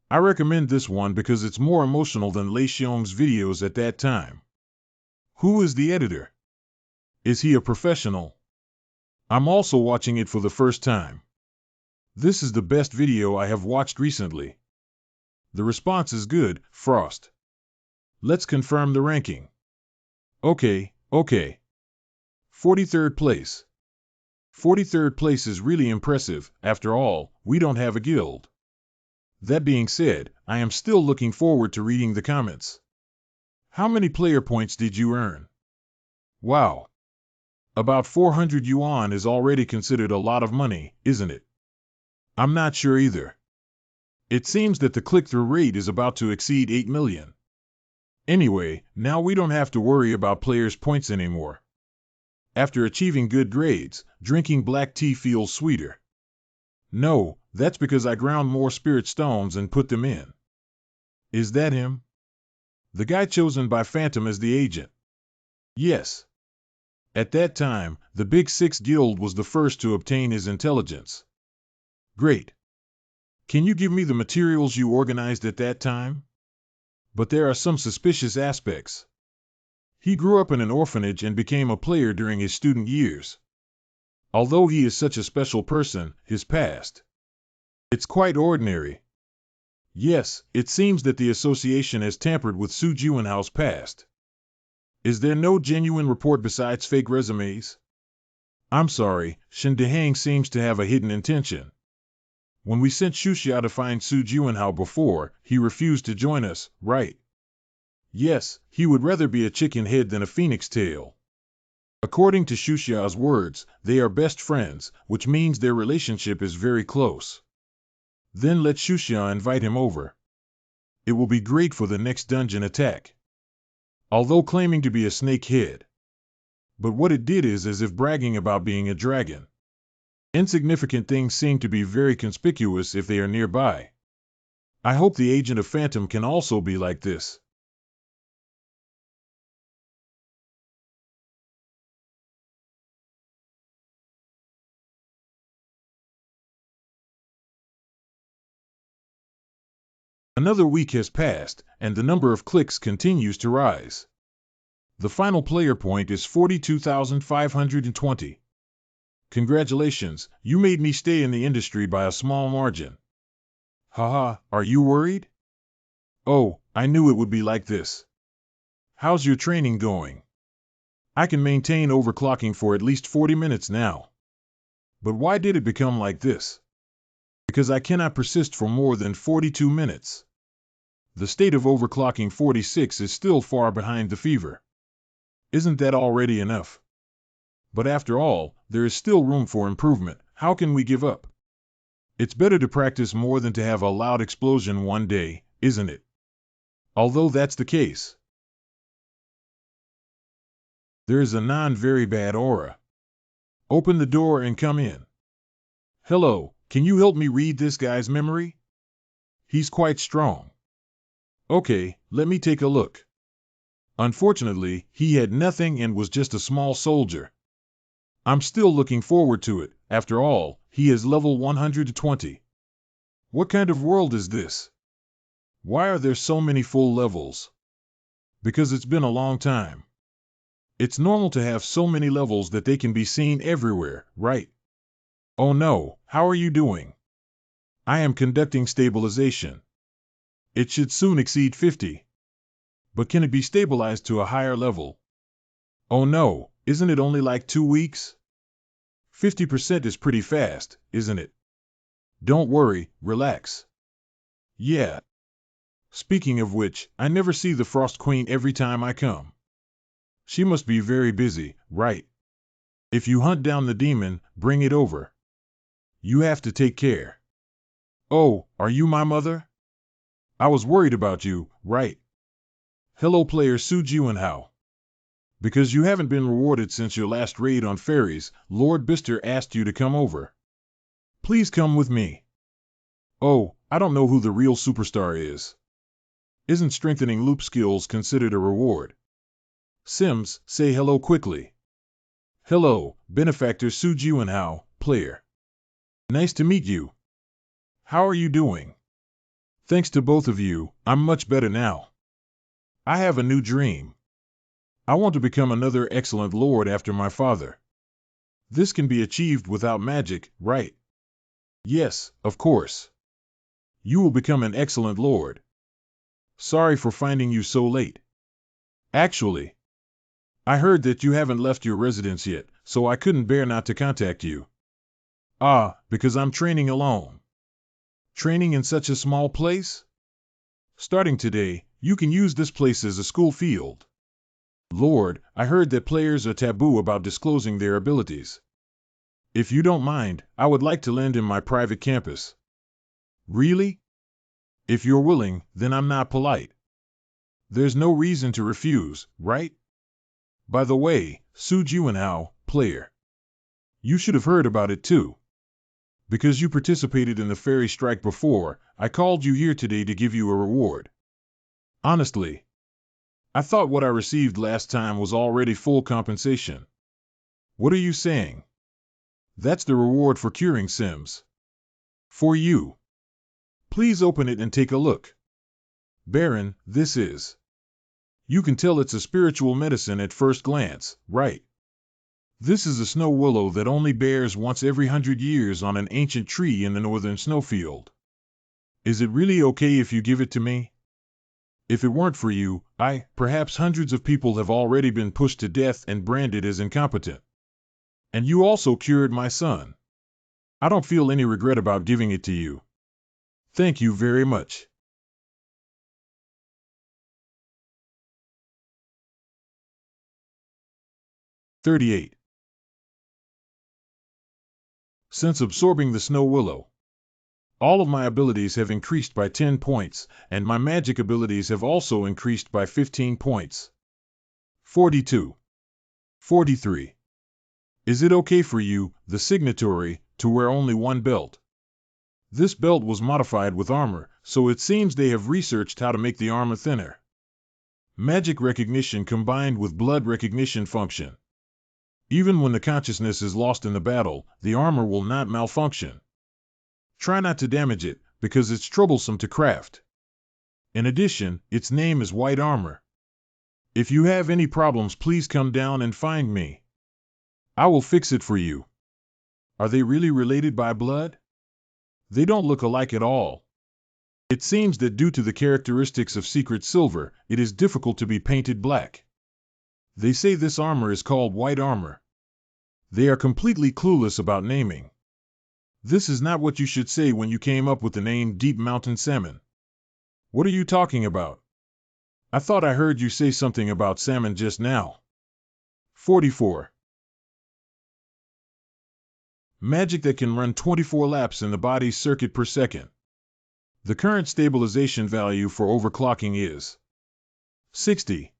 I recommend this one because it's more emotional than Lei Xiong's videos at that time. Who is the editor? Is he a professional? I'm also watching it for the first time. This is the best video I have watched recently. The response is good, Frost. Let's confirm the ranking. Okay. 43rd place. 43rd place is really impressive. After all, we don't have a guild. That being said, I am still looking forward to reading the comments. How many player points did you earn? Wow. About 400 yuan is already considered a lot of money, isn't it? I'm not sure either. It seems that the click-through rate is about to exceed 8 million. Anyway, now we don't have to worry about players' points anymore. After achieving good grades, drinking black tea feels sweeter. No, that's because I ground more spirit stones and put them in. Is that him? The guy chosen by Phantom as the agent? Yes. At that time, the Big Six Guild was the first to obtain his intelligence. Great. Can you give me the materials you organized at that time? But there are some suspicious aspects. He grew up in an orphanage and became a player during his student years. Although he is such a special person, his past. It's quite ordinary. Yes, it seems that the association has tampered with Su Jianhao's past. Is there no genuine report besides fake resumes? I'm sorry, Shen Dehang seems to have a hidden intention. When we sent Shuxia to find Su Jianhao before, he refused to join us, right? Yes, he would rather be a chicken head than a phoenix tail. According to Shuxia's words, they are best friends, which means their relationship is very close. Then let Shuxia invite him over. It will be great for the next dungeon attack. Although claiming to be a snake head. But what it did is as if bragging about being a dragon. Insignificant things seem to be very conspicuous if they are nearby. I hope the agent of Phantom can also be like this. Another week has passed, and the number of clicks continues to rise. The final player point is 42,520. Congratulations, you made me stay in the industry by a small margin. Haha, are you worried? Oh, I knew it would be like this. How's your training going? I can maintain overclocking for at least 40 minutes now. But why did it become like this? Because I cannot persist for more than 42 minutes. The state of overclocking 46 is still far behind the fever. Isn't that already enough? But after all, there is still room for improvement. How can we give up? It's better to practice more than to have a loud explosion one day, isn't it? Although that's the case. There is a non-very bad aura. Open the door and come in. Hello, can you help me read this guy's memory? He's quite strong. Okay, let me take a look. Unfortunately, he had nothing and was just a small soldier. I'm still looking forward to it. After all, he is level 120. What kind of world is this? Why are there so many full levels? Because it's been a long time. It's normal to have so many levels that they can be seen everywhere, right? Oh no, how are you doing? I am conducting stabilization. It should soon exceed 50. But can it be stabilized to a higher level? Oh no, isn't it only like 2 weeks? 50% is pretty fast, isn't it? Don't worry, relax. Yeah. Speaking of which, I never see the Frost Queen every time I come. She must be very busy, right? If you hunt down the demon, bring it over. You have to take care. Oh, are you my mother? I was worried about you, right? Hello player Su Jiwenhao. Because you haven't been rewarded since your last raid on fairies, Lord Bister asked you to come over. Please come with me. Oh, I don't know who the real superstar is. Isn't strengthening loop skills considered a reward? Sims, say hello quickly. Hello, Benefactor Su Jiwenhao, player. Nice to meet you. How are you doing? Thanks to both of you, I'm much better now. I have a new dream. I want to become another excellent lord after my father. This can be achieved without magic, right? Yes, of course. You will become an excellent lord. Sorry for finding you so late. Actually, I heard that you haven't left your residence yet, so I couldn't bear not to contact you. Ah, because I'm training alone. Training in such a small place? Starting today, you can use this place as a school field. Lord, I heard that players are taboo about disclosing their abilities. If you don't mind, I would like to lend him my private campus. Really? If you're willing, then I'm not polite. There's no reason to refuse, right? By the way, Su Jiwenhao, player. You should have heard about it too. Because you participated in the fairy strike before, I called you here today to give you a reward. Honestly, I thought what I received last time was already full compensation. What are you saying? That's the reward for curing Sims. For you. Please open it and take a look. Baron, this is. You can tell it's a spiritual medicine at first glance, right? This is a snow willow that only bears once every 100 years on an ancient tree in the northern snowfield. Is it really okay if you give it to me? If it weren't for you, perhaps hundreds of people have already been pushed to death and branded as incompetent. And you also cured my son. I don't feel any regret about giving it to you. Thank you very much. "38. Since absorbing the snow willow, all of my abilities have increased by 10 points, and my magic abilities have also increased by 15 points. 42. 43. Is it okay for you, the signatory, to wear only one belt? This belt was modified with armor, so it seems they have researched how to make the armor thinner. Magic recognition combined with blood recognition function. Even when the consciousness is lost in the battle, the armor will not malfunction. Try not to damage it, because it's troublesome to craft. In addition, its name is White Armor. If you have any problems, please come down and find me. I will fix it for you. Are they really related by blood? They don't look alike at all. It seems that due to the characteristics of secret silver, it is difficult to be painted black. They say this armor is called White Armor. They are completely clueless about naming. This is not what you should say when you came up with the name Deep Mountain Salmon. What are you talking about? I thought I heard you say something about salmon just now. 44. Magic that can run 24 laps in the body's circuit per second. The current stabilization value for overclocking is 60.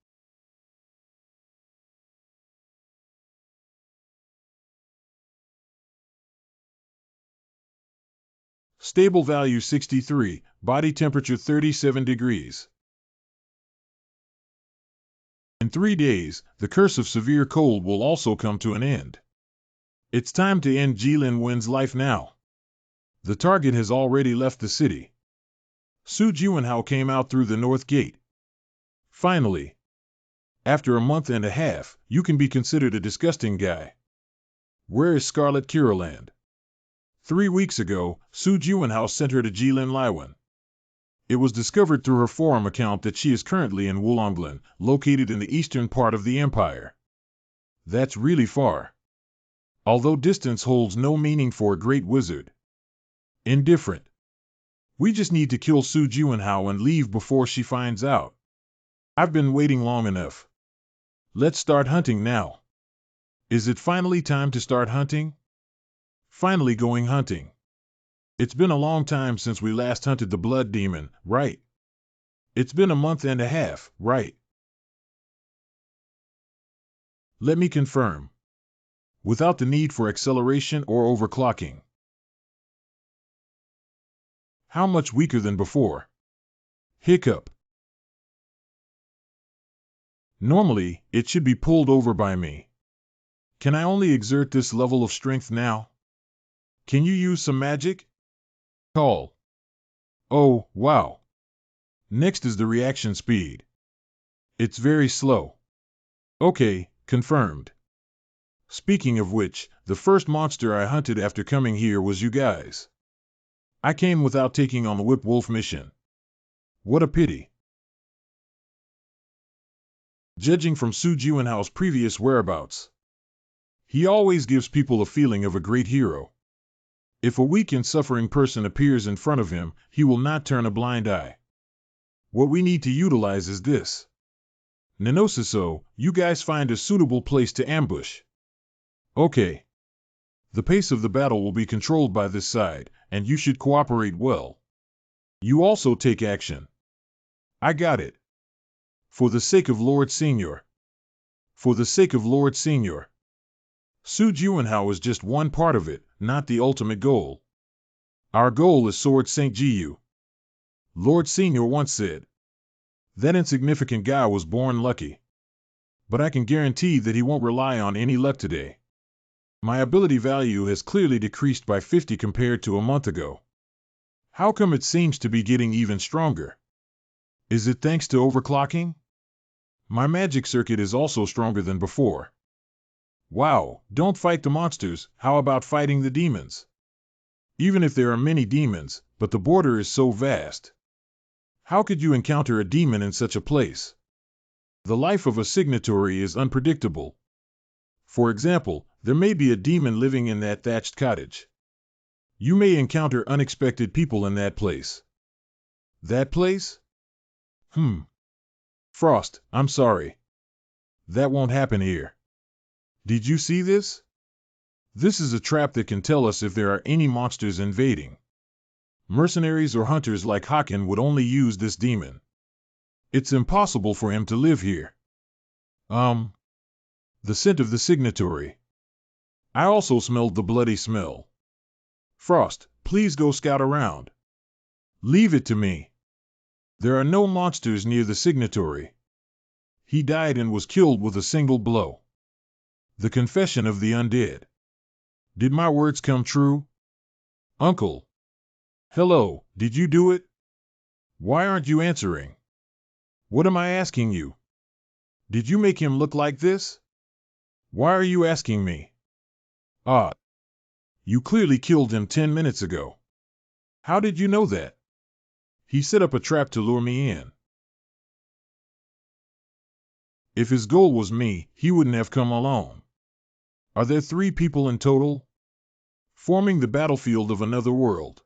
Stable value 63, body temperature 37 degrees. In 3 days, the curse of severe cold will also come to an end. It's time to end Jilin Wen's life now. The target has already left the city. Su Jiwenhao came out through the north gate. Finally, after a month and a half, you can be considered a disgusting guy. Where is Scarlet Kiraland? 3 weeks ago, Su Jiwenhao sent her to Jilin Laiwan. It was discovered through her forum account that she is currently in Wollonglen, located in the eastern part of the empire. That's really far. Although distance holds no meaning for a great wizard. Indifferent. We just need to kill Su Juanhao and leave before she finds out. I've been waiting long enough. Let's start hunting now. Is it finally time to start hunting? Finally going hunting. It's been a long time since we last hunted the blood demon, right? It's been a month and a half, right? Let me confirm. Without the need for acceleration or overclocking. How much weaker than before? Hiccup. Normally, it should be pulled over by me. Can I only exert this level of strength now? Can you use some magic? Call. Oh, wow. Next is the reaction speed. It's very slow. Okay, confirmed. Speaking of which, the first monster I hunted after coming here was you guys. I came without taking on the Whip Wolf mission. What a pity. Judging from Su Juanhao's previous whereabouts, he always gives people a feeling of a great hero. If a weak and suffering person appears in front of him, he will not turn a blind eye. What we need to utilize is this. Nenosiso, you guys find a suitable place to ambush. Okay. The pace of the battle will be controlled by this side, and you should cooperate well. You also take action. I got it. For the sake of Lord Senior. For the sake of Lord Senior. Su Juanhao is just one part of it, not the ultimate goal. Our goal is Sword St. Jiu. Lord Senior once said. That insignificant guy was born lucky. But I can guarantee that he won't rely on any luck today. My ability value has clearly decreased by 50 compared to a month ago. How come it seems to be getting even stronger? Is it thanks to overclocking? My magic circuit is also stronger than before. Wow, don't fight the monsters, how about fighting the demons? Even if there are many demons, but the border is so vast. How could you encounter a demon in such a place? The life of a signatory is unpredictable. For example, there may be a demon living in that thatched cottage. You may encounter unexpected people in that place. That place? Frost, I'm sorry. That won't happen here. Did you see this? This is a trap that can tell us if there are any monsters invading. Mercenaries or hunters like Haken would only use this demon. It's impossible for him to live here. The scent of the signatory. I also smelled the bloody smell. Frost, please go scout around. Leave it to me. There are no monsters near the signatory. He died and was killed with a single blow. The confession of the undead. Did my words come true? Uncle. Hello, did you do it? Why aren't you answering? What am I asking you? Did you make him look like this? Why are you asking me? Ah. You clearly killed him 10 minutes ago. How did you know that? He set up a trap to lure me in. If his goal was me, he wouldn't have come alone. Are there 3 people in total? Forming the battlefield of another world.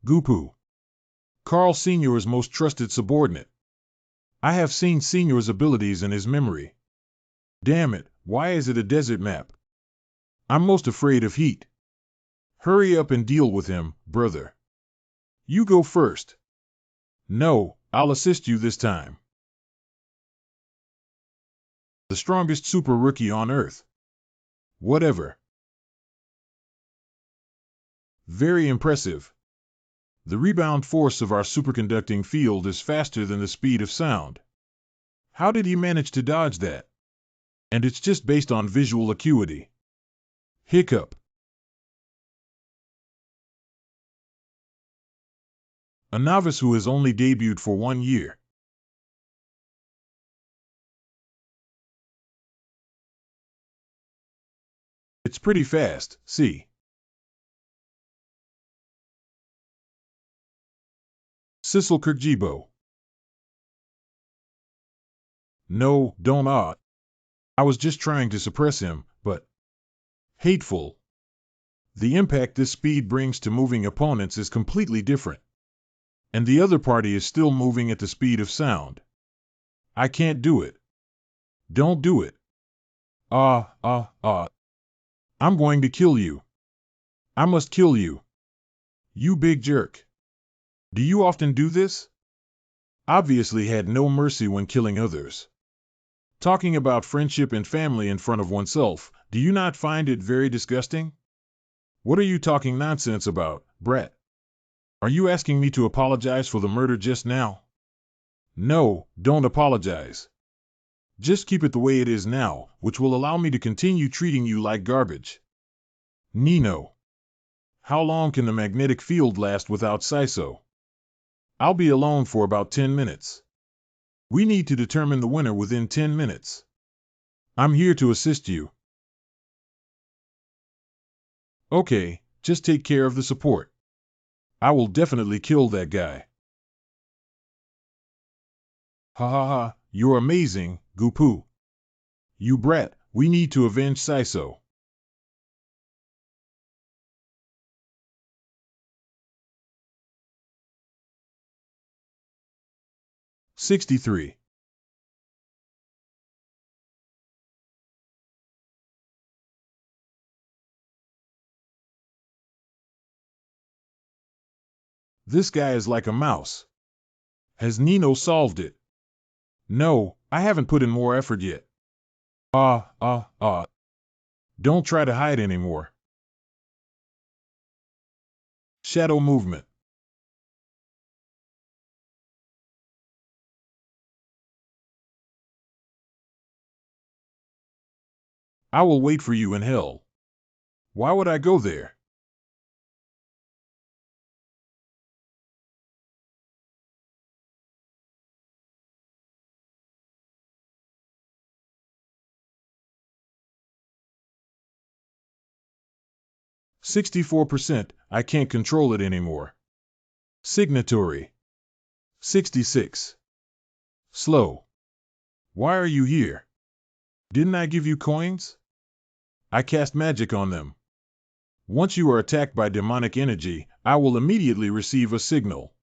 Gupu. Carl Senior's most trusted subordinate. I have seen Senior's abilities in his memory. Damn it, why is it a desert map? I'm most afraid of heat. Hurry up and deal with him, brother. You go first. No, I'll assist you this time. The strongest super rookie on Earth. Whatever. Very impressive. The rebound force of our superconducting field is faster than the speed of sound. How did he manage to dodge that? And it's just based on visual acuity. Hiccup. A novice who has only debuted for 1 year. It's pretty fast, see. Sissel Kirkjibo. No, don't I was just trying to suppress him, but hateful. The impact this speed brings to moving opponents is completely different. And the other party is still moving at the speed of sound. I can't do it. Don't do it. I'm going to kill you. I must kill you. You big jerk. Do you often do this? Obviously had no mercy when killing others. Talking about friendship and family in front of oneself, do you not find it very disgusting? What are you talking nonsense about, Brett? Are you asking me to apologize for the murder just now? No, don't apologize. Just keep it the way it is now, which will allow me to continue treating you like garbage. Nino. How long can the magnetic field last without Siso? I'll be alone for about 10 minutes. We need to determine the winner within 10 minutes. I'm here to assist you. Okay, just take care of the support. I will definitely kill that guy. Ha ha ha, you're amazing, Gupu. You brat, we need to avenge Siso. '63. This guy is like a mouse. Has Nino solved it? No, I haven't put in more effort yet. Don't try to hide anymore. Shadow movement. I will wait for you in hell. Why would I go there? %, I can't control it anymore. Signatory. 66. Slow. Why are you here? Didn't I give you coins? I cast magic on them. Once you are attacked by demonic energy, I will immediately receive a signal.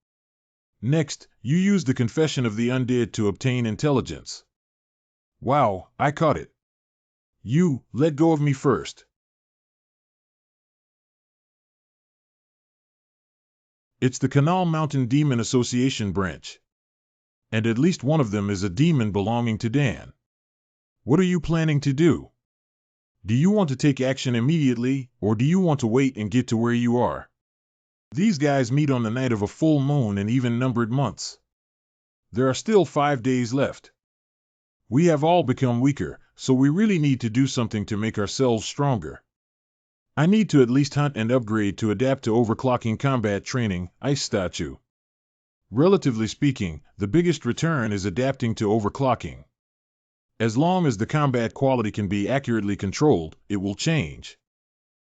Next, you use the confession of the undead to obtain intelligence. Wow, I caught it. You, let go of me first. It's the Canal Mountain Demon Association branch. And at least one of them is a demon belonging to Dan. What are you planning to do? Do you want to take action immediately, or do you want to wait and get to where you are? These guys meet on the night of a full moon and even-numbered months. There are still 5 days left. We have all become weaker, so we really need to do something to make ourselves stronger. I need to at least hunt and upgrade to adapt to overclocking combat training, Ice Statue. Relatively speaking, the biggest return is adapting to overclocking. As long as the combat quality can be accurately controlled, it will change.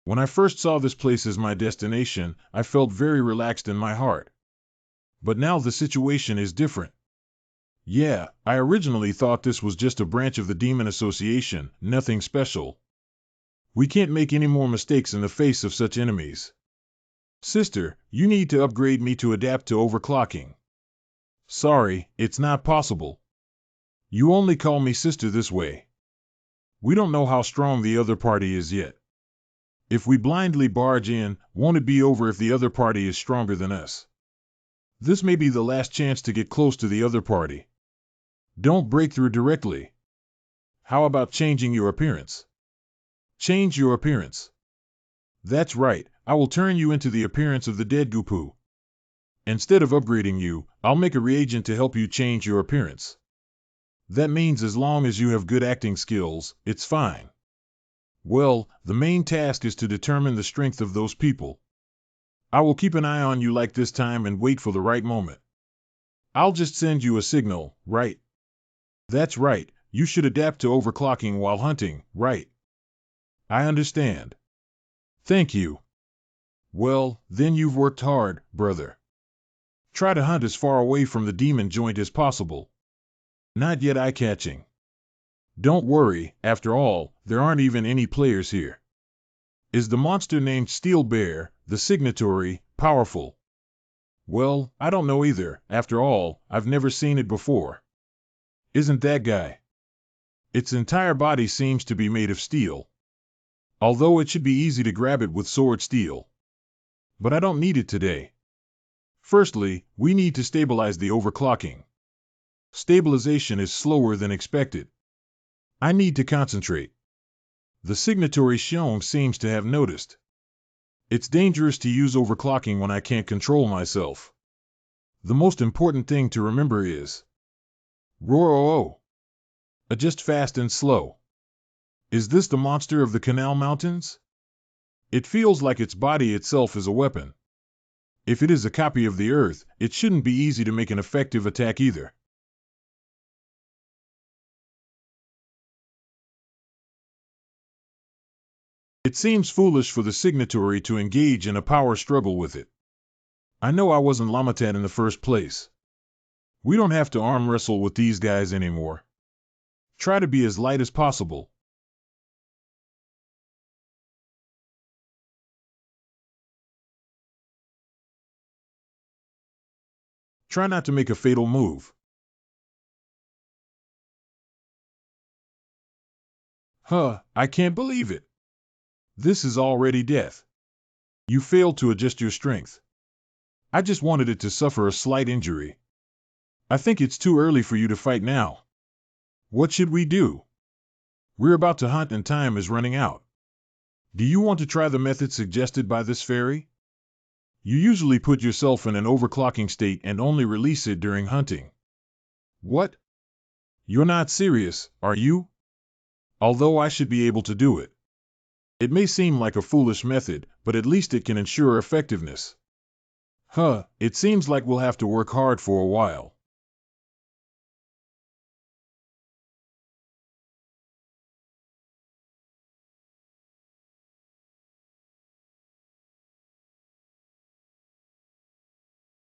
When I first saw this place as my destination, I felt very relaxed in my heart. But now the situation is different. Yeah, I originally thought this was just a branch of the Demon Association, nothing special. We can't make any more mistakes in the face of such enemies. Sister, you need to upgrade me to adapt to overclocking. Sorry, it's not possible. You only call me sister this way. We don't know how strong the other party is yet. If we blindly barge in, won't it be over if the other party is stronger than us? This may be the last chance to get close to the other party. Don't break through directly. How about changing your appearance? Change your appearance. That's right, I will turn you into the appearance of the dead Gupu. Instead of upgrading you, I'll make a reagent to help you change your appearance. That means as long as you have good acting skills, it's fine. Well, the main task is to determine the strength of those people. I will keep an eye on you like this time and wait for the right moment. I'll just send you a signal, right? That's right, you should adapt to overclocking while hunting, right? I understand. Thank you. Well, then you've worked hard, brother. Try to hunt as far away from the demon joint as possible. Not yet eye-catching. Don't worry, after all, there aren't even any players here. Is the monster named Steel Bear, the signatory, powerful? Well, I don't know either. After all, I've never seen it before. Isn't that guy? Its entire body seems to be made of steel. Although it should be easy to grab it with sword steel. But I don't need it today. Firstly, we need to stabilize the overclocking. Stabilization is slower than expected. I need to concentrate. The signatory Xiong seems to have noticed. It's dangerous to use overclocking when I can't control myself. The most important thing to remember is roar. Adjust fast and slow. Is this the monster of the Canal Mountains? It feels like its body itself is a weapon. If it is a copy of the Earth, it shouldn't be easy to make an effective attack either. It seems foolish for the signatory to engage in a power struggle with it. I know I wasn't Lamatat in the first place. We don't have to arm wrestle with these guys anymore. Try to be as light as possible. Try not to make a fatal move. I can't believe it. This is already death. You failed to adjust your strength. I just wanted it to suffer a slight injury. I think it's too early for you to fight now. What should we do? We're about to hunt and time is running out. Do you want to try the method suggested by this fairy? You usually put yourself in an overclocking state and only release it during hunting. What? You're not serious, are you? Although I should be able to do it. It may seem like a foolish method, but at least it can ensure effectiveness. It seems like we'll have to work hard for a while.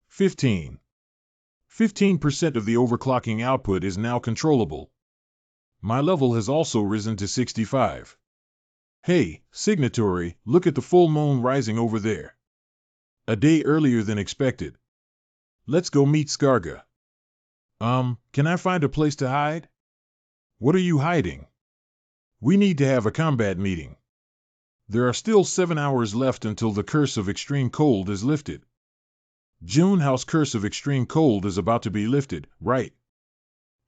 "15% of the overclocking output is now controllable. My level has also risen to 65. Hey, signatory, look at the full moon rising over there. A day earlier than expected. Let's go meet Skarga. Can I find a place to hide? What are you hiding? We need to have a combat meeting. There are still 7 hours left until the curse of extreme cold is lifted. Junhao's curse of extreme cold is about to be lifted, right?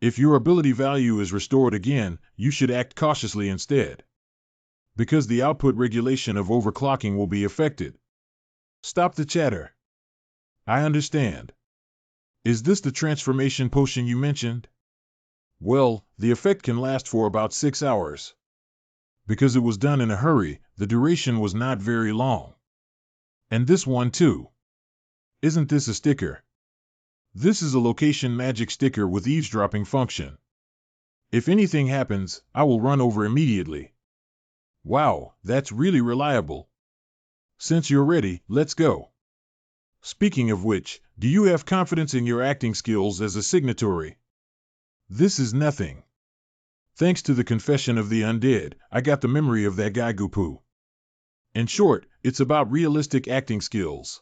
If your ability value is restored again, you should act cautiously instead. Because the output regulation of overclocking will be affected. Stop the chatter. I understand. Is this the transformation potion you mentioned? Well, the effect can last for about 6 hours. Because it was done in a hurry, the duration was not very long. And this one too. Isn't this a sticker? This is a location magic sticker with eavesdropping function. If anything happens, I will run over immediately. Wow, that's really reliable. Since you're ready, let's go. Speaking of which, do you have confidence in your acting skills as a signatory? This is nothing. Thanks to the confession of the undead, I got the memory of that guy Gupu. In short, it's about realistic acting skills.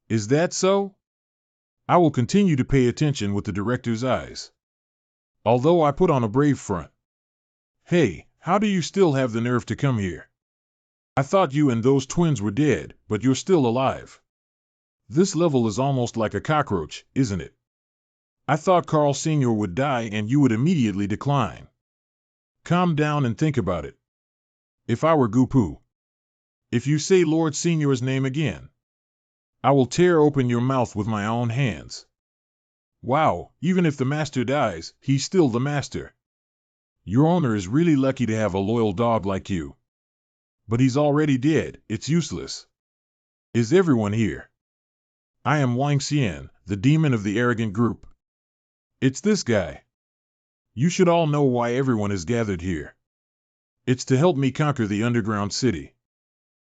Is that so? I will continue to pay attention with the director's eyes. Although I put on a brave front. Hey, how do you still have the nerve to come here? I thought you and those twins were dead, but you're still alive. This level is almost like a cockroach, isn't it? I thought Carl Sr. would die and you would immediately decline. Calm down and think about it. If I were Gupu. If you say Lord Senior's name again, I will tear open your mouth with my own hands. Wow, even if the master dies, he's still the master. Your owner is really lucky to have a loyal dog like you. But he's already dead, it's useless. Is everyone here? I am Wang Xian, the demon of the arrogant group. It's this guy. You should all know why everyone is gathered here. It's to help me conquer the underground city.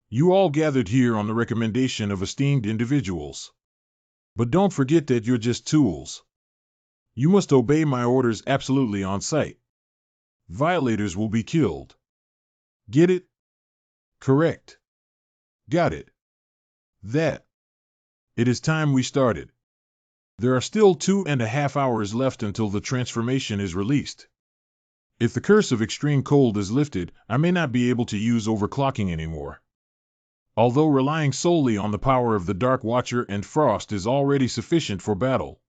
You all gathered here on the recommendation of esteemed individuals. But don't forget that you're just tools. You must obey my orders absolutely on sight. Violators will be killed. Get it? Correct. Got it. That. It is time we started. There are still 2.5 hours left until the transformation is released. If the curse of extreme cold is lifted, I may not be able to use overclocking anymore. Although relying solely on the power of the Dark Watcher and Frost is already sufficient for battle.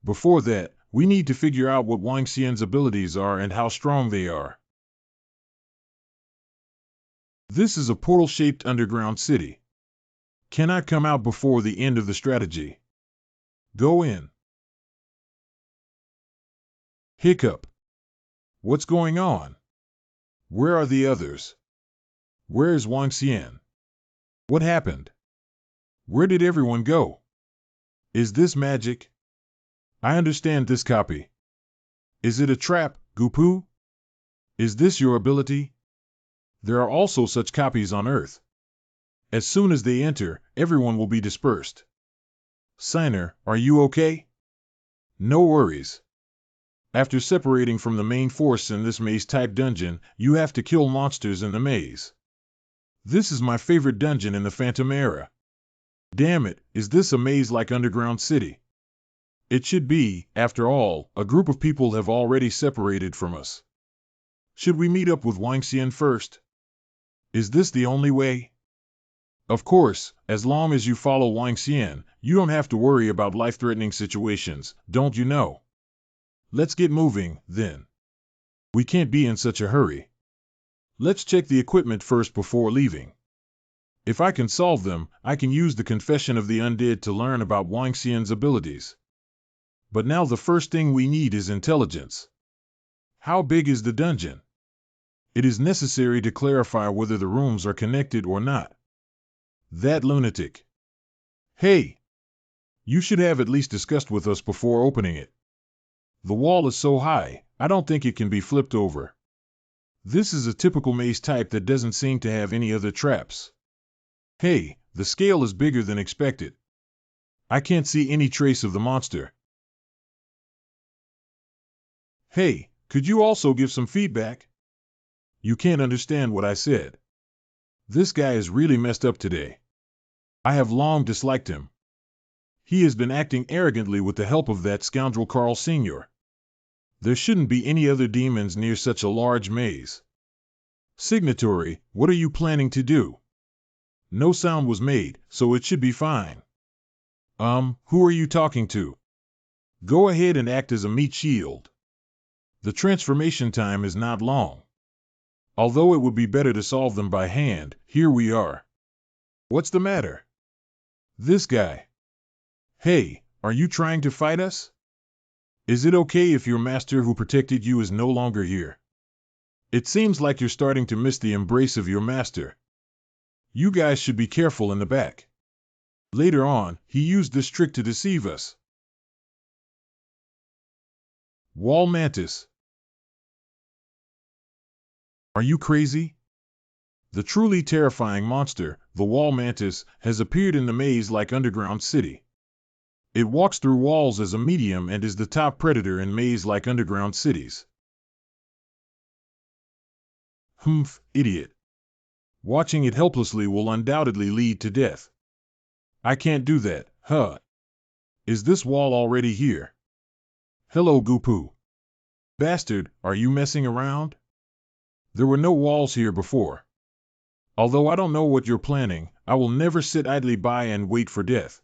Before that, we need to figure out what Wang Xian's abilities are and how strong they are. This is a portal-shaped underground city. Cannot come out before the end of the strategy. Go in. Hiccup. What's going on? Where are the others? Where is Wang Xian? What happened? Where did everyone go? Is this magic? I understand this copy. Is it a trap, Gupu? Is this your ability? There are also such copies on Earth. As soon as they enter, everyone will be dispersed. Signer, are you okay? No worries. After separating from the main force in this maze-type dungeon, you have to kill monsters in the maze. This is my favorite dungeon in the Phantom Era. Damn it, is this a maze-like underground city? It should be, after all, a group of people have already separated from us. Should we meet up with Wang Xian first? Is this the only way? Of course, as long as you follow Wang Xian, you don't have to worry about life-threatening situations, don't you know? Let's get moving, then. We can't be in such a hurry. Let's check the equipment first before leaving. If I can solve them, I can use the Confession of the Undead to learn about Wang Xian's abilities. But now the first thing we need is intelligence. How big is the dungeon? It is necessary to clarify whether the rooms are connected or not. That lunatic. Hey! You should have at least discussed with us before opening it. The wall is so high, I don't think it can be flipped over. This is a typical maze type that doesn't seem to have any other traps. Hey, the scale is bigger than expected. I can't see any trace of the monster. Hey, could you also give some feedback? You can't understand what I said. This guy is really messed up today. I have long disliked him. He has been acting arrogantly with the help of that scoundrel Carl Sr. There shouldn't be any other demons near such a large maze. Signatory, what are you planning to do? No sound was made, so it should be fine. Who are you talking to? Go ahead and act as a meat shield. The transformation time is not long. Although it would be better to solve them by hand, here we are. What's the matter? This guy. Hey, are you trying to fight us? Is it okay if your master who protected you is no longer here? It seems like you're starting to miss the embrace of your master. You guys should be careful in the back. Later on, he used this trick to deceive us. Wall Mantis. Are you crazy? The truly terrifying monster, the Wall Mantis, has appeared in the maze-like underground city. It walks through walls as a medium and is the top predator in maze-like underground cities. Humph, idiot. Watching it helplessly will undoubtedly lead to death. I can't do that, huh? Is this wall already here? Hello, Gupu. Bastard, are you messing around? There were no walls here before. Although I don't know what you're planning, I will never sit idly by and wait for death.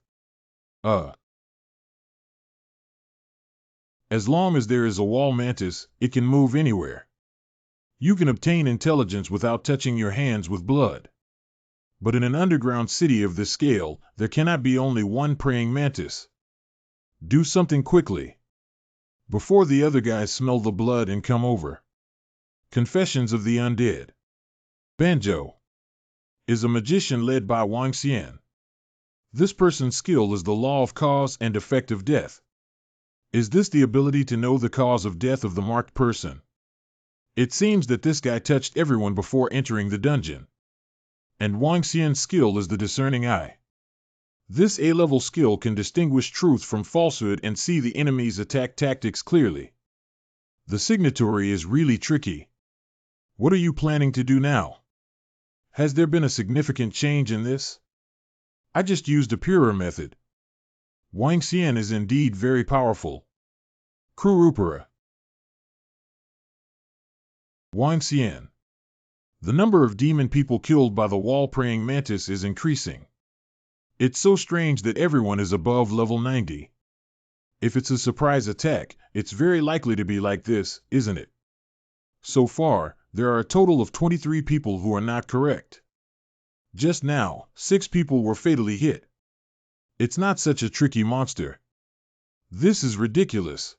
As long as there is a Wall Mantis, it can move anywhere. You can obtain intelligence without touching your hands with blood. But in an underground city of this scale, there cannot be only one praying mantis. Do something quickly. Before the other guys smell the blood and come over. Confessions of the Undead. Banjo is a magician led by Wang Xian. This person's skill is the law of cause and effect of death. Is this the ability to know the cause of death of the marked person? It seems that this guy touched everyone before entering the dungeon. And Wang Xian's skill is the discerning eye. This A-level skill can distinguish truth from falsehood and see the enemy's attack tactics clearly. The signatory is really tricky. What are you planning to do now? Has there been a significant change in this? I just used a purer method. Wang Xian is indeed very powerful. Kurupara. Wang Xian. The number of demon people killed by the wall-praying mantis is increasing. It's so strange that everyone is above level 90. If it's a surprise attack, it's very likely to be like this, isn't it? So far, there are a total of 23 people who are not correct. Just now, 6 people were fatally hit. It's not such a tricky monster. This is ridiculous.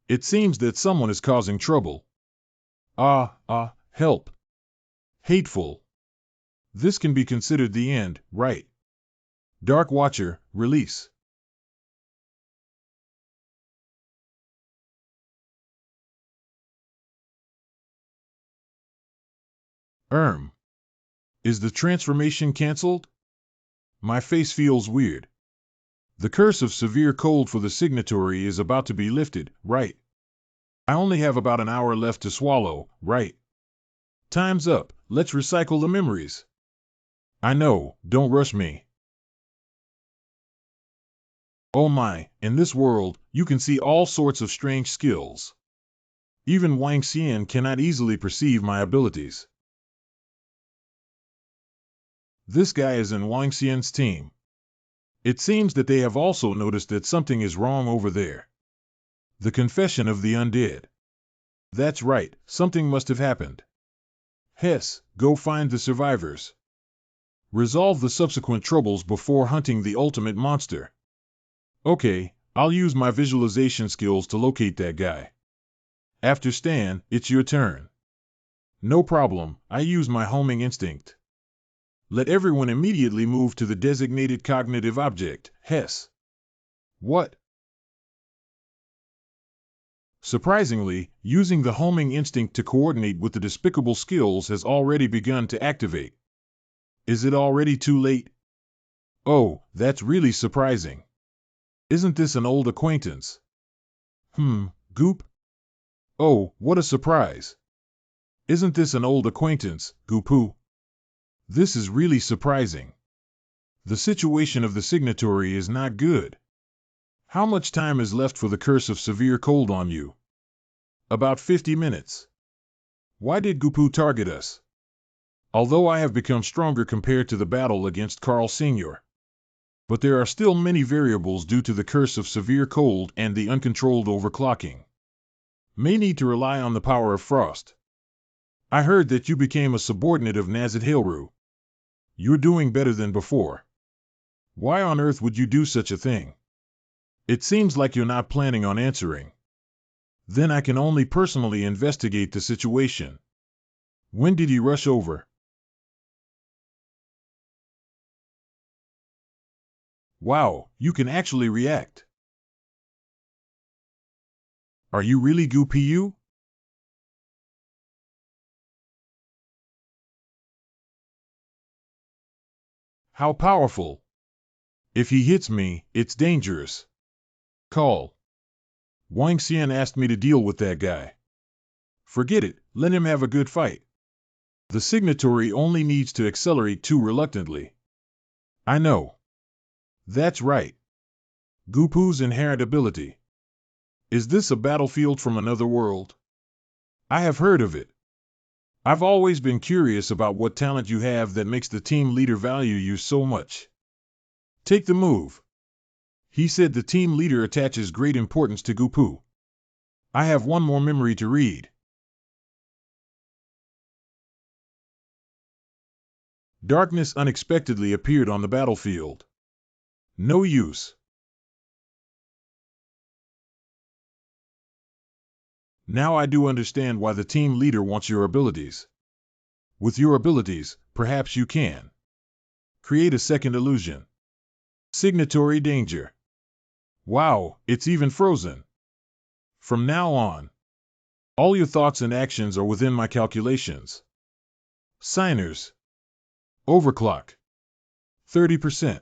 It seems that someone is causing trouble. Help. Hateful. This can be considered the end, right? Dark Watcher, release. Is the transformation cancelled? My face feels weird. The curse of severe cold for the signatory is about to be lifted, right? I only have about an hour left to swallow, right? Time's up, let's recycle the memories. I know, don't rush me. Oh my, in this world, you can see all sorts of strange skills. Even Wang Xian cannot easily perceive my abilities. This guy is in Wang Xian's team. It seems that they have also noticed that something is wrong over there. The confession of the undead. That's right, something must have happened. Hess, go find the survivors. Resolve the subsequent troubles before hunting the ultimate monster. Okay, I'll use my visualization skills to locate that guy. After Stan, it's your turn. No problem, I use my homing instinct. Let everyone immediately move to the designated cognitive object, Hess. What? Surprisingly, using the homing instinct to coordinate with the despicable skills has already begun to activate. Is it already too late? Oh, that's really surprising. Isn't this an old acquaintance? Goop? Oh, what a surprise. Isn't this an old acquaintance, Goopoo? This is really surprising. The situation of the signatory is not good. How much time is left for the curse of severe cold on you? About 50 minutes. Why did Goopoo target us? Although I have become stronger compared to the battle against Carl Sr. But there are still many variables due to the curse of severe cold and the uncontrolled overclocking. May need to rely on the power of frost. I heard that you became a subordinate of Nazit Hailru. You're doing better than before. Why on earth would you do such a thing? It seems like you're not planning on answering. Then I can only personally investigate the situation. When did he rush over? Wow, you can actually react. Are you really GooPU? How powerful. If he hits me, it's dangerous. Call. Wang Xian asked me to deal with that guy. Forget it, let him have a good fight. The signatory only needs to accelerate too reluctantly. I know. That's right. Goopoo's inherent ability. Is this a battlefield from another world? I have heard of it. I've always been curious about what talent you have that makes the team leader value you so much. Take the move. He said the team leader attaches great importance to Goopoo. I have one more memory to read. Darkness unexpectedly appeared on the battlefield. No use. Now I do understand why the team leader wants your abilities. With your abilities, perhaps you can create a second illusion. Signatory danger. Wow, it's even frozen. From now on, all your thoughts and actions are within my calculations. Signers. Overclock. 30%.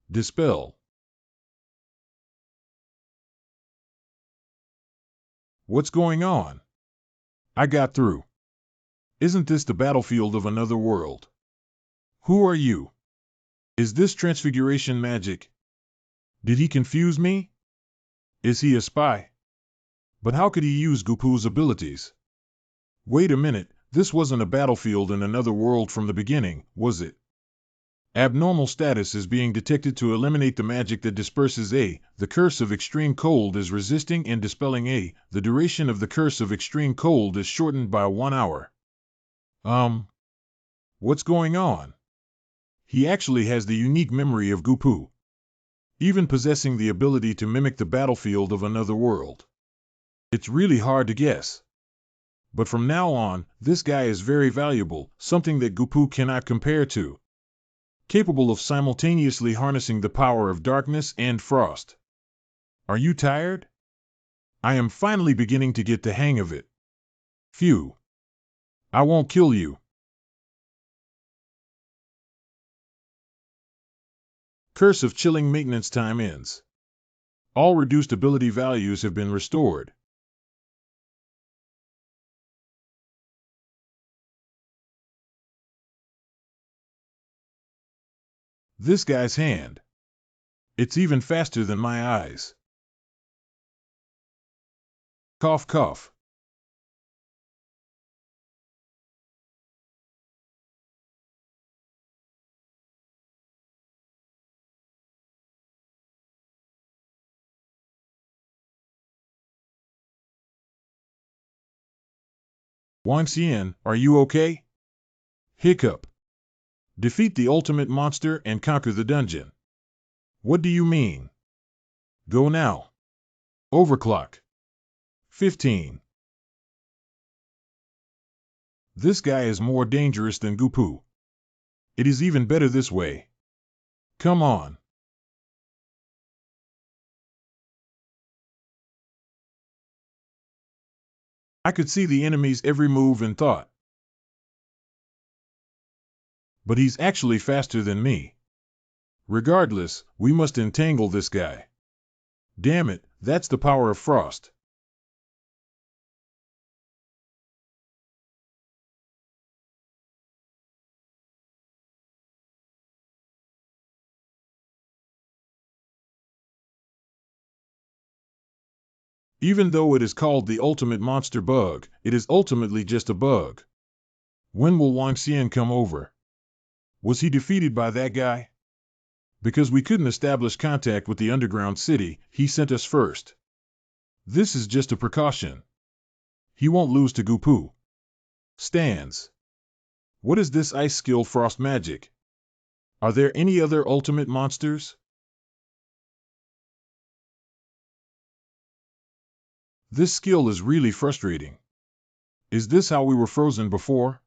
Dispel. What's going on? I got through. Isn't this the battlefield of another world? Who are you? Is this transfiguration magic? Did he confuse me? Is he a spy? But how could he use Gupu's abilities? Wait a minute, this wasn't a battlefield in another world from the beginning, was it? Abnormal status is being detected to eliminate the magic that disperses A. The curse of extreme cold is resisting and dispelling A. The duration of the curse of extreme cold is shortened by 1 hour. What's going on? He actually has the unique memory of Gupu, even possessing the ability to mimic the battlefield of another world. It's really hard to guess. But from now on, this guy is very valuable, something that Gupu cannot compare to. Capable of simultaneously harnessing the power of darkness and frost. Are you tired? I am finally beginning to get the hang of it. Phew. I won't kill you. Curse of chilling maintenance time ends. All reduced ability values have been restored. This guy's hand. It's even faster than my eyes. Cough, cough. Wang Xian, are you okay? Hiccup. Defeat the ultimate monster and conquer the dungeon. What do you mean? Go now. Overclock. 15. This guy is more dangerous than Gupu. It is even better this way. Come on. I could see the enemy's every move and thought. But he's actually faster than me. Regardless, we must entangle this guy. Damn it, that's the power of frost. Even though it is called the ultimate monster bug, it is ultimately just a bug. When will Wang Xian come over? Was he defeated by that guy? Because we couldn't establish contact with the underground city, he sent us first. This is just a precaution. He won't lose to Gupu. Stands. What is this ice skill frost magic? Are there any other ultimate monsters? This skill is really frustrating. Is this how we were frozen before?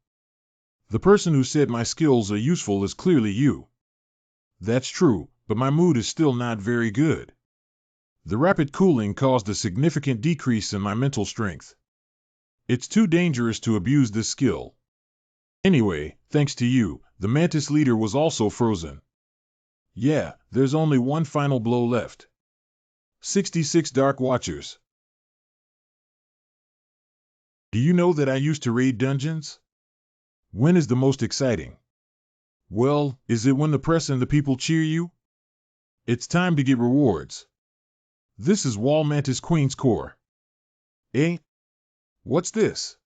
The person who said my skills are useful is clearly you. That's true, but my mood is still not very good. The rapid cooling caused a significant decrease in my mental strength. It's too dangerous to abuse this skill. Anyway, thanks to you, the Mantis leader was also frozen. Yeah, there's only one final blow left. 66 Dark Watchers. Do you know that I used to raid dungeons? When is the most exciting? Well, is it when the press and the people cheer you? It's time to get rewards. This is Wall Mantis Queen's core. Eh? What's this?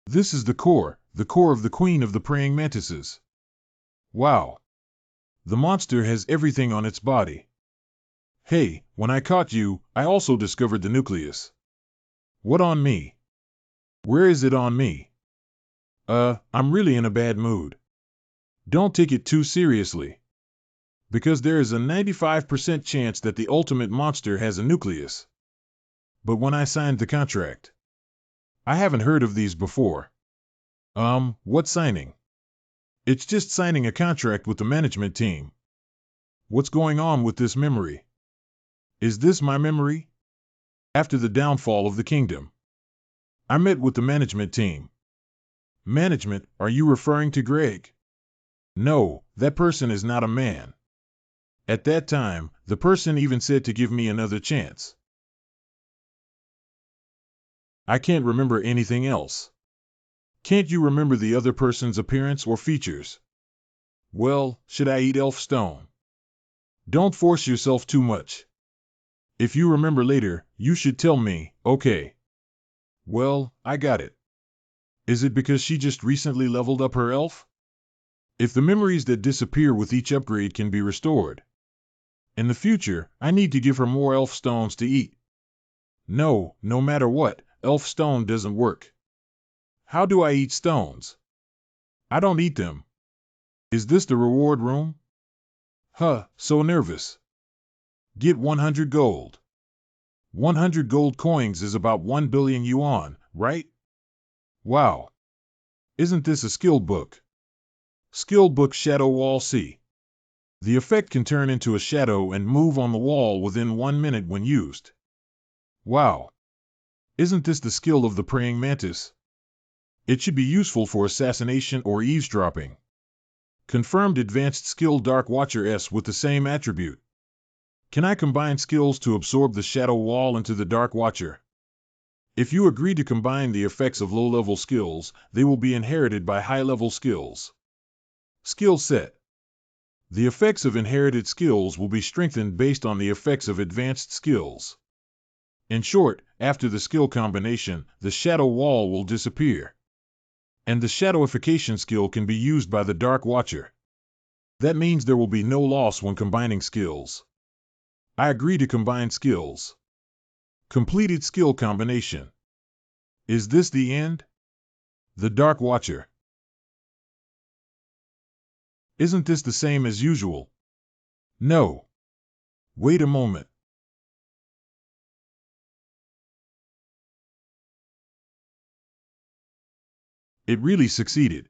This is the core of the Queen of the Praying Mantises. Wow. The monster has everything on its body. Hey, when I caught you, I also discovered the nucleus. What on me? Where is it on me? I'm really in a bad mood. Don't take it too seriously. Because there is a 95% chance that the ultimate monster has a nucleus. But when I signed the contract, I haven't heard of these before. What signing? It's just signing a contract with the management team. What's going on with this memory? Is this my memory? After the downfall of the kingdom, I met with the management team. Management, are you referring to Greg? No, that person is not a man. At that time, the person even said to give me another chance. I can't remember anything else. Can't you remember the other person's appearance or features? Well, should I eat elf stone? Don't force yourself too much. If you remember later, you should tell me, okay. Well, I got it. Is it because she just recently leveled up her elf? If the memories that disappear with each upgrade can be restored. In the future, I need to give her more elf stones to eat. No matter what, elf stone doesn't work. How do I eat stones? I don't eat them. Is this the reward room? So nervous. Get 100 gold. 100 gold coins is about 1 billion yuan, right? Wow. Isn't this a skill book? Skill book Shadow Wall C. The effect can turn into a shadow and move on the wall within 1 minute when used. Wow. Isn't this the skill of the praying mantis? It should be useful for assassination or eavesdropping. Confirmed advanced skill Dark Watcher S with the same attribute. Can I combine skills to absorb the Shadow Wall into the Dark Watcher? If you agree to combine the effects of low-level skills, they will be inherited by high-level skills. Skill set. The effects of inherited skills will be strengthened based on the effects of advanced skills. In short, after the skill combination, the Shadow Wall will disappear. And the Shadowification skill can be used by the Dark Watcher. That means there will be no loss when combining skills. I agree to combine skills. Completed skill combination. Is this the end? The Dark Watcher. Isn't this the same as usual? No. Wait a moment. It really succeeded.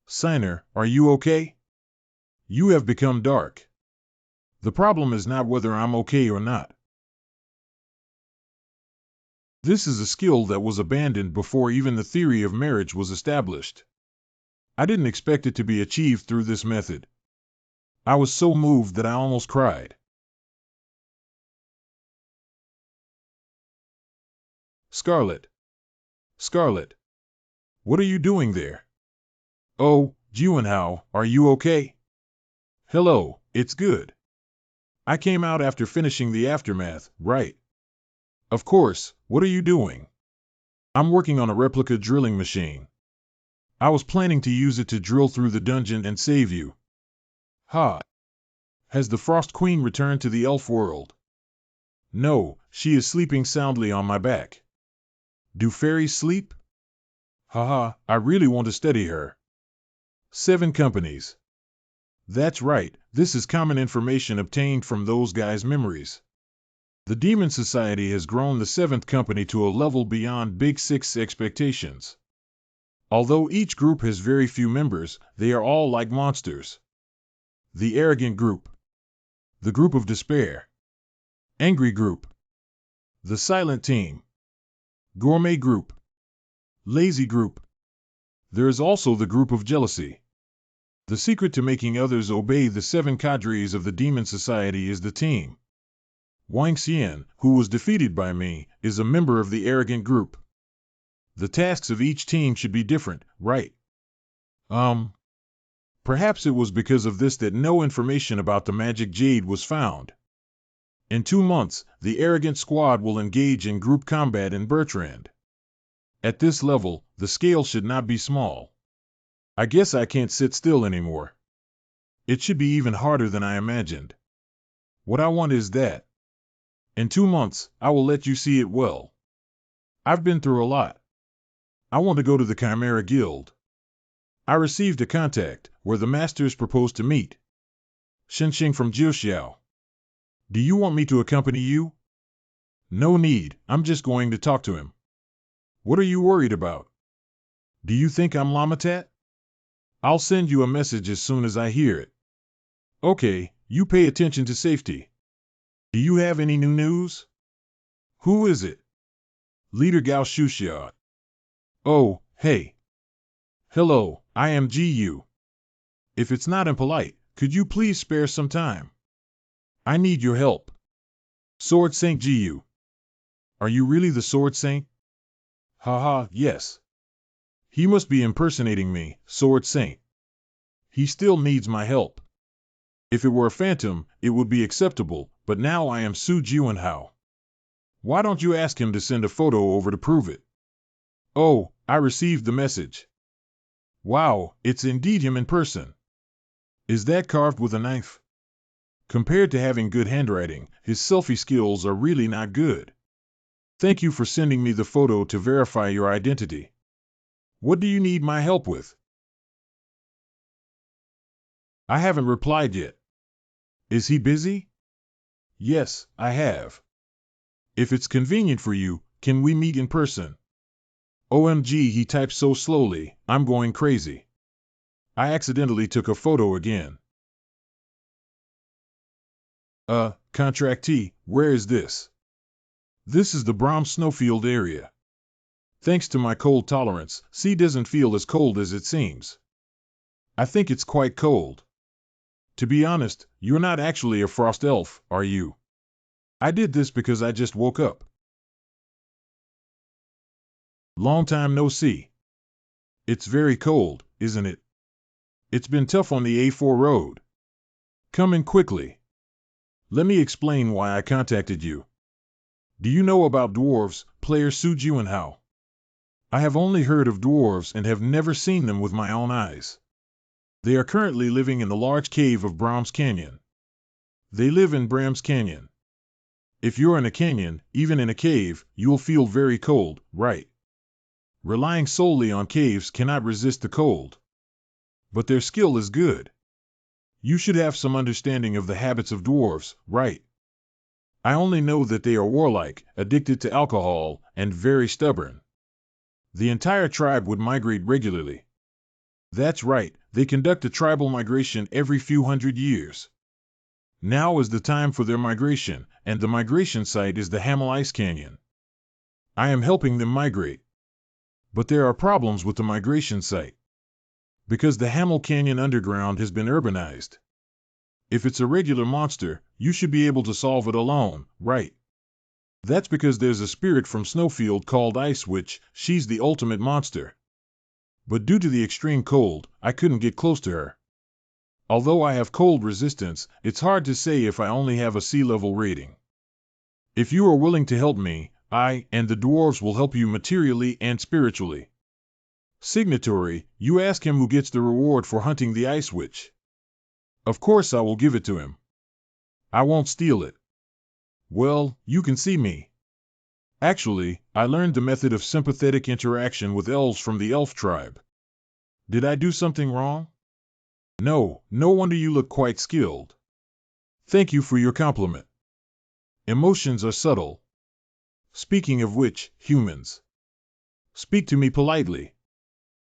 Signer, are you okay? You have become dark. The problem is not whether I'm okay or not. This is a skill that was abandoned before even the theory of marriage was established. I didn't expect it to be achieved through this method. I was so moved that I almost cried. Scarlet. Scarlet. What are you doing there? Oh, Jiwenhao, are you okay? Hello, it's good. I came out after finishing the aftermath, right? Of course, what are you doing? I'm working on a replica drilling machine. I was planning to use it to drill through the dungeon and save you. Ha! Has the Frost Queen returned to the elf world? No, she is sleeping soundly on my back. Do fairies sleep? Haha, I really want to study her. 7 companies. That's right, this is common information obtained from those guys' memories. The Demon Society has grown the 7th company to a level beyond Big Six's expectations. Although each group has very few members, they are all like monsters. The Arrogant Group. The Group of Despair. Angry Group. The Silent Team. Gourmet Group. Lazy Group. There is also the Group of Jealousy. The secret to making others obey the 7 cadres of the Demon Society is the team. Wang Xian, who was defeated by me, is a member of the Arrogant Group. The tasks of each team should be different, right? Perhaps it was because of this that no information about the magic jade was found. In 2 months, the Arrogant Squad will engage in group combat in Bertrand. At this level, the scale should not be small. I guess I can't sit still anymore. It should be even harder than I imagined. What I want is that. In 2 months, I will let you see it well. I've been through a lot. I want to go to the Chimera Guild. I received a contact, where the masters proposed to meet. Shenxing from Jiuxiao. Do you want me to accompany you? No need, I'm just going to talk to him. What are you worried about? Do you think I'm Lamatat? I'll send you a message as soon as I hear it. Okay, you pay attention to safety. Do you have any new news? Who is it? Leader Gao Shuxia. Oh, hey. Hello, I am GU. If it's not impolite, Could you please spare some time? I need your help. Sword Saint Gu. Are you really the Sword Saint? Haha, yes. He must be impersonating me, Sword Saint. He still needs my help. If it were a phantom, it would be acceptable, but now I am Su Jianhao. Why don't you ask him to send a photo over to prove it? Oh, I received the message. Wow, it's indeed him in person. Is that carved with a knife? Compared to having good handwriting, his selfie skills are really not good. Thank you for sending me the photo to verify your identity. What do you need my help with? I haven't replied yet. Is he busy? Yes, I have. If it's convenient for you, can we meet in person? OMG, he types so slowly, I'm going crazy. I accidentally took a photo again. Contractee, where is this? This is the Brom Snowfield area. Thanks to my cold tolerance, sea doesn't feel as cold as it seems. I think it's quite cold. To be honest, you're not actually a frost elf, are you? I did this because I just woke up. Long time no see. It's very cold, isn't it? It's been tough on the A4 road. Come in quickly. Let me explain why I contacted you. Do you know about dwarves, player Su Jianhao? I have only heard of dwarves and have never seen them with my own eyes. They are currently living in the large cave of Brahms Canyon. They live in Brahms Canyon. If you're in a canyon, even in a cave, you'll feel very cold, right? Relying solely on caves cannot resist the cold. But their skill is good. You should have some understanding of the habits of dwarves, right? I only know that they are warlike, addicted to alcohol, and very stubborn. The entire tribe would migrate regularly. That's right, they conduct a tribal migration every few hundred years. Now is the time for their migration, and the migration site is the Hamel Ice Canyon. I am helping them migrate. But there are problems with the migration site. Because the Hamel Canyon underground has been urbanized. If it's a regular monster, you should be able to solve it alone, right? That's because there's a spirit from Snowfield called Ice Witch, she's the ultimate monster. But due to the extreme cold, I couldn't get close to her. Although I have cold resistance, it's hard to say if I only have a sea level rating. If you are willing to help me, I and the dwarves will help you materially and spiritually. Signatory, you ask him who gets the reward for hunting the Ice Witch. Of course I will give it to him. I won't steal it. Well, you can see me. Actually, I learned the method of sympathetic interaction with elves from the elf tribe. Did I do something wrong? No, no wonder you look quite skilled. Thank you for your compliment. Emotions are subtle. Speaking of which, humans. Speak to me politely.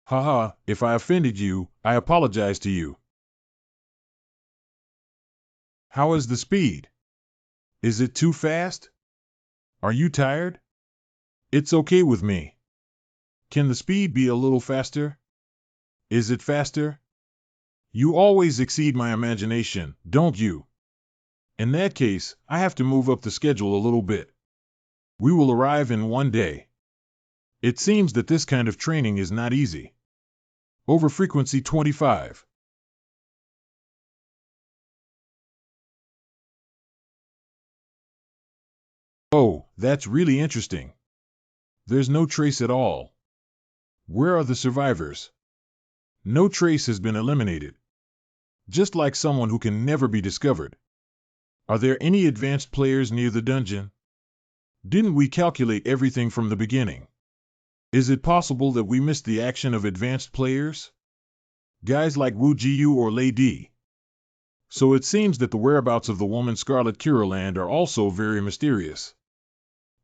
Haha, if I offended you, I apologize to you. How is the speed? Is it too fast? Are you tired? It's okay with me. Can the speed be a little faster? Is it faster? You always exceed my imagination, don't you? In that case, I have to move up the schedule a little bit. We will arrive in 1 day. It seems that this kind of training is not easy. Over frequency 25. Oh, that's really interesting. There's no trace at all. Where are the survivors? No trace has been eliminated. Just like someone who can never be discovered. Are there any advanced players near the dungeon? Didn't we calculate everything from the beginning? Is it possible that we missed the action of advanced players? Guys like Wu Jiu or Lei Di. So it seems that the whereabouts of the woman Scarlet Curaland are also very mysterious.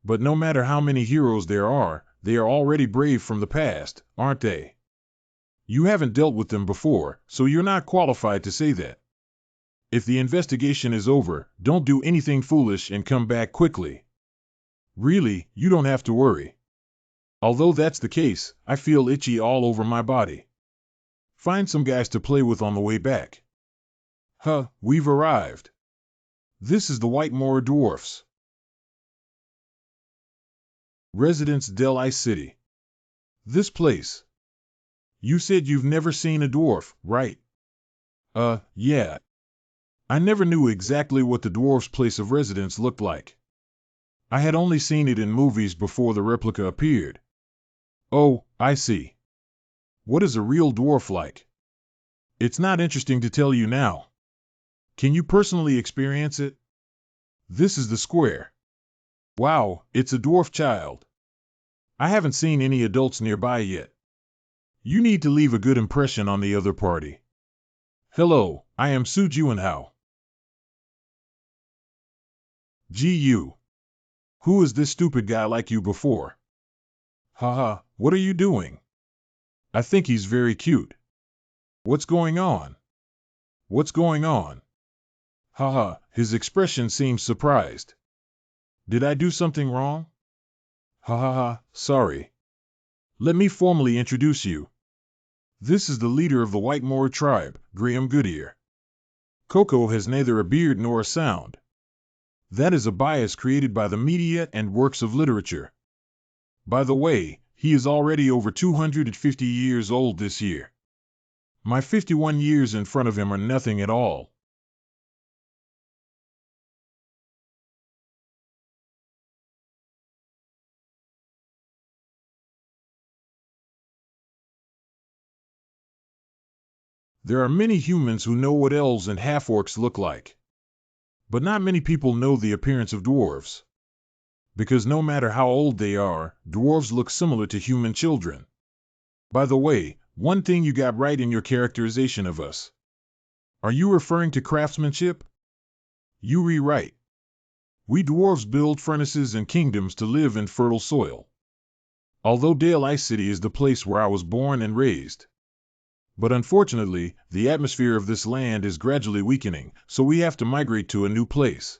But no matter how many heroes there are, they are already brave from the past, aren't they? You haven't dealt with them before, so you're not qualified to say that. If the investigation is over, don't do anything foolish and come back quickly. Really, you don't have to worry. Although that's the case, I feel itchy all over my body. Find some guys to play with on the way back. Huh, we've arrived. This is the Whitemore Dwarfs. Residence Del Ice City. This place. You said you've never seen a dwarf, right? Yeah. I never knew exactly what the dwarf's place of residence looked like. I had only seen it in movies before the replica appeared. Oh, I see. What is a real dwarf like? It's not interesting to tell you now. Can you personally experience it? This is the square. Wow, it's a dwarf child. I haven't seen any adults nearby yet. You need to leave a good impression on the other party. Hello, I am Su Juanhao. Gu. Who is this stupid guy like you before? Haha, what are you doing? I think he's very cute. What's going on? What's going on? Haha, his expression seems surprised. Did I do something wrong? Ha ha ha, sorry. Let me formally introduce you. This is the leader of the Whitemore tribe, Graham Goodear. Coco has neither a beard nor a sound. That is a bias created by the media and works of literature. By the way, he is already over 250 years old this year. My 51 years in front of him are nothing at all. There are many humans who know what elves and half-orcs look like. But not many people know the appearance of dwarves. Because no matter how old they are, dwarves look similar to human children. By the way, one thing you got right in your characterization of us. Are you referring to craftsmanship? You rewrite. We dwarves build furnaces and kingdoms to live in fertile soil. Although Dale Ice City is the place where I was born and raised. But unfortunately, the atmosphere of this land is gradually weakening, so we have to migrate to a new place.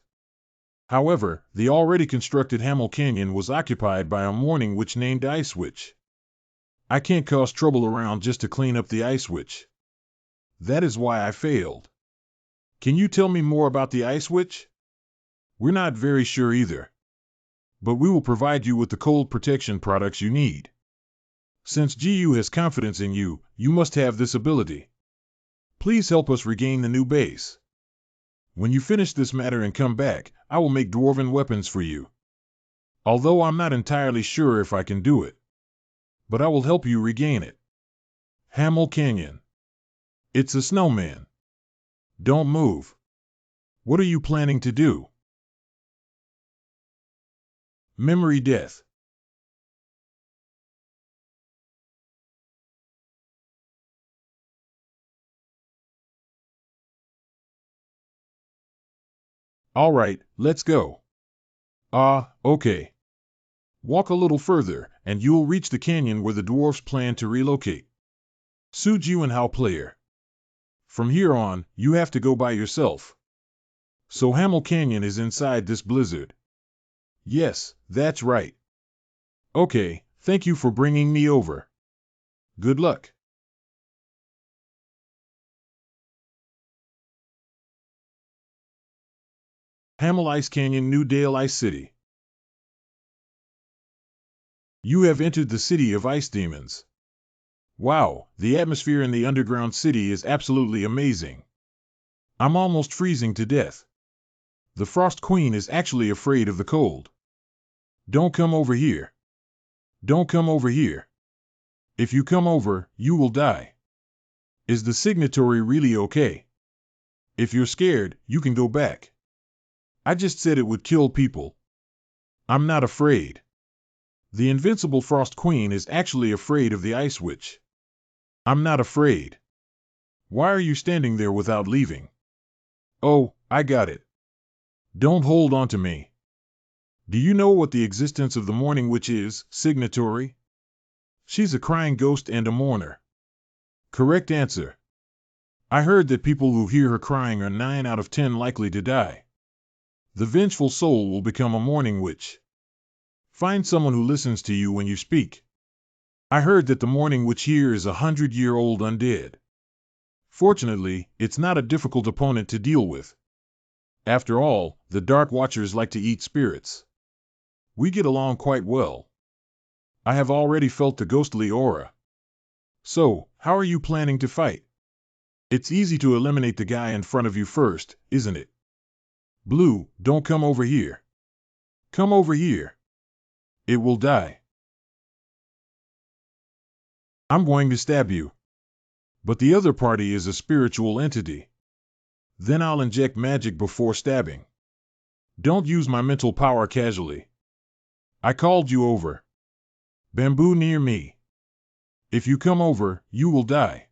However, the already constructed Hamel Canyon was occupied by a morning witch named Ice Witch. I can't cause trouble around just to clean up the Ice Witch. That is why I failed. Can you tell me more about the Ice Witch? We're not very sure either. But we will provide you with the cold protection products you need. Since GU has confidence in you, you must have this ability. Please help us regain the new base. When you finish this matter and come back, I will make dwarven weapons for you. Although I'm not entirely sure if I can do it. But I will help you regain it. Hamel Canyon. It's a snowman. Don't move. What are you planning to do? Memory death. All right, let's go. Okay. Walk a little further, and you'll reach the canyon where the dwarfs plan to relocate. Su Juanhao player. From here on, you have to go by yourself. So Hamel Canyon is inside this blizzard. Yes, that's right. Okay, thank you for bringing me over. Good luck. Hamel Ice Canyon, New Dale Ice City. You have entered the city of ice demons. Wow, the atmosphere in the underground city is absolutely amazing. I'm almost freezing to death. The Frost Queen is actually afraid of the cold. Don't come over here. Don't come over here. If you come over, you will die. Is the signatory really okay? If you're scared, you can go back. I just said it would kill people. I'm not afraid. The invincible Frost Queen is actually afraid of the Ice Witch. I'm not afraid. Why are you standing there without leaving? Oh, I got it. Don't hold on to me. Do you know what the existence of the Morning Witch is, signatory? She's a crying ghost and a mourner. Correct answer. I heard that people who hear her crying are 9 out of 10 likely to die. The vengeful soul will become a mourning witch. Find someone who listens to you when you speak. I heard that the mourning witch here is 100-year-old undead. Fortunately, it's not a difficult opponent to deal with. After all, the Dark Watchers like to eat spirits. We get along quite well. I have already felt the ghostly aura. So, how are you planning to fight? It's easy to eliminate the guy in front of you first, isn't it? Blue, don't come over here. Come over here. It will die. I'm going to stab you. But the other party is a spiritual entity. Then I'll inject magic before stabbing. Don't use my mental power casually. I called you over. Bamboo near me. If you come over, you will die.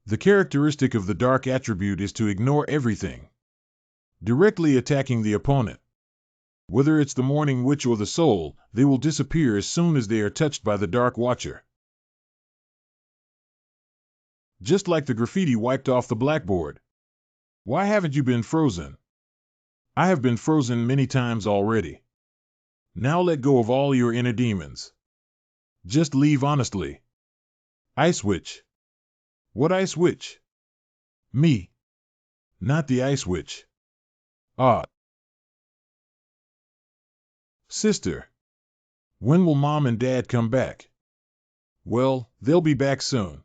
The characteristic of the dark attribute is to ignore everything, directly attacking the opponent. Whether it's the Morning Witch or the Soul, they will disappear as soon as they are touched by the Dark Watcher. Just like the graffiti wiped off the blackboard. Why haven't you been frozen? I have been frozen many times already. Now let go of all your inner demons. Just leave honestly. Ice Witch. What Ice Witch? Me. Not the Ice Witch. Ah. Sister. When will Mom and Dad come back? Well, they'll be back soon.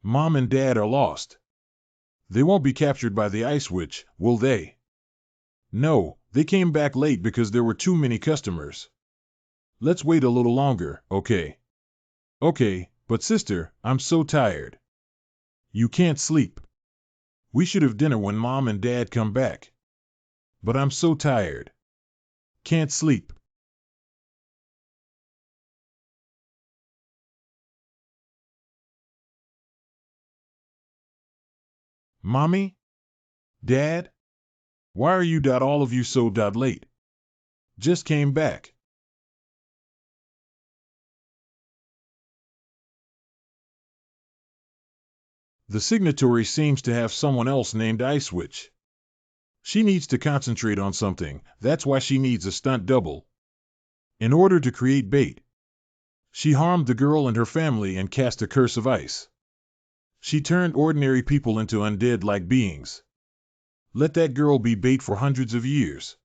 Mom and Dad are lost. They won't be captured by the Ice Witch, will they? No, they came back late because there were too many customers. Let's wait a little longer, okay? Okay, but sister, I'm so tired. You can't sleep. We should have dinner when Mom and Dad come back. But I'm so tired. Can't sleep. Mommy? Dad? Why are you all of you so late? Just came back. The signatory seems to have someone else named Ice Witch. She needs to concentrate on something, that's why she needs a stunt double. In order to create bait, she harmed the girl and her family and cast a curse of ice. She turned ordinary people into undead-like beings. Let that girl be bait for hundreds of years.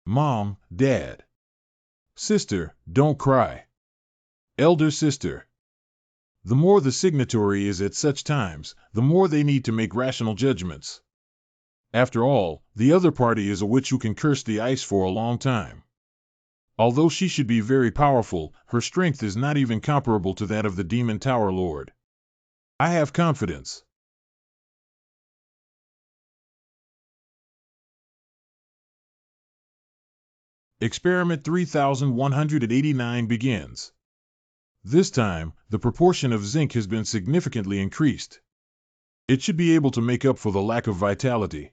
Mom, Dad. Sister, don't cry. Elder sister. The more the signatory is at such times, the more they need to make rational judgments. After all, the other party is a witch who can curse the ice for a long time. Although she should be very powerful, her strength is not even comparable to that of the Demon Tower Lord. I have confidence. Experiment 3189 begins. This time, the proportion of zinc has been significantly increased. It should be able to make up for the lack of vitality.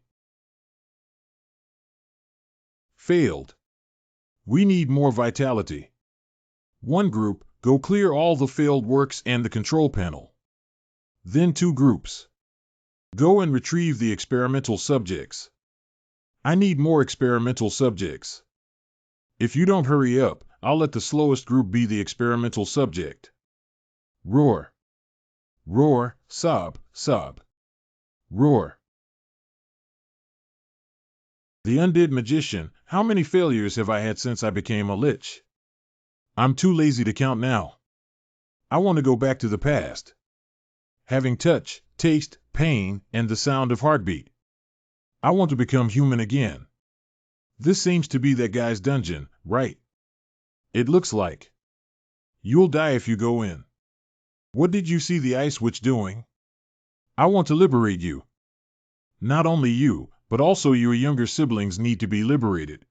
Failed. We need more vitality. One group, go clear all the failed works and the control panel. Then two groups. Go and retrieve the experimental subjects. I need more experimental subjects. If you don't hurry up, I'll let the slowest group be the experimental subject. Roar. Roar, sob, sob. Roar. The undead magician, how many failures have I had since I became a lich? I'm too lazy to count now. I want to go back to the past. Having touch, taste, pain, and the sound of heartbeat. I want to become human again. This seems to be that guy's dungeon, right? It looks like. You'll die if you go in. What did you see the Ice Witch doing? I want to liberate you. Not only you, but also your younger siblings need to be liberated.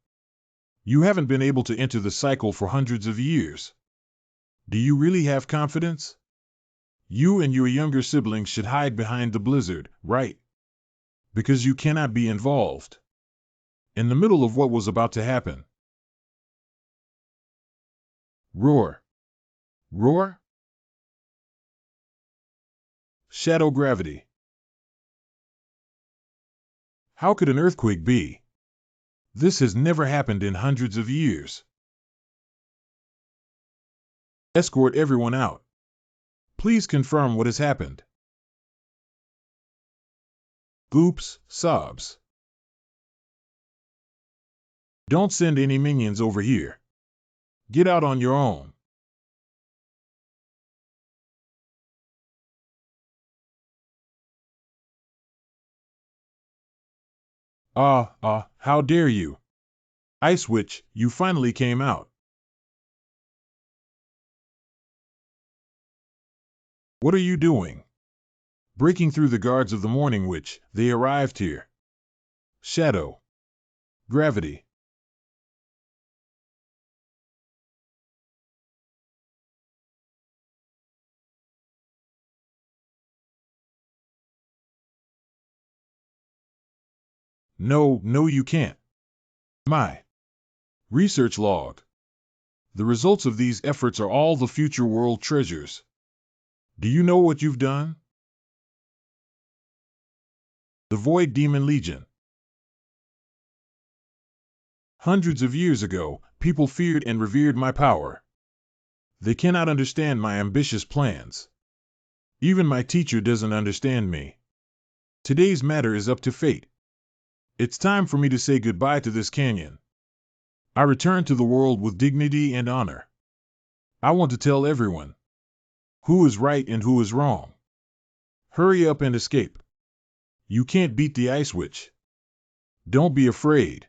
You haven't been able to enter the cycle for hundreds of years. Do you really have confidence? You and your younger siblings should hide behind the blizzard, right? Because you cannot be involved. In the middle of what was about to happen. Roar. Roar? Shadow gravity. How could an earthquake be? This has never happened in hundreds of years. Escort everyone out. Please confirm what has happened. Oops, sobs. Don't send any minions over here. Get out on your own. How dare you? Ice Witch, you finally came out. What are you doing? Breaking through the guards of the Morning Witch, they arrived here. Shadow. Gravity. No, you can't. My research log. The results of these efforts are all the future world treasures. Do you know what you've done? The Void Demon Legion. Hundreds of years ago, people feared and revered my power. They cannot understand my ambitious plans. Even my teacher doesn't understand me. Today's matter is up to fate. It's time for me to say goodbye to this canyon. I return to the world with dignity and honor. I want to tell everyone who is right and who is wrong. Hurry up and escape. You can't beat the Ice Witch. Don't be afraid.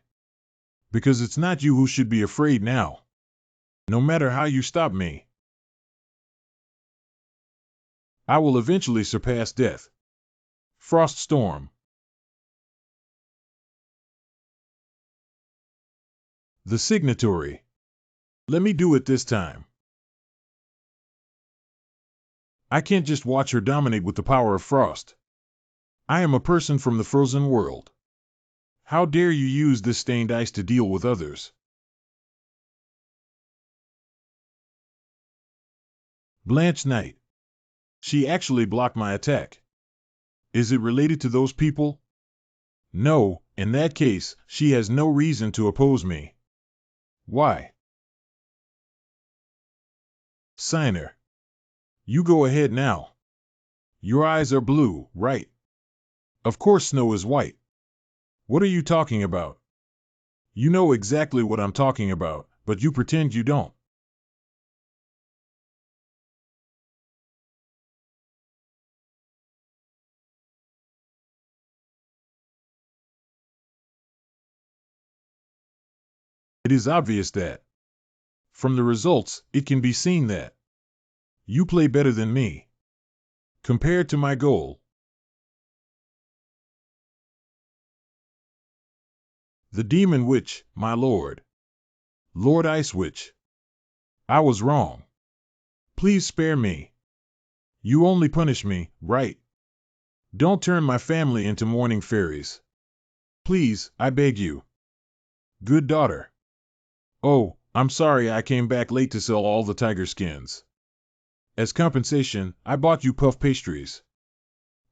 Because it's not you who should be afraid now. No matter how you stop me, I will eventually surpass death. Frost Storm. The signatory. Let me do it this time. I can't just watch her dominate with the power of frost. I am a person from the frozen world. How dare you use this stained ice to deal with others? Blanche Knight. She actually blocked my attack. Is it related to those people? No, in that case, she has no reason to oppose me. Why? Signer. You go ahead now. Your eyes are blue, right? Of course snow is white. What are you talking about? You know exactly what I'm talking about, but you pretend you don't. It is obvious that, from the results, it can be seen that you play better than me. Compared to my goal, the Demon Witch, my lord. Lord Ice Witch. I was wrong. Please spare me. You only punish me, right? Don't turn my family into mourning fairies. Please, I beg you. Good daughter. Oh, I'm sorry I came back late to sell all the tiger skins. As compensation, I bought you puff pastries.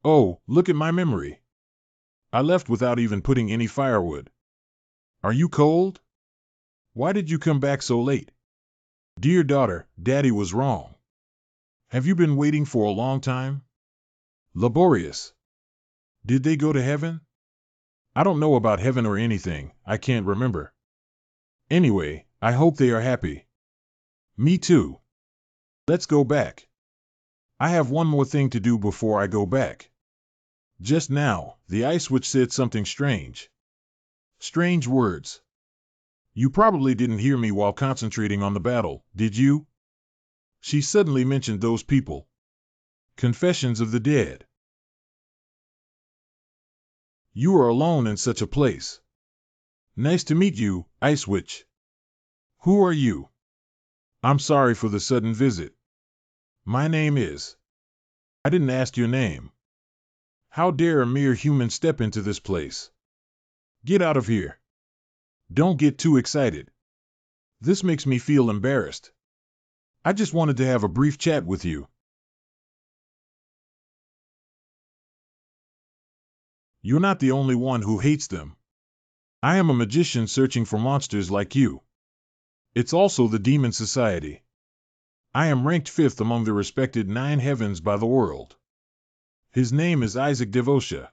Oh, look at my memory. I left without even putting any firewood. Are you cold? Why did you come back so late? Dear daughter, Daddy was wrong. Have you been waiting for a long time? Laborious. Did they go to heaven? I don't know about heaven or anything, I can't remember. Anyway, I hope they are happy. Me too. Let's go back. I have one more thing to do before I go back. Just now, the Ice Witch said something strange. Strange words. You probably didn't hear me while concentrating on the battle, did you? She suddenly mentioned those people. Confessions of the dead. You are alone in such a place. Nice to meet you, Ice Witch. Who are you? I'm sorry for the sudden visit. My name is. I didn't ask your name. How dare a mere human step into this place? Get out of here. Don't get too excited. This makes me feel embarrassed. I just wanted to have a brief chat with you. You're not the only one who hates them. I am a magician searching for monsters like you. It's also the Demon Society. I am ranked 5th among the respected 9 heavens by the world. His name is Isaac Devosha.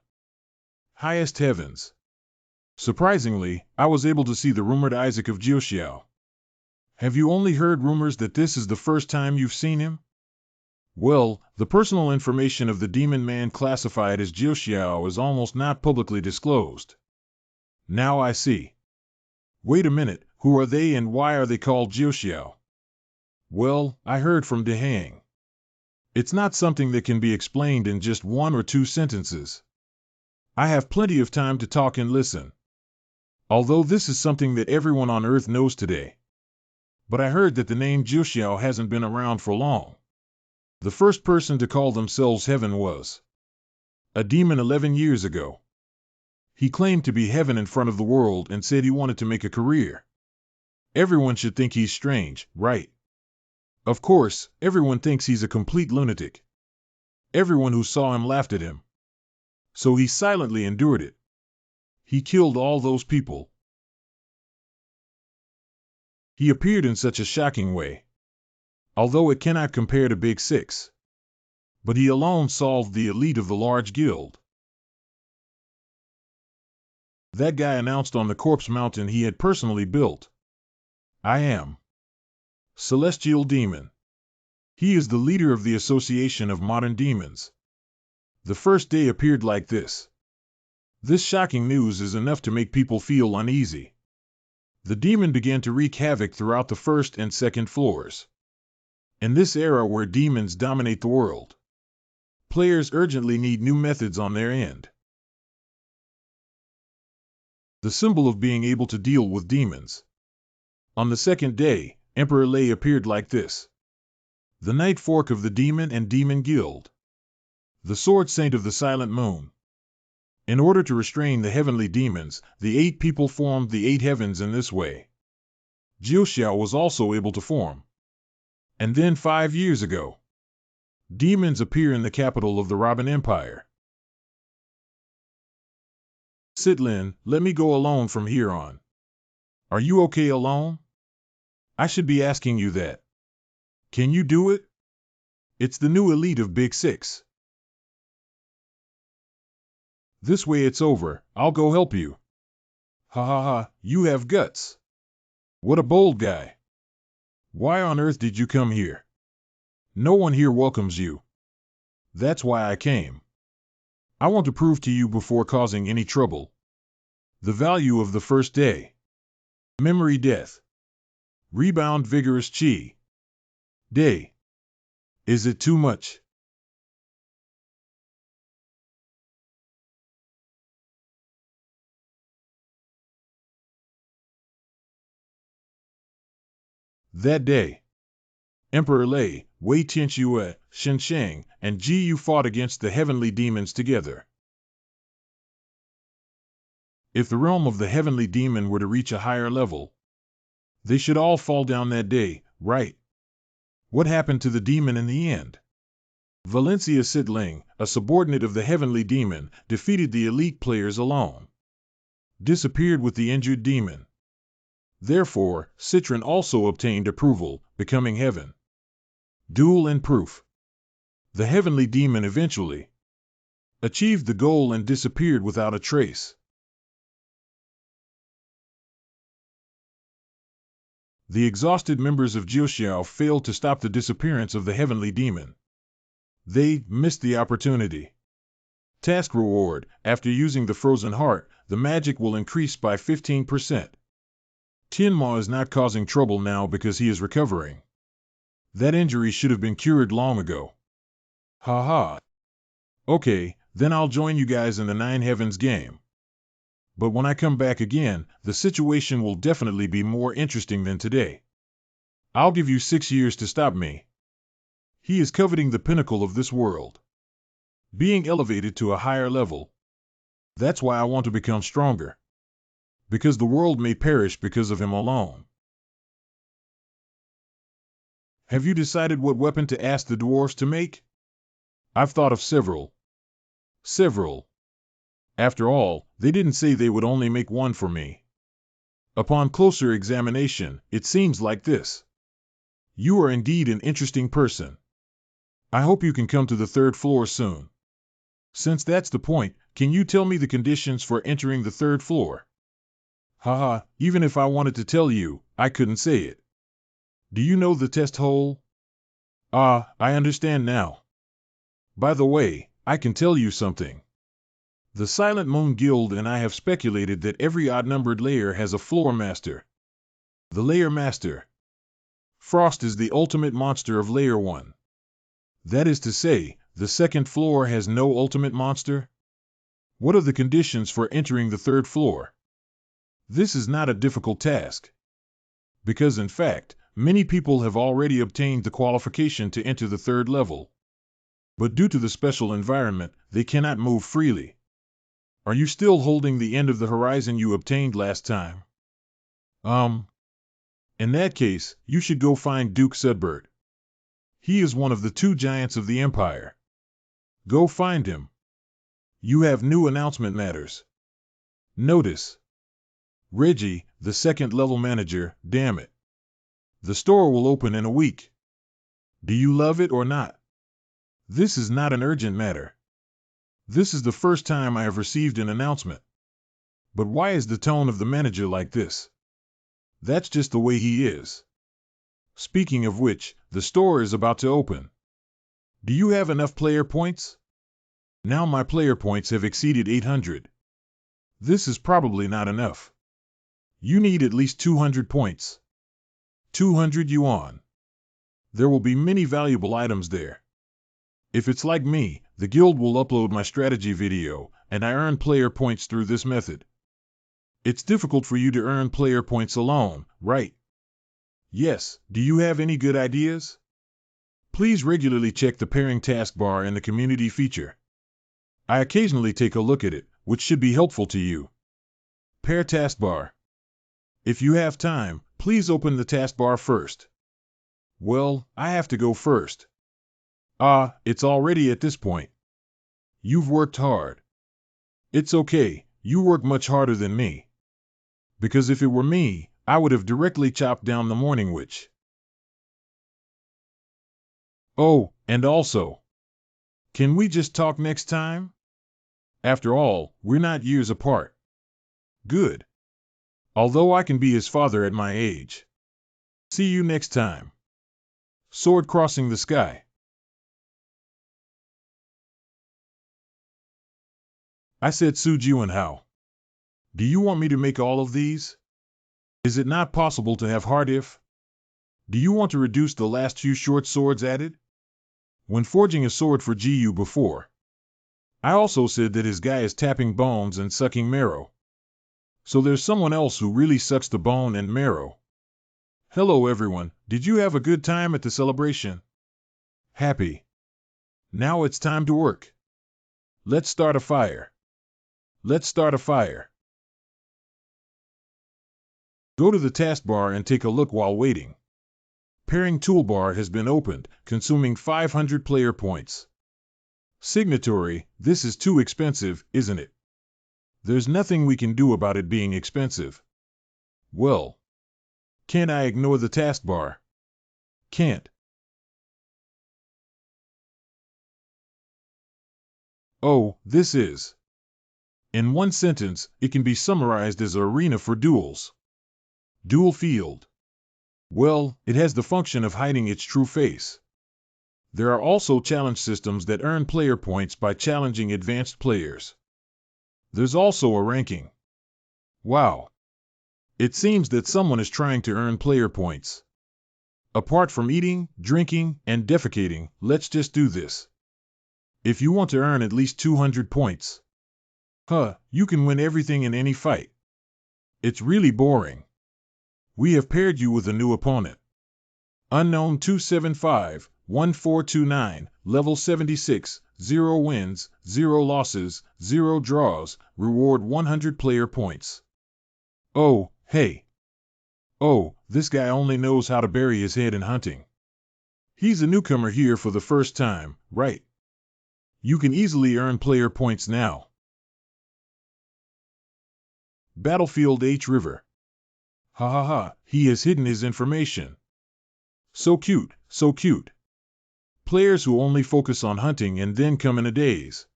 Highest heavens. Surprisingly, I was able to see the rumored Isaac of Jiuxiao. Have you only heard rumors that this is the first time you've seen him? Well, the personal information of the demon man classified as Jiuxiao is almost not publicly disclosed. Now I see. Wait a minute, who are they and why are they called Jiuxiao? Well, I heard from De Hang. It's not something that can be explained in just 1 or 2 sentences. I have plenty of time to talk and listen. Although this is something that everyone on Earth knows today. But I heard that the name Jiuxiao hasn't been around for long. The first person to call themselves heaven was a demon 11 years ago. He claimed to be heaven in front of the world and said he wanted to make a career. Everyone should think he's strange, right? Of course, everyone thinks he's a complete lunatic. Everyone who saw him laughed at him. So he silently endured it. He killed all those people. He appeared in such a shocking way. Although it cannot compare to Big Six. But he alone solved the elite of the large guild. That guy announced on the corpse mountain he had personally built. I am Celestial Demon. He is the leader of the Association of Modern Demons. The first day appeared like this. This shocking news is enough to make people feel uneasy. The demon began to wreak havoc throughout the first and second floors. In this era where demons dominate the world, players urgently need new methods on their end. The symbol of being able to deal with demons. On the second day, Emperor Lei appeared like this. The Night Fork of the Demon and Demon Guild. The Sword Saint of the Silent Moon. In order to restrain the heavenly demons, the 8 people formed the 8 heavens in this way. Jiuxiao was also able to form. And then 5 years ago, demons appear in the capital of the Robin Empire. Sitlin, let me go alone from here on. Are you okay alone? I should be asking you that. Can you do it? It's the new elite of Big Six. This way it's over, I'll go help you. Ha ha ha, you have guts. What a bold guy. Why on earth did you come here? No one here welcomes you. That's why I came. I want to prove to you before causing any trouble. The value of the first day. Memory death. Rebound vigorous chi. Day. Is it too much? That day, Emperor Lei, Wei Tianxue, Shen Sheng, and Ji Yu fought against the heavenly demons together. If the realm of the heavenly demon were to reach a higher level, they should all fall down that day, right? What happened to the demon in the end? Valencia Sitling, a subordinate of the heavenly demon, defeated the elite players alone. Disappeared with the injured demon. Therefore, Citron also obtained approval, becoming heaven. Duel and proof. The heavenly demon eventually achieved the goal and disappeared without a trace. The exhausted members of Jiuxiao failed to stop the disappearance of the heavenly demon. They missed the opportunity. Task reward: after using the frozen heart, the magic will increase by 15%. Tianma is not causing trouble now because he is recovering. That injury should have been cured long ago. Ha ha. Okay, then I'll join you guys in the 9 Heavens game. But when I come back again, the situation will definitely be more interesting than today. I'll give you 6 years to stop me. He is coveting the pinnacle of this world. Being elevated to a higher level. That's why I want to become stronger. Because the world may perish because of him alone. Have you decided what weapon to ask the dwarves to make? I've thought of several. Several. After all, they didn't say they would only make one for me. Upon closer examination, it seems like this. You are indeed an interesting person. I hope you can come to the third floor soon. Since that's the point, can you tell me the conditions for entering the third floor? Haha, even if I wanted to tell you, I couldn't say it. Do you know the test hole? Ah, I understand now. By the way, I can tell you something. The Silent Moon Guild and I have speculated that every odd-numbered layer has a floor master. The layer master. Frost is the ultimate monster of layer 1. That is to say, the second floor has no ultimate monster? What are the conditions for entering the third floor? This is not a difficult task. Because in fact, many people have already obtained the qualification to enter the third level. But due to the special environment, they cannot move freely. Are you still holding the end of the horizon you obtained last time? In that case, you should go find Duke Sudbert. He is one of the 2 giants of the Empire. Go find him. You have new announcement matters. Notice. Reggie, the second level manager, damn it. The store will open in a week. Do you love it or not? This is not an urgent matter. This is the first time I have received an announcement. But why is the tone of the manager like this? That's just the way he is. Speaking of which, the store is about to open. Do you have enough player points? Now my player points have exceeded 800. This is probably not enough. You need at least 200 points. 200 yuan. There will be many valuable items there. If it's like me, the guild will upload my strategy video, and I earn player points through this method. It's difficult for you to earn player points alone, right? Yes, do you have any good ideas? Please regularly check the pairing taskbar in the community feature. I occasionally take a look at it, which should be helpful to you. Pair taskbar. If you have time, please open the taskbar first. Well, I have to go first. Ah, it's already at this point. You've worked hard. It's okay, you work much harder than me. Because if it were me, I would have directly chopped down the Morning Witch. Oh, and also, can we just talk next time? After all, we're not years apart. Good. Although I can be his father at my age. See you next time. Sword crossing the sky. I said Su Jian Hao. Do you want me to make all of these? Is it not possible to have hard if? Do you want to reduce the last few short swords added? When forging a sword for Jiu before, I also said that his guy is tapping bones and sucking marrow. So there's someone else who really sucks the bone and marrow. Hello everyone, did you have a good time at the celebration? Happy. Now it's time to work. Let's start a fire. Let's start a fire. Go to the taskbar and take a look while waiting. Pairing toolbar has been opened, consuming 500 player points. Signatory, this is too expensive, isn't it? There's nothing we can do about it being expensive. Well, can't I ignore the taskbar? Can't. Oh, this is. In one sentence, it can be summarized as an arena for duels. Duel field. Well, it has the function of hiding its true face. There are also challenge systems that earn player points by challenging advanced players. There's also a ranking. Wow. It seems that someone is trying to earn player points. Apart from eating, drinking, and defecating, let's just do this. If you want to earn at least 200 points, you can win everything in any fight. It's really boring. We have paired you with a new opponent. Unknown 275-1429, level 76, 0 wins, 0 losses, 0 draws, reward 100 player points. Oh, hey. Oh, this guy only knows how to bury his head in hunting. He's a newcomer here for the first time, right? You can easily earn player points now. Battlefield H River. Ha ha ha, he has hidden his information. So cute, so cute. Players who only focus on hunting and then come in a daze.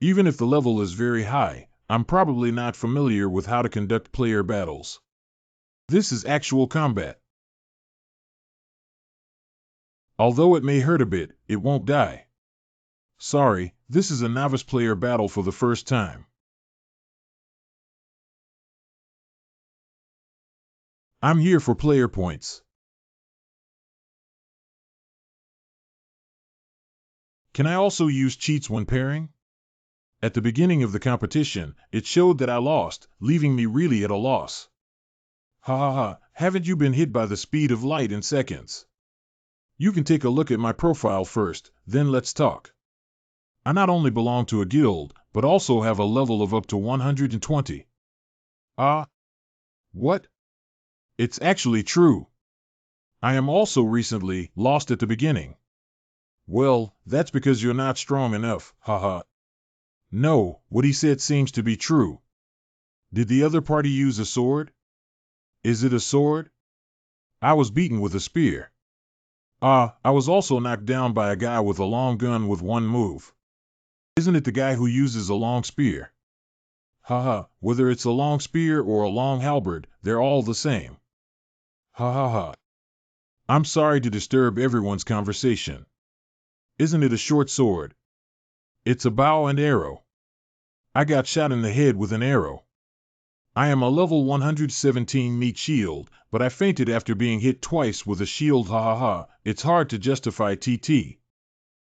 Even if the level is very high, I'm probably not familiar with how to conduct player battles. This is actual combat. Although it may hurt a bit, it won't die. Sorry, this is a novice player battle for the first time. I'm here for player points. Can I also use cheats when pairing? At the beginning of the competition, it showed that I lost, leaving me really at a loss. Ha ha ha, haven't you been hit by the speed of light in seconds? You can take a look at my profile first, then let's talk. I not only belong to a guild, but also have a level of up to 120. Ah? What? It's actually true. I am also recently lost at the beginning. Well, that's because you're not strong enough, haha. No, what he said seems to be true. Did the other party use a sword? Is it a sword? I was beaten with a spear. I was also knocked down by a guy with a long gun with one move. Isn't it the guy who uses a long spear? Haha, whether it's a long spear or a long halberd, they're all the same. Ha ha ha. I'm sorry to disturb everyone's conversation. Isn't it a short sword? It's a bow and arrow. I got shot in the head with an arrow. I am a level 117 meat shield, but I fainted after being hit twice with a shield. Ha ha ha, it's hard to justify TT.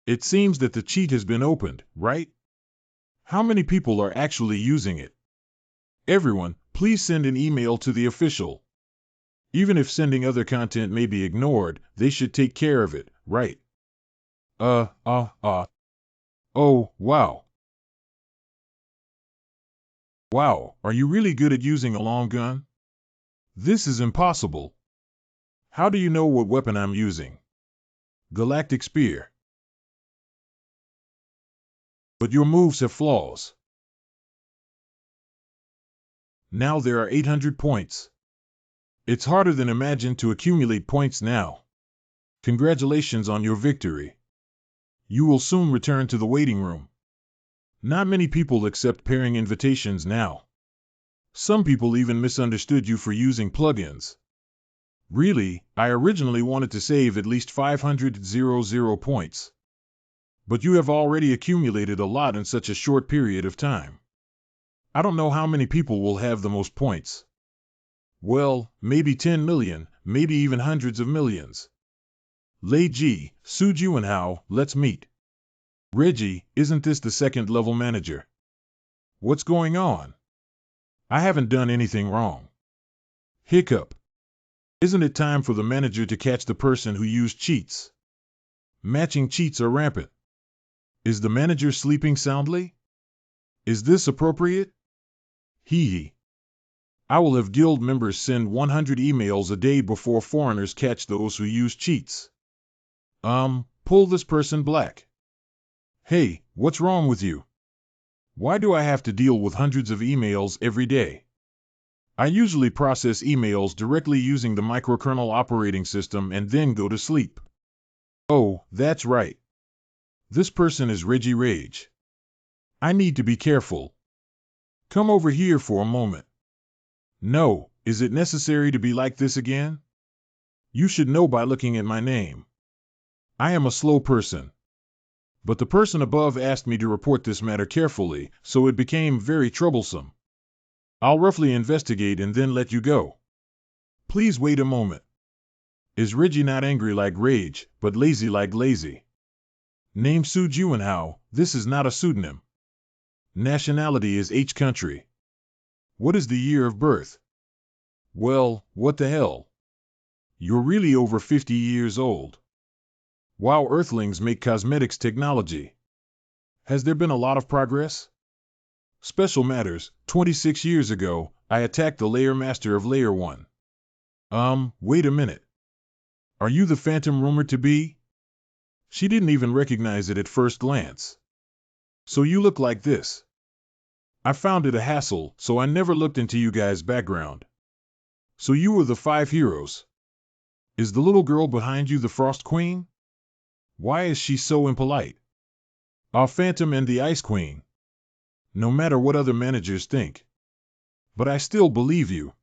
It seems that the cheat has been opened, right? How many people are actually using it? Everyone, please send an email to the official. Even if sending other content may be ignored, they should take care of it, right? Oh, wow. Wow, are you really good at using a long gun? This is impossible. How do you know what weapon I'm using? Galactic Spear. But your moves have flaws. Now there are 800 points. It's harder than imagined to accumulate points now. Congratulations on your victory. You will soon return to the waiting room. Not many people accept pairing invitations now. Some people even misunderstood you for using plugins. Really, I originally wanted to save at least 500 points. But you have already accumulated a lot in such a short period of time. I don't know how many people will have the most points. Well, maybe 10 million, maybe even hundreds of millions. Lei Ji, Su Ju and Hao, let's meet. Reggie, isn't this the second level manager? What's going on? I haven't done anything wrong. Hiccup. Isn't it time for the manager to catch the person who used cheats? Matching cheats are rampant. Is the manager sleeping soundly? Is this appropriate? Hee hee. I will have guild members send 100 emails a day before foreigners catch those who use cheats. Pull this person black. Hey, what's wrong with you? Why do I have to deal with hundreds of emails every day? I usually process emails directly using the microkernel operating system and then go to sleep. Oh, that's right. This person is Reggie Rage. I need to be careful. Come over here for a moment. No, is it necessary to be like this again? You should know by looking at my name. I am a slow person. But the person above asked me to report this matter carefully, so it became very troublesome. I'll roughly investigate and then let you go. Please wait a moment. Is Reggie not angry like Rage, but lazy like lazy? Name Su Juan Hao, this is not a pseudonym. Nationality is H country. What is the year of birth? Well, what the hell? You're really over 50 years old. Wow, Earthlings make cosmetics technology. Has there been a lot of progress? Special matters, 26 years ago, I attacked the Layer Master of Layer 1. Wait a minute. Are you the phantom rumored to be? She didn't even recognize it at first glance. So you look like this. I found it a hassle, so I never looked into you guys' background. So you were the 5 heroes. Is the little girl behind you the Frost Queen? Why is she so impolite? Our Phantom and the Ice Queen. No matter what other managers think. But I still believe you.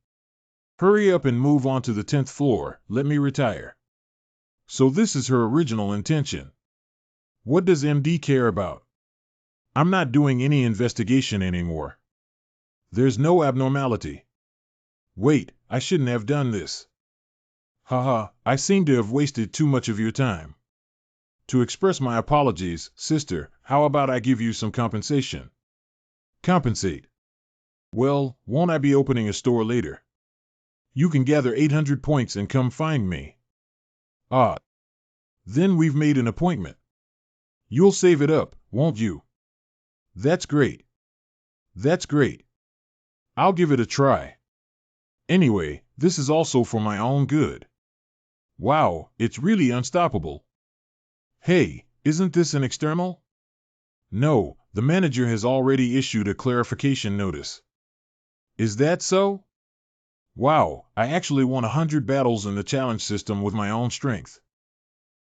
Hurry up and move on to the 10th floor, let me retire. So this is her original intention. What does MD care about? I'm not doing any investigation anymore. There's no abnormality. Wait, I shouldn't have done this. Haha, I seem to have wasted too much of your time. To express my apologies, sister, how about I give you some compensation? Compensate. Well, won't I be opening a store later? You can gather 800 points and come find me. Ah. Then we've made an appointment. You'll save it up, won't you? That's great. That's great. I'll give it a try. Anyway, this is also for my own good. Wow, it's really unstoppable. Hey, isn't this an external? No, the manager has already issued a clarification notice. Is that so? Wow, I actually won 100 battles in the challenge system with my own strength.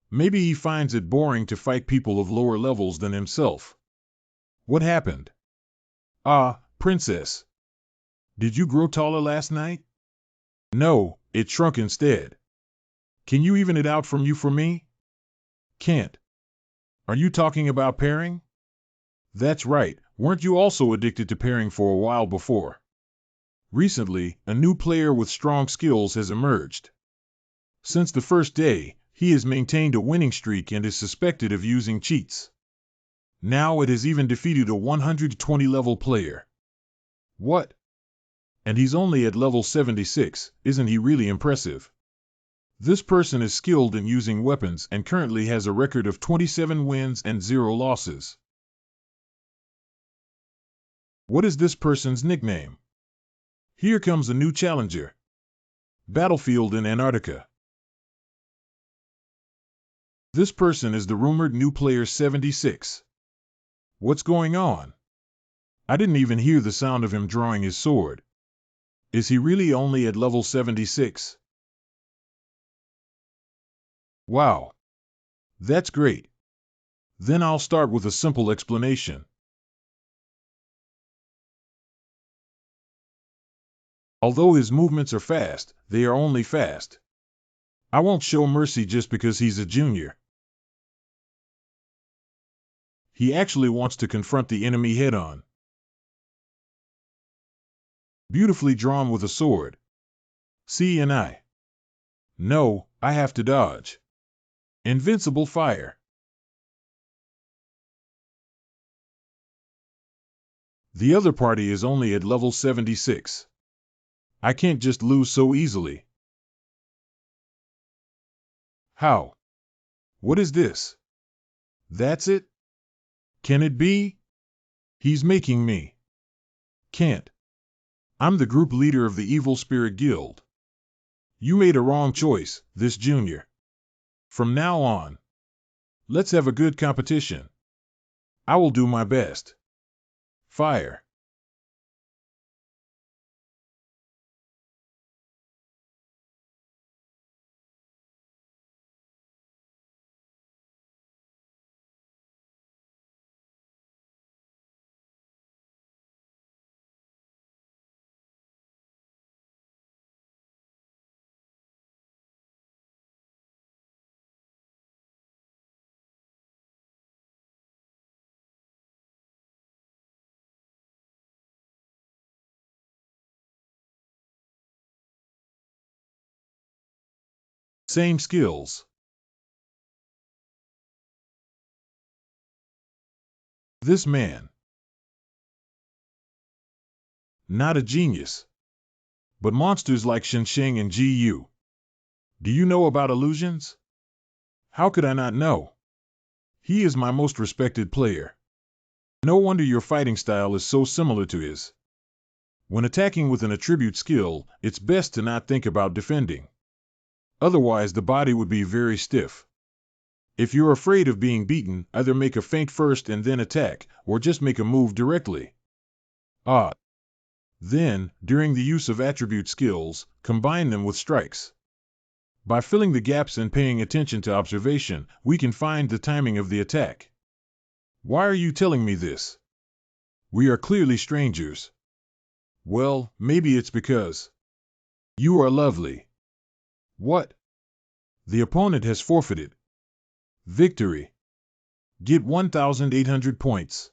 Maybe he finds it boring to fight people of lower levels than himself. What happened? Ah, princess. Did you grow taller last night? No, it shrunk instead. Can you even it out from you for me? Can't. Are you talking about pairing? That's right, weren't you also addicted to pairing for a while before? Recently, a new player with strong skills has emerged. Since the first day, he has maintained a winning streak and is suspected of using cheats. Now it has even defeated a 120 level player. What? And he's only at level 76, isn't he really impressive? This person is skilled in using weapons and currently has a record of 27 wins and 0 losses. What is this person's nickname? Here comes a new challenger. Battlefield in Antarctica. This person is the rumored new player 76. What's going on? I didn't even hear the sound of him drawing his sword. Is he really only at level 76? Wow. That's great. Then I'll start with a simple explanation. Although his movements are fast, they are only fast. I won't show mercy just because he's a junior. He actually wants to confront the enemy head-on. Beautifully drawn with a sword. See and I. No, I have to dodge. Invincible fire. The other party is only at level 76. I can't just lose so easily. How? What is this? That's it? Can it be? He's making me. Can't. I'm the group leader of the Evil Spirit Guild. You made a wrong choice, this junior. From now on, let's have a good competition. I will do my best. Fire. Same skills. This man. Not a genius. But monsters like Shensheng and GU. Do you know about illusions? How could I not know? He is my most respected player. No wonder your fighting style is so similar to his. When attacking with an attribute skill, it's best to not think about defending. Otherwise the body would be very stiff. If you're afraid of being beaten, either make a feint first and then attack, or just make a move directly. Ah. Then, during the use of attribute skills, combine them with strikes. By filling the gaps and paying attention to observation, we can find the timing of the attack. Why are you telling me this? We are clearly strangers. Well, maybe it's because you are lovely. What? The opponent has forfeited. Victory. Get 1,800 points.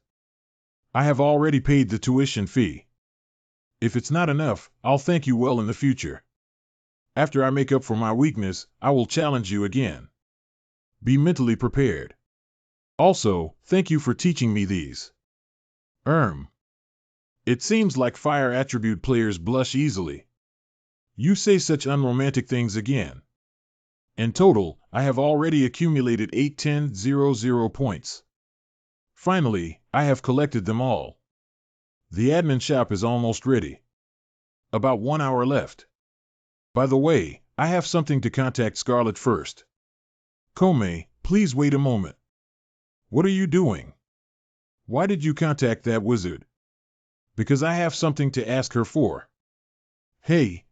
I have already paid the tuition fee. If it's not enough, I'll thank you well in the future. After I make up for my weakness, I will challenge you again. Be mentally prepared. Also, thank you for teaching me these. It seems like fire attribute players blush easily. You say such unromantic things again. In total, I have already accumulated 8,10,000 points. Finally, I have collected them all. The admin shop is almost ready. About 1 hour left. By the way, I have something to contact Scarlet first. Kome, please wait a moment. What are you doing? Why did you contact that wizard? Because I have something to ask her for. Hey.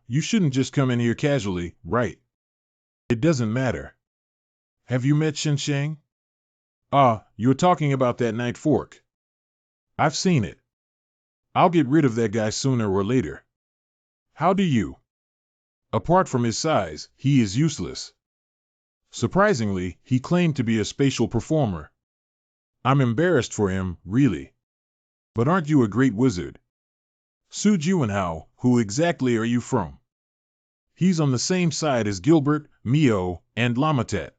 You shouldn't just come in here casually, right? It doesn't matter. Have you met Shinsheng? You're talking about that night fork. I've seen it. I'll get rid of that guy sooner or later. How do you? Apart from his size, he is useless. Surprisingly, he claimed to be a spatial performer. I'm embarrassed for him, really. But aren't you a great wizard? Su Juanhao, who exactly are you from? He's on the same side as Gilbert, Mio, and Lamatet.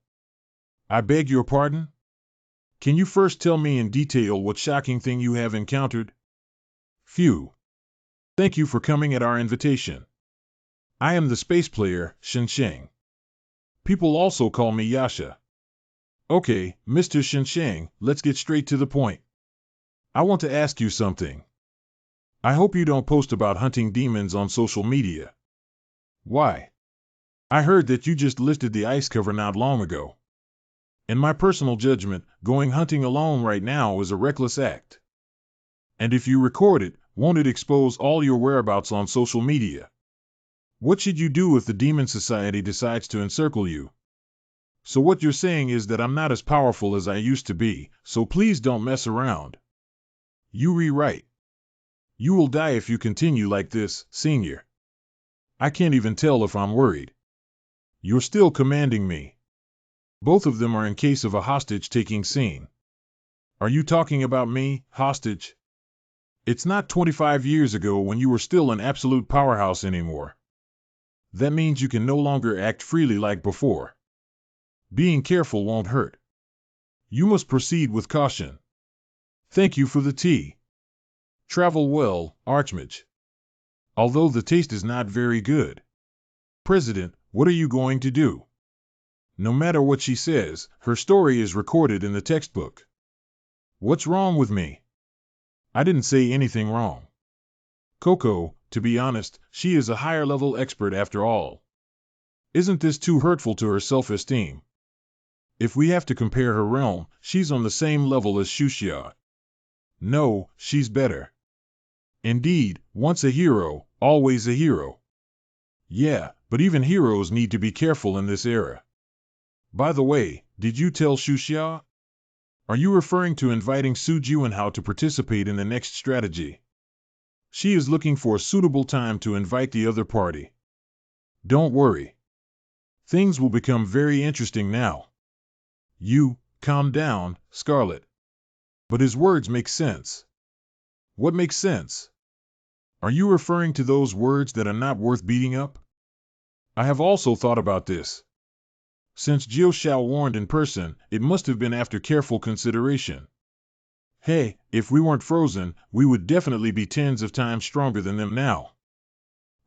I beg your pardon? Can you first tell me in detail what shocking thing you have encountered? Phew. Thank you for coming at our invitation. I am the space player, Shinsheng. People also call me Yasha. Okay, Mr. Shinsheng, let's get straight to the point. I want to ask you something. I hope you don't post about hunting demons on social media. Why? I heard that you just lifted the ice cover not long ago. In my personal judgment, going hunting alone right now is a reckless act. And if you record it, won't it expose all your whereabouts on social media? What should you do if the Demon Society decides to encircle you? So what you're saying is that I'm not as powerful as I used to be, so please don't mess around. You rewrite. You will die if you continue like this, senior. I can't even tell if I'm worried. You're still commanding me. Both of them are in case of a hostage-taking scene. Are you talking about me, hostage? It's not 25 years ago when you were still an absolute powerhouse anymore. That means you can no longer act freely like before. Being careful won't hurt. You must proceed with caution. Thank you for the tea. Travel well, Archmage. Although the taste is not very good. President, what are you going to do? No matter what she says, her story is recorded in the textbook. What's wrong with me? I didn't say anything wrong. Coco, to be honest, she is a higher-level expert after all. Isn't this too hurtful to her self-esteem? If we have to compare her realm, she's on the same level as Shuxia. No, she's better. Indeed, once a hero, always a hero. Yeah, but even heroes need to be careful in this era. By the way, did you tell Shuxia? Are you referring to inviting Su Juanhao to participate in the next strategy? She is looking for a suitable time to invite the other party. Don't worry. Things will become very interesting now. You, calm down, Scarlet. But his words make sense. What makes sense? Are you referring to those words that are not worth beating up? I have also thought about this. Since Jiu Xiao warned in person, it must have been after careful consideration. Hey, if we weren't frozen, we would definitely be tens of times stronger than them now.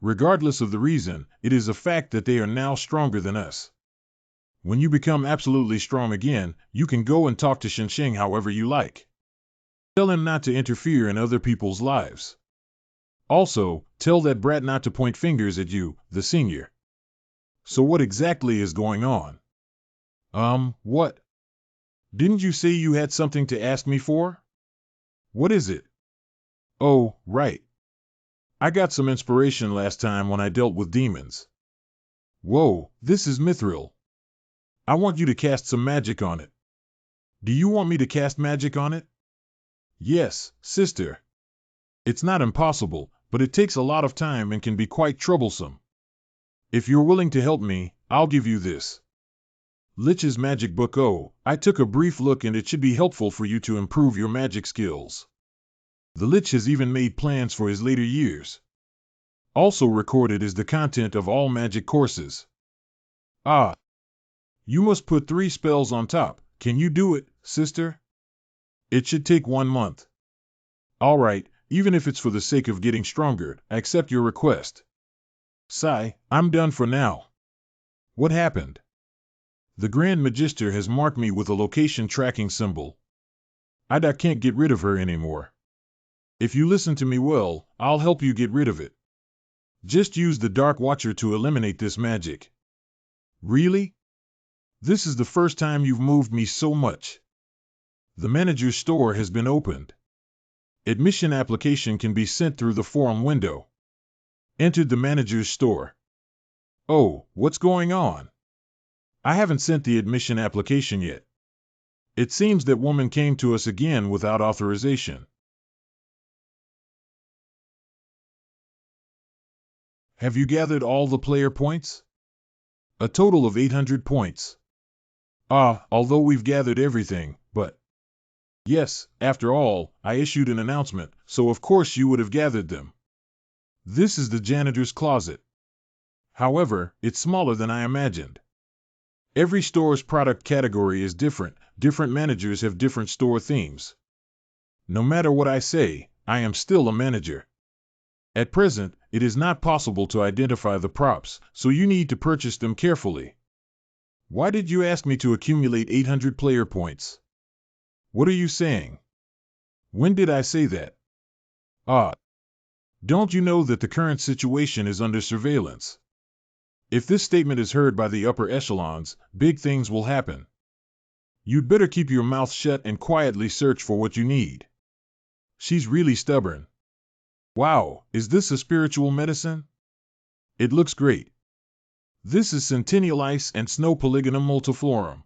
Regardless of the reason, it is a fact that they are now stronger than us. When you become absolutely strong again, you can go and talk to Shinsheng however you like. Tell him not to interfere in other people's lives. Also, tell that brat not to point fingers at you, the senior. So what exactly is going on? What? Didn't you say you had something to ask me for? What is it? Oh, right. I got some inspiration last time when I dealt with demons. Whoa, this is mithril. I want you to cast some magic on it. Do you want me to cast magic on it? Yes, sister. It's not impossible, but it takes a lot of time and can be quite troublesome. If you're willing to help me, I'll give you this. Lich's magic book. Oh, I took a brief look and it should be helpful for you to improve your magic skills. The Lich has even made plans for his later years. Also recorded is the content of all magic courses. Ah. You must put 3 spells on top. Can you do it, sister? It should take 1 month. All right, even if it's for the sake of getting stronger, I accept your request. Sigh, I'm done for now. What happened? The Grand Magister has marked me with a location tracking symbol. I can't get rid of her anymore. If you listen to me well, I'll help you get rid of it. Just use the Dark Watcher to eliminate this magic. Really? This is the first time you've moved me so much. The manager's store has been opened. Admission application can be sent through the forum window. Entered the manager's store. Oh, what's going on? I haven't sent the admission application yet. It seems that woman came to us again without authorization. Have you gathered all the player points? A total of 800 points. Although we've gathered everything, but... Yes, after all, I issued an announcement, so of course you would have gathered them. This is the janitor's closet. However, it's smaller than I imagined. Every store's product category is different. Different managers have different store themes. No matter what I say, I am still a manager. At present, it is not possible to identify the props, so you need to purchase them carefully. Why did you ask me to accumulate 800 player points? What are you saying? When did I say that? Don't you know that the current situation is under surveillance? If this statement is heard by the upper echelons, big things will happen. You'd better keep your mouth shut and quietly search for what you need. She's really stubborn. Wow, is this a spiritual medicine? It looks great. This is Centennial Ice and Snow Polygonum Multiflorum.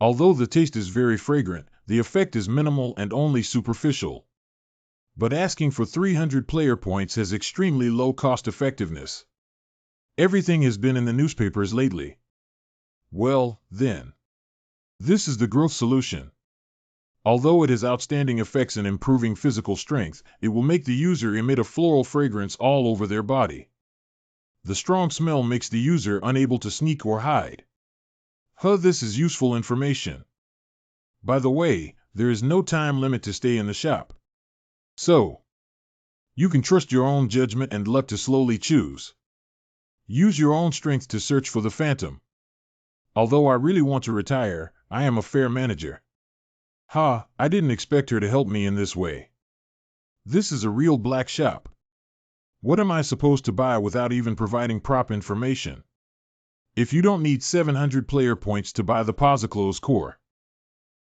Although the taste is very fragrant, the effect is minimal and only superficial. But asking for 300 player points has extremely low cost effectiveness. Everything has been in the newspapers lately. Well, then. This is the growth solution. Although it has outstanding effects in improving physical strength, it will make the user emit a floral fragrance all over their body. The strong smell makes the user unable to sneak or hide. This is useful information. By the way, there is no time limit to stay in the shop. So, you can trust your own judgment and luck to slowly choose. Use your own strength to search for the phantom. Although I really want to retire, I am a fair manager. I didn't expect her to help me in this way. This is a real black shop. What am I supposed to buy without even providing prop information? If you don't need 700 player points to buy the Posiclos core,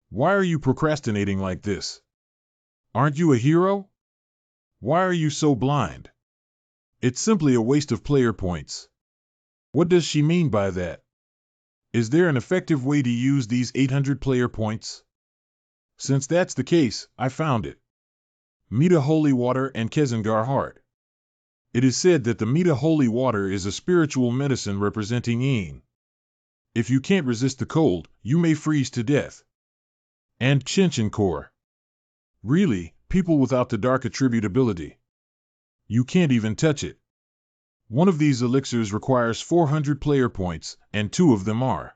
why are you procrastinating like this? Aren't you a hero? Why are you so blind? It's simply a waste of player points. What does she mean by that? Is there an effective way to use these 800 player points? Since that's the case, I found it. Mita Holy Water and Kezengar Heart. It is said that the Mita Holy Water is a spiritual medicine representing yin. If you can't resist the cold, you may freeze to death. And Chinchin Core. Really, people without the dark attribute ability. You can't even touch it. One of these elixirs requires 400 player points, and 2 of them are.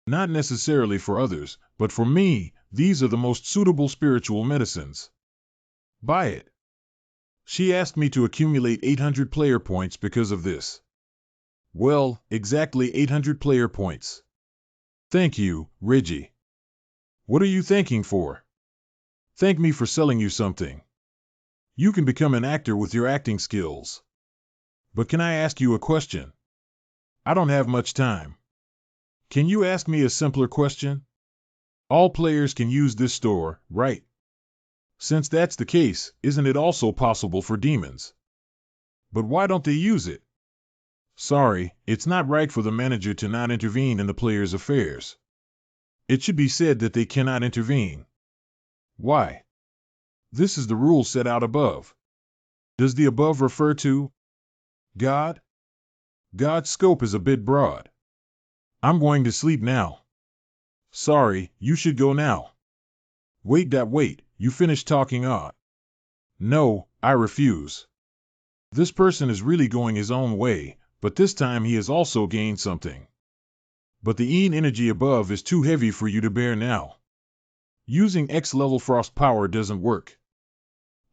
Not necessarily for others, but for me, these are the most suitable spiritual medicines. Buy it. She asked me to accumulate 800 player points because of this. Well, exactly 800 player points. Thank you, Reggie. What are you thanking for? Thank me for selling you something. You can become an actor with your acting skills. But can I ask you a question? I don't have much time. Can you ask me a simpler question? All players can use this store, right? Since that's the case, isn't it also possible for demons? But why don't they use it? Sorry, it's not right for the manager to not intervene in the player's affairs. It should be said that they cannot intervene. Why? This is the rule set out above. Does the above refer to God? God's scope is a bit broad. I'm going to sleep now. Sorry, you should go now. Wait, you finished talking. No, I refuse. This person is really going his own way, but this time he has also gained something. But the Yin energy above is too heavy for you to bear now. Using X-level frost power doesn't work.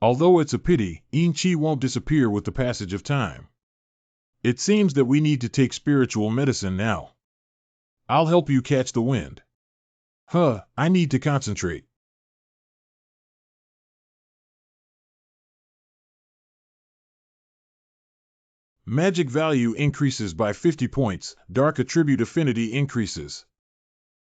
Although it's a pity, Yin Chi won't disappear with the passage of time. It seems that we need to take spiritual medicine now. I'll help you catch the wind. I need to concentrate. Magic value increases by 50 points, dark attribute affinity increases.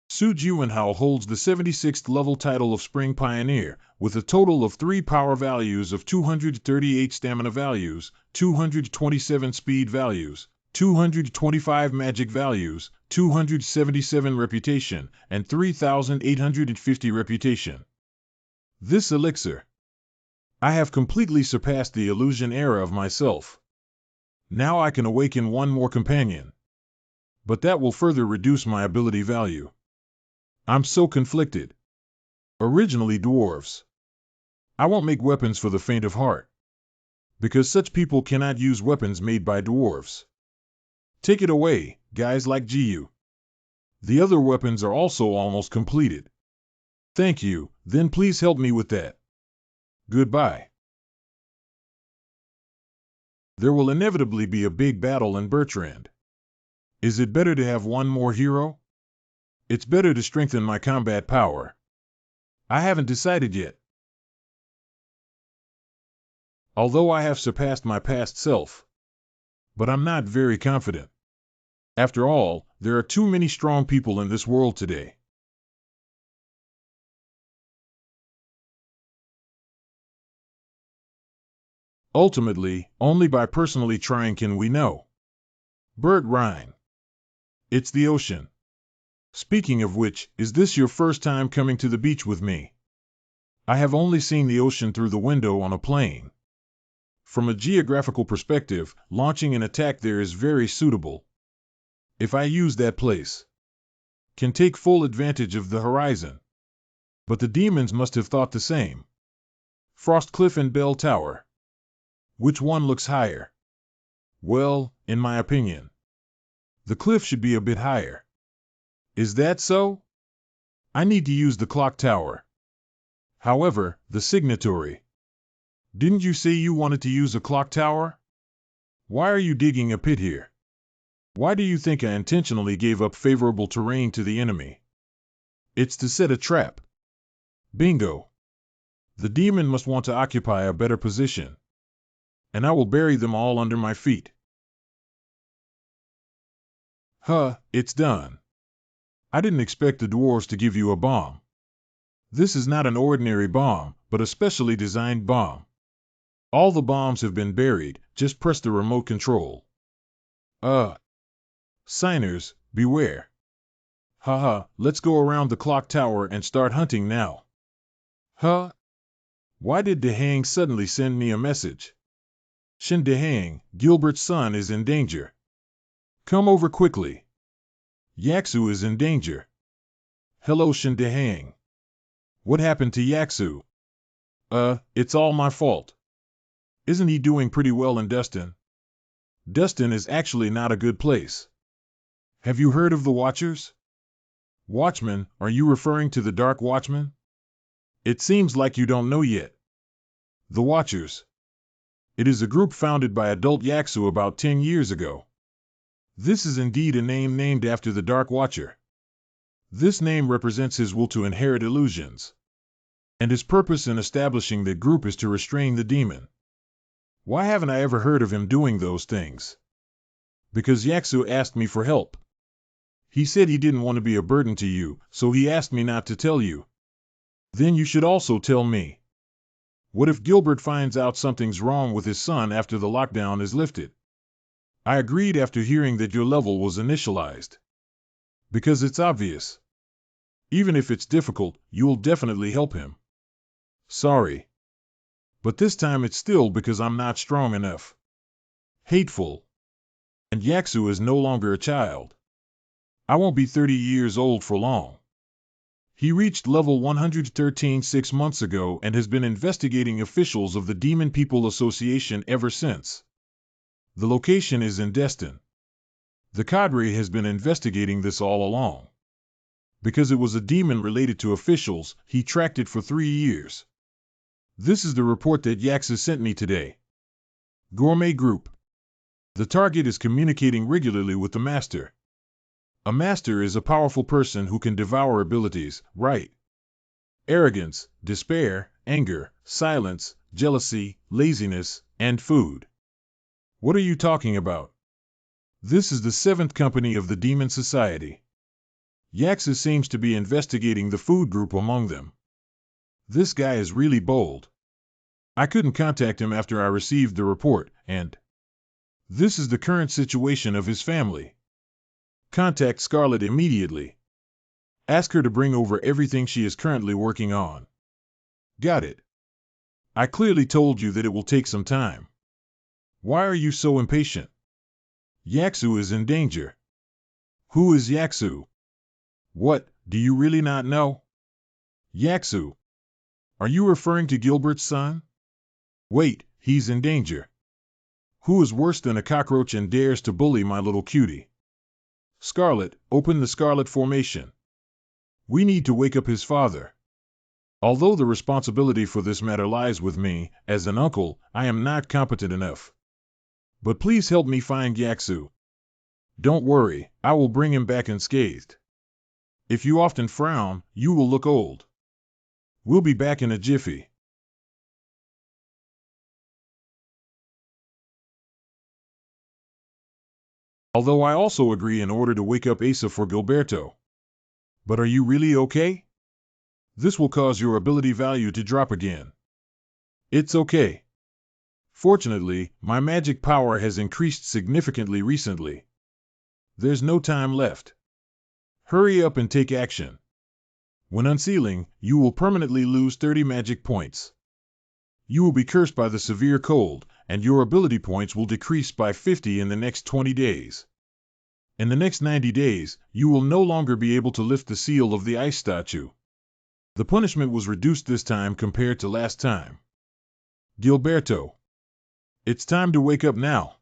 Su Juwenhao holds the 76th level title of Spring Pioneer, with a total of 3 power values of 238 stamina values, 227 speed values, 225 magic values, 277 reputation, and 3,850 reputation. This elixir. I have completely surpassed the illusion era of myself. Now I can awaken one more companion. But that will further reduce my ability value. I'm so conflicted. Originally dwarves. I won't make weapons for the faint of heart. Because such people cannot use weapons made by dwarves. Take it away, guys like Jiyu. The other weapons are also almost completed. Thank you, then please help me with that. Goodbye. There will inevitably be a big battle in Bertrand. Is it better to have one more hero? It's better to strengthen my combat power. I haven't decided yet. Although I have surpassed my past self. But I'm not very confident. After all, there are too many strong people in this world today. Ultimately, only by personally trying can we know. Bert Rhine. It's the ocean. Speaking of which, is this your first time coming to the beach with me? I have only seen the ocean through the window on a plane. From a geographical perspective, launching an attack there is very suitable. If I use that place, can take full advantage of the horizon. But the demons must have thought the same. Frost Cliff and Bell Tower. Which one looks higher? Well, in my opinion, the cliff should be a bit higher. Is that so? I need to use the clock tower. However, the signatory. Didn't you say you wanted to use a clock tower? Why are you digging a pit here? Why do you think I intentionally gave up favorable terrain to the enemy? It's to set a trap. Bingo. The demon must want to occupy a better position. And I will bury them all under my feet. It's done. I didn't expect the dwarves to give you a bomb. This is not an ordinary bomb, but a specially designed bomb. All the bombs have been buried, just press the remote control. Signers, beware. Let's go around the clock tower and start hunting now. Why did Dehang suddenly send me a message? Shin Dehang, Gilbert's son is in danger. Come over quickly. Yaksu is in danger. Hello Shin Dehang. What happened to Yaksu? It's all my fault. Isn't he doing pretty well in Dustin? Dustin is actually not a good place. Have you heard of the Watchers? Watchmen, are you referring to the Dark Watchmen? It seems like you don't know yet. The Watchers. It is a group founded by adult Yaksu about 10 years ago. This is indeed a name named after the Dark Watcher. This name represents his will to inherit illusions. And his purpose in establishing the group is to restrain the demon. Why haven't I ever heard of him doing those things? Because Yaksu asked me for help. He said he didn't want to be a burden to you, so he asked me not to tell you. Then you should also tell me. What if Gilbert finds out something's wrong with his son after the lockdown is lifted? I agreed after hearing that your level was initialized. Because it's obvious. Even if it's difficult, you'll definitely help him. Sorry. But this time it's still because I'm not strong enough. Hateful. And Yaksu is no longer a child. I won't be 30 years old for long. He reached level 113 6 months ago and has been investigating officials of the Demon People Association ever since. The location is in Destin. The cadre has been investigating this all along. Because it was a demon related to officials, he tracked it for 3 years. This is the report that Yaksu sent me today. Gourmet Group. The target is communicating regularly with the master. A master is a powerful person who can devour abilities, right? Arrogance, despair, anger, silence, jealousy, laziness, and food. What are you talking about? This is the 7th company of the Demon Society. Yaksu seems to be investigating the food group among them. This guy is really bold. I couldn't contact him after I received the report, and this is the current situation of his family. Contact Scarlet immediately. Ask her to bring over everything she is currently working on. Got it. I clearly told you that it will take some time. Why are you so impatient? Yaksu is in danger. Who is Yaksu? What, do you really not know? Yaksu. Are you referring to Gilbert's son? Wait, he's in danger. Who is worse than a cockroach and dares to bully my little cutie? Scarlet, open the Scarlet Formation. We need to wake up his father. Although the responsibility for this matter lies with me, as an uncle, I am not competent enough. But please help me find Yaksu. Don't worry, I will bring him back unscathed. If you often frown, you will look old. We'll be back in a jiffy. Although I also agree in order to wake up Asa for Gilberto. But are you really okay? This will cause your ability value to drop again. It's okay. Fortunately, my magic power has increased significantly recently. There's no time left. Hurry up and take action. When unsealing, you will permanently lose 30 magic points. You will be cursed by the severe cold, and your ability points will decrease by 50 in the next 20 days. In the next 90 days, you will no longer be able to lift the seal of the ice statue. The punishment was reduced this time compared to last time. Gilberto. It's time to wake up now.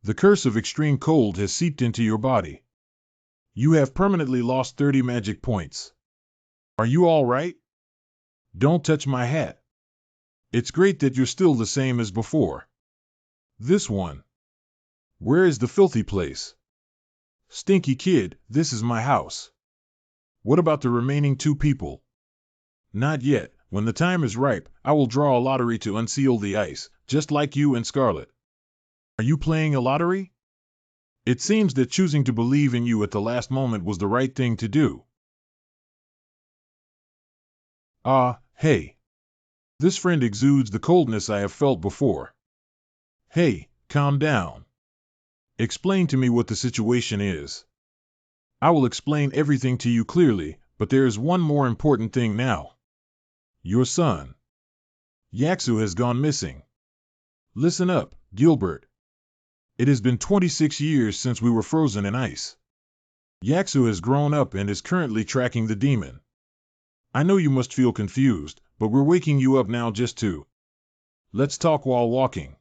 The curse of extreme cold has seeped into your body. You have permanently lost 30 magic points. Are you all right? Don't touch my hat. It's great that you're still the same as before. This one. Where is the filthy place? Stinky kid, this is my house. What about the remaining 2 people? Not yet. When the time is ripe, I will draw a lottery to unseal the ice, just like you and Scarlet. Are you playing a lottery? It seems that choosing to believe in you at the last moment was the right thing to do. Hey. This friend exudes the coldness I have felt before. Hey, calm down. Explain to me what the situation is. I will explain everything to you clearly, but there is one more important thing now. Your son. Yaksu has gone missing. Listen up, Gilbert. It has been 26 years since we were frozen in ice. Yaksu has grown up and is currently tracking the demon. I know you must feel confused, but we're waking you up now just to. Let's talk while walking.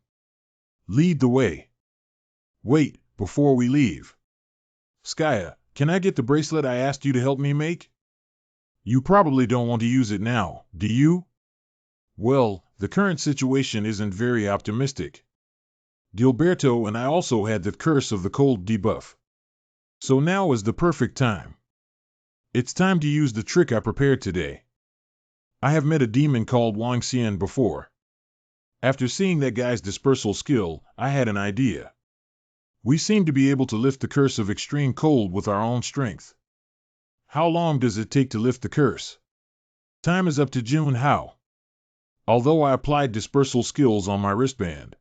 Lead the way. Wait, before we leave. Skya, can I get the bracelet I asked you to help me make? You probably don't want to use it now, do you? Well, the current situation isn't very optimistic. Gilberto and I also had the curse of the cold debuff. So now is the perfect time. It's time to use the trick I prepared today. I have met a demon called Wang Xian before. After seeing that guy's dispersal skill, I had an idea. We seem to be able to lift the curse of extreme cold with our own strength. How long does it take to lift the curse? Time is up to June How. although I applied dispersal skills on my wristband.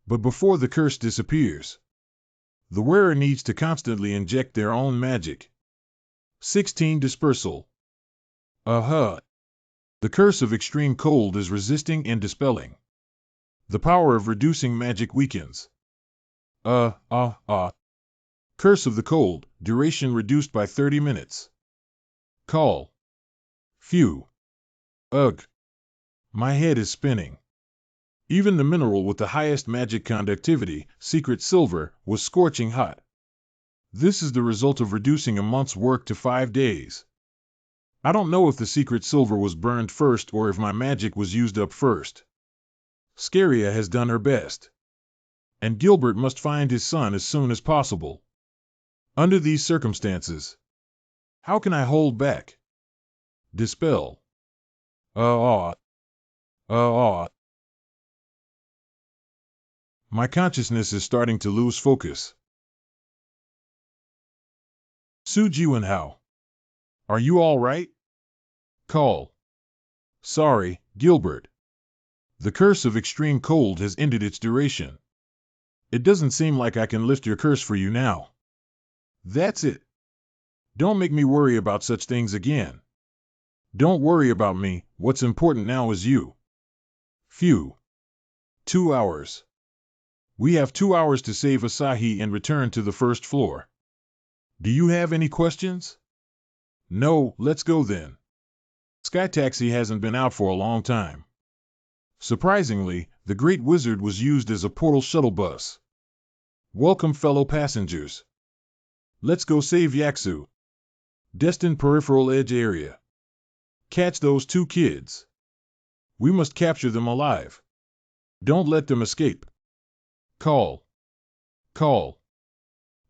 But before the curse disappears, the wearer needs to constantly inject their own magic. 16. Dispersal. The curse of extreme cold is resisting and dispelling. The power of reducing magic weakens. Curse of the cold, duration reduced by 30 minutes. Call. Phew. Ugh. My head is spinning. Even the mineral with the highest magic conductivity, secret silver, was scorching hot. This is the result of reducing a month's work to 5 days. I don't know if the secret silver was burned first or if my magic was used up first. Scaria has done her best. And Gilbert must find his son as soon as possible. Under these circumstances, how can I hold back? Dispel. My consciousness is starting to lose focus. Su Jiwenhao. Are you all right? Call. Sorry, Gilbert. The curse of extreme cold has ended its duration. It doesn't seem like I can lift your curse for you now. That's it. Don't make me worry about such things again. Don't worry about me, what's important now is you. Phew. 2 hours. We have 2 hours to save Asahi and return to the first floor. Do you have any questions? No, let's go then. Sky Taxi hasn't been out for a long time. Surprisingly, the Great Wizard was used as a portal shuttle bus. Welcome, fellow passengers. Let's go save Yaksu. Destined peripheral edge area. Catch those 2 kids. We must capture them alive. Don't let them escape. Call. Call.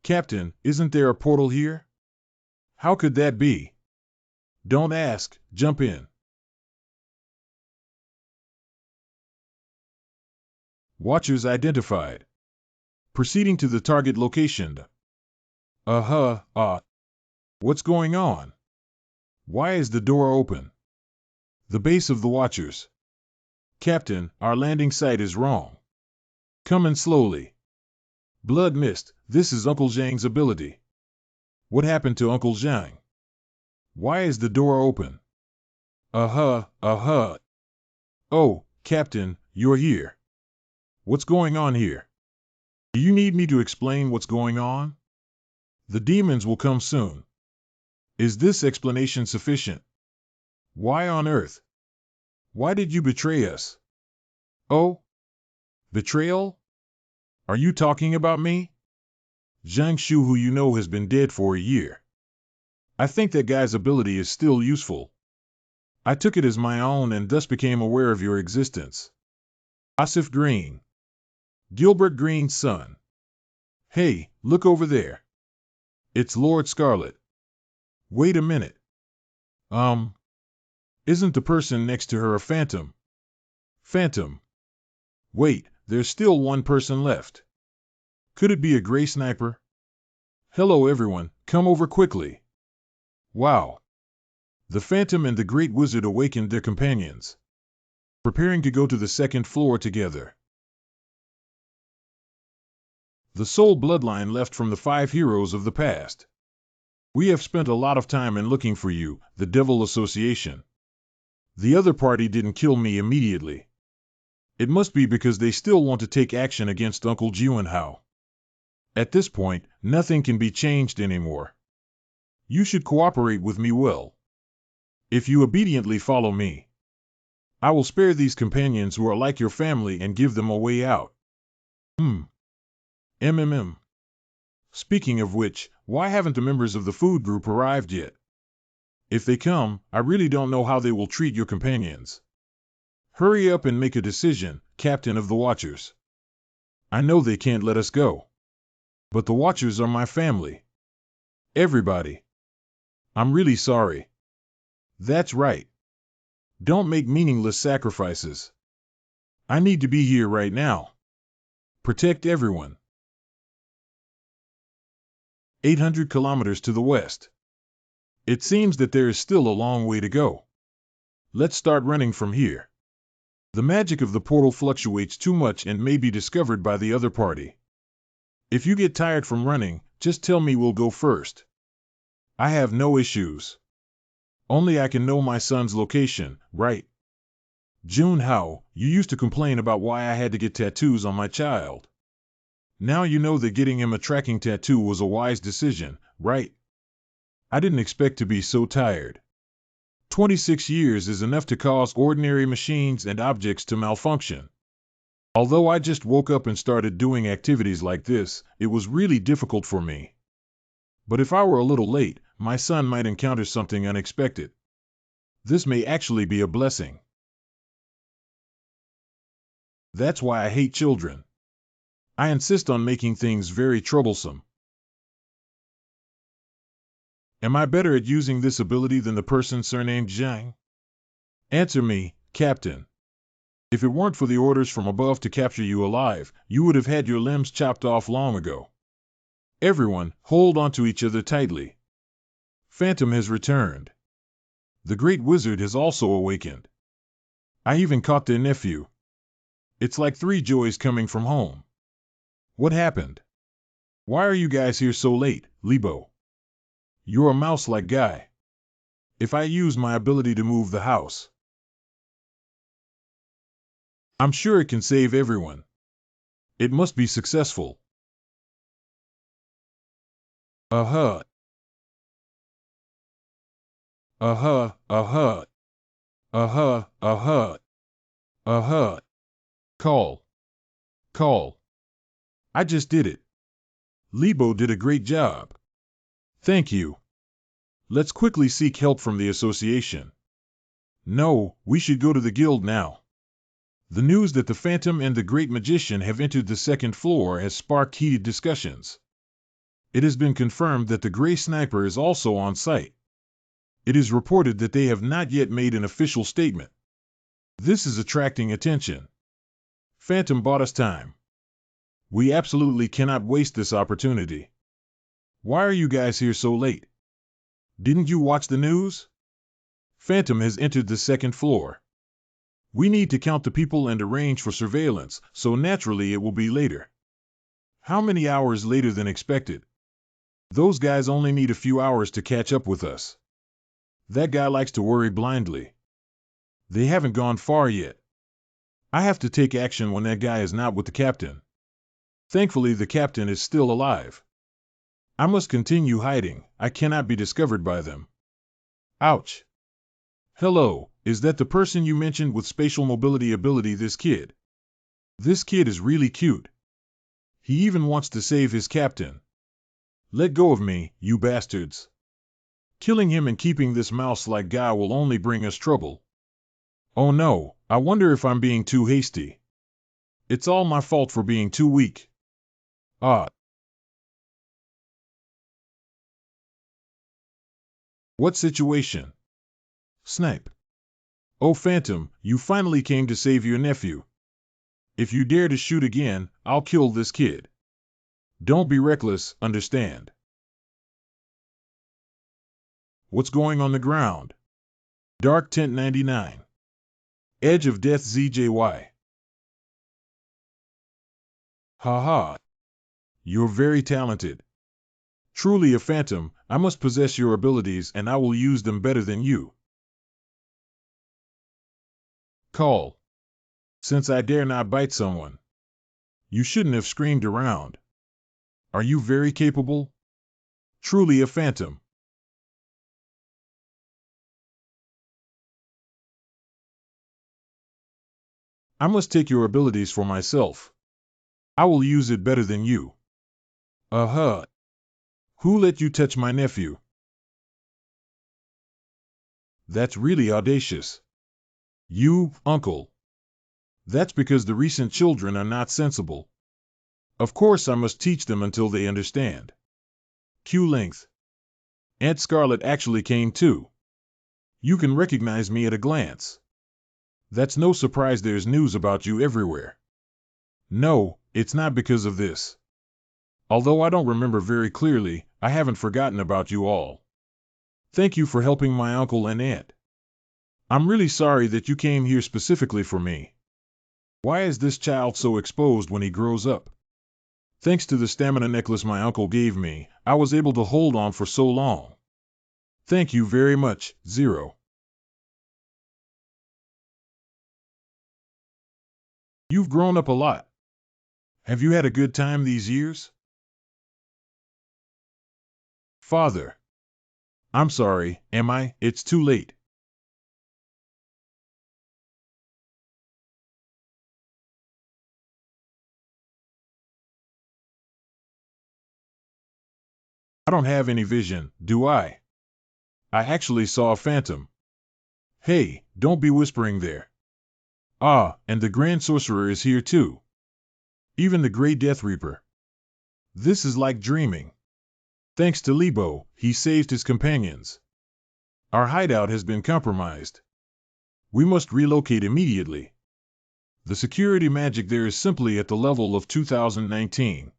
Captain, isn't there a portal here? How could that be? Don't ask, jump in. Watchers identified. Proceeding to the target location. What's going on? Why is the door open? The base of the Watchers. Captain, our landing site is wrong. Come in slowly. Blood Mist, this is Uncle Zhang's ability. What happened to Uncle Zhang? Why is the door open? Oh, Captain, you're here. What's going on here? Do you need me to explain what's going on? The demons will come soon. Is this explanation sufficient? Why on earth? Why did you betray us? Oh? Betrayal? Are you talking about me? Zhang Shu, who you know has been dead for a year. I think that guy's ability is still useful. I took it as my own and thus became aware of your existence. Asif Green. Gilbert Green's son. Hey, look over there. It's Lord Scarlet. Wait a minute. Isn't the person next to her a phantom? Phantom. Wait, there's still one person left. Could it be a gray sniper? Hello everyone, come over quickly. Wow. The Phantom and the Great Wizard awakened their companions, preparing to go to the second floor together. The sole bloodline left from the 5 heroes of the past. We have spent a lot of time in looking for you, the Devil Association. The other party didn't kill me immediately. It must be because they still want to take action against Uncle Jiwenhao. At this point, nothing can be changed anymore. You should cooperate with me well. If you obediently follow me, I will spare these companions who are like your family and give them a way out. Speaking of which, why haven't the members of the food group arrived yet? If they come, I really don't know how they will treat your companions. Hurry up and make a decision, Captain of the Watchers. I know they can't let us go. But the Watchers are my family. Everybody. I'm really sorry. That's right. Don't make meaningless sacrifices. I need to be here right now. Protect everyone. 800 kilometers to the west. It seems that there is still a long way to go. Let's start running from here. The magic of the portal fluctuates too much and may be discovered by the other party. If you get tired from running, just tell me, we'll go first. I have no issues. Only I can know my son's location, right? Junhao, you used to complain about why I had to get tattoos on my child. Now you know that getting him a tracking tattoo was a wise decision, right? I didn't expect to be so tired. 26 years is enough to cause ordinary machines and objects to malfunction. Although I just woke up and started doing activities like this, it was really difficult for me. But if I were a little late, my son might encounter something unexpected. This may actually be a blessing. That's why I hate children. I insist on making things very troublesome. Am I better at using this ability than the person surnamed Zhang? Answer me, Captain. If it weren't for the orders from above to capture you alive, you would have had your limbs chopped off long ago. Everyone, hold on to each other tightly. Phantom has returned. The Great Wizard has also awakened. I even caught their nephew. It's like three joys coming from home. What happened? Why are you guys here so late, Libo? You're a mouse-like guy. If I use my ability to move the house, I'm sure it can save everyone. It must be successful. Uh-huh. Uh-huh, uh-huh. Uh-huh, uh-huh. Uh-huh. Call. Call. I just did it. Libo did a great job. Thank you. Let's quickly seek help from the association. No, we should go to the guild now. The news that the Phantom and the Great Magician have entered the second floor has sparked heated discussions. It has been confirmed that the Gray Sniper is also on site. It is reported that they have not yet made an official statement. This is attracting attention. Phantom bought us time. We absolutely cannot waste this opportunity. Why are you guys here so late? Didn't you watch the news? Phantom has entered the second floor. We need to count the people and arrange for surveillance, so naturally it will be later. How many hours later than expected? Those guys only need a few hours to catch up with us. That guy likes to worry blindly. They haven't gone far yet. I have to take action when that guy is not with the captain. Thankfully, the captain is still alive. I must continue hiding. I cannot be discovered by them. Ouch. Hello, is that the person you mentioned with spatial mobility ability, this kid? This kid is really cute. He even wants to save his captain. Let go of me, you bastards. Killing him and keeping this mouse-like guy will only bring us trouble. Oh no, I wonder if I'm being too hasty. It's all my fault for being too weak. Ah. What situation? Snipe. Oh Phantom, you finally came to save your nephew. If you dare to shoot again, I'll kill this kid. Don't be reckless, understand? What's going on the ground? Dark Tent 99. Edge of Death ZJY. Haha. You're very talented. Truly a phantom, I must possess your abilities and I will use them better than you. Call. Since I dare not bite someone. You shouldn't have screamed around. Are you very capable? Truly a phantom. I must take your abilities for myself. I will use it better than you. Uh-huh. Who let you touch my nephew? That's really audacious. You, uncle. That's because the recent children are not sensible. Of course I must teach them until they understand. Q length. Aunt Scarlet actually came too. You can recognize me at a glance. That's no surprise, there's news about you everywhere. No, it's not because of this. Although I don't remember very clearly, I haven't forgotten about you all. Thank you for helping my uncle and aunt. I'm really sorry that you came here specifically for me. Why is this child so exposed when he grows up? Thanks to the stamina necklace my uncle gave me, I was able to hold on for so long. Thank you very much, Zero. You've grown up a lot. Have you had a good time these years? Father. I'm sorry, am I? It's too late. I don't have any vision, do I? I actually saw a phantom. Hey, don't be whispering there. Ah, and the Grand Sorcerer is here too. Even the Grey Death Reaper. This is like dreaming. Thanks to Lebo, he saved his companions. Our hideout has been compromised. We must relocate immediately. The security magic there is simply at the level of 2019.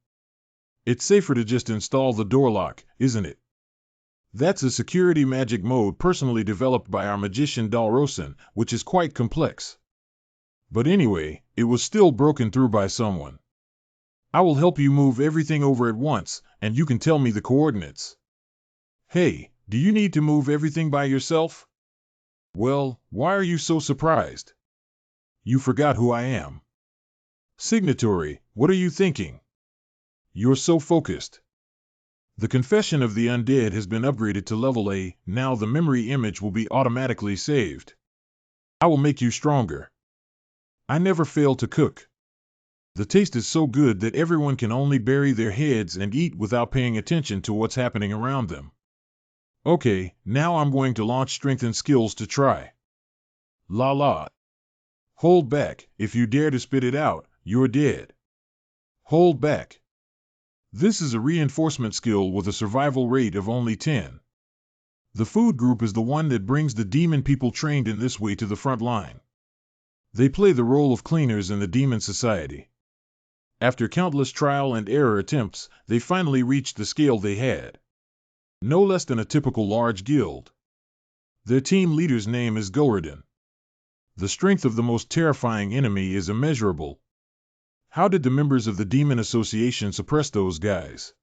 It's safer to just install the door lock, isn't it? That's a security magic mode personally developed by our magician Dalrosin, which is quite complex. But anyway, it was still broken through by someone. I will help you move everything over at once, and you can tell me the coordinates. Hey, do you need to move everything by yourself? Well, why are you so surprised? You forgot who I am. Signatory, what are you thinking? You're so focused. The confession of the undead has been upgraded to level A, now the memory image will be automatically saved. I will make you stronger. I never fail to cook. The taste is so good that everyone can only bury their heads and eat without paying attention to what's happening around them. Okay, now I'm going to launch strengthened skills to try. La la. Hold back, if you dare to spit it out, you're dead. Hold back. This is a reinforcement skill with a survival rate of only 10. The food group is the one that brings the demon people trained in this way to the front line. They play the role of cleaners in the demon society. After countless trial and error attempts, they finally reached the scale they had. No less than a typical large guild. Their team leader's name is Gulradin. The strength of the most terrifying enemy is immeasurable. How did the members of the Demon Association suppress those guys?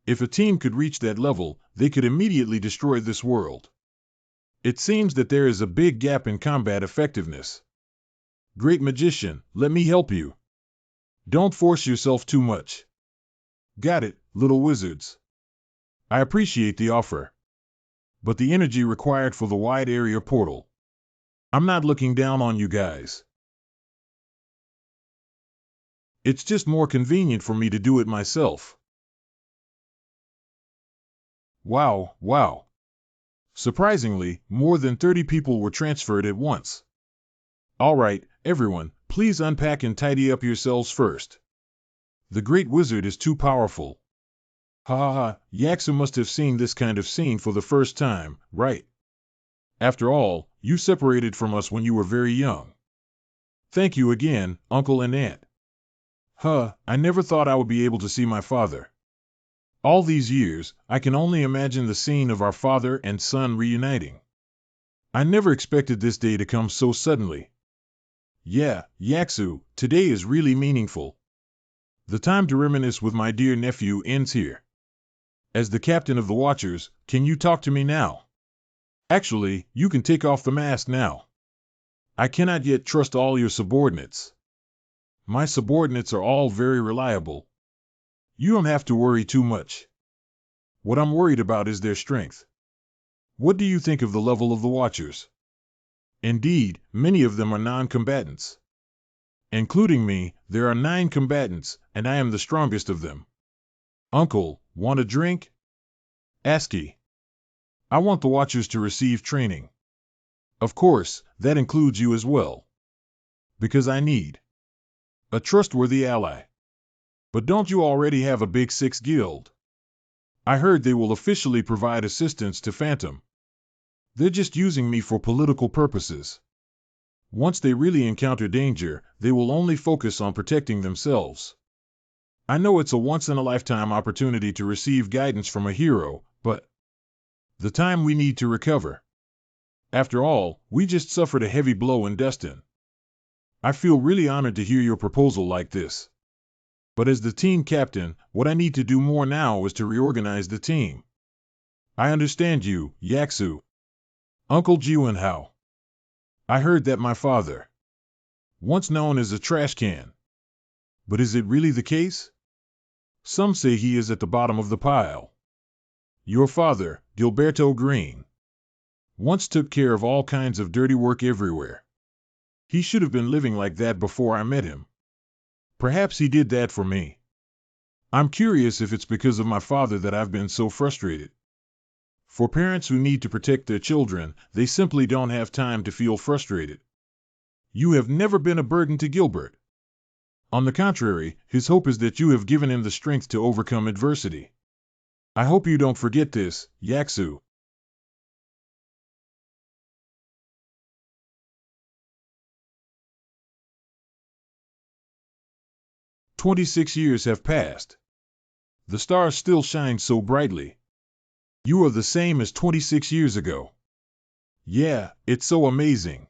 If a team could reach that level, they could immediately destroy this world. It seems that there is a big gap in combat effectiveness. Great Magician, let me help you. Don't force yourself too much. Got it, little wizards. I appreciate the offer. But the energy required for the wide area portal. I'm not looking down on you guys. It's just more convenient for me to do it myself. Wow, wow. Surprisingly, more than 30 people were transferred at once. All right, everyone, please unpack and tidy up yourselves first. The Great Wizard is too powerful. Ha ha ha, Yaksu must have seen this kind of scene for the first time, right? After all, you separated from us when you were very young. Thank you again, Uncle and Aunt. I never thought I would be able to see my father. All these years, I can only imagine the scene of our father and son reuniting. I never expected this day to come so suddenly. Yeah, Yaksu, today is really meaningful. The time to reminisce with my dear nephew ends here. As the captain of the Watchers, can you talk to me now? Actually, you can take off the mask now. I cannot yet trust all your subordinates. My subordinates are all very reliable. You don't have to worry too much. What I'm worried about is their strength. What do you think of the level of the Watchers? Indeed, many of them are non-combatants. Including me, there are 9 combatants, and I am the strongest of them. Uncle, want a drink? ASCII. I want the Watchers to receive training. Of course, that includes you as well. Because I need a trustworthy ally. But don't you already have a Big Six guild? I heard they will officially provide assistance to Phantom. They're just using me for political purposes. Once they really encounter danger, they will only focus on protecting themselves. I know it's a once-in-a-lifetime opportunity to receive guidance from a hero, but the time we need to recover. After all, we just suffered a heavy blow in Dustin. I feel really honored to hear your proposal like this. But as the team captain, what I need to do more now is to reorganize the team. I understand you, Yaksu. Uncle Jiwenhao. I heard that my father, once known as a trash can. But is it really the case? Some say he is at the bottom of the pile. Your father, Gilberto Green, once took care of all kinds of dirty work everywhere. He should have been living like that before I met him. Perhaps he did that for me. I'm curious if it's because of my father that I've been so frustrated. For parents who need to protect their children, they simply don't have time to feel frustrated. You have never been a burden to Gilbert. On the contrary, his hope is that you have given him the strength to overcome adversity. I hope you don't forget this, Yaksu. "26 years have passed. The stars still shine so brightly. You are the same as 26 years ago. Yeah, it's so amazing.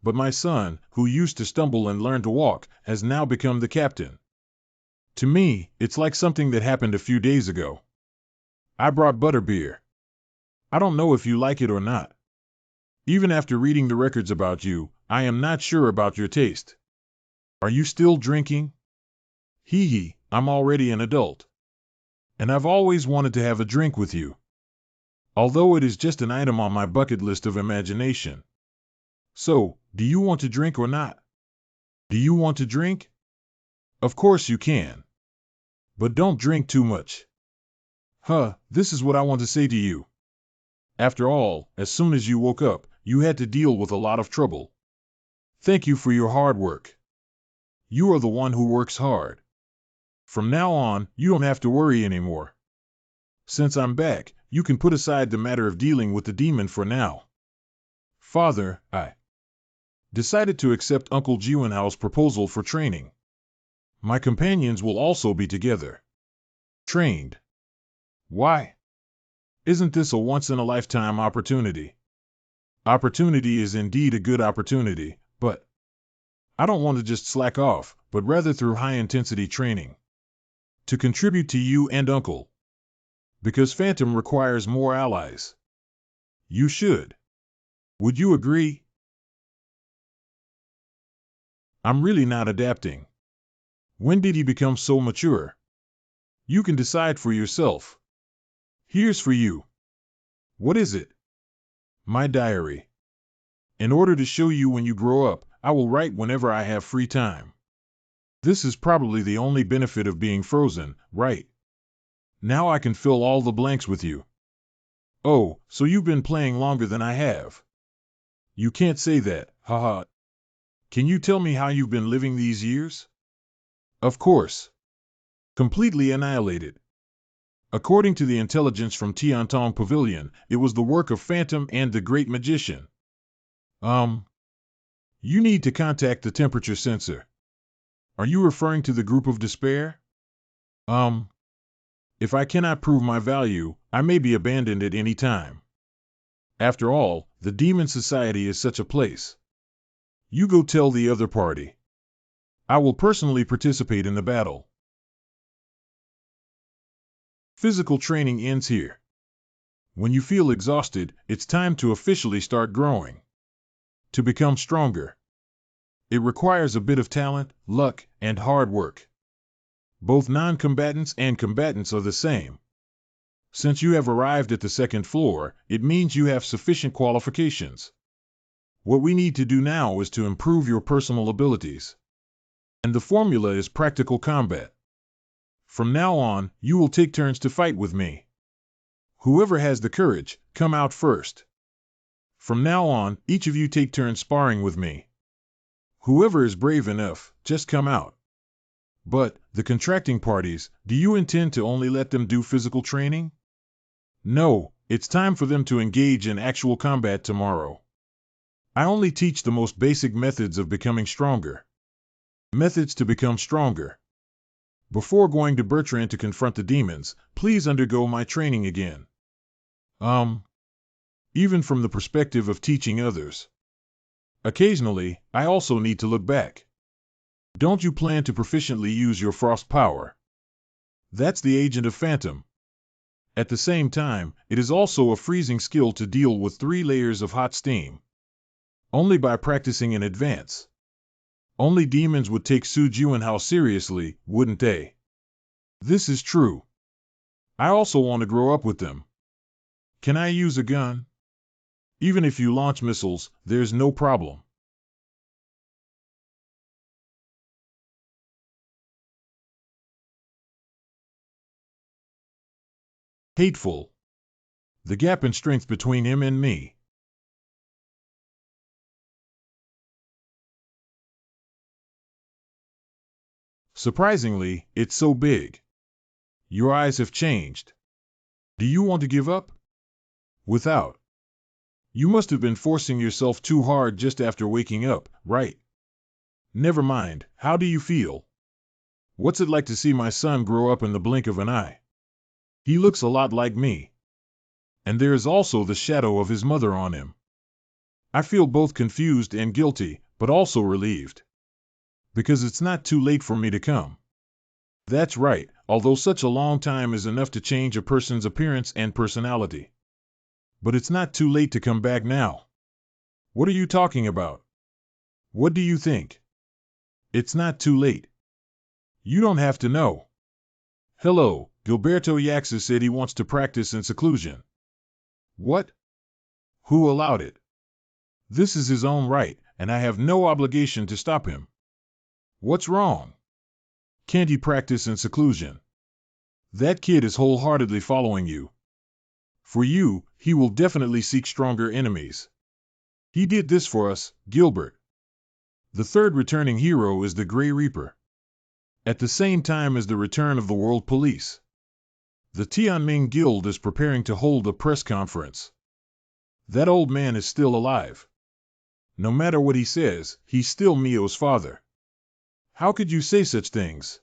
But my son, who used to stumble and learn to walk, has now become the captain. To me, it's like something that happened a few days ago. I brought butterbeer. I don't know if you like it or not. Even after reading the records about you, I am not sure about your taste. Are you still drinking? Hee hee, I'm already an adult. And I've always wanted to have a drink with you. Although it is just an item on my bucket list of imagination. So, do you want to drink or not? Do you want to drink? Of course you can. But don't drink too much. This is what I want to say to you. After all, as soon as you woke up, you had to deal with a lot of trouble. Thank you for your hard work. You are the one who works hard. From now on, you don't have to worry anymore. Since I'm back, you can put aside the matter of dealing with the demon for now. Father, I decided to accept Uncle Jiwenhao's proposal for training. My companions will also be together. Trained. Why? Isn't this a once-in-a-lifetime opportunity? Opportunity is indeed a good opportunity, but I don't want to just slack off, but rather through high-intensity training. To contribute to you and Uncle. Because Phantom requires more allies. You should. Would you agree? I'm really not adapting. When did he become so mature? You can decide for yourself. Here's for you. What is it? My diary. In order to show you when you grow up, I will write whenever I have free time. This is probably the only benefit of being frozen, right? Now I can fill all the blanks with you. Oh, so you've been playing longer than I have. You can't say that, haha. Can you tell me how you've been living these years? Of course. Completely annihilated. According to the intelligence from Tiantong Pavilion, it was the work of Phantom and the Great Magician. You need to contact the temperature sensor. Are you referring to the group of despair? If I cannot prove my value, I may be abandoned at any time. After all, the Demon Society is such a place. You go tell the other party. I will personally participate in the battle. Physical training ends here. When you feel exhausted, it's time to officially start growing. To become stronger. It requires a bit of talent, luck, and hard work. Both non-combatants and combatants are the same. Since you have arrived at the second floor, it means you have sufficient qualifications. What we need to do now is to improve your personal abilities. And the formula is practical combat. From now on, you will take turns to fight with me. Whoever has the courage, come out first. From now on, each of you take turns sparring with me. Whoever is brave enough, just come out. But, the contracting parties, do you intend to only let them do physical training? No, it's time for them to engage in actual combat tomorrow. I only teach the most basic methods of becoming stronger. Methods to become stronger. Before going to Bertrand to confront the demons, please undergo my training again. Even from the perspective of teaching others. Occasionally, I also need to look back. Don't you plan to proficiently use your frost power? That's the agent of Phantom. At the same time, it is also a freezing skill to deal with 3 layers of hot steam. Only by practicing in advance. Only demons would take Su Juanhao seriously, wouldn't they? This is true. I also want to grow up with them. Can I use a gun? Even if you launch missiles, there's no problem. Hateful. The gap in strength between him and me. Surprisingly, it's so big. Your eyes have changed. Do you want to give up? Without. You must have been forcing yourself too hard just after waking up, right? Never mind, how do you feel? What's it like to see my son grow up in the blink of an eye? He looks a lot like me. And there is also the shadow of his mother on him. I feel both confused and guilty, but also relieved. Because it's not too late for me to come. That's right, although such a long time is enough to change a person's appearance and personality. But it's not too late to come back now. What are you talking about? What do you think? It's not too late. You don't have to know. Hello, Gilberto Yaxas said he wants to practice in seclusion. What? Who allowed it? This is his own right, and I have no obligation to stop him. What's wrong? Can't he practice in seclusion? That kid is wholeheartedly following you. For you, he will definitely seek stronger enemies. He did this for us, Gilbert. The third returning hero is the Grey Reaper. At the same time as the return of the World Police. The Tianming Guild is preparing to hold a press conference. That old man is still alive. No matter what he says, he's still Mio's father. How could you say such things?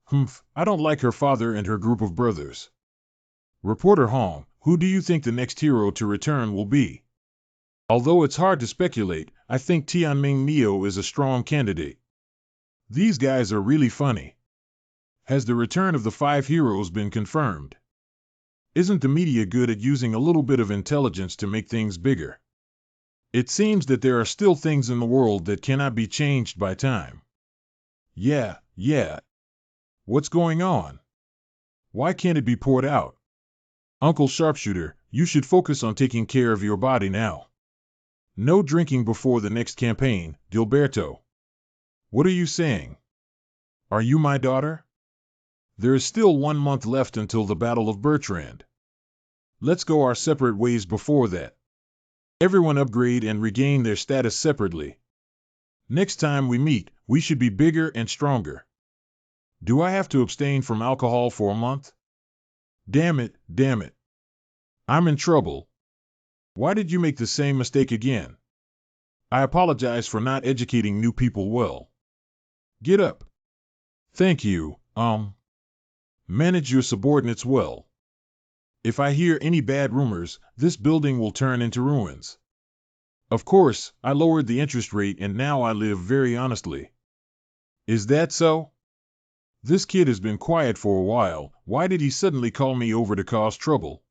Humph, I don't like her father and her group of brothers. Reporter Hong, who do you think the next hero to return will be? Although it's hard to speculate, I think Tianming Mio is a strong candidate. These guys are really funny. Has the return of the 5 heroes been confirmed? Isn't the media good at using a little bit of intelligence to make things bigger? It seems that there are still things in the world that cannot be changed by time. Yeah. What's going on? Why can't it be poured out? Uncle Sharpshooter, you should focus on taking care of your body now. No drinking before the next campaign, Gilberto. What are you saying? Are you my daughter? There is still 1 month left until the Battle of Bertrand. Let's go our separate ways before that. Everyone upgrade and regain their status separately. Next time we meet, we should be bigger and stronger. Do I have to abstain from alcohol for a month? Damn it. I'm in trouble. Why did you make the same mistake again? I apologize for not educating new people well. Get up. Thank you, Manage your subordinates well. If I hear any bad rumors, this building will turn into ruins. Of course, I lowered the interest rate and now I live very honestly. Is that so? This kid has been quiet for a while. Why did he suddenly call me over to cause trouble?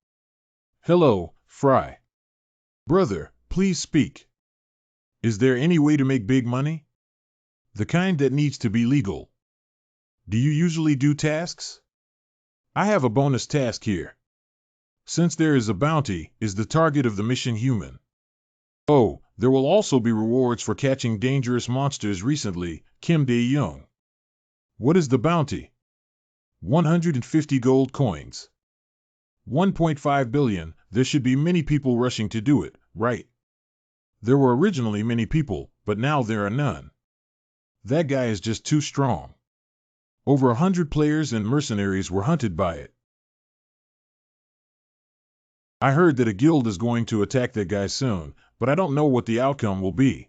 Hello, Fry. Brother, please speak. Is there any way to make big money? The kind that needs to be legal. Do you usually do tasks? I have a bonus task here. Since there is a bounty, is the target of the mission human? Oh, there will also be rewards for catching dangerous monsters recently, Kim Dae-young. What is the bounty? 150 gold coins. 1.5 billion, there should be many people rushing to do it, right? There were originally many people, but now there are none. That guy is just too strong. Over 100 players and mercenaries were hunted by it. I heard that a guild is going to attack that guy soon, but I don't know what the outcome will be.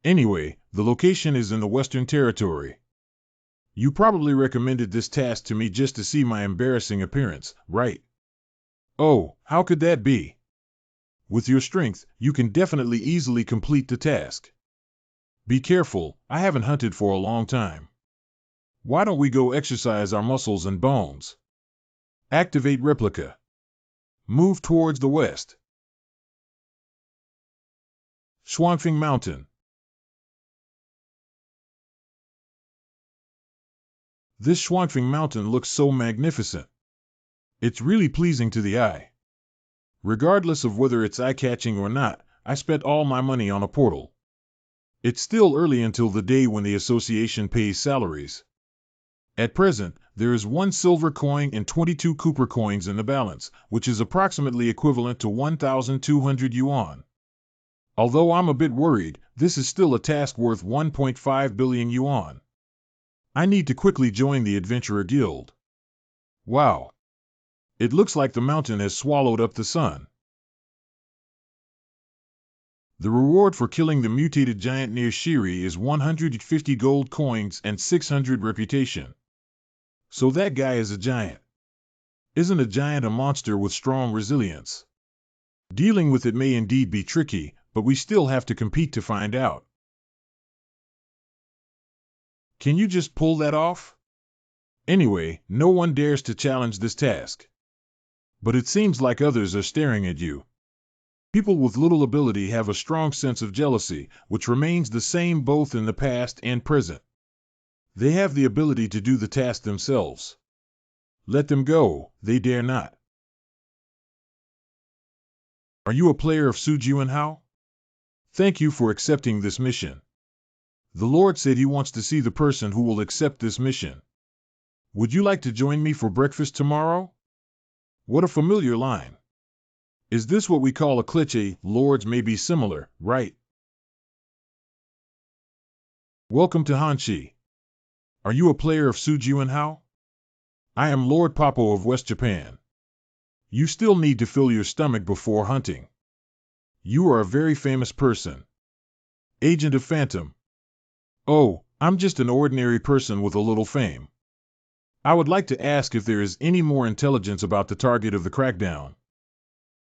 Anyway, the location is in the Western Territory. You probably recommended this task to me just to see my embarrassing appearance, right? Oh, how could that be? With your strength, you can definitely easily complete the task. Be careful, I haven't hunted for a long time. Why don't we go exercise our muscles and bones? Activate replica. Move towards the west. Scorching Mountain. This Scorching Mountain looks so magnificent. It's really pleasing to the eye. Regardless of whether it's eye-catching or not, I spent all my money on a portal. It's still early until the day when the association pays salaries. At present, there is 1 silver coin and 22 copper coins in the balance, which is approximately equivalent to 1,200 yuan. Although I'm a bit worried, this is still a task worth 1.5 billion yuan. I need to quickly join the Adventurer Guild. Wow! It looks like the mountain has swallowed up the sun. The reward for killing the mutated giant near Shiri is 150 gold coins and 600 reputation. So that guy is a giant. Isn't a giant a monster with strong resilience? Dealing with it may indeed be tricky, but we still have to compete to find out. Can you just pull that off? Anyway, no one dares to challenge this task. But it seems like others are staring at you. People with little ability have a strong sense of jealousy, which remains the same both in the past and present. They have the ability to do the task themselves. Let them go, they dare not. Are you a player of Sujuanhao? Thank you for accepting this mission. The Lord said he wants to see the person who will accept this mission. Would you like to join me for breakfast tomorrow? What a familiar line. Is this what we call a cliché? Lords may be similar, right? Welcome to Hanshi. Are you a player of Sujuanhao? I am Lord Papo of West Japan. You still need to fill your stomach before hunting. You are a very famous person. Agent of Phantom. Oh, I'm just an ordinary person with a little fame. I would like to ask if there is any more intelligence about the target of the crackdown.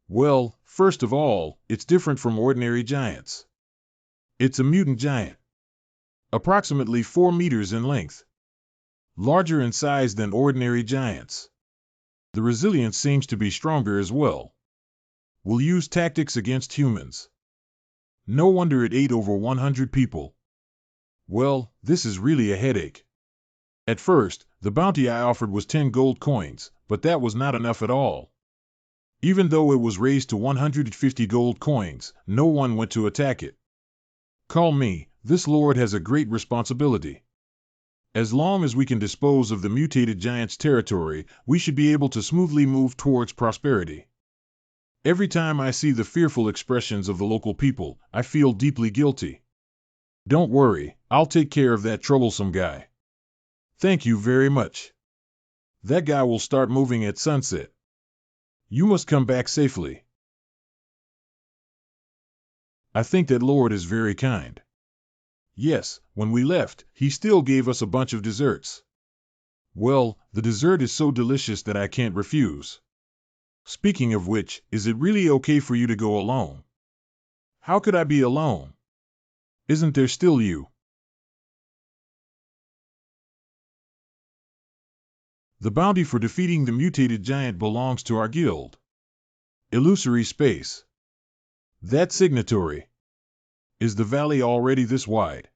Well, first of all, it's different from ordinary giants. It's a mutant giant. Approximately 4 meters in length. Larger in size than ordinary giants. The resilience seems to be stronger as well. Will use tactics against humans. No wonder it ate over 100 people. Well, this is really a headache. At first, the bounty I offered was 10 gold coins, but that was not enough at all. Even though it was raised to 150 gold coins, no one went to attack it. Call me, this lord has a great responsibility. As long as we can dispose of the mutated giant's territory, we should be able to smoothly move towards prosperity. Every time I see the fearful expressions of the local people, I feel deeply guilty. Don't worry, I'll take care of that troublesome guy. Thank you very much. That guy will start moving at sunset. You must come back safely. I think that Lord is very kind. Yes, when we left, he still gave us a bunch of desserts. Well, the dessert is so delicious that I can't refuse. Speaking of which, is it really okay for you to go alone? How could I be alone? Isn't there still you? The bounty for defeating the mutated giant belongs to our guild. Illusory space. That signatory. Is the valley already this wide?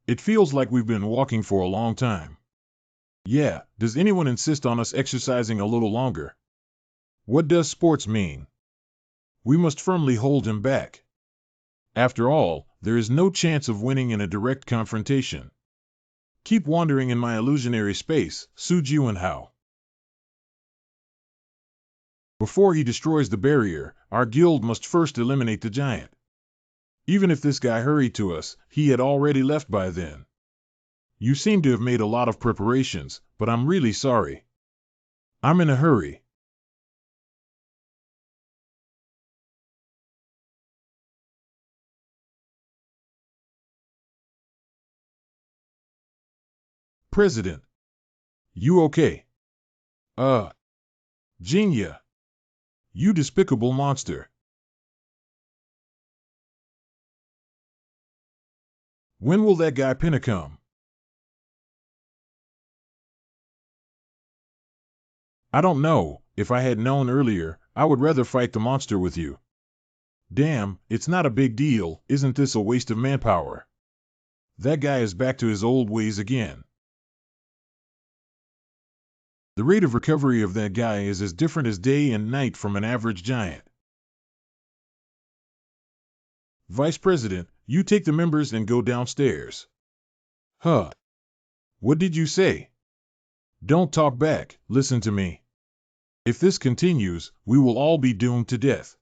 It feels like we've been walking for a long time. Yeah, does anyone insist on us exercising a little longer? What does sports mean? We must firmly hold him back. After all, there is no chance of winning in a direct confrontation. Keep wandering in my illusionary space, Sujuanhao. Before he destroys the barrier, our guild must first eliminate the giant. Even if this guy hurried to us, he had already left by then. You seem to have made a lot of preparations, but I'm really sorry. I'm in a hurry. President. You okay? Genia. You despicable monster. When will that guy Pinna come? I don't know. If I had known earlier, I would rather fight the monster with you. Damn, it's not a big deal. Isn't this a waste of manpower? That guy is back to his old ways again. The rate of recovery of that guy is as different as day and night from an average giant. Vice President, you take the members and go downstairs. Huh? What did you say? Don't talk back, listen to me. If this continues, we will all be doomed to death.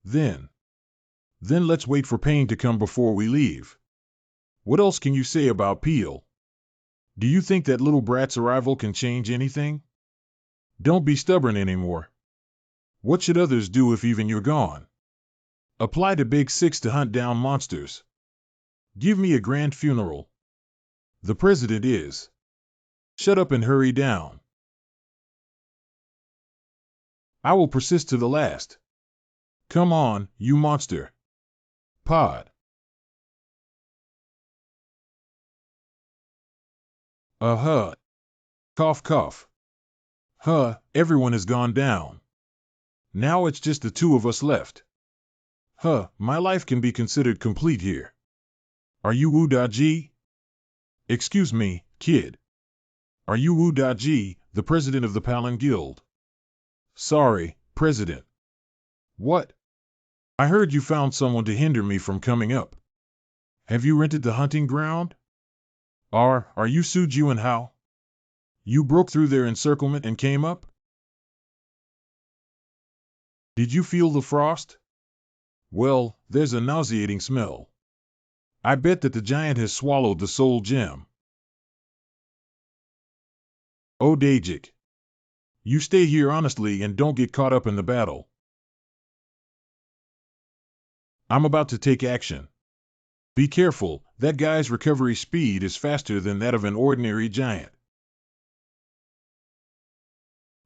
Then let's wait for pain to come before we leave. What else can you say about Peel? Do you think that little brat's arrival can change anything? Don't be stubborn anymore. What should others do if even you're gone? Apply to Big Six to hunt down monsters. Give me a grand funeral. The president is. Shut up and hurry down. I will persist to the last. Come on, you monster. Pod. Huh. Cough, cough. Huh, everyone has gone down. Now it's just the two of us left. Huh, my life can be considered complete here. Are you Wu Da-ji? Excuse me, kid. Are you Wu Da-ji, the president of the Palin Guild? Sorry, President. What? I heard you found someone to hinder me from coming up. Have you rented the hunting ground? Are you Su Ju and Hao? You broke through their encirclement and came up? Did you feel the frost? Well, there's a nauseating smell. I bet that the giant has swallowed the soul gem. Oh, Dajik. You stay here honestly and don't get caught up in the battle. I'm about to take action. Be careful, that guy's recovery speed is faster than that of an ordinary giant.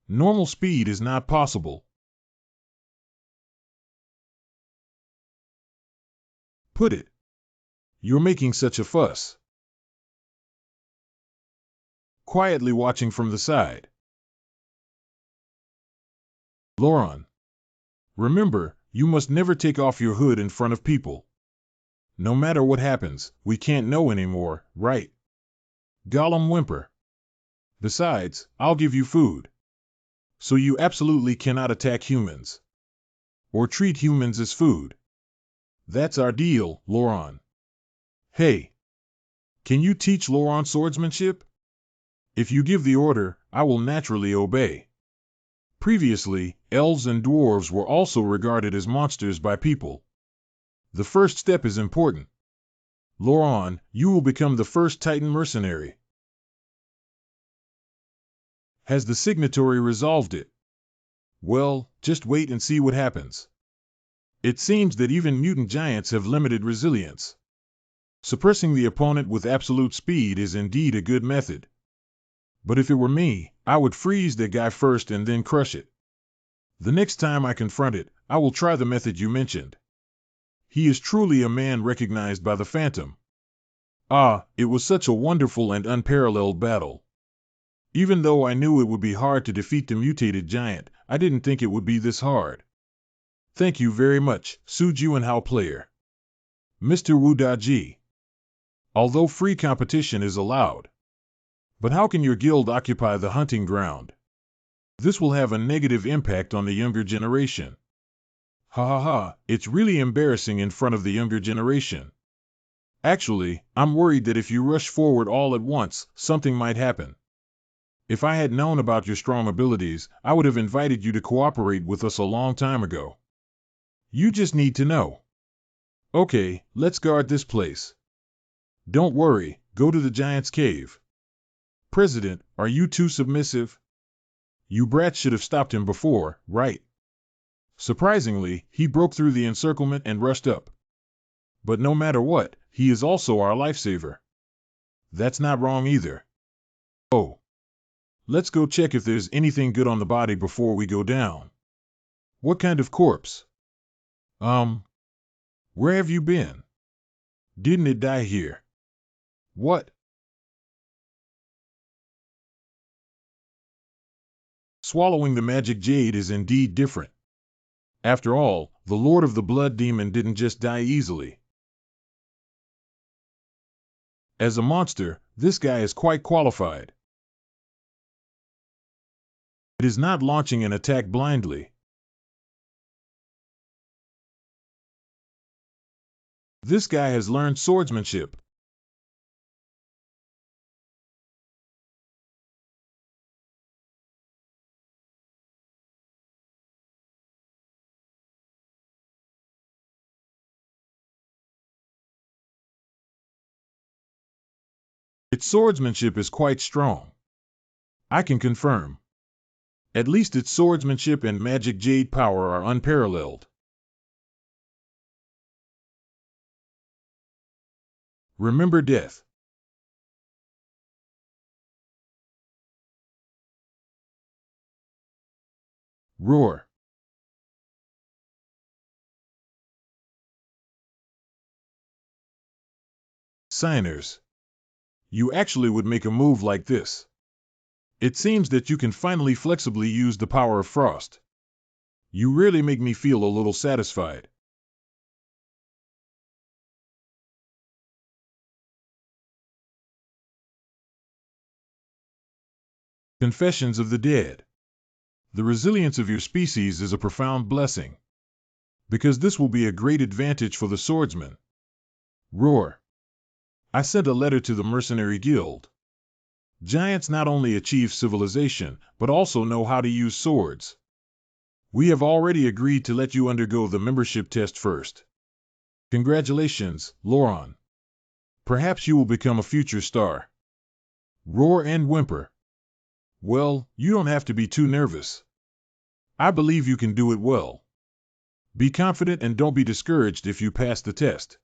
Normal speed is not possible. Put it. You're making such a fuss. Quietly watching from the side. Lauren. Remember, you must never take off your hood in front of people. No matter what happens, we can't know anymore, right? Gollum whimper. Besides, I'll give you food. So you absolutely cannot attack humans. Or treat humans as food. That's our deal, Lauren. Hey. Can you teach Lauren swordsmanship? If you give the order, I will naturally obey. Previously, elves and dwarves were also regarded as monsters by people. The first step is important. Lauren, you will become the first Titan mercenary. Has the signatory resolved it? Well, just wait and see what happens. It seems that even mutant giants have limited resilience. Suppressing the opponent with absolute speed is indeed a good method. But if it were me, I would freeze the guy first and then crush it. The next time I confront it, I will try the method you mentioned. He is truly a man recognized by the Phantom. Ah, it was such a wonderful and unparalleled battle. Even though I knew it would be hard to defeat the mutated giant, I didn't think it would be this hard. Thank you very much, Su Ju and Hao player. Mr. Wu Da-ji. Although free competition is allowed. But how can your guild occupy the hunting ground? This will have a negative impact on the younger generation. Ha ha ha, it's really embarrassing in front of the younger generation. Actually, I'm worried that if you rush forward all at once, something might happen. If I had known about your strong abilities, I would have invited you to cooperate with us a long time ago. You just need to know. Okay, let's guard this place. Don't worry, go to the giant's cave. President, are you too submissive? You brats should have stopped him before, right? Surprisingly, he broke through the encirclement and rushed up. But no matter what, he is also our lifesaver. That's not wrong either. Oh. Let's go check if there's anything good on the body before we go down. What kind of corpse? Where have you been? Didn't it die here? What? Swallowing the magic jade is indeed different. After all, the Lord of the Blood Demon didn't just die easily. As a monster, this guy is quite qualified. It is not launching an attack blindly. This guy has learned swordsmanship. Its swordsmanship is quite strong. I can confirm. At least its swordsmanship and magic jade power are unparalleled. Remember death. Roar. Signers. You actually would make a move like this. It seems that you can finally flexibly use the power of frost. You really make me feel a little satisfied. Confessions of the Dead. The resilience of your species is a profound blessing, because this will be a great advantage for the swordsman. Roar. I sent a letter to the Mercenary Guild. Giants not only achieve civilization, but also know how to use swords. We have already agreed to let you undergo the membership test first. Congratulations, Loron. Perhaps you will become a future star. Roar and whimper. Well, you don't have to be too nervous. I believe you can do it well. Be confident and don't be discouraged if you pass the test.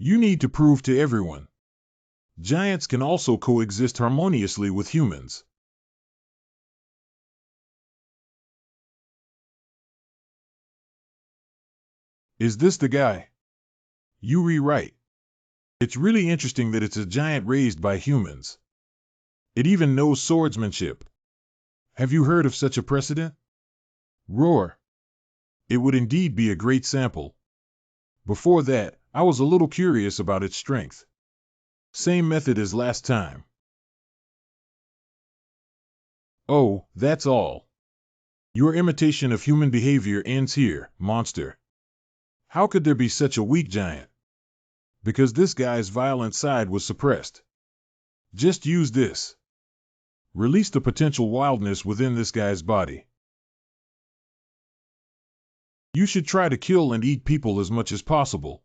You need to prove to everyone. Giants can also coexist harmoniously with humans. Is this the guy? You rewrite. It's really interesting that it's a giant raised by humans. It even knows swordsmanship. Have you heard of such a precedent? Roar. It would indeed be a great sample. Before that, I was a little curious about its strength. Same method as last time. Oh, that's all. Your imitation of human behavior ends here, monster. How could there be such a weak giant? Because this guy's violent side was suppressed. Just use this. Release the potential wildness within this guy's body. You should try to kill and eat people as much as possible.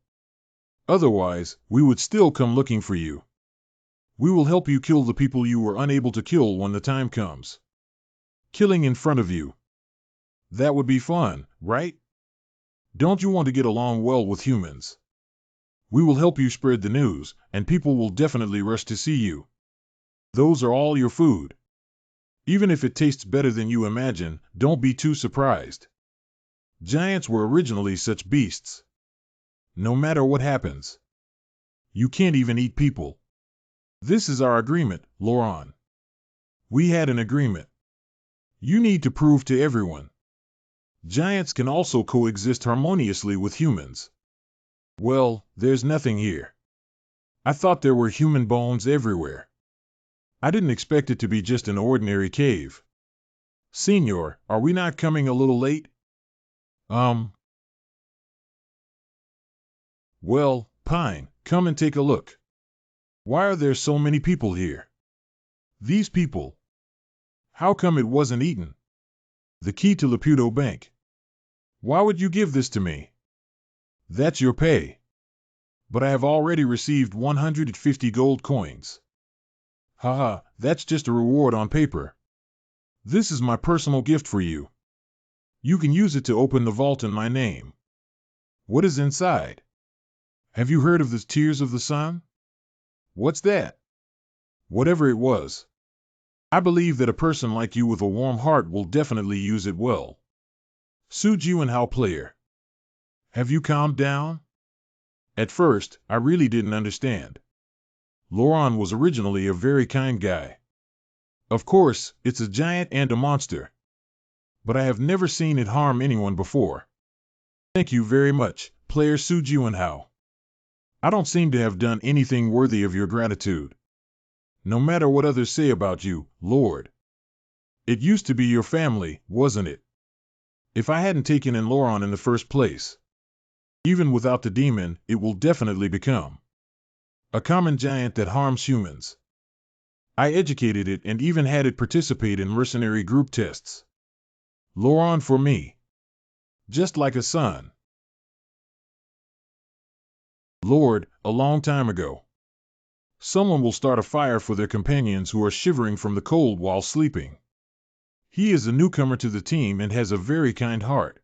Otherwise, we would still come looking for you. We will help you kill the people you were unable to kill when the time comes. Killing in front of you. That would be fun, right? Don't you want to get along well with humans? We will help you spread the news, and people will definitely rush to see you. Those are all your food. Even if it tastes better than you imagine, don't be too surprised. Giants were originally such beasts. No matter what happens, you can't even eat people. This is our agreement, Loron. We had an agreement. You need to prove to everyone. Giants can also coexist harmoniously with humans. Well, there's nothing here. I thought there were human bones everywhere. I didn't expect it to be just an ordinary cave. Senor, are we not coming a little late? Well, Pine, come and take a look. Why are there so many people here? These people. How come it wasn't eaten? The key to Laputo Bank. Why would you give this to me? That's your pay. But I have already received 150 gold coins. Haha, that's just a reward on paper. This is my personal gift for you. You can use it to open the vault in my name. What is inside? Have you heard of the Tears of the Sun? What's that? Whatever it was. I believe that a person like you with a warm heart will definitely use it well. Suju and Hao player. Have you calmed down? At first, I really didn't understand. Loran was originally a very kind guy. Of course, it's a giant and a monster. But I have never seen it harm anyone before. Thank you very much, Player Sujuanhao. I don't seem to have done anything worthy of your gratitude. No matter what others say about you, Lord. It used to be your family, wasn't it? If I hadn't taken in Loran in the first place, even without the demon, it will definitely become a common giant that harms humans. I educated it and even had it participate in mercenary group tests. Loran for me. Just like a son. Lord, a long time ago. Someone will start a fire for their companions who are shivering from the cold while sleeping. He is a newcomer to the team and has a very kind heart.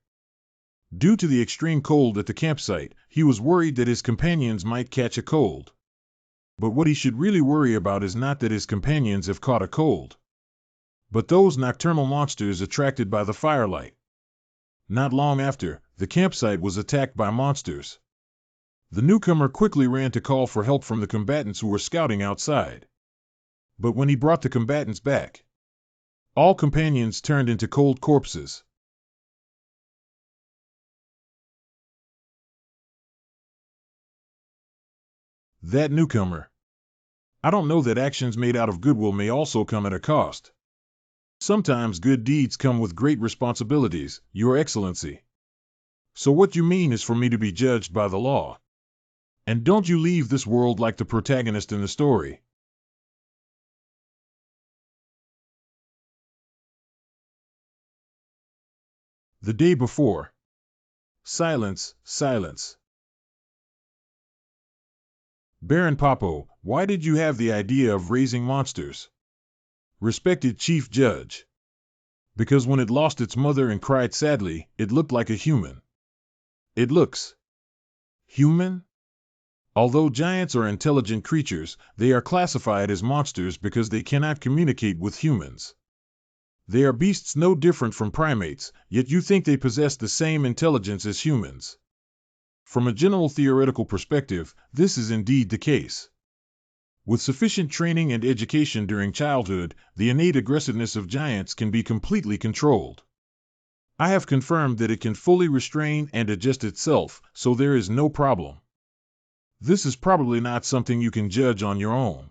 Due to the extreme cold at the campsite, he was worried that his companions might catch a cold. But what he should really worry about is not that his companions have caught a cold, but those nocturnal monsters attracted by the firelight. Not long after, the campsite was attacked by monsters. The newcomer quickly ran to call for help from the combatants who were scouting outside. But when he brought the combatants back, all companions turned into cold corpses. That newcomer. I don't know that actions made out of goodwill may also come at a cost. Sometimes good deeds come with great responsibilities, Your Excellency. So what you mean is for me to be judged by the law. And don't you leave this world like the protagonist in the story. The day before. Silence, silence. Baron Popo, why did you have the idea of raising monsters? Respected Chief Judge. Because when it lost its mother and cried sadly, it looked like a human. It looks human? Although giants are intelligent creatures, they are classified as monsters because they cannot communicate with humans. They are beasts no different from primates, yet you think they possess the same intelligence as humans. From a general theoretical perspective, this is indeed the case. With sufficient training and education during childhood, the innate aggressiveness of giants can be completely controlled. I have confirmed that it can fully restrain and adjust itself, so there is no problem. This is probably not something you can judge on your own.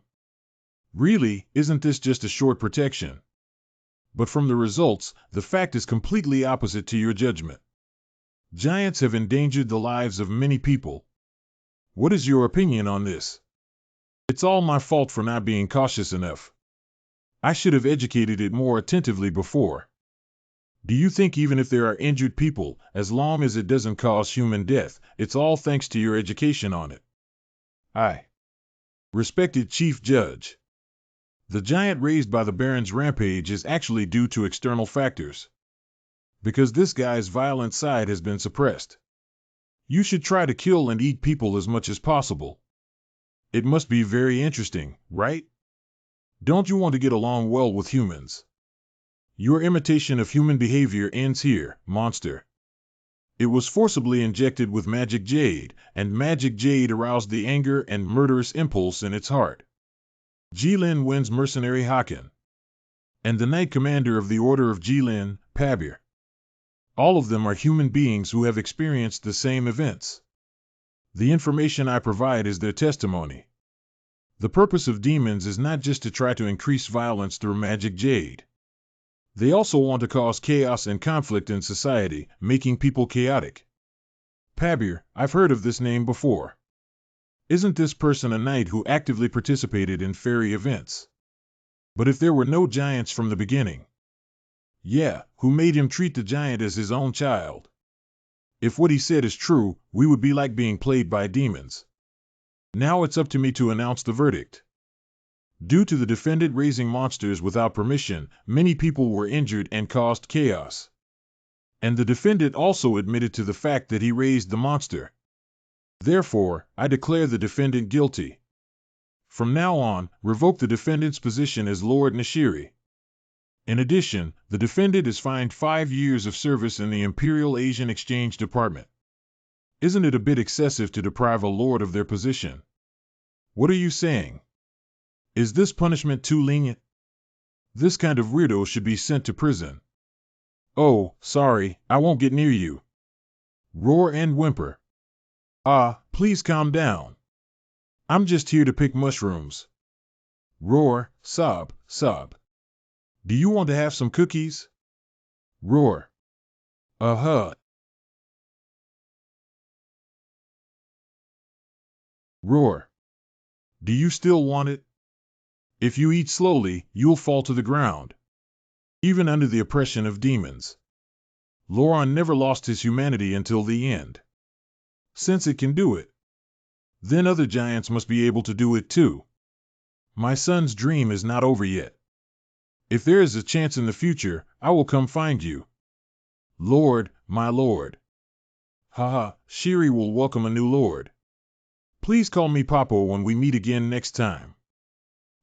Really, isn't this just a short protection? But from the results, the fact is completely opposite to your judgment. Giants have endangered the lives of many people. What is your opinion on this? It's all my fault for not being cautious enough. I should have educated it more attentively before. Do you think even if there are injured people, as long as it doesn't cause human death, it's all thanks to your education on it? Respected Chief Judge. The giant raised by the Baron's rampage is actually due to external factors. Because this guy's violent side has been suppressed. You should try to kill and eat people as much as possible. It must be very interesting, right? Don't you want to get along well with humans? Your imitation of human behavior ends here, monster. It was forcibly injected with magic jade, and magic jade aroused the anger and murderous impulse in its heart. Jilin wins mercenary Hakan. And the Knight Commander of the Order of Jilin, Pabir. All of them are human beings who have experienced the same events. The information I provide is their testimony. The purpose of demons is not just to try to increase violence through magic jade. They also want to cause chaos and conflict in society, making people chaotic. Pabir, I've heard of this name before. Isn't this person a knight who actively participated in fairy events? But if there were no giants from the beginning, yeah, who made him treat the giant as his own child? If what he said is true, we would be like being played by demons. Now it's up to me to announce the verdict. Due to the defendant raising monsters without permission, many people were injured and caused chaos. And the defendant also admitted to the fact that he raised the monster. Therefore, I declare the defendant guilty. From now on, revoke the defendant's position as Lord Nishiri. In addition, the defendant is fined 5 years of service in the Imperial Asian Exchange Department. Isn't it a bit excessive to deprive a lord of their position? What are you saying? Is this punishment too lenient? This kind of weirdo should be sent to prison. Oh, sorry, I won't get near you. Roar and whimper. Ah, please calm down. I'm just here to pick mushrooms. Roar, sob, sob. Do you want to have some cookies? Roar. Uh-huh. Roar. Do you still want it? If you eat slowly, you'll fall to the ground. Even under the oppression of demons. Loron never lost his humanity until the end. Since it can do it, then other giants must be able to do it too. My son's dream is not over yet. If there is a chance in the future, I will come find you. Lord, my lord. Haha, Shiri will welcome a new lord. Please call me Papo when we meet again next time.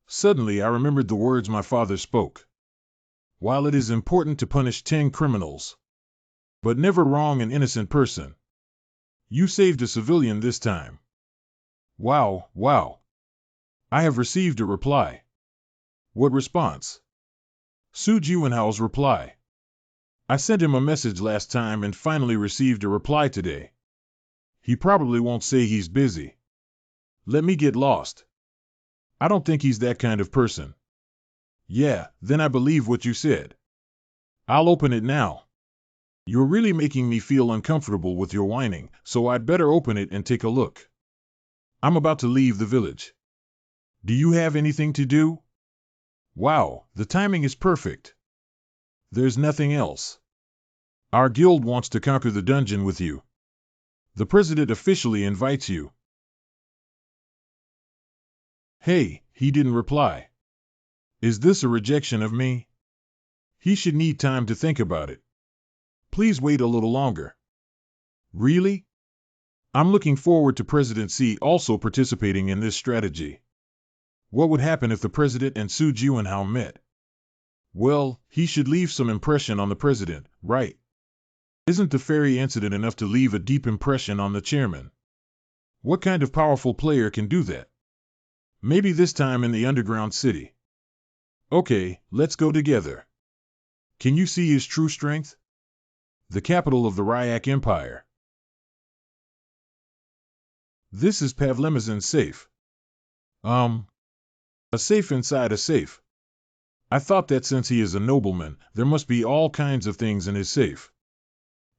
Suddenly I remembered the words my father spoke. While it is important to punish 10 criminals, but never wrong an innocent person, you saved a civilian this time. Wow, wow. I have received a reply. What response? Su Jiwenhao's reply. I sent him a message last time and finally received a reply today. He probably won't say he's busy. Let me get lost. I don't think he's that kind of person. Yeah, then I believe what you said. I'll open it now. You're really making me feel uncomfortable with your whining, so I'd better open it and take a look. I'm about to leave the village. Do you have anything to do? Wow, the timing is perfect. There's nothing else. Our guild wants to conquer the dungeon with you. The president officially invites you. Hey, he didn't reply. Is this a rejection of me? He should need time to think about it. Please wait a little longer. Really? I'm looking forward to President C also participating in this strategy. What would happen if the president and Su Jiwenhao met? Well, he should leave some impression on the president, right? Isn't the fairy incident enough to leave a deep impression on the chairman? What kind of powerful player can do that? Maybe this time in the underground city. Okay, let's go together. Can you see his true strength? The capital of the Ryak Empire. This is Pavlemazin's safe. A safe inside a safe. I thought that since he is a nobleman, there must be all kinds of things in his safe.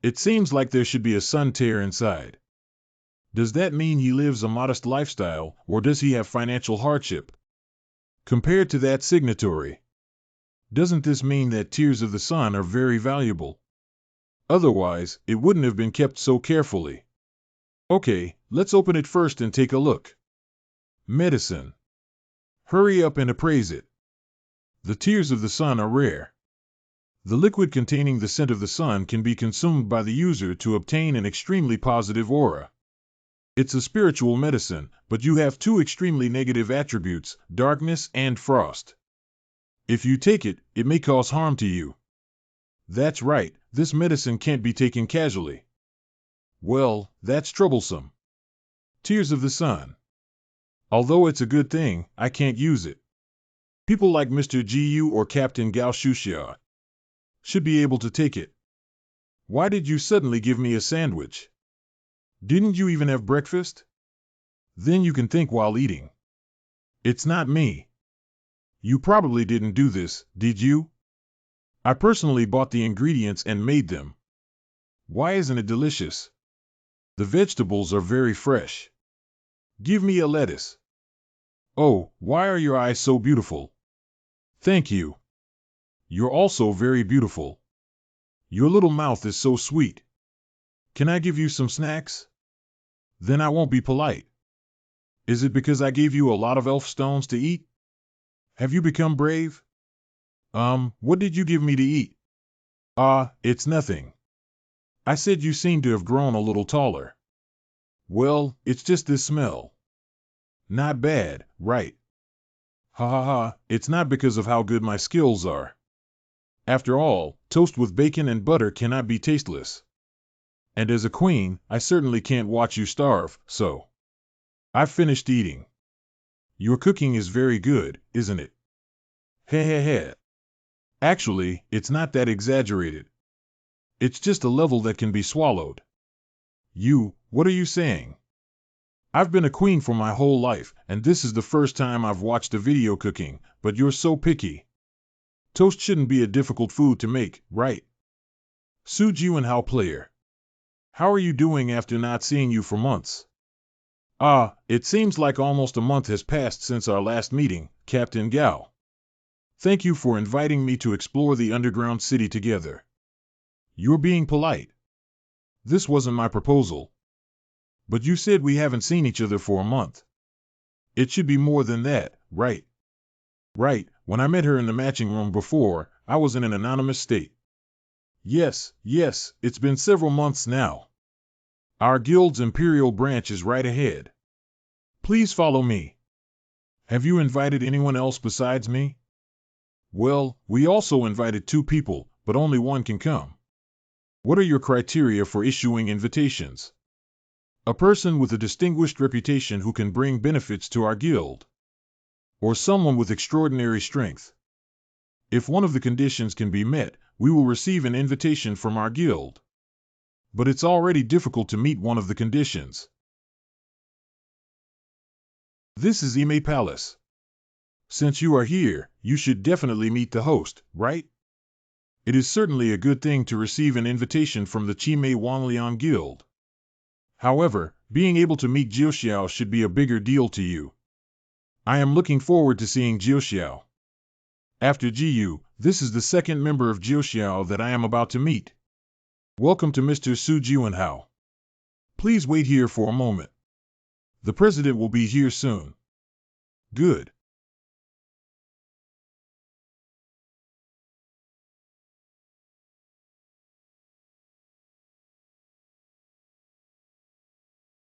It seems like there should be a sun tear inside. Does that mean he lives a modest lifestyle, or does he have financial hardship? Compared to that signatory, doesn't this mean that Tears of the Sun are very valuable? Otherwise, it wouldn't have been kept so carefully. Okay, let's open it first and take a look. Medicine. Hurry up and appraise it. The Tears of the Sun are rare. The liquid containing the scent of the sun can be consumed by the user to obtain an extremely positive aura. It's a spiritual medicine, but you have 2 extremely negative attributes, darkness and frost. If you take it, it may cause harm to you. That's right, this medicine can't be taken casually. Well, that's troublesome. Tears of the Sun. Although it's a good thing, I can't use it. People like Mr. Gu or Captain Gao Shuxia should be able to take it. Why did you suddenly give me a sandwich? Didn't you even have breakfast? Then you can think while eating. It's not me. You probably didn't do this, did you? I personally bought the ingredients and made them. Why isn't it delicious? The vegetables are very fresh. Give me a lettuce. Oh, why are your eyes so beautiful? Thank you. You're also very beautiful. Your little mouth is so sweet. Can I give you some snacks? Then I won't be polite. Is it because I gave you a lot of elf stones to eat? Have you become brave? What did you give me to eat? It's nothing. I said you seem to have grown a little taller. Well, it's just this smell. Not bad, right? Ha ha ha, it's not because of how good my skills are. After all, toast with bacon and butter cannot be tasteless. And as a queen, I certainly can't watch you starve, so I've finished eating. Your cooking is very good, isn't it? Heh heh heh. Actually, it's not that exaggerated. It's just a level that can be swallowed. What are you saying? I've been a queen for my whole life, and this is the first time I've watched a video cooking, but you're so picky. Toast shouldn't be a difficult food to make, right? Su Jiwanhao player. How are you doing after not seeing you for months? It seems like almost a month has passed since our last meeting, Captain Gao. Thank you for inviting me to explore the underground city together. You're being polite. This wasn't my proposal. But you said we haven't seen each other for a month. It should be more than that, right? Right, when I met her in the matching room before, I was in an anonymous state. Yes, it's been several months now. Our guild's imperial branch is right ahead. Please follow me. Have you invited anyone else besides me? Well, we also invited 2 people, but only one can come. What are your criteria for issuing invitations? A person with a distinguished reputation who can bring benefits to our guild. Or someone with extraordinary strength. If one of the conditions can be met, we will receive an invitation from our guild. But it's already difficult to meet one of the conditions. This is Ime Palace. Since you are here, you should definitely meet the host, right? It is certainly a good thing to receive an invitation from the Chime Wanlian Guild. However, being able to meet Jiuxiao should be a bigger deal to you. I am looking forward to seeing Jiuxiao. After Jiyu, this is the second member of Jiuxiao that I am about to meet. Welcome to Mr. Su Jiwanhao. Please wait here for a moment. The president will be here soon. Good.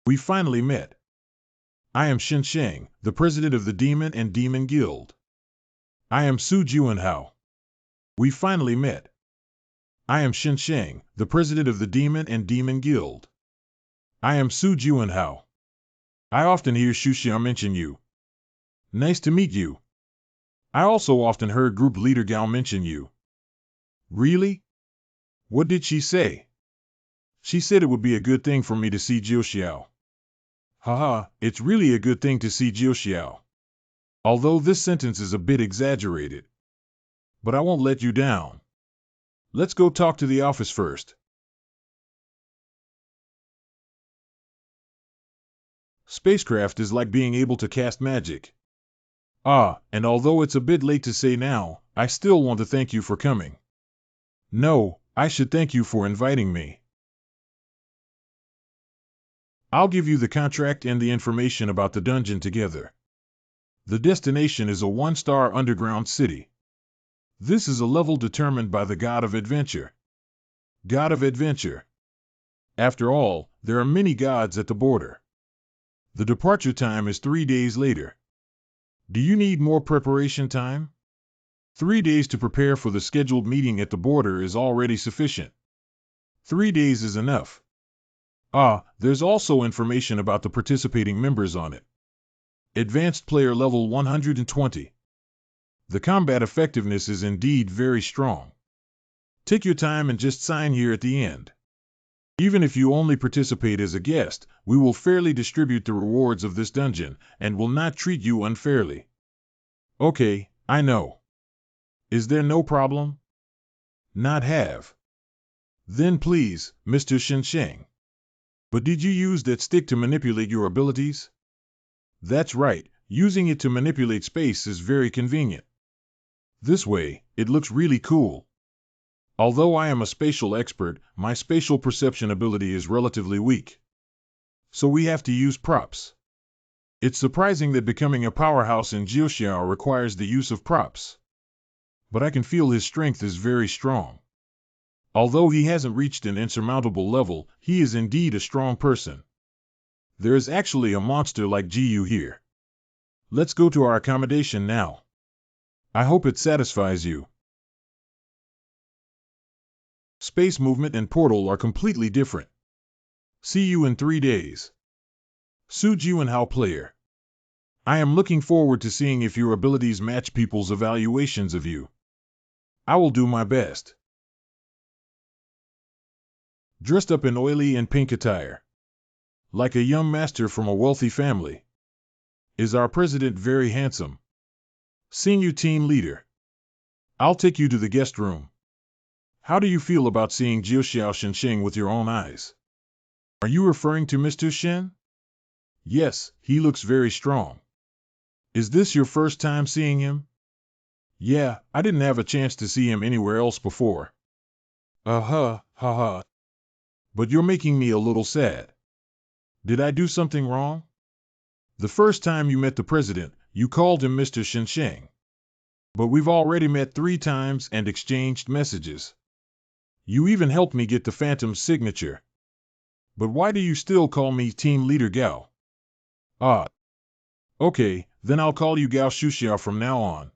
We finally met. I am Shen Sheng, the president of the Demon and Demon Guild. I am Su Jiwanhao. We finally met. I am Shen Sheng, the president of the Demon and Demon Guild. I am Su Jiwanhao. I often hear Shuxiao mention you. Nice to meet you. I also often heard Group Leader Gao mention you. Really? What did she say? She said it would be a good thing for me to see Jiuxiao. Haha, it's really a good thing to see Jiuxiao. Although this sentence is a bit exaggerated. But I won't let you down. Let's go talk to the office first. Spacecraft is like being able to cast magic. And although it's a bit late to say now, I still want to thank you for coming. No, I should thank you for inviting me. I'll give you the contract and the information about the dungeon together. The destination is a 1-star underground city. This is a level determined by the God of Adventure. God of Adventure. After all, there are many gods at the border. The departure time is 3 days later. Do you need more preparation time? 3 days to prepare for the scheduled meeting at the border is already sufficient. 3 days is enough. There's also information about the participating members on it. Advanced player level 120. The combat effectiveness is indeed very strong. Take your time and just sign here at the end. Even if you only participate as a guest, we will fairly distribute the rewards of this dungeon, and will not treat you unfairly. Okay, I know. Is there no problem? Not have. Then please, Mr. Shensheng. But did you use that stick to manipulate your abilities? That's right, using it to manipulate space is very convenient. This way, it looks really cool. Although I am a spatial expert, my spatial perception ability is relatively weak. So we have to use props. It's surprising that becoming a powerhouse in Jiuxiao requires the use of props. But I can feel his strength is very strong. Although he hasn't reached an insurmountable level, he is indeed a strong person. There is actually a monster like Jiyu here. Let's go to our accommodation now. I hope it satisfies you. Space movement and portal are completely different. See you in 3 days. Su Jiwanhao player. I am looking forward to seeing if your abilities match people's evaluations of you. I will do my best. Dressed up in oily and pink attire, like a young master from a wealthy family, is our president very handsome. Senior team leader. I'll take you to the guest room. How do you feel about seeing Jiuxiao Shenxing with your own eyes? Are you referring to Mr. Shen? Yes, he looks very strong. Is this your first time seeing him? Yeah, I didn't have a chance to see him anywhere else before. Ha ha. But you're making me a little sad. Did I do something wrong? The first time you met the president, you called him Mr. Shenxing. But we've already met 3 times and exchanged messages. You even helped me get the Phantom's signature. But why do you still call me Team Leader Gao? Ah. Okay, then I'll call you Gao Shuxiao from now on.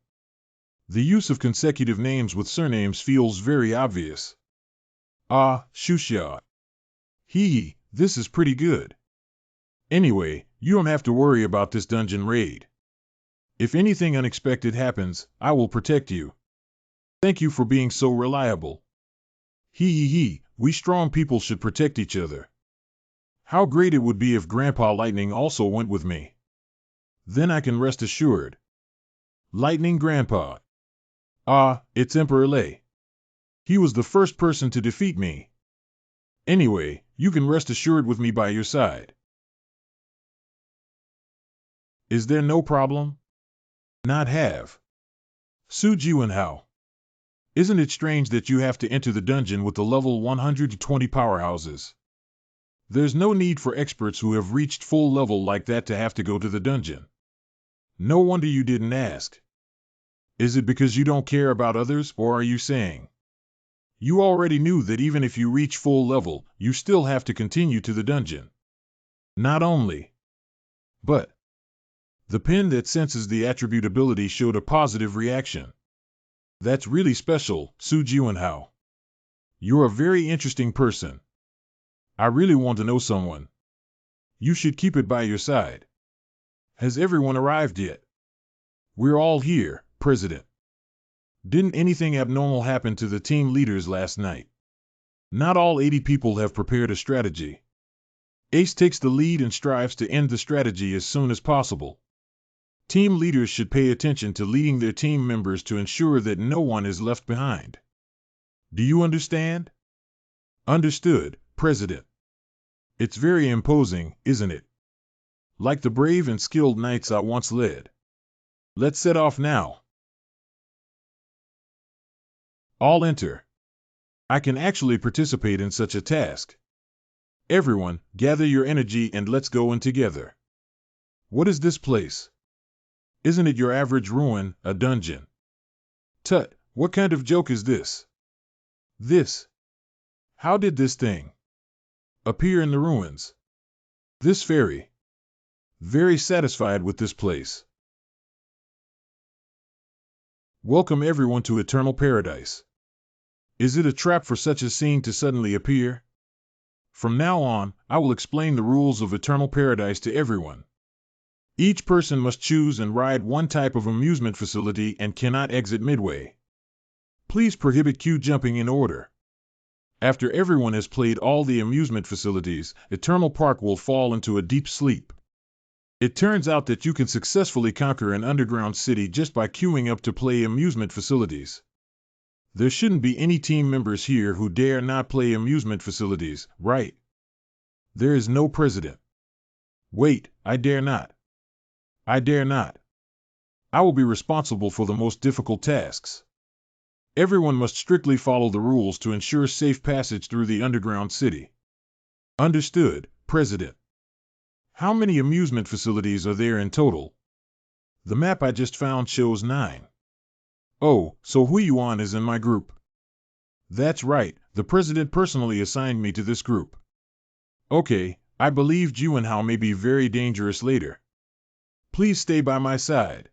The use of consecutive names with surnames feels very obvious. Ah, Shuxiao. Hee, this is pretty good. Anyway, you don't have to worry about this dungeon raid. If anything unexpected happens, I will protect you. Thank you for being so reliable. Hee, we strong people should protect each other. How great it would be if Grandpa Lightning also went with me. Then I can rest assured. Lightning Grandpa. Ah, it's Emperor Lei. He was the first person to defeat me. Anyway, you can rest assured with me by your side. Is there no problem? Not have. Su Jiwenhao. Isn't it strange that you have to enter the dungeon with the level 120 powerhouses? There's no need for experts who have reached full level like that to have to go to the dungeon. No wonder you didn't ask. Is it because you don't care about others, or are you saying you already knew that even if you reach full level, you still have to continue to the dungeon? Not only, but the pin that senses the attribute ability showed a positive reaction. That's really special, Su Jiwenhao. You're a very interesting person. I really want to know someone. You should keep it by your side. Has everyone arrived yet? We're all here, President. Didn't anything abnormal happen to the team leaders last night? Not all 80 people have prepared a strategy. Ace takes the lead and strives to end the strategy as soon as possible. Team leaders should pay attention to leading their team members to ensure that no one is left behind. Do you understand? Understood, President. It's very imposing, isn't it? Like the brave and skilled knights I once led. Let's set off now. All enter. I can actually participate in such a task. Everyone, gather your energy and let's go in together. What is this place? Isn't it your average ruin, a dungeon? Tut, what kind of joke is this? This. How did this thing appear in the ruins? This fairy. Very satisfied with this place. Welcome everyone to Eternal Paradise. Is it a trap for such a scene to suddenly appear? From now on, I will explain the rules of Eternal Paradise to everyone. Each person must choose and ride one type of amusement facility and cannot exit midway. Please prohibit queue jumping in order. After everyone has played all the amusement facilities, Eternal Park will fall into a deep sleep. It turns out that you can successfully conquer an underground city just by queuing up to play amusement facilities. There shouldn't be any team members here who dare not play amusement facilities, right? There is no president. Wait, I dare not. I dare not. I will be responsible for the most difficult tasks. Everyone must strictly follow the rules to ensure safe passage through the underground city. Understood, President. How many amusement facilities are there in total? The map I just found shows 9. Oh, so Huiyuan is in my group. That's right, the president personally assigned me to this group. Okay, I believe Jiwenhao may be very dangerous later. Please stay by my side.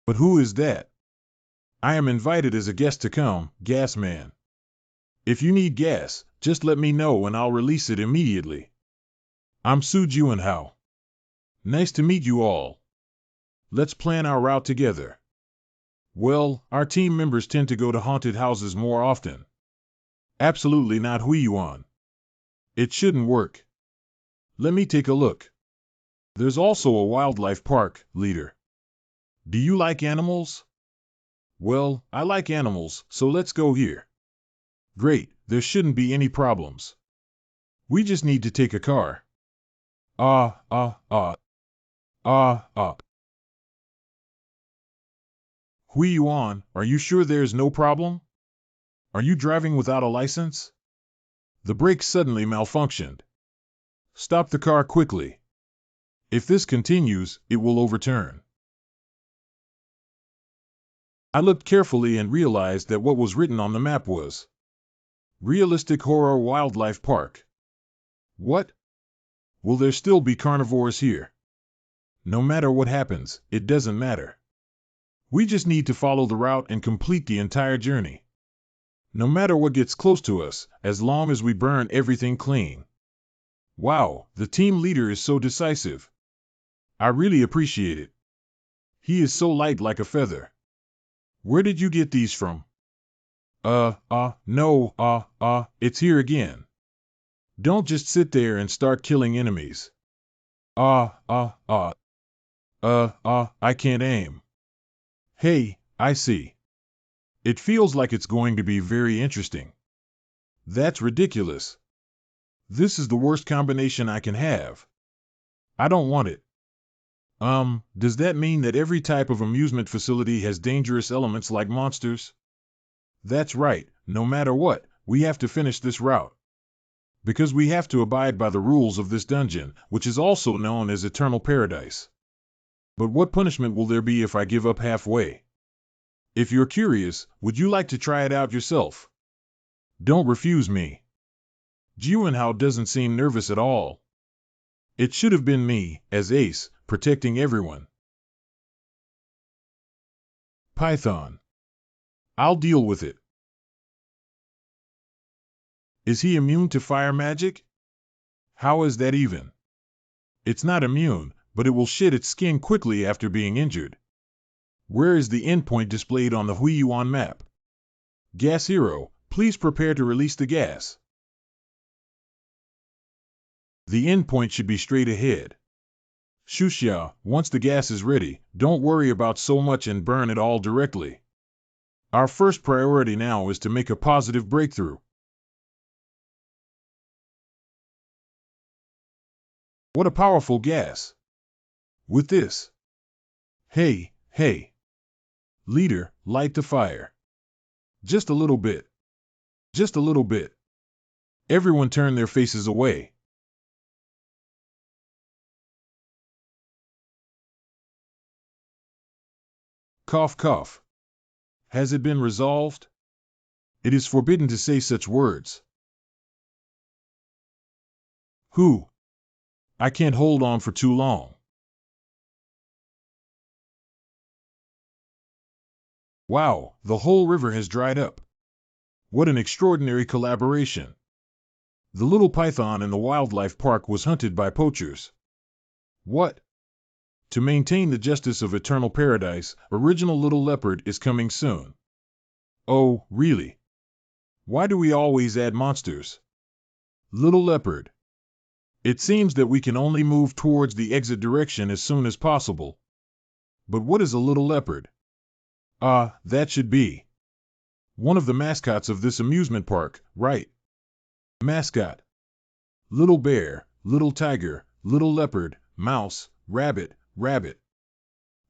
But who is that? I am invited as a guest to come, Gas Man. If you need gas, just let me know and I'll release it immediately. I'm Su Jiwenhao. Nice to meet you all. Let's plan our route together. Well, our team members tend to go to haunted houses more often. Absolutely not Huiyuan. It shouldn't work. Let me take a look. There's also a wildlife park, leader. Do you like animals? Well, I like animals, so let's go here. Great, there shouldn't be any problems. We just need to take a car. Ah, ah, ah. Ah, ah. Huiyuan, are you sure there's no problem? Are you driving without a license? The brakes suddenly malfunctioned. Stop the car quickly. If this continues, it will overturn. I looked carefully and realized that what was written on the map was Realistic Horror Wildlife Park. What? Will there still be carnivores here? No matter what happens, it doesn't matter. We just need to follow the route and complete the entire journey. No matter what gets close to us, as long as we burn everything clean. Wow, the team leader is so decisive. I really appreciate it. He is so light like a feather. Where did you get these from? No, it's here again. Don't just sit there and start killing enemies. I can't aim. Hey, I see. It feels like it's going to be very interesting. That's ridiculous. This is the worst combination I can have. I don't want it. Does that mean that every type of amusement facility has dangerous elements like monsters? That's right, no matter what, we have to finish this route. Because we have to abide by the rules of this dungeon, which is also known as Eternal Paradise. But what punishment will there be if I give up halfway? If you're curious, would you like to try it out yourself? Don't refuse me. Jiwenhao doesn't seem nervous at all. It should have been me, as ace, protecting everyone. Python. I'll deal with it. Is he immune to fire magic? How is that even? It's not immune, but it will shed its skin quickly after being injured. Where is the endpoint displayed on the Huiyuan map? Gas Hero, please prepare to release the gas. The endpoint should be straight ahead. Shuxia, once the gas is ready, don't worry about so much and burn it all directly. Our first priority now is to make a positive breakthrough. What a powerful gas! With this. Hey. Leader, light the fire. Just a little bit. Just a little bit. Everyone turn their faces away. Cough, cough. Has it been resolved? It is forbidden to say such words. Who? I can't hold on for too long. Wow, the whole river has dried up. What an extraordinary collaboration. The little python in the wildlife park was hunted by poachers. What? To maintain the justice of Eternal Paradise, original Little Leopard is coming soon. Oh, really? Why do we always add monsters? Little Leopard. It seems that we can only move towards the exit direction as soon as possible. But what is a little leopard? That should be one of the mascots of this amusement park, right? Mascot. Little bear, little tiger, little leopard, mouse, rabbit.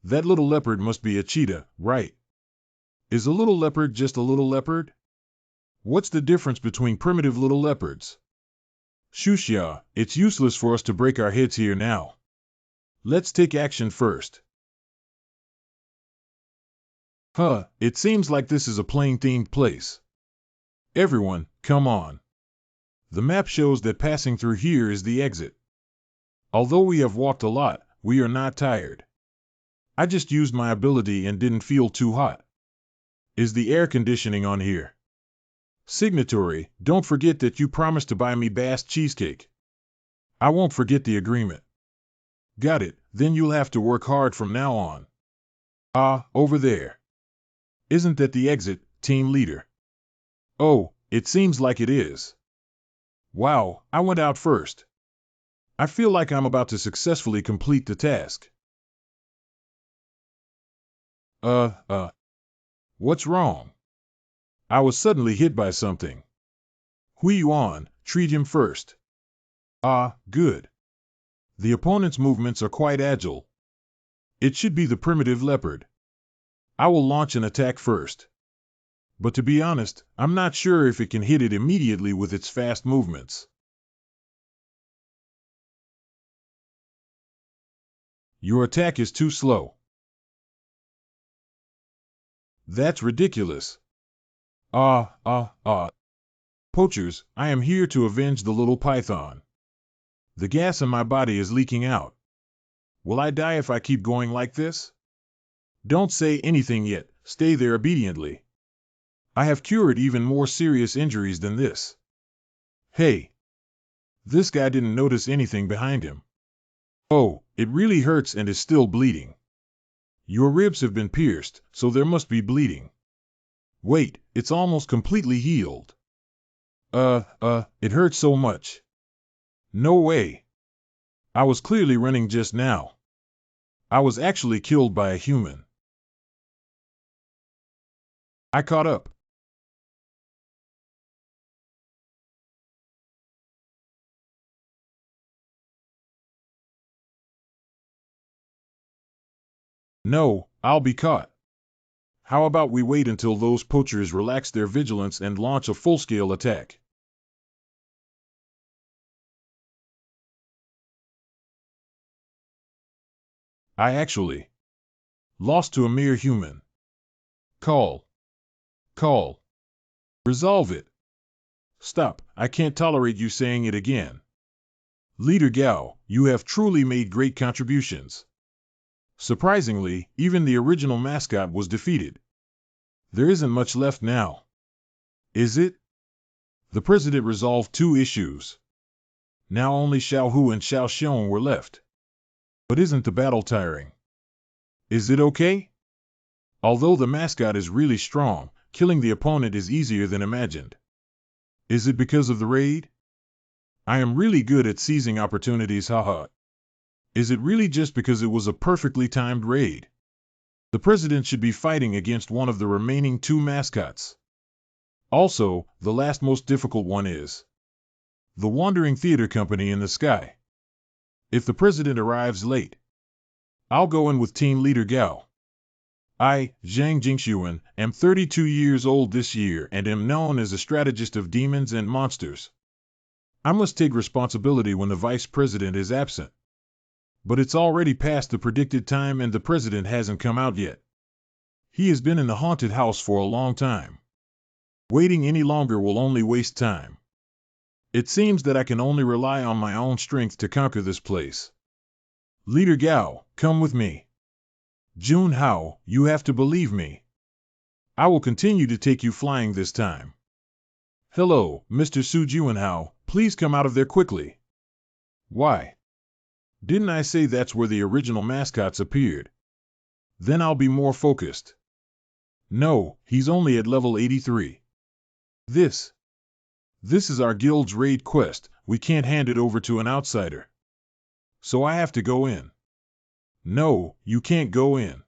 That little leopard must be a cheetah, right? Is a little leopard just a little leopard? What's the difference between primitive little leopards? Shuxia, it's useless for us to break our heads here now. Let's take action first. It seems like this is a plane-themed place. Everyone, come on. The map shows that passing through here is the exit. Although we have walked a lot, we are not tired. I just used my ability and didn't feel too hot. Is the air conditioning on here? Signatory, don't forget that you promised to buy me Bass cheesecake. I won't forget the agreement. Got it, then you'll have to work hard from now on. Ah, over there. Isn't that the exit, team leader? Oh, it seems like it is. Wow, I went out first. I feel like I'm about to successfully complete the task. Uh, uh, what's wrong? I was suddenly hit by something. Hui on, treat him first. Ah, good. The opponent's movements are quite agile. It should be the primitive leopard. I will launch an attack first. But to be honest, I'm not sure if it can hit it immediately with its fast movements. Your attack is too slow. That's ridiculous. Ah. Poachers, I am here to avenge the little python. The gas in my body is leaking out. Will I die if I keep going like this? Don't say anything yet, stay there obediently. I have cured even more serious injuries than this. Hey! This guy didn't notice anything behind him. Oh, it really hurts and is still bleeding. Your ribs have been pierced, so there must be bleeding. Wait, it's almost completely healed. It hurts so much. No way. I was clearly running just now. I was actually killed by a human. I caught up. No, I'll be caught. How about we wait until those poachers relax their vigilance and launch a full-scale attack? I actually lost to a mere human. Call. Resolve it. Stop, I can't tolerate you saying it again. Leader Gao, you have truly made great contributions. Surprisingly, even the original mascot was defeated. There isn't much left now. Is it? The president resolved 2 issues. Now only Xiao Hu and Xiao Xiong were left. But isn't the battle tiring? Is it okay? Although the mascot is really strong, killing the opponent is easier than imagined. Is it because of the raid? I am really good at seizing opportunities, haha. Is it really just because it was a perfectly timed raid? The president should be fighting against one of the remaining 2 mascots. Also, the last most difficult one is the wandering theater company in the sky. If the president arrives late, I'll go in with team leader Gao. I, Zhang Jingxuan, am 32 years old this year and am known as a strategist of demons and monsters. I must take responsibility when the vice president is absent. But it's already past the predicted time and the president hasn't come out yet. He has been in the haunted house for a long time. Waiting any longer will only waste time. It seems that I can only rely on my own strength to conquer this place. Leader Gao, come with me. Jun Hao, you have to believe me. I will continue to take you flying this time. Hello, Mr. Su Juanhao, please come out of there quickly. Why? Didn't I say that's where the original mascots appeared? Then I'll be more focused. No, he's only at level 83. This is our guild's raid quest, we can't hand it over to an outsider. So I have to go in. No, you can't go in.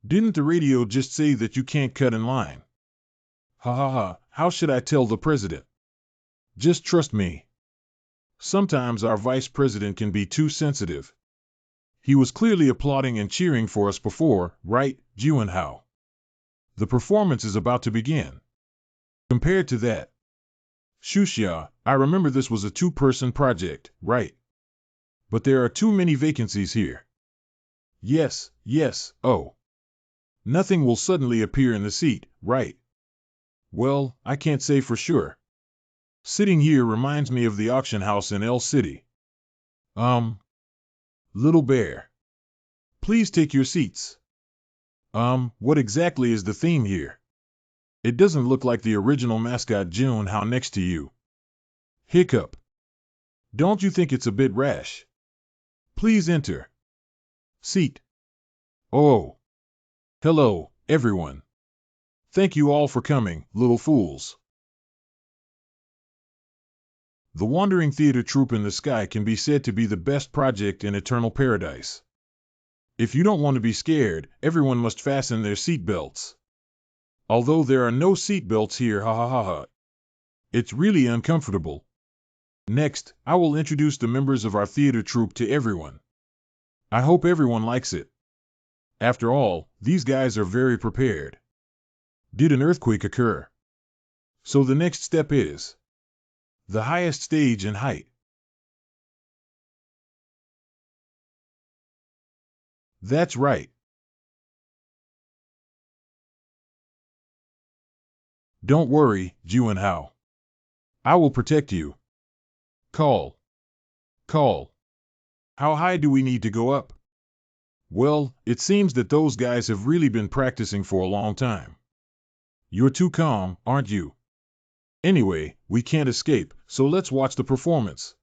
Didn't the radio just say that you can't cut in line? How should I tell the president? Just trust me. Sometimes our vice president can be too sensitive. He was clearly applauding and cheering for us before, right, Juanhao? The performance is about to begin. Compared to that, Shuxia, I remember this was a 2-person project, right? But there are too many vacancies here. Yes, oh. Nothing will suddenly appear in the seat, right? Well, I can't say for sure. Sitting here reminds me of the auction house in L City. Little bear. Please take your seats. What exactly is the theme here? It doesn't look like the original mascot Jun Hao next to you. Hiccup. Don't you think it's a bit rash? Please enter. Seat. Oh. Hello, everyone. Thank you all for coming, little fools. The Wandering Theater Troupe in the Sky can be said to be the best project in Eternal Paradise. If you don't want to be scared, everyone must fasten their seatbelts. Although there are no seatbelts here, ha ha ha ha. It's really uncomfortable. Next, I will introduce the members of our theater troupe to everyone. I hope everyone likes it. After all, these guys are very prepared. Did an earthquake occur? So the next step is the highest stage in height. That's right. Don't worry, Ju and Hao. I will protect you. Call. Call. How high do we need to go up? Well, it seems that those guys have really been practicing for a long time. You're too calm, aren't you? Anyway, we can't escape, so let's watch the performance.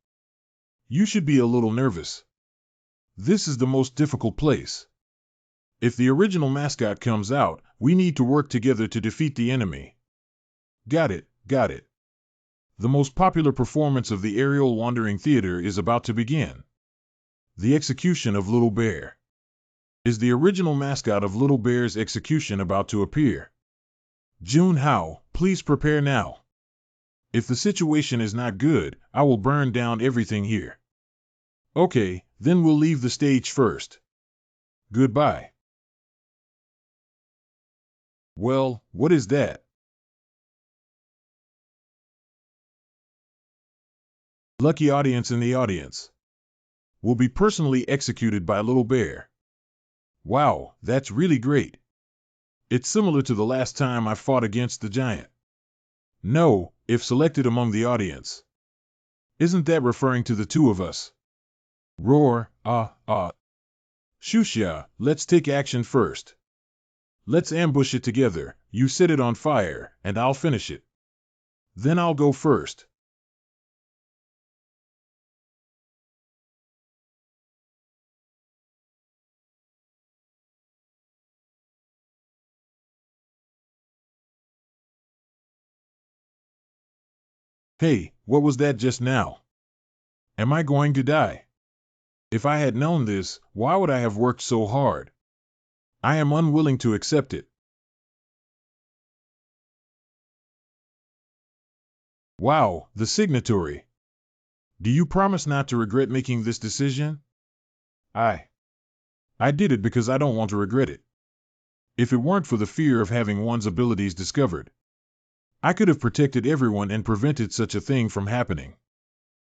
You should be a little nervous. This is the most difficult place. If the original mascot comes out, we need to work together to defeat the enemy. Got it, got it. The most popular performance of the aerial wandering theater is about to begin. The execution of Little Bear. Is the original mascot of Little Bear's execution about to appear? Jun Hao, please prepare now. If the situation is not good, I will burn down everything here. Okay, then we'll leave the stage first. Goodbye. Well, what is that? Lucky audience in the audience. Will be personally executed by Little Bear. Wow, that's really great. It's similar to the last time I fought against the giant. No, if selected among the audience. Isn't that referring to the two of us? Roar, Shuxia, let's take action first. Let's ambush it together. You set it on fire, and I'll finish it. Then I'll go first. Hey, what was that just now? Am I going to die? If I had known this, why would I have worked so hard? I am unwilling to accept it. Wow, the signatory. Do you promise not to regret making this decision? I did it because I don't want to regret it. If it weren't for the fear of having one's abilities discovered, I could have protected everyone and prevented such a thing from happening.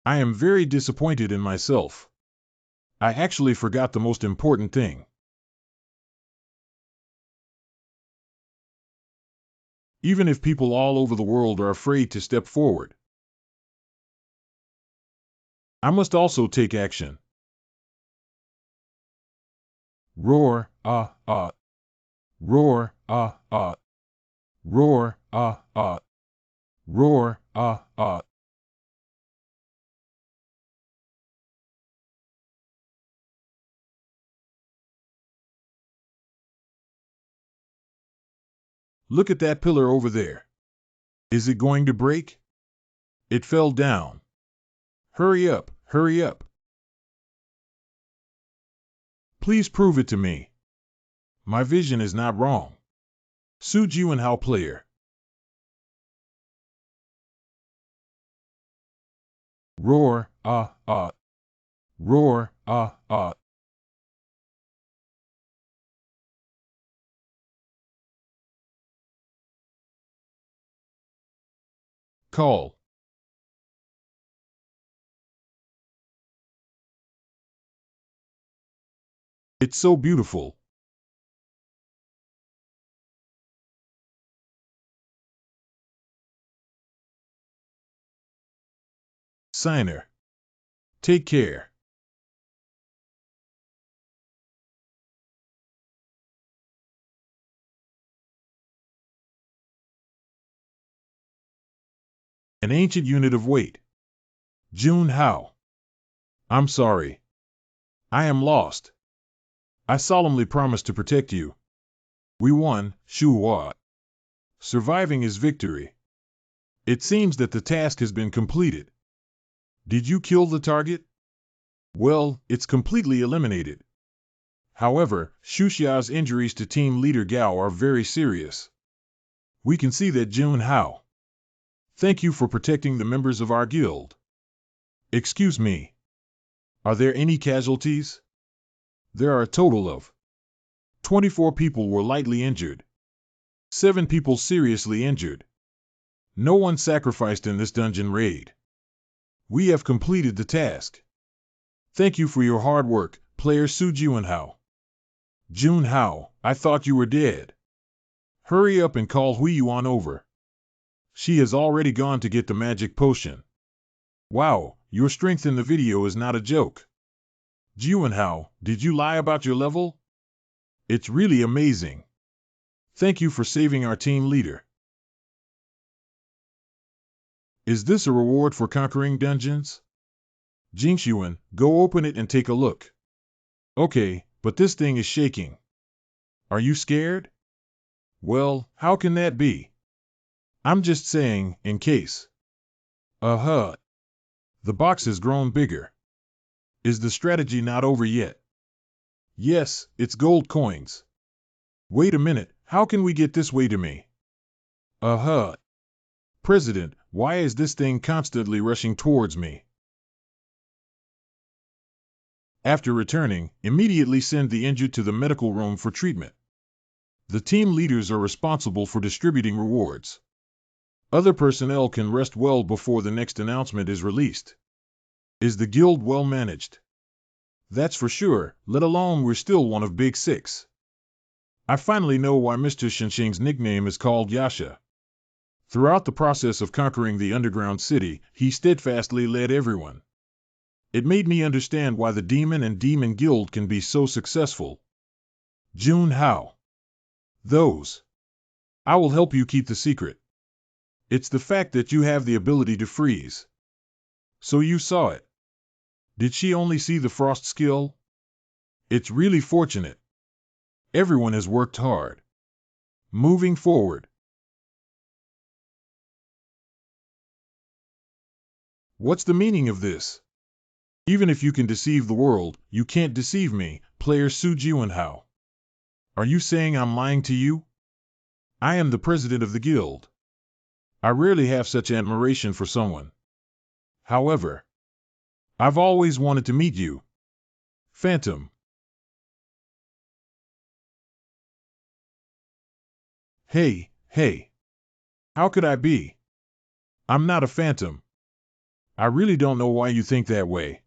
I am very disappointed in myself. I actually forgot the most important thing. Even if people all over the world are afraid to step forward, I must also take action. Roar, roar, roar, roar, Look at that pillar over there. Is it going to break? It fell down. Hurry up, hurry up. Please prove it to me. My vision is not wrong. Su Ju and Hao player. Roar, roar, Call. It's so beautiful. Signer. Take care. An ancient unit of weight. Jun Hao. I'm sorry. I am lost. I solemnly promise to protect you. We won, Shuhua. Surviving is victory. It seems that the task has been completed. Did you kill the target? Well, it's completely eliminated. However, Shuxia's injuries to team leader Gao are very serious. We can see that Jun Hao. Thank you for protecting the members of our guild. Excuse me. Are there any casualties? There are a total of 24 people were lightly injured. 7 people seriously injured. No one sacrificed in this dungeon raid. We have completed the task. Thank you for your hard work, player Su Junhao. Junhao, I thought you were dead. Hurry up and call Hui Yuan over. She has already gone to get the magic potion. Wow, your strength in the video is not a joke. Junhao, did you lie about your level? It's really amazing. Thank you for saving our team leader. Is this a reward for conquering dungeons? Jingshuan, go open it and take a look. Okay, but this thing is shaking. Are you scared? Well, how can that be? I'm just saying, in case. The box has grown bigger. Is the strategy not over yet? Yes, it's gold coins. Wait a minute, how can we get this way to me? President, why is this thing constantly rushing towards me? After returning, immediately send the injured to the medical room for treatment. The team leaders are responsible for distributing rewards. Other personnel can rest well before the next announcement is released. Is the guild well managed? That's for sure, let alone we're still one of Big Six. I finally know why Mr. Shenxing's nickname is called Yasha. Throughout the process of conquering the underground city, he steadfastly led everyone. It made me understand why the Demon and Demon Guild can be so successful. Jun Hao. Those. I will help you keep the secret. It's the fact that you have the ability to freeze. So you saw it. Did she only see the frost skill? It's really fortunate. Everyone has worked hard. Moving forward. What's the meaning of this? Even if you can deceive the world, you can't deceive me, player Su Jiwenhao. Are you saying I'm lying to you? I am the president of the guild. I rarely have such admiration for someone. However, I've always wanted to meet you. Phantom. Hey. How could I be? I'm not a phantom. I really don't know why you think that way.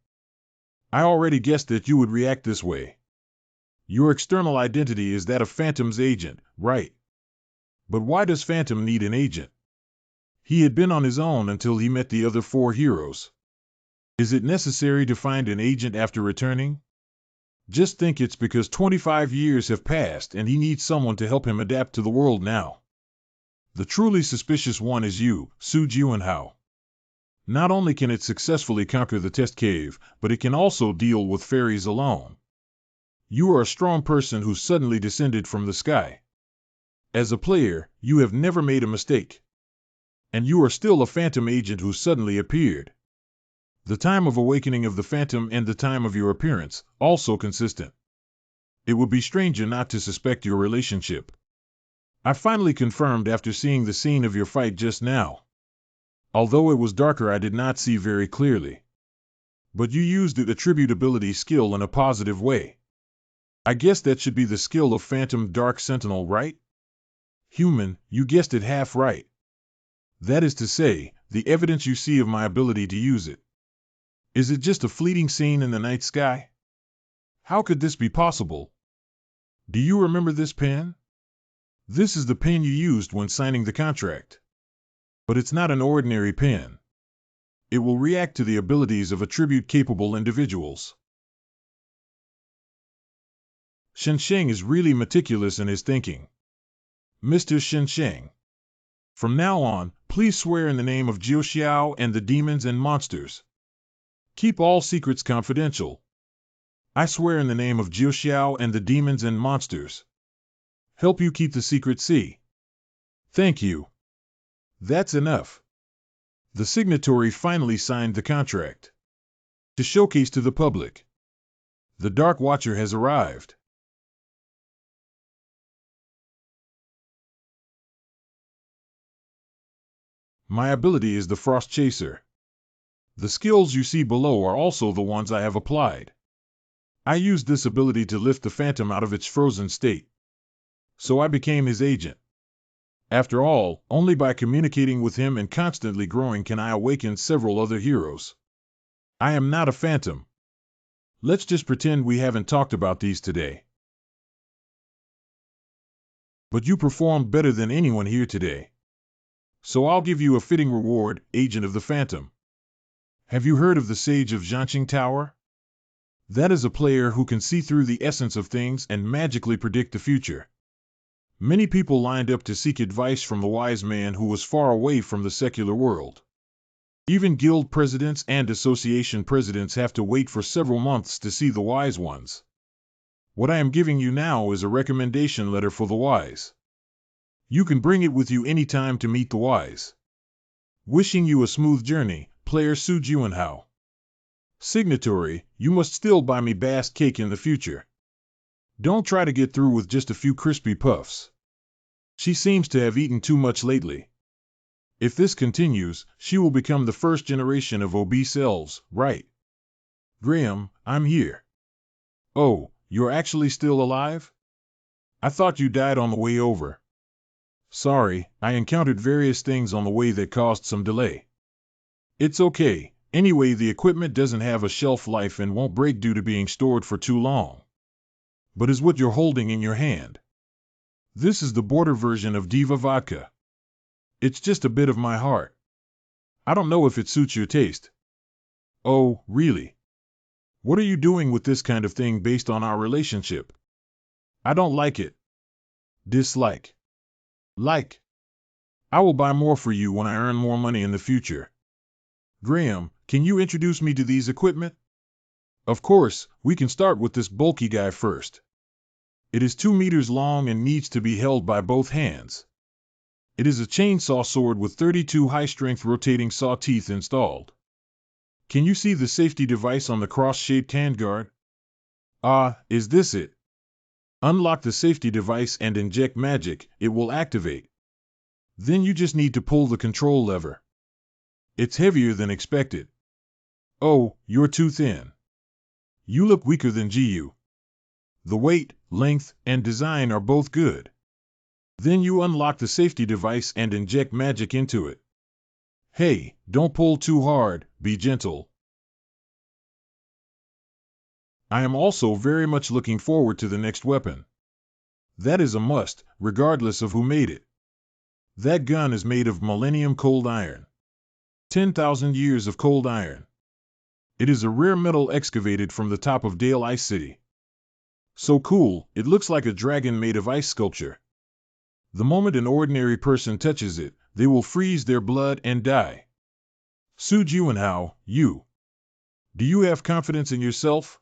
I already guessed that you would react this way. Your external identity is that of Phantom's agent, right? But why does Phantom need an agent? He had been on his own until he met the other 4 heroes. Is it necessary to find an agent after returning? Just think it's because 25 years have passed and he needs someone to help him adapt to the world now. The truly suspicious one is you, Su Jiwenhao. Not only can it successfully conquer the test cave, but it can also deal with fairies alone. You are a strong person who suddenly descended from the sky. As a player, you have never made a mistake. And you are still a phantom agent who suddenly appeared. The time of awakening of the phantom and the time of your appearance, also consistent. It would be stranger not to suspect your relationship. I finally confirmed after seeing the scene of your fight just now. Although it was darker, I did not see very clearly. But you used the attributability skill in a positive way. I guess that should be the skill of Phantom Dark Sentinel, right? Human, you guessed it half right. That is to say, the evidence you see of my ability to use it. Is it just a fleeting scene in the night sky? How could this be possible? Do you remember this pen? This is the pen you used when signing the contract. But it's not an ordinary pen. It will react to the abilities of attribute-capable individuals. Shenxing is really meticulous in his thinking. Mr. Shenxing. From now on, please swear in the name of Jiuxiao and the demons and monsters. Keep all secrets confidential. I swear in the name of Jiuxiao and the demons and monsters. Help you keep the secret. See? Thank you. That's enough. The signatory finally signed the contract. To showcase to the public. The Dark Watcher has arrived. My ability is the Frost Chaser. The skills you see below are also the ones I have applied. I used this ability to lift the Phantom out of its frozen state. So I became his agent. After all, only by communicating with him and constantly growing can I awaken several other heroes. I am not a phantom. Let's just pretend we haven't talked about these today. But you performed better than anyone here today. So I'll give you a fitting reward, Agent of the Phantom. Have you heard of the Sage of Zhanqing Tower? That is a player who can see through the essence of things and magically predict the future. Many people lined up to seek advice from the wise man who was far away from the secular world. Even guild presidents and association presidents have to wait for several months to see the wise ones. What I am giving you now is a recommendation letter for the wise. You can bring it with you anytime to meet the wise. Wishing you a smooth journey, player Su Juanhao. Signatory, you must still buy me Bast cake in the future. Don't try to get through with just a few crispy puffs. She seems to have eaten too much lately. If this continues, she will become the first generation of obese elves, right? Graham, I'm here. Oh, you're actually still alive? I thought you died on the way over. Sorry, I encountered various things on the way that caused some delay. It's okay. Anyway, the equipment doesn't have a shelf life and won't break due to being stored for too long. But is what you're holding in your hand. This is the border version of Diva Vodka. It's just a bit of my heart. I don't know if it suits your taste. Oh, really? What are you doing with this kind of thing based on our relationship? I don't like it. Dislike. Like. I will buy more for you when I earn more money in the future. Graham, can you introduce me to these equipment? Of course, we can start with this bulky guy first. It is 2 meters long and needs to be held by both hands. It is a chainsaw sword with 32 high-strength rotating saw teeth installed. Can you see the safety device on the cross-shaped handguard? Ah, is this it? Unlock the safety device and inject magic, it will activate. Then you just need to pull the control lever. It's heavier than expected. Oh, you're too thin. You look weaker than Jiu. The weight, length, and design are both good. Then you unlock the safety device and inject magic into it. Hey, don't pull too hard, be gentle. I am also very much looking forward to the next weapon. That is a must, regardless of who made it. That gun is made of Millennium Cold Iron. 10,000 years of cold iron. It is a rare metal excavated from the top of Dale Ice City. So cool, it looks like a dragon made of ice sculpture. The moment an ordinary person touches it, they will freeze their blood and die. Su Juanhao, you. Do you have confidence in yourself?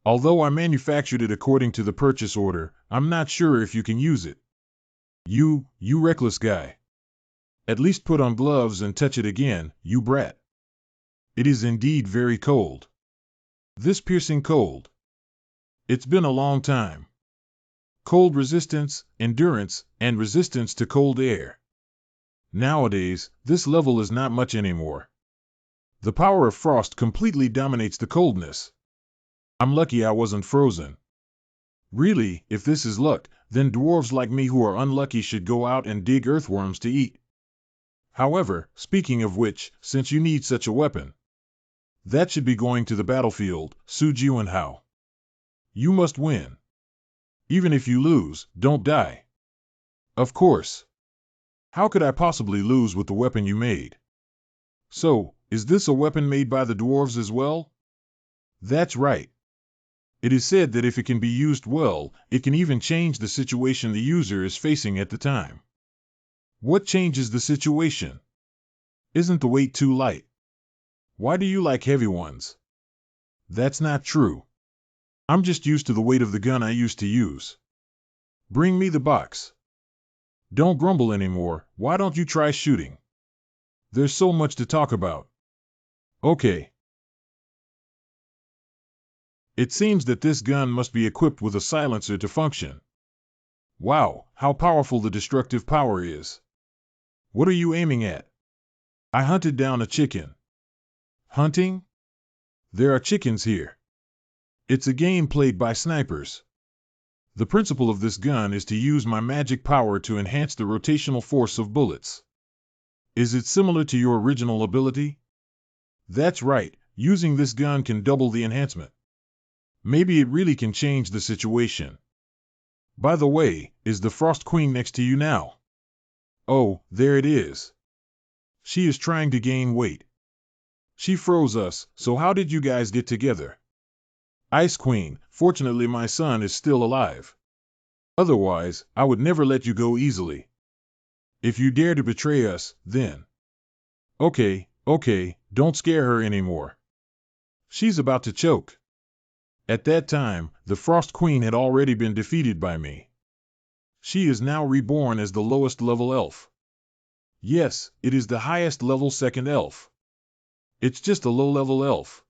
Although I manufactured it according to the purchase order, I'm not sure if you can use it. You reckless guy. At least put on gloves and touch it again, you brat. It is indeed very cold. This piercing cold. It's been a long time. Cold resistance, endurance, and resistance to cold air. Nowadays, this level is not much anymore. The power of frost completely dominates the coldness. I'm lucky I wasn't frozen. Really, if this is luck, then dwarves like me who are unlucky should go out and dig earthworms to eat. However, speaking of which, since you need such a weapon, that should be going to the battlefield, Su Juanhao. You must win. Even if you lose, don't die. Of course. How could I possibly lose with the weapon you made? So, is this a weapon made by the dwarves as well? That's right. It is said that if it can be used well, it can even change the situation the user is facing at the time. What changes the situation? Isn't the weight too light? Why do you like heavy ones? That's not true. I'm just used to the weight of the gun I used to use. Bring me the box. Don't grumble anymore. Why don't you try shooting? There's so much to talk about. Okay. It seems that this gun must be equipped with a silencer to function. Wow, how powerful the destructive power is. What are you aiming at? I hunted down a chicken. Hunting? There are chickens here. It's a game played by snipers. The principle of this gun is to use my magic power to enhance the rotational force of bullets. Is it similar to your original ability? That's right, using this gun can double the enhancement. Maybe it really can change the situation. By the way, is the Frost Queen next to you now? Oh, there it is. She is trying to gain weight. She froze us, so how did you guys get together? Ice Queen, fortunately my son is still alive. Otherwise, I would never let you go easily. If you dare to betray us, then... Okay, don't scare her anymore. She's about to choke. At that time, the Frost Queen had already been defeated by me. She is now reborn as the lowest level elf. Yes, it is the highest level second elf. It's just a low-level elf.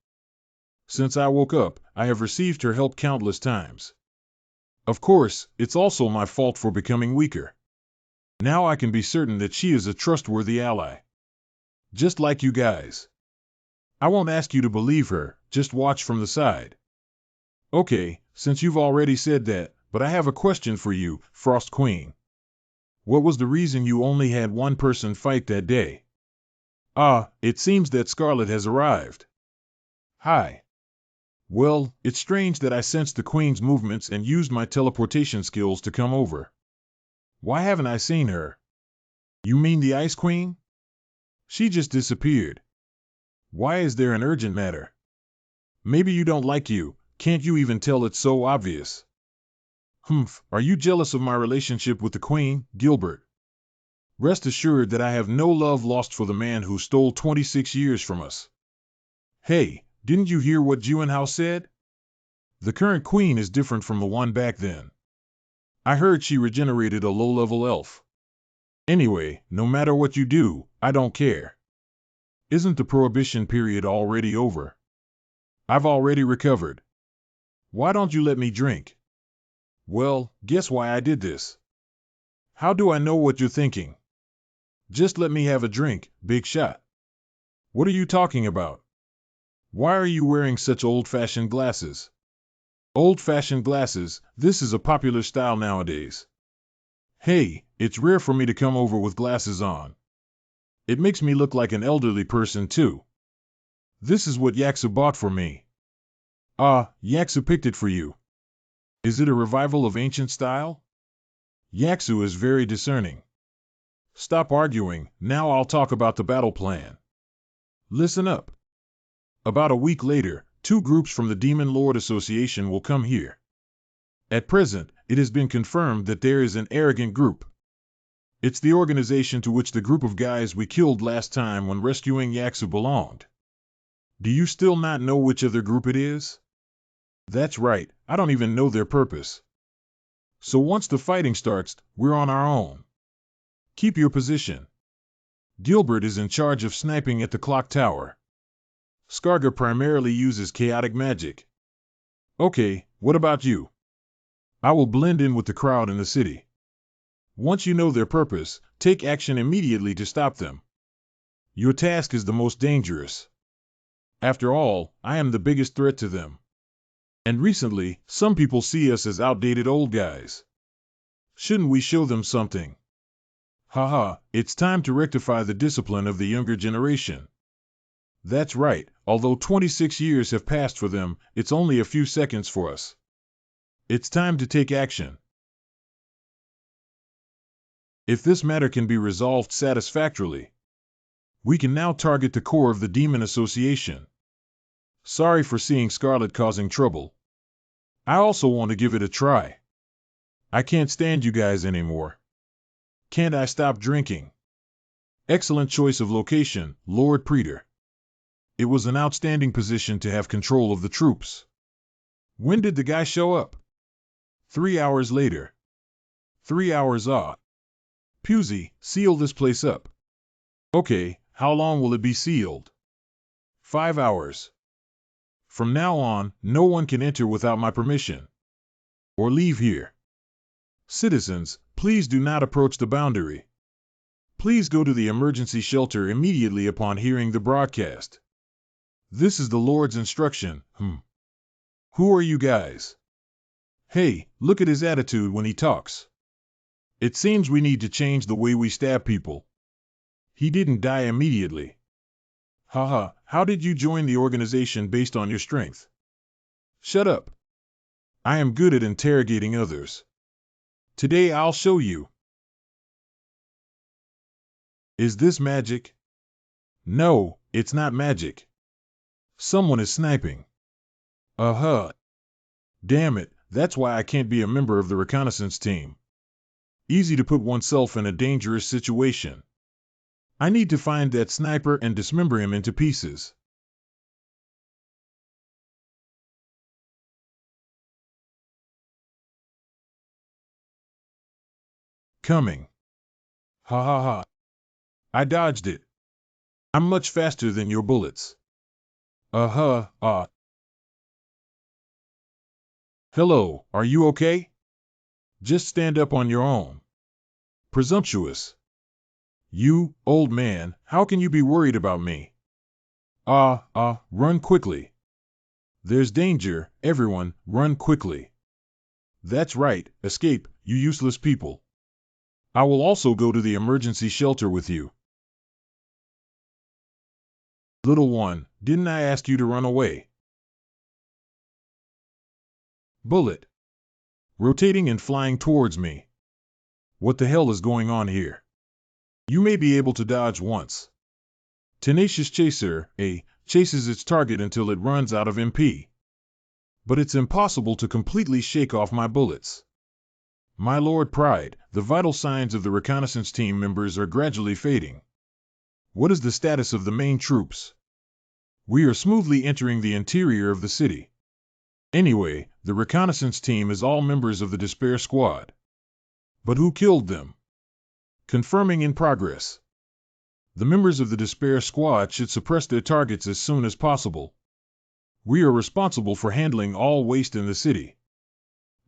Since I woke up, I have received her help countless times. Of course, it's also my fault for becoming weaker. Now I can be certain that she is a trustworthy ally. Just like you guys. I won't ask you to believe her, just watch from the side. Okay, since you've already said that, but I have a question for you, Frost Queen. What was the reason you only had one person fight that day? Ah, it seems that Scarlet has arrived. Hi. Well, it's strange that I sensed the Queen's movements and used my teleportation skills to come over. Why haven't I seen her? You mean the Ice Queen? She just disappeared. Why is there an urgent matter? Maybe you don't like you, can't you even tell it's so obvious? Humph, are you jealous of my relationship with the Queen, Gilbert? Rest assured that I have no love lost for the man who stole 26 years from us. Hey, didn't you hear what Juanhao said? The current Queen is different from the one back then. I heard she regenerated a low-level elf. Anyway, no matter what you do, I don't care. Isn't the prohibition period already over? I've already recovered. Why don't you let me drink? Well, guess why I did this. How do I know what you're thinking? Just let me have a drink, big shot. What are you talking about? Why are you wearing such old-fashioned glasses? Old-fashioned glasses, this is a popular style nowadays. Hey, it's rare for me to come over with glasses on. It makes me look like an elderly person too. This is what Yaksu bought for me. Ah, Yaksu picked it for you. Is it a revival of ancient style? Yaksu is very discerning. Stop arguing, now I'll talk about the battle plan. Listen up. About a week later, 2 groups from the Demon Lord Association will come here. At present, it has been confirmed that there is an arrogant group. It's the organization to which the group of guys we killed last time when rescuing Yaksu belonged. Do you still not know which other group it is? That's right, I don't even know their purpose. So once the fighting starts, we're on our own. Keep your position. Gilbert is in charge of sniping at the clock tower. Scarga primarily uses chaotic magic. Okay, what about you? I will blend in with the crowd in the city. Once you know their purpose, take action immediately to stop them. Your task is the most dangerous. After all, I am the biggest threat to them. And recently, some people see us as outdated old guys. Shouldn't we show them something? Haha, it's time to rectify the discipline of the younger generation. That's right, although 26 years have passed for them, it's only a few seconds for us. It's time to take action. If this matter can be resolved satisfactorily, we can now target the core of the Demon Association. Sorry for seeing Scarlet causing trouble. I also want to give it a try. I can't stand you guys anymore. Can't I stop drinking? Excellent choice of location, Lord Praetor. It was an outstanding position to have control of the troops. When did the guy show up? 3 hours later. 3 hours off. Pusey, seal this place up. Okay, how long will it be sealed? 5 hours. From now on, no one can enter without my permission. Or leave here. Citizens, please do not approach the boundary. Please go to the emergency shelter immediately upon hearing the broadcast. This is the Lord's instruction. Who are you guys? Hey, look at his attitude when he talks. It seems we need to change the way we stab people. He didn't die immediately. Haha, how did you join the organization based on your strength? Shut up. I am good at interrogating others. Today I'll show you. Is this magic? No, it's not magic. Someone is sniping. Damn it, that's why I can't be a member of the reconnaissance team. Easy to put oneself in a dangerous situation. I need to find that sniper and dismember him into pieces. Coming. Ha ha ha. I dodged it. I'm much faster than your bullets. Hello, are you okay? Just stand up on your own. Presumptuous. You, old man, how can you be worried about me? Run quickly. There's danger, everyone, run quickly. That's right, escape, you useless people. I will also go to the emergency shelter with you. Little one, didn't I ask you to run away? Bullet. Rotating and flying towards me. What the hell is going on here? You may be able to dodge once. Tenacious chaser, chases its target until it runs out of MP. But it's impossible to completely shake off my bullets. My Lord Pride, the vital signs of the reconnaissance team members are gradually fading. What is the status of the main troops? We are smoothly entering the interior of the city. Anyway, the reconnaissance team is all members of the Despair Squad. But who killed them? Confirming in progress. The members of the Despair Squad should suppress their targets as soon as possible. We are responsible for handling all waste in the city.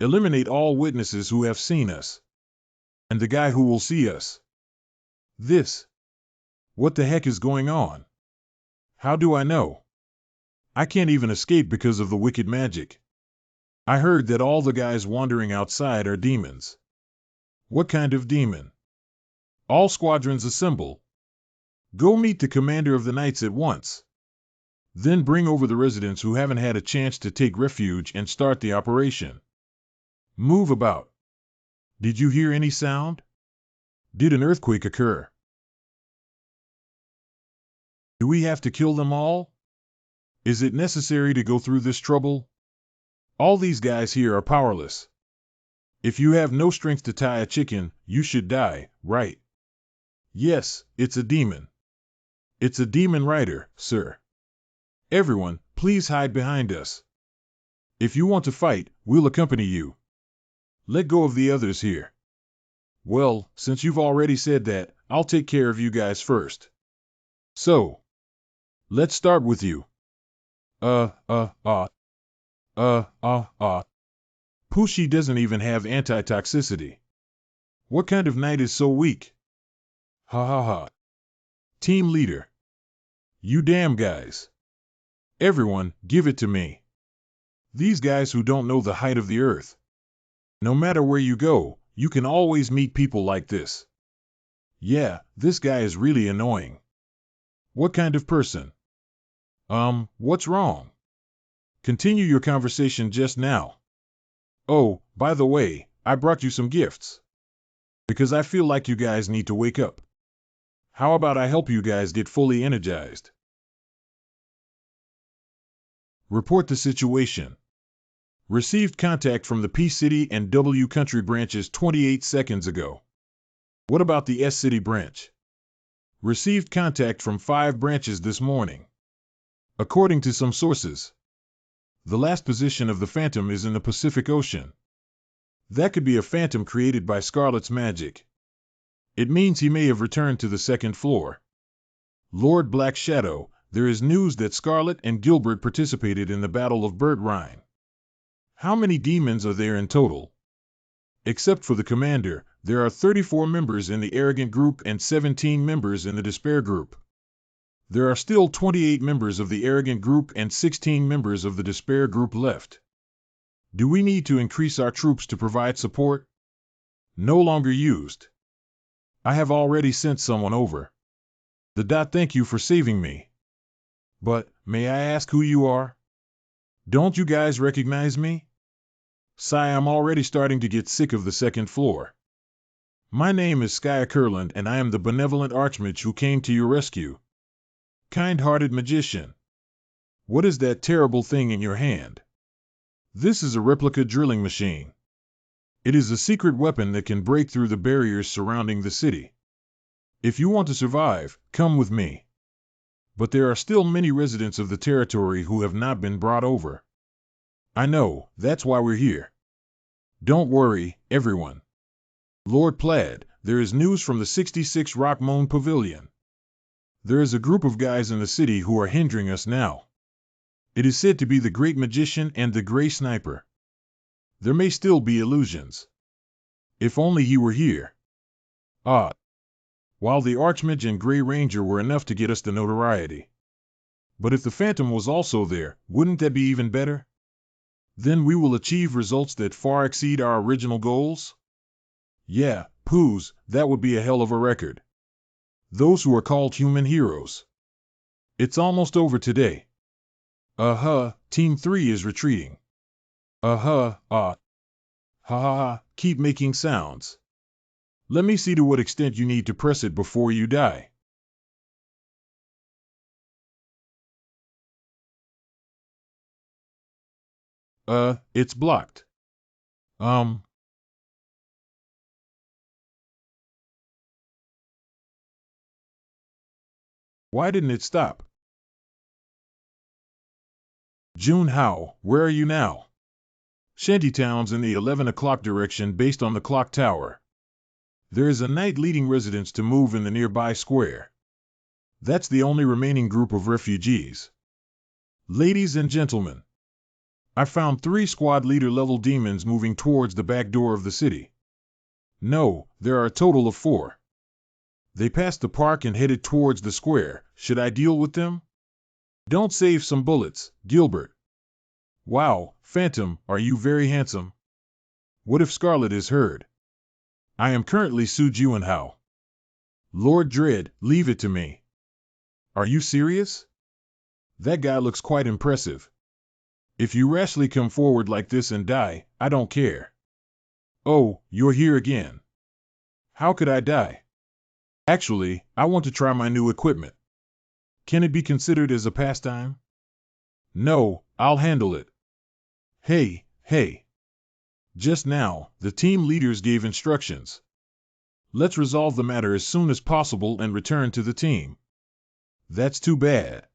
Eliminate all witnesses who have seen us. And the guy who will see us. What the heck is going on? How do I know? I can't even escape because of the wicked magic. I heard that all the guys wandering outside are demons. What kind of demon? All squadrons assemble. Go meet the commander of the knights at once. Then bring over the residents who haven't had a chance to take refuge and start the operation. Move about. Did you hear any sound? Did an earthquake occur? Do we have to kill them all? Is it necessary to go through this trouble? All these guys here are powerless. If you have no strength to tie a chicken, you should die, right? Yes, it's a demon. It's a demon rider, sir. Everyone, please hide behind us. If you want to fight, we'll accompany you. Let go of the others here. Well, since you've already said that, I'll take care of you guys first. So, let's start with you. Pushy doesn't even have anti-toxicity. What kind of knight is so weak? Ha. Team leader. You damn guys. Everyone, give it to me. These guys who don't know the height of the earth. No matter where you go, you can always meet people like this. Yeah, this guy is really annoying. What kind of person? What's wrong? Continue your conversation just now. Oh, by the way, I brought you some gifts. Because I feel like you guys need to wake up. How about I help you guys get fully energized? Report the situation. Received contact from the P-City and W Country branches 28 seconds ago. What about the S-City branch? Received contact from 5 branches this morning. According to some sources, the last position of the Phantom is in the Pacific Ocean. That could be a phantom created by Scarlet's magic. It means he may have returned to the second floor. Lord Black Shadow, there is news that Scarlet and Gilbert participated in the Battle of Burt Rhine. How many demons are there in total? Except for the commander, there are 34 members in the Arrogant group and 17 members in the Despair group. There are still 28 members of the Arrogant group and 16 members of the Despair group left. Do we need to increase our troops to provide support? No longer used. I have already sent someone over. Thank you for saving me. But, may I ask who you are? Don't you guys recognize me? Sigh, I'm already starting to get sick of the second floor. My name is Skya Kurland, and I am the benevolent archmage who came to your rescue. Kind-hearted magician. What is that terrible thing in your hand? This is a replica drilling machine. It is a secret weapon that can break through the barriers surrounding the city. If you want to survive, come with me. But there are still many residents of the territory who have not been brought over. I know, that's why we're here. Don't worry, everyone. Lord Plaid, there is news from the 66 Rockmoan Pavilion. There is a group of guys in the city who are hindering us now. It is said to be the Great Magician and the Grey Sniper. There may still be illusions. If only he were here. While the Archmage and Grey Ranger were enough to get us the notoriety. But if the Phantom was also there, wouldn't that be even better? Then we will achieve results that far exceed our original goals? Yeah, poos, that would be a hell of a record. Those who are called human heroes. It's almost over today. Team 3 is retreating. Ha ha ha, keep making sounds. Let me see to what extent you need to press it before you die. It's blocked. Why didn't it stop? June How, where are you now? Shantytown's in the 11 o'clock direction based on the clock tower. There is a night leading residents to move in the nearby square. That's the only remaining group of refugees. Ladies and gentlemen, I found 3 squad leader level demons moving towards the back door of the city. No, there are a total of 4. They passed the park and headed towards the square. Should I deal with them? Don't save some bullets, Gilbert. Wow, Phantom, are you very handsome? What if Scarlet is heard? I am currently Su Juanhao. Lord Dread, leave it to me. Are you serious? That guy looks quite impressive. If you rashly come forward like this and die, I don't care. Oh, you're here again. How could I die? Actually, I want to try my new equipment. Can it be considered as a pastime? No, I'll handle it. Hey. Just now, the team leaders gave instructions. Let's resolve the matter as soon as possible and return to the team. That's too bad.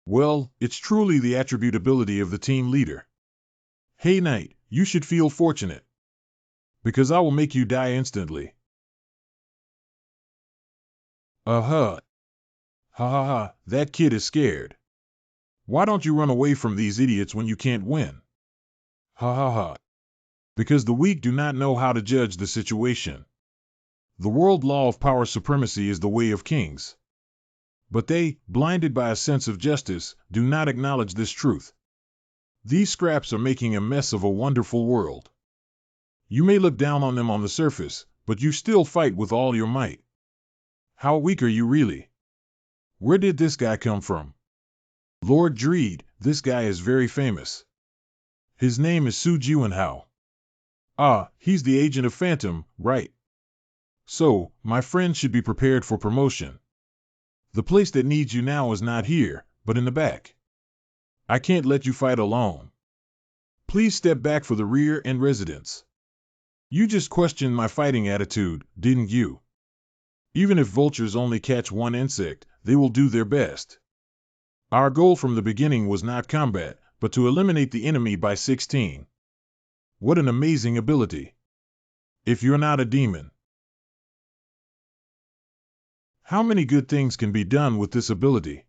Well, it's truly the attributability of the team leader. Hey Knight, you should feel fortunate. Because I will make you die instantly. Ha ha, that kid is scared. Why don't you run away from these idiots when you can't win? Ha. Because the weak do not know how to judge the situation. The world law of power supremacy is the way of kings. But they, blinded by a sense of justice, do not acknowledge this truth. These scraps are making a mess of a wonderful world. You may look down on them on the surface, but you still fight with all your might. How weak are you really? Where did this guy come from? Lord Dreed, this guy is very famous. His name is Su Juanhao. He's the agent of Phantom, right? So, my friend should be prepared for promotion. The place that needs you now is not here, but in the back. I can't let you fight alone. Please step back for the rear and residents. You just questioned my fighting attitude, didn't you? Even if vultures only catch one insect, they will do their best. Our goal from the beginning was not combat, but to eliminate the enemy by 16. What an amazing ability. If you're not a demon, how many good things can be done with this ability?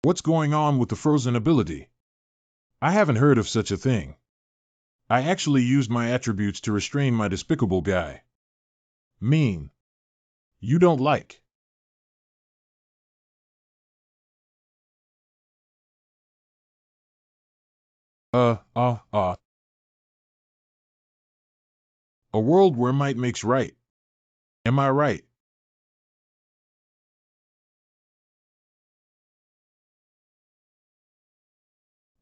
What's going on with the frozen ability? I haven't heard of such a thing. I actually used my attributes to restrain my despicable guy. Mean. You don't like. Uh, uh, uh. A world where might makes right. Am I right?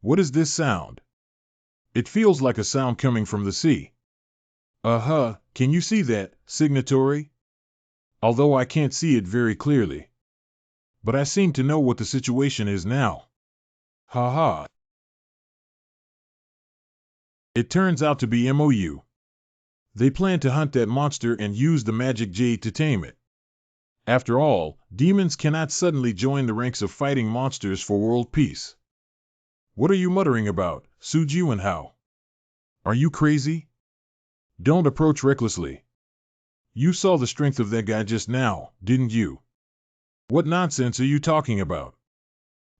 What is this sound? It feels like a sound coming from the sea. Uh-huh, can you see that, signatory? Although I can't see it very clearly. But I seem to know what the situation is now. Ha ha. It turns out to be MOU. They plan to hunt that monster and use the magic jade to tame it. After all, demons cannot suddenly join the ranks of fighting monsters for world peace. What are you muttering about, Suju and how? Are you crazy? Don't approach recklessly. You saw the strength of that guy just now, didn't you? What nonsense are you talking about?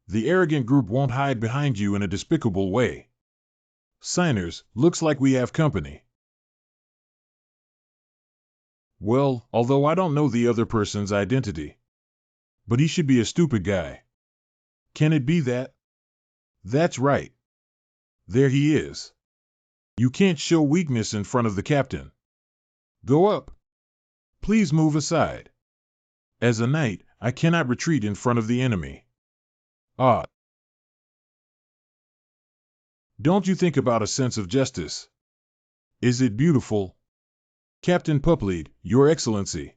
The arrogant group won't hide behind you in a despicable way. Signers, looks like we have company. Well, although I don't know the other person's identity. But he should be a stupid guy. Can it be that? That's right. There he is. You can't show weakness in front of the captain. Go up. Please move aside. As a knight, I cannot retreat in front of the enemy. Ah. Don't you think about a sense of justice? Is it beautiful? Captain Puplead, Your Excellency.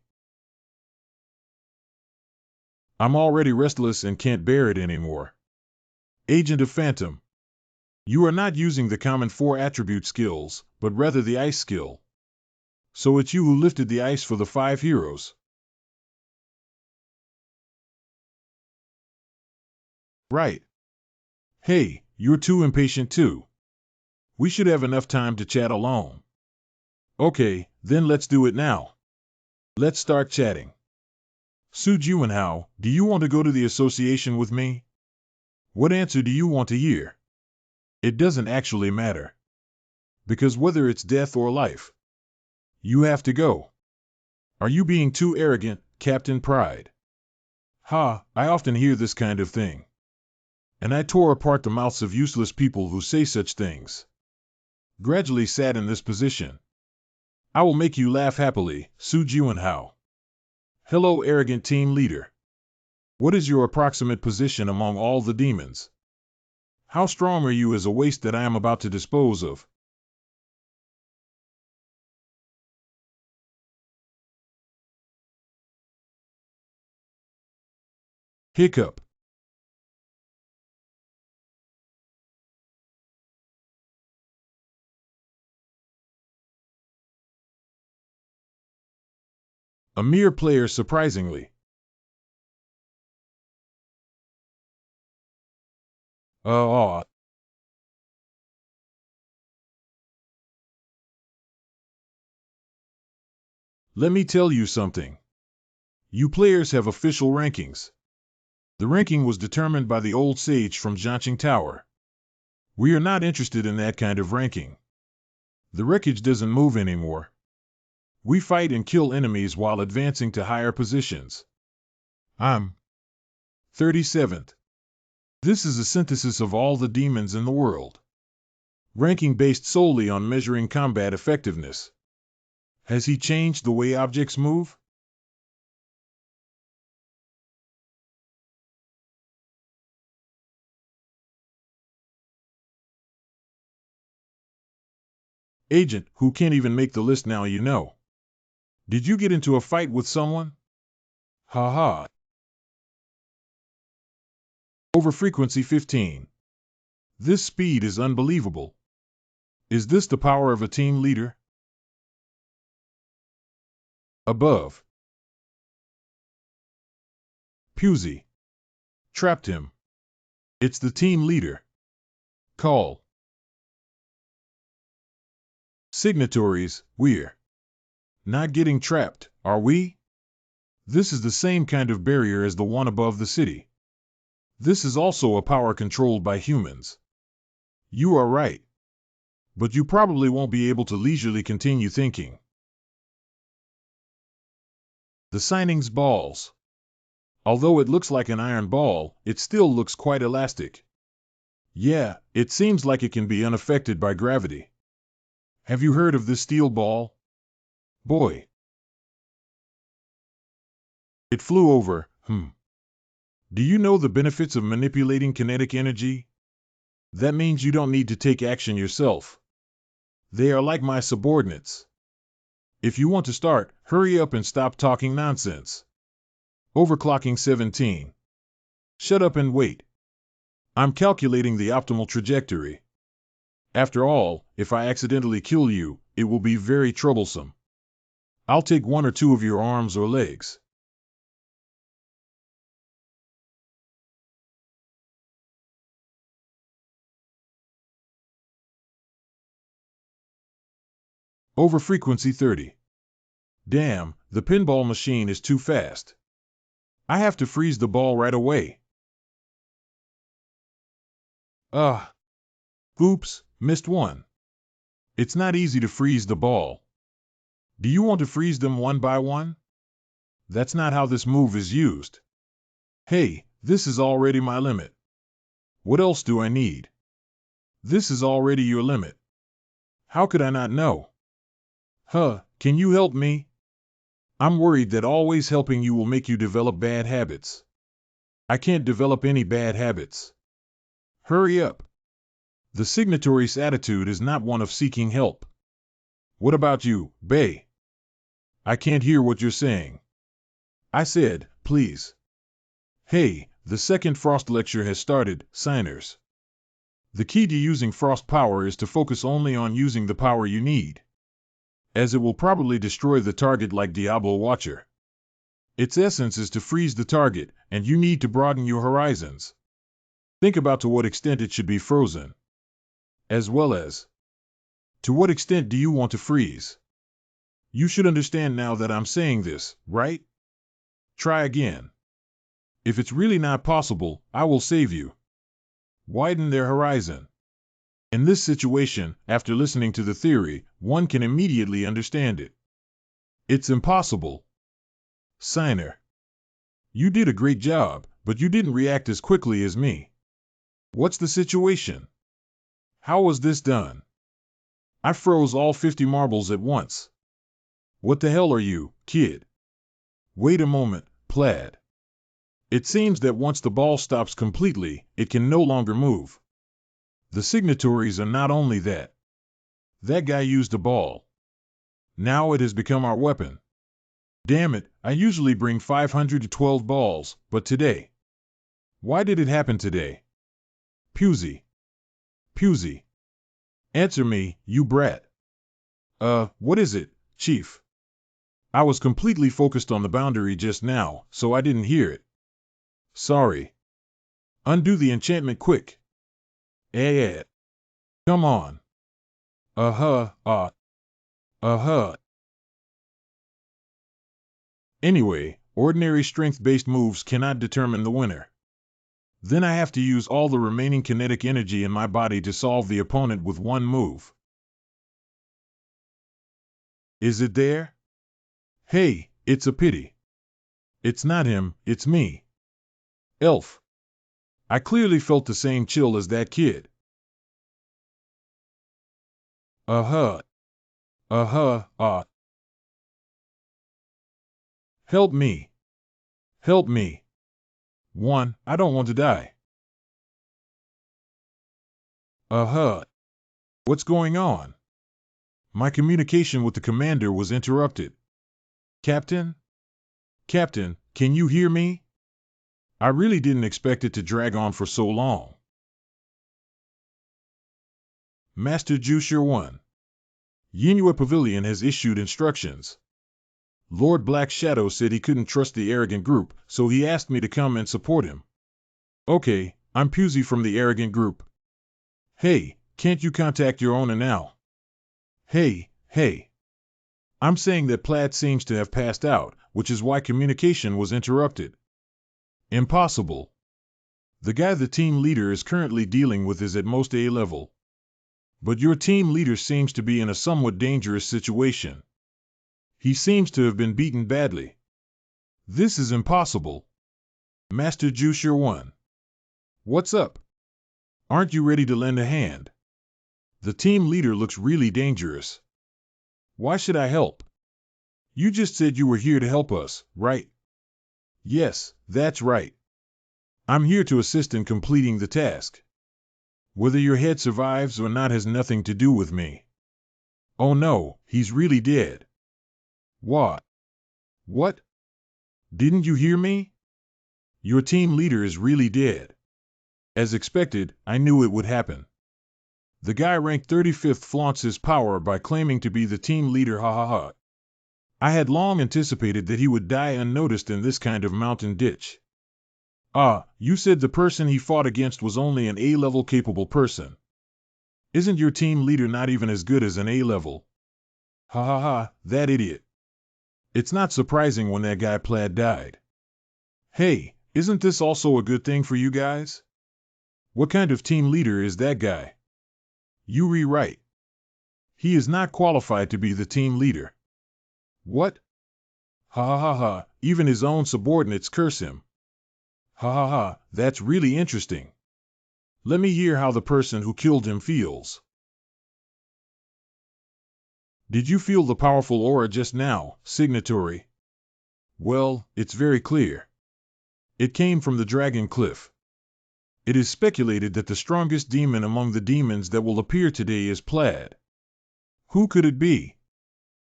I'm already restless and can't bear it anymore. Agent of Phantom. You are not using the common 4 attribute skills, but rather the ice skill. So it's you who lifted the ice for the 5 heroes. Right. Hey, you're too impatient too. We should have enough time to chat alone. Okay, then let's do it now. Let's start chatting. Suju and how, do you want to go to the association with me? What answer do you want to hear? It doesn't actually matter. Because whether it's death or life, you have to go. Are you being too arrogant, Captain Pride? Ha, I often hear this kind of thing. And I tore apart the mouths of useless people who say such things. Gradually sat in this position. I will make you laugh happily, Suju and how. Hello, arrogant team leader. What is your approximate position among all the demons? How strong are you as a waste that I am about to dispose of? Hiccup. A mere player surprisingly. Uh, Let me tell you something. You players have official rankings. The ranking was determined by the old sage from Jiangqing Tower. We are not interested in that kind of ranking. The wreckage doesn't move anymore. We fight and kill enemies while advancing to higher positions. I'm 37th. This is a synthesis of all the demons in the world. Ranking based solely on measuring combat effectiveness. Has he changed the way objects move? Agent, who can't even make the list now you know. Did you get into a fight with someone? Ha ha. Over frequency 15. This speed is unbelievable. Is this the power of a team leader? Above. Pusey. Trapped him. It's the team leader. Call. Signatories, we're not getting trapped, are we? This is the same kind of barrier as the one above the city. This is also a power controlled by humans. You are right. But you probably won't be able to leisurely continue thinking. The signing's balls. Although it looks like an iron ball, it still looks quite elastic. Yeah, it seems like it can be unaffected by gravity. Have you heard of this steel ball? Boy. It flew over, Do you know the benefits of manipulating kinetic energy? That means you don't need to take action yourself. They are like my subordinates. If you want to start, hurry up and stop talking nonsense. Overclocking 17. Shut up and wait. I'm calculating the optimal trajectory. After all, if I accidentally kill you, it will be very troublesome. I'll take one or two of your arms or legs. Over frequency 30. Damn, the pinball machine is too fast. I have to freeze the ball right away. Oops, missed one. It's not easy to freeze the ball. Do you want to freeze them one by one? That's not how this move is used. Hey, this is already my limit. What else do I need? This is already your limit. How could I not know? Can you help me? I'm worried that always helping you will make you develop bad habits. I can't develop any bad habits. Hurry up. The signatory's attitude is not one of seeking help. What about you, Bay? I can't hear what you're saying. I said, please. Hey, the second Frost lecture has started, signers. The key to using Frost power is to focus only on using the power you need, as it will probably destroy the target like Diablo Watcher. Its essence is to freeze the target, and you need to broaden your horizons. Think about to what extent it should be frozen, as well as to what extent do you want to freeze. You should understand now that I'm saying this, right? Try again. If it's really not possible, I will save you. Widen their horizon. In this situation, after listening to the theory, one can immediately understand it. It's impossible. Signer. You did a great job, but you didn't react as quickly as me. What's the situation? How was this done? I froze all 50 marbles at once. What the hell are you, kid? Wait a moment, Plaid. It seems that once the ball stops completely, it can no longer move. The signatories are not only that. That guy used a ball. Now it has become our weapon. Damn it, I usually bring 512 balls, but today. Why did it happen today? Pusey. Answer me, you brat. What is it, Chief? I was completely focused on the boundary just now, so I didn't hear it. Sorry. Undo the enchantment quick. Come on. Anyway, ordinary strength-based moves cannot determine the winner. Then I have to use all the remaining kinetic energy in my body to solve the opponent with one move. Is it there? Hey, it's a pity. It's not him, it's me. Elf. I clearly felt the same chill as that kid. Help me. Help me. One, I don't want to die. What's going on? My communication with the commander was interrupted. Captain? Captain, can you hear me? I really didn't expect it to drag on for so long. Master Juicer 1. Yinhua Pavilion has issued instructions. Lord Black Shadow said he couldn't trust the arrogant group, so he asked me to come and support him. Okay, I'm Pusey from the arrogant group. Hey, can't you contact your owner now? Hey. I'm saying that Plaid seems to have passed out, which is why communication was interrupted. Impossible. The guy the team leader is currently dealing with is at most A level. But your team leader seems to be in a somewhat dangerous situation. He seems to have been beaten badly. This is impossible. Master Jusher 1. What's up? Aren't you ready to lend a hand? The team leader looks really dangerous. Why should I help? You just said you were here to help us, right? Yes, that's right. I'm here to assist in completing the task. Whether your head survives or not has nothing to do with me. Oh no, he's really dead. What? What? Didn't you hear me? Your team leader is really dead. As expected, I knew it would happen. The guy ranked 35th flaunts his power by claiming to be the team leader, ha ha ha. I had long anticipated that he would die unnoticed in this kind of mountain ditch. Ah, you said the person he fought against was only an A-level capable person. Isn't your team leader not even as good as an A-level? Ha ha ha, that idiot. It's not surprising when that guy Plaid died. Hey, isn't this also a good thing for you guys? What kind of team leader is that guy? You rewrite. He is not qualified to be the team leader. What? Ha ha ha ha, even his own subordinates curse him. Ha ha ha, that's really interesting. Let me hear how the person who killed him feels. Did you feel the powerful aura just now, signatory? Well, it's very clear. It came from the Dragon Cliff. It is speculated that the strongest demon among the demons that will appear today is Plaid. Who could it be?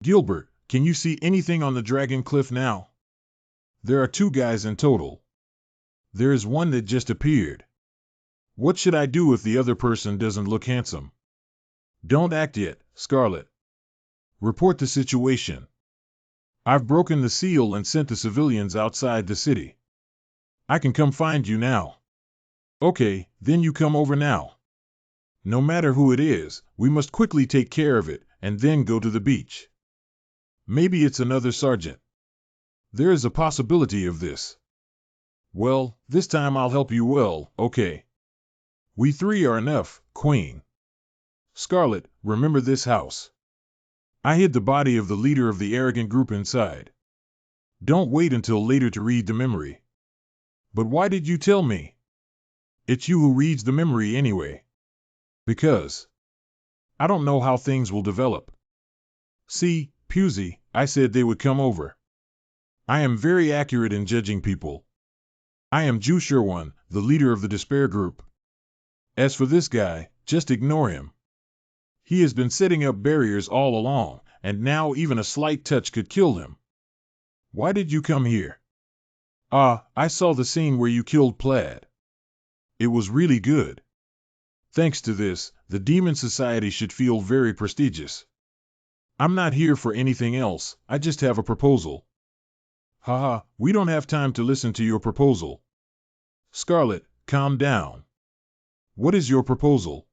Gilbert, can you see anything on the Dragon Cliff now? There are 2 guys in total. There is one that just appeared. What should I do if the other person doesn't look handsome? Don't act yet, Scarlet. Report the situation. I've broken the seal and sent the civilians outside the city. I can come find you now. Okay, then you come over now. No matter who it is, we must quickly take care of it, and then go to the beach. Maybe it's another sergeant. There is a possibility of this. Well, this time I'll help you well, okay. We 3 are enough, Queen. Scarlet, remember this house. I hid the body of the leader of the arrogant group inside. Don't wait until later to read the memory. But why did you tell me? It's you who reads the memory anyway. Because I don't know how things will develop. See, Pusey, I said they would come over. I am very accurate in judging people. I am Jusher 1, the leader of the despair group. As for this guy, just ignore him. He has been setting up barriers all along, and now even a slight touch could kill him. Why did you come here? I saw the scene where you killed Plaid. It was really good. Thanks to this, the Demon Society should feel very prestigious. I'm not here for anything else, I just have a proposal. Haha, we don't have time to listen to your proposal. Scarlet, calm down. What is your proposal?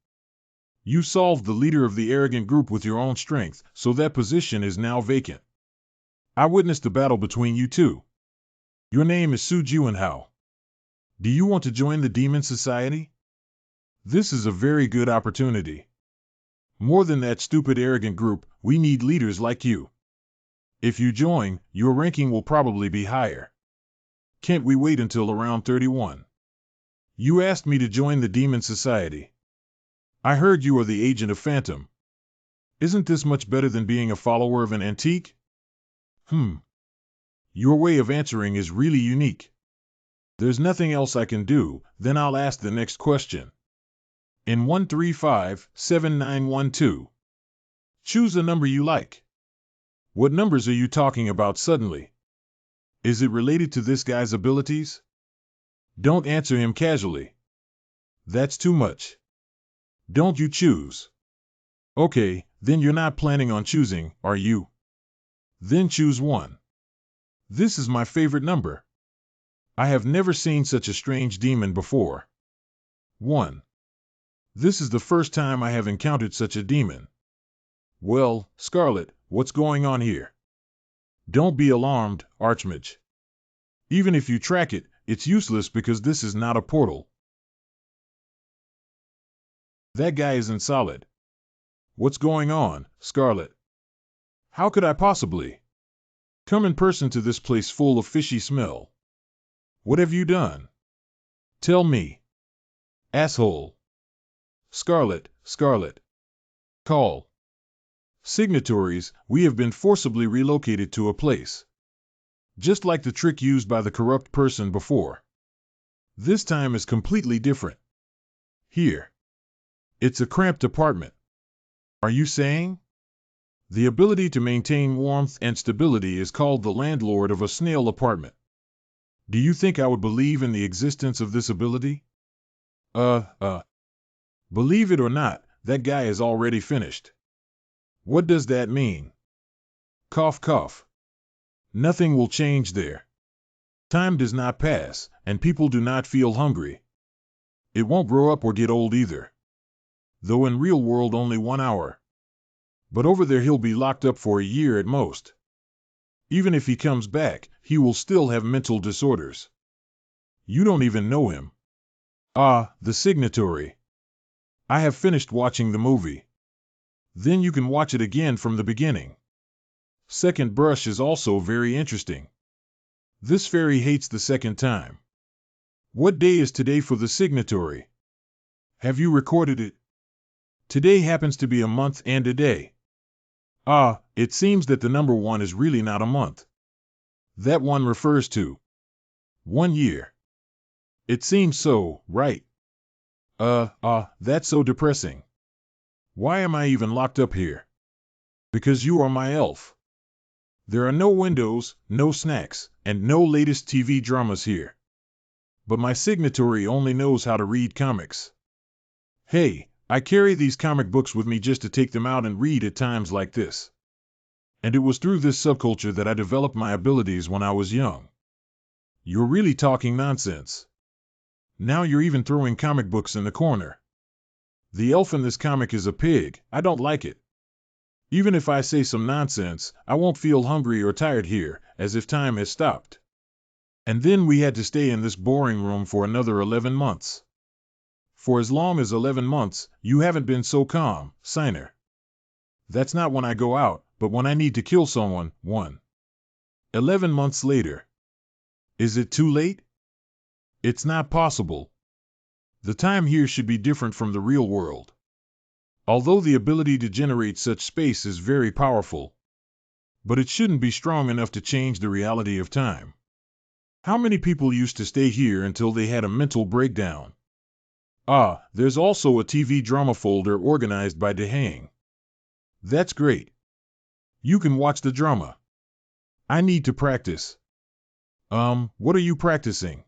You solved the leader of the arrogant group with your own strength, so that position is now vacant. I witnessed the battle between you 2. Your name is Su Juanhao. Do you want to join the Demon Society? This is a very good opportunity. More than that stupid arrogant group, we need leaders like you. If you join, your ranking will probably be higher. Can't we wait until around 31? You asked me to join the Demon Society. I heard you are the agent of Phantom. Isn't this much better than being a follower of an antique? Your way of answering is really unique. There's nothing else I can do, then I'll ask the next question. In 135-7912, choose a number you like. What numbers are you talking about suddenly? Is it related to this guy's abilities? Don't answer him casually. That's too much. Don't you choose? Okay, then you're not planning on choosing, are you? Then choose 1. This is my favorite number. I have never seen such a strange demon before. 1. This is the first time I have encountered such a demon. Well, Scarlet, what's going on here? Don't be alarmed, Archmage. Even if you track it, it's useless because this is not a portal. That guy isn't solid. What's going on, Scarlet? How could I possibly come in person to this place full of fishy smell? What have you done? Tell me. Asshole. Scarlet, Scarlet. Call. Signatories, we have been forcibly relocated to a place. Just like the trick used by the corrupt person before. This time is completely different. Here. It's a cramped apartment. Are you saying? The ability to maintain warmth and stability is called the landlord of a snail apartment. Do you think I would believe in the existence of this ability? Believe it or not, that guy is already finished. What does that mean? Cough, cough. Nothing will change there. Time does not pass, and people do not feel hungry. It won't grow up or get old either. Though in real world only 1 hour. But over there he'll be locked up for a year at most. Even if he comes back, he will still have mental disorders. You don't even know him. Ah, the signatory. I have finished watching the movie. Then you can watch it again from the beginning. Second brush is also very interesting. This fairy hates the second time. What day is today for the signatory? Have you recorded it? Today happens to be a month and a day. Ah, it seems that the number 1 is really not a month. That 1 refers to 1 year. It seems so, right? That's so depressing. Why am I even locked up here? Because you are my elf. There are no windows, no snacks, and no latest TV dramas here. But my signatory only knows how to read comics. Hey, I carry these comic books with me just to take them out and read at times like this. And it was through this subculture that I developed my abilities when I was young. You're really talking nonsense. Now you're even throwing comic books in the corner. The elf in this comic is a pig. I don't like it. Even if I say some nonsense, I won't feel hungry or tired here, as if time has stopped. And then we had to stay in this boring room for another 11 months. For as long as 11 months, you haven't been so calm, Signer. That's not when I go out, but when I need to kill someone, 11 months later. Is it too late? It's not possible. The time here should be different from the real world. Although the ability to generate such space is very powerful. But it shouldn't be strong enough to change the reality of time. How many people used to stay here until they had a mental breakdown? Ah, there's also a TV drama folder organized by Dehang. That's great. You can watch the drama. I need to practice. What are you practicing?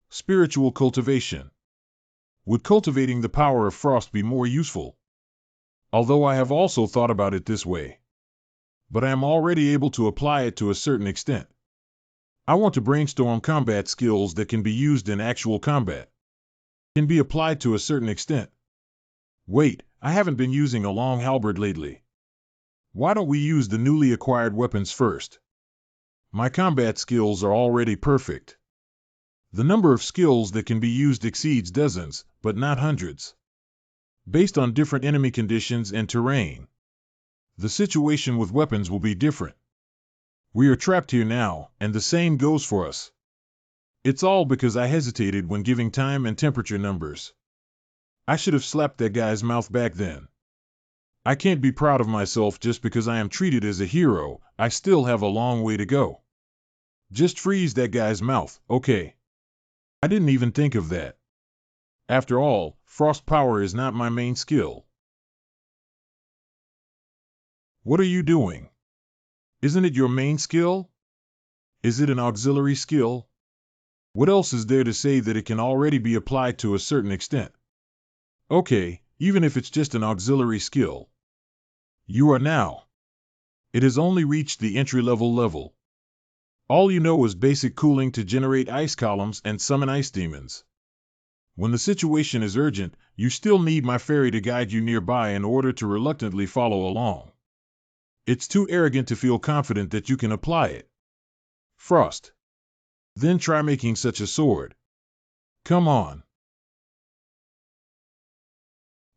Spiritual cultivation. Would cultivating the power of frost be more useful? Although I have also thought about it this way. But I am already able to apply it to a certain extent. I want to brainstorm combat skills that can be used in actual combat. Can be applied to a certain extent. Wait, I haven't been using a long halberd lately. Why don't we use the newly acquired weapons first? My combat skills are already perfect. The number of skills that can be used exceeds dozens, but not hundreds. Based on different enemy conditions and terrain. The situation with weapons will be different. We are trapped here now, and the same goes for us. It's all because I hesitated when giving time and temperature numbers. I should have slapped that guy's mouth back then. I can't be proud of myself just because I am treated as a hero. I still have a long way to go. Just freeze that guy's mouth, okay? I didn't even think of that. After all, frost power is not my main skill. What are you doing? Isn't it your main skill? Is it an auxiliary skill? What else is there to say that it can already be applied to a certain extent? Okay, even if it's just an auxiliary skill. You are now. It has only reached the entry-level level. All you know is basic cooling to generate ice columns and summon ice demons. When the situation is urgent, you still need my fairy to guide you nearby in order to reluctantly follow along. It's too arrogant to feel confident that you can apply it. Frost. Then try making such a sword. Come on.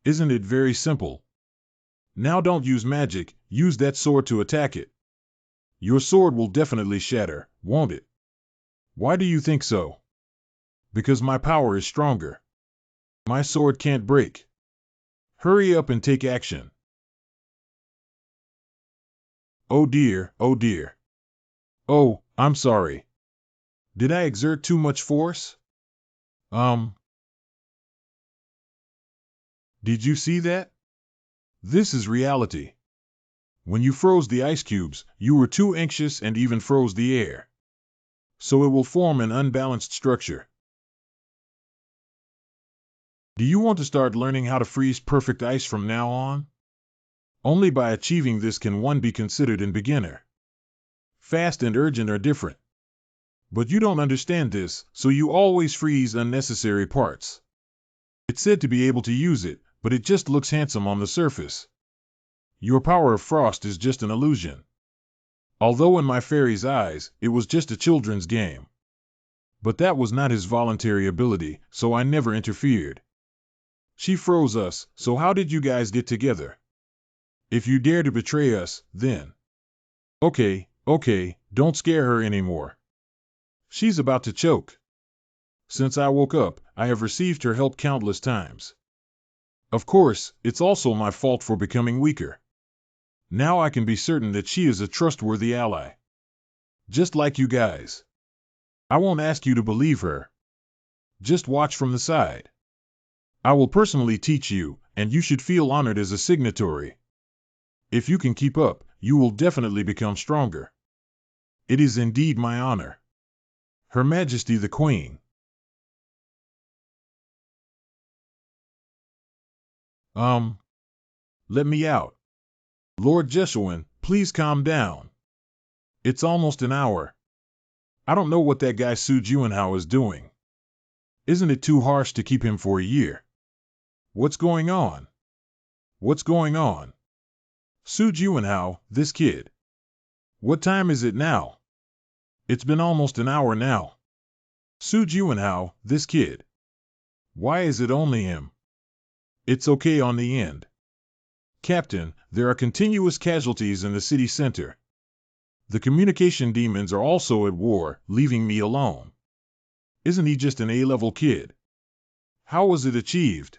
Isn't it very simple? Now don't use magic, use that sword to attack it. Your sword will definitely shatter, won't it? Why do you think so? Because my power is stronger. My sword can't break. Hurry up and take action. Oh dear, oh dear. Oh, I'm sorry. Did I exert too much force? Did you see that? This is reality. When you froze the ice cubes, you were too anxious and even froze the air. So it will form an unbalanced structure. Do you want to start learning how to freeze perfect ice from now on? Only by achieving this can one be considered a beginner. Fast and urgent are different. But you don't understand this, so you always freeze unnecessary parts. It's said to be able to use it, but it just looks handsome on the surface. Your power of frost is just an illusion. Although in my fairy's eyes, it was just a children's game. But that was not his voluntary ability, so I never interfered. She froze us, so how did you guys get together? If you dare to betray us, then... Okay, don't scare her anymore. She's about to choke. Since I woke up, I have received her help countless times. Of course, it's also my fault for becoming weaker. Now I can be certain that she is a trustworthy ally. Just like you guys. I won't ask you to believe her. Just watch from the side. I will personally teach you, and you should feel honored as a signatory. If you can keep up, you will definitely become stronger. It is indeed my honor. Her Majesty the Queen. Let me out. Lord Jeshuin, please calm down. It's almost an hour. I don't know what that guy Su Juanhao is doing. Isn't it too harsh to keep him for a year? What's going on? What's going on? Su Juanhao, this kid. What time is it now? It's been almost an hour now. Su Juanhao, this kid. Why is it only him? It's okay on the end. Captain, there are continuous casualties in the city center. The communication demons are also at war, leaving me alone. Isn't he just an A-level kid? How was it achieved?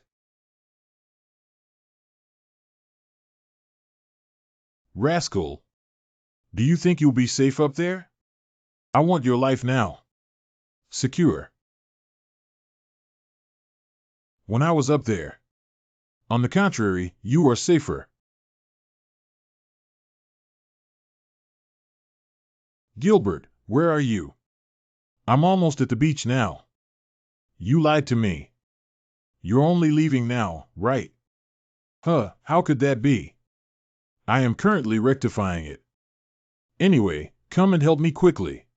Rascal. Do you think you'll be safe up there? I want your life now. Secure. When I was up there. On the contrary, you are safer. Gilbert, where are you? I'm almost at the beach now. You lied to me. You're only leaving now, right? How could that be? I am currently rectifying it. Anyway, come and help me quickly.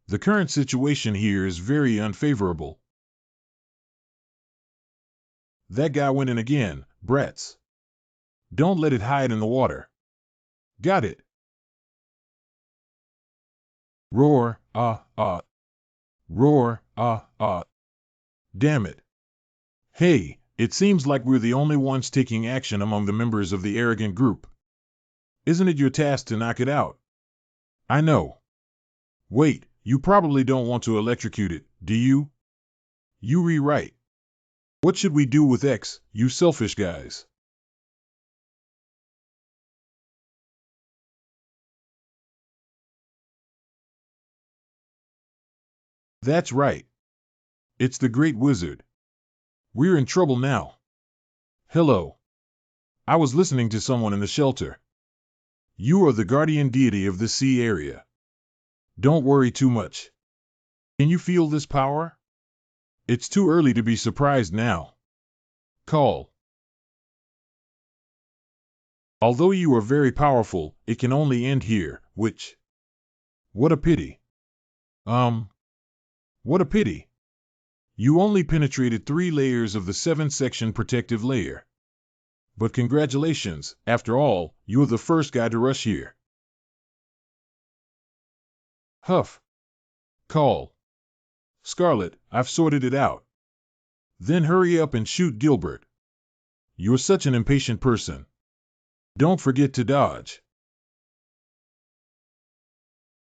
The current situation here is very unfavorable. That guy went in again, brats. Don't let it hide in the water. Got it. Roar, roar, damn it. Hey, it seems like we're the only ones taking action among the members of the arrogant group. Isn't it your task to knock it out? I know. Wait, you probably don't want to electrocute it, do you? You rewrite. What should we do with X, you selfish guys? That's right. It's the Great Wizard. We're in trouble now. Hello. I was listening to someone in the shelter. You are the guardian deity of the sea area. Don't worry too much. Can you feel this power? It's too early to be surprised now. Call. Although you are very powerful, it can only end here, which... What a pity. What a pity. You only penetrated 3 layers of the 7-section protective layer. But congratulations, after all, you're the first guy to rush here. Huff. Call. Scarlet, I've sorted it out. Then hurry up and shoot Gilbert. You're such an impatient person. Don't forget to dodge.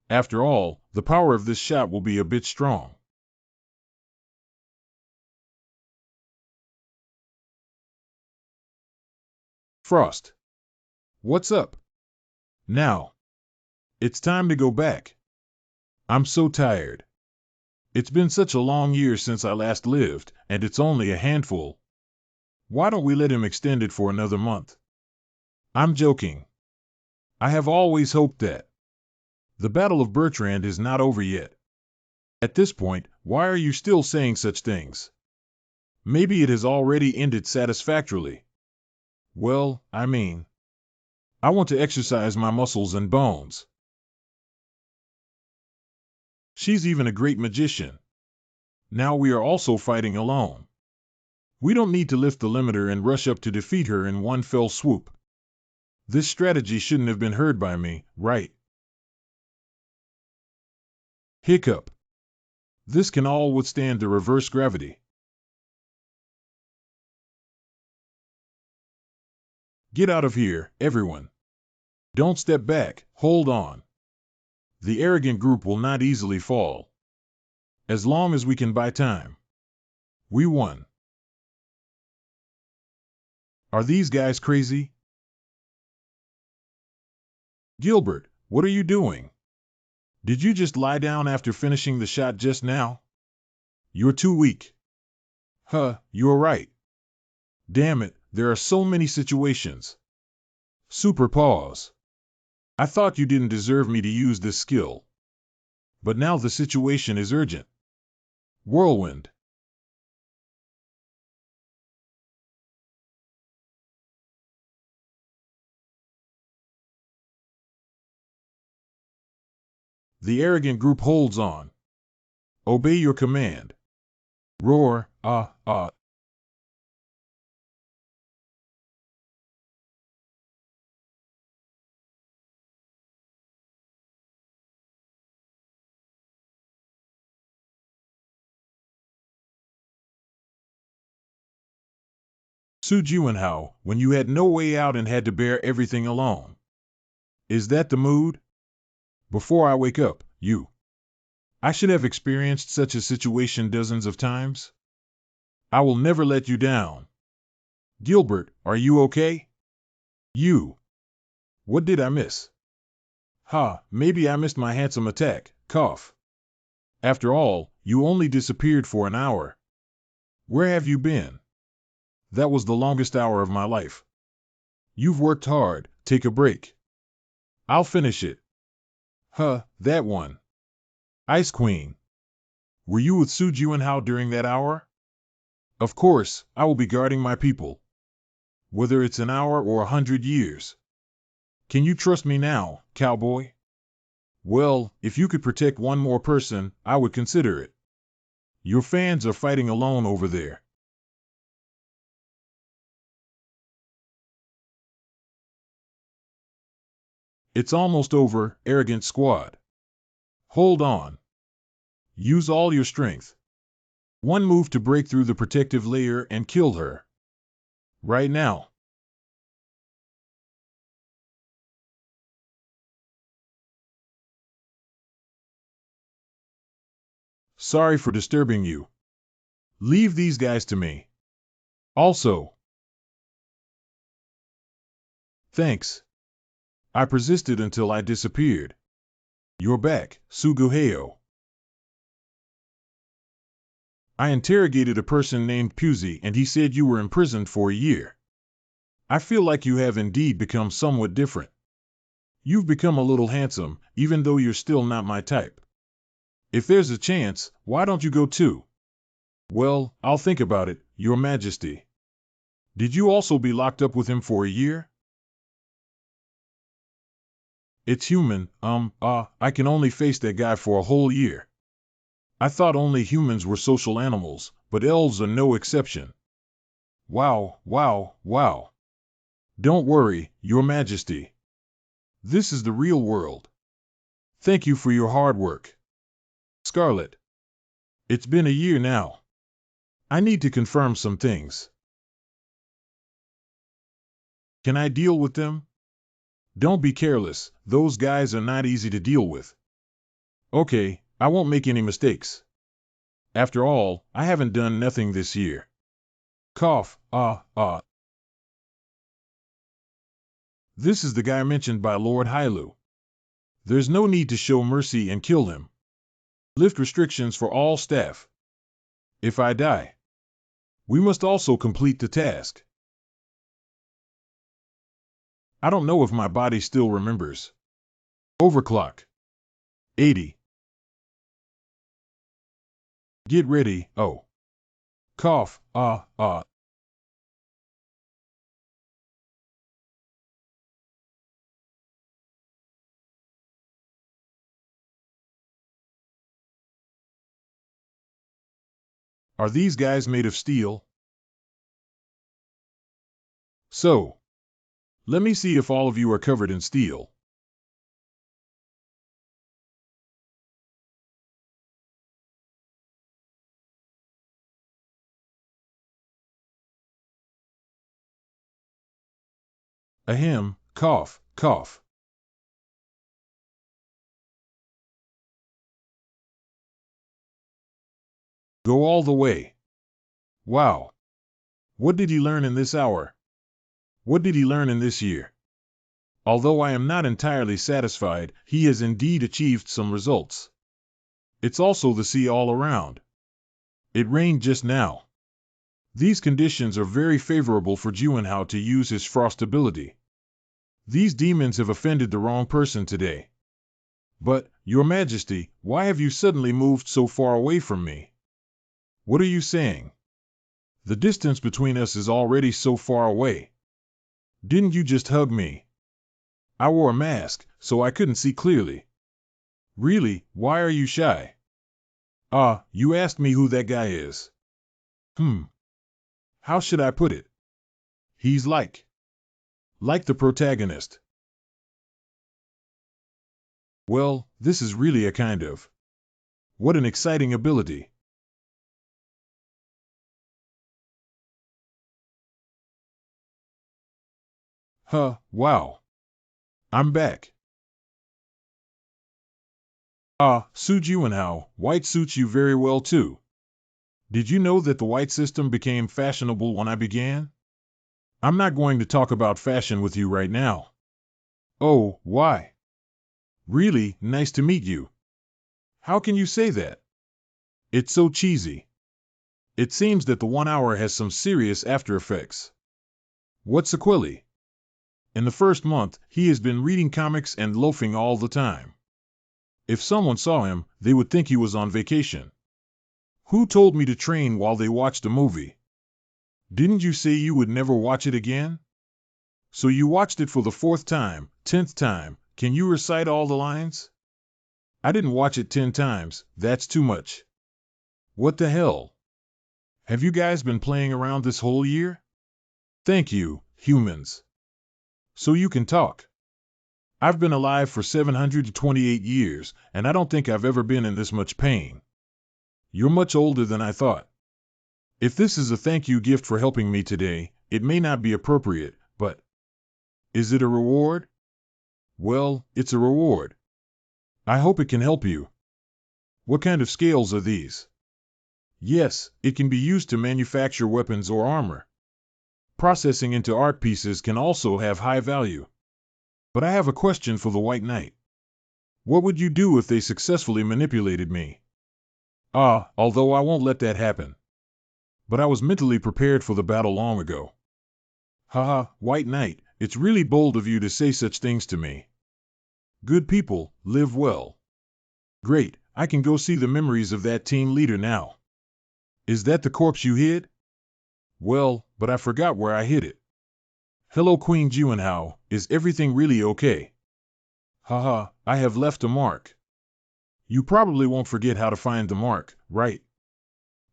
After all, the power of this shot will be a bit strong. Frost. What's up? Now. It's time to go back. I'm so tired. It's been such a long year since I last lived, and it's only a handful. Why don't we let him extend it for another month? I'm joking. I have always hoped that. The Battle of Bertrand is not over yet. At this point, why are you still saying such things? Maybe it has already ended satisfactorily. Well, I mean, I want to exercise my muscles and bones. She's even a great magician. Now we are also fighting alone. We don't need to lift the limiter and rush up to defeat her in one fell swoop. This strategy shouldn't have been heard by me, right? Hiccup. This can all withstand the reverse gravity. Get out of here, everyone. Don't step back, hold on. The arrogant group will not easily fall. As long as we can buy time. We won. Are these guys crazy? Gilbert, what are you doing? Did you just lie down after finishing the shot just now? You're too weak. You're right. Damn it, there are so many situations. Super pause. I thought you didn't deserve me to use this skill. But now the situation is urgent. Whirlwind. The arrogant group holds on. Obey your command. Roar, Su Jiwenhao, when you had no way out and had to bear everything alone. Is that the mood? Before I wake up, I should have experienced such a situation dozens of times. I will never let you down. Gilbert, are you okay? What did I miss? Maybe I missed my handsome attack, cough. After all, you only disappeared for an hour. Where have you been? That was the longest hour of my life. You've worked hard, take a break. I'll finish it. That one. Ice Queen. Were you with Su Jiwenhao during that hour? Of course, I will be guarding my people. Whether it's an hour or 100 years. Can you trust me now, cowboy? Well, if you could protect one more person, I would consider it. Your fans are fighting alone over there. It's almost over, arrogant squad. Hold on. Use all your strength. One move to break through the protective layer and kill her. Right now. Sorry for disturbing you. Leave these guys to me. Also. Thanks. I persisted until I disappeared. You're back, Suguheo. I interrogated a person named Pusey and he said you were imprisoned for a year. I feel like you have indeed become somewhat different. You've become a little handsome, even though you're still not my type. If there's a chance, why don't you go too? Well, I'll think about it, Your Majesty. Did you also be locked up with him for a year? It's human, I can only face that guy for a whole year. I thought only humans were social animals, but elves are no exception. Wow, wow, wow. Don't worry, Your Majesty. This is the real world. Thank you for your hard work. Scarlet. It's been a year now. I need to confirm some things. Can I deal with them? Don't be careless, those guys are not easy to deal with. Okay, I won't make any mistakes. After all, I haven't done nothing this year. Cough, This is the guy mentioned by Lord Hylu. There's no need to show mercy and kill him. Lift restrictions for all staff. If I die, we must also complete the task. I don't know if my body still remembers. Overclock. 80. Get ready, oh. Cough, Are these guys made of steel? So, let me see if all of you are covered in steel. Ahem, cough, cough. Go all the way. Wow. What did he learn in this hour? What did he learn in this year? Although I am not entirely satisfied, he has indeed achieved some results. It's also the sea all around. It rained just now. These conditions are very favorable for Juanhao to use his frost ability. These demons have offended the wrong person today. But, Your Majesty, why have you suddenly moved so far away from me? What are you saying? The distance between us is already so far away. Didn't you just hug me? I wore a mask, so I couldn't see clearly. Really, why are you shy? You asked me who that guy is. How should I put it? He's like the protagonist. Well, this is really a kind of... What an exciting ability. Wow. I'm back. Su Juanhao, white suits you very well too. Did you know that the white system became fashionable when I began? I'm not going to talk about fashion with you right now. Oh, why? Really, nice to meet you. How can you say that? It's so cheesy. It seems that the 1 hour has some serious after effects. What's sequelae? In the first month, he has been reading comics and loafing all the time. If someone saw him, they would think he was on vacation. Who told me to train while they watched a movie? Didn't you say you would never watch it again? So you watched it for the 4th time, 10th time. Can you recite all the lines? I didn't watch it 10 times, that's too much. What the hell? Have you guys been playing around this whole year? Thank you, humans. So you can talk. I've been alive for 728 years, and I don't think I've ever been in this much pain. You're much older than I thought. If this is a thank you gift for helping me today, it may not be appropriate, but... Is it a reward? Well, it's a reward. I hope it can help you. What kind of scales are these? Yes, it can be used to manufacture weapons or armor. Processing into art pieces can also have high value. But I have a question for the White Knight. What would you do if they successfully manipulated me? Although I won't let that happen. But I was mentally prepared for the battle long ago. Haha, White Knight, it's really bold of you to say such things to me. Good people, live well. Great, I can go see the memories of that team leader now. Is that the corpse you hid? Well, but I forgot where I hid it. Hello Queen Juanhao, is everything really okay? Haha, I have left a mark. You probably won't forget how to find the mark, right?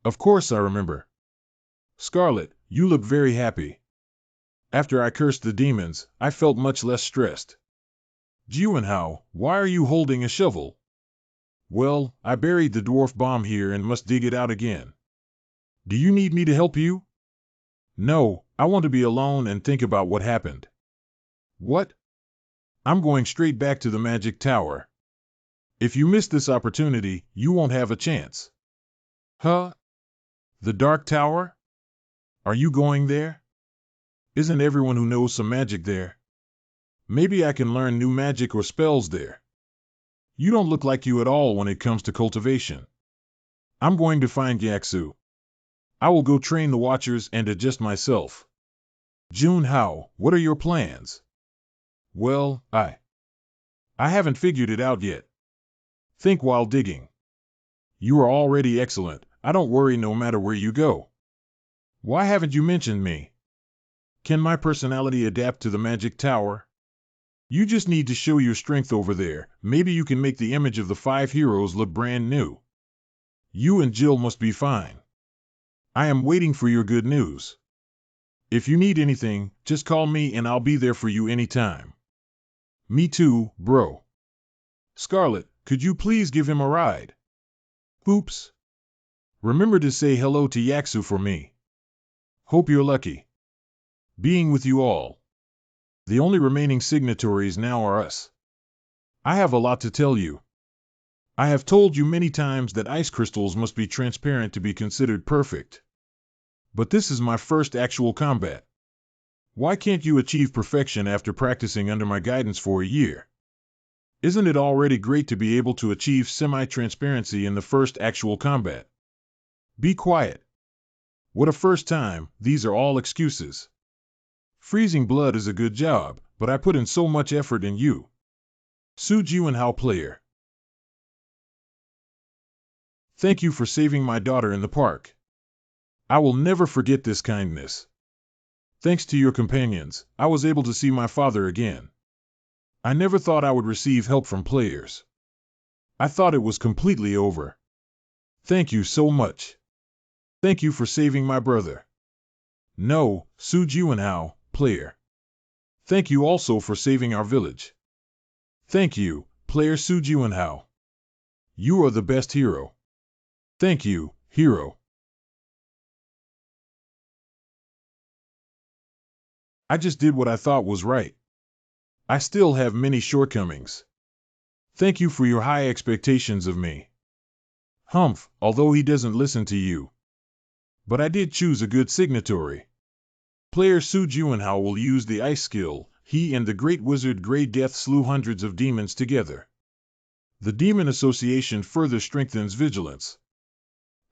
Of course I remember. Scarlet, you look very happy. After I cursed the demons, I felt much less stressed. Jiwenhao, why are you holding a shovel? Well, I buried the dwarf bomb here and must dig it out again. Do you need me to help you? No, I want to be alone and think about what happened. What? I'm going straight back to the magic tower. If you miss this opportunity, you won't have a chance. Huh? The Dark Tower? Are you going there? Isn't everyone who knows some magic there? Maybe I can learn new magic or spells there. You don't look like you at all when it comes to cultivation. I'm going to find Yaksu. I will go train the Watchers and adjust myself. Junhao, what are your plans? Well, I haven't figured it out yet. Think while digging. You are already excellent. I don't worry no matter where you go. Why haven't you mentioned me? Can my personality adapt to the magic tower? You just need to show your strength over there. Maybe you can make the image of the 5 heroes look brand new. You and Jill must be fine. I am waiting for your good news. If you need anything, just call me and I'll be there for you anytime. Me too, bro. Scarlet, could you please give him a ride? Oops. Remember to say hello to Yaksu for me. Hope you're lucky. Being with you all. The only remaining signatories now are us. I have a lot to tell you. I have told you many times that ice crystals must be transparent to be considered perfect. But this is my first actual combat. Why can't you achieve perfection after practicing under my guidance for a year? Isn't it already great to be able to achieve semi-transparency in the first actual combat? Be quiet. What a first time, these are all excuses. Freezing blood is a good job, but I put in so much effort in you. Su Jiwenhao player. Thank you for saving my daughter in the park. I will never forget this kindness. Thanks to your companions, I was able to see my father again. I never thought I would receive help from players. I thought it was completely over. Thank you so much. Thank you for saving my brother. No, Su Jiwenhao, player. Thank you also for saving our village. Thank you, player Su Jiwenhao. You are the best hero. Thank you, hero. I just did what I thought was right. I still have many shortcomings. Thank you for your high expectations of me. Humph, although he doesn't listen to you. But I did choose a good signatory. Player Su Jiwenhao will use the ice skill. He and the great wizard Grey Death slew hundreds of demons together. The Demon Association further strengthens vigilance.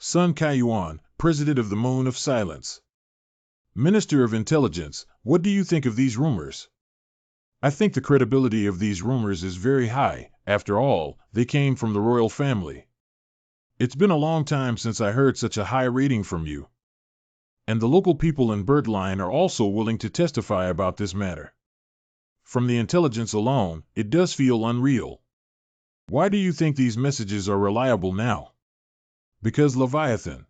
Sun Kaiyuan, President of the Moon of Silence. Minister of Intelligence, what do you think of these rumors? I think the credibility of these rumors is very high. After all, they came from the royal family. It's been a long time since I heard such a high rating from you. And the local people in Birdline are also willing to testify about this matter. From the intelligence alone, it does feel unreal. Why do you think these messages are reliable now? Because Leviathan.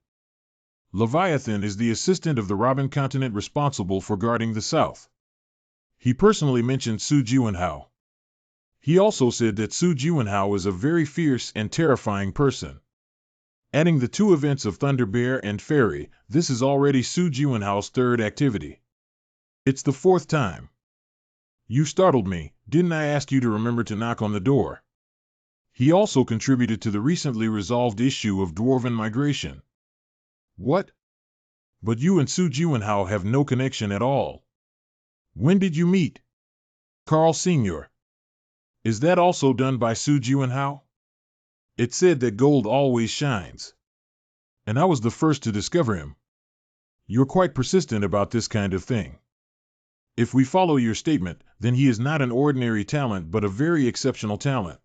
Leviathan is the assistant of the Robin Continent responsible for guarding the South. He personally mentioned Su Jiwenhao. He also said that Su Jiwenhao is a very fierce and terrifying person. Adding the 2 events of Thunder Bear and Fairy, this is already Su Jiwenhao's 3rd activity. It's the 4th time. You startled me, didn't I ask you to remember to knock on the door? He also contributed to the recently resolved issue of Dwarven migration. What? But you and Su Jiwenhao have no connection at all. When did you meet? Carl Sr. Is that also done by Su Jiwenhao? It said that gold always shines. And I was the first to discover him. You're quite persistent about this kind of thing. If we follow your statement, then he is not an ordinary talent but a very exceptional talent.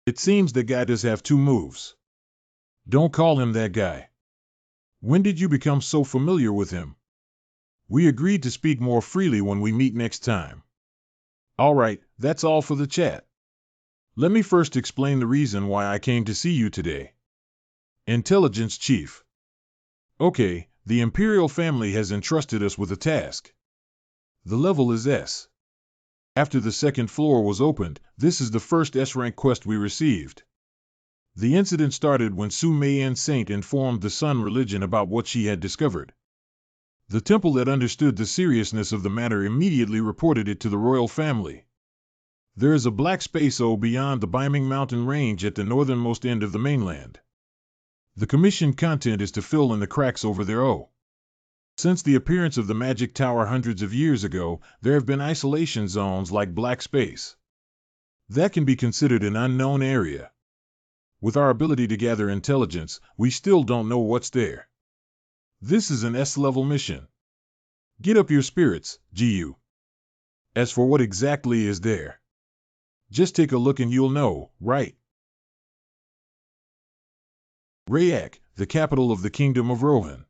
It seems that guy does have 2 moves. Don't call him that guy. When did you become so familiar with him? We agreed to speak more freely when we meet next time. All right, that's all for the chat. Let me first explain the reason why I came to see you today. Intelligence Chief. Okay, the Imperial family has entrusted us with a task. The level is S. After the second floor was opened, this is the first S-rank quest we received. The incident started when Su Meian Saint informed the Sun religion about what she had discovered. The temple that understood the seriousness of the matter immediately reported it to the royal family. There is a black space O beyond the Biming mountain range at the northernmost end of the mainland. The commissioned content is to fill in the cracks over there O. Since the appearance of the magic tower hundreds of years ago, there have been isolation zones like black space. That can be considered an unknown area. With our ability to gather intelligence, we still don't know what's there. This is an S-level mission. Get up your spirits, GU. As for what exactly is there, just take a look and you'll know, right? Rayak, the capital of the Kingdom of Rohan.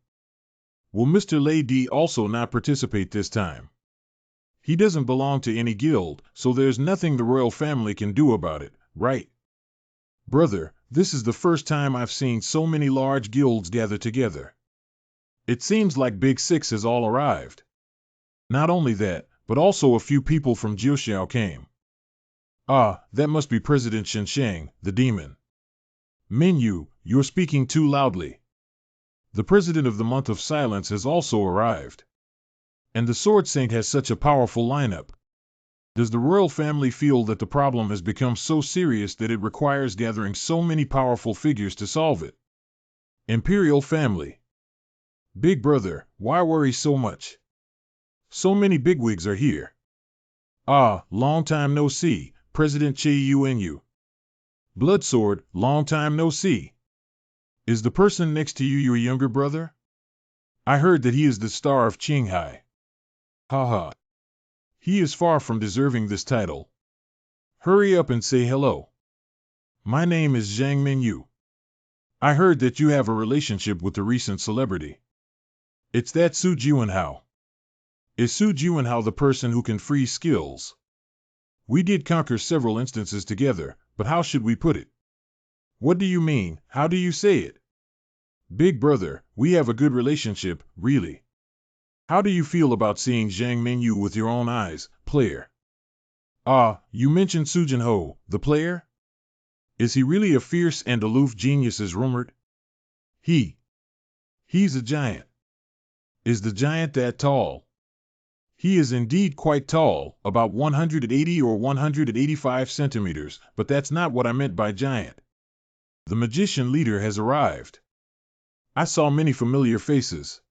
Will Mr. Lady also not participate this time? He doesn't belong to any guild, so there's nothing the royal family can do about it, right? Brother, this is the first time I've seen so many large guilds gather together. It seems like Big Six has all arrived. Not only that, but also a few people from Jiuxiao came. Ah, that must be President Shensheng, the demon. Minyu, you're speaking too loudly. The president of the Month of Silence has also arrived. And the Sword Saint has such a powerful lineup. Does the royal family feel that the problem has become so serious that it requires gathering so many powerful figures to solve it? Imperial family. Big brother, why worry so much? So many bigwigs are here. Ah, long time no see, President Che Yunu. Bloodsword, long time no see. Is the person next to you your younger brother? I heard that he is the star of Qinghai. Haha. He is far from deserving this title. Hurry up and say hello. My name is Zhang Minyu. I heard that you have a relationship with the recent celebrity. It's that Su Jiwenhao. Is Su Jiwenhao the person who can freeze skills? We did conquer several instances together, but how should we put it? What do you mean, how do you say it? Big brother, we have a good relationship, really. How do you feel about seeing Zhang Minyu with your own eyes, player? Ah, you mentioned Su Jinho, the player? Is he really a fierce and aloof genius as rumored? He's a giant. Is the giant that tall? He is indeed quite tall, about 180 or 185 centimeters, but that's not what I meant by giant. The magician leader has arrived. I saw many familiar faces.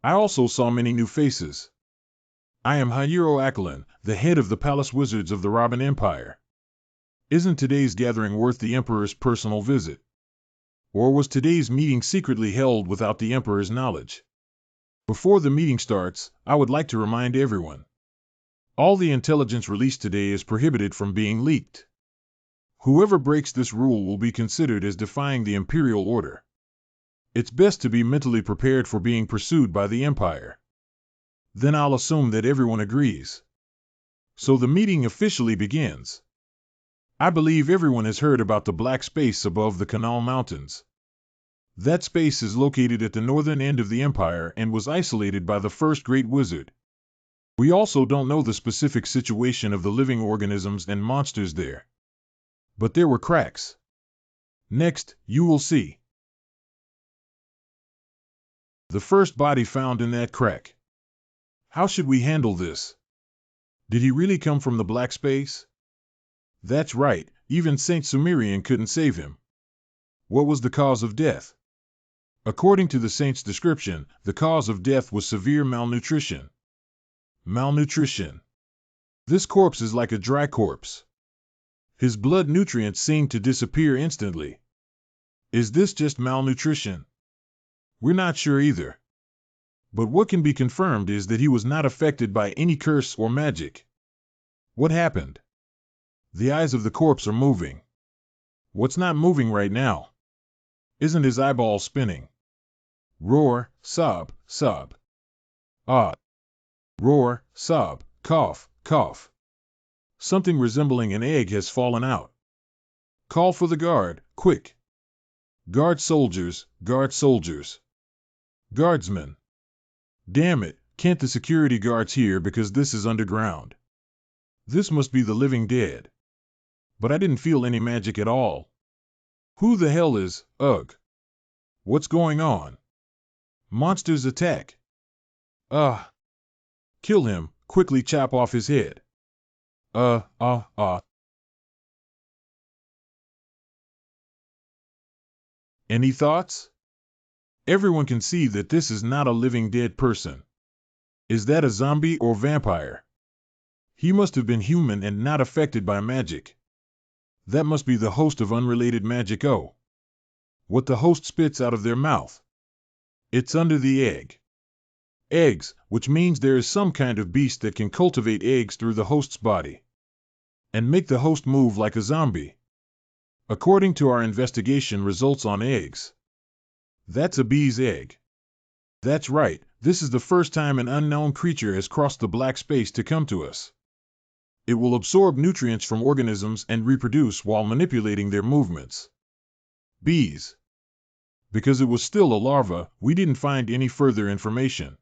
I also saw many new faces. I am Hayuro Akelin, the head of the palace wizards of the Robin Empire. Isn't today's gathering worth the Emperor's personal visit? Or was today's meeting secretly held without the Emperor's knowledge? Before the meeting starts, I would like to remind everyone. All the intelligence released today is prohibited from being leaked. Whoever breaks this rule will be considered as defying the imperial order. It's best to be mentally prepared for being pursued by the Empire. Then I'll assume that everyone agrees. So the meeting officially begins. I believe everyone has heard about the black space above the Canal Mountains. That space is located at the northern end of the Empire and was isolated by the first great wizard. We also don't know the specific situation of the living organisms and monsters there. But there were cracks. Next, you will see. The first body found in that crack. How should we handle this? Did he really come from the black space? That's right, even Saint Sumerian couldn't save him. What was the cause of death? According to the saint's description, the cause of death was severe malnutrition. Malnutrition. This corpse is like a dry corpse. His blood nutrients seem to disappear instantly. Is this just malnutrition? We're not sure either. But what can be confirmed is that he was not affected by any curse or magic. What happened? The eyes of the corpse are moving. What's not moving right now? Isn't his eyeball spinning? Roar, sob, sob. Ah. Roar, sob, cough, cough. Something resembling an egg has fallen out. Call for the guard, quick. Guard soldiers, guard soldiers. Guardsmen. Damn it, can't the security guards hear because this is underground? This must be the living dead. But I didn't feel any magic at all. Who the hell is, ugh? What's going on? Monsters attack. Kill him, quickly chop off his head. Any thoughts? Everyone can see that this is not a living dead person. Is that a zombie or vampire? He must have been human and not affected by magic. That must be the host of unrelated magic. Oh. What the host spits out of their mouth. It's under the egg. Eggs, which means there is some kind of beast that can cultivate eggs through the host's body and make the host move like a zombie. According to our investigation results on eggs. That's a bee's egg. That's right, this is the first time an unknown creature has crossed the black space to come to us. It will absorb nutrients from organisms and reproduce while manipulating their movements. Bees. Because it was still a larva, we didn't find any further information.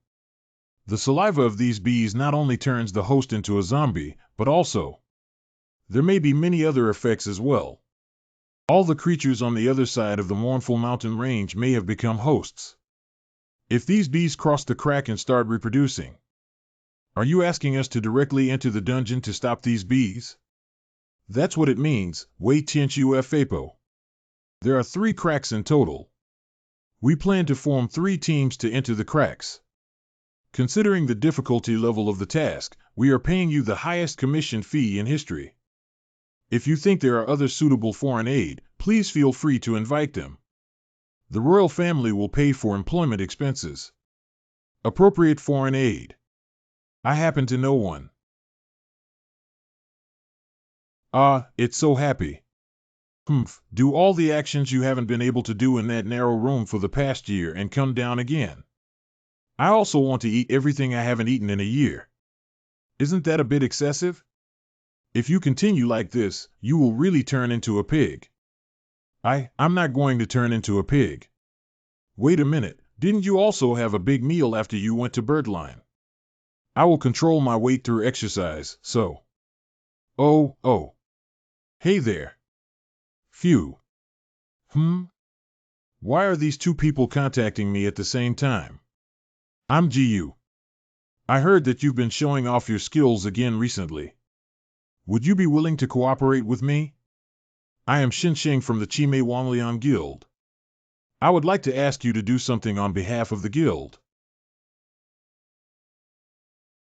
The saliva of these bees not only turns the host into a zombie, but also there may be many other effects as well. All the creatures on the other side of the mournful mountain range may have become hosts. If these bees cross the crack and start reproducing, are you asking us to directly enter the dungeon to stop these bees? That's what it means, way tientu fapo. There are 3 cracks in total. We plan to form 3 teams to enter the cracks. Considering the difficulty level of the task, we are paying you the highest commission fee in history. If you think there are other suitable foreign aid, please feel free to invite them. The royal family will pay for employment expenses. Appropriate foreign aid. I happen to know one. It's so happy. Do all the actions you haven't been able to do in that narrow room for the past year and come down again. I also want to eat everything I haven't eaten in a year. Isn't that a bit excessive? If you continue like this, you will really turn into a pig. I'm not going to turn into a pig. Wait a minute, didn't you also have a big meal after you went to Birdline? I will control my weight through exercise, so. Oh. Hey there. Phew. Why are these 2 people contacting me at the same time? I'm GU. I heard that you've been showing off your skills again recently. Would you be willing to cooperate with me? I am Xinsheng from the Chime Wanglian Guild. I would like to ask you to do something on behalf of the guild.